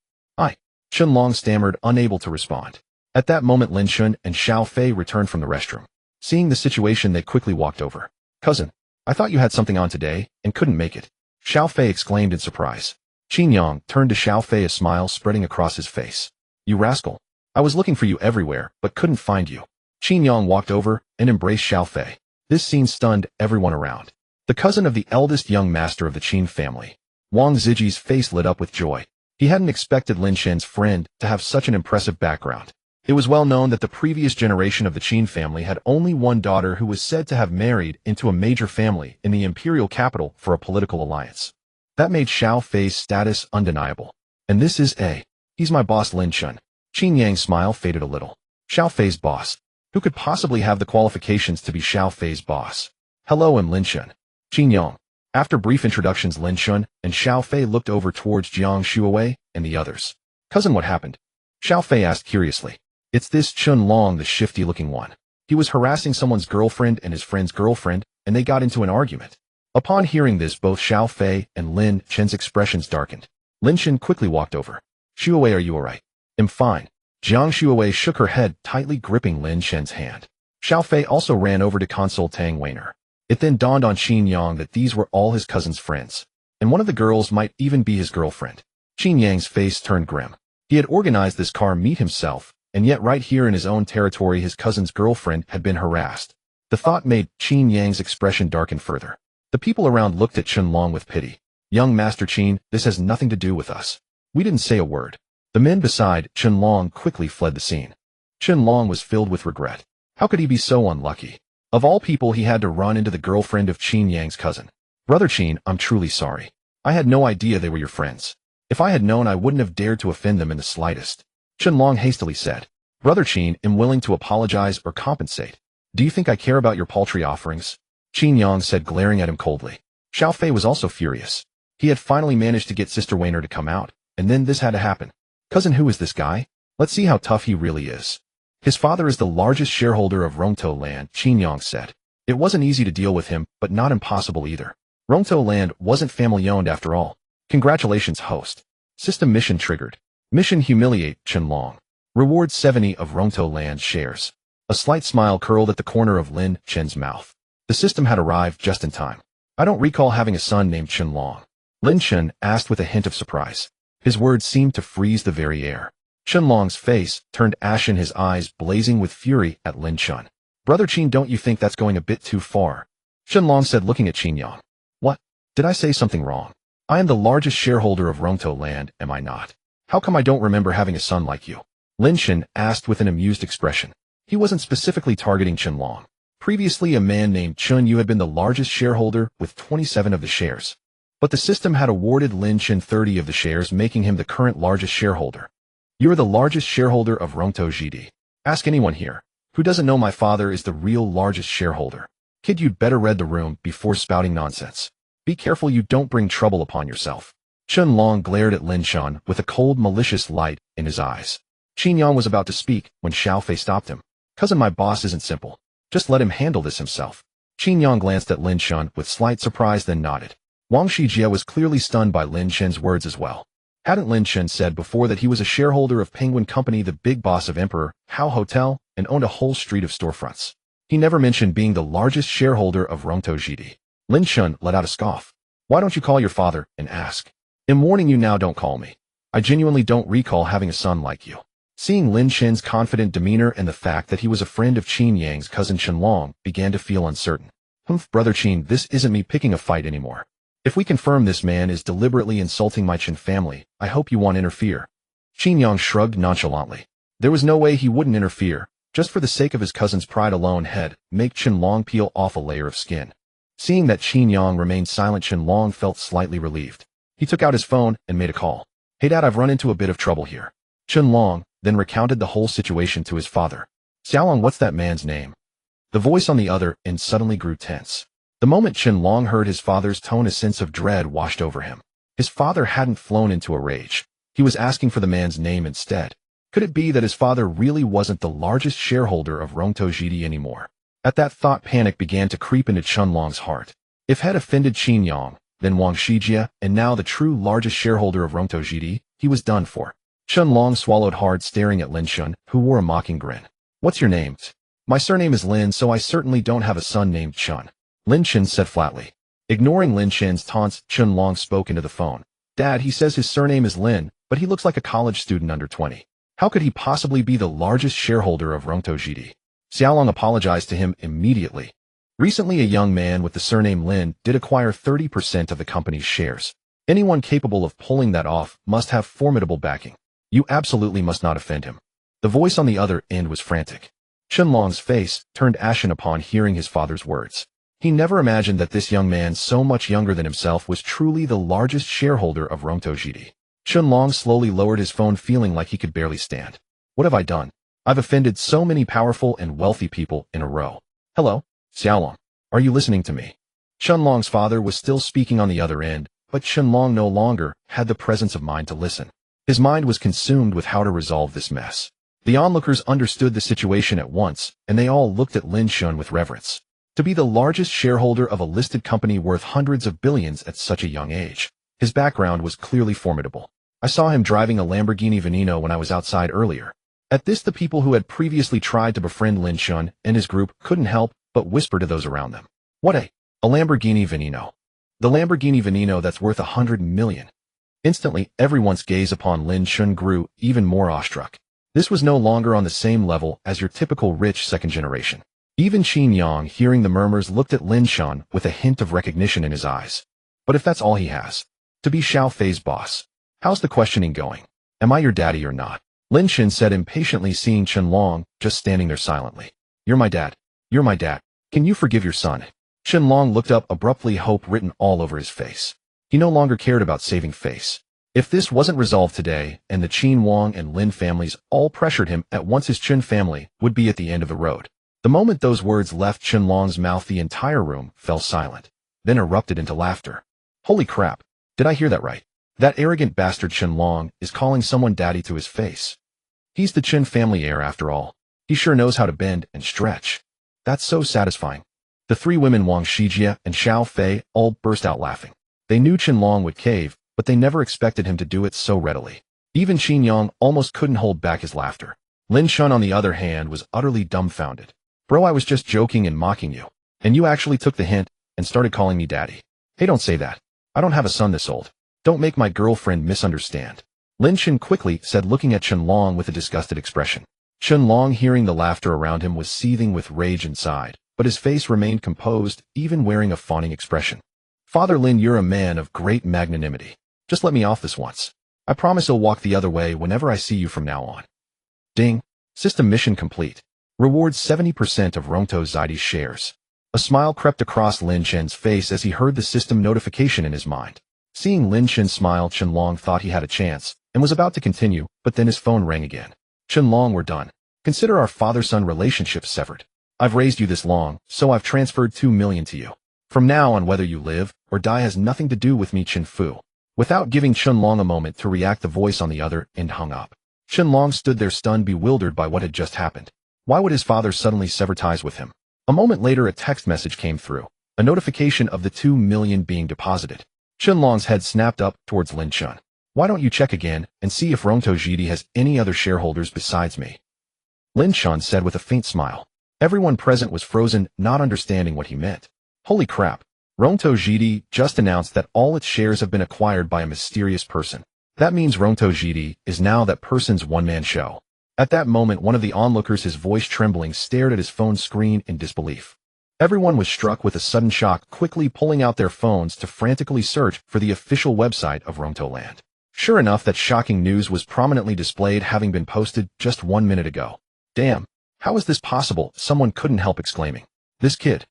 Chen Long stammered, unable to respond. At that moment, Lin Chen and Xiao Fei returned from the restroom. Seeing the situation, they quickly walked over. Cousin, I thought you had something on today and couldn't make it. Xiao Fei exclaimed in surprise. Qin Yang turned to Xiao Fei, a smile spreading across his face. You rascal. I was looking for you everywhere, but couldn't find you. Qin Yang walked over and embraced Xiao Fei. This scene stunned everyone around. The cousin of the eldest young master of the Qin family. Wang Zijie's face lit up with joy. He hadn't expected Lin Chen's friend to have such an impressive background. It was well known that the previous generation of the Qin family had only one daughter, who was said to have married into a major family in the imperial capital for a political alliance. That made Xiao Fei's status undeniable. And this is he's my boss, Lin Chen. Qin Yang's smile faded a little. Xiao Fei's boss. Who could possibly have the qualifications to be Xiao Fei's boss? Hello, I'm Lin Chen. Qin Yang. After brief introductions, Lin Chen and Xiao Fei looked over towards Jiang Shuowei and the others. Cousin, what happened? Xiao Fei asked curiously. It's this Chen Long, the shifty-looking one. He was harassing someone's girlfriend and his friend's girlfriend, and they got into an argument. Upon hearing this, both Xiao Fei and Lin Chen's expressions darkened. Lin Chen quickly walked over. Shuowei, are you alright? I'm fine. Jiang Shuowei shook her head, tightly gripping Lin Chen's hand. Xiao Fei also ran over to console Tang Weiner. It then dawned on Qin Yang that these were all his cousin's friends, and one of the girls might even be his girlfriend. Qin Yang's face turned grim. He had organized this car meet himself, and yet right here in his own territory his cousin's girlfriend had been harassed. The thought made Qin Yang's expression darken further. The people around looked at Chen Long with pity. Young Master Qin, this has nothing to do with us. We didn't say a word. The men beside Chen Long quickly fled the scene. Chen Long was filled with regret. How could he be so unlucky? Of all people, he had to run into the girlfriend of Qin Yang's cousin. Brother Qin, I'm truly sorry. I had no idea they were your friends. If I had known, I wouldn't have dared to offend them in the slightest. Qianlong hastily said. Brother Qin, am willing to apologize or compensate. Do you think I care about your paltry offerings? Qin Yang said, glaring at him coldly. Xiao Fei was also furious. He had finally managed to get Sister Weiner to come out, and then this had to happen. Cousin, who is this guy? Let's see how tough he really is. His father is the largest shareholder of Rongtou Land, Qin Yang said. It wasn't easy to deal with him, but not impossible either. Rongtou Land wasn't family-owned after all. Congratulations, host. System mission triggered. Mission humiliate Qianlong. Reward 70 of Rongtou Land shares. A slight smile curled at the corner of Lin Chen's mouth. The system had arrived just in time. I don't recall having a son named Qianlong. Lin Chen asked with a hint of surprise. His words seemed to freeze the very air. Qianlong's face turned ashen, his eyes blazing with fury at Lin Chen. Brother Qin, don't you think that's going a bit too far? Qianlong said, looking at Qin Yang. What? Did I say something wrong? I am the largest shareholder of Rongtou Land, am I not? How come I don't remember having a son like you? Lin Chen asked with an amused expression. He wasn't specifically targeting Qianlong. Previously, a man named Chun Yu had been the largest shareholder with 27 of the shares. But the system had awarded Lin Chen 30 of the shares, making him the current largest shareholder. You are the largest shareholder of Rongtou GD. Ask anyone here. Who doesn't know my father is the real largest shareholder? Kid, you'd better read the room before spouting nonsense. Be careful you don't bring trouble upon yourself. Qianlong glared at Lin Chen with a cold, malicious light in his eyes. Qin Yang was about to speak when Xiao Fei stopped him. Cousin, my boss isn't simple. Just let him handle this himself. Qin Yang glanced at Lin Chen with slight surprise, then nodded. Wang Shijie was clearly stunned by Lin Chen's words as well. Hadn't Lin Chen said before that he was a shareholder of Penguin Company, the big boss of Emperor Hao Hotel, and owned a whole street of storefronts? He never mentioned being the largest shareholder of Rongtou GD. Lin Chen let out a scoff. Why don't you call your father and ask? I'm warning you now, don't call me. I genuinely don't recall having a son like you. Seeing Lin Chen's confident demeanor and the fact that he was a friend of Qin Yang's cousin Qianlong began to feel uncertain. Brother Qin, this isn't me picking a fight anymore. If we confirm this man is deliberately insulting my Chen family, I hope you won't interfere. Qin Yang shrugged nonchalantly. There was no way he wouldn't interfere. Just for the sake of his cousin's pride alone, he'd make Qianlong peel off a layer of skin. Seeing that Qin Yang remained silent, Qianlong felt slightly relieved. He took out his phone and made a call. Hey Dad, I've run into a bit of trouble here. Qianlong then recounted the whole situation to his father. Xiaolong, what's that man's name? The voice on the other end suddenly grew tense. The moment Qianlong heard his father's tone, a sense of dread washed over him. His father hadn't flown into a rage. He was asking for the man's name instead. Could it be that his father really wasn't the largest shareholder of Rongtou GD anymore? At that thought, panic began to creep into Qianlong's heart. If had offended Qin Yang, then Wang Shijie, and now the true largest shareholder of Rongtou GD, he was done for. Qianlong swallowed hard, staring at Lin Chen, who wore a mocking grin. What's your name? My surname is Lin, so I certainly don't have a son named Chen. Lin Chen said flatly. Ignoring Lin Chen's taunts, Qianlong spoke into the phone. Dad, he says his surname is Lin, but he looks like a college student under 20. How could he possibly be the largest shareholder of Rongtou GD? Xiaolong apologized to him immediately. Recently, a young man with the surname Lin did acquire 30% of the company's shares. Anyone capable of pulling that off must have formidable backing. You absolutely must not offend him. The voice on the other end was frantic. Qianlong's face turned ashen upon hearing his father's words. He never imagined that this young man, so much younger than himself, was truly the largest shareholder of Rongtou GD. Qianlong slowly lowered his phone, feeling like he could barely stand. What have I done? I've offended so many powerful and wealthy people in a row. Hello, Xiaolong. Are you listening to me? Qianlong's father was still speaking on the other end, but Qianlong no longer had the presence of mind to listen. His mind was consumed with how to resolve this mess. The onlookers understood the situation at once, and they all looked at Lin Chen with reverence. To be the largest shareholder of a listed company worth hundreds of billions at such a young age. His background was clearly formidable. I saw him driving a Lamborghini Veneno when I was outside earlier. At this, the people who had previously tried to befriend Lin Chen and his group couldn't help but whisper to those around them. What a Lamborghini Veneno. The Lamborghini Veneno that's worth 100 million. Instantly, everyone's gaze upon Lin Chen grew even more awestruck. This was no longer on the same level as your typical rich second generation. Even Qin Yang, hearing the murmurs, looked at Lin Chen with a hint of recognition in his eyes. But if that's all he has, to be Xiao Fei's boss, how's the questioning going? Am I your daddy or not? Lin Chen said impatiently, seeing Qianlong just standing there silently. You're my dad. You're my dad. Can you forgive your son? Qianlong looked up abruptly, hope written all over his face. He no longer cared about saving face. If this wasn't resolved today, and the Qin Wang and Lin families all pressured him at once, his Chen family would be at the end of the road. The moment those words left Qianlong's mouth, the entire room fell silent, then erupted into laughter. Holy crap! Did I hear that right? That arrogant bastard Qianlong is calling someone daddy to his face. He's the Chen family heir after all. He sure knows how to bend and stretch. That's so satisfying. The three women, Wang Shijia and Xiao Fei, all burst out laughing. They knew Qianlong would cave, but they never expected him to do it so readily. Even Qin Yang almost couldn't hold back his laughter. Lin Chen, on the other hand, was utterly dumbfounded. Bro, I was just joking and mocking you. And you actually took the hint and started calling me daddy. Hey, don't say that. I don't have a son this old. Don't make my girlfriend misunderstand. Lin Chen quickly said, looking at Qianlong with a disgusted expression. Qianlong, hearing the laughter around him, was seething with rage inside, but his face remained composed, even wearing a fawning expression. Father Lin, you're a man of great magnanimity. Just let me off this once. I promise I'll walk the other way whenever I see you from now on. Ding. System mission complete. Rewards 70% of Rongtou Zaidi's shares. A smile crept across Lin Chen's face as he heard the system notification in his mind. Seeing Lin Chen smile, Qianlong thought he had a chance, and was about to continue, but then his phone rang again. Qianlong, we're done. Consider our father-son relationship severed. I've raised you this long, so I've transferred 2 million to you. From now on, whether you live or die has nothing to do with me, Chen Fu. Without giving Qianlong a moment to react, the voice on the other end hung up. Qianlong stood there stunned, bewildered by what had just happened. Why would his father suddenly sever ties with him? A moment later, a text message came through, a notification of the 2 million being deposited. Qianlong's head snapped up towards Lin Chen. Why don't you check again and see if Rongtou Zhidi has any other shareholders besides me? Lin Chen said with a faint smile. Everyone present was frozen, not understanding what he meant. Holy crap. Rongtou Zhidi just announced that all its shares have been acquired by a mysterious person. That means Rongtou Zhidi is now that person's one-man show. At that moment, one of the onlookers, his voice trembling, stared at his phone screen in disbelief. Everyone was struck with a sudden shock, quickly pulling out their phones to frantically search for the official website of Rongtou Land. Sure enough, that shocking news was prominently displayed, having been posted just 1 minute ago. Damn, how is this possible? Someone couldn't help exclaiming. This kid.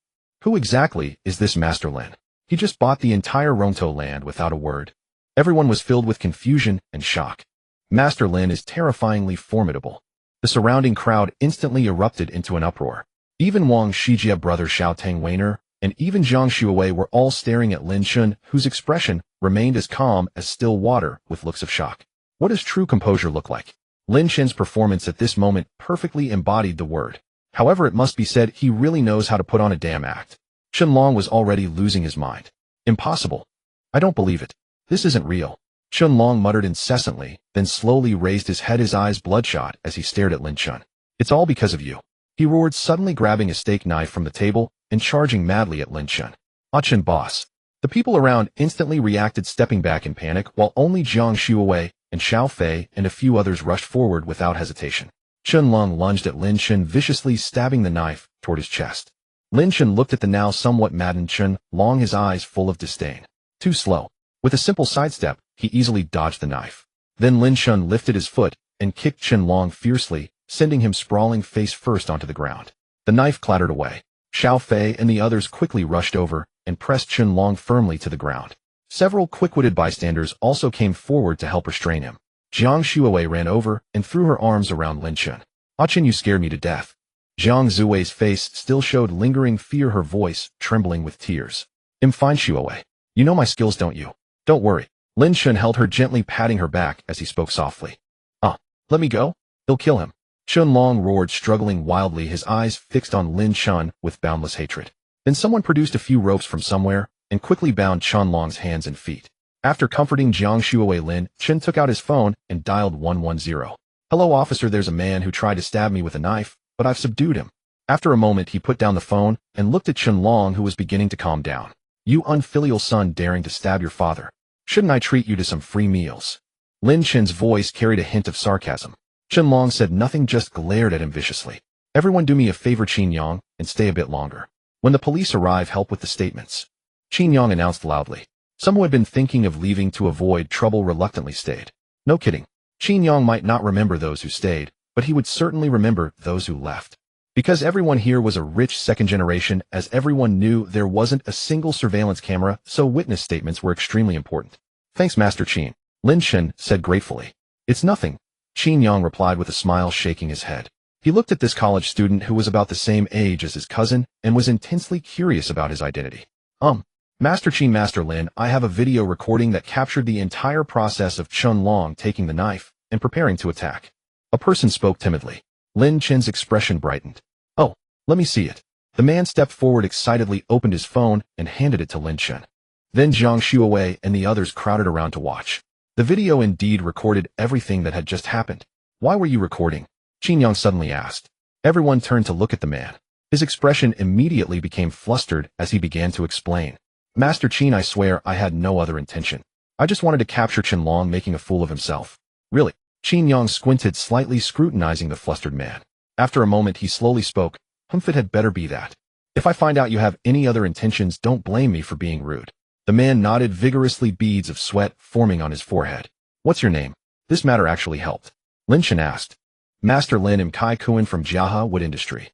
Who exactly is this Master Lin? He just bought the entire Rongtou Land without a word. Everyone was filled with confusion and shock. Master Lin is terrifyingly formidable. The surrounding crowd instantly erupted into an uproar. Even Wang Shijia, brother Xiao Tangweiner, and even Zhang Xuewei were all staring at Lin Chen, whose expression remained as calm as still water, with looks of shock. What does true composure look like? Lin Chen's performance at this moment perfectly embodied the word. However, it must be said, he really knows how to put on a damn act. Qianlong was already losing his mind. Impossible. I don't believe it. This isn't real. Qianlong muttered incessantly, then slowly raised his head, his eyes bloodshot as he stared at Lin Chen. It's all because of you. He roared, suddenly grabbing a steak knife from the table and charging madly at Lin Chen. Ah, Chen boss. The people around instantly reacted, stepping back in panic, while only Zhang Xuewei and Xiao Fei and a few others rushed forward without hesitation. Qianlong lunged at Lin Chen, viciously stabbing the knife toward his chest. Lin Chen looked at the now somewhat maddened Qianlong, his eyes full of disdain. Too slow. With a simple sidestep, he easily dodged the knife. Then Lin Chen lifted his foot and kicked Qianlong fiercely, sending him sprawling face first onto the ground. The knife clattered away. Xiao Fei and the others quickly rushed over and pressed Qianlong firmly to the ground. Several quick-witted bystanders also came forward to help restrain him. Zhang Xuewei ran over and threw her arms around Lin Chen. Ah, Chen, you scared me to death. Zhang Xuewei's face still showed lingering fear, her voice trembling with tears. I'm fine, Xuewei. You know my skills, don't you? Don't worry. Lin Chen held her, gently patting her back as he spoke softly. Let me go? He'll kill him. Qianlong roared, struggling wildly, his eyes fixed on Lin Chen with boundless hatred. Then someone produced a few ropes from somewhere and quickly bound Qianlong's hands and feet. After comforting Zhang Xuewei, Lin Chen took out his phone and dialed 110. Hello, officer, there's a man who tried to stab me with a knife, but I've subdued him. After a moment, he put down the phone and looked at Qianlong, who was beginning to calm down. You unfilial son, daring to stab your father. Shouldn't I treat you to some free meals? Lin Chen's voice carried a hint of sarcasm. Qianlong said nothing, just glared at him viciously. Everyone do me a favor, Qin Yang, and stay a bit longer. When the police arrive, help with the statements. Qin Yang announced loudly. Some who had been thinking of leaving to avoid trouble reluctantly stayed. No kidding. Qin Yang might not remember those who stayed, but he would certainly remember those who left. Because everyone here was a rich second generation, as everyone knew there wasn't a single surveillance camera, so witness statements were extremely important. Thanks, Master Chen, Lin Chen said gratefully. It's nothing, Qin Yang replied with a smile, shaking his head. He looked at this college student who was about the same age as his cousin and was intensely curious about his identity. Master Chen, Master Lin, I have a video recording that captured the entire process of Chen Long taking the knife and preparing to attack. A person spoke timidly. Lin Chen's expression brightened. Oh, let me see it. The man stepped forward excitedly, opened his phone, and handed it to Lin Chen. Then Jiang Shuowei and the others crowded around to watch. The video indeed recorded everything that had just happened. Why were you recording? Qin Yang suddenly asked. Everyone turned to look at the man. His expression immediately became flustered as he began to explain. Master Qin, I swear I had no other intention. I just wanted to capture Chen Long making a fool of himself. Really? Qin Yang squinted, slightly scrutinizing the flustered man. After a moment he slowly spoke. It had better be that. If I find out you have any other intentions, don't blame me for being rude. The man nodded vigorously, beads of sweat forming on his forehead. What's your name? This matter actually helped. Lin Chen asked. Master Lin, am Kai Kuan from Jiaha Wood Industry.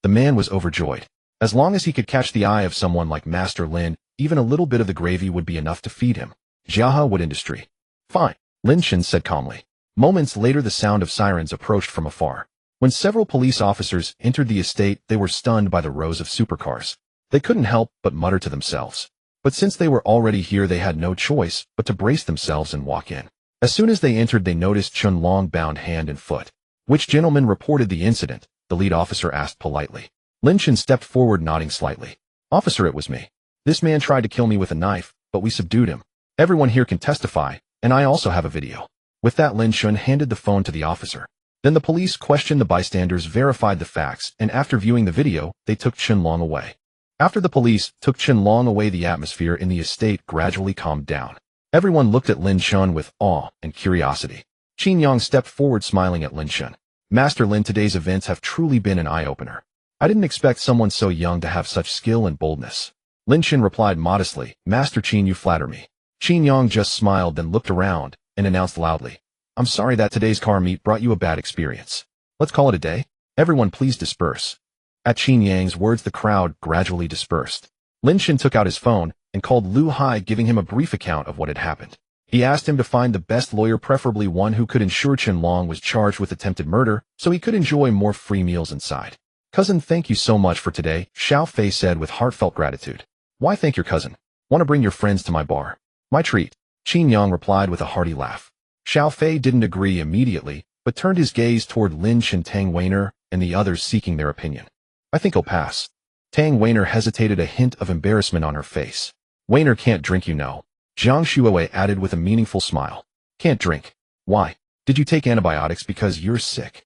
The man was overjoyed. As long as he could catch the eye of someone like Master Lin, even a little bit of the gravy would be enough to feed him. Jiaha Wood Industry. Fine, Lin Chen said calmly. Moments later the sound of sirens approached from afar. When several police officers entered the estate, they were stunned by the rows of supercars. They couldn't help but mutter to themselves. But since they were already here, they had no choice but to brace themselves and walk in. As soon as they entered, they noticed Chen Long bound hand and foot. Which gentleman reported the incident? The lead officer asked politely. Lin Chen stepped forward, nodding slightly. Officer, it was me. This man tried to kill me with a knife, but we subdued him. Everyone here can testify, and I also have a video. With that, Lin Chen handed the phone to the officer. Then the police questioned the bystanders, verified the facts, and after viewing the video, they took Chen Long away. After the police took Chen Long away, the atmosphere in the estate gradually calmed down. Everyone looked at Lin Chen with awe and curiosity. Qin Yang stepped forward, smiling at Lin Chen. Master Lin, today's events have truly been an eye-opener. I didn't expect someone so young to have such skill and boldness. Lin Chen replied modestly, Master Qin, you flatter me. Qin Yang just smiled, then looked around and announced loudly, I'm sorry that today's car meet brought you a bad experience. Let's call it a day. Everyone please disperse. At Qin Yang's words, the crowd gradually dispersed. Lin Chen took out his phone and called Lu Hai, giving him a brief account of what had happened. He asked him to find the best lawyer, preferably one who could ensure Chen Long was charged with attempted murder, so he could enjoy more free meals inside. Cousin, thank you so much for today, Xiao Fei said with heartfelt gratitude. Why thank your cousin? Want to bring your friends to my bar? My treat. Qin Yang replied with a hearty laugh. Xiao Fei didn't agree immediately, but turned his gaze toward Lin Chen, Tang Weiner, and the others seeking their opinion. I think I'll pass. Tang Weiner hesitated, a hint of embarrassment on her face. Weiner can't drink, you know. Jiang Shuowei added with a meaningful smile. Can't drink. Why? Did you take antibiotics because you're sick?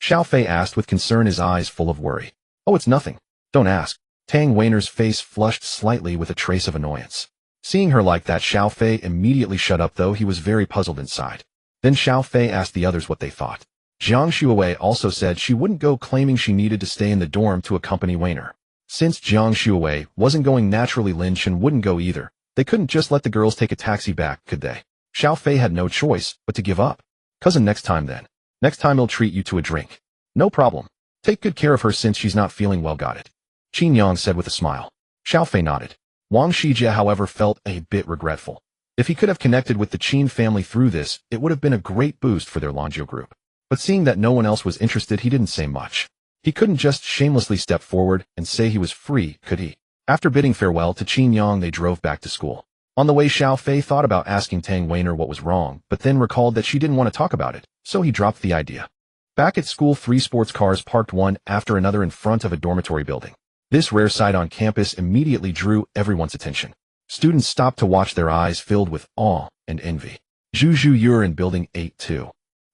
Xiao Fei asked with concern, his eyes full of worry. Oh, it's nothing. Don't ask. Tang Weiner's face flushed slightly with a trace of annoyance. Seeing her like that, Xiao Fei immediately shut up, though he was very puzzled inside. Then Xiao Fei asked the others what they thought. Jiang Shuowei also said she wouldn't go, claiming she needed to stay in the dorm to accompany Weiner. Since Jiang Shuowei wasn't going, naturally Lin Chen wouldn't go either. They couldn't just let the girls take a taxi back, could they? Xiao Fei had no choice but to give up. Cousin, next time then. Next time he'll treat you to a drink. No problem. Take good care of her since she's not feeling well, got it? Qin Yang said with a smile. Xiao Fei nodded. Wang Shijie, however, felt a bit regretful. If he could have connected with the Qin family through this, it would have been a great boost for their Longzhou group. But seeing that no one else was interested, he didn't say much. He couldn't just shamelessly step forward and say he was free, could he? After bidding farewell to Qin Yang, they drove back to school. On the way, Xiao Fei thought about asking Tang Weiner what was wrong, but then recalled that she didn't want to talk about it, so he dropped the idea. Back at school, 3 sports cars parked one after another in front of a dormitory building. This rare sight on campus immediately drew everyone's attention. Students stopped to watch, their eyes filled with awe and envy. Zhu, you're in building 8 too.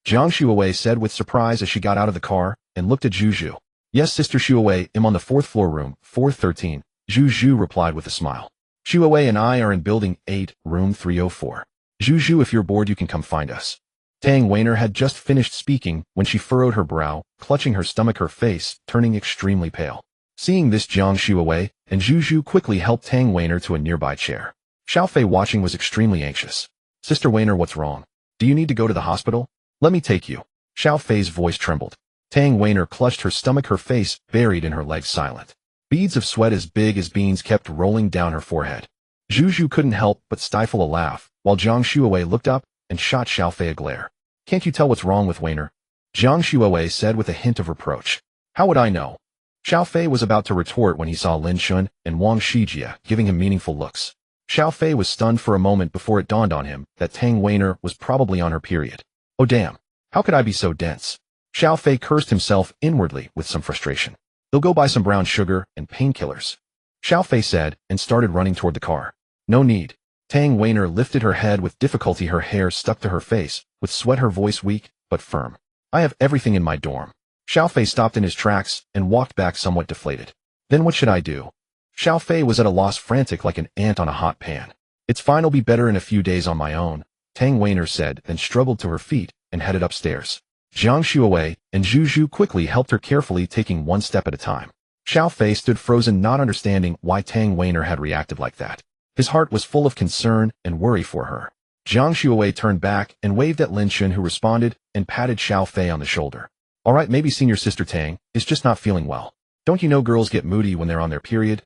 Jiang Shuowei said with surprise as she got out of the car and looked at Zhu. Yes, Sister Shuowei, I'm on the 4th floor, room 413. Zhu replied with a smile. Shuowei and I are in building 8, room 304. Zhu, if you're bored, you can come find us. Tang Weiner had just finished speaking when she furrowed her brow, clutching her stomach, her face turning extremely pale. Seeing this, Jiang Shuowei and Zhu quickly helped Tang Weiner to a nearby chair. Xiao Fei, watching, was extremely anxious. Sister Weiner, what's wrong? Do you need to go to the hospital? Let me take you. Xiao Fei's voice trembled. Tang Weiner clutched her stomach, her face buried in her legs, silent. Beads of sweat as big as beans kept rolling down her forehead. Zhu Zhu couldn't help but stifle a laugh, while Jiang Shuowei looked up and shot Xiao Fei a glare. Can't you tell what's wrong with Weiner? Jiang Shuowei said with a hint of reproach. How would I know? Xiao Fei was about to retort when he saw Lin Chen and Wang Shijia giving him meaningful looks. Xiao Fei was stunned for a moment before it dawned on him that Tang Weiner was probably on her period. Oh damn, how could I be so dense? Xiao Fei cursed himself inwardly with some frustration. They'll go buy some brown sugar and painkillers, Xiao Fei said and started running toward the car. No need. Tang Weiner lifted her head with difficulty, her hair stuck to her face, with sweat, her voice weak but firm. I have everything in my dorm. Xiao Fei stopped in his tracks and walked back somewhat deflated. Then what should I do? Xiao Fei was at a loss, frantic like an ant on a hot pan. It's fine, I'll be better in a few days on my own, Tang Weiner said, then struggled to her feet and headed upstairs. Jiang Shuowei and Zhu Zhu quickly helped her, carefully taking one step at a time. Xiao Fei stood frozen, not understanding why Tang Weiner had reacted like that. His heart was full of concern and worry for her. Jiang Shuowei turned back and waved at Lin Chen, who responded and patted Xiao Fei on the shoulder. All right, maybe senior sister Tang is just not feeling well. Don't you know girls get moody when they're on their period?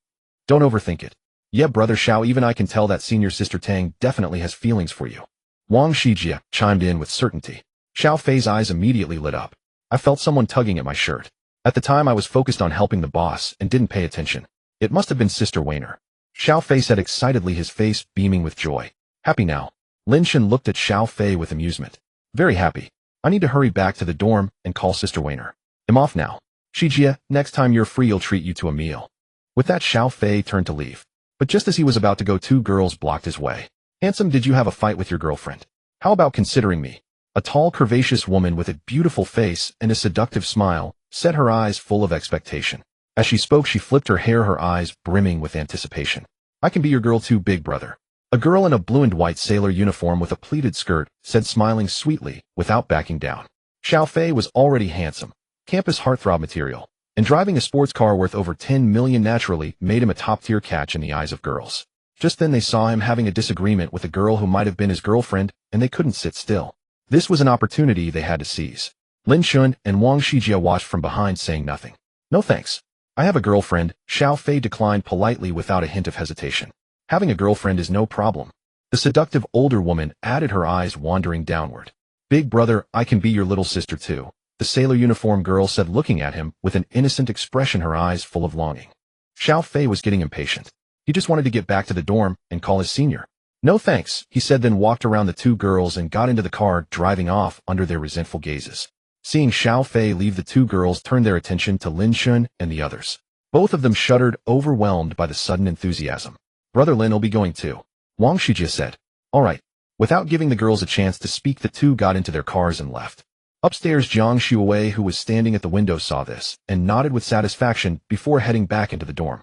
Don't overthink it. Yeah, brother Xiao, even I can tell that senior sister Tang definitely has feelings for you. Wang Shijia chimed in with certainty. Xiao Fei's eyes immediately lit up. I felt someone tugging at my shirt. At the time I was focused on helping the boss and didn't pay attention. It must have been Sister Weiner. Xiao Fei said excitedly, his face beaming with joy. Happy now? Lin Chen looked at Xiao Fei with amusement. Very happy. I need to hurry back to the dorm and call Sister Weiner. I'm off now. Shijia, next time you're free I'll treat you to a meal. With that, Xiao Fei turned to leave. But just as he was about to go, two girls blocked his way. Handsome, did you have a fight with your girlfriend? How about considering me? A tall, curvaceous woman with a beautiful face and a seductive smile set, her eyes full of expectation. As she spoke, she flipped her hair, her eyes brimming with anticipation. I can be your girl too, big brother. A girl in a blue and white sailor uniform with a pleated skirt said, smiling sweetly without backing down. Xiao Fei was already handsome, campus heartthrob material, and driving a sports car worth over 10 million naturally made him a top-tier catch in the eyes of girls. Just then they saw him having a disagreement with a girl who might have been his girlfriend, and they couldn't sit still. This was an opportunity they had to seize. Lin Chen and Wang Shijia watched from behind, saying nothing. No thanks. I have a girlfriend, Xiao Fei declined politely without a hint of hesitation. Having a girlfriend is no problem. The seductive older woman added, her eyes wandering downward. Big brother, I can be your little sister too, the sailor uniform girl said, looking at him with an innocent expression, her eyes full of longing. Xiao Fei was getting impatient. He just wanted to get back to the dorm and call his senior. No thanks, he said, then walked around the two girls and got into the car, driving off under their resentful gazes. Seeing Xiao Fei leave, the two girls turned their attention to Lin Chen and the others. Both of them shuddered, overwhelmed by the sudden enthusiasm. Brother Lin will be going too, Wang Shijia said. All right. Without giving the girls a chance to speak, the two got into their cars and left. Upstairs, Jiang Shuowei, who was standing at the window, saw this and nodded with satisfaction before heading back into the dorm.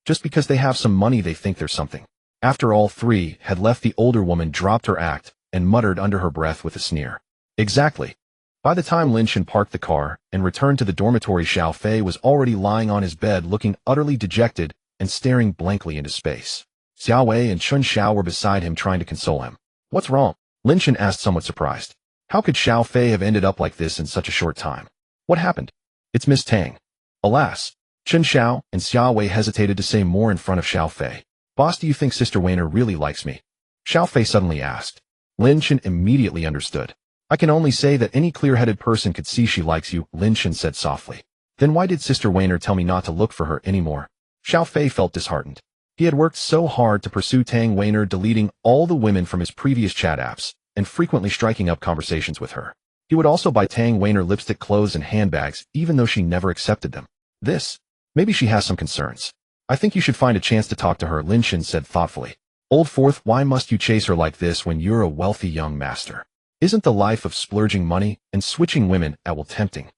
Just because they have some money they think they're something. After all three had left, the older woman dropped her act and muttered under her breath with a sneer. Exactly. By the time Lin Chen parked the car and returned to the dormitory, Xiao Fei was already lying on his bed, looking utterly dejected and staring blankly into space. Xiao Wei and Chun Xiao were beside him, trying to console him. What's wrong? Lin Chen asked, somewhat surprised. How could Xiao Fei have ended up like this in such a short time? What happened? It's Miss Tang. Alas. Chun Xiao and Xiao Wei hesitated to say more in front of Xiao Fei. Boss, do you think Sister Weiner really likes me? Xiao Fei suddenly asked. Lin Chen immediately understood. I can only say that any clear-headed person could see she likes you, Lin Chen said softly. Then why did Sister Weiner tell me not to look for her anymore? Xiao Fei felt disheartened. He had worked so hard to pursue Tang Weiner, deleting all the women from his previous chat apps and frequently striking up conversations with her. He would also buy Tang Weiner lipstick, clothes, and handbags, even though she never accepted them. Maybe she has some concerns. I think you should find a chance to talk to her, Lin Chen said thoughtfully. Old Fourth, why must you chase her like this when you're a wealthy young master? Isn't the life of splurging money and switching women at will tempting?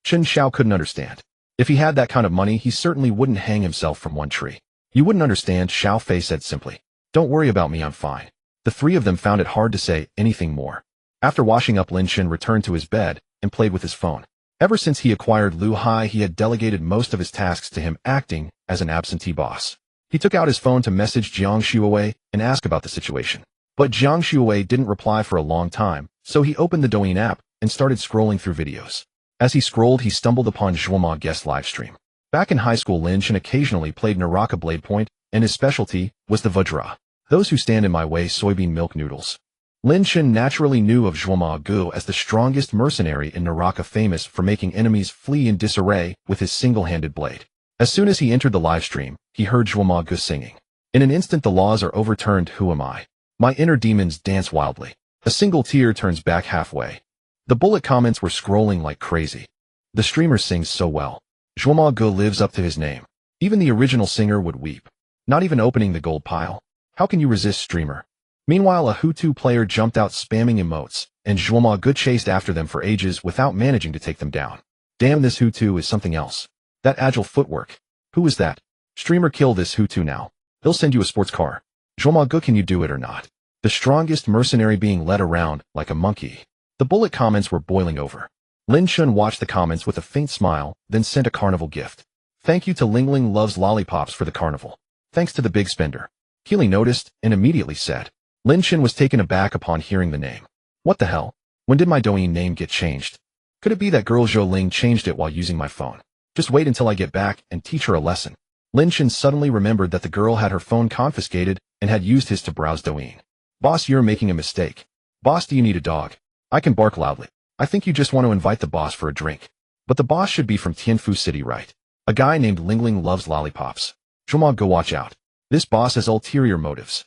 Chun Xiao couldn't understand. If he had that kind of money, he certainly wouldn't hang himself from one tree. You wouldn't understand, Xiao Fei said simply. Don't worry about me, I'm fine. The three of them found it hard to say anything more. After washing up, Lin Chen returned to his bed and played with his phone. Ever since he acquired Lu Hai, he had delegated most of his tasks to him, acting as an absentee boss. He took out his phone to message Jiang Shuowei and ask about the situation. But Jiang Shuowei didn't reply for a long time, so he opened the Douyin app and started scrolling through videos. As he scrolled, he stumbled upon Zhuoma guest livestream. Back in high school, Lin Chen occasionally played Naraka Blade Point, and his specialty was the Vajra. Those who stand in my way, soybean milk noodles. Lin Chen naturally knew of Zhuoma Gu as the strongest mercenary in Naraka, famous for making enemies flee in disarray with his single-handed blade. As soon as he entered the livestream, he heard Zhuoma Gu singing. In an instant, the laws are overturned. Who am I? My inner demons dance wildly. A single tear turns back halfway. The bullet comments were scrolling like crazy. The streamer sings so well. Zhuoma Gu lives up to his name. Even the original singer would weep. Not even opening the gold pile. How can you resist, streamer? Meanwhile, a Hutu player jumped out spamming emotes, and Zhuoma Gu chased after them for ages without managing to take them down. Damn, this Hutu is something else. That agile footwork. Who is that? Streamer, kill this Hutu now. He'll send you a sports car. Zhuoma Gu, can you do it or not? The strongest mercenary being led around like a monkey. The bullet comments were boiling over. Lin Chen watched the comments with a faint smile, then sent a carnival gift. Thank you to Ling Ling loves lollipops for the carnival. Thanks to the big spender. Keely noticed and immediately said. Lin Chen was taken aback upon hearing the name. What the hell? When did my Douyin name get changed? Could it be that girl Zhou Ling changed it while using my phone? Just wait until I get back and teach her a lesson. Lin Chen suddenly remembered that the girl had her phone confiscated and had used his to browse Douyin. Boss, you're making a mistake. Boss, do you need a dog? I can bark loudly. I think you just want to invite the boss for a drink. But the boss should be from Tianfu City, right? A guy named Ling Ling loves lollipops. Zhuoma Gu, watch out. This boss has ulterior motives.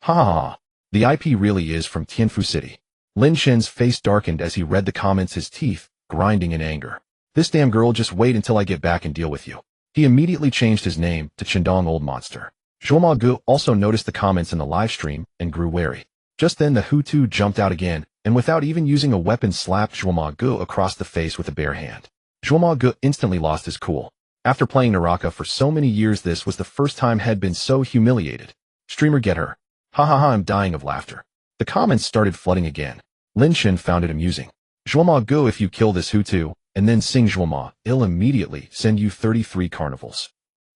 Ha ha ha. The IP really is from Tianfu City. Lin Chen's face darkened as he read the comments, his teeth grinding in anger. This damn girl, just wait until I get back and deal with you. He immediately changed his name to Chendong Old Monster. Zhuoma Gu also noticed the comments in the live stream and grew wary. Just then the Hutu jumped out again, and without even using a weapon slapped Zhuoma Gu across the face with a bare hand. Zhuoma Gu instantly lost his cool. After playing Naraka for so many years, this was the first time he'd been so humiliated. Streamer, get her. Ha ha ha, I'm dying of laughter. The comments started flooding again. Lin Chen found it amusing. Zhuoma Gu, if you kill this Hutu, and then sing Zhuoma, I'll immediately send you 33 carnivals.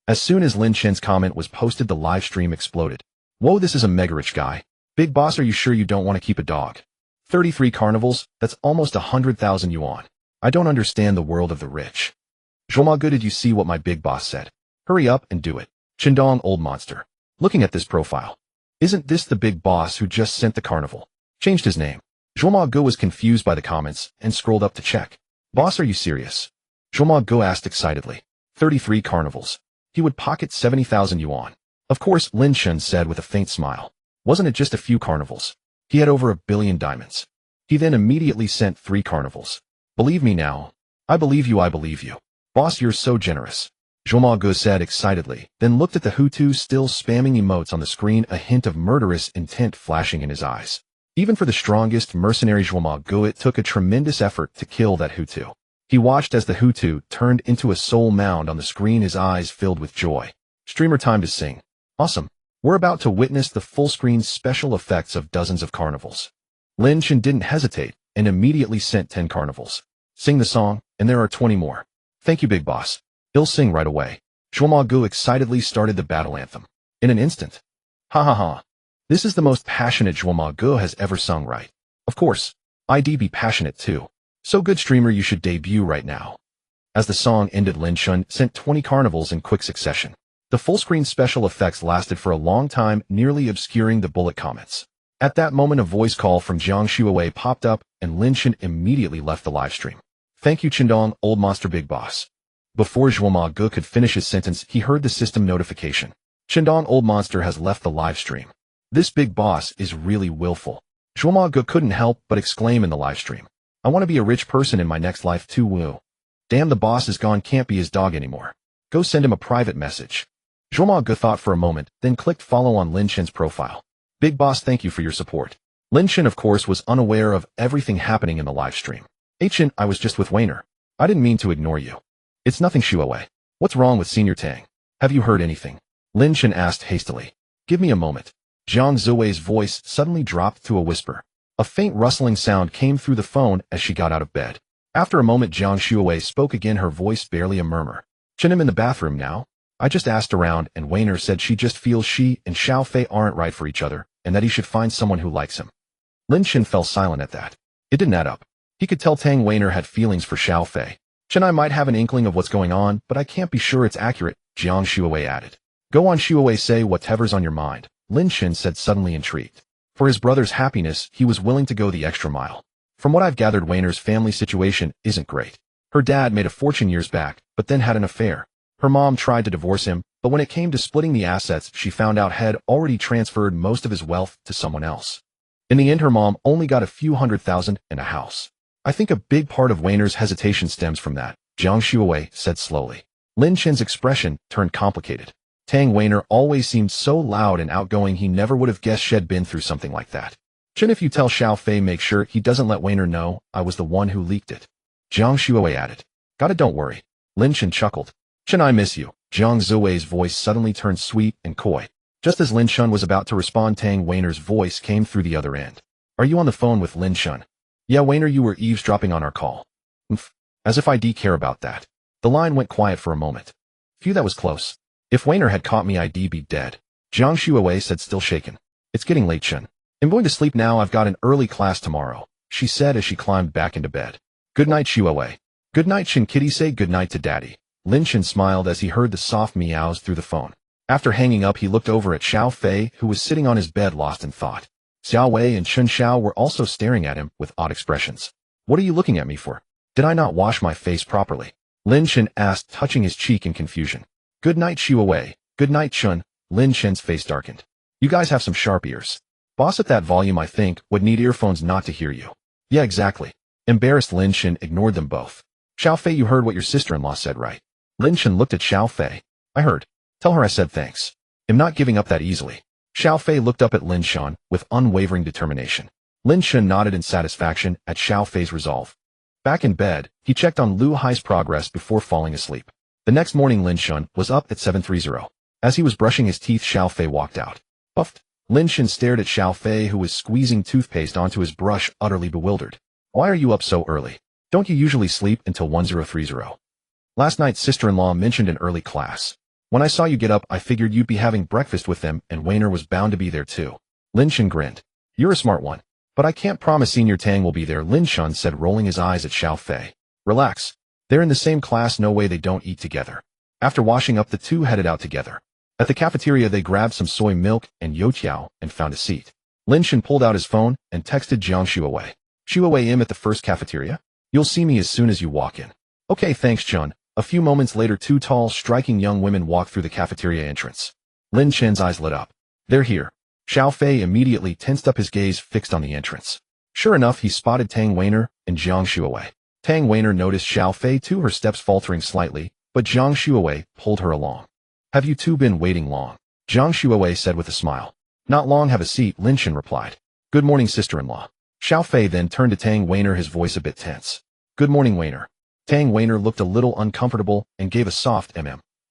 As soon as Lin Chen's comment was posted, the live stream exploded. Whoa, this is a mega rich guy. Big boss, are you sure you don't want to keep a dog? 33 carnivals, that's almost 100,000 yuan. I don't understand the world of the rich. Zhuoma Gu, did you see what my big boss said? Hurry up and do it. Chendong Old Monster. Looking at this profile. Isn't this the big boss who just sent the carnival? Changed his name. Zhuoma Gu was confused by the comments and scrolled up to check. Boss, are you serious? Zhuoma Gu asked excitedly. 33 carnivals. He would pocket 70,000 yuan. Of course, Lin Chen said with a faint smile. Wasn't it just a few carnivals? He had over 1 billion diamonds. He then immediately sent 3 carnivals. Believe me now. I believe you, I believe you. Boss, you're so generous. Zhuoma Gu said excitedly, then looked at the Hutu still spamming emotes on the screen, a hint of murderous intent flashing in his eyes. Even for the strongest mercenary Zhuoma Gu, it took a tremendous effort to kill that Hutu. He watched as the Hutu turned into a soul mound on the screen, his eyes filled with joy. Streamer, time to sing. Awesome. We're about to witness the full-screen special effects of dozens of carnivals. Lin Chen didn't hesitate and immediately sent 10 carnivals. Sing the song, and there are 20 more. Thank you, big boss. He'll sing right away. Zhuoma Gu excitedly started the battle anthem. In an instant. Ha ha ha. This is the most passionate Zhuoma Gu has ever sung, right? Of course. I'd be passionate too. So good, streamer, you should debut right now. As the song ended, Lin Chen sent 20 carnivals in quick succession. The full-screen special effects lasted for a long time, nearly obscuring the bullet comments. At that moment, a voice call from Jiang Shuawei popped up, and Lin Chen immediately left the livestream. Thank you, Chendong, Old Monster Big Boss. Before Zhuoma Gu could finish his sentence, he heard the system notification. Chendong Old Monster has left the live stream. This big boss is really willful. Zhuoma Gu couldn't help but exclaim in the live stream. I want to be a rich person in my next life too, woo. Damn, the boss is gone, can't be his dog anymore. Go send him a private message. Zhuoma Gu thought for a moment, then clicked follow on Lin Chen's profile. Big boss, thank you for your support. Lin Chen, of course, was unaware of everything happening in the live stream. Hey Chen, I was just with Wayner. I didn't mean to ignore you. It's nothing, Shuawei. What's wrong with Senior Tang? Have you heard anything? Lin Chen asked hastily. Give me a moment. Jiang Zuwei's voice suddenly dropped to a whisper. A faint rustling sound came through the phone as she got out of bed. After a moment, Jiang Shuawei spoke again, her voice barely a murmur. Chen, I'm in the bathroom now. I just asked around, and Wayner said she just feels she and Xiao Fei aren't right for each other, and that he should find someone who likes him. Lin Chen fell silent at that. It didn't add up. He could tell Tang Wayner had feelings for Xiao Fei, Chen, I might have an inkling of what's going on, but I can't be sure it's accurate, Jiang Shuawei added. Go on, Shuawei, say whatever's on your mind, Lin Chen said, suddenly intrigued. For his brother's happiness, he was willing to go the extra mile. From what I've gathered, Weiner's family situation isn't great. Her dad made a fortune years back, but then had an affair. Her mom tried to divorce him, but when it came to splitting the assets, she found out had already transferred most of his wealth to someone else. In the end, her mom only got a few $100,000 and a house. I think a big part of Weiner's hesitation stems from that, Jiang Shuawei said slowly. Lin Chen's expression turned complicated. Tang Weiner always seemed so loud and outgoing, he never would have guessed she'd been through something like that. Chen, if you tell Xiao Fei, make sure he doesn't let Weiner know I was the one who leaked it, Jiang Shuawei added. Got it, don't worry. Lin Chen chuckled. Chen, I miss you. Jiang Zuwei's voice suddenly turned sweet and coy. Just as Lin Chen was about to respond, Tang Weiner's voice came through the other end. Are you on the phone with Lin Chen? Yeah, Weiner, you were eavesdropping on our call. As if I care about that. The line went quiet for a moment. Phew, that was close. If Weiner had caught me, I'd be dead. Jiang Shuawei said, still shaken. It's getting late, Chen. I'm going to sleep now, I've got an early class tomorrow, she said as she climbed back into bed. Good night, Shuawei. Good night, Chen. Kitty, say good night to Daddy. Lin Chen smiled as he heard the soft meows through the phone. After hanging up, he looked over at Xiao Fei, who was sitting on his bed lost in thought. Xiao Wei and Chen Xiao were also staring at him with odd expressions. What are you looking at me for? Did I not wash my face properly? Lin Chen asked, touching his cheek in confusion. Good night, Shuawei. Good night, Chen. Lin Chen's face darkened. You guys have some sharp ears. Boss at that volume, I think, would need earphones not to hear you. Yeah, exactly. Embarrassed, Lin Chen ignored them both. Xiao Fei, you heard what your sister-in-law said, right? Lin Chen looked at Xiao Fei. I heard. Tell her I said thanks. I'm not giving up that easily. Xiao Fei looked up at Lin Chen with unwavering determination. Lin Chen nodded in satisfaction at Xiao Fei's resolve. Back in bed, he checked on Lu Hai's progress before falling asleep. The next morning, Lin Chen was up at 7:30. As he was brushing his teeth, Xiao Fei walked out. Puffed. Lin Chen stared at Xiao Fei, who was squeezing toothpaste onto his brush, utterly bewildered. Why are you up so early? Don't you usually sleep until 10:30? Last night, sister-in-law mentioned an early class. When I saw you get up, I figured you'd be having breakfast with them, and Weiner was bound to be there too. Lin Chen grinned. You're a smart one. But I can't promise Senior Tang will be there, Lin Chen said, rolling his eyes at Xiao Fei. Relax. They're in the same class, no way they don't eat together. After washing up, the two headed out together. At the cafeteria, they grabbed some soy milk and youtiao and found a seat. Lin Chen pulled out his phone and texted Jiang Shuawei. Shuawei, I'm at the first cafeteria. You'll see me as soon as you walk in. Okay, thanks, Chen. A few moments later, two tall, striking young women walked through the cafeteria entrance. Lin Chen's eyes lit up. They're here. Xiao Fei immediately tensed up, his gaze fixed on the entrance. Sure enough, he spotted Tang Weiner and Jiang Shuawei. Tang Weiner noticed Xiao Fei too, her steps faltering slightly, but Jiang Shuawei pulled her along. Have you two been waiting long? Jiang Shuawei said with a smile. Not long, have a seat, Lin Chen replied. Good morning, sister-in-law. Xiao Fei then turned to Tang Weiner, his voice a bit tense. Good morning, Weiner. Tang Weiner looked a little uncomfortable and gave a soft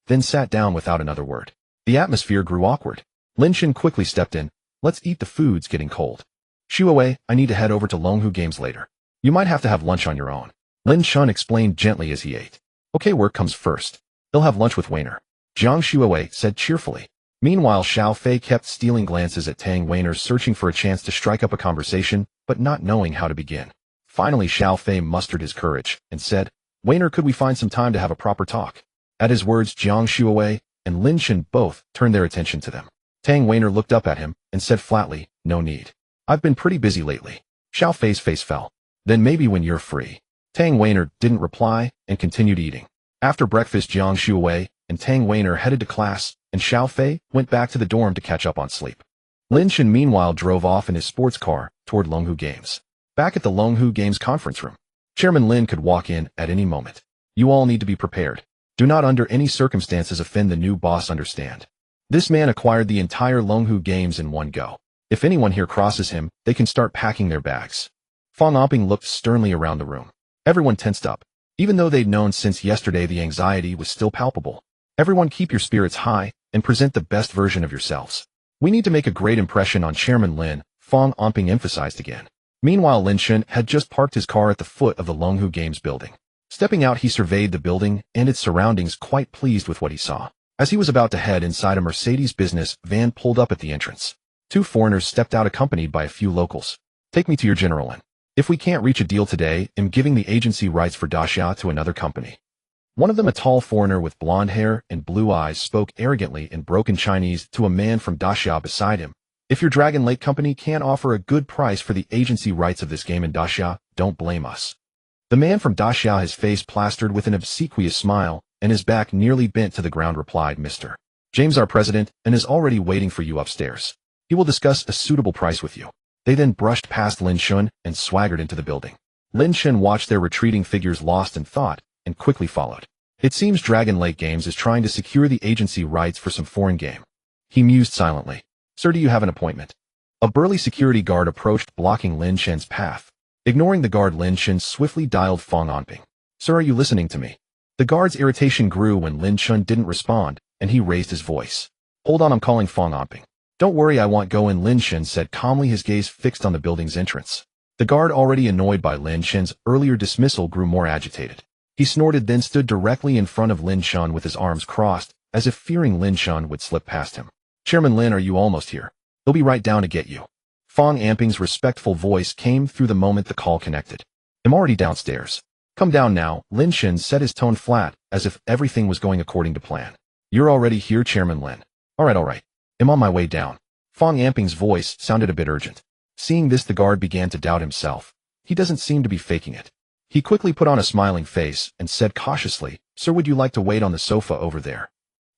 then sat down without another word. The atmosphere grew awkward. Lin Chen quickly stepped in. Let's eat, the food's getting cold. Shuawei, I need to head over to Longhu Games later. You might have to have lunch on your own. Lin Chen explained gently as he ate. Okay, work comes first. They'll have lunch with Weiner. Jiang Shuawei said cheerfully. Meanwhile, Xiao Fei kept stealing glances at Tang Weiner, searching for a chance to strike up a conversation, but not knowing how to begin. Finally, Xiao Fei mustered his courage and said, Weiner, could we find some time to have a proper talk? At his words, Jiang Shuawei and Lin Chen both turned their attention to them. Tang Weiner looked up at him and said flatly, no need. I've been pretty busy lately. Xiao Fei's face fell. Then maybe when you're free. Tang Weiner didn't reply and continued eating. After breakfast, Jiang Shuawei and Tang Weiner headed to class, and Xiao Fei went back to the dorm to catch up on sleep. Lin Chen meanwhile drove off in his sports car toward Longhu Games. Back at the Longhu Games conference room, Chairman Lin could walk in at any moment. You all need to be prepared. Do not under any circumstances offend the new boss, understand? This man acquired the entire Longhu Games in one go. If anyone here crosses him, they can start packing their bags. Fang Omping looked sternly around the room. Everyone tensed up. Even though they'd known since yesterday, the anxiety was still palpable. Everyone keep your spirits high and present the best version of yourselves. We need to make a great impression on Chairman Lin, Fang Omping emphasized again. Meanwhile, Lin Chen had just parked his car at the foot of the Longhu Games building. Stepping out, he surveyed the building and its surroundings, quite pleased with what he saw. As he was about to head inside, a Mercedes business van pulled up at the entrance. Two foreigners stepped out, accompanied by a few locals. Take me to your general, Lin. If we can't reach a deal today, I'm giving the agency rights for Daxia to another company. One of them, a tall foreigner with blonde hair and blue eyes, spoke arrogantly in broken Chinese to a man from Daxia beside him. If your Dragon Lake company can't offer a good price for the agency rights of this game in Daxia, don't blame us. The man from Daxia, his face plastered with an obsequious smile and his back nearly bent to the ground, replied, Mr. James, our president, and is already waiting for you upstairs. He will discuss a suitable price with you. They then brushed past Lin Chen and swaggered into the building. Lin Chen watched their retreating figures lost in thought and quickly followed. It seems Dragon Lake Games is trying to secure the agency rights for some foreign game. He mused silently. Sir, do you have an appointment? A burly security guard approached, blocking Lin Chen's path. Ignoring the guard, Lin Chen swiftly dialed Fong Anping. Sir, are you listening to me? The guard's irritation grew when Lin Chen didn't respond, and he raised his voice. Hold on, I'm calling Fong Anping. Don't worry, I won't go in, Lin Chen said calmly, his gaze fixed on the building's entrance. The guard, already annoyed by Lin Chen's earlier dismissal, grew more agitated. He snorted, then stood directly in front of Lin Chen with his arms crossed, as if fearing Lin Chen would slip past him. Chairman Lin, are you almost here? They'll be right down to get you. Fong Anping's respectful voice came through the moment the call connected. I'm already downstairs. Come down now, Lin Chen set his tone flat, as if everything was going according to plan. You're already here, Chairman Lin. All right. I'm on my way down. Fong Anping's voice sounded a bit urgent. Seeing this, the guard began to doubt himself. He doesn't seem to be faking it. He quickly put on a smiling face and said cautiously, Sir, would you like to wait on the sofa over there?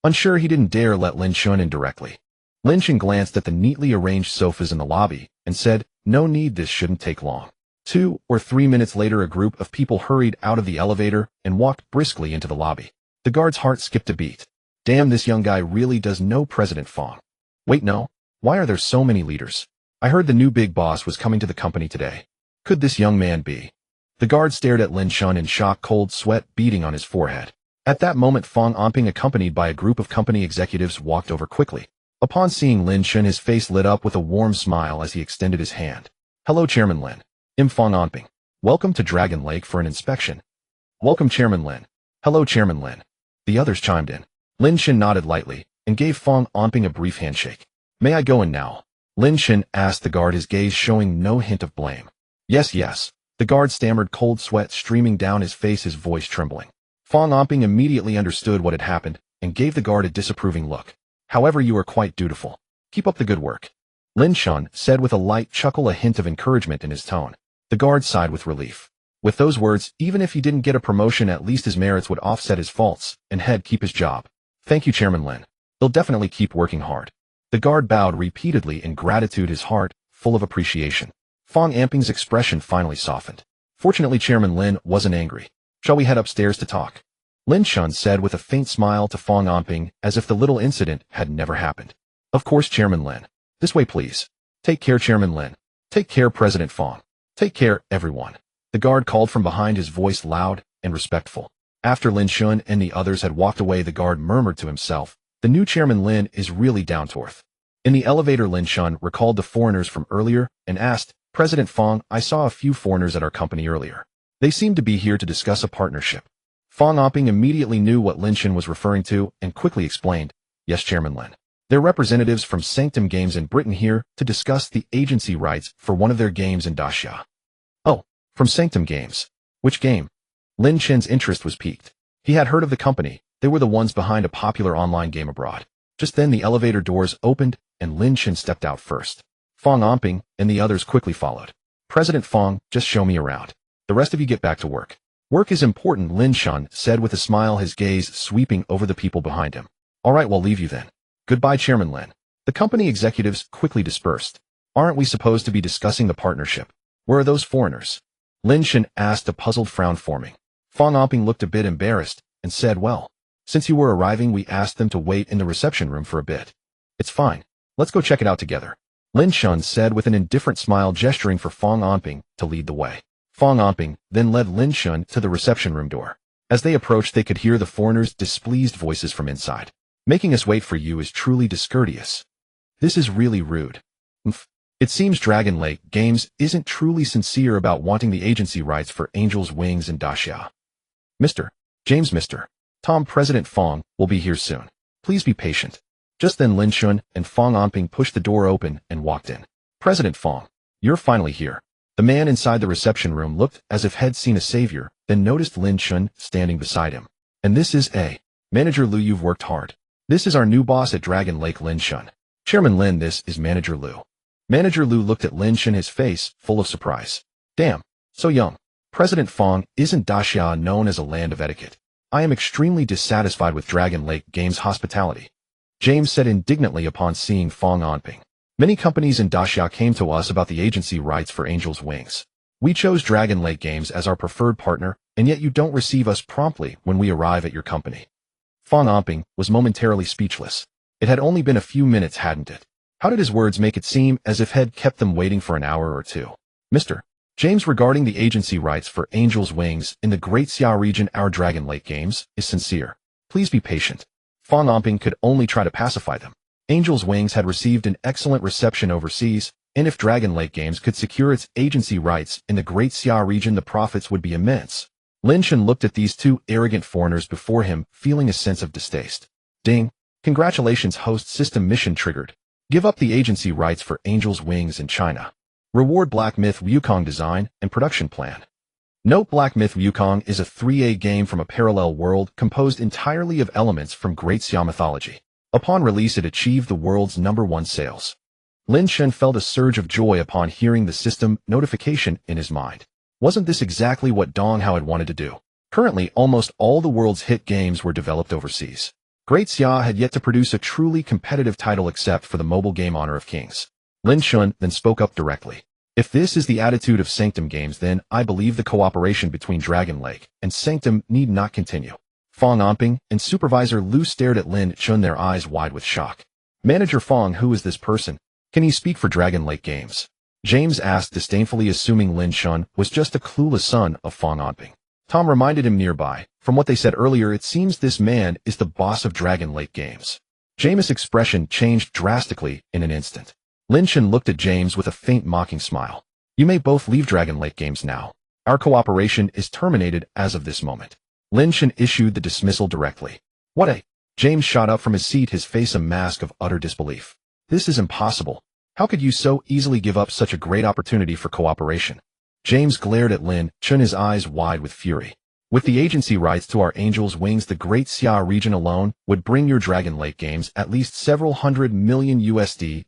Unsure, he didn't dare let Lin Chen in directly. Lin Chen glanced at the neatly arranged sofas in the lobby and said, No need, this shouldn't take long. 2 or 3 minutes later, a group of people hurried out of the elevator and walked briskly into the lobby. The guard's heart skipped a beat. Damn, this young guy really does know President Fong. Wait, no. Why are there so many leaders? I heard the new big boss was coming to the company today. Could this young man be? The guard stared at Lin Chen in shock, cold sweat beading on his forehead. At that moment, Fong Anping, accompanied by a group of company executives, walked over quickly. Upon seeing Lin Chen, his face lit up with a warm smile as he extended his hand. Hello, Chairman Lin. I'm Fong Anping. Welcome to Dragon Lake for an inspection. Welcome, Chairman Lin. Hello, Chairman Lin. The others chimed in. Lin Chen nodded lightly and gave Fong Anping a brief handshake. May I go in now? Lin Chen asked the guard, his gaze showing no hint of blame. Yes. The guard stammered, cold sweat streaming down his face, his voice trembling. Fong Anping immediately understood what had happened and gave the guard a disapproving look. However, you are quite dutiful. Keep up the good work. Lin Chen said with a light chuckle, a hint of encouragement in his tone. The guard sighed with relief. With those words, even if he didn't get a promotion, at least his merits would offset his faults, and he'd keep his job. Thank you, Chairman Lin. He'll definitely keep working hard. The guard bowed repeatedly in gratitude, his heart full of appreciation. Fong Anping's expression finally softened. Fortunately, Chairman Lin wasn't angry. Shall we head upstairs to talk? Lin Chen said with a faint smile to Fong Anping, as if the little incident had never happened. Of course, Chairman Lin. This way, please. Take care, Chairman Lin. Take care, President Fong. Take care, everyone. The guard called from behind, his voice loud and respectful. After Lin Chen and the others had walked away, the guard murmured to himself, the new Chairman Lin is really down to earth. In the elevator, Lin Chen recalled the foreigners from earlier and asked, President Fong, I saw a few foreigners at our company earlier. They seemed to be here to discuss a partnership. Fong Anping immediately knew what Lin Chen was referring to and quickly explained, Yes, Chairman Lin. They're representatives from Sanctum Games in Britain here to discuss the agency rights for one of their games in Daxia. Oh, from Sanctum Games. Which game? Lin Chen's interest was piqued. He had heard of the company. They were the ones behind a popular online game abroad. Just then the elevator doors opened and Lin Chen stepped out first. Fong Anping and the others quickly followed. President Fong, just show me around. The rest of you get back to work. Work is important, Lin Chen said with a smile, his gaze sweeping over the people behind him. All right, we'll leave you then. Goodbye, Chairman Lin. The company executives quickly dispersed. Aren't we supposed to be discussing the partnership? Where are those foreigners? Lin Chen asked, a puzzled frown forming. Fong Anping looked a bit embarrassed and said, Well, since you were arriving, we asked them to wait in the reception room for a bit. It's fine. Let's go check it out together. Lin Chen said with an indifferent smile, gesturing for Fong Anping to lead the way. Fong Anping then led Lin Chen to the reception room door. As they approached, they could hear the foreigners' displeased voices from inside. Making us wait for you is truly discourteous. This is really rude. It seems Dragon Lake Games isn't truly sincere about wanting the agency rights for Angel's Wings and Daxia. Mr. James, Mr. Tom, President Fong will be here soon. Please be patient. Just then Lin Chen and Fong Anping pushed the door open and walked in. President Fong, you're finally here. The man inside the reception room looked as if he'd seen a savior, then noticed Lin Chen standing beside him. And this is Manager Liu. You've worked hard. This is our new boss at Dragon Lake, Lin Chen. Chairman Lin, this is Manager Liu. Manager Liu looked at Lin Chen, his face full of surprise. Damn, so young. President Fong, isn't Daxia known as a land of etiquette? I am extremely dissatisfied with Dragon Lake Games' hospitality. James said indignantly upon seeing Fong Onping. Many companies in Daxia came to us about the agency rights for Angel's Wings. We chose Dragon Lake Games as our preferred partner, and yet you don't receive us promptly when we arrive at your company. Fong Onping was momentarily speechless. It had only been a few minutes, hadn't it? How did his words make it seem as if he'd kept them waiting for an hour or two? Mr. James, regarding the agency rights for Angel's Wings in the Great Xia region, our Dragon Lake Games is sincere. Please be patient. Fong Onping could only try to pacify them. Angel's Wings had received an excellent reception overseas, and if Dragon Lake Games could secure its agency rights in the Great Xia region, the profits would be immense. Lin Chen looked at these two arrogant foreigners before him, feeling a sense of distaste. Ding. Congratulations, host. System mission triggered. Give up the agency rights for Angel's Wings in China. Reward Black Myth Wukong design and production plan. Note: Black Myth Wukong is a 3A game from a parallel world composed entirely of elements from Great Xia mythology. Upon release, it achieved the world's #1 sales. Lin Chen felt a surge of joy upon hearing the system notification in his mind. Wasn't this exactly what Dong Hao had wanted to do? Currently, almost all the world's hit games were developed overseas. Great Xia had yet to produce a truly competitive title except for the mobile game Honor of Kings. Lin Chen then spoke up directly. If this is the attitude of Sanctum Games, then I believe the cooperation between Dragon Lake and Sanctum need not continue. Fong Onping and Supervisor Liu stared at Lin Chen, their eyes wide with shock. Manager Fong, who is this person? Can he speak for Dragon Lake Games? James asked disdainfully, assuming Lin Chen was just a clueless son of Fong Onping. Tom reminded him nearby. From what they said earlier, it seems this man is the boss of Dragon Lake Games. James' expression changed drastically in an instant. Lin Chen looked at James with a faint mocking smile. You may both leave Dragon Lake Games now. Our cooperation is terminated as of this moment. Lin Chen issued the dismissal directly. What a... James shot up from his seat, his face a mask of utter disbelief. This is impossible. How could you so easily give up such a great opportunity for cooperation? James glared at Lin Chen, his eyes wide with fury. With the agency rights to our Angel's Wings, the Great Xia region alone would bring your Dragon Lake Games at least several $100 million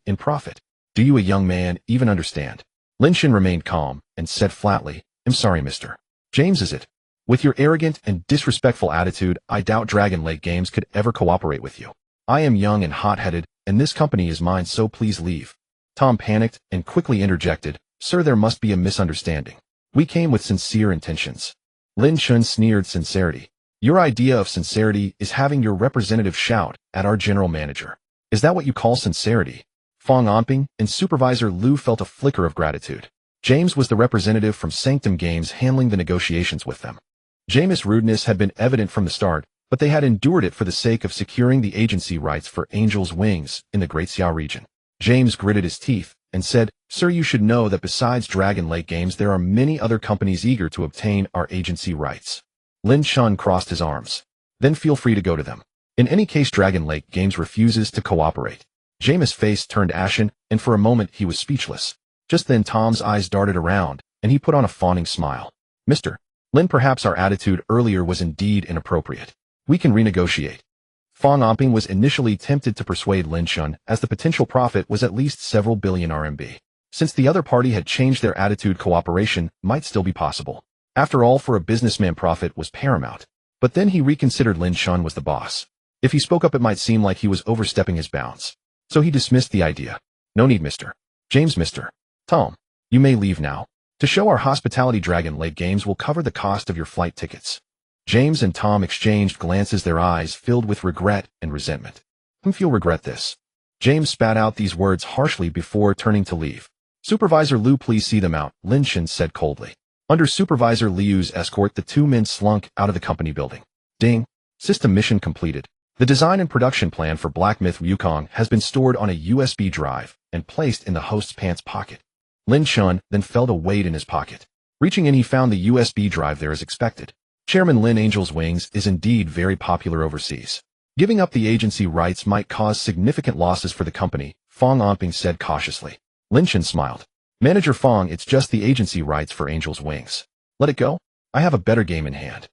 in profit. Do you, a young man, even understand? Lin Chen remained calm and said flatly, I'm sorry, Mr. James, is it? With your arrogant and disrespectful attitude, I doubt Dragon Lake Games could ever cooperate with you. I am young and hot-headed, and this company is mine, so please leave. Tom panicked and quickly interjected, Sir, there must be a misunderstanding. We came with sincere intentions. Lin Chen sneered, sincerity. Your idea of sincerity is having your representative shout at our general manager. Is that what you call sincerity? Fong Onping and Supervisor Liu felt a flicker of gratitude. James was the representative from Sanctum Games handling the negotiations with them. James' rudeness had been evident from the start, but they had endured it for the sake of securing the agency rights for Angel's Wings in the Great Xia region. James gritted his teeth and said, Sir, you should know that besides Dragon Lake Games, there are many other companies eager to obtain our agency rights. Lin Chen crossed his arms. Then feel free to go to them. In any case, Dragon Lake Games refuses to cooperate. James' face turned ashen, and for a moment he was speechless. Just then Tom's eyes darted around, and he put on a fawning smile. Mr. Lin, perhaps our attitude earlier was indeed inappropriate. We can renegotiate. Fong Onping was initially tempted to persuade Lin Chen, as the potential profit was at least several billion RMB. Since the other party had changed their attitude, cooperation might still be possible. After all, for a businessman, profit was paramount. But then he reconsidered. Lin Chen was the boss. If he spoke up, it might seem like he was overstepping his bounds. So he dismissed the idea. No need, Mr. James. Mr. Tom, you may leave now. To show our hospitality, Dragon Lake Games will cover the cost of your flight tickets. James and Tom exchanged glances, their eyes filled with regret and resentment. If you'll regret this. James spat out these words harshly before turning to leave. Supervisor Liu, please see them out, Lin Chen said coldly. Under Supervisor Liu's escort, the two men slunk out of the company building. Ding. System mission completed. The design and production plan for Black Myth Wukong has been stored on a USB drive and placed in the host's pants pocket. Lin Chen then felt a weight in his pocket. Reaching in, he found the USB drive there as expected. Chairman Lin, Angel's Wings is indeed very popular overseas. Giving up the agency rights might cause significant losses for the company, Fong Onping said cautiously. Lin Chen smiled. Manager Fong, it's just the agency rights for Angel's Wings. Let it go? I have a better game in hand.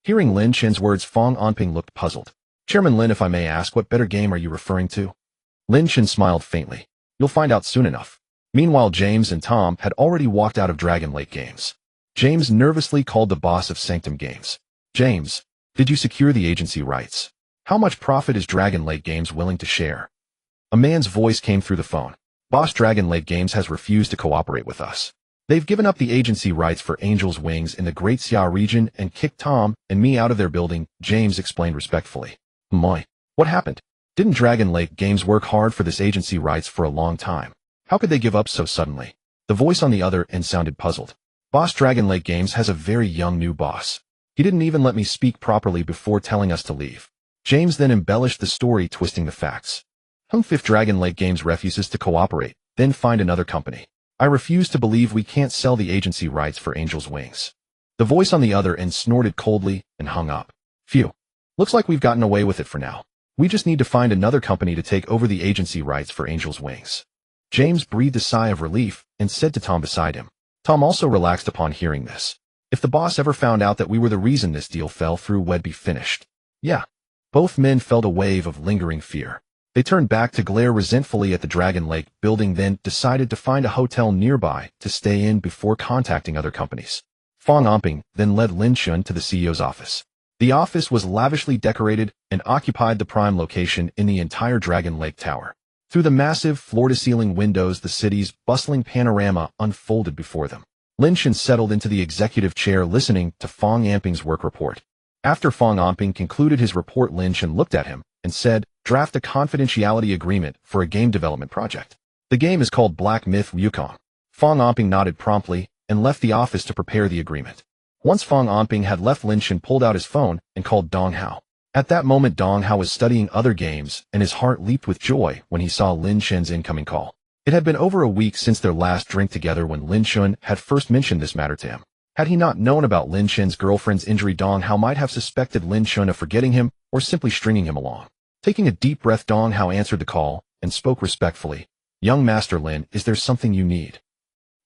Hearing Lin Chen's words, Fong Onping looked puzzled. Chairman Lin, if I may ask, what better game are you referring to? Lin Chen smiled faintly. You'll find out soon enough. Meanwhile, James and Tom had already walked out of Dragon Lake Games. James nervously called the boss of Sanctum Games. James, did you secure the agency rights? How much profit is Dragon Lake Games willing to share? A man's voice came through the phone. Boss, Dragon Lake Games has refused to cooperate with us. They've given up the agency rights for Angel's Wings in the Great Xia region and kicked Tom and me out of their building, James explained respectfully. Moi. What happened? Didn't Dragon Lake Games work hard for this agency rights for a long time? How could they give up so suddenly? The voice on the other end sounded puzzled. Boss, Dragon Lake Games has a very young new boss. He didn't even let me speak properly before telling us to leave. James then embellished the story, twisting the facts. If Dragon Lake Games refuses to cooperate, then find another company. I refuse to believe we can't sell the agency rights for Angel's Wings. The voice on the other end snorted coldly and hung up. Phew. Looks like we've gotten away with it for now. We just need to find another company to take over the agency rights for Angel's Wings. James breathed a sigh of relief and said to Tom beside him. Tom also relaxed upon hearing this. If the boss ever found out that we were the reason this deal fell through, we'd be finished. Yeah. Both men felt a wave of lingering fear. They turned back to glare resentfully at the Dragon Lake building, then decided to find a hotel nearby to stay in before contacting other companies. Fong Onping then led Lin Chen to the CEO's office. The office was lavishly decorated and occupied the prime location in the entire Dragon Lake Tower. Through the massive floor-to-ceiling windows, the city's bustling panorama unfolded before them. Lin Chen settled into the executive chair, listening to Fong Onping's work report. After Fong Onping concluded his report, Lin Chen looked at him and said, "Draft a confidentiality agreement for a game development project. The game is called Black Myth Wukong." Fong Onping nodded promptly and left the office to prepare the agreement. Once Fong Onping had left, Lin Chen pulled out his phone and called Dong Hao. At that moment, Dong Hao was studying other games, and his heart leaped with joy when he saw Lin Chen's incoming call. It had been over a week since their last drink together when Lin Chen had first mentioned this matter to him. Had he not known about Lin Chen's girlfriend's injury, Dong Hao might have suspected Lin Chen of forgetting him or simply stringing him along. Taking a deep breath, Dong Hao answered the call and spoke respectfully. "Young Master Lin, is there something you need?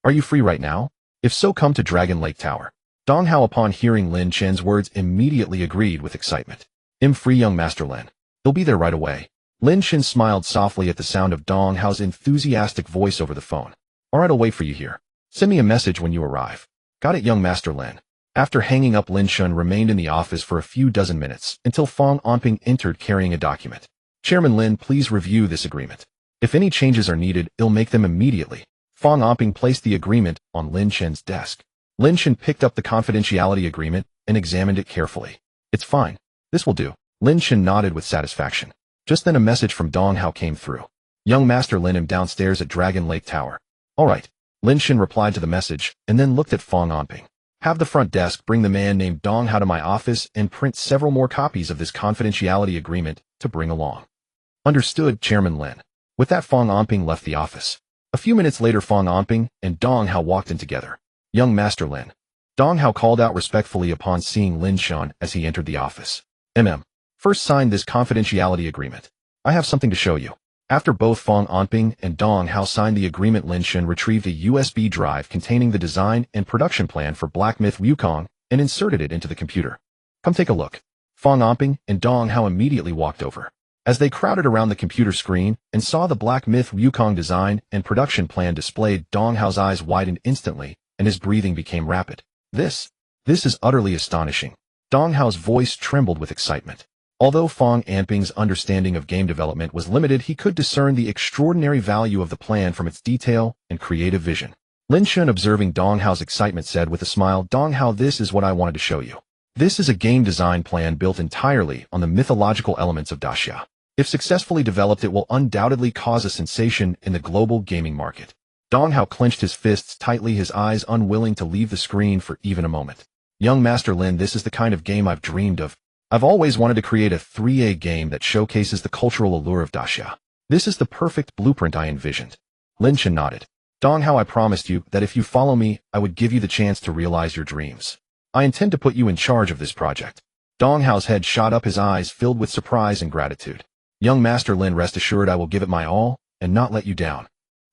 Are you free right now? If so, come to Dragon Lake Tower." Dong Hao, upon hearing Lin Chen's words, immediately agreed with excitement. "I'm free, young Master Lin. He'll be there right away." Lin Chen smiled softly at the sound of Dong Hao's enthusiastic voice over the phone. "All right, I'll wait for you here. Send me a message when you arrive." "Got it, young Master Lin." After hanging up, Lin Chen remained in the office for a few dozen minutes until Fong Onping entered carrying a document. "Chairman Lin, please review this agreement. If any changes are needed, I'll make them immediately." Fong Onping placed the agreement on Lin Chen's desk. Lin Chen picked up the confidentiality agreement and examined it carefully. "It's fine. This will do." Lin Chen nodded with satisfaction. Just then a message from Dong Hao came through. "Young Master Lin, I'm downstairs at Dragon Lake Tower." "All right." Lin Chen replied to the message and then looked at Fong Onping. "Have the front desk bring the man named Dong Hao to my office and print several more copies of this confidentiality agreement to bring along." "Understood, Chairman Lin." With that, Fong Onping left the office. A few minutes later, Fong Onping and Dong Hao walked in together. "Young Master Lin." Dong Hao called out respectfully upon seeing Lin Chen as he entered the office. First sign this confidentiality agreement. I have something to show you." After both Fong Onping and Dong Hao signed the agreement, Lin Chen retrieved a USB drive containing the design and production plan for Black Myth Wukong and inserted it into the computer. "Come take a look." Fong Onping and Dong Hao immediately walked over. As they crowded around the computer screen and saw the Black Myth Wukong design and production plan displayed, Dong Hao's eyes widened instantly and his breathing became rapid. This is utterly astonishing." Dong Hao's voice trembled with excitement. Although Fong Onping's understanding of game development was limited, he could discern the extraordinary value of the plan from its detail and creative vision. Lin Chen, observing Dong Hao's excitement, said with a smile, "Dong Hao, this is what I wanted to show you. This is a game design plan built entirely on the mythological elements of Daxia. If successfully developed, it will undoubtedly cause a sensation in the global gaming market." Dong Hao clenched his fists tightly, his eyes unwilling to leave the screen for even a moment. "Young Master Lin, this is the kind of game I've dreamed of. I've always wanted to create a 3A game that showcases the cultural allure of Daxia. This is the perfect blueprint I envisioned." Lin Chen nodded. "Dong Hao, I promised you that if you follow me, I would give you the chance to realize your dreams. I intend to put you in charge of this project." Dong Hao's head shot up, his eyes filled with surprise and gratitude. "Young Master Lin, rest assured I will give it my all and not let you down."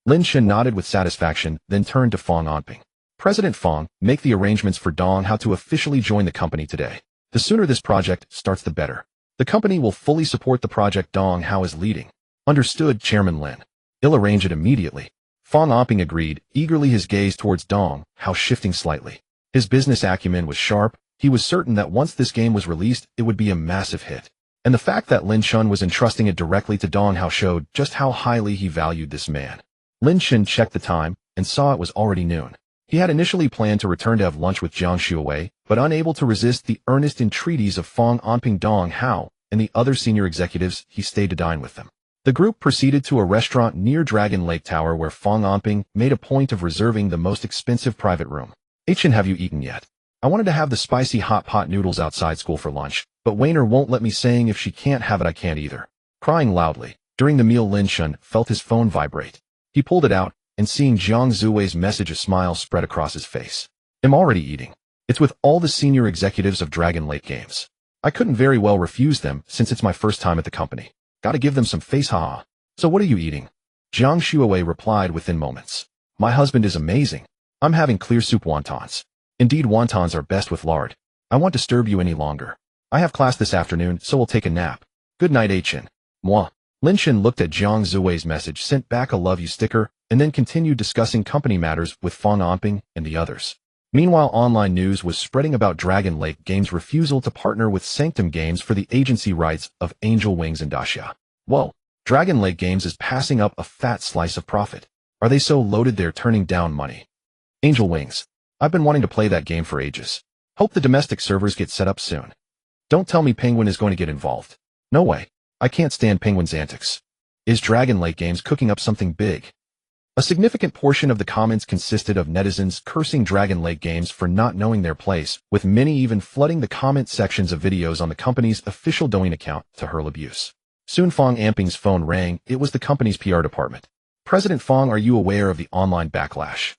Lin Chen nodded with satisfaction, then turned to Fong Onping. President Fong, make the arrangements for Dong Hao to officially join the company today. The sooner this project starts, the better. The company will fully support the project Dong Hao is leading. Understood, Chairman Lin. I'll arrange it immediately. Fong Onping agreed, eagerly, his gaze towards Dong Hao shifting slightly. His business acumen was sharp. He was certain that once this game was released, it would be a massive hit. And the fact that Lin Chen was entrusting it directly to Dong Hao showed just how highly he valued this man. Lin Chen checked the time and saw it was already noon. He had initially planned to return to have lunch with Jiang Shuawei, but unable to resist the earnest entreaties of Fong Onping, Dong Hao, and the other senior executives, he stayed to dine with them. The group proceeded to a restaurant near Dragon Lake Tower where Fong Onping made a point of reserving the most expensive private room. Chen, have you eaten yet? I wanted to have the spicy hot pot noodles outside school for lunch, but Wainer won't let me, saying if she can't have it I can't either. Crying loudly. During the meal, Lin Chen felt his phone vibrate. He pulled it out, and seeing Jiang Zuwei's message, a smile spread across his face. I'm already eating. It's with all the senior executives of Dragon Lake Games. I couldn't very well refuse them since it's my first time at the company. Gotta give them some face, haha. So what are you eating? Jiang Shuawei replied within moments. My husband is amazing. I'm having clear soup wontons. Indeed, wontons are best with lard. I won't disturb you any longer. I have class this afternoon, so we'll take a nap. Good night, Chen. Moi. Lin Chen looked at Jiang Zuwei's message, sent back a love you sticker, and then continued discussing company matters with Fong Onping and the others. Meanwhile, online news was spreading about Dragon Lake Games' refusal to partner with Sanctum Games for the agency rights of Angel Wings and Daxia. Whoa, Dragon Lake Games is passing up a fat slice of profit. Are they so loaded they're turning down money? Angel Wings. I've been wanting to play that game for ages. Hope the domestic servers get set up soon. Don't tell me Penguin is going to get involved. No way. I can't stand Penguin's antics. Is Dragon Lake Games cooking up something big? A significant portion of the comments consisted of netizens cursing Dragon Lake Games for not knowing their place, with many even flooding the comment sections of videos on the company's official Douyin account to hurl abuse. Soon Fong Onping's phone rang. It was the company's PR department. President Fong, are you aware of the online backlash?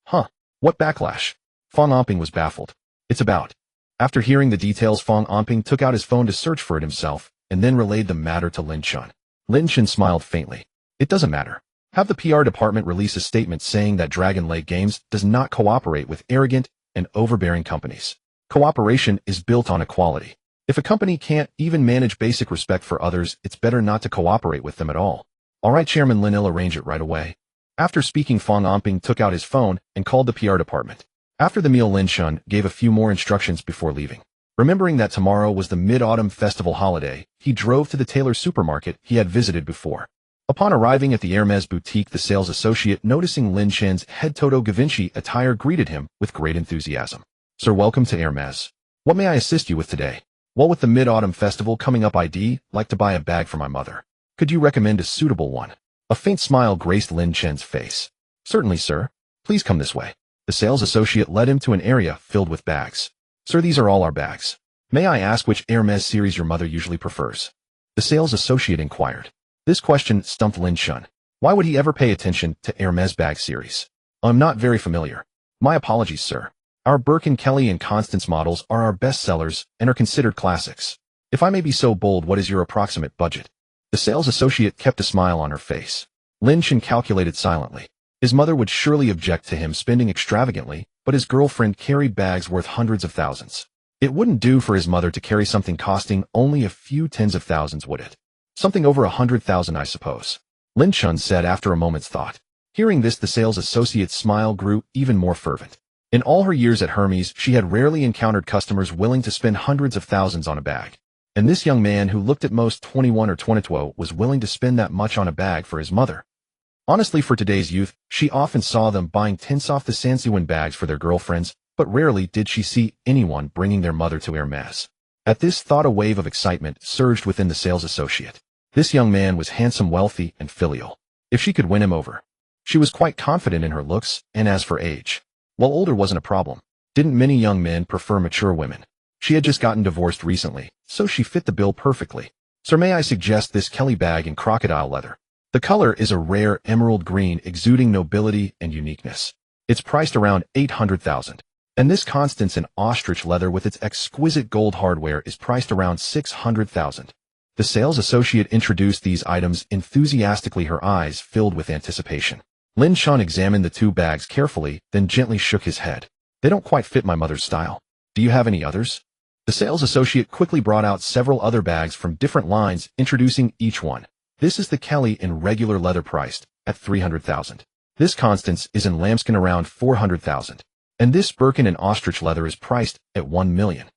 Huh? What backlash? Fong Onping was baffled. It's about. After hearing the details, Fong Onping took out his phone to search for it himself, and then relayed the matter to Lin Chen. Lin Chen smiled faintly. It doesn't matter. Have the PR department release a statement saying that Dragon Lake Games does not cooperate with arrogant and overbearing companies. Cooperation is built on equality. If a company can't even manage basic respect for others, it's better not to cooperate with them at all. All right, Chairman Lin, I'll arrange it right away. After speaking, Fong Onping took out his phone and called the PR department. After the meal, Lin Chen gave a few more instructions before leaving. Remembering that tomorrow was the Mid-Autumn Festival holiday, he drove to the tailor supermarket he had visited before. Upon arriving at the Hermes boutique, the sales associate, noticing Lin Chen's head Toto Gavinci attire, greeted him with great enthusiasm. Sir, welcome to Hermes. What may I assist you with today? Well, with the Mid-Autumn Festival coming up, I'd like to buy a bag for my mother. Could you recommend a suitable one? A faint smile graced Lin Chen's face. Certainly, sir. Please come this way. The sales associate led him to an area filled with bags. Sir, these are all our bags. May I ask which Hermes series your mother usually prefers? The sales associate inquired. This question stumped Lin Chen. Why would he ever pay attention to Hermes bag series? I'm not very familiar. My apologies, sir. Our Birkin, Kelly, and Constance models are our best sellers and are considered classics. If I may be so bold, what is your approximate budget? The sales associate kept a smile on her face. Lin Chen calculated silently. His mother would surely object to him spending extravagantly, but his girlfriend carried bags worth hundreds of thousands. It wouldn't do for his mother to carry something costing only a few tens of thousands, would it? Something over 100,000, I suppose. Lin Chen said after a moment's thought. Hearing this, the sales associate's smile grew even more fervent. In all her years at Hermes, she had rarely encountered customers willing to spend hundreds of thousands on a bag. And this young man, who looked at most 21 or 22, was willing to spend that much on a bag for his mother. Honestly, for today's youth, she often saw them buying tints off the Sansuan bags for their girlfriends, but rarely did she see anyone bringing their mother to Hermes. At this thought, a wave of excitement surged within the sales associate. This young man was handsome, wealthy, and filial. If she could win him over. She was quite confident in her looks, and as for age, well, older wasn't a problem. Didn't many young men prefer mature women? She had just gotten divorced recently, so she fit the bill perfectly. Sir, may I suggest this Kelly bag in crocodile leather? The color is a rare emerald green, exuding nobility and uniqueness. It's priced around 800,000. And this Constance in ostrich leather with its exquisite gold hardware is priced around 600,000. The sales associate introduced these items enthusiastically, her eyes filled with anticipation. Lin Chen examined the two bags carefully, then gently shook his head. They don't quite fit my mother's style. Do you have any others? The sales associate quickly brought out several other bags from different lines, introducing each one. This is the Kelly in regular leather priced at 300,000. This Constance is in lambskin around 400,000. And this Birkin in ostrich leather is priced at 1 million.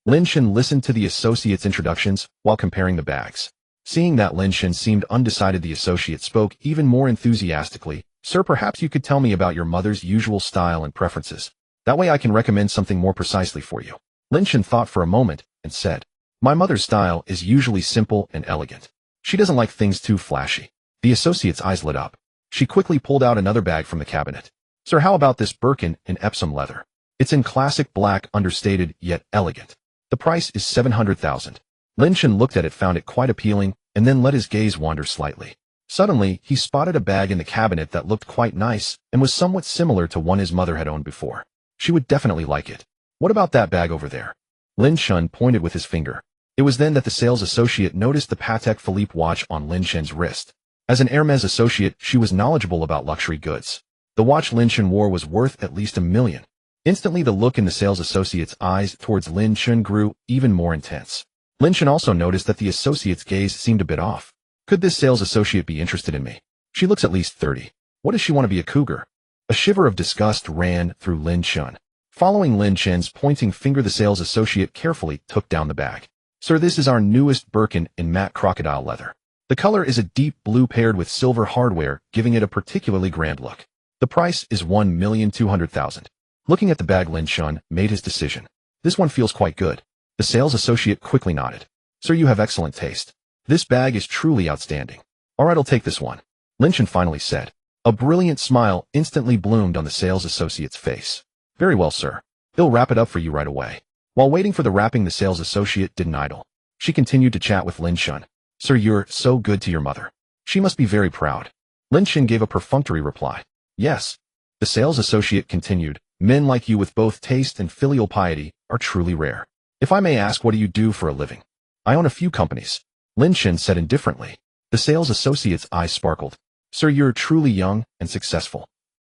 Lin Chen listened to the associate's introductions while comparing the bags. Seeing that Lin Chen seemed undecided, the associate spoke even more enthusiastically. Sir, perhaps you could tell me about your mother's usual style and preferences. That way I can recommend something more precisely for you. Lin Chen thought for a moment and said, my mother's style is usually simple and elegant. She doesn't like things too flashy. The associate's eyes lit up. She quickly pulled out another bag from the cabinet. Sir, how about this Birkin in Epsom leather? It's in classic black, understated yet elegant. The price is 700,000. Lin Chen looked at it, found it quite appealing, and then let his gaze wander slightly. Suddenly, he spotted a bag in the cabinet that looked quite nice and was somewhat similar to one his mother had owned before. She would definitely like it. What about that bag over there? Lin Chen pointed with his finger. It was then that the sales associate noticed the Patek Philippe watch on Lin Chen's wrist. As an Hermes associate, she was knowledgeable about luxury goods. The watch Lin Chen wore was worth at least 1 million. Instantly, the look in the sales associate's eyes towards Lin Chen grew even more intense. Lin Chen also noticed that the associate's gaze seemed a bit off. Could this sales associate be interested in me? She looks at least 30. What does she want to be, a cougar? A shiver of disgust ran through Lin Chen. Following Lin Chen's pointing finger, the sales associate carefully took down the bag. Sir, this is our newest Birkin in matte crocodile leather. The color is a deep blue paired with silver hardware, giving it a particularly grand look. The price is 1,200,000. Looking at the bag, Lin Chen made his decision. This one feels quite good. The sales associate quickly nodded. Sir, you have excellent taste. This bag is truly outstanding. All right, I'll take this one. Lin Chen finally said. A brilliant smile instantly bloomed on the sales associate's face. Very well, sir. He'll wrap it up for you right away. While waiting for the wrapping, the sales associate didn't idle. She continued to chat with Lin Chen. Sir, you're so good to your mother. She must be very proud. Lin Chen gave a perfunctory reply. Yes. The sales associate continued. Men like you with both taste and filial piety are truly rare. If I may ask, what do you do for a living? I own a few companies. Lin Chen said indifferently. The sales associate's eyes sparkled. Sir, you're truly young and successful.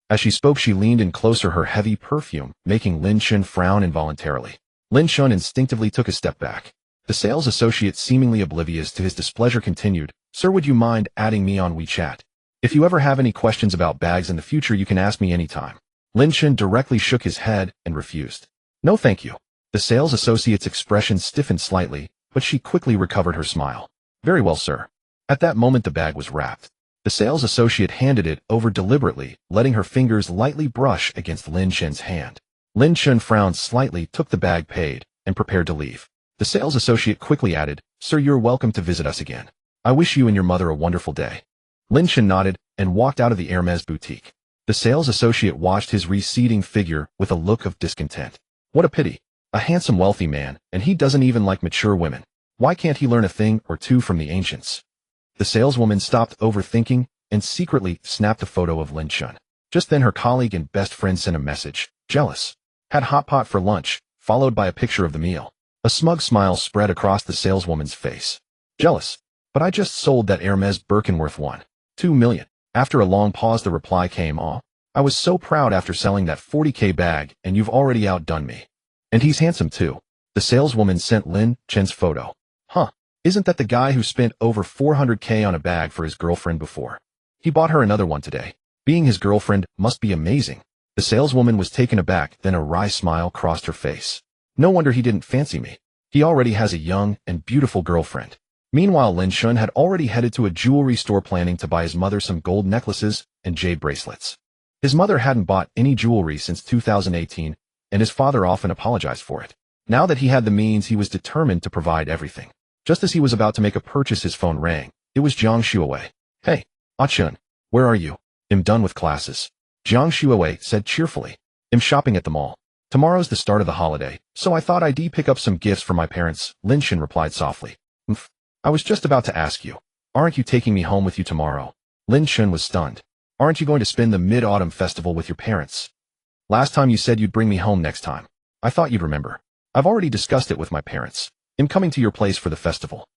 As she spoke, she leaned in closer, her heavy perfume making Lin Chen frown involuntarily. Lin Chen instinctively took a step back. The sales associate, seemingly oblivious to his displeasure, continued. Sir, would you mind adding me on WeChat? If you ever have any questions about bags in the future, you can ask me anytime. Lin Chen directly shook his head and refused. No, thank you. The sales associate's expression stiffened slightly, but she quickly recovered her smile. Very well, sir. At that moment, the bag was wrapped. The sales associate handed it over deliberately, letting her fingers lightly brush against Lin Chen's hand. Lin Chen frowned slightly, took the bag, paid, and prepared to leave. The sales associate quickly added, Sir, you're welcome to visit us again. I wish you and your mother a wonderful day. Lin Chen nodded and walked out of the Hermes boutique. The sales associate watched his receding figure with a look of discontent. What a pity. A handsome, wealthy man, and he doesn't even like mature women. Why can't he learn a thing or two from the ancients? The saleswoman stopped overthinking and secretly snapped a photo of Lin Chen. Just then her colleague and best friend sent a message. Jealous. Had hot pot for lunch, followed by a picture of the meal. A smug smile spread across the saleswoman's face. Jealous. But I just sold that Hermes Birkin worth 1.2 million. After a long pause, the reply came. Aw, I was so proud after selling that 40K bag, and you've already outdone me. And he's handsome too. The saleswoman sent Lin Chen's photo. Huh. Isn't that the guy who spent over 400K on a bag for his girlfriend before? He bought her another one today. Being his girlfriend must be amazing. The saleswoman was taken aback, then a wry smile crossed her face. No wonder he didn't fancy me. He already has a young and beautiful girlfriend. Meanwhile, Lin Chen had already headed to a jewelry store planning to buy his mother some gold necklaces and jade bracelets. His mother hadn't bought any jewelry since 2018, and his father often apologized for it. Now that he had the means, he was determined to provide everything. Just as he was about to make a purchase, his phone rang. It was Jiang Shuawei. Hey, Ah-Chun, where are you? I'm done with classes. Jiang Shuawei said cheerfully. I'm shopping at the mall. Tomorrow's the start of the holiday, so I thought I'd pick up some gifts for my parents, Lin Chen replied softly. I was just about to ask you. Aren't you taking me home with you tomorrow? Lin Chen was stunned. Aren't you going to spend the Mid-Autumn Festival with your parents? Last time you said you'd bring me home next time. I thought you'd remember. I've already discussed it with my parents. I'm coming to your place for the festival.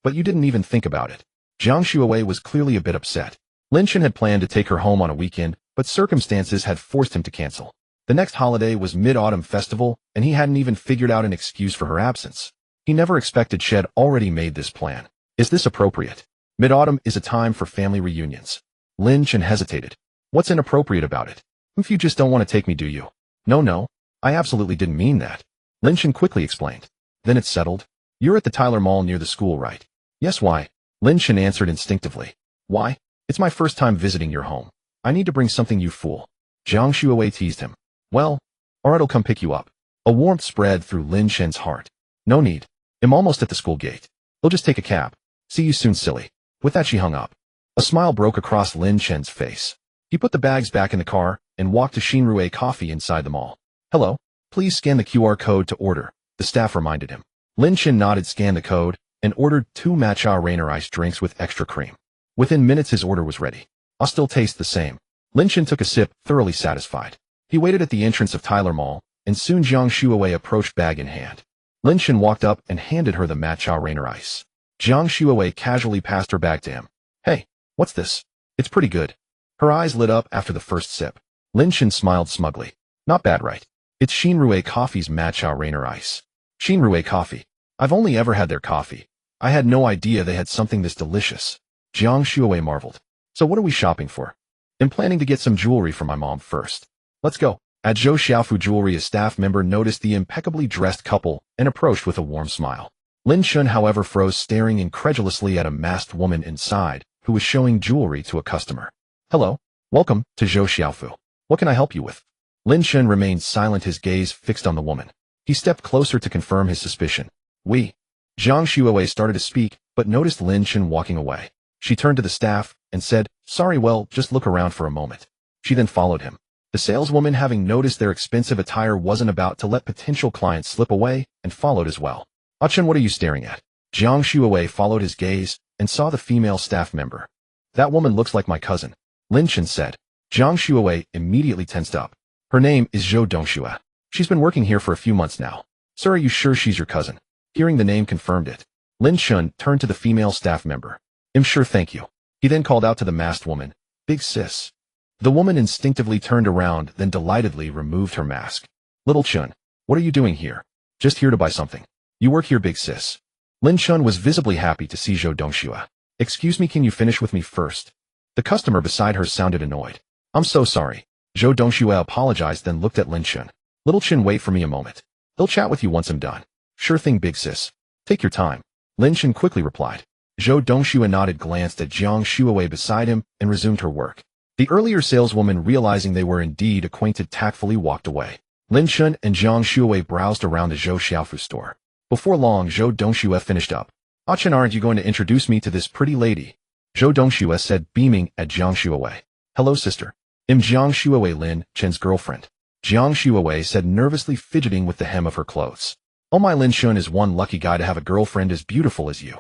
But you didn't even think about it. Jiang Shuawei was clearly a bit upset. Lin Chen had planned to take her home on a weekend, but circumstances had forced him to cancel. The next holiday was Mid-Autumn Festival, and he hadn't even figured out an excuse for her absence. He never expected she'd already made this plan. Is this appropriate? Mid-Autumn is a time for family reunions. Lin Chen hesitated. What's inappropriate about it? If you just don't want to take me, do you? No, I absolutely didn't mean that. Lin Chen quickly explained. Then it's settled. You're at the Tyler Mall near the school, right? Yes, why? Lin Chen answered instinctively. Why? It's my first time visiting your home. I need to bring something, you fool. Jiang Shuowei teased him. Well, alright, I'll come pick you up. A warmth spread through Lin Chen's heart. No need. I'm almost at the school gate. We'll just take a cab. See you soon, silly. With that, she hung up. A smile broke across Lin Chen's face. He put the bags back in the car and walked to Xinrui Coffee inside the mall. Hello, please scan the QR code to order, the staff reminded him. Lin Chen nodded, scanned the code, and ordered 2 matcha Rainier ice drinks with extra cream. Within minutes, his order was ready. I'll still taste the same. Lin Chen took a sip, thoroughly satisfied. He waited at the entrance of Tyler Mall, and soon Jiang Shuowei approached, bag in hand. Lin Chen walked up and handed her the matcha Rainier ice. Jiang Shuowei casually passed her bag to him. Hey, what's this? It's pretty good. Her eyes lit up after the first sip. Lin Chen smiled smugly. Not bad, right? It's Xinrui Coffee's matcha Rainier ice. Xinrui Coffee. I've only ever had their coffee. I had no idea they had something this delicious. Jiang Shuowei marveled. So what are we shopping for? I'm planning to get some jewelry for my mom first. Let's go. At Zhou Xiaofu Jewelry, a staff member noticed the impeccably dressed couple and approached with a warm smile. Lin Chen, however, froze, staring incredulously at a masked woman inside who was showing jewelry to a customer. Hello. Welcome to Zhou Xiaofu. What can I help you with? Lin Chen remained silent, his gaze fixed on the woman. He stepped closer to confirm his suspicion. Jiang Shuowei started to speak, but noticed Lin Chen walking away. She turned to the staff and said, Sorry, well, just look around for a moment. She then followed him. The saleswoman, having noticed their expensive attire, wasn't about to let potential clients slip away and followed as well. Chen, what are you staring at? Jiang Shuowei followed his gaze and saw the female staff member. That woman looks like my cousin, Lin Chen said. Jiang Shuowei immediately tensed up. Her name is Zhou Dongxue. She's been working here for a few months now. Sir, are you sure she's your cousin? Hearing the name confirmed it. Lin Chen turned to the female staff member. I'm sure, thank you. He then called out to the masked woman. Big sis. The woman instinctively turned around, then delightedly removed her mask. Little Chen, what are you doing here? Just here to buy something. You work here, big sis. Lin Chen was visibly happy to see Zhou Dongxue. Excuse me, can you finish with me first? The customer beside her sounded annoyed. I'm so sorry. Zhou Dongxue apologized, then looked at Lin Chen. Little Chen, wait for me a moment. They'll chat with you once I'm done. Sure thing, big sis. Take your time. Lin Chen quickly replied. Zhou Dongxue nodded, glanced at Jiang Shuowei beside him, and resumed her work. The earlier saleswoman, realizing they were indeed acquainted, tactfully walked away. Lin Chen and Jiang Shuowei browsed around the Zhou Xiaofu store. Before long, Zhou Dongxue finished up. Chen, aren't you going to introduce me to this pretty lady? Zhou Dongxue said, beaming at Jiang Shuowei. Hello, sister. I'm Jiang Shuowei, Lin Chen's girlfriend. Jiang Shuowei said, nervously fidgeting with the hem of her clothes. Oh my, Lin Chen is one lucky guy to have a girlfriend as beautiful as you.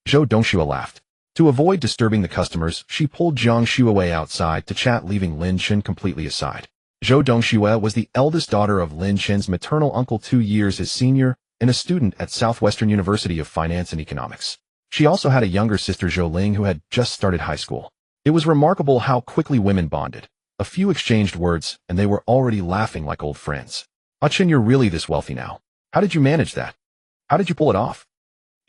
Zhou Dongxue laughed. To avoid disturbing the customers, she pulled Jiang Shuowei outside to chat, leaving Lin Chen completely aside. Zhou Dongxue was the eldest daughter of Lin Chen's maternal uncle, 2 years his senior, and a student at Southwestern University of Finance and Economics. She also had a younger sister, Zhou Ling, who had just started high school. It was remarkable how quickly women bonded. A few exchanged words, and they were already laughing like old friends. Chen, you're really this wealthy now. How did you manage that? How did you pull it off?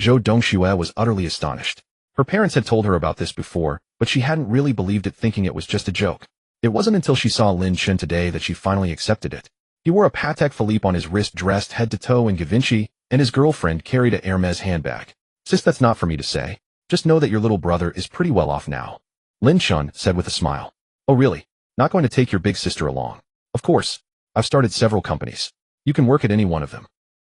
Zhou Dongxue was utterly astonished. Her parents had told her about this before, but she hadn't really believed it, thinking it was just a joke. It wasn't until she saw Lin Chen today that she finally accepted it. He wore a Patek Philippe on his wrist, dressed head to toe in Givenchy, and his girlfriend carried a Hermes handbag. Sis, that's not for me to say. Just know that your little brother is pretty well off now. Lin Chen said with a smile. Oh really? Not going to take your big sister along? Of course. I've started several companies. You can work at any one of them.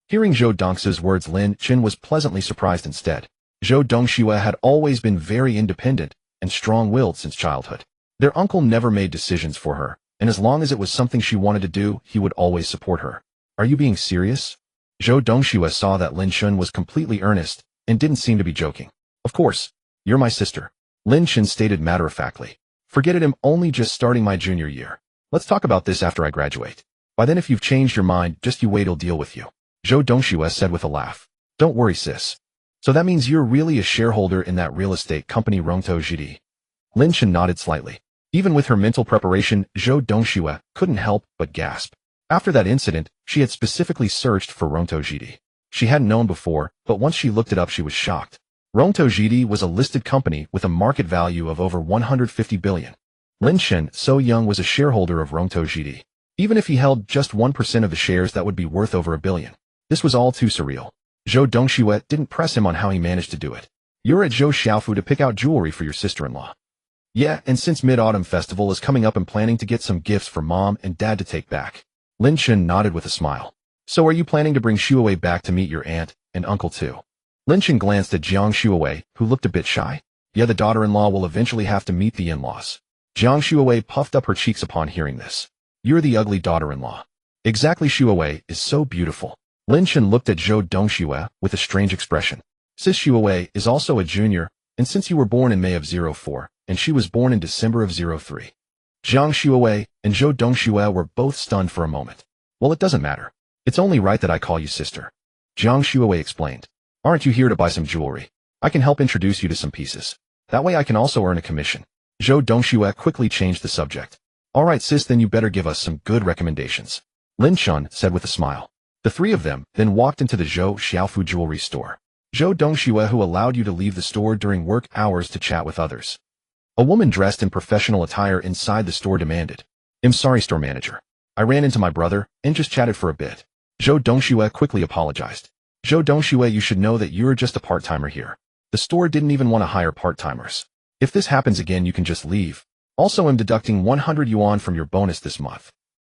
Hearing Zhou Dongxue's words, Lin Chen was pleasantly surprised instead. Zhou Dongxue had always been very independent and strong-willed since childhood. Their uncle never made decisions for her, and as long as it was something she wanted to do, he would always support her. Are you being serious? Zhou Dongxue saw that Lin Chen was completely earnest and didn't seem to be joking. Of course. You're my sister. Lin Chen stated matter-of-factly. Forget it, I'm only just starting my junior year. Let's talk about this after I graduate. By then, if you've changed your mind, just you wait, I'll deal with you. Zhou Dongxue said with a laugh. Don't worry, sis. So that means you're really a shareholder in that real estate company, Rongtou Jidi? Lin Chen nodded slightly. Even with her mental preparation, Zhou Dongxue couldn't help but gasp. After that incident, she had specifically searched for Rongtojidi. She hadn't known before, but once she looked it up she was shocked. Rongtojidi was a listed company with a market value of over 150 billion. Lin Chen, so young, was a shareholder of Rongtojidi. Even if he held just 1% of the shares, that would be worth over $1 billion. This was all too surreal. Zhou Dongxue didn't press him on how he managed to do it. You're at Zhou Xiaofu to pick out jewelry for your sister-in-law. Yeah, and since Mid-Autumn Festival is coming up, I'm planning to get some gifts for Mom and Dad to take back. Lin Chen nodded with a smile. So are you planning to bring Xuewei back to meet your aunt and uncle too? Lin Chen glanced at Jiang Xuewei, who looked a bit shy. Yeah, the daughter-in-law will eventually have to meet the in-laws. Jiang Xuewei puffed up her cheeks upon hearing this. You're the ugly daughter-in-law. Exactly, Xuewei is so beautiful. Lin Chen looked at Zhou Dongxue with a strange expression. Sis Xuewei is also a junior, and since you were born in May of 04, and she was born in December of 03. Jiang Xuewei and Zhou Dongxue were both stunned for a moment. Well, it doesn't matter. It's only right that I call you sister. Jiang Xuewei explained. Aren't you here to buy some jewelry? I can help introduce you to some pieces. That way I can also earn a commission. Zhou Dongxue quickly changed the subject. All right, sis, then you better give us some good recommendations. Lin Chen said with a smile. The three of them then walked into the Zhou Xiaofu jewelry store. Zhou Dongxue, who allowed you to leave the store during work hours to chat with others. A woman dressed in professional attire inside the store demanded. I'm sorry, store manager. I ran into my brother and just chatted for a bit. Zhou Dongxue quickly apologized. Zhou Dongxue, you should know that you're just a part-timer here. The store didn't even want to hire part-timers. If this happens again, you can just leave. Also, I'm deducting 100 yuan from your bonus this month.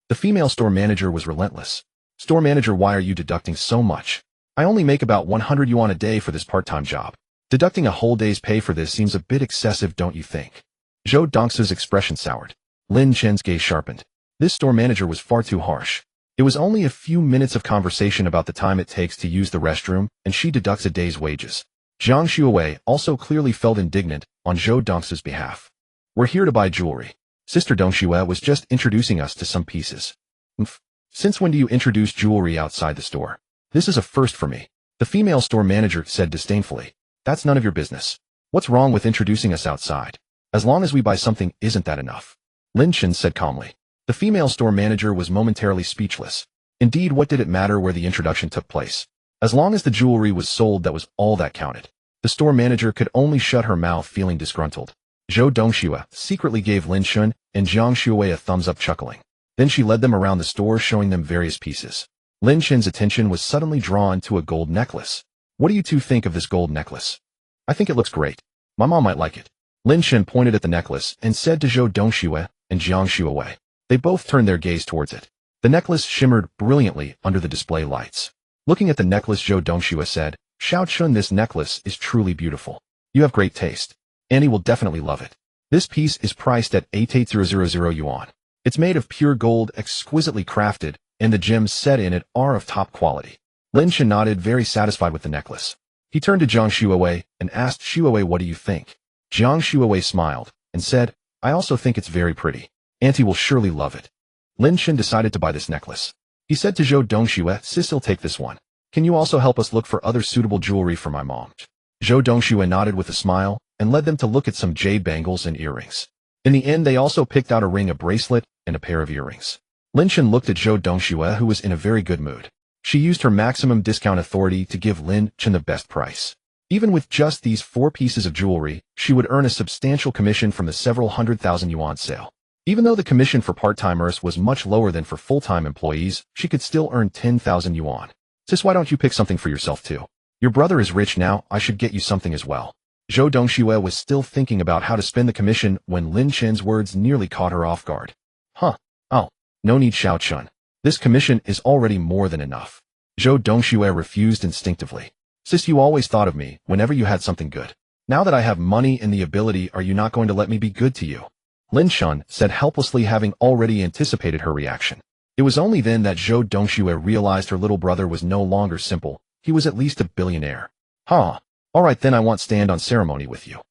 The female store manager was relentless. Store manager, why are you deducting so much? I only make about 100 yuan a day for this part-time job. Deducting a whole day's pay for this seems a bit excessive, don't you think? Zhou Dongxue's expression soured. Lin Chen's gaze sharpened. This store manager was far too harsh. It was only a few minutes of conversation about the time it takes to use the restroom, and she deducts a day's wages. Jiang Xuewei also clearly felt indignant on Zhou Dongxue's behalf. We're here to buy jewelry. Sister Dongxue was just introducing us to some pieces. Since when do you introduce jewelry outside the store? This is a first for me. The female store manager said disdainfully. That's none of your business. What's wrong with introducing us outside? As long as we buy something, isn't that enough? Lin Chen said calmly. The female store manager was momentarily speechless. Indeed, what did it matter where the introduction took place? As long as the jewelry was sold, that was all that counted. The store manager could only shut her mouth, feeling disgruntled. Zhou Dongxue secretly gave Lin Chen and Jiang Xuewei a thumbs-up, chuckling. Then she led them around the store, showing them various pieces. Lin Chen's attention was suddenly drawn to a gold necklace. What do you two think of this gold necklace? I think it looks great. My mom might like it. Lin Chen pointed at the necklace and said to Zhou Dongxue and Jiang Xuewei. They both turned their gaze towards it. The necklace shimmered brilliantly under the display lights. Looking at the necklace, Zhou Dongxue said, Xiao Chun, this necklace is truly beautiful. You have great taste. Annie will definitely love it. This piece is priced at 88,000 yuan. It's made of pure gold, exquisitely crafted, and the gems set in it are of top quality. Lin Chen nodded, very satisfied with the necklace. He turned to Jiang Xuewei and asked Xuewei, what do you think? Jiang Xuewei smiled and said, I also think it's very pretty. Auntie will surely love it. Lin Chen decided to buy this necklace. He said to Zhou Dongxue, sis, I'll take this one. Can you also help us look for other suitable jewelry for my mom? Zhou Dongxue nodded with a smile and led them to look at some jade bangles and earrings. In the end, they also picked out a ring, a bracelet, and a pair of earrings. Lin Chen looked at Zhou Dongxue, who was in a very good mood. She used her maximum discount authority to give Lin Chen the best price. Even with just these 4 pieces of jewelry, she would earn a substantial commission from the several 100,000 yuan sale. Even though the commission for part-timers was much lower than for full-time employees, she could still earn 10,000 yuan. Sis, why don't you pick something for yourself too? Your brother is rich now, I should get you something as well. Zhou Dongxue was still thinking about how to spend the commission when Lin Chen's words nearly caught her off guard. Huh. Oh. No need, Xiao Chun. This commission is already more than enough. Zhou Dongxue refused instinctively. Sis, you always thought of me whenever you had something good. Now that I have money and the ability, are you not going to let me be good to you? Lin Chen said helplessly, having already anticipated her reaction. It was only then that Zhou Dongxue realized her little brother was no longer simple. He was at least a billionaire. Huh. All right, then I want stand on ceremony with you.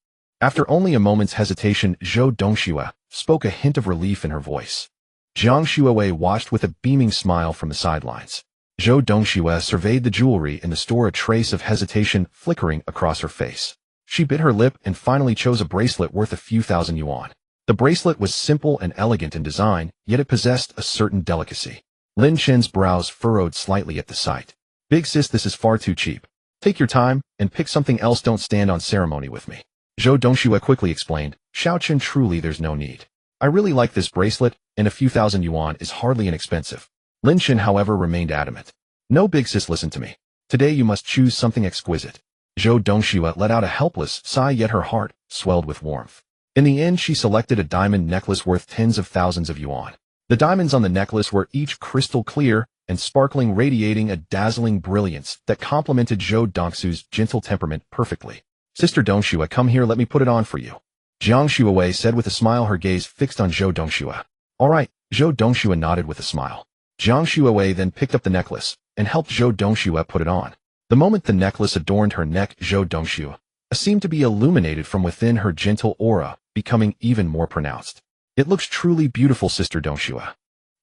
After only a moment's hesitation, Zhou Dongxue spoke, a hint of relief in her voice. Jiang Xuewei watched with a beaming smile from the sidelines. Zhou Dongxue surveyed the jewelry in the store, a trace of hesitation flickering across her face. She bit her lip and finally chose a bracelet worth a few thousand yuan. The bracelet was simple and elegant in design, yet it possessed a certain delicacy. Lin Chen's brows furrowed slightly at the sight. Big sis, this is far too cheap. Take your time, and pick something else. Don't stand on ceremony with me. Zhou Dongxue quickly explained. Xiao Chen, truly there's no need. I really like this bracelet, and a few thousand yuan is hardly inexpensive. Lin Chen, however, remained adamant. No, big sis, listen to me. Today you must choose something exquisite. Zhou Dongxue let out a helpless sigh, yet her heart swelled with warmth. In the end, she selected a diamond necklace worth tens of thousands of yuan. The diamonds on the necklace were each crystal clear and sparkling, radiating a dazzling brilliance that complemented Zhou Dongxue's gentle temperament perfectly. Sister Dongxue, come here, let me put it on for you. Jiang Xuewei said with a smile, her gaze fixed on Zhou Dongxue. All right, Zhou Dongxue nodded with a smile. Jiang Xuewei then picked up the necklace and helped Zhou Dongxue put it on. The moment the necklace adorned her neck, Zhou Dongxue seemed to be illuminated from within, her gentle aura becoming even more pronounced. It looks truly beautiful, Sister Dongxue.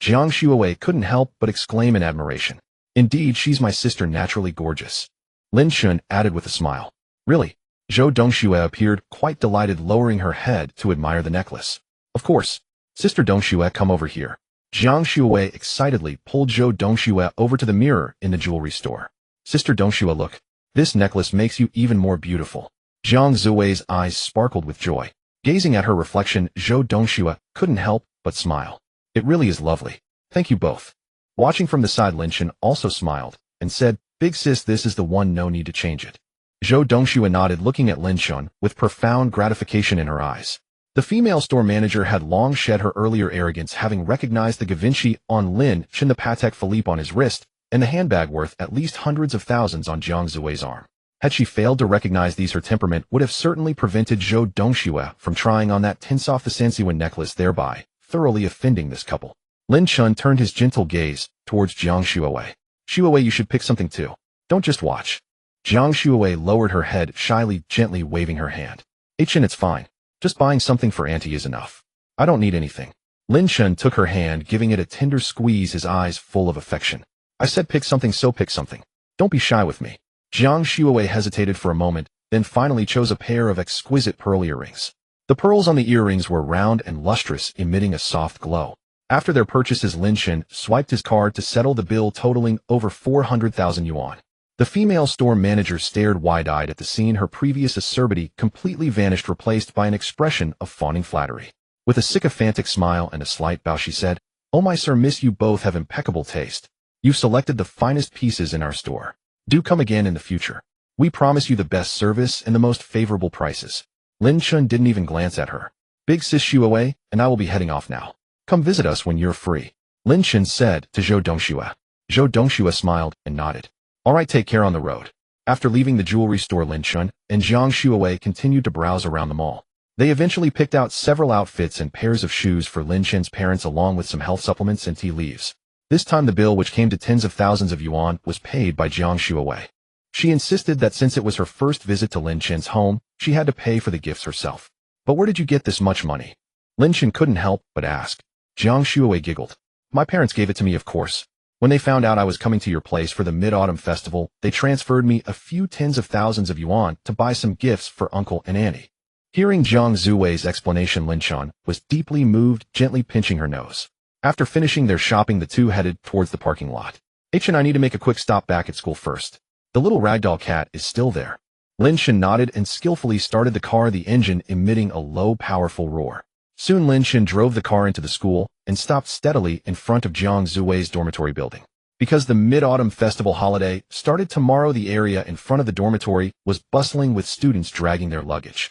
Jiang Xuewei couldn't help but exclaim in admiration. Indeed, she's my sister, naturally gorgeous. Lin Chen added with a smile. Really? Zhou Dongxue appeared quite delighted, lowering her head to admire the necklace. Of course. Sister Dongxue, come over here. Jiang Xuewei excitedly pulled Zhou Dongxue over to the mirror in the jewelry store. Sister Dongxue, look. This necklace makes you even more beautiful. Jiang Xuewei's eyes sparkled with joy. Gazing at her reflection, Zhou Dongxue couldn't help but smile. It really is lovely. Thank you both. Watching from the side, Lin Chen also smiled and said, Big sis, this is the one, no need to change it. Zhou Dongxue nodded, looking at Lin Chen with profound gratification in her eyes. The female store manager had long shed her earlier arrogance, having recognized the Givenchy on Lin Chen, the Patek Philippe on his wrist, and the handbag worth at least hundreds of thousands on Jiang Xuewei's arm. Had she failed to recognize these, her temperament would have certainly prevented Zhou Dongxue from trying on that Tinsof the Sansiwen necklace, thereby thoroughly offending this couple. Lin Chen turned his gentle gaze towards Jiang Xuewei. Xuewei, you should pick something too. Don't just watch. Jiang Xuewei lowered her head shyly, gently waving her hand. Chen, it's fine. Just buying something for Auntie is enough. I don't need anything. Lin Chen took her hand, giving it a tender squeeze, his eyes full of affection. I said pick something, so pick something. Don't be shy with me. Jiang Xuewei hesitated for a moment, then finally chose a pair of exquisite pearl earrings. The pearls on the earrings were round and lustrous, emitting a soft glow. After their purchases, Lin Chen swiped his card to settle the bill, totaling over 400,000 yuan. The female store manager stared wide-eyed at the scene. Her previous acerbity completely vanished, replaced by an expression of fawning flattery. With a sycophantic smile and a slight bow, she said, Oh my sir, miss, you both have impeccable taste. You've selected the finest pieces in our store. Do come again in the future. We promise you the best service and the most favorable prices. Lin Chen didn't even glance at her. Big sis Xuewei, and I will be heading off now. Come visit us when you're free. Lin Chen said to Zhou Dongxue. Zhou Dongxue smiled and nodded. All right, take care on the road. After leaving the jewelry store, Lin Chen and Jiang Xuewei continued to browse around the mall. They eventually picked out several outfits and pairs of shoes for Lin Chen's parents, along with some health supplements and tea leaves. This time the bill, which came to tens of thousands of yuan, was paid by Jiang Xuewei. She insisted that since it was her first visit to Lin Chen's home, she had to pay for the gifts herself. But where did you get this much money? Lin Chen couldn't help but ask. Jiang Xuewei giggled. My parents gave it to me, of course. When they found out I was coming to your place for the Mid-Autumn Festival, they transferred me a few tens of thousands of yuan to buy some gifts for Uncle and Auntie. Hearing Jiang Xuewei's explanation, Lin Chen was deeply moved, gently pinching her nose. After finishing their shopping, the two headed towards the parking lot. Chen, I need to make a quick stop back at school first. The little ragdoll cat is still there. Lin Chen nodded and skillfully started the car, the engine emitting a low, powerful roar. Soon Lin Chen drove the car into the school and stopped steadily in front of Jiang Xuewei's dormitory building. Because the Mid-Autumn Festival holiday started tomorrow, the area in front of the dormitory was bustling with students dragging their luggage.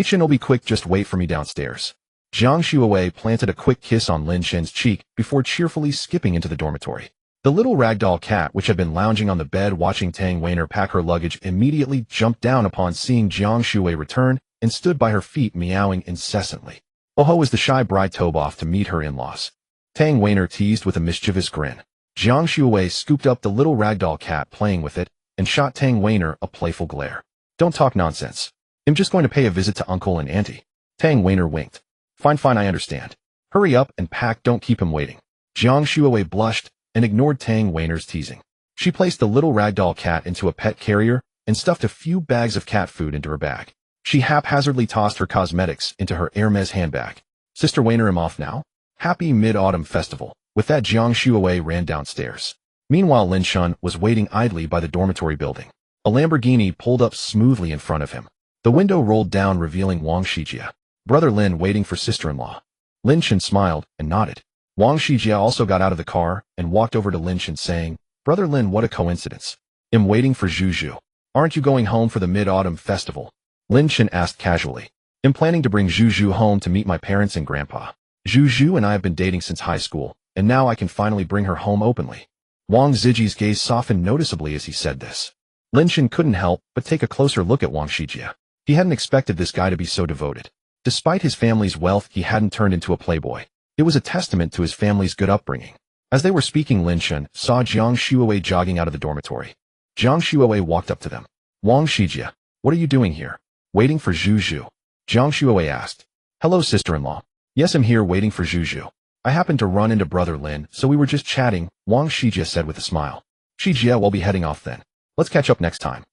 Chen, will be quick, just wait for me downstairs. Jiang Xuewei planted a quick kiss on Lin Chen's cheek before cheerfully skipping into the dormitory. The little ragdoll cat, which had been lounging on the bed watching Tang Weiner pack her luggage, immediately jumped down upon seeing Jiang Xuewei return and stood by her feet, meowing incessantly. Oh-ho, was the shy bride tobe off to meet her in-laws? Tang Weiner teased with a mischievous grin. Jiang Xuewei scooped up the little ragdoll cat, playing with it, and shot Tang Weiner a playful glare. Don't talk nonsense. I'm just going to pay a visit to Uncle and Auntie. Tang Weiner winked. Fine, I understand. Hurry up and pack, don't keep him waiting. Jiang Xuewei blushed and ignored Tang Weiner's teasing. She placed the little ragdoll cat into a pet carrier and stuffed a few bags of cat food into her bag. She haphazardly tossed her cosmetics into her Hermes handbag. Sister Wayner, I'm off now. Happy Mid-Autumn Festival. With that, Jiang Shuawei ran downstairs. Meanwhile, Lin Chen was waiting idly by the dormitory building. A Lamborghini pulled up smoothly in front of him. The window rolled down, revealing Wang Shijia, brother Lin, waiting for sister-in-law. Lin Chen smiled and nodded. Wang Shijia also got out of the car and walked over to Lin Chen, saying, "Brother Lin, what a coincidence. I'm waiting for Zhu. Aren't you going home for the Mid-Autumn Festival?" Lin Chen asked casually. "I'm planning to bring Zhu home to meet my parents and grandpa. Zhu and I have been dating since high school, and now I can finally bring her home openly." Wang Ziji's gaze softened noticeably as he said this. Lin Chen couldn't help but take a closer look at Wang Shijia. He hadn't expected this guy to be so devoted. Despite his family's wealth, he hadn't turned into a playboy. It was a testament to his family's good upbringing. As they were speaking, Lin Chen saw Jiang Shuawei jogging out of the dormitory. Jiang Shuawei walked up to them. "Wang Shijia, what are you doing here?" "Waiting for Zhu." Jiang Shuawei asked. "Hello, sister-in-law." "Yes, I'm here waiting for Zhu. I happened to run into brother Lin, so we were just chatting," Wang Shijia said with a smile. "Shijia, we'll be heading off then. Let's catch up next time."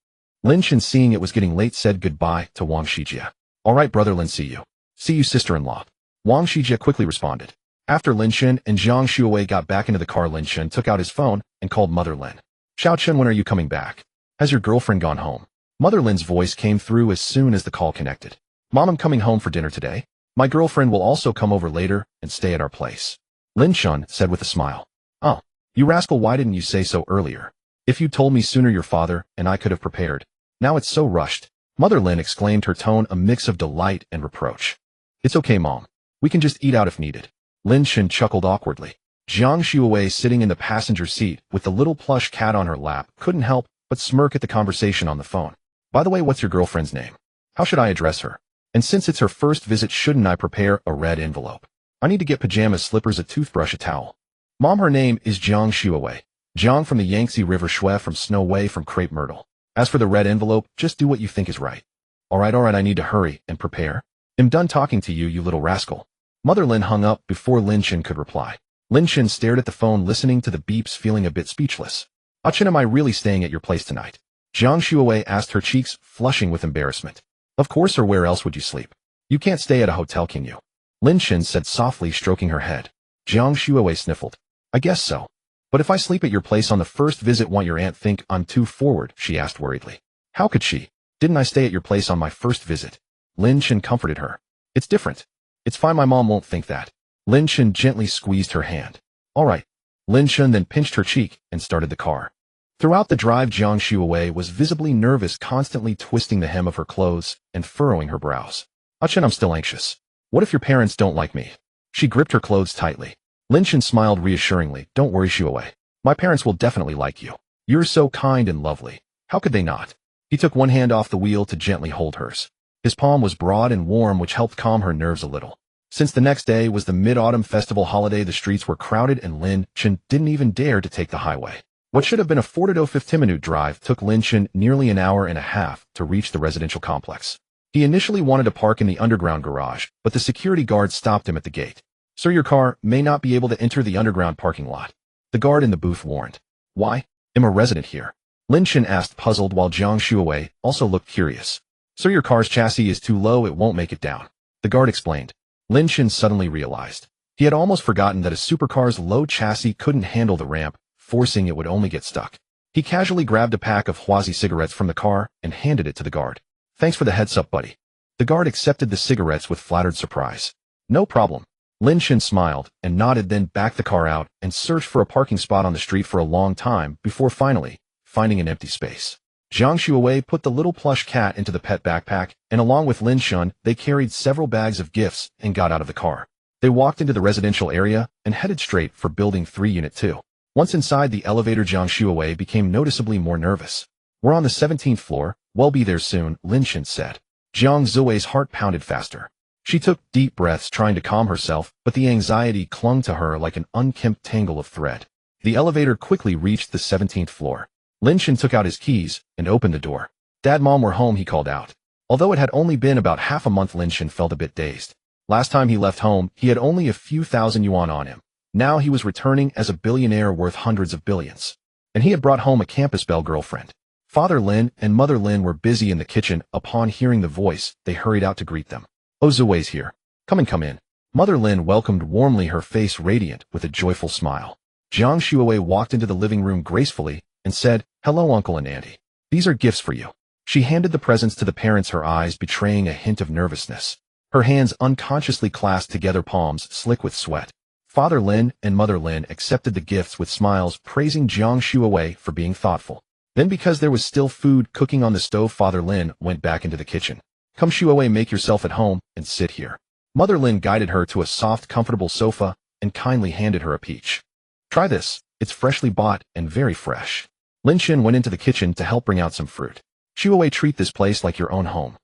Lin Chen, seeing it was getting late, said goodbye to Wang Shijia. "All right, brother Lin, see you." "See you, sister-in-law." Wang Shijia quickly responded. After Lin Chen and Jiang Shuawei got back into the car, Lin Chen took out his phone and called Mother Lin. "Xiao Chen, when are you coming back? Has your girlfriend gone home?" Mother Lin's voice came through as soon as the call connected. "Mom, I'm coming home for dinner today. My girlfriend will also come over later and stay at our place," Lin Chen said with a smile. "Oh, you rascal, why didn't you say so earlier? If you told me sooner, your father and I could have prepared. Now it's so rushed," Mother Lin exclaimed, her tone a mix of delight and reproach. "It's okay, Mom. We can just eat out if needed." Lin Chen chuckled awkwardly. Jiang Shuawei, sitting in the passenger seat with the little plush cat on her lap, couldn't help but smirk at the conversation on the phone. "By the way, what's your girlfriend's name? How should I address her? And since it's her first visit, shouldn't I prepare a red envelope? I need to get pajamas, slippers, a toothbrush, a towel." "Mom, her name is Jiang Shuawei. Jiang from the Yangtze River, Shui from Snow Wei from Crepe Myrtle. As for the red envelope, just do what you think is right." All right, I need to hurry and prepare. I'm done talking to you, you little rascal." Mother Lin hung up before Lin Chen could reply. Lin Chen stared at the phone, listening to the beeps, feeling a bit speechless. "Ah Chen, am I really staying at your place tonight?" Jiang Shuawei asked, her cheeks flushing with embarrassment. "Of course, or where else would you sleep? You can't stay at a hotel, can you?" Lin Chen said softly, stroking her head. Jiang Shuawei sniffled. "I guess so. But if I sleep at your place on the first visit, won't your aunt think I'm too forward?" she asked worriedly. "How could she? Didn't I stay at your place on my first visit?" Lin Chen comforted her. "It's different. It's fine, my mom won't think that." Lin Chen gently squeezed her hand. "All right." Lin Chen then pinched her cheek and started the car. Throughout the drive, Jiang Shuawei was visibly nervous, constantly twisting the hem of her clothes and furrowing her brows. "Ah Chen, I'm still anxious. What if your parents don't like me?" She gripped her clothes tightly. Lin Chen smiled reassuringly. "Don't worry, Shuawei. My parents will definitely like you. You're so kind and lovely. How could they not?" He took one hand off the wheel to gently hold hers. His palm was broad and warm, which helped calm her nerves a little. Since the next day was the Mid-Autumn Festival holiday, the streets were crowded and Lin Chen didn't even dare to take the highway. What should have been a 40 to 15-minute drive took Lin Chen nearly an hour and a half to reach the residential complex. He initially wanted to park in the underground garage, but the security guard stopped him at the gate. "Sir, your car may not be able to enter the underground parking lot," the guard in the booth warned. "Why? I'm a resident here," Lin Chen asked, puzzled, while Jiang Shuawei also looked curious. "Sir, your car's chassis is too low, it won't make it down," the guard explained. Lin Chen suddenly realized. He had almost forgotten that a supercar's low chassis couldn't handle the ramp, forcing it would only get stuck. He casually grabbed a pack of Huazi cigarettes from the car and handed it to the guard. "Thanks for the heads up, buddy." The guard accepted the cigarettes with flattered surprise. "No problem." Lin Chen smiled and nodded, then backed the car out and searched for a parking spot on the street for a long time before finally finding an empty space. Jiang Shuawei put the little plush cat into the pet backpack, and along with Lin Chen, they carried several bags of gifts and got out of the car. They walked into the residential area and headed straight for Building 3, Unit 2. Once inside the elevator, Jiang Shuawei became noticeably more nervous. "We're on the 17th floor, we'll be there soon," Lin Chen said. Jiang Shuawei's heart pounded faster. She took deep breaths, trying to calm herself, but the anxiety clung to her like an unkempt tangle of thread. The elevator quickly reached the 17th floor. Lin Chen took out his keys and opened the door. "Dad, Mom, we're home," he called out. Although it had only been about half a month, Lin Chen felt a bit dazed. Last time he left home, he had only a few thousand yuan on him. Now he was returning as a billionaire worth hundreds of billions. And he had brought home a campus belle girlfriend. Father Lin and Mother Lin were busy in the kitchen. Upon hearing the voice, they hurried out to greet them. "Oh, Zuwei's here. Come in." Mother Lin welcomed warmly, her face radiant with a joyful smile. Jiang Shuowei walked into the living room gracefully and said, "Hello, Uncle and Auntie. These are gifts for you." She handed the presents to the parents, her eyes betraying a hint of nervousness. Her hands unconsciously clasped together, palms slick with sweat. Father Lin and Mother Lin accepted the gifts with smiles, praising Jiang Shuowei for being thoughtful. Then, because there was still food cooking on the stove, Father Lin went back into the kitchen. "Come, Shuowei, make yourself at home and sit here." Mother Lin guided her to a soft, comfortable sofa and kindly handed her a peach. "Try this. It's freshly bought and very fresh." Lin Chen went into the kitchen to help bring out some fruit. "Shuowei, treat this place like your own home,"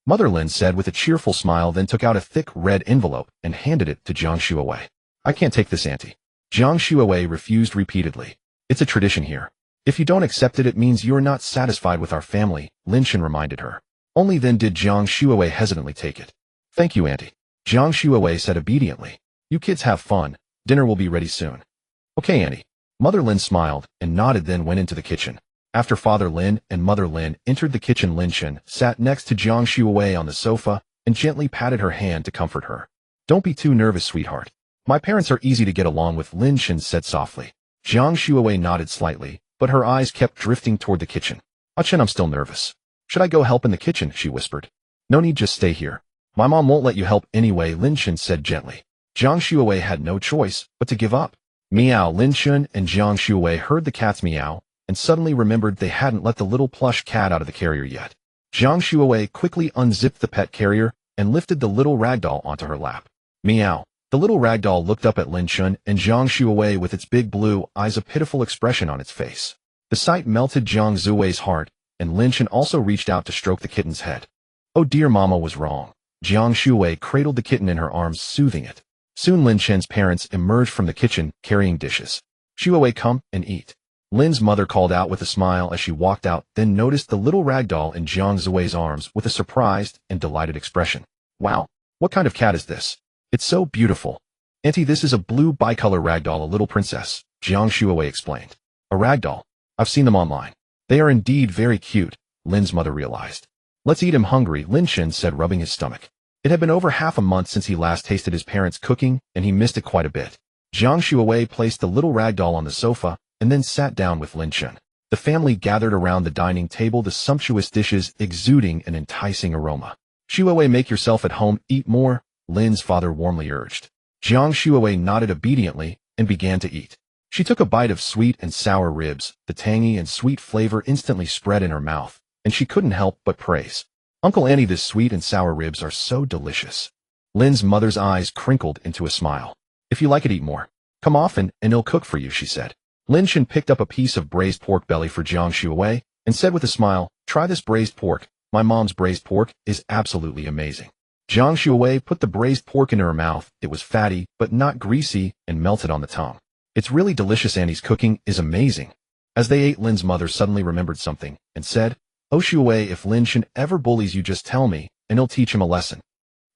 Mother Lin said with a cheerful smile, then took out a thick red envelope and handed it to Jiang Shuowei. "I can't take this, Auntie." Jiang Shuowei refused repeatedly. "It's a tradition here. If you don't accept it, it means you're not satisfied with our family," Lin Chen reminded her. Only then did Jiang Shuowei hesitantly take it. "Thank you, Auntie," Jiang Shuowei said obediently. "You kids have fun. Dinner will be ready soon." "Okay, Auntie." Mother Lin smiled and nodded, then went into the kitchen. After Father Lin and Mother Lin entered the kitchen, Lin Chen sat next to Jiang Shuowei on the sofa and gently patted her hand to comfort her. "Don't be too nervous, sweetheart. My parents are easy to get along with," Lin Chen said softly. Jiang Shuowei nodded slightly, but her eyes kept drifting toward the kitchen. "Chen, I'm still nervous." "Should I go help in the kitchen?" she whispered. "No need, just stay here. My mom won't let you help anyway," Lin Chen said gently. Jiang Shuowei had no choice but to give up. Meow. Lin Chen and Jiang Shuowei heard the cat's meow and suddenly remembered they hadn't let the little plush cat out of the carrier yet. Jiang Shuowei quickly unzipped the pet carrier and lifted the little ragdoll onto her lap. Meow. The little ragdoll looked up at Lin Chen and Jiang Shuowei with its big blue eyes, a pitiful expression on its face. The sight melted Jiang Shuowei's heart, and Lin Chen also reached out to stroke the kitten's head. "Oh dear, Mama was wrong." Jiang Shuowei cradled the kitten in her arms, soothing it. Soon Lin Chen's parents emerged from the kitchen, carrying dishes. "Shuowei, come and eat." Lin's mother called out with a smile as she walked out, then noticed the little ragdoll in Jiang Shuowei's arms with a surprised and delighted expression. "Wow, what kind of cat is this? It's so beautiful." "Auntie, this is a blue bicolor ragdoll, a little princess," Jiang Shuowei explained. "A ragdoll? I've seen them online. They are indeed very cute," Lin's mother realized. "Let's eat, him hungry," Lin Chen said, rubbing his stomach. It had been over half a month since he last tasted his parents' cooking, and he missed it quite a bit. Jiang Shuowei placed the little ragdoll on the sofa and then sat down with Lin Chen. The family gathered around the dining table, the sumptuous dishes exuding an enticing aroma. "Shuowei, make yourself at home, eat more," Lin's father warmly urged. Jiang Shuowei nodded obediently and began to eat. She took a bite of sweet and sour ribs. The tangy and sweet flavor instantly spread in her mouth, and she couldn't help but praise. "Uncle Annie, this sweet and sour ribs are so delicious." Lin's mother's eyes crinkled into a smile. "If you like it, eat more. Come often, and he'll cook for you," she said. Lin Chen picked up a piece of braised pork belly for Jiang Shuowei and said with a smile, "Try this braised pork. My mom's braised pork is absolutely amazing." Jiang Shuowei put the braised pork into her mouth. It was fatty, but not greasy, and melted on the tongue. "It's really delicious. Annie's cooking is amazing." As they ate, Lin's mother suddenly remembered something and said, "Oh Shuowei, if Lin Chen ever bullies you, just tell me, and he'll teach him a lesson."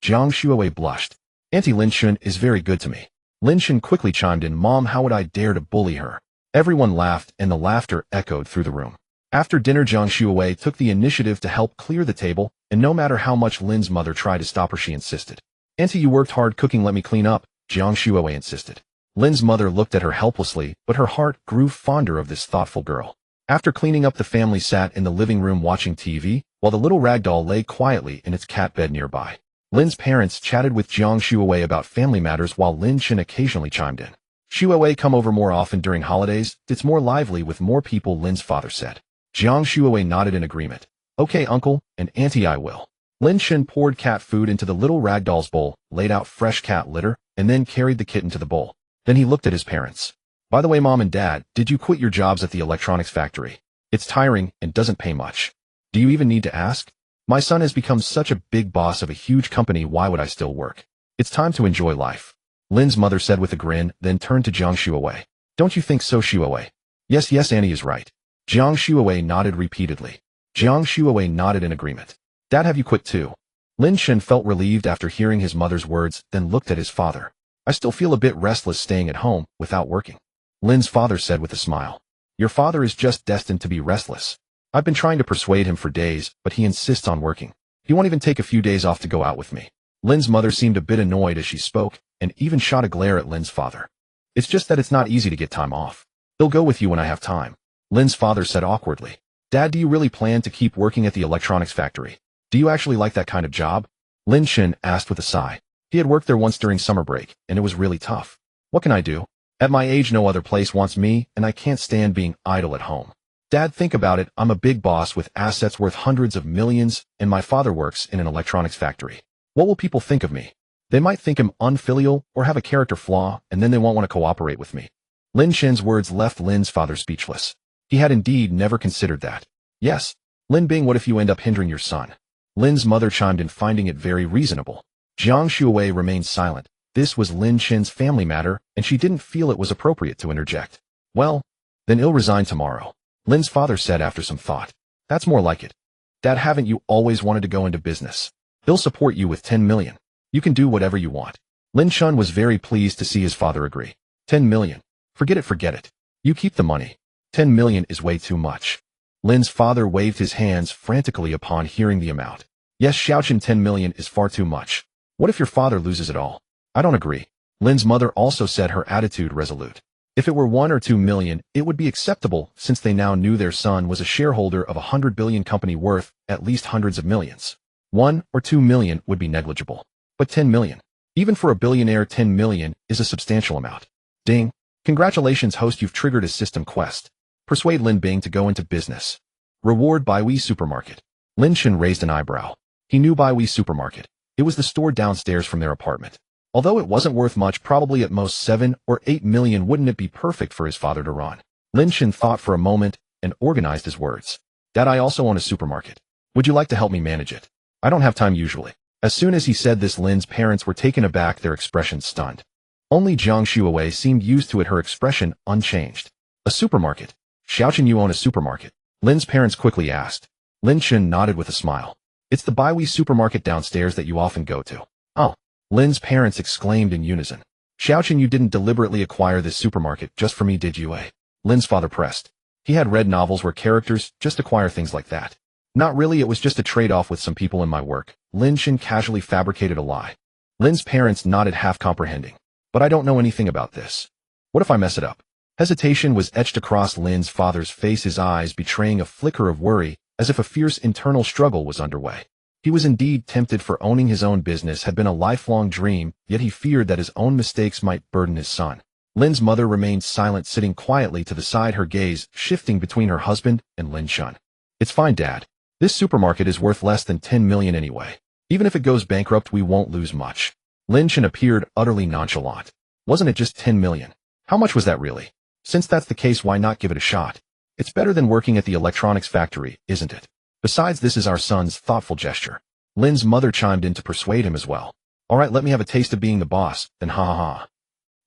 Jiang Shuowei blushed. "Auntie, Lin Chen is very good to me." Lin Chen quickly chimed in, "Mom, how would I dare to bully her?" Everyone laughed, and the laughter echoed through the room. After dinner, Jiang Shuowei took the initiative to help clear the table, and no matter how much Lin's mother tried to stop her, she insisted. "Auntie, you worked hard cooking, let me clean up," Jiang Shuowei insisted. Lin's mother looked at her helplessly, but her heart grew fonder of this thoughtful girl. After cleaning up, the family sat in the living room watching TV, while the little ragdoll lay quietly in its cat bed nearby. Lin's parents chatted with Jiang Shuowei about family matters while Lin Chen occasionally chimed in. "Shuowei, come over more often during holidays. It's more lively with more people," Lin's father said. Jiang Shuowei nodded in agreement. "Okay, uncle and auntie, I will." Lin Chen poured cat food into the little ragdoll's bowl, laid out fresh cat litter, and then carried the kitten to the bowl. Then he looked at his parents. "By the way, Mom and Dad, did you quit your jobs at the electronics factory? It's tiring and doesn't pay much. Do you even need to ask? My son has become such a big boss of a huge company. Why would I still work? It's time to enjoy life." Lin's mother said with a grin, then turned to Jiang Shuowei. "Don't you think so, Shuowei?" Yes, Annie is right." Jiang Shuowei nodded repeatedly. Jiang Shuowei nodded in agreement. "Dad, have you quit too?" Lin Chen felt relieved after hearing his mother's words, then looked at his father. "I still feel a bit restless staying at home without working," Lin's father said with a smile. "Your father is just destined to be restless. I've been trying to persuade him for days, but he insists on working. He won't even take a few days off to go out with me." Lin's mother seemed a bit annoyed as she spoke, and even shot a glare at Lin's father. It's just that it's not easy to get time off. They'll go with you when I have time. Lin's father said awkwardly. Dad, do you really plan to keep working at the electronics factory? Do you actually like that kind of job? Lin Chen asked with a sigh. He had worked there once during summer break, and it was really tough. What can I do? At my age, no other place wants me, and I can't stand being idle at home. Dad, think about it. I'm a big boss with assets worth hundreds of millions, and my father works in an electronics factory. What will people think of me? They might think I'm unfilial or have a character flaw, and then they won't want to cooperate with me. Lin Chen's words left Lin's father speechless. He had indeed never considered that. Yes, Lin Bing, what if you end up hindering your son? Lin's mother chimed in, finding it very reasonable. Jiang Shuwei remained silent. This was Lin Chen's family matter, and she didn't feel it was appropriate to interject. Well, then he'll resign tomorrow, Lin's father said after some thought. That's more like it. Dad, haven't you always wanted to go into business? He'll support you with 10 million. You can do whatever you want. Lin Chen was very pleased to see his father agree. 10 million. Forget it. You keep the money. 10 million is way too much. Lin's father waved his hands frantically upon hearing the amount. Yes, Xiaochen, 10 million is far too much. What if your father loses it all? I don't agree. Lin's mother also said, her attitude resolute. If it were 1 or 2 million, it would be acceptable, since they now knew their son was a shareholder of a 100 billion company worth at least hundreds of millions. 1 or 2 million would be negligible. But 10 million. Even for a billionaire, 10 million is a substantial amount. Ding. Congratulations, host, you've triggered a system quest. Persuade Lin Bing to go into business. Reward Baihui Supermarket. Lin Chen raised an eyebrow. He knew Baihui Supermarket. It was the store downstairs from their apartment. Although it wasn't worth much, probably at most 7 or 8 million, wouldn't it be perfect for his father to run? Lin Chen thought for a moment and organized his words. Dad, I also own a supermarket. Would you like to help me manage it? I don't have time usually. As soon as he said this, Lin's parents were taken aback, their expressions stunned. Only Jiang Shuwei seemed used to it, her expression unchanged. A supermarket? Xiaochen, you own a supermarket? Lin's parents quickly asked. Lin Chen nodded with a smile. It's the Baihui supermarket downstairs that you often go to. Oh. Lin's parents exclaimed in unison. Xiaochen, you didn't deliberately acquire this supermarket just for me, did you, eh? Lin's father pressed. He had read novels where characters just acquire things like that. Not really, it was just a trade-off with some people in my work. Lin Chen casually fabricated a lie. Lin's parents nodded, half comprehending. But I don't know anything about this. What if I mess it up? Hesitation was etched across Lin's father's face, his eyes betraying a flicker of worry, as if a fierce internal struggle was underway. He was indeed tempted, for owning his own business had been a lifelong dream, yet he feared that his own mistakes might burden his son. Lin's mother remained silent, sitting quietly to the side, her gaze shifting between her husband and Lin Chen. It's fine, Dad. This supermarket is worth less than 10 million anyway. Even if it goes bankrupt, we won't lose much. Lin Chen appeared utterly nonchalant. Wasn't it just 10 million? How much was that really? Since that's the case, why not give it a shot? It's better than working at the electronics factory, isn't it? Besides, this is our son's thoughtful gesture. Lin's mother chimed in to persuade him as well. All right, let me have a taste of being the boss, then ha ha ha.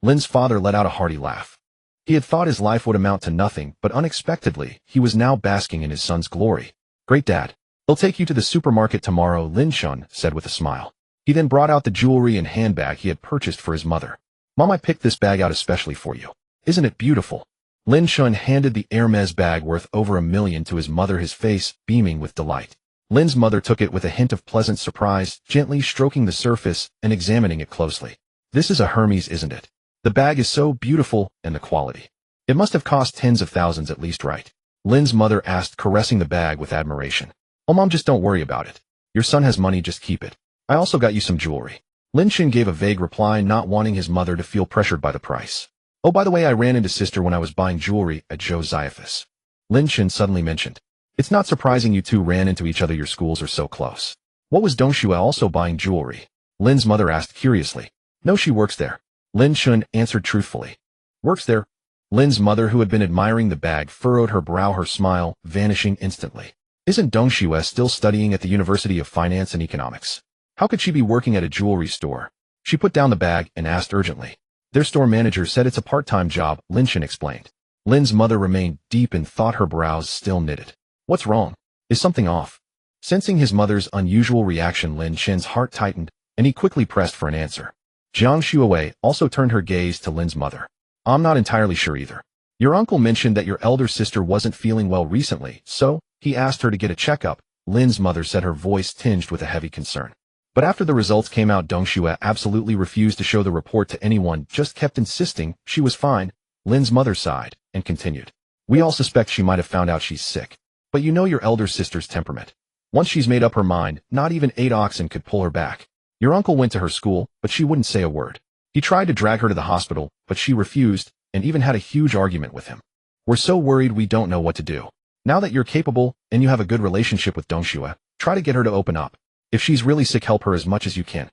Lin's father let out a hearty laugh. He had thought his life would amount to nothing, but unexpectedly, he was now basking in his son's glory. Great, Dad. They'll take you to the supermarket tomorrow, Lin Chen said with a smile. He then brought out the jewelry and handbag he had purchased for his mother. Mom, I picked this bag out especially for you. Isn't it beautiful? Lin Chen handed the Hermes bag worth over $1 million to his mother, his face beaming with delight. Lin's mother took it with a hint of pleasant surprise, gently stroking the surface and examining it closely. This is a Hermes, isn't it? The bag is so beautiful, and the quality. It must have cost tens of thousands at least, right? Lin's mother asked, caressing the bag with admiration. Oh, Mom, just don't worry about it. Your son has money, just keep it. I also got you some jewelry. Lin Chen gave a vague reply, not wanting his mother to feel pressured by the price. Oh, by the way, I ran into sister when I was buying jewelry at Joe Ziafis. Lin Chen suddenly mentioned. It's not surprising you two ran into each other, your schools are so close. What was Dong Xue also buying jewelry? Lin's mother asked curiously. No, she works there. Lin Chen answered truthfully. Works there? Lin's mother, who had been admiring the bag, furrowed her brow, her smile vanishing instantly. Isn't Dong Xue still studying at the University of Finance and Economics? How could she be working at a jewelry store? She put down the bag and asked urgently. Their store manager said it's a part-time job, Lin Chen explained. Lin's mother remained deep in thought, her brows still knitted. What's wrong? Is something off? Sensing his mother's unusual reaction, Lin Chen's heart tightened, and he quickly pressed for an answer. Jiang Shuwei also turned her gaze to Lin's mother. I'm not entirely sure either. Your uncle mentioned that your elder sister wasn't feeling well recently, so he asked her to get a checkup, Lin's mother said, her voice tinged with a heavy concern. But after the results came out, Dong Xue absolutely refused to show the report to anyone, just kept insisting she was fine. Lin's mother sighed and continued. We all suspect she might have found out she's sick. But you know your elder sister's temperament. Once she's made up her mind, not even 8 oxen could pull her back. Your uncle went to her school, but she wouldn't say a word. He tried to drag her to the hospital, but she refused, and even had a huge argument with him. We're so worried we don't know what to do. Now that you're capable, and you have a good relationship with Dong Xue, try to get her to open up. If she's really sick, help her as much as you can.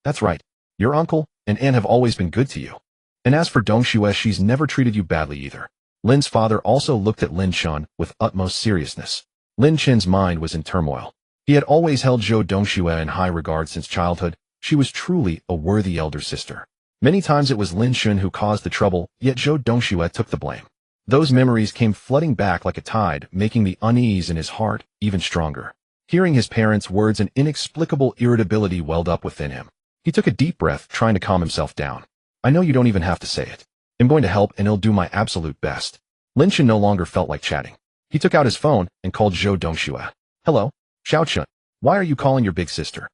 That's right. Your uncle and aunt have always been good to you. And as for Dong Xue, she's never treated you badly either. Lin's father also looked at Lin Chen with utmost seriousness. Lin Chen's mind was in turmoil. He had always held Zhou Dongxue in high regard since childhood. She was truly a worthy elder sister. Many times it was Lin Chen who caused the trouble, yet Zhou Dongxue took the blame. Those memories came flooding back like a tide, making the unease in his heart even stronger. Hearing his parents' words, an inexplicable irritability welled up within him. He took a deep breath, trying to calm himself down. I know you don't even have to say it. I'm going to help, and I'll do my absolute best. Lin Chen no longer felt like chatting. He took out his phone and called Zhou Dongxue. Hello, Xiao Chun. Why are you calling your big sister?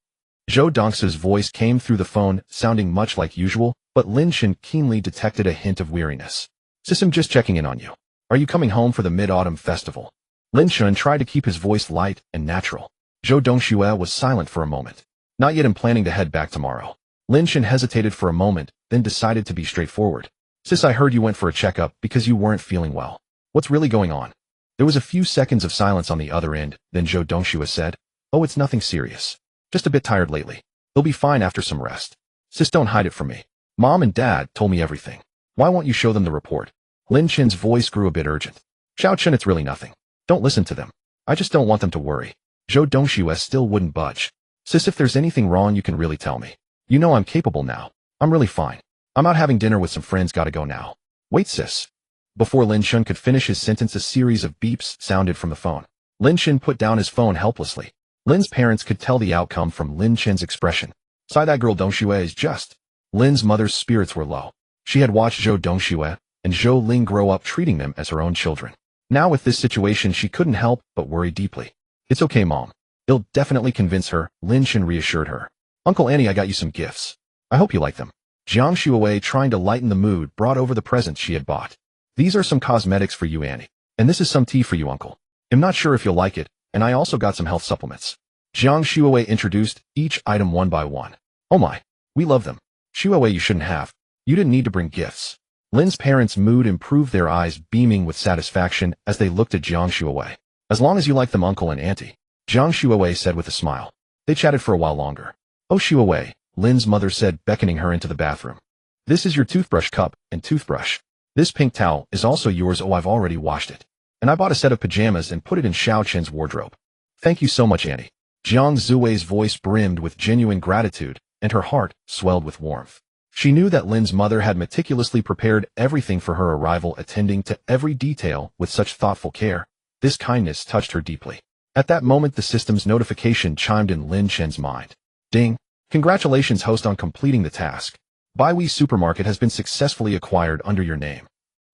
Zhou Dongxue's voice came through the phone, sounding much like usual, but Lin Chen keenly detected a hint of weariness. Sis, I'm just checking in on you. Are you coming home for the Mid-Autumn Festival? Lin Chen tried to keep his voice light and natural. Zhou Dongxue was silent for a moment. Not yet. I'm planning to head back tomorrow. Lin Chen hesitated for a moment, then decided to be straightforward. Sis, I heard you went for a checkup because you weren't feeling well. What's really going on? There was a few seconds of silence on the other end, then Zhou Dongxue said, Oh, it's nothing serious. Just a bit tired lately. He'll be fine after some rest. Sis, don't hide it from me. Mom and Dad told me everything. Why won't you show them the report? Lin Chen's voice grew a bit urgent. Xiao Chen, it's really nothing. Don't listen to them. I just don't want them to worry. Zhou Dongxue still wouldn't budge. Sis, if there's anything wrong, you can really tell me. You know I'm capable now. I'm really fine. I'm out having dinner with some friends, gotta go now. Wait, sis. Before Lin Chen could finish his sentence, a series of beeps sounded from the phone. Lin Chen put down his phone helplessly. Lin's parents could tell the outcome from Lin Chen's expression. Sigh, that girl Dongxue is just. Lin's mother's spirits were low. She had watched Zhou Dongxue and Zhou Ling grow up treating them as her own children. Now with this situation, she couldn't help but worry deeply. It's okay, Mom. It'll definitely convince her, Lin Chen reassured her. Uncle Annie, I got you some gifts. I hope you like them. Jiang Shuawei, trying to lighten the mood, brought over the presents she had bought. These are some cosmetics for you, Annie. And this is some tea for you, Uncle. I'm not sure if you'll like it, and I also got some health supplements. Jiang Shuawei introduced each item one by one. Oh my, we love them. Shuawei, you shouldn't have. You didn't need to bring gifts. Lin's parents' mood improved, their eyes beaming with satisfaction as they looked at Jiang Shuawei. As long as you like them, Uncle and Auntie, Jiang Shuawei said with a smile. They chatted for a while longer. Oh, Shuawei, Lin's mother said, beckoning her into the bathroom. This is your toothbrush cup and toothbrush. This pink towel is also yours. Oh, I've already washed it. And I bought a set of pajamas and put it in Xiao Chen's wardrobe. Thank you so much, Auntie. Jiang Zuwei's voice brimmed with genuine gratitude, and her heart swelled with warmth. She knew that Lin's mother had meticulously prepared everything for her arrival, attending to every detail with such thoughtful care. This kindness touched her deeply. At that moment, the system's notification chimed in Lin Chen's mind. Ding! Congratulations, host, on completing the task. Baihui Supermarket has been successfully acquired under your name.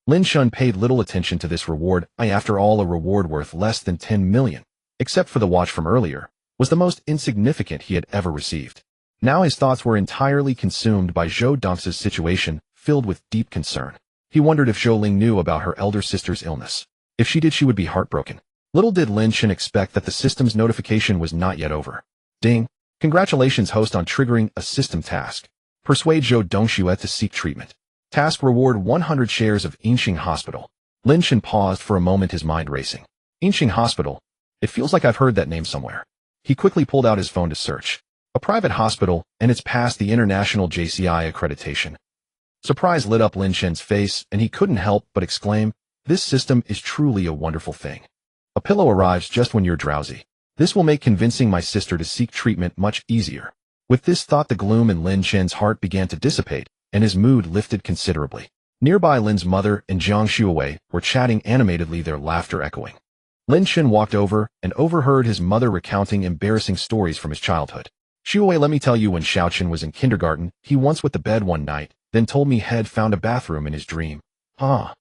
Lin Chen paid little attention to this reward. After all, a reward worth less than 10 million, except for the watch from earlier, was the most insignificant he had ever received. Now his thoughts were entirely consumed by Zhou Dongxue's situation, filled with deep concern. He wondered if Zhou Ling knew about her elder sister's illness. If she did, she would be heartbroken. Little did Lin Chen expect that the system's notification was not yet over. Ding! Congratulations, host, on triggering a system task. Persuade Zhou Dongxue to seek treatment. Task: reward 100 shares of Yinxing Hospital. Lin Chen paused for a moment, his mind racing. Yinxing Hospital? It feels like I've heard that name somewhere. He quickly pulled out his phone to search. A private hospital, and it's passed the international JCI accreditation. Surprise lit up Lin Chen's face, and he couldn't help but exclaim, this system is truly a wonderful thing. A pillow arrives just when you're drowsy. This will make convincing my sister to seek treatment much easier. With this thought, the gloom in Lin Chen's heart began to dissipate, and his mood lifted considerably. Nearby, Lin's mother and Jiang Shuawei were chatting animatedly, their laughter echoing. Lin Chen walked over and overheard his mother recounting embarrassing stories from his childhood. Shuawei, let me tell you, when Xiao Chen was in kindergarten, he once wet the bed one night, then told me he'd found a bathroom in his dream. Huh.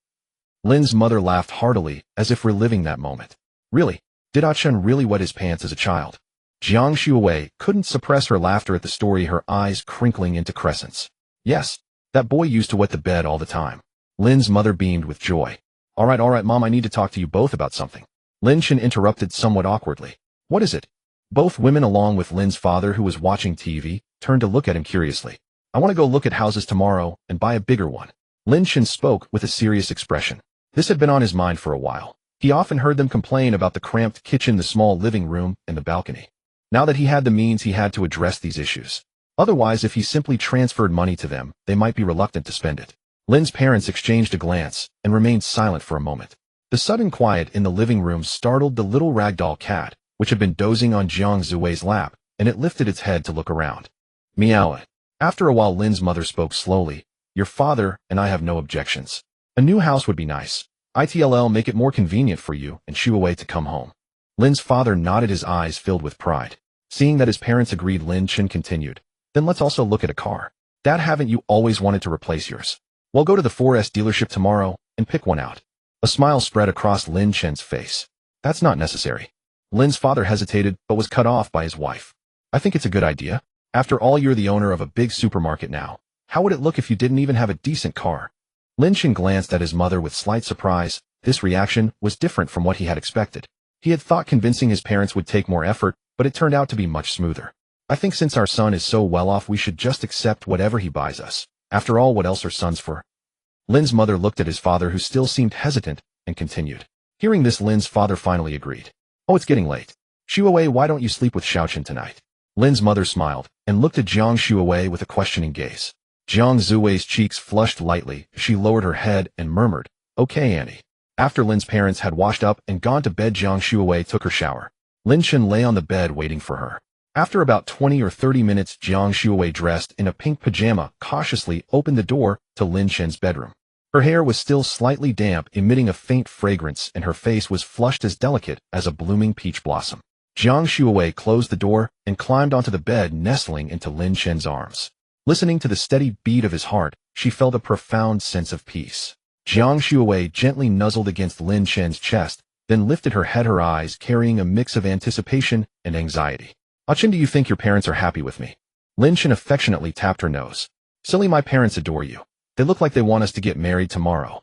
Lin's mother laughed heartily, as if reliving that moment. Really? Did Ah Chen really wet his pants as a child? Jiang Shuwei couldn't suppress her laughter at the story, her eyes crinkling into crescents. Yes, that boy used to wet the bed all the time. Lin's mother beamed with joy. All right, Mom, I need to talk to you both about something. Lin Chen interrupted somewhat awkwardly. What is it? Both women, along with Lin's father, who was watching TV, turned to look at him curiously. I want to go look at houses tomorrow and buy a bigger one. Lin Chen spoke with a serious expression. This had been on his mind for a while. He often heard them complain about the cramped kitchen, the small living room, and the balcony. Now that he had the means, he had to address these issues. Otherwise, if he simply transferred money to them, they might be reluctant to spend it. Lin's parents exchanged a glance and remained silent for a moment. The sudden quiet in the living room startled the little ragdoll cat, which had been dozing on Jiang Zuwei's lap, and it lifted its head to look around. Meow. After a while, Lin's mother spoke slowly. Your father and I have no objections. A new house would be nice. It'll make it more convenient for you and Shuwei to come home. Lin's father nodded, his eyes filled with pride. Seeing that his parents agreed, Lin Chen continued. Then let's also look at a car. Dad, haven't you always wanted to replace yours? We'll go to the 4S dealership tomorrow and pick one out. A smile spread across Lin Chen's face. That's not necessary. Lin's father hesitated but was cut off by his wife. I think it's a good idea. After all, you're the owner of a big supermarket now. How would it look if you didn't even have a decent car? Lin Chen glanced at his mother with slight surprise. This reaction was different from what he had expected. He had thought convincing his parents would take more effort, but it turned out to be much smoother. I think since our son is so well off, we should just accept whatever he buys us. After all, what else are sons for? Lin's mother looked at his father, who still seemed hesitant, and continued. Hearing this, Lin's father finally agreed. Oh, it's getting late. Shuwei, why don't you sleep with Xiaochen tonight? Lin's mother smiled and looked at Jiang Shuwei with a questioning gaze. Jiang Zuwei's cheeks flushed lightly. She lowered her head and murmured, Okay, Annie. After Lin's parents had washed up and gone to bed, Jiang Shuwei took her shower. Lin Chen lay on the bed waiting for her. After about 20 or 30 minutes, Jiang Shuwei, dressed in a pink pajama, cautiously opened the door to Lin Chen's bedroom. Her hair was still slightly damp, emitting a faint fragrance, and her face was flushed as delicate as a blooming peach blossom. Jiang Shuwei closed the door and climbed onto the bed, nestling into Lin Chen's arms. Listening to the steady beat of his heart, she felt a profound sense of peace. Jiang Shuwei gently nuzzled against Lin Chen's chest, then lifted her head, her eyes carrying a mix of anticipation and anxiety. Chen, do you think your parents are happy with me? Lin Chen affectionately tapped her nose. Silly, my parents adore you. They look like they want us to get married tomorrow.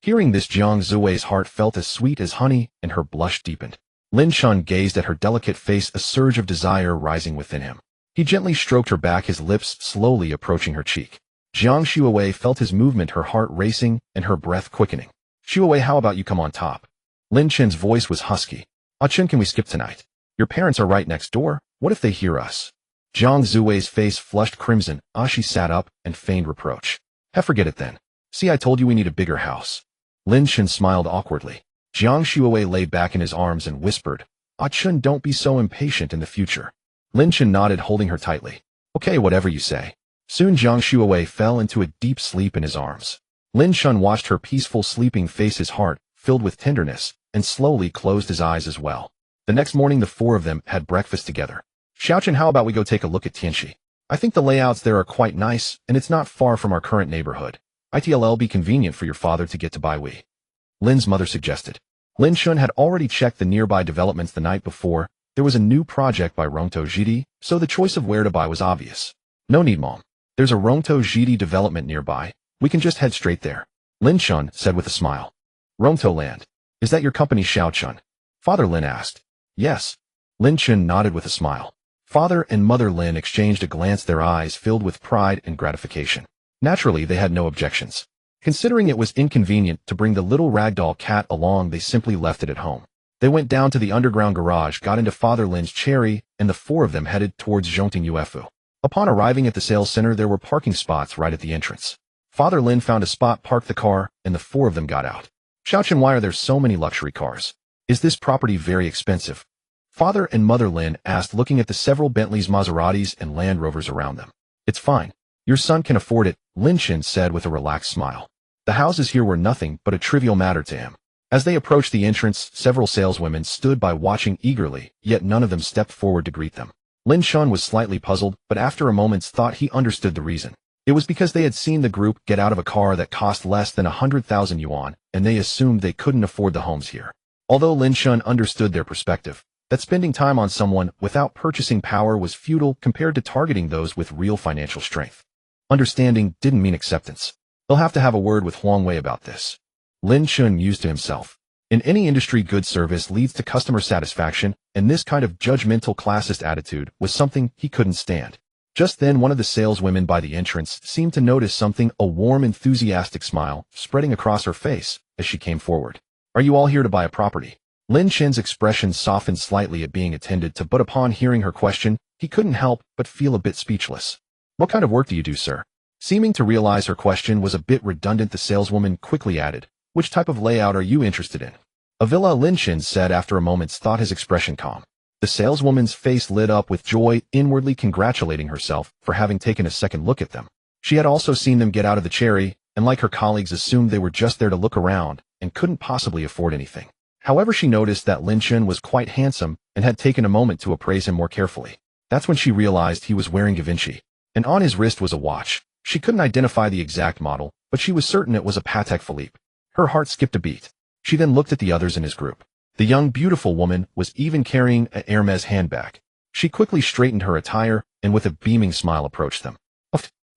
Hearing this, Jiang Zuwei's heart felt as sweet as honey, and her blush deepened. Lin Chen gazed at her delicate face, a surge of desire rising within him. He gently stroked her back, his lips slowly approaching her cheek. Jiang Shuwei felt his movement, her heart racing and her breath quickening. Shuwei, how about you come on top? Lin Chen's voice was husky. Chen, can we skip tonight? Your parents are right next door. What if they hear us? Jiang Zuwei's face flushed crimson. She sat up and feigned reproach. Forget it then. See, I told you we need a bigger house. Lin Chen smiled awkwardly. Jiang Shuwei lay back in his arms and whispered, Chen, don't be so impatient in the future. Lin Chen nodded, holding her tightly. Okay, whatever you say. Soon Jiang Shuwei fell into a deep sleep in his arms. Lin Chen watched her peaceful sleeping face, his heart filled with tenderness, and slowly closed his eyes as well. The next morning, the four of them had breakfast together. Xiaochen, how about we go take a look at Tianxi? I think the layouts there are quite nice, and it's not far from our current neighborhood. It'll be convenient for your father to get to Baihui. Lin's mother suggested. Lin Chen had already checked the nearby developments the night before. There was a new project by Rongtou Jidi, so the choice of where to buy was obvious. No need, Mom. There's a Rongtou Jidi development nearby. We can just head straight there. Lin Chen said with a smile. Rongtou Land. Is that your company, Xiaochen? Father Lin asked. Yes. Lin Chen nodded with a smile. Father and Mother Lin exchanged a glance, their eyes filled with pride and gratification. Naturally, they had no objections. Considering it was inconvenient to bring the little ragdoll cat along, they simply left it at home. They went down to the underground garage, got into Father Lin's Cherry, and the four of them headed towards Zhongting Ufu. Upon arriving at the sales center, there were parking spots right at the entrance. Father Lin found a spot, parked the car, and the four of them got out. Xiaochen, why are there so many luxury cars? Is this property very expensive? Father and Mother Lin asked, looking at the several Bentleys, Maseratis, and Land Rovers around them. It's fine. Your son can afford it, Lin Chen said with a relaxed smile. The houses here were nothing but a trivial matter to him. As they approached the entrance, several saleswomen stood by watching eagerly, yet none of them stepped forward to greet them. Lin Chen was slightly puzzled, but after a moment's thought he understood the reason. It was because they had seen the group get out of a car that cost less than 100,000 yuan, and they assumed they couldn't afford the homes here. Although Lin Chen understood their perspective, that spending time on someone without purchasing power was futile compared to targeting those with real financial strength. Understanding didn't mean acceptance. They'll have to have a word with Huang Wei about this. Lin Chen mused to himself. In any industry, good service leads to customer satisfaction, and this kind of judgmental classist attitude was something he couldn't stand. Just then, one of the saleswomen by the entrance seemed to notice something, a warm, enthusiastic smile spreading across her face as she came forward. Are you all here to buy a property? Lin Chen's expression softened slightly at being attended to, but upon hearing her question, he couldn't help but feel a bit speechless. What kind of work do you do, sir? Seeming to realize her question was a bit redundant, the saleswoman quickly added, which type of layout are you interested in? A villa, Lin Chen said after a moment's thought, his expression calm. The saleswoman's face lit up with joy, inwardly congratulating herself for having taken a second look at them. She had also seen them get out of the cherry, and like her colleagues assumed they were just there to look around and couldn't possibly afford anything. However, she noticed that Lin Chen was quite handsome and had taken a moment to appraise him more carefully. That's when she realized he was wearing Givenchy, and on his wrist was a watch. She couldn't identify the exact model, but she was certain it was a Patek Philippe. Her heart skipped a beat. She then looked at the others in his group. The young, beautiful woman was even carrying an Hermes handbag. She quickly straightened her attire and with a beaming smile approached them.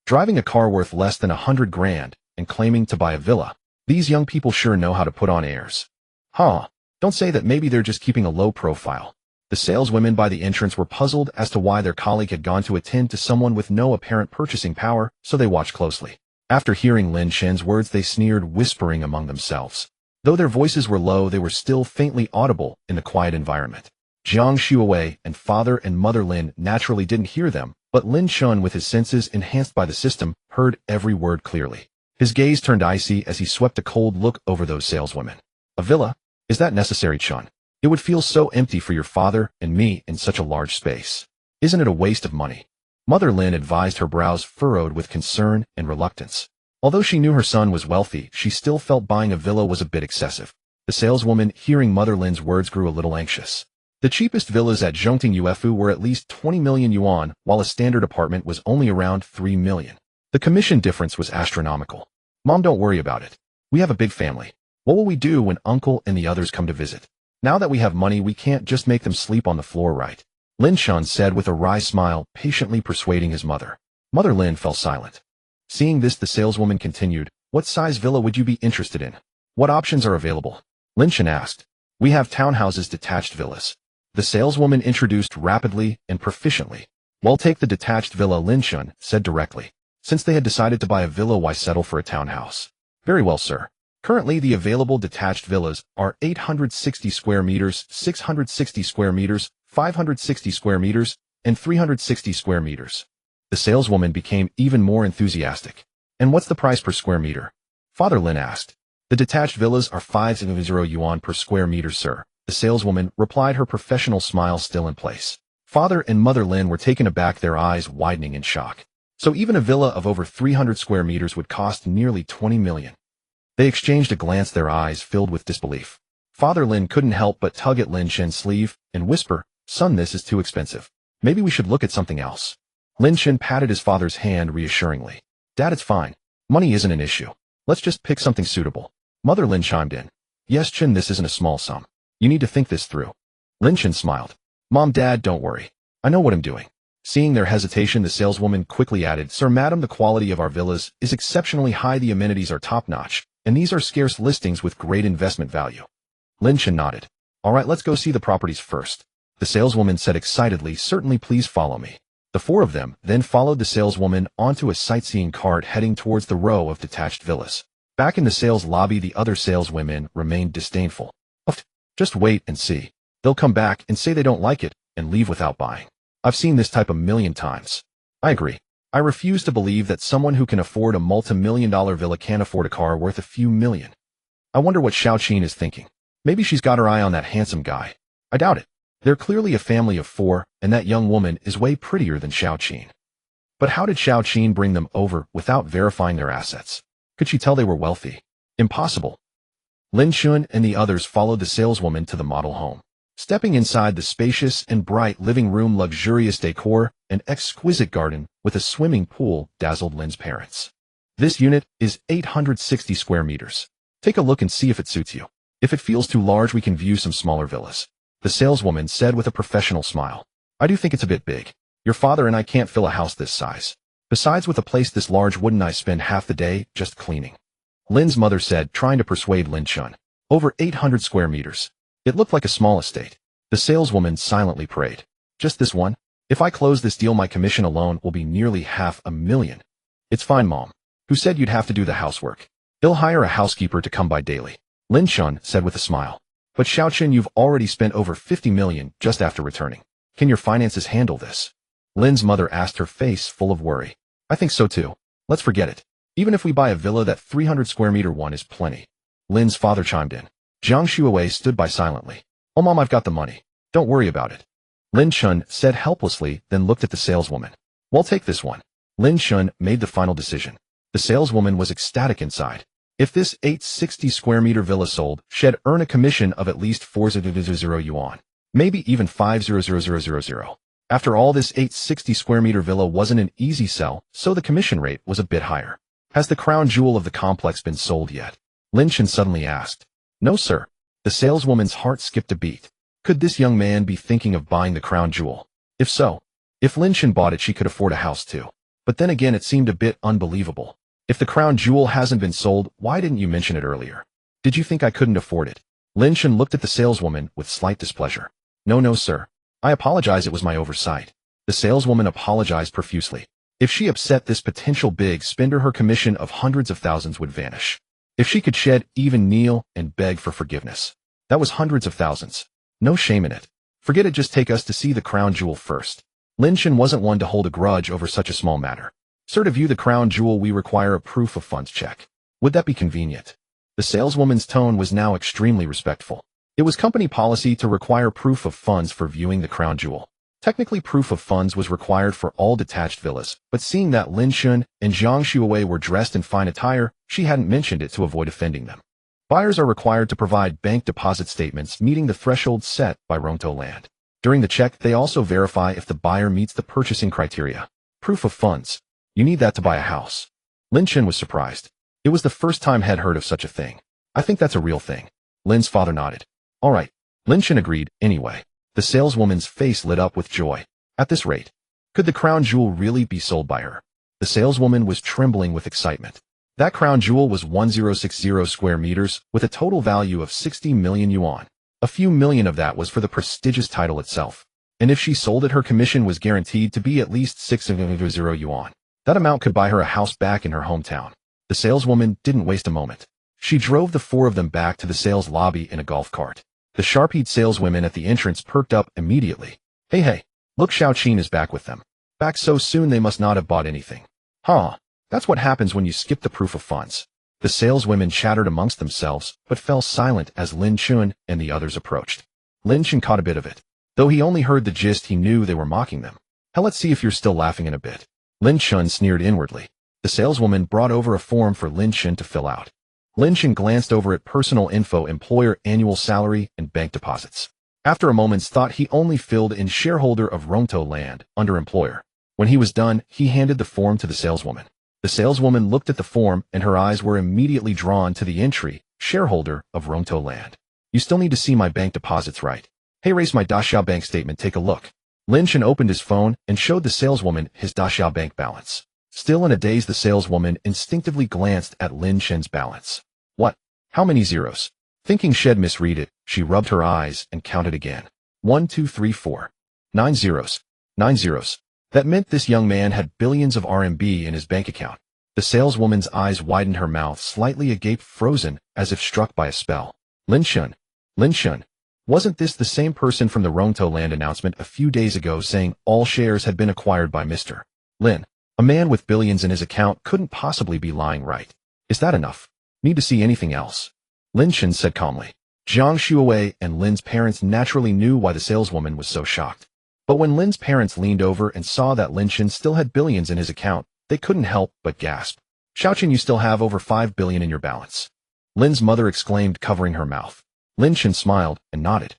Driving a car worth less than 100 grand and claiming to buy a villa. These young people sure know how to put on airs. Don't say that. Maybe they're just keeping a low profile. The saleswomen by the entrance were puzzled as to why their colleague had gone to attend to someone with no apparent purchasing power, so they watched closely. After hearing Lin Chen's words, they sneered, whispering among themselves. Though their voices were low, they were still faintly audible in the quiet environment. Jiang Shuawei and father and mother Lin naturally didn't hear them, but Lin Chen, with his senses enhanced by the system, heard every word clearly. His gaze turned icy as he swept a cold look over those saleswomen. A villa? Is that necessary, Chen? It would feel so empty for your father and me in such a large space. Isn't it a waste of money? Mother Lin advised, her brows furrowed with concern and reluctance. Although she knew her son was wealthy, she still felt buying a villa was a bit excessive. The saleswoman, hearing Mother Lin's words, grew a little anxious. The cheapest villas at Zhongting Ufu were at least 20 million yuan, while a standard apartment was only around 3 million. The commission difference was astronomical. Mom, don't worry about it. We have a big family. What will we do when Uncle and the others come to visit? Now that we have money, we can't just make them sleep on the floor, right? Lin Chen said with a wry smile, patiently persuading his mother. Mother Lin fell silent. Seeing this, the saleswoman continued, what size villa would you be interested in? What options are available? Lin Chen asked. We have townhouses, detached villas. The saleswoman introduced rapidly and proficiently. Well, take the detached villa, Lin Chen said directly. Since they had decided to buy a villa, why settle for a townhouse? Very well, sir. Currently, the available detached villas are 860 square meters, 660 square meters, 560 square meters, and 360 square meters. The saleswoman became even more enthusiastic. And what's the price per square meter? Father Lin asked. The detached villas are 500 yuan per square meter, sir. The saleswoman replied, her professional smile still in place. Father and Mother Lin were taken aback, their eyes widening in shock. So even a villa of over 300 square meters would cost nearly 20 million. They exchanged a glance, their eyes filled with disbelief. Father Lin couldn't help but tug at Lin Chen's sleeve and whisper, son, this is too expensive. Maybe we should look at something else. Lin Chen patted his father's hand reassuringly. Dad, it's fine. Money isn't an issue. Let's just pick something suitable. Mother Lin chimed in. Yes, Chen, this isn't a small sum. You need to think this through. Lin Chen smiled. Mom, Dad, don't worry. I know what I'm doing. Seeing their hesitation, the saleswoman quickly added, Sir, Madam, the quality of our villas is exceptionally high. The amenities are top-notch, and these are scarce listings with great investment value. Lin Chen nodded. All right, let's go see the properties first. The saleswoman said excitedly, certainly, please follow me. The four of them then followed the saleswoman onto a sightseeing cart heading towards the row of detached villas. Back in the sales lobby, the other saleswomen remained disdainful. Just wait and see. They'll come back and say they don't like it and leave without buying. I've seen this type a million times. I agree. I refuse to believe that someone who can afford a multi-million-dollar villa can't afford a car worth a few million. I wonder what Xiao Qin is thinking. Maybe she's got her eye on that handsome guy. I doubt it. They're clearly a family of four, and that young woman is way prettier than Xiao Qin. But how did Xiao Qin bring them over without verifying their assets? Could she tell they were wealthy? Impossible. Lin Chen and the others followed the saleswoman to the model home. Stepping inside the spacious and bright living room, luxurious decor, and exquisite garden with a swimming pool dazzled Lin's parents. This unit is 860 square meters. Take a look and see if it suits you. If it feels too large, we can view some smaller villas. the saleswoman said with a professional smile. I do think it's a bit big. Your father and I can't fill a house this size. Besides, with a place this large, wouldn't I spend half the day just cleaning? Lin's mother said, trying to persuade Lin Chen. Over 800 square meters. It looked like a small estate. The saleswoman silently prayed. Just this one? If I close this deal, my commission alone will be nearly $500,000. It's fine, Mom. Who said you'd have to do the housework? He'll hire a housekeeper to come by daily. Lin Chen said with a smile. But Xiaoqin, you've already spent over $50 million just after returning. Can your finances handle this? Lin's mother asked, her face full of worry. I think so too. Let's forget it. Even if we buy a villa, that 300 square meter one is plenty. Lin's father chimed in. Jiang Shuawei stood by silently. Oh, Mom, I've got the money. Don't worry about it. Lin Chen said helplessly, then looked at the saleswoman. Well, take this one. Lin Chen made the final decision. The saleswoman was ecstatic inside. If this 860 square meter villa sold, she'd earn a commission of at least 4,000 yuan. Maybe even 5,000. After all, this 860 square meter villa wasn't an easy sell, so the commission rate was a bit higher. Has the crown jewel of the complex been sold yet? Lin Chen suddenly asked. No, sir. The saleswoman's heart skipped a beat. Could this young man be thinking of buying the crown jewel? If so, if Lin Chen bought it, she could afford a house too. But then again, it seemed a bit unbelievable. If the crown jewel hasn't been sold, why didn't you mention it earlier? Did you think I couldn't afford it? Lin Chen looked at the saleswoman with slight displeasure. No, sir. I apologize, it was my oversight. The saleswoman apologized profusely. If she upset this potential big spender, her commission of hundreds of thousands would vanish. If she could even kneel and beg for forgiveness. That was hundreds of thousands. No shame in it. Forget it, just take us to see the crown jewel first. Lin Chen wasn't one to hold a grudge over such a small matter. Sir, to view the crown jewel, we require a proof of funds check. Would that be convenient? The saleswoman's tone was now extremely respectful. It was company policy to require proof of funds for viewing the crown jewel. Technically, proof of funds was required for all detached villas, but seeing that Lin Chen and Jiang Shuawei were dressed in fine attire, she hadn't mentioned it to avoid offending them. Buyers are required to provide bank deposit statements meeting the threshold set by Rongtou Land. During the check, they also verify if the buyer meets the purchasing criteria. Proof of funds. You need that to buy a house. Lin Chen was surprised. It was the first time he'd heard of such a thing. I think that's a real thing. Lin's father nodded. All right. Lin Chen agreed, anyway. The saleswoman's face lit up with joy. At this rate, could the crown jewel really be sold by her? The saleswoman was trembling with excitement. That crown jewel was 1060 square meters with a total value of 60 million yuan. A few million of that was for the prestigious title itself. And if she sold it, her commission was guaranteed to be at least 600 yuan. That amount could buy her a house back in her hometown. The saleswoman didn't waste a moment. She drove the four of them back to the sales lobby in a golf cart. The sharp-eyed saleswomen at the entrance perked up immediately. Hey, look, Xiaoqin is back with them. Back so soon, they must not have bought anything. Huh, that's what happens when you skip the proof of funds. The saleswomen chattered amongst themselves, but fell silent as Lin Chen and the others approached. Lin Chen caught a bit of it. Though he only heard the gist, he knew they were mocking them. Hell, let's see if you're still laughing in a bit. Lin Chen sneered inwardly. The saleswoman brought over a form for Lin Chen to fill out. Lin Chen glanced over at personal info, employer, annual salary, and bank deposits. After a moment's thought, he only filled in shareholder of Rongtou Land under employer. When he was done, he handed the form to the saleswoman. The saleswoman looked at the form, and her eyes were immediately drawn to the entry, shareholder of Rongtou Land. You still need to see my bank deposits, right? Hey, raise my Daxiao bank statement, take a look. Lin Chen opened his phone and showed the saleswoman his Daxiao bank balance. Still in a daze, the saleswoman instinctively glanced at Lin Chen's balance. What? How many zeros? Thinking she'd misread it, she rubbed her eyes and counted again. 1, 2, 3, 4. 9 zeros. 9 zeros. That meant this young man had billions of RMB in his bank account. The saleswoman's eyes widened, her mouth slightly agape, frozen, as if struck by a spell. Lin Chen. Wasn't this the same person from the Rongtou Land announcement a few days ago saying all shares had been acquired by Mr. Lin? A man with billions in his account couldn't possibly be lying, right? Is that enough? Need to see anything else? Lin Chen said calmly. Jiang Shuawei and Lin's parents naturally knew why the saleswoman was so shocked. But when Lin's parents leaned over and saw that Lin Chen still had billions in his account, they couldn't help but gasp. Xiaoqin, you still have over 5 billion in your balance. Lin's mother exclaimed, covering her mouth. Lin Chen smiled and nodded.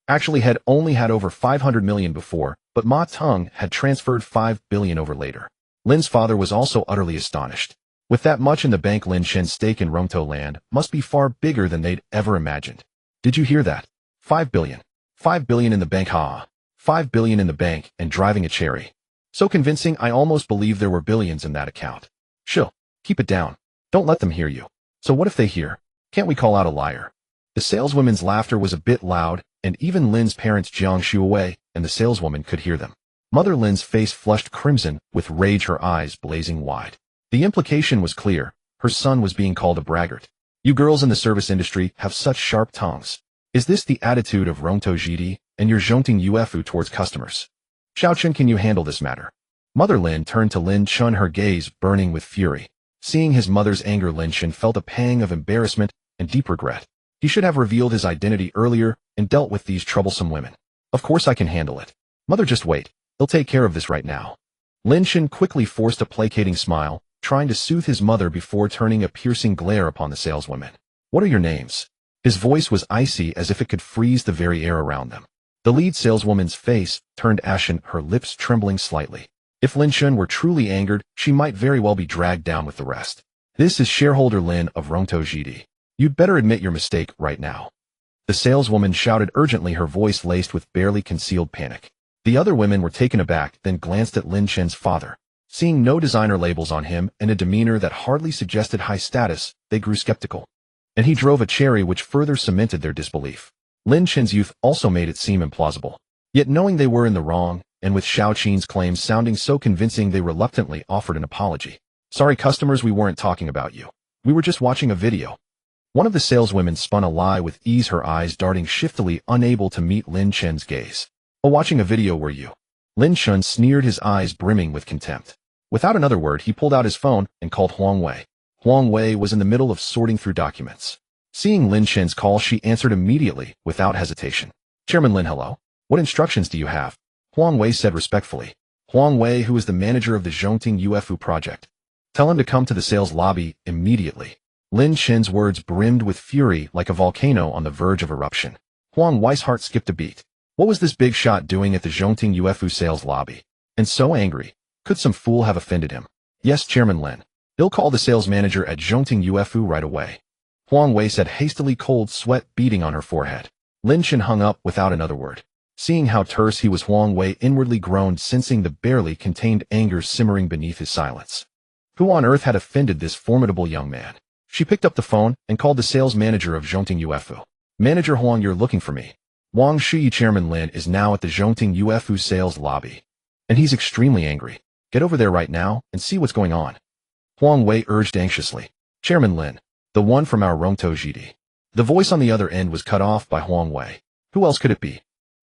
Actually, had only had over 500 million before, but Ma Teng had transferred 5 billion over later. Lin's father was also utterly astonished. With that much in the bank, Lin Chen's stake in Rongtou Land must be far bigger than they'd ever imagined. Did you hear that? 5 billion. $5 billion in the bank, ha. $5 billion in the bank and driving a Cherry. So convincing I almost believe there were billions in that account. Chill. Keep it down. Don't let them hear you. So what if they hear? Can't we call out a liar? The saleswoman's laughter was a bit loud, and even Lin's parents Jiang shoo away, and the saleswoman could hear them. Mother Lin's face flushed crimson, with rage, her eyes blazing wide. The implication was clear. Her son was being called a braggart. You girls in the service industry have such sharp tongues. Is this the attitude of Rongtou Jidi and your zhongting ufu towards customers? Xiaochen, can you handle this matter? Mother Lin turned to Lin Chen, her gaze burning with fury. Seeing his mother's anger, Lin Chen felt a pang of embarrassment and deep regret. He should have revealed his identity earlier and dealt with these troublesome women. Of course I can handle it. Mother, just wait. He'll take care of this right now. Lin Chen quickly forced a placating smile, trying to soothe his mother before turning a piercing glare upon the saleswoman. What are your names? His voice was icy, as if it could freeze the very air around them. The lead saleswoman's face turned ashen, her lips trembling slightly. If Lin Chen were truly angered, she might very well be dragged down with the rest. This is shareholder Lin of Rongtou Jidi. You'd better admit your mistake right now. The saleswoman shouted urgently, her voice laced with barely concealed panic. The other women were taken aback, then glanced at Lin Chen's father. Seeing no designer labels on him and a demeanor that hardly suggested high status, they grew skeptical. And he drove a Cherry, which further cemented their disbelief. Lin Chen's youth also made it seem implausible. Yet knowing they were in the wrong, and with Xiaoqin's claims sounding so convincing, they reluctantly offered an apology. Sorry customers, we weren't talking about you. We were just watching a video. One of the saleswomen spun a lie with ease, her eyes darting shiftily, unable to meet Lin Chen's gaze. Oh, watching a video were you? Lin Chen sneered, his eyes brimming with contempt. Without another word, he pulled out his phone and called Huang Wei. Huang Wei was in the middle of sorting through documents. Seeing Lin Chen's call, she answered immediately, without hesitation. Chairman Lin, hello. What instructions do you have? Huang Wei said respectfully. Huang Wei, who is the manager of the Zhongting UFU project. Tell him to come to the sales lobby immediately. Lin Chen's words brimmed with fury, like a volcano on the verge of eruption. Huang Wei's heart skipped a beat. What was this big shot doing at the Zhongting UFU sales lobby? And so angry. Could some fool have offended him? Yes, Chairman Lin. He'll call the sales manager at Zhongting UFU right away. Huang Wei said hastily, cold sweat beading on her forehead. Lin Chen hung up without another word. Seeing how terse he was, Huang Wei inwardly groaned, sensing the barely contained anger simmering beneath his silence. Who on earth had offended this formidable young man? She picked up the phone and called the sales manager of Zhongting UFU. Manager Huang, you're looking for me. Wang Shuyi, Chairman Lin is now at the Zhongting UFU sales lobby. And he's extremely angry. Get over there right now and see what's going on. Huang Wei urged anxiously. Chairman Lin, the one from our Rongtou Jidi. The voice on the other end was cut off by Huang Wei. Who else could it be?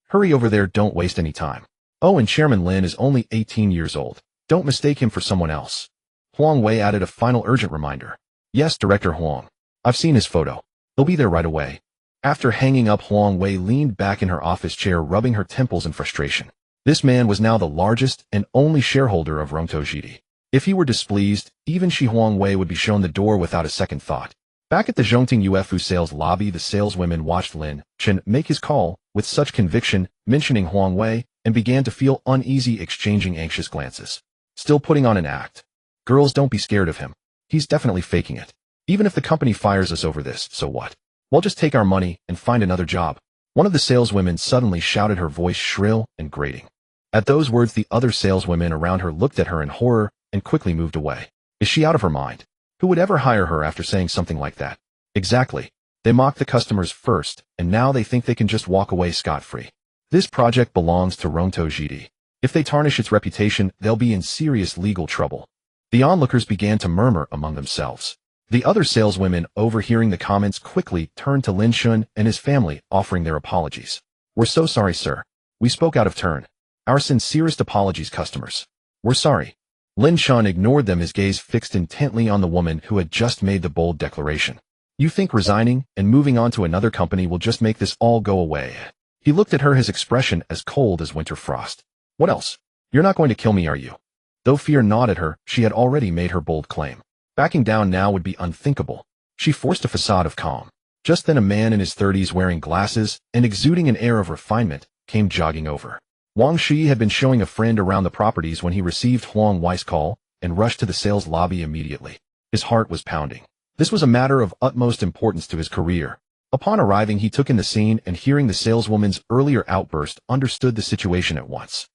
Hurry over there, don't waste any time. Oh, and Chairman Lin is only 18 years old. Don't mistake him for someone else. Huang Wei added a final urgent reminder. Yes, Director Huang. I've seen his photo. He'll be there right away. After hanging up, Huang Wei leaned back in her office chair, rubbing her temples in frustration. This man was now the largest and only shareholder of Rongtou Jidi. If he were displeased, even she, Huang Wei, would be shown the door without a second thought. Back at the Zhongting UFU sales lobby, the saleswomen watched Lin Chen make his call with such conviction, mentioning Huang Wei, and began to feel uneasy, exchanging anxious glances. Still putting on an act. Girls, don't be scared of him. He's definitely faking it. Even if the company fires us over this, so what? We'll just take our money and find another job. One of the saleswomen suddenly shouted, her voice shrill and grating. At those words, the other saleswomen around her looked at her in horror and quickly moved away. Is she out of her mind? Who would ever hire her after saying something like that? Exactly. They mocked the customers first, and now they think they can just walk away scot-free. This project belongs to Rongtou Jidi. If they tarnish its reputation, they'll be in serious legal trouble. The onlookers began to murmur among themselves. The other saleswomen, overhearing the comments, quickly turned to Lin Chen and his family, offering their apologies. We're so sorry, sir. We spoke out of turn. Our sincerest apologies, customers. We're sorry. Lin Chen ignored them, his gaze fixed intently on the woman who had just made the bold declaration. You think resigning and moving on to another company will just make this all go away? He looked at her, his expression as cold as winter frost. What else? You're not going to kill me, are you? Though fear gnawed at her, she had already made her bold claim. Backing down now would be unthinkable. She forced a facade of calm. Just then a man in his 30s, wearing glasses and exuding an air of refinement, came jogging over. Wang Shi had been showing a friend around the properties when he received Huang Wei's call and rushed to the sales lobby immediately. His heart was pounding. This was a matter of utmost importance to his career. Upon arriving, he took in the scene and hearing the saleswoman's earlier outburst, understood the situation at once.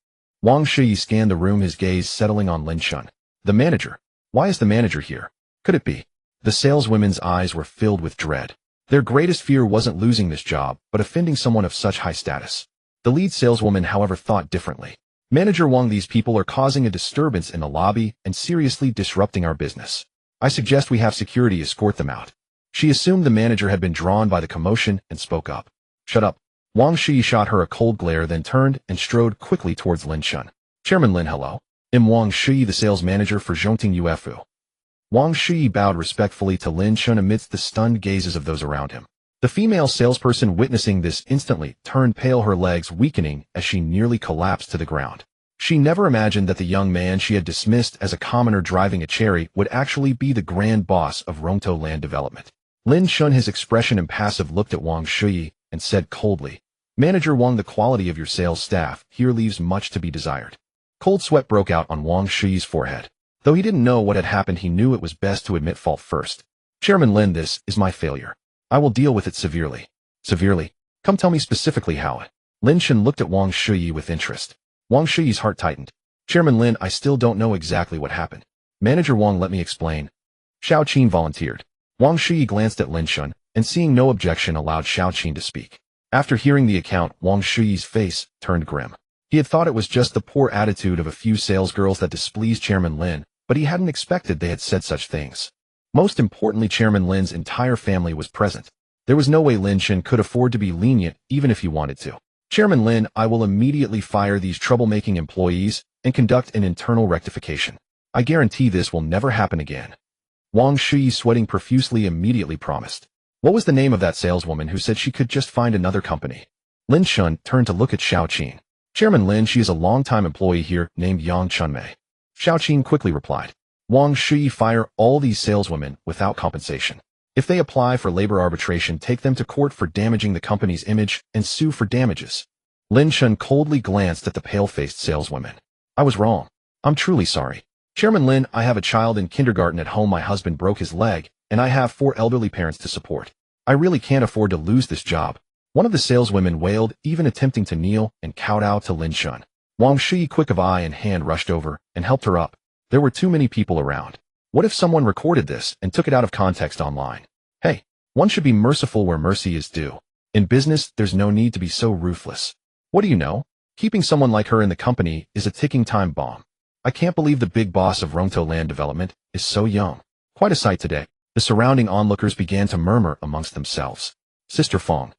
Wang Shiyi scanned the room, his gaze settling on Lin Chen. The manager. Why is the manager here? Could it be? The saleswomen's eyes were filled with dread. Their greatest fear wasn't losing this job, but offending someone of such high status. The lead saleswoman, however, thought differently. Manager Wang, these people are causing a disturbance in the lobby and seriously disrupting our business. I suggest we have security escort them out. She assumed the manager had been drawn by the commotion and spoke up. Shut up. Wang Shiyi shot her a cold glare, then turned and strode quickly towards Lin Chen. Chairman Lin, hello. I'm Wang Shiyi, the sales manager for Zhongting UFU. Wang Shiyi bowed respectfully to Lin Chen amidst the stunned gazes of those around him. The female salesperson, witnessing this, instantly turned pale, her legs weakening as she nearly collapsed to the ground. She never imagined that the young man she had dismissed as a commoner driving a cherry would actually be the grand boss of Rongtou Land Development. Lin Chen, his expression impassive, looked at Wang Shiyi and said coldly, Manager Wang, the quality of your sales staff here leaves much to be desired. Cold sweat broke out on Wang Shiyi's forehead. Though he didn't know what had happened, he knew it was best to admit fault first. Chairman Lin, this is my failure. I will deal with it severely. Severely? Come tell me specifically how. Lin Chen looked at Wang Shiyi with interest. Wang Shiyi's heart tightened. Chairman Lin, I still don't know exactly what happened. Manager Wang, let me explain. Xiao Qin volunteered. Wang Shiyi glanced at Lin Chen, and seeing no objection, allowed Xiao Qin to speak. After hearing the account, Wang Shiyi's face turned grim. He had thought it was just the poor attitude of a few salesgirls that displeased Chairman Lin, but he hadn't expected they had said such things. Most importantly, Chairman Lin's entire family was present. There was no way Lin Chen could afford to be lenient even if he wanted to. Chairman Lin, I will immediately fire these troublemaking employees and conduct an internal rectification. I guarantee this will never happen again. Wang Shiyi, sweating profusely, immediately promised. What was the name of that saleswoman who said she could just find another company? Lin Chen turned to look at Xiao Qin. Chairman Lin, she is a long-time employee here named Yang Chunmei. Xiao Qin quickly replied. Wang Shiyi, fire all these saleswomen without compensation. If they apply for labor arbitration, take them to court for damaging the company's image and sue for damages. Lin Chen coldly glanced at the pale-faced saleswomen. I was wrong. I'm truly sorry. Chairman Lin, I have a child in kindergarten at home. My husband broke his leg, and I have 4 elderly parents to support. I really can't afford to lose this job. One of the saleswomen wailed, even attempting to kneel and kowtow to Lin Chen. Wang Shiyi, quick of eye and hand, rushed over and helped her up. There were too many people around. What if someone recorded this and took it out of context online? Hey, one should be merciful where mercy is due. In business, there's no need to be so ruthless. What do you know? Keeping someone like her in the company is a ticking time bomb. I can't believe the big boss of Rongtou Land Development is so young. Quite a sight today. The surrounding onlookers began to murmur amongst themselves. Sister Fong.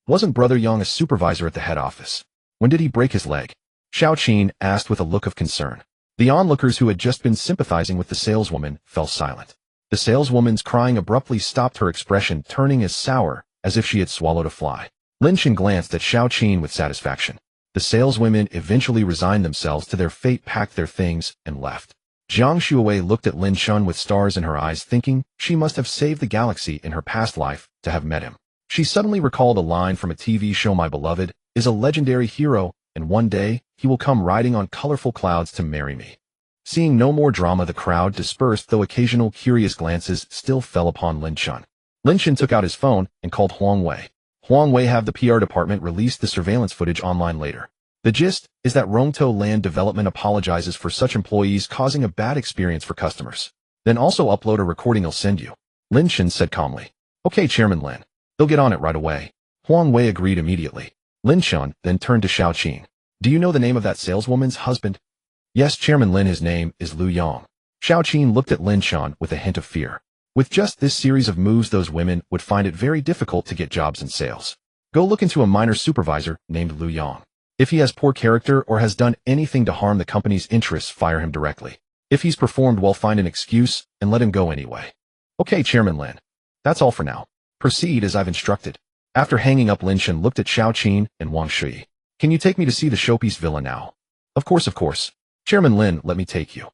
Wasn't Brother Yang a supervisor at the head office? When did he break his leg? Xiao Qin asked with a look of concern. The onlookers, who had just been sympathizing with the saleswoman, fell silent. The saleswoman's crying abruptly stopped, her expression turning as sour as if she had swallowed a fly. Lin Chen glanced at Xiao Qin with satisfaction. The saleswomen eventually resigned themselves to their fate, packed their things, and left. Jiang Shuowei looked at Lin Chen with stars in her eyes, thinking she must have saved the galaxy in her past life to have met him. She suddenly recalled a line from a TV show, my beloved is a legendary hero, and one day he will come riding on colorful clouds to marry me. Seeing no more drama, the crowd dispersed, though occasional curious glances still fell upon Lin Chen. Lin Chen took out his phone and called Huang Wei. Huang Wei, have the PR department release the surveillance footage online later. The gist is that Rongtou Land Development apologizes for such employees causing a bad experience for customers. Then also upload a recording I'll send you. Lin Chen said calmly. Okay, Chairman Lin. They'll get on it right away. Huang Wei agreed immediately. Lin Chen then turned to Xiao Qin. Do you know the name of that saleswoman's husband? Yes, Chairman Lin, his name is Lu Yang. Xiao Qin looked at Lin Chen with a hint of fear. With just this series of moves, those women would find it very difficult to get jobs in sales. Go look into a minor supervisor named Lu Yang. If he has poor character or has done anything to harm the company's interests, fire him directly. If he's performed well, find an excuse and let him go anyway. Okay, Chairman Lin. That's all for now. Proceed as I've instructed. After hanging up, Lin Chen looked at Xiao Qin and Wang Shiyi. Can you take me to see the showpiece villa now? Of course, of course. Chairman Lin, let me take you.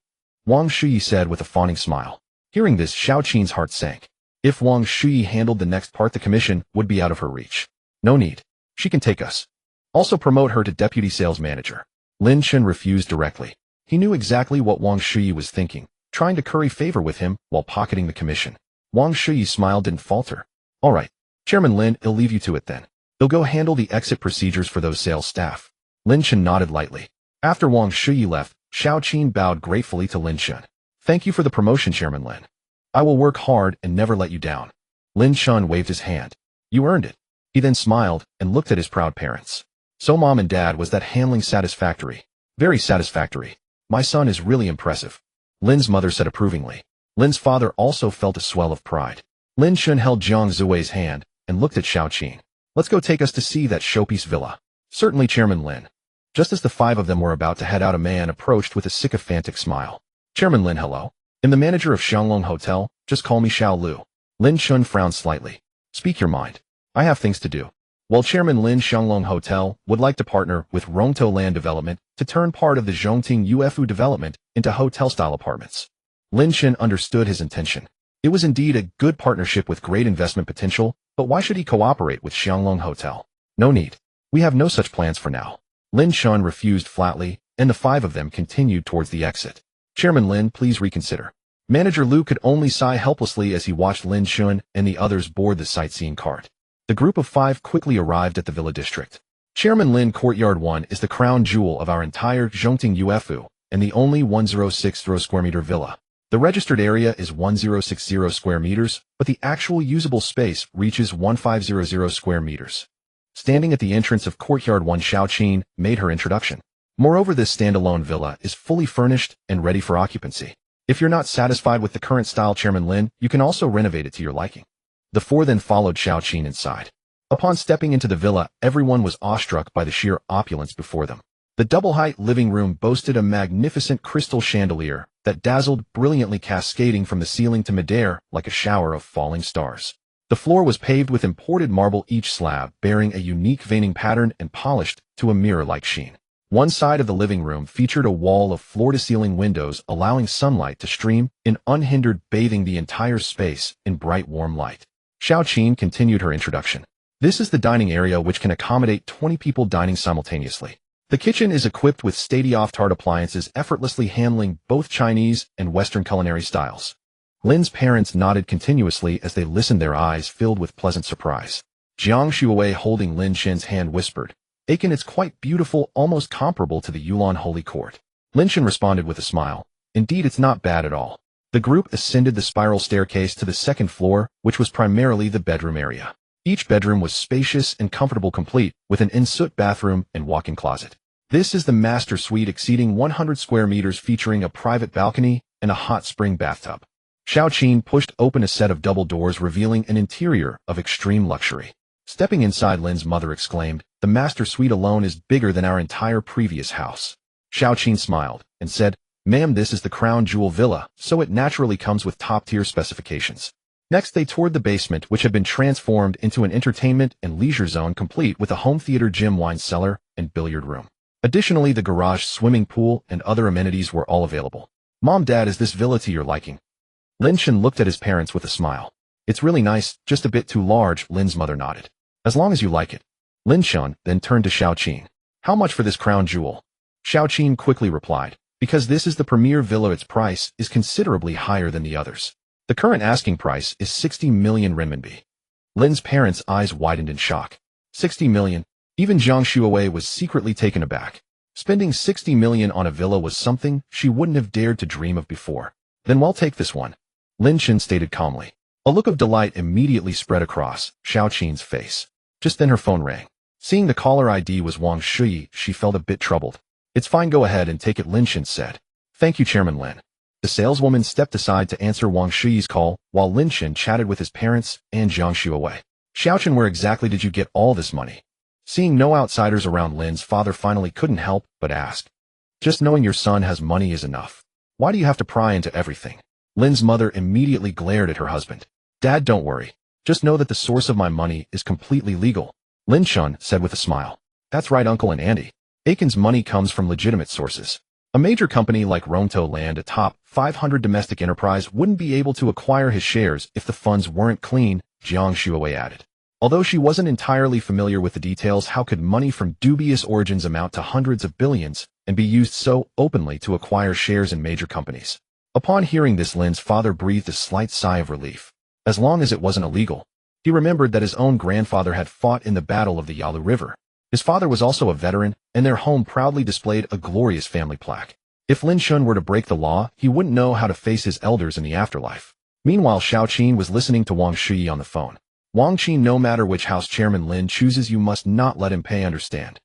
Wang Shiyi said with a fawning smile. Hearing this, Xiao Qin's heart sank. If Wang Shiyi handled the next part, the commission would be out of her reach. No need. She can take us. Also promote her to deputy sales manager. Lin Chen refused directly. He knew exactly what Wang Shiyi was thinking, trying to curry favor with him while pocketing the commission. Wang Shiyi smiled and faltered. All right. Chairman Lin, I'll leave you to it then. He'll go handle the exit procedures for those sales staff. Lin Chen nodded lightly. After Wang Shuyi left, Xiao Qin bowed gratefully to Lin Chen. Thank you for the promotion, Chairman Lin. I will work hard and never let you down. Lin Chen waved his hand. You earned it. He then smiled and looked at his proud parents. So Mom and Dad, was that handling satisfactory? Very satisfactory. My son is really impressive. Lin's mother said approvingly. Lin's father also felt a swell of pride. Lin Chen held Jiang Zui's hand and looked at Xiao Qin. Let's go, take us to see that showpiece villa. Certainly, Chairman Lin. Just as the five of them were about to head out, a man approached with a sycophantic smile. Chairman Lin, hello. I'm the manager of Xianglong Hotel. Just call me Xiao Lu. Lin Chen frowned slightly. Speak your mind. I have things to do. While Chairman Lin, Xianglong Hotel would like to partner with Rongtou Land Development to turn part of the Zhongting Ufu development into hotel-style apartments. Lin Chen understood his intention. It was indeed a good partnership with great investment potential, but why should he cooperate with Xianglong Hotel? No need. We have no such plans for now. Lin Chen refused flatly, and the five of them continued towards the exit. Chairman Lin, please reconsider. Manager Lu could only sigh helplessly as he watched Lin Chen and the others board the sightseeing cart. The group of five quickly arrived at the villa district. Chairman Lin, Courtyard 1 is the crown jewel of our entire Zhongting Ufu, and the only 1060 square meter villa. The registered area is 1060 square meters, but the actual usable space reaches 1500 square meters. Standing at the entrance of Courtyard 1, Xiao Qin made her introduction. Moreover, this standalone villa is fully furnished and ready for occupancy. If you're not satisfied with the current style, Chairman Lin, you can also renovate it to your liking. The four then followed Xiao Qin inside. Upon stepping into the villa, everyone was awestruck by the sheer opulence before them. The double-height living room boasted a magnificent crystal chandelier that dazzled, brilliantly cascading from the ceiling to midair like a shower of falling stars. The floor was paved with imported marble, each slab bearing a unique veining pattern and polished to a mirror-like sheen. One side of the living room featured a wall of floor-to-ceiling windows, allowing sunlight to stream in unhindered, bathing the entire space in bright, warm light. Xiao Qin continued her introduction. This is the dining area, which can accommodate 20 people dining simultaneously. The kitchen is equipped with state-of-the-art appliances, effortlessly handling both Chinese and Western culinary styles. Lin's parents nodded continuously as they listened, their eyes filled with pleasant surprise. Jiang Shuai, holding Lin Chen's hand, whispered, Aiken, it's quite beautiful, almost comparable to the Yulan Holy Court. Lin Chen responded with a smile. Indeed, it's not bad at all. The group ascended the spiral staircase to the second floor, which was primarily the bedroom area. Each bedroom was spacious and comfortable, complete with an ensuite bathroom and walk-in closet. This is the master suite, exceeding 100 square meters, featuring a private balcony and a hot spring bathtub. Xiao Qin pushed open a set of double doors, revealing an interior of extreme luxury. Stepping inside, Lin's mother exclaimed, the master suite alone is bigger than our entire previous house. Xiao Qin smiled and said, Ma'am, this is the crown jewel villa, so it naturally comes with top-tier specifications. Next, they toured the basement, which had been transformed into an entertainment and leisure zone, complete with a home theater, gym, wine cellar, and billiard room. Additionally, the garage, swimming pool, and other amenities were all available. Mom, Dad, is this villa to your liking? Lin Chen looked at his parents with a smile. It's really nice, just a bit too large, Lin's mother nodded. As long as you like it. Lin Chen then turned to Xiao Qin. How much for this crown jewel? Xiao Qin quickly replied, because this is the premier villa, its price is considerably higher than the others. The current asking price is 60 million renminbi. Lin's parents' eyes widened in shock. 60 million? Even Jiang Shuai was secretly taken aback. Spending 60 million on a villa was something she wouldn't have dared to dream of before. Then we'll take this one, Lin Chen stated calmly. A look of delight immediately spread across Xiao Qin's face. Just then her phone rang. Seeing the caller ID was Wang Shuyi, she felt a bit troubled. It's fine, go ahead and take it, Lin Chen said. Thank you, Chairman Lin. The saleswoman stepped aside to answer Wang Shuyi's call, while Lin Chen chatted with his parents and Jiang Shuai. Xiao Chen, where exactly did you get all this money? Seeing no outsiders around, Lin's father finally couldn't help but ask. Just knowing your son has money is enough. Why do you have to pry into everything? Lin's mother immediately glared at her husband. Dad, don't worry. Just know that the source of my money is completely legal, Lin Chen said with a smile. That's right, Uncle and Andy. Aiken's money comes from legitimate sources. A major company like Rongtou Land, a top 500 domestic enterprise, wouldn't be able to acquire his shares if the funds weren't clean, Jiang Shuai added. Although she wasn't entirely familiar with the details, how could money from dubious origins amount to hundreds of billions and be used so openly to acquire shares in major companies? Upon hearing this, Lin's father breathed a slight sigh of relief. As long as it wasn't illegal, He remembered that his own grandfather had fought in the Battle of the Yalu River. His father was also a veteran, and their home proudly displayed a glorious family plaque. If Lin Chen were to break the law, he wouldn't know how to face his elders in the afterlife. Meanwhile, Xiao Qin was listening to Wang Shuyi on the phone. Wang Qin, no matter which house chairman Lin chooses, you must not let him pay, understand?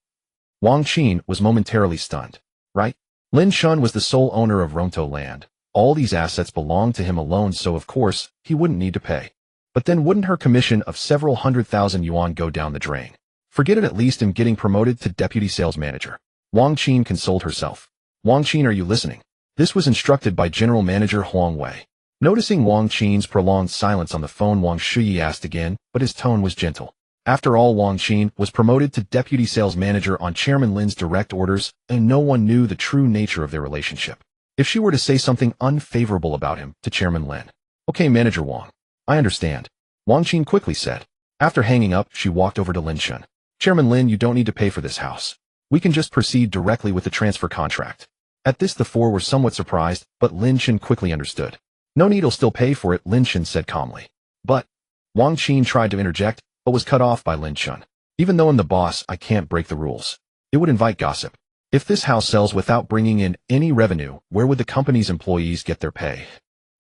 Wang Qin was momentarily stunned. Right? Lin Chen was the sole owner of Ronto land. All these assets belonged to him alone, so of course, he wouldn't need to pay. But then wouldn't her commission of several 100,000 yuan go down the drain? Forget it, at least in getting promoted to deputy sales manager. Wang Qin consoled herself. Wang Qin, are you listening? This was instructed by General Manager Huang Wei. Noticing Wang Qin's prolonged silence on the phone, Wang Shuyi asked again, but his tone was gentle. After all, Wang Qin was promoted to deputy sales manager on Chairman Lin's direct orders, and no one knew the true nature of their relationship. If she were to say something unfavorable about him to Chairman Lin. Okay, Manager Wang. I understand. Wang Qin quickly said. After hanging up, she walked over to Lin Chen. Chairman Lin, you don't need to pay for this house. We can just proceed directly with the transfer contract. At this, the four were somewhat surprised, but Lin Chen quickly understood. No need, I'll still pay for it, Lin Chen said calmly. But, Wang Qin tried to interject, but was cut off by Lin Chen. Even though I'm the boss, I can't break the rules. It would invite gossip. If this house sells without bringing in any revenue, where would the company's employees get their pay?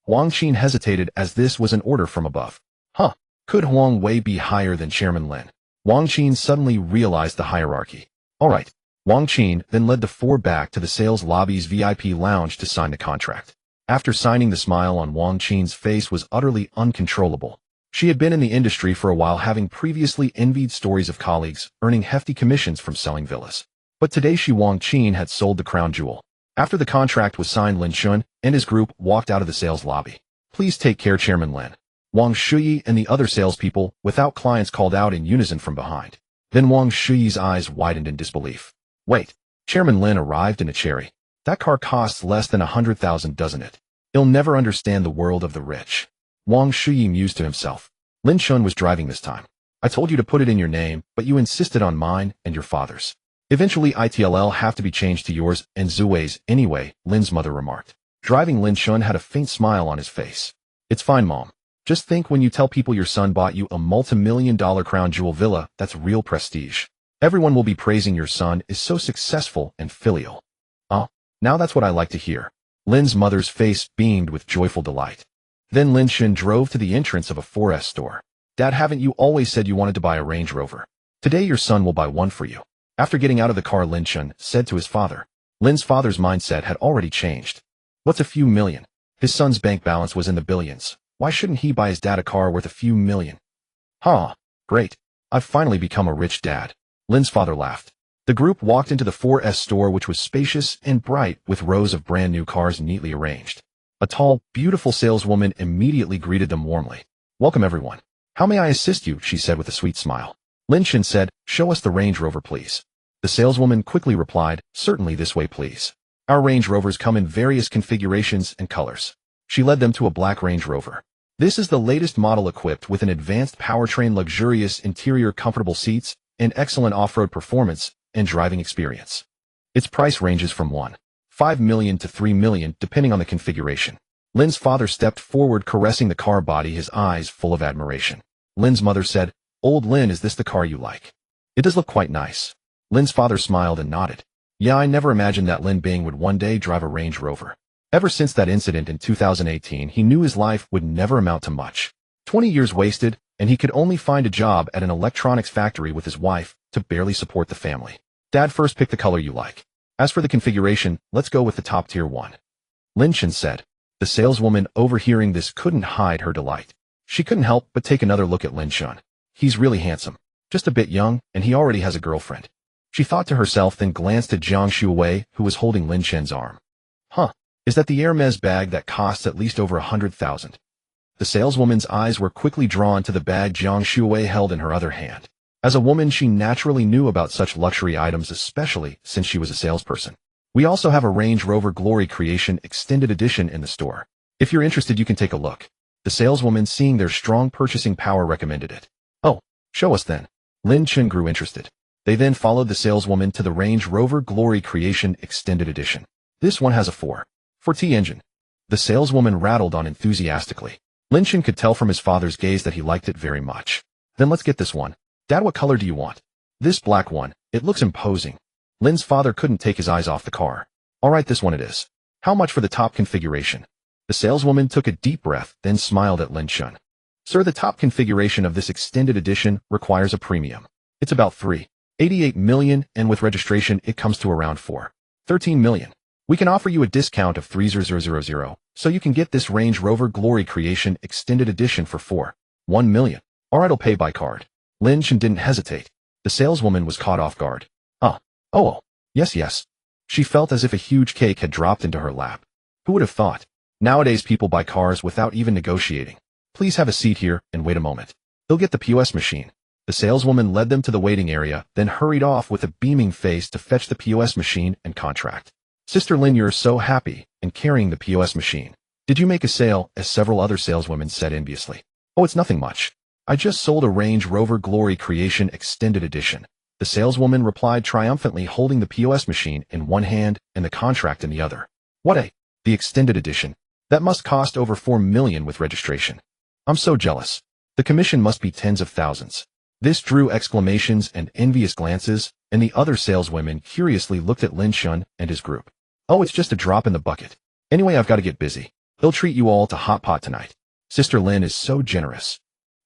Wang Qin hesitated, as this was an order from above. Huh, could Huang Wei be higher than Chairman Lin? Wang Qin suddenly realized the hierarchy. Alright. Wang Qin then led the four back to the sales lobby's VIP lounge to sign the contract. After signing, the smile on Wang Qin's face was utterly uncontrollable. She had been in the industry for a while, having previously envied stories of colleagues earning hefty commissions from selling villas. But today Wang Qin had sold the crown jewel. After the contract was signed, Lin Chen and his group walked out of the sales lobby. Please take care, Chairman Lin. Wang Shuyi and the other salespeople, without clients, called out in unison from behind. Then Wang Shuyi's eyes widened in disbelief. Wait, Chairman Lin arrived in a cherry. That car costs less than 100,000, doesn't it? He'll never understand the world of the rich. Wang Shuyi mused to himself. Lin Chen was driving this time. I told you to put it in your name, but you insisted on mine and your father's. Eventually ITLL have to be changed to yours and Zuwei's anyway, Lin's mother remarked. Driving, Lin Chen had a faint smile on his face. It's fine, Mom. Just think, when you tell people your son bought you a multi-million-dollar crown jewel villa, that's real prestige. Everyone will be praising your son is so successful and filial. Oh, now that's what I like to hear. Lin's mother's face beamed with joyful delight. Then Lin Chen drove to the entrance of a 4S store. Dad, haven't you always said you wanted to buy a Range Rover? Today your son will buy one for you. After getting out of the car, Lin Chen said to his father. Lin's father's mindset had already changed. What's a few million? His son's bank balance was in the billions. Why shouldn't he buy his dad a car worth a few million? Huh, great. I've finally become a rich dad. Lin's father laughed. The group walked into the 4S store, which was spacious and bright with rows of brand new cars neatly arranged. A tall, beautiful saleswoman immediately greeted them warmly. Welcome, everyone. How may I assist you? She said with a sweet smile. Lin Chen said, show us the Range Rover, please. The saleswoman quickly replied, certainly, this way, please. Our Range Rovers come in various configurations and colors. She led them to a black Range Rover. This is the latest model, equipped with an advanced powertrain, luxurious interior, comfortable seats, and excellent off-road performance and driving experience. Its price ranges from 1.5 million to 3 million, depending on the configuration. Lin's father stepped forward, caressing the car body, his eyes full of admiration. Lin's mother said, Old Lin, is this the car you like? It does look quite nice. Lin's father smiled and nodded. Yeah, I never imagined that Lin Bing would one day drive a Range Rover. Ever since that incident in 2018, he knew his life would never amount to much. 20 years wasted, and he could only find a job at an electronics factory with his wife to barely support the family. Dad, first pick the color you like. As for the configuration, let's go with the top tier one. Lin Chen said. The saleswoman, overhearing this, couldn't hide her delight. She couldn't help but take another look at Lin Chen. He's really handsome. Just a bit young, and he already has a girlfriend. She thought to herself, then glanced at Jiang Shuwei, who was holding Lin Chen's arm. Huh, is that the Hermes bag that costs at least over 100,000? The saleswoman's eyes were quickly drawn to the bag Jiang Shuwei held in her other hand. As a woman, she naturally knew about such luxury items, especially since she was a salesperson. We also have a Range Rover Glory Creation Extended Edition in the store. If you're interested, you can take a look. The saleswoman, seeing their strong purchasing power, recommended it. Oh, show us then. Lin Chen grew interested. They then followed the saleswoman to the Range Rover Glory Creation Extended Edition. This one has a 4.4T engine. The saleswoman rattled on enthusiastically. Lin Chen could tell from his father's gaze that he liked it very much. Then let's get this one. Dad, what color do you want? This black one. It looks imposing. Lin's father couldn't take his eyes off the car. All right, this one it is. How much for the top configuration? The saleswoman took a deep breath, then smiled at Lin Chen. Sir, the top configuration of this extended edition requires a premium. It's about $3.88 million, and with registration it comes to around $4.13 million. We can offer you a discount of $3,000, so you can get this Range Rover Glory Creation Extended Edition for $4.1 million. All right, I'll pay by card. Lin Chen didn't hesitate. The saleswoman was caught off guard. Oh, yes. She felt as if a huge cake had dropped into her lap. Who would have thought? Nowadays people buy cars without even negotiating. Please have a seat here and wait a moment. They'll get the POS machine. The saleswoman led them to the waiting area, then hurried off with a beaming face to fetch the POS machine and contract. Sister Lin, you're so happy, and carrying the POS machine. Did you make a sale? As several other saleswomen said enviously. Oh, it's nothing much. I just sold a Range Rover Glory Creation Extended Edition. The saleswoman replied triumphantly, holding the POS machine in one hand and the contract in the other. The Extended Edition. That must cost over $4 million with registration. I'm so jealous. The commission must be tens of thousands. This drew exclamations and envious glances, and the other saleswomen curiously looked at Lin Chen and his group. Oh, it's just a drop in the bucket. Anyway, I've got to get busy. They'll treat you all to hot pot tonight. Sister Lin is so generous.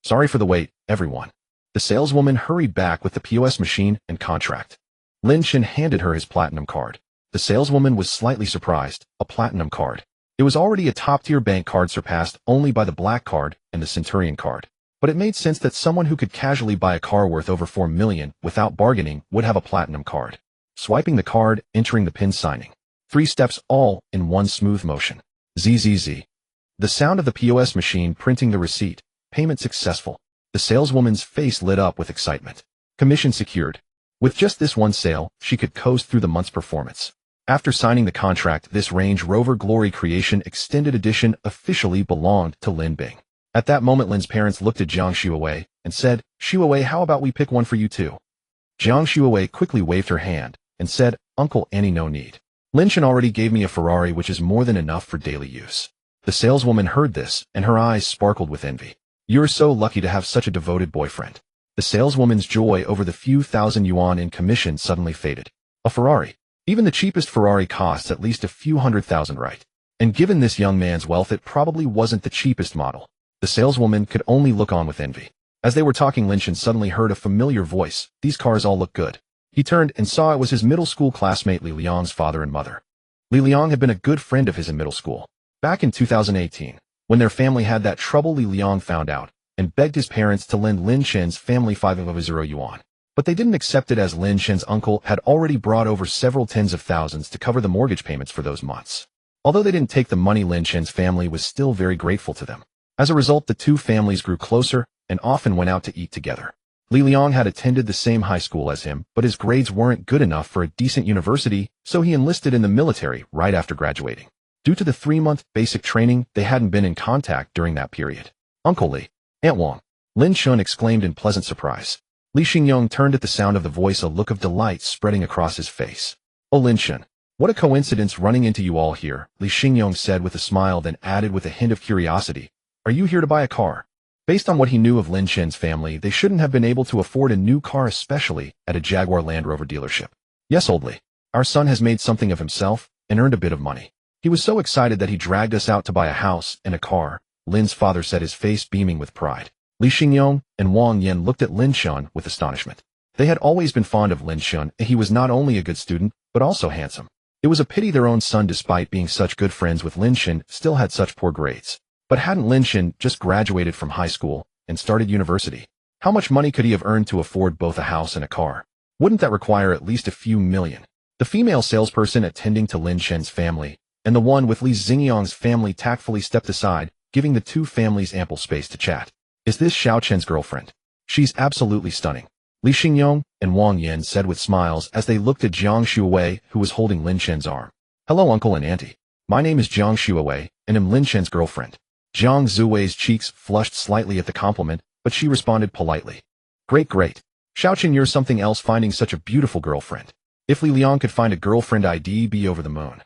Sorry for the wait, everyone. The saleswoman hurried back with the POS machine and contract. Lin Chen handed her his platinum card. The saleswoman was slightly surprised. A platinum card. It was already a top-tier bank card, surpassed only by the black card and the Centurion card. But it made sense that someone who could casually buy a car worth over $4 million without bargaining would have a platinum card. Swiping the card, entering the PIN, signing. 3 steps all in one smooth motion. ZZZ. The sound of the POS machine printing the receipt. Payment successful. The saleswoman's face lit up with excitement. Commission secured. With just this one sale, she could coast through the month's performance. After signing the contract, this Range Rover Glory Creation Extended Edition officially belonged to Lin Bing. At that moment, Lin's parents looked at Jiang Shuawei and said, "Shuawei, how about we pick one for you too?" Jiang Shuawei quickly waved her hand and said, "Uncle Annie, no need. Lin Chen already gave me a Ferrari, which is more than enough for daily use." The saleswoman heard this, and her eyes sparkled with envy. "You're so lucky to have such a devoted boyfriend." The saleswoman's joy over the few thousand yuan in commission suddenly faded. A Ferrari. Even the cheapest Ferrari costs at least a few $100,000, right? And given this young man's wealth, it probably wasn't the cheapest model. The saleswoman could only look on with envy. As they were talking, Lin Chen suddenly heard a familiar voice. "These cars all look good." He turned and saw it was his middle school classmate Li Liang's father and mother. Li Liang had been a good friend of his in middle school. Back in 2018, when their family had that trouble, Li Liang found out and begged his parents to lend Lin Chen's family 500 yuan. But they didn't accept it, as Lin Chen's uncle had already brought over several tens of thousands to cover the mortgage payments for those months. Although they didn't take the money, Lin Chen's family was still very grateful to them. As a result, the two families grew closer and often went out to eat together. Li Liang had attended the same high school as him, but his grades weren't good enough for a decent university, so he enlisted in the military right after graduating. Due to the 3-month basic training, they hadn't been in contact during that period. "Uncle Li, Aunt Wang," Lin Chen exclaimed in pleasant surprise. Li Xingyong turned at the sound of the voice, a look of delight spreading across his face. "Oh, Lin Chen, what a coincidence running into you all here," Li Xingyong said with a smile, then added with a hint of curiosity, "Are you here to buy a car?" Based on what he knew of Lin Chen's family, they shouldn't have been able to afford a new car, especially at a Jaguar Land Rover dealership. "Yes, old Li. Our son has made something of himself and earned a bit of money. He was so excited that he dragged us out to buy a house and a car," Lin's father said, his face beaming with pride. Li Xingyong and Wang Yan looked at Lin Chen with astonishment. They had always been fond of Lin Chen, and he was not only a good student, but also handsome. It was a pity their own son, despite being such good friends with Lin Chen, still had such poor grades. But hadn't Lin Chen just graduated from high school and started university? How much money could he have earned to afford both a house and a car? Wouldn't that require at least a few million? The female salesperson attending to Lin Chen's family and the one with Li Xingyong's family tactfully stepped aside, giving the two families ample space to chat. "Is this Xiao Chen's girlfriend? She's absolutely stunning," Li Xingyong and Wang Yan said with smiles as they looked at Jiang Shuawei, who was holding Lin Chen's arm. "Hello, uncle and auntie. My name is Jiang Shuawei, and am Lin Chen's girlfriend." Jiang Zuwei's cheeks flushed slightly at the compliment, but she responded politely. Great. Xiao Chen, you're something else, finding such a beautiful girlfriend. If Li Liang could find a girlfriend, I'd be over the moon."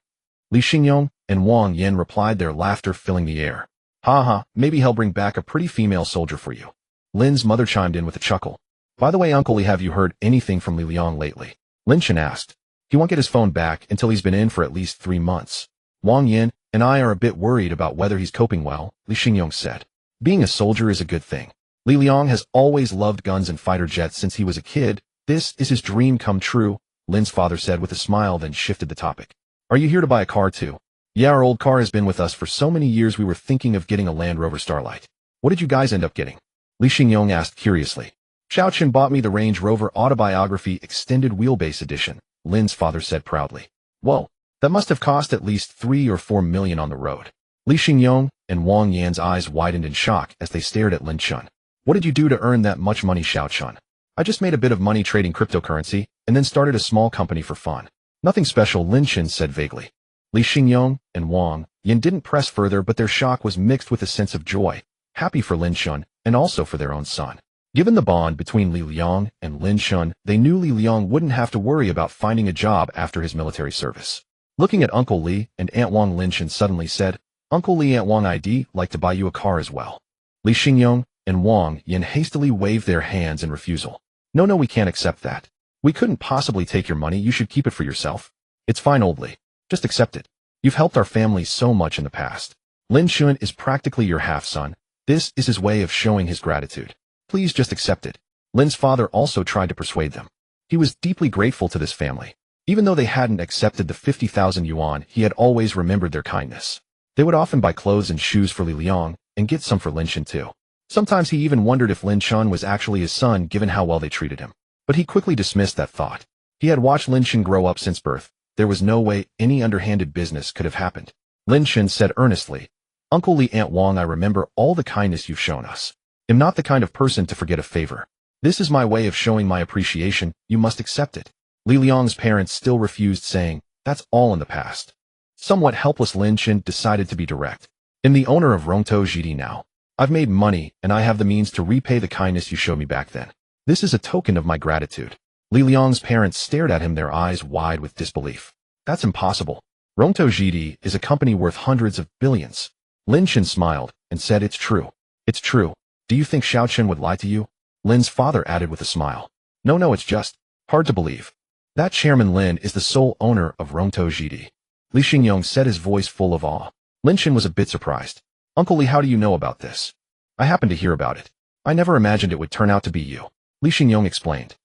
Li Xingyong and Wang Yan replied, their laughter filling the air. "Ha ha, maybe he'll bring back a pretty female soldier for you." Lin's mother chimed in with a chuckle. By the way, Uncle Lee, have you heard anything from Li Liang lately? Lin Chen asked. He won't get his phone back until he's been in for at least 3 months. Wang Yin and I are a bit worried about whether he's coping well, Li Xingyong said. Being a soldier is a good thing. Li Liang has always loved guns and fighter jets since he was a kid. This is his dream come true, Lin's father said with a smile, then shifted the topic. Are you here to buy a car too? Yeah, our old car has been with us for so many years we were thinking of getting a Land Rover Starlight. What did you guys end up getting? Li Xingyong asked curiously. Xiao Chen bought me the Range Rover Autobiography Extended Wheelbase Edition, Lin's father said proudly. Whoa, that must have cost at least 3 or 4 million on the road. Li Xingyong and Wang Yan's eyes widened in shock as they stared at Lin Chen. What did you do to earn that much money, Xiao Chen? I just made a bit of money trading cryptocurrency and then started a small company for fun. Nothing special, Lin Chen said vaguely. Li Xingyong and Wang Yan didn't press further, but their shock was mixed with a sense of joy, happy for Lin Chen and also for their own son. Given the bond between Li Liang and Lin Chen, they knew Li Liang wouldn't have to worry about finding a job after his military service. Looking at Uncle Li and Aunt Wang, Lin Chen suddenly said, Uncle Li, Aunt Wang, I'd like to buy you a car as well. Li Xingyong and Wang Yan hastily waved their hands in refusal. No, we can't accept that. We couldn't possibly take your money. You should keep it for yourself. It's fine, old Li. Just accept it. You've helped our family so much in the past. Lin Chen is practically your half-son. This is his way of showing his gratitude. Please just accept it. Lin's father also tried to persuade them. He was deeply grateful to this family. Even though they hadn't accepted the 50,000 yuan, he had always remembered their kindness. They would often buy clothes and shoes for Li Liang and get some for Lin Chen too. Sometimes he even wondered if Lin Chen was actually his son given how well they treated him. But he quickly dismissed that thought. He had watched Lin Chen grow up since birth. There was no way any underhanded business could have happened. Lin Chen said earnestly, Uncle Li, Aunt Wang, I remember all the kindness you've shown us. I'm not the kind of person to forget a favor. This is my way of showing my appreciation. You must accept it. Li Liang's parents still refused, saying, that's all in the past. Somewhat helpless, Lin Chen decided to be direct. I'm the owner of Rongtou Jidi now. I've made money, and I have the means to repay the kindness you showed me back then. This is a token of my gratitude. Li Liang's parents stared at him, their eyes wide with disbelief. That's impossible. Rongtou Jidi is a company worth hundreds of billions. Lin Chen smiled and said, it's true. It's true. Do you think Xiao Chen would lie to you? Lin's father added with a smile. No, it's just hard to believe. That Chairman Lin is the sole owner of Rongtou Jidi. Li Xingyong said, his voice full of awe. Lin Chen was a bit surprised. Uncle Li, how do you know about this? I happened to hear about it. I never imagined it would turn out to be you. Li Xingyong explained.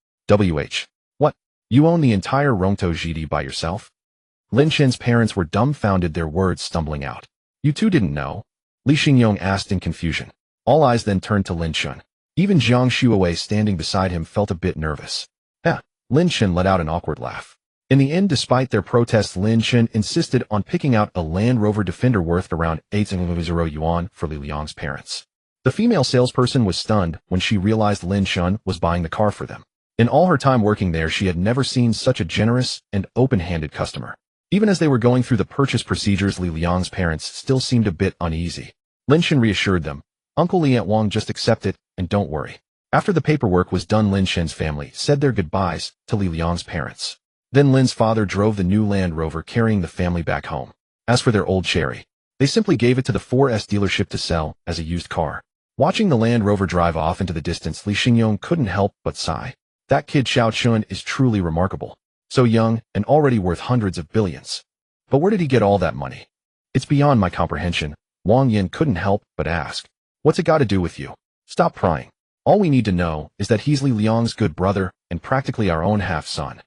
What? You own the entire Rongtou Jidi by yourself? Lin Chen's parents were dumbfounded, their words stumbling out. You two didn't know? Li Xingyong asked in confusion. All eyes then turned to Lin Chen. Even Jiang Shuowei standing beside him felt a bit nervous. Lin Chen let out an awkward laugh. In the end, despite their protests, Lin Chen insisted on picking out a Land Rover Defender worth around 8,000 yuan for Li Liang's parents. The female salesperson was stunned when she realized Lin Chen was buying the car for them. In all her time working there, she had never seen such a generous and open-handed customer. Even as they were going through the purchase procedures, Li Liang's parents still seemed a bit uneasy. Lin Chen reassured them, Uncle Li, Aunt Wang, just accept it, and don't worry. After the paperwork was done, Lin Chen's family said their goodbyes to Li Liang's parents. Then Lin's father drove the new Land Rover, carrying the family back home. As for their old Cherry, they simply gave it to the 4S dealership to sell as a used car. Watching the Land Rover drive off into the distance, Li Xingyong couldn't help but sigh. That kid Xiao Chen is truly remarkable. So young and already worth hundreds of billions. But where did he get all that money? It's beyond my comprehension. Wang Yin couldn't help but ask. What's it got to do with you? Stop prying. All we need to know is that he's Li Liang's good brother and practically our own half-son.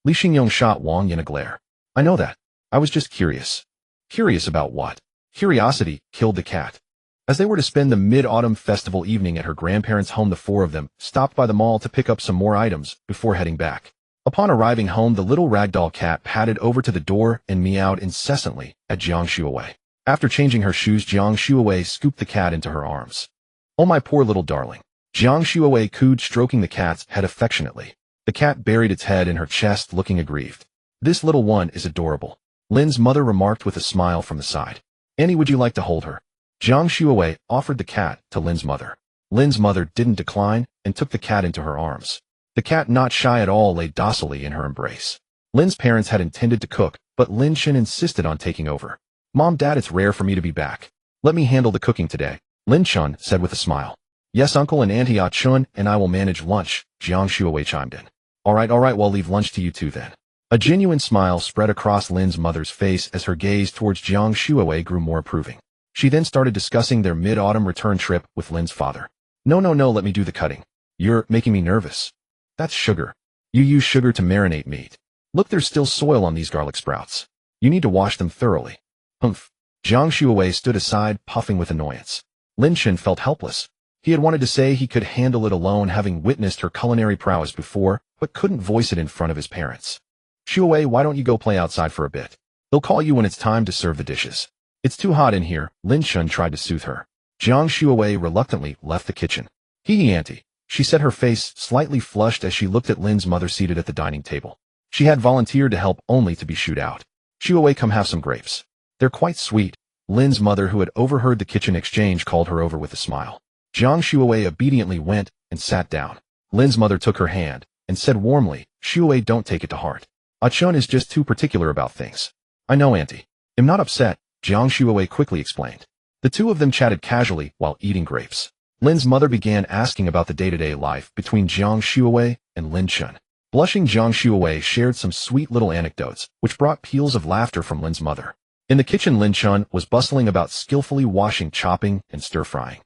Li Xingyong shot Wang Yin a glare. I know that. I was just curious. Curious about what? Curiosity killed the cat. As they were to spend the Mid-Autumn Festival evening at her grandparents' home, the four of them stopped by the mall to pick up some more items before heading back. Upon arriving home, the little ragdoll cat padded over to the door and meowed incessantly at Jiang Shuowei. After changing her shoes, Jiang Shuowei scooped the cat into her arms. Oh, my poor little darling. Jiang Shuowei cooed, stroking the cat's head affectionately. The cat buried its head in her chest, looking aggrieved. This little one is adorable, Lin's mother remarked with a smile from the side. Annie, would you like to hold her? Jiang Shuowei offered the cat to Lin's mother. Lin's mother didn't decline and took the cat into her arms. The cat, not shy at all, lay docilely in her embrace. Lin's parents had intended to cook, but Lin Chen insisted on taking over. Mom, Dad, it's rare for me to be back. Let me handle the cooking today, Lin Chen said with a smile. Yes, Uncle and Auntie Ah-chun and I will manage lunch, Jiang Shuawei chimed in. All right, well, I'll leave lunch to you two then. A genuine smile spread across Lin's mother's face as her gaze towards Jiang Shuawei grew more approving. She then started discussing their mid-autumn return trip with Lin's father. No, let me do the cutting. You're making me nervous. That's sugar. You use sugar to marinate meat. Look, there's still soil on these garlic sprouts. You need to wash them thoroughly. Humph. Jiang Shuawei stood aside, puffing with annoyance. Lin Chen felt helpless. He had wanted to say he could handle it alone, having witnessed her culinary prowess before, but couldn't voice it in front of his parents. Shuawei, why don't you go play outside for a bit? They'll call you when it's time to serve the dishes. It's too hot in here, Lin Chen tried to soothe her. Jiang Shuawei reluctantly left the kitchen. Hee auntie, she said, her face slightly flushed as she looked at Lin's mother seated at the dining table. She had volunteered to help only to be shooed out. Shuawei, come have some grapes. They're quite sweet. Lin's mother, who had overheard the kitchen exchange, called her over with a smile. Jiang Shuawei obediently went and sat down. Lin's mother took her hand and said warmly, Shuawei, don't take it to heart. Ah-chun is just too particular about things. I know, auntie. I'm not upset, Jiang Shuawei quickly explained. The two of them chatted casually while eating grapes. Lin's mother began asking about the day-to-day life between Jiang Shuawei and Lin Chen. Blushing, Jiang Shuawei shared some sweet little anecdotes, which brought peals of laughter from Lin's mother. In the kitchen, Lin Chen was bustling about, skillfully washing, chopping, and stir-frying.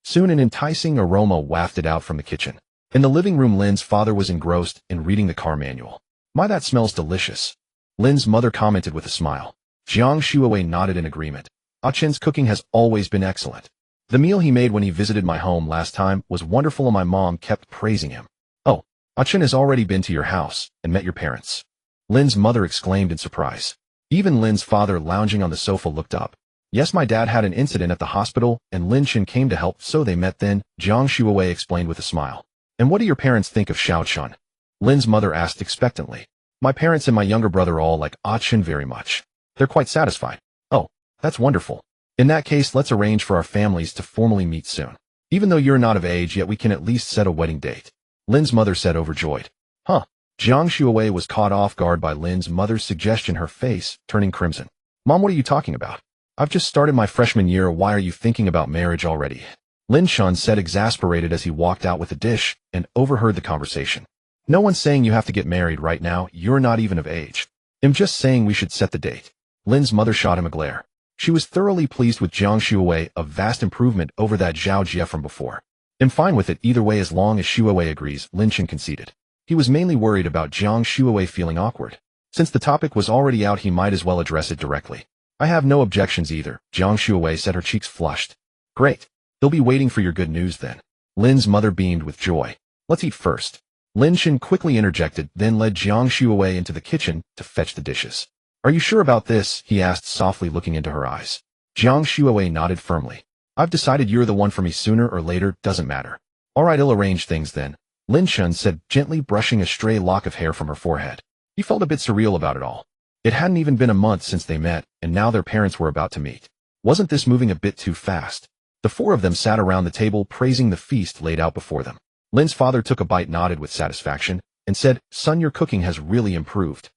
Soon an enticing aroma wafted out from the kitchen. In the living room, Lin's father was engrossed in reading the car manual. My, that smells delicious, Lin's mother commented with a smile. Jiang Shuawei nodded in agreement. Ah-chun's cooking has always been excellent. The meal he made when he visited my home last time was wonderful, and my mom kept praising him. Oh, Ah-chun has already been to your house and met your parents, Lin's mother exclaimed in surprise. Even Lin's father, lounging on the sofa, looked up. Yes, my dad had an incident at the hospital and Lin Chen came to help, so they met then, Jiang Shuawei explained with a smile. And what do your parents think of Xiao-chun? Lin's mother asked expectantly. My parents and my younger brother all like Ah-chun very much. They're quite satisfied. Oh, that's wonderful. In that case, let's arrange for our families to formally meet soon. Even though you're not of age yet, we can at least set a wedding date, Lin's mother said, overjoyed. Huh? Jiang Shuawei was caught off guard by Lin's mother's suggestion, her face turning crimson. Mom, what are you talking about? I've just started my freshman year. Why are you thinking about marriage already? Lin Chen said, exasperated, as he walked out with a dish and overheard the conversation. No one's saying you have to get married right now. You're not even of age. I'm just saying we should set the date. Lin's mother shot him a glare. She was thoroughly pleased with Jiang Shuawei, a vast improvement over that Zhao Jie from before. I'm fine with it either way as long as Shuawei agrees, Lin Chen conceded. He was mainly worried about Jiang Shuawei feeling awkward. Since the topic was already out, he might as well address it directly. I have no objections either, Jiang Shuawei said, her cheeks flushed. Great. They'll be waiting for your good news then. Lin's mother beamed with joy. Let's eat first. Lin Chen quickly interjected, then led Jiang Shuawei into the kitchen to fetch the dishes. Are you sure about this? He asked softly, looking into her eyes. Jiang Shuawei nodded firmly. I've decided you're the one for me. Sooner or later, doesn't matter. All right, I'll arrange things then, Lin Chen said, gently brushing a stray lock of hair from her forehead. He felt a bit surreal about it all. It hadn't even been a month since they met, and now their parents were about to meet. Wasn't this moving a bit too fast? The four of them sat around the table, praising the feast laid out before them. Lin's father took a bite, nodded with satisfaction, and said, Son, your cooking has really improved.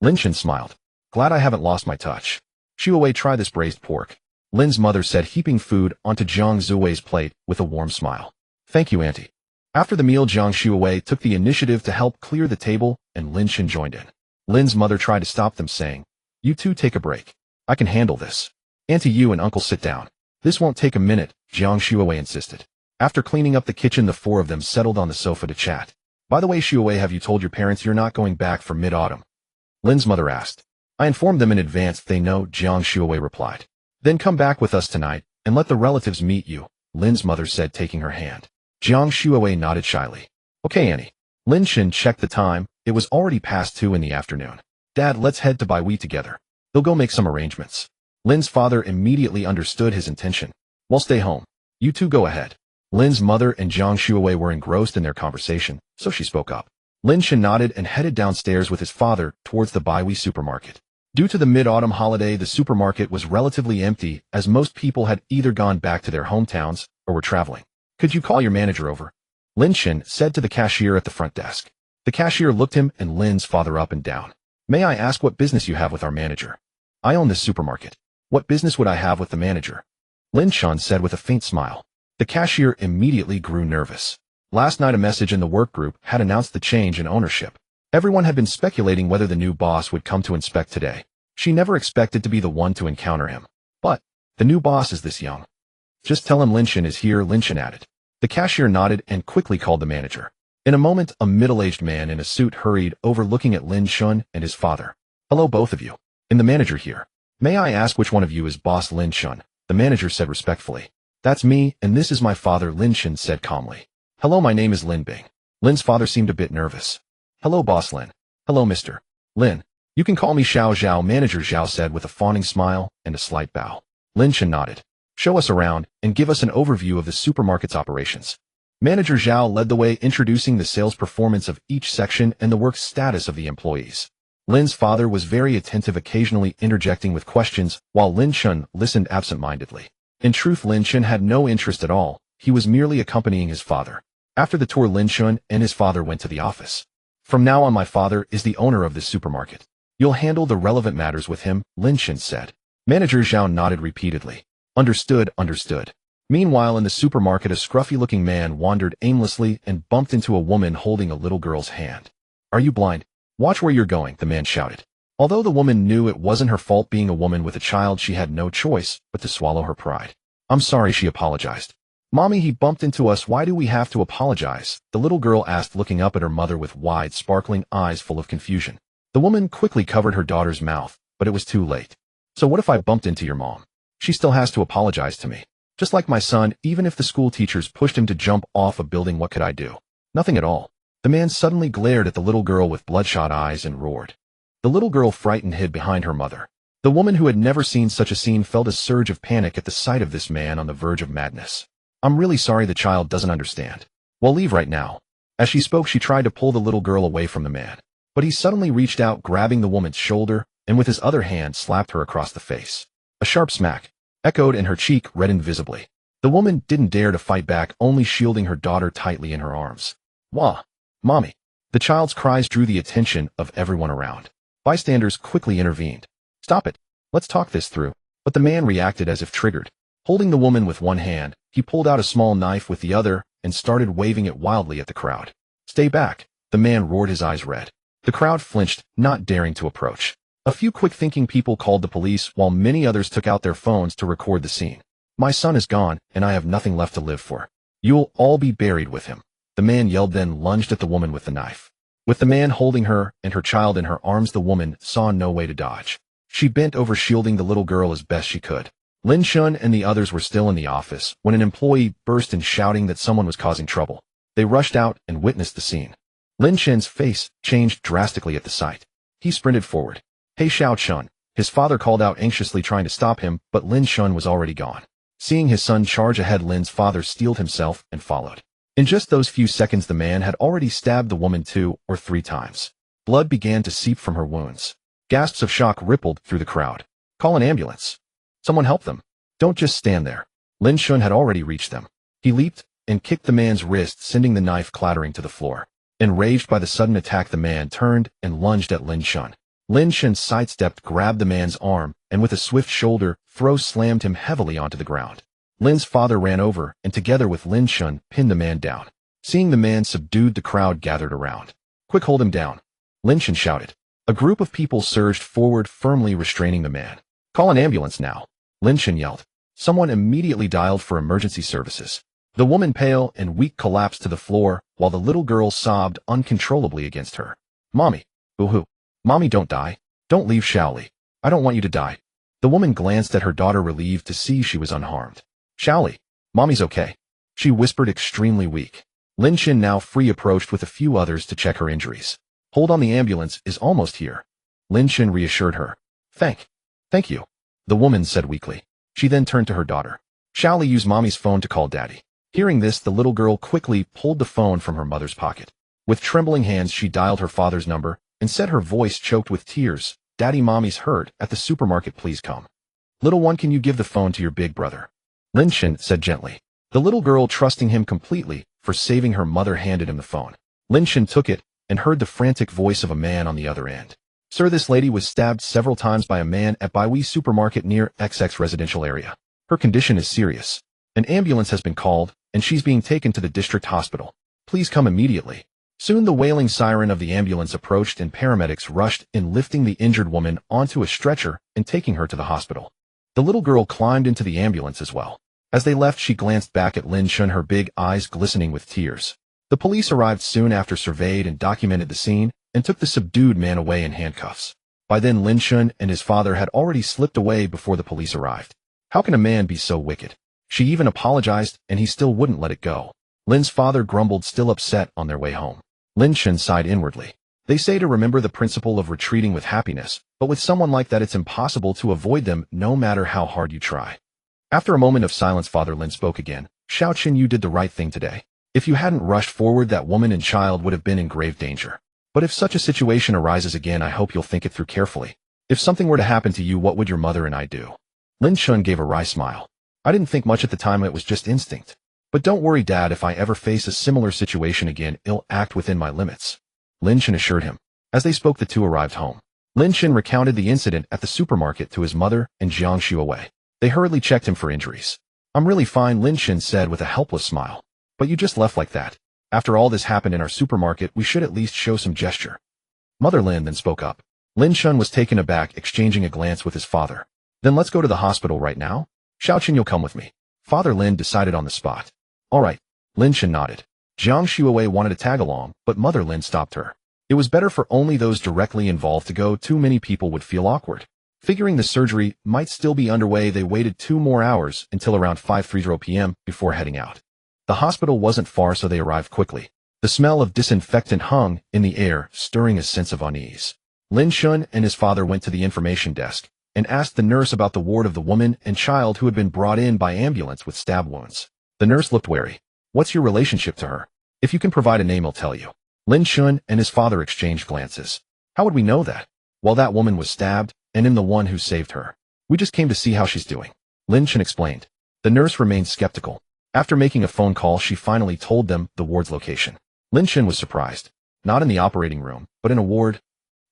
Lin Chen smiled. Glad I haven't lost my touch. Shuawei, try this braised pork, Lin's mother said, heaping food onto Jiang Shuawei's plate with a warm smile. Thank you, auntie. After the meal, Jiang Shuawei took the initiative to help clear the table, and Lin Chen joined in. Lin's mother tried to stop them, saying, You two take a break. I can handle this. Auntie, you and uncle sit down. This won't take a minute, Jiang Shuawei insisted. After cleaning up the kitchen, the four of them settled on the sofa to chat. By the way, Shuawei, have you told your parents you're not going back for mid-autumn? Lin's mother asked. I informed them in advance. They know, Jiang Shuawei replied. Then come back with us tonight, and let the relatives meet you, Lin's mother said, taking her hand. Jiang Shuawei nodded shyly. Okay, Annie. Lin Chen checked the time. It was already past 2 in the afternoon. Dad, let's head to Baihui together. They'll go make some arrangements. Lin's father immediately understood his intention. We'll stay home. You two go ahead. Lin's mother and Jiang Shuawei were engrossed in their conversation, so she spoke up. Lin Chen nodded and headed downstairs with his father towards the Baihui supermarket. Due to the mid-autumn holiday, the supermarket was relatively empty, as most people had either gone back to their hometowns or were traveling. Could you call your manager over? Lin Chen said to the cashier at the front desk. The cashier looked him and Lin's father up and down. May I ask what business you have with our manager? I own this supermarket. What business would I have with the manager? Lin Chen said with a faint smile. The cashier immediately grew nervous. Last night a message in the work group had announced the change in ownership. Everyone had been speculating whether the new boss would come to inspect today. She never expected to be the one to encounter him. But the new boss is this young. Just tell him Lin Chen is here, Lin Chen added. The cashier nodded and quickly called the manager. In a moment, a middle-aged man in a suit hurried over looking at Lin Chen and his father. Hello, both of you. And the manager here. May I ask which one of you is boss Lin Chen? The manager said respectfully. That's me, and this is my father, Lin Chen said calmly. Hello, my name is Lin Bing. Lin's father seemed a bit nervous. Hello, boss Lin. Hello, Mr. Lin. You can call me Xiao Zhao, manager Zhao said with a fawning smile and a slight bow. Lin Chen nodded. Show us around and give us an overview of the supermarket's operations. Manager Zhao led the way, introducing the sales performance of each section and the work status of the employees. Lin's father was very attentive, occasionally interjecting with questions, while Lin Chen listened absent-mindedly. In truth, Lin Chen had no interest at all. He was merely accompanying his father. After the tour, Lin Chen and his father went to the office. From now on, my father is the owner of this supermarket. You'll handle the relevant matters with him, Lin Chen said. Manager Zhao nodded repeatedly. Understood, understood. Meanwhile, in the supermarket, a scruffy-looking man wandered aimlessly and bumped into a woman holding a little girl's hand. Are you blind? Watch where you're going, the man shouted. Although the woman knew it wasn't her fault being a woman with a child, she had no choice but to swallow her pride. I'm sorry, she apologized. Mommy, he bumped into us. Why do we have to apologize? The little girl asked, looking up at her mother with wide, sparkling eyes full of confusion. The woman quickly covered her daughter's mouth, but it was too late. So what if I bumped into your mom? She still has to apologize to me. Just like my son, even if the school teachers pushed him to jump off a building, what could I do? Nothing at all. The man suddenly glared at the little girl with bloodshot eyes and roared. The little girl, frightened, hid behind her mother. The woman, who had never seen such a scene, felt a surge of panic at the sight of this man on the verge of madness. I'm really sorry, the child doesn't understand. Well, leave right now. As she spoke, she tried to pull the little girl away from the man. But he suddenly reached out, grabbing the woman's shoulder, and with his other hand slapped her across the face. A sharp smack echoed, and her cheek reddened visibly. The woman didn't dare to fight back, only shielding her daughter tightly in her arms. Wah! Mommy! The child's cries drew the attention of everyone around. Bystanders quickly intervened. Stop it! Let's talk this through. But the man reacted as if triggered. Holding the woman with one hand, he pulled out a small knife with the other and started waving it wildly at the crowd. Stay back! The man roared, his eyes red. The crowd flinched, not daring to approach. A few quick-thinking people called the police, while many others took out their phones to record the scene. My son is gone, and I have nothing left to live for. You'll all be buried with him. The man yelled, then lunged at the woman with the knife. With the man holding her and her child in her arms, the woman saw no way to dodge. She bent over, shielding the little girl as best she could. Lin Chen and the others were still in the office when an employee burst in, shouting that someone was causing trouble. They rushed out and witnessed the scene. Lin Chen's face changed drastically at the sight. He sprinted forward. Hey, Xiao Chen! His father called out anxiously, trying to stop him, but Lin Chen was already gone. Seeing his son charge ahead, Lin's father steeled himself and followed. In just those few seconds, the man had already stabbed the woman 2 or 3 times. Blood began to seep from her wounds. Gasps of shock rippled through the crowd. Call an ambulance. Someone help them. Don't just stand there. Lin Chen had already reached them. He leaped and kicked the man's wrist, sending the knife clattering to the floor. Enraged by the sudden attack, the man turned and lunged at Lin Chen. Lin Chen sidestepped, grabbed the man's arm, and with a swift shoulder throw slammed him heavily onto the ground. Lin's father ran over and, together with Lin Chen, pinned the man down. Seeing the man subdued, the crowd gathered around. Quick, hold him down! Lin Chen shouted. A group of people surged forward, firmly restraining the man. Call an ambulance now! Lin Chen yelled. Someone immediately dialed for emergency services. The woman, pale and weak, collapsed to the floor, while the little girl sobbed uncontrollably against her. Mommy! Boo-hoo! Mommy, don't die. Don't leave, Xiaoli. I don't want you to die. The woman glanced at her daughter, relieved to see she was unharmed. Xiaoli, Mommy's okay. She whispered, extremely weak. Lin Chen, now free, approached with a few others to check her injuries. Hold on, the ambulance is almost here. Lin Chen reassured her. Thank you, the woman said weakly. She then turned to her daughter. Xiaoli, use Mommy's phone to call Daddy. Hearing this, the little girl quickly pulled the phone from her mother's pocket. With trembling hands, she dialed her father's number and said, her voice choked with tears, Daddy, Mommy's hurt at the supermarket, please come. Little one, can you give the phone to your big brother? Lin Chen said gently. The little girl, trusting him completely for saving her mother, handed him the phone. Lin Chen took it and heard the frantic voice of a man on the other end. Sir, this lady was stabbed several times by a man at Baihui supermarket near XX residential area. Her condition is serious. An ambulance has been called, and she's being taken to the district hospital. Please come immediately. Soon the wailing siren of the ambulance approached and paramedics rushed in, lifting the injured woman onto a stretcher and taking her to the hospital. The little girl climbed into the ambulance as well. As they left, she glanced back at Lin Chen, her big eyes glistening with tears. The police arrived soon after, surveyed and documented the scene, and took the subdued man away in handcuffs. By then, Lin Chen and his father had already slipped away before the police arrived. How can a man be so wicked? She even apologized, and he still wouldn't let it go. Lin's father grumbled, still upset, on their way home. Lin Chen sighed inwardly. They say to remember the principle of retreating with happiness, but with someone like that it's impossible to avoid them no matter how hard you try. After a moment of silence, Father Lin spoke again. Xiaoqin, you did the right thing today. If you hadn't rushed forward, that woman and child would have been in grave danger. But if such a situation arises again, I hope you'll think it through carefully. If something were to happen to you, what would your mother and I do? Lin Chen gave a wry smile. I didn't think much at the time, it was just instinct. But don't worry, Dad, if I ever face a similar situation again, I'll act within my limits. Lin Chen assured him. As they spoke, the two arrived home. Lin Chen recounted the incident at the supermarket to his mother and Jiang Xuewei. They hurriedly checked him for injuries. I'm really fine, Lin Chen said with a helpless smile. But you just left like that. After all this happened in our supermarket, we should at least show some gesture. Mother Lin then spoke up. Lin Chen was taken aback, exchanging a glance with his father. Then let's go to the hospital right now? Xiaoqin, you'll come with me. Father Lin decided on the spot. All right. Lin Chen nodded. Jiang Xuewei wanted to tag along, but Mother Lin stopped her. It was better for only those directly involved to go. Too many people would feel awkward. Figuring the surgery might still be underway, they waited 2 more hours until around 5:30 p.m. before heading out. The hospital wasn't far, so they arrived quickly. The smell of disinfectant hung in the air, stirring a sense of unease. Lin Chen and his father went to the information desk and asked the nurse about the ward of the woman and child who had been brought in by ambulance with stab wounds. The nurse looked wary. What's your relationship to her? If you can provide a name, I'll tell you. Lin Chen and his father exchanged glances. How would we know that? Well, that woman was stabbed, and I'm the one who saved her. We just came to see how she's doing. Lin Chen explained. The nurse remained skeptical. After making a phone call, she finally told them the ward's location. Lin Chen was surprised. Not in the operating room, but in a ward.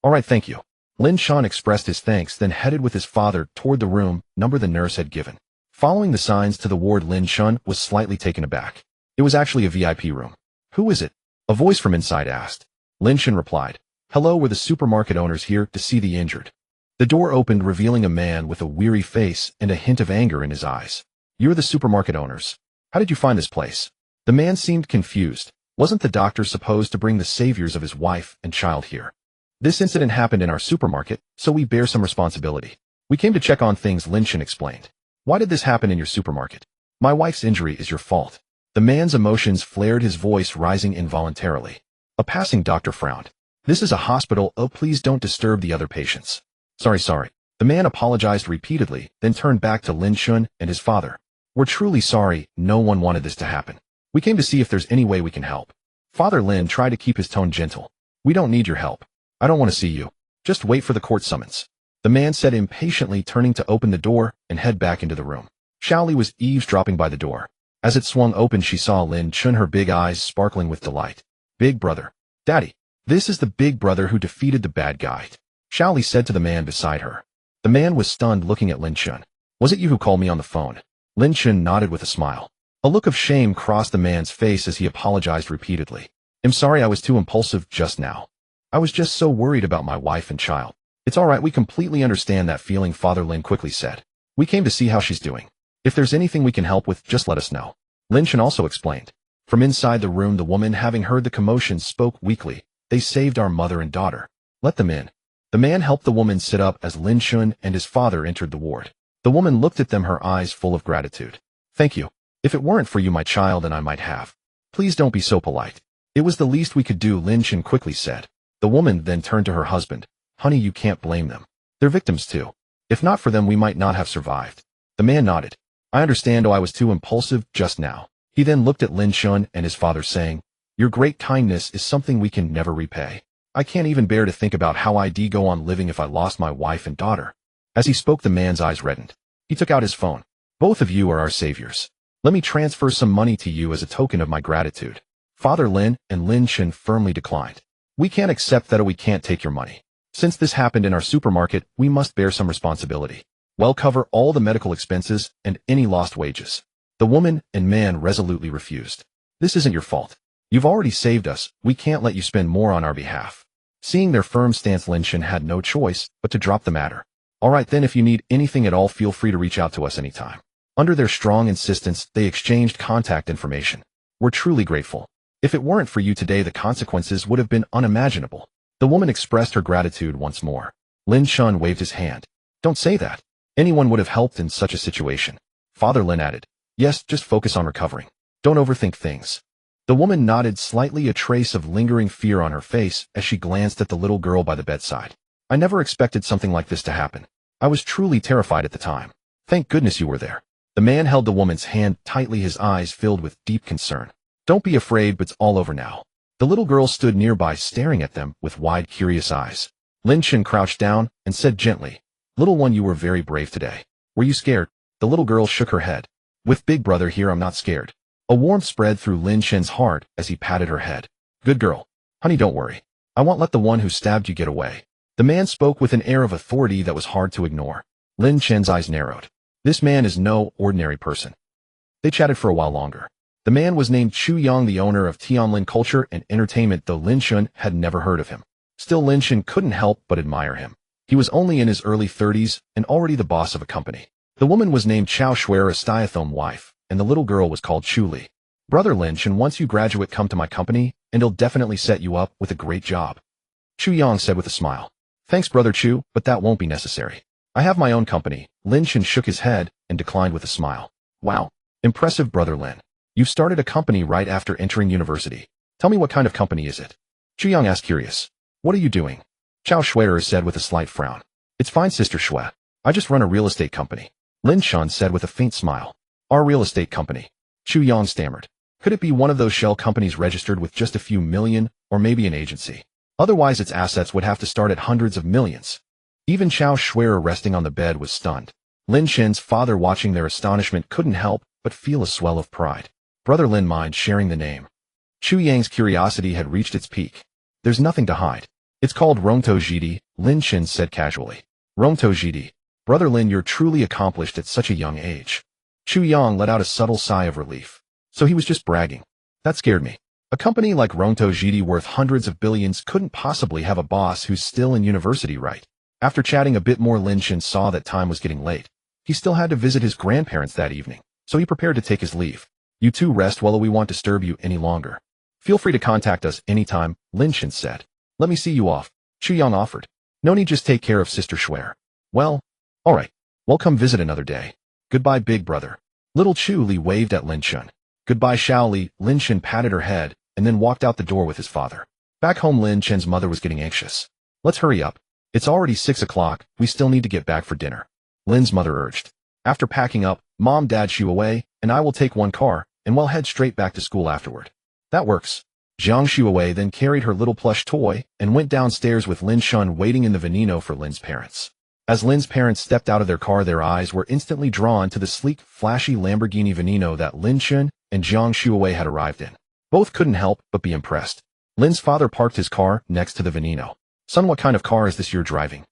All right, thank you. Lin Chen expressed his thanks, then headed with his father toward the room number the nurse had given. Following the signs to the ward, Lin Chen was slightly taken aback. It was actually a VIP room. Who is it? A voice from inside asked. Lin Chen replied. Hello, we're the supermarket owners here to see the injured. The door opened, revealing a man with a weary face and a hint of anger in his eyes. You're the supermarket owners. How did you find this place? The man seemed confused. Wasn't the doctor supposed to bring the saviors of his wife and child here? This incident happened in our supermarket, so we bear some responsibility. We came to check on things, Lin Chen explained. Why did this happen in your supermarket? My wife's injury is your fault. The man's emotions flared, his voice rising involuntarily. A passing doctor frowned. This is a hospital, oh please don't disturb the other patients. Sorry. The man apologized repeatedly, then turned back to Lin Chen and his father. We're truly sorry, no one wanted this to happen. We came to see if there's any way we can help. Father Lin tried to keep his tone gentle. We don't need your help. I don't want to see you. Just wait for the court summons. The man said impatiently, turning to open the door and head back into the room. Xiaoli was eavesdropping by the door. As it swung open, she saw Lin Chen, her big eyes sparkling with delight. Big brother. Daddy. This is the big brother who defeated the bad guy. Xiaoli said to the man beside her. The man was stunned, looking at Lin Chen. Was it you who called me on the phone? Lin Chen nodded with a smile. A look of shame crossed the man's face as he apologized repeatedly. I'm sorry, I was too impulsive just now. I was just so worried about my wife and child. It's all right, we completely understand that feeling, Father Lin quickly said. We came to see how she's doing. If there's anything we can help with, just let us know. Lin Chen also explained. From inside the room, the woman, having heard the commotion, spoke weakly. They saved our mother and daughter. Let them in. The man helped the woman sit up as Lin Chen and his father entered the ward. The woman looked at them, her eyes full of gratitude. Thank you. If it weren't for you, my child and I might have. Please don't be so polite. It was the least we could do, Lin Chen quickly said. The woman then turned to her husband. Honey, you can't blame them. They're victims too. If not for them, we might not have survived. The man nodded. I understand, I was too impulsive just now. He then looked at Lin Chen and his father, saying, Your great kindness is something we can never repay. I can't even bear to think about how I'd go on living if I lost my wife and daughter. As he spoke, the man's eyes reddened. He took out his phone. Both of you are our saviors. Let me transfer some money to you as a token of my gratitude. Father Lin and Lin Chen firmly declined. We can't accept that, or we can't take your money. Since this happened in our supermarket, we must bear some responsibility. We'll cover all the medical expenses and any lost wages. The woman and man resolutely refused. This isn't your fault. You've already saved us, we can't let you spend more on our behalf. Seeing their firm stance, Lin Chen had no choice but to drop the matter. Alright then, if you need anything at all, feel free to reach out to us anytime. Under their strong insistence, they exchanged contact information. We're truly grateful. If it weren't for you today, the consequences would have been unimaginable. The woman expressed her gratitude once more. Lin Chen waved his hand. Don't say that. Anyone would have helped in such a situation. Father Lin added. Yes, just focus on recovering. Don't overthink things. The woman nodded, slightly, a trace of lingering fear on her face as she glanced at the little girl by the bedside. I never expected something like this to happen. I was truly terrified at the time. Thank goodness you were there. The man held the woman's hand tightly, his eyes filled with deep concern. Don't be afraid, but it's all over now. The little girl stood nearby, staring at them with wide, curious eyes. Lin Chen crouched down and said gently, Little one, you were very brave today. Were you scared? The little girl shook her head. With Big Brother here, I'm not scared. A warmth spread through Lin Chen's heart as he patted her head. Good girl. Honey, don't worry. I won't let the one who stabbed you get away. The man spoke with an air of authority that was hard to ignore. Lin Chen's eyes narrowed. This man is no ordinary person. They chatted for a while longer. The man was named Chu Yang, the owner of Tianlin Culture and Entertainment, though Lin Chen had never heard of him. Still, Lin Chen couldn't help but admire him. He was only in his early 30s and already the boss of a company. The woman was named Chao Shuer, a stay-at-home wife, and the little girl was called Chu Li. Brother Lin Chen, once you graduate, come to my company, and it'll definitely set you up with a great job. Chu Yang said with a smile. Thanks, Brother Chu, but that won't be necessary. I have my own company. Lin Chen shook his head and declined with a smile. Wow. Impressive, Brother Lin. You started a company right after entering university. Tell me, what kind of company is it? Chu Yang asked, curious. What are you doing? Chao Shuer said with a slight frown. It's fine, Sister Shui. I just run a real estate company. Lin Chen said with a faint smile. Our real estate company. Chu Yang stammered. Could it be one of those shell companies registered with just a few million, or maybe an agency? Otherwise, its assets would have to start at hundreds of millions. Even Chao Shuer, resting on the bed, was stunned. Lin Chen's father, watching their astonishment, couldn't help but feel a swell of pride. Brother Lin, mind sharing the name? Chu Yang's curiosity had reached its peak. There's nothing to hide. It's called Rongtou Jidi, Lin Chen said casually. Rongtou Jidi. Brother Lin, you're truly accomplished at such a young age. Chu Yang let out a subtle sigh of relief. So he was just bragging. That scared me. A company like Rongtou Jidi, worth hundreds of billions, couldn't possibly have a boss who's still in university, right? After chatting a bit more, Lin Chen saw that time was getting late. He still had to visit his grandparents that evening, so he prepared to take his leave. You two rest well, we won't disturb you any longer. Feel free to contact us anytime, Lin Chen said. Let me see you off, Chu Yang offered. No need, just take care of Sister Shuer. Well, alright. We'll come visit another day. Goodbye, Big Brother. Little Chu Li waved at Lin Chen. Goodbye, Xiao Li. Lin Chen patted her head and then walked out the door with his father. Back home, Lin Chen's mother was getting anxious. Let's hurry up. It's already 6 o'clock, we still need to get back for dinner. Lin's mother urged. After packing up, Mom, Dad shoo away, and I will take one car, and we'll head straight back to school afterward. That works. Jiang Shuawei then carried her little plush toy and went downstairs with Lin Chen waiting in the Veneno for Lin's parents. As Lin's parents stepped out of their car, their eyes were instantly drawn to the sleek, flashy Lamborghini Veneno that Lin Chen and Jiang Shuawei had arrived in. Both couldn't help but be impressed. Lin's father parked his car next to the Veneno. Son, what kind of car is this you're driving?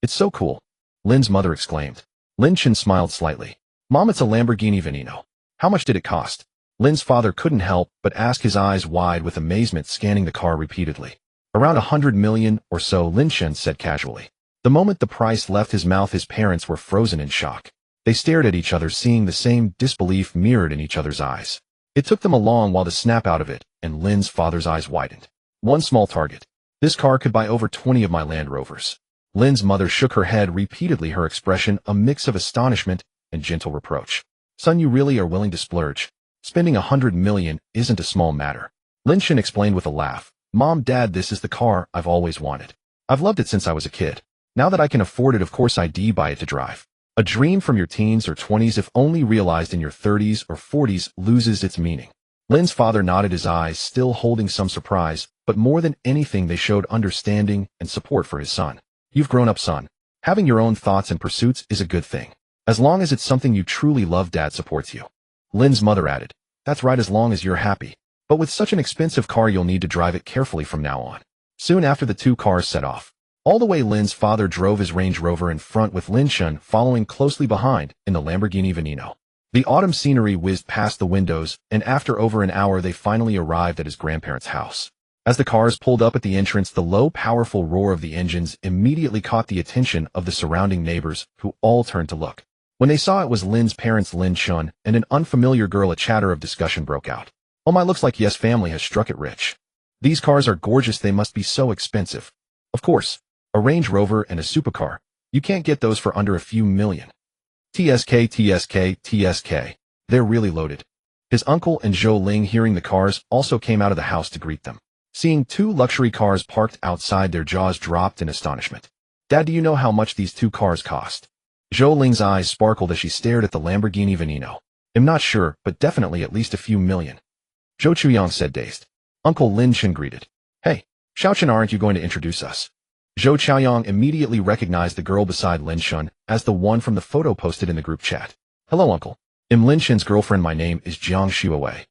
It's so cool, Lin's mother exclaimed. Lin Chen smiled slightly. Mom, it's a Lamborghini Veneno. How much did it cost? Lin's father couldn't help but ask, his eyes wide with amazement, scanning the car repeatedly. Around 100 million or so, Lin Chen said casually. The moment the price left his mouth, his parents were frozen in shock. They stared at each other, seeing the same disbelief mirrored in each other's eyes. It took them a long while to snap out of it, and Lin's father's eyes widened. One small target. This car could buy over 20 of my Land Rovers. Lin's mother shook her head repeatedly, her expression a mix of astonishment and gentle reproach. Son, you really are willing to splurge. Spending 100 million isn't a small matter. Lin Chen explained with a laugh. Mom, Dad, this is the car I've always wanted. I've loved it since I was a kid. Now that I can afford it, of course I'd buy it to drive. A dream from your teens or 20s, if only realized in your 30s or 40s, loses its meaning. Lin's father nodded, his eyes still holding some surprise, but more than anything they showed understanding and support for his son. You've grown up, son. Having your own thoughts and pursuits is a good thing. As long as it's something you truly love, Dad supports you. Lin's mother added. That's right, as long as you're happy. But with such an expensive car, you'll need to drive it carefully from now on. Soon after, the two cars set off. All the way, Lin's father drove his Range Rover in front, with Lin Chen following closely behind in the Lamborghini Veneno. The autumn scenery whizzed past the windows, and after over an hour they finally arrived at his grandparents' house. As the cars pulled up at the entrance, the low, powerful roar of the engines immediately caught the attention of the surrounding neighbors, who all turned to look. When they saw it was Lin's parents, Lin Chen, and an unfamiliar girl, a chatter of discussion broke out. "Oh my, looks like Yes family has struck it rich. These cars are gorgeous, they must be so expensive. Of course, a Range Rover and a supercar. You can't get those for under a few million. TSK, TSK, TSK. They're really loaded." His uncle and Zhou Ling, hearing the cars, also came out of the house to greet them. Seeing two luxury cars parked outside, their jaws dropped in astonishment. "Dad, do you know how much these two cars cost?" Zhou Ling's eyes sparkled as she stared at the Lamborghini Veneno. "I'm not sure, but definitely at least a few million." Zhou Chuyang said, dazed. Uncle Lin Chen greeted. "Hey, Xiaochen, aren't you going to introduce us?" Zhou Chaoyang immediately recognized the girl beside Lin Chen as the one from the photo posted in the group chat. "Hello, uncle. I'm Lin Chen's girlfriend. My name is Jiang Xuewei."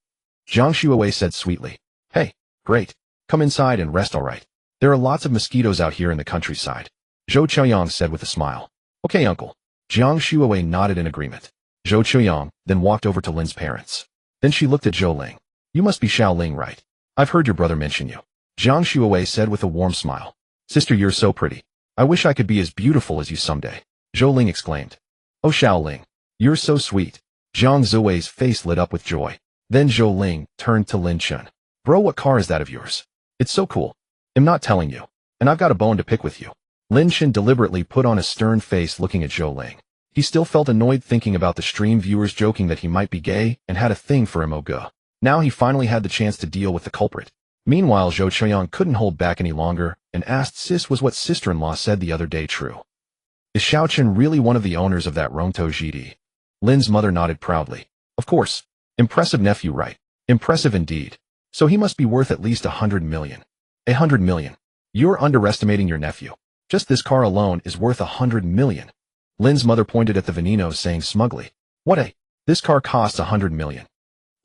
Jiang Xuewei said sweetly. "Hey, great. Come inside and rest, all right. There are lots of mosquitoes out here in the countryside." Zhou Chaoyang said with a smile. "Okay, uncle." Jiang Xuewei nodded in agreement. Zhou Chaoyang then walked over to Lin's parents. Then she looked at Zhou Ling. "You must be Xiao Ling, right? I've heard your brother mention you." Jiang Xuewei said with a warm smile. "Sister, you're so pretty. I wish I could be as beautiful as you someday." Zhou Ling exclaimed. "Oh, Xiao Ling, you're so sweet." Jiang Xuewei's face lit up with joy. Then Zhou Ling turned to Lin Chen. "Bro, what car is that of yours? It's so cool. I'm not telling you. And I've got a bone to pick with you." Lin Chen deliberately put on a stern face looking at Zhou Ling. He still felt annoyed thinking about the stream viewers joking that he might be gay and had a thing for Imoga. Now he finally had the chance to deal with the culprit. Meanwhile, Zhou Choyang couldn't hold back any longer and asked Sis, was what sister-in-law said the other day true? Is Xiaochen really one of the owners of that Rongtou GD? Lin's mother nodded proudly. Of course. Impressive nephew, right? Impressive indeed. So he must be worth at least 100 million. 100 million. You're underestimating your nephew. Just this car alone is worth 100 million. Lin's mother pointed at the Veneno, saying smugly, This car costs 100 million.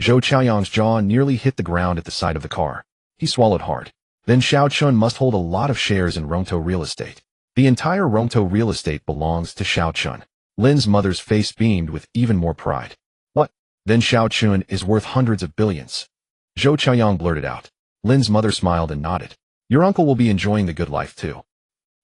Zhou Chaoyang's jaw nearly hit the ground at the sight of the car. He swallowed hard. Then Xiao Chun must hold a lot of shares in Rongtou real estate. The entire Rongtou real estate belongs to Xiao Chun. Lin's mother's face beamed with even more pride. What? Then Xiao Chun is worth hundreds of billions. Zhou Chaoyang blurted out. Lin's mother smiled and nodded. Your uncle will be enjoying the good life too.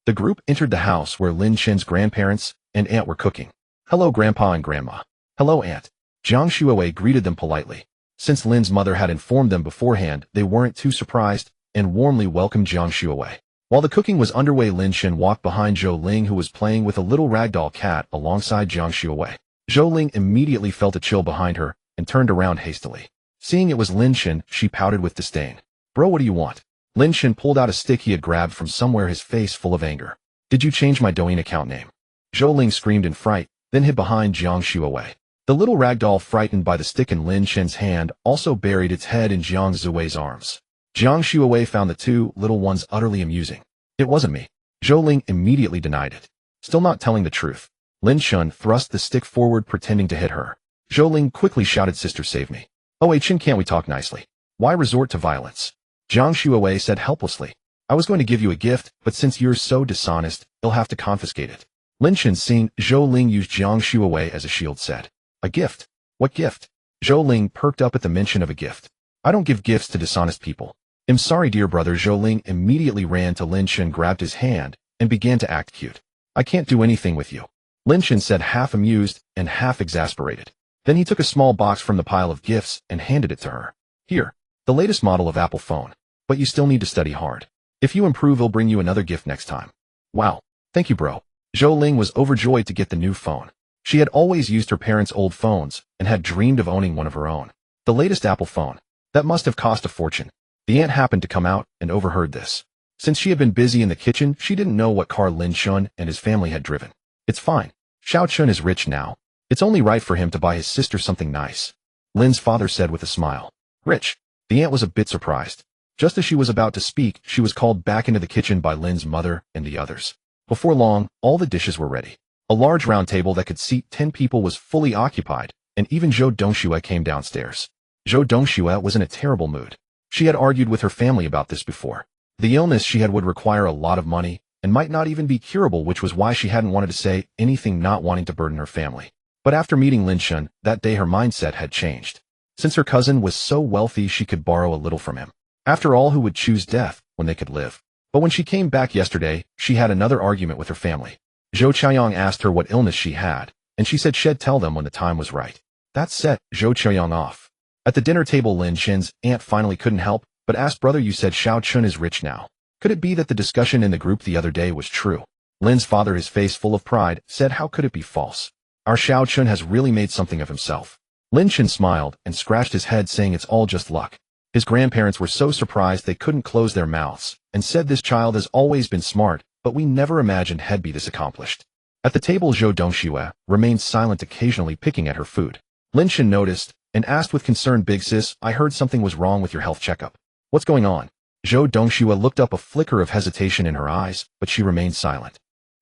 The group entered the house where Lin Chen's grandparents and aunt were cooking. Hello, Grandpa and Grandma. Hello, Aunt. Jiang Xuewei greeted them politely. Since Lin's mother had informed them beforehand, they weren't too surprised and warmly welcomed Jiang Xuewei. While the cooking was underway, Lin Chen walked behind Zhou Ling, who was playing with a little ragdoll cat alongside Jiang Xuewei. Zhou Ling immediately felt a chill behind her and turned around hastily. Seeing it was Lin Chen, she pouted with disdain. Bro, what do you want? Lin Chen pulled out a stick he had grabbed from somewhere, his face full of anger. Did you change my Douyin account name? Zhou Ling screamed in fright, then hid behind Jiang Xuewei. The little ragdoll, frightened by the stick in Lin Chen's hand, also buried its head in Jiang Xuewei's arms. Jiang Xuewei found the two little ones utterly amusing. It wasn't me. Zhou Ling immediately denied it. Still not telling the truth. Lin Chen thrust the stick forward, pretending to hit her. Zhou Ling quickly shouted, Sister, save me. Oh, hey Chen, can't we talk nicely? Why resort to violence? Jiang Xuewei said helplessly. I was going to give you a gift, but since you're so dishonest, you'll have to confiscate it. Lin Chen, seeing Zhou Ling use Jiang Xuewei as a shield, said. A gift? What gift? Zhou Ling perked up at the mention of a gift. I don't give gifts to dishonest people. I'm sorry, dear brother. Zhou Ling immediately ran to Lin Chen, grabbed his hand, and began to act cute. I can't do anything with you. Lin Chen said, half amused and half exasperated. Then he took a small box from the pile of gifts and handed it to her. Here, the latest model of Apple phone. But you still need to study hard. If you improve, I'll bring you another gift next time. Wow. Thank you, bro. Zhou Ling was overjoyed to get the new phone. She had always used her parents' old phones and had dreamed of owning one of her own. The latest Apple phone. That must have cost a fortune. The aunt happened to come out and overheard this. Since she had been busy in the kitchen, she didn't know what car Lin Chen and his family had driven. It's fine. Xiao Chun is rich now. It's only right for him to buy his sister something nice. Lin's father said with a smile. Rich. The aunt was a bit surprised. Just as she was about to speak, she was called back into the kitchen by Lin's mother and the others. Before long, all the dishes were ready. A large round table that could seat 10 people was fully occupied, and even Zhou Dongxue came downstairs. Zhou Dongxue was in a terrible mood. She had argued with her family about this before. The illness she had would require a lot of money, and might not even be curable, which was why she hadn't wanted to say anything, not wanting to burden her family. But after meeting Lin Chen, that day her mindset had changed. Since her cousin was so wealthy she could borrow a little from him. After all, who would choose death when they could live? But when she came back yesterday, she had another argument with her family. Zhou Qianyang asked her what illness she had, and she said she'd tell them when the time was right. That set Zhou Qianyang off. At the dinner table, Lin Chen's aunt finally couldn't help but ask, "Brother, you said Xiao Chun is rich now. Could it be that the discussion in the group the other day was true?" Lin's father, his face full of pride, said, "How could it be false? Our Xiao Chun has really made something of himself." Lin Chen smiled and scratched his head, saying it's all just luck. His grandparents were so surprised they couldn't close their mouths, and said, "This child has always been smart, but we never imagined he'd be this accomplished." At the table, Zhou Dongxue remained silent, occasionally picking at her food. Lin Chen noticed and asked with concern, "Big sis, I heard something was wrong with your health checkup. What's going on?" Zhou Dongxue looked up, a flicker of hesitation in her eyes, but she remained silent.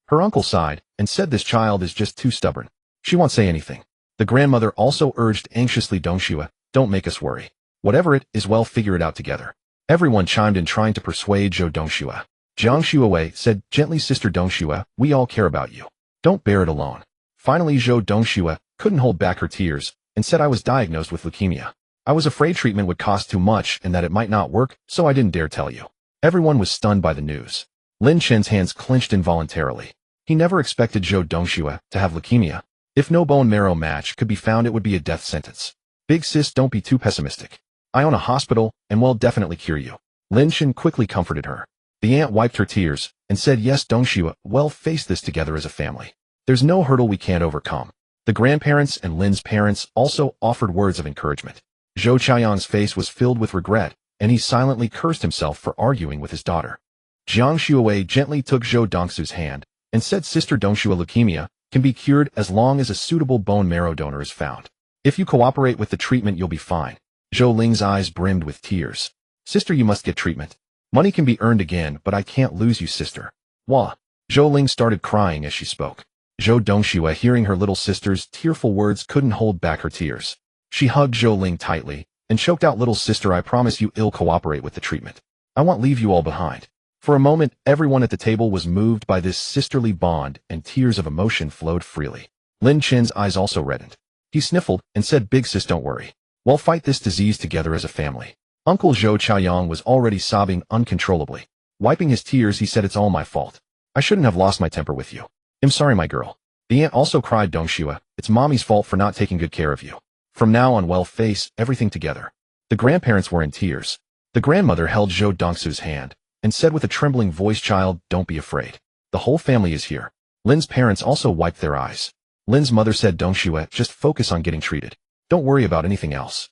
Her uncle sighed and said, "This child is just too stubborn. She won't say anything." The grandmother also urged anxiously, "Dongxue, don't make us worry. Whatever it is, well, figure it out together." Everyone chimed in, trying to persuade Zhou Dongxue. Jiang Xuewei said gently, "Sister Dongxue, we all care about you. Don't bear it alone." Finally, Zhou Dongxue couldn't hold back her tears and said, "I was diagnosed with leukemia. I was afraid treatment would cost too much and that it might not work, so I didn't dare tell you." Everyone was stunned by the news. Lin Chen's hands clenched involuntarily. He never expected Zhou Dongxue to have leukemia. If no bone marrow match could be found, it would be a death sentence. "Big sis, don't be too pessimistic. I own a hospital and will definitely cure you." Lin Chen quickly comforted her. The aunt wiped her tears and said, "Yes, Dongxue, we'll face this together as a family. There's no hurdle we can't overcome." The grandparents and Lin's parents also offered words of encouragement. Zhou Qianyang's face was filled with regret, and he silently cursed himself for arguing with his daughter. Jiang Xuewei gently took Zhou Dongxue's hand and said, "Sister Dongxue, leukemia can be cured as long as a suitable bone marrow donor is found. If you cooperate with the treatment, you'll be fine." Zhou Ling's eyes brimmed with tears. "Sister, you must get treatment. Money can be earned again, but I can't lose you, sister." Wah! Zhou Ling started crying as she spoke. Zhou Dongxue, hearing her little sister's tearful words, couldn't hold back her tears. She hugged Zhou Ling tightly and choked out, "Little sister, I promise you I'll cooperate with the treatment. I won't leave you all behind." For a moment, everyone at the table was moved by this sisterly bond, and tears of emotion flowed freely. Lin Chen's eyes also reddened. He sniffled and said, "Big sis, don't worry. We'll fight this disease together as a family." Uncle Zhou Qianyang was already sobbing uncontrollably. Wiping his tears, he said, "It's all my fault. I shouldn't have lost my temper with you. I'm sorry, my girl." The aunt also cried, "Dongxue, it's mommy's fault for not taking good care of you. From now on, we'll face everything together." The grandparents were in tears. The grandmother held Zhou Dongxue's hand and said with a trembling voice, "Child, don't be afraid. The whole family is here." Lin's parents also wiped their eyes. Lin's mother said, "Dongxue, just focus on getting treated. Don't worry about anything else."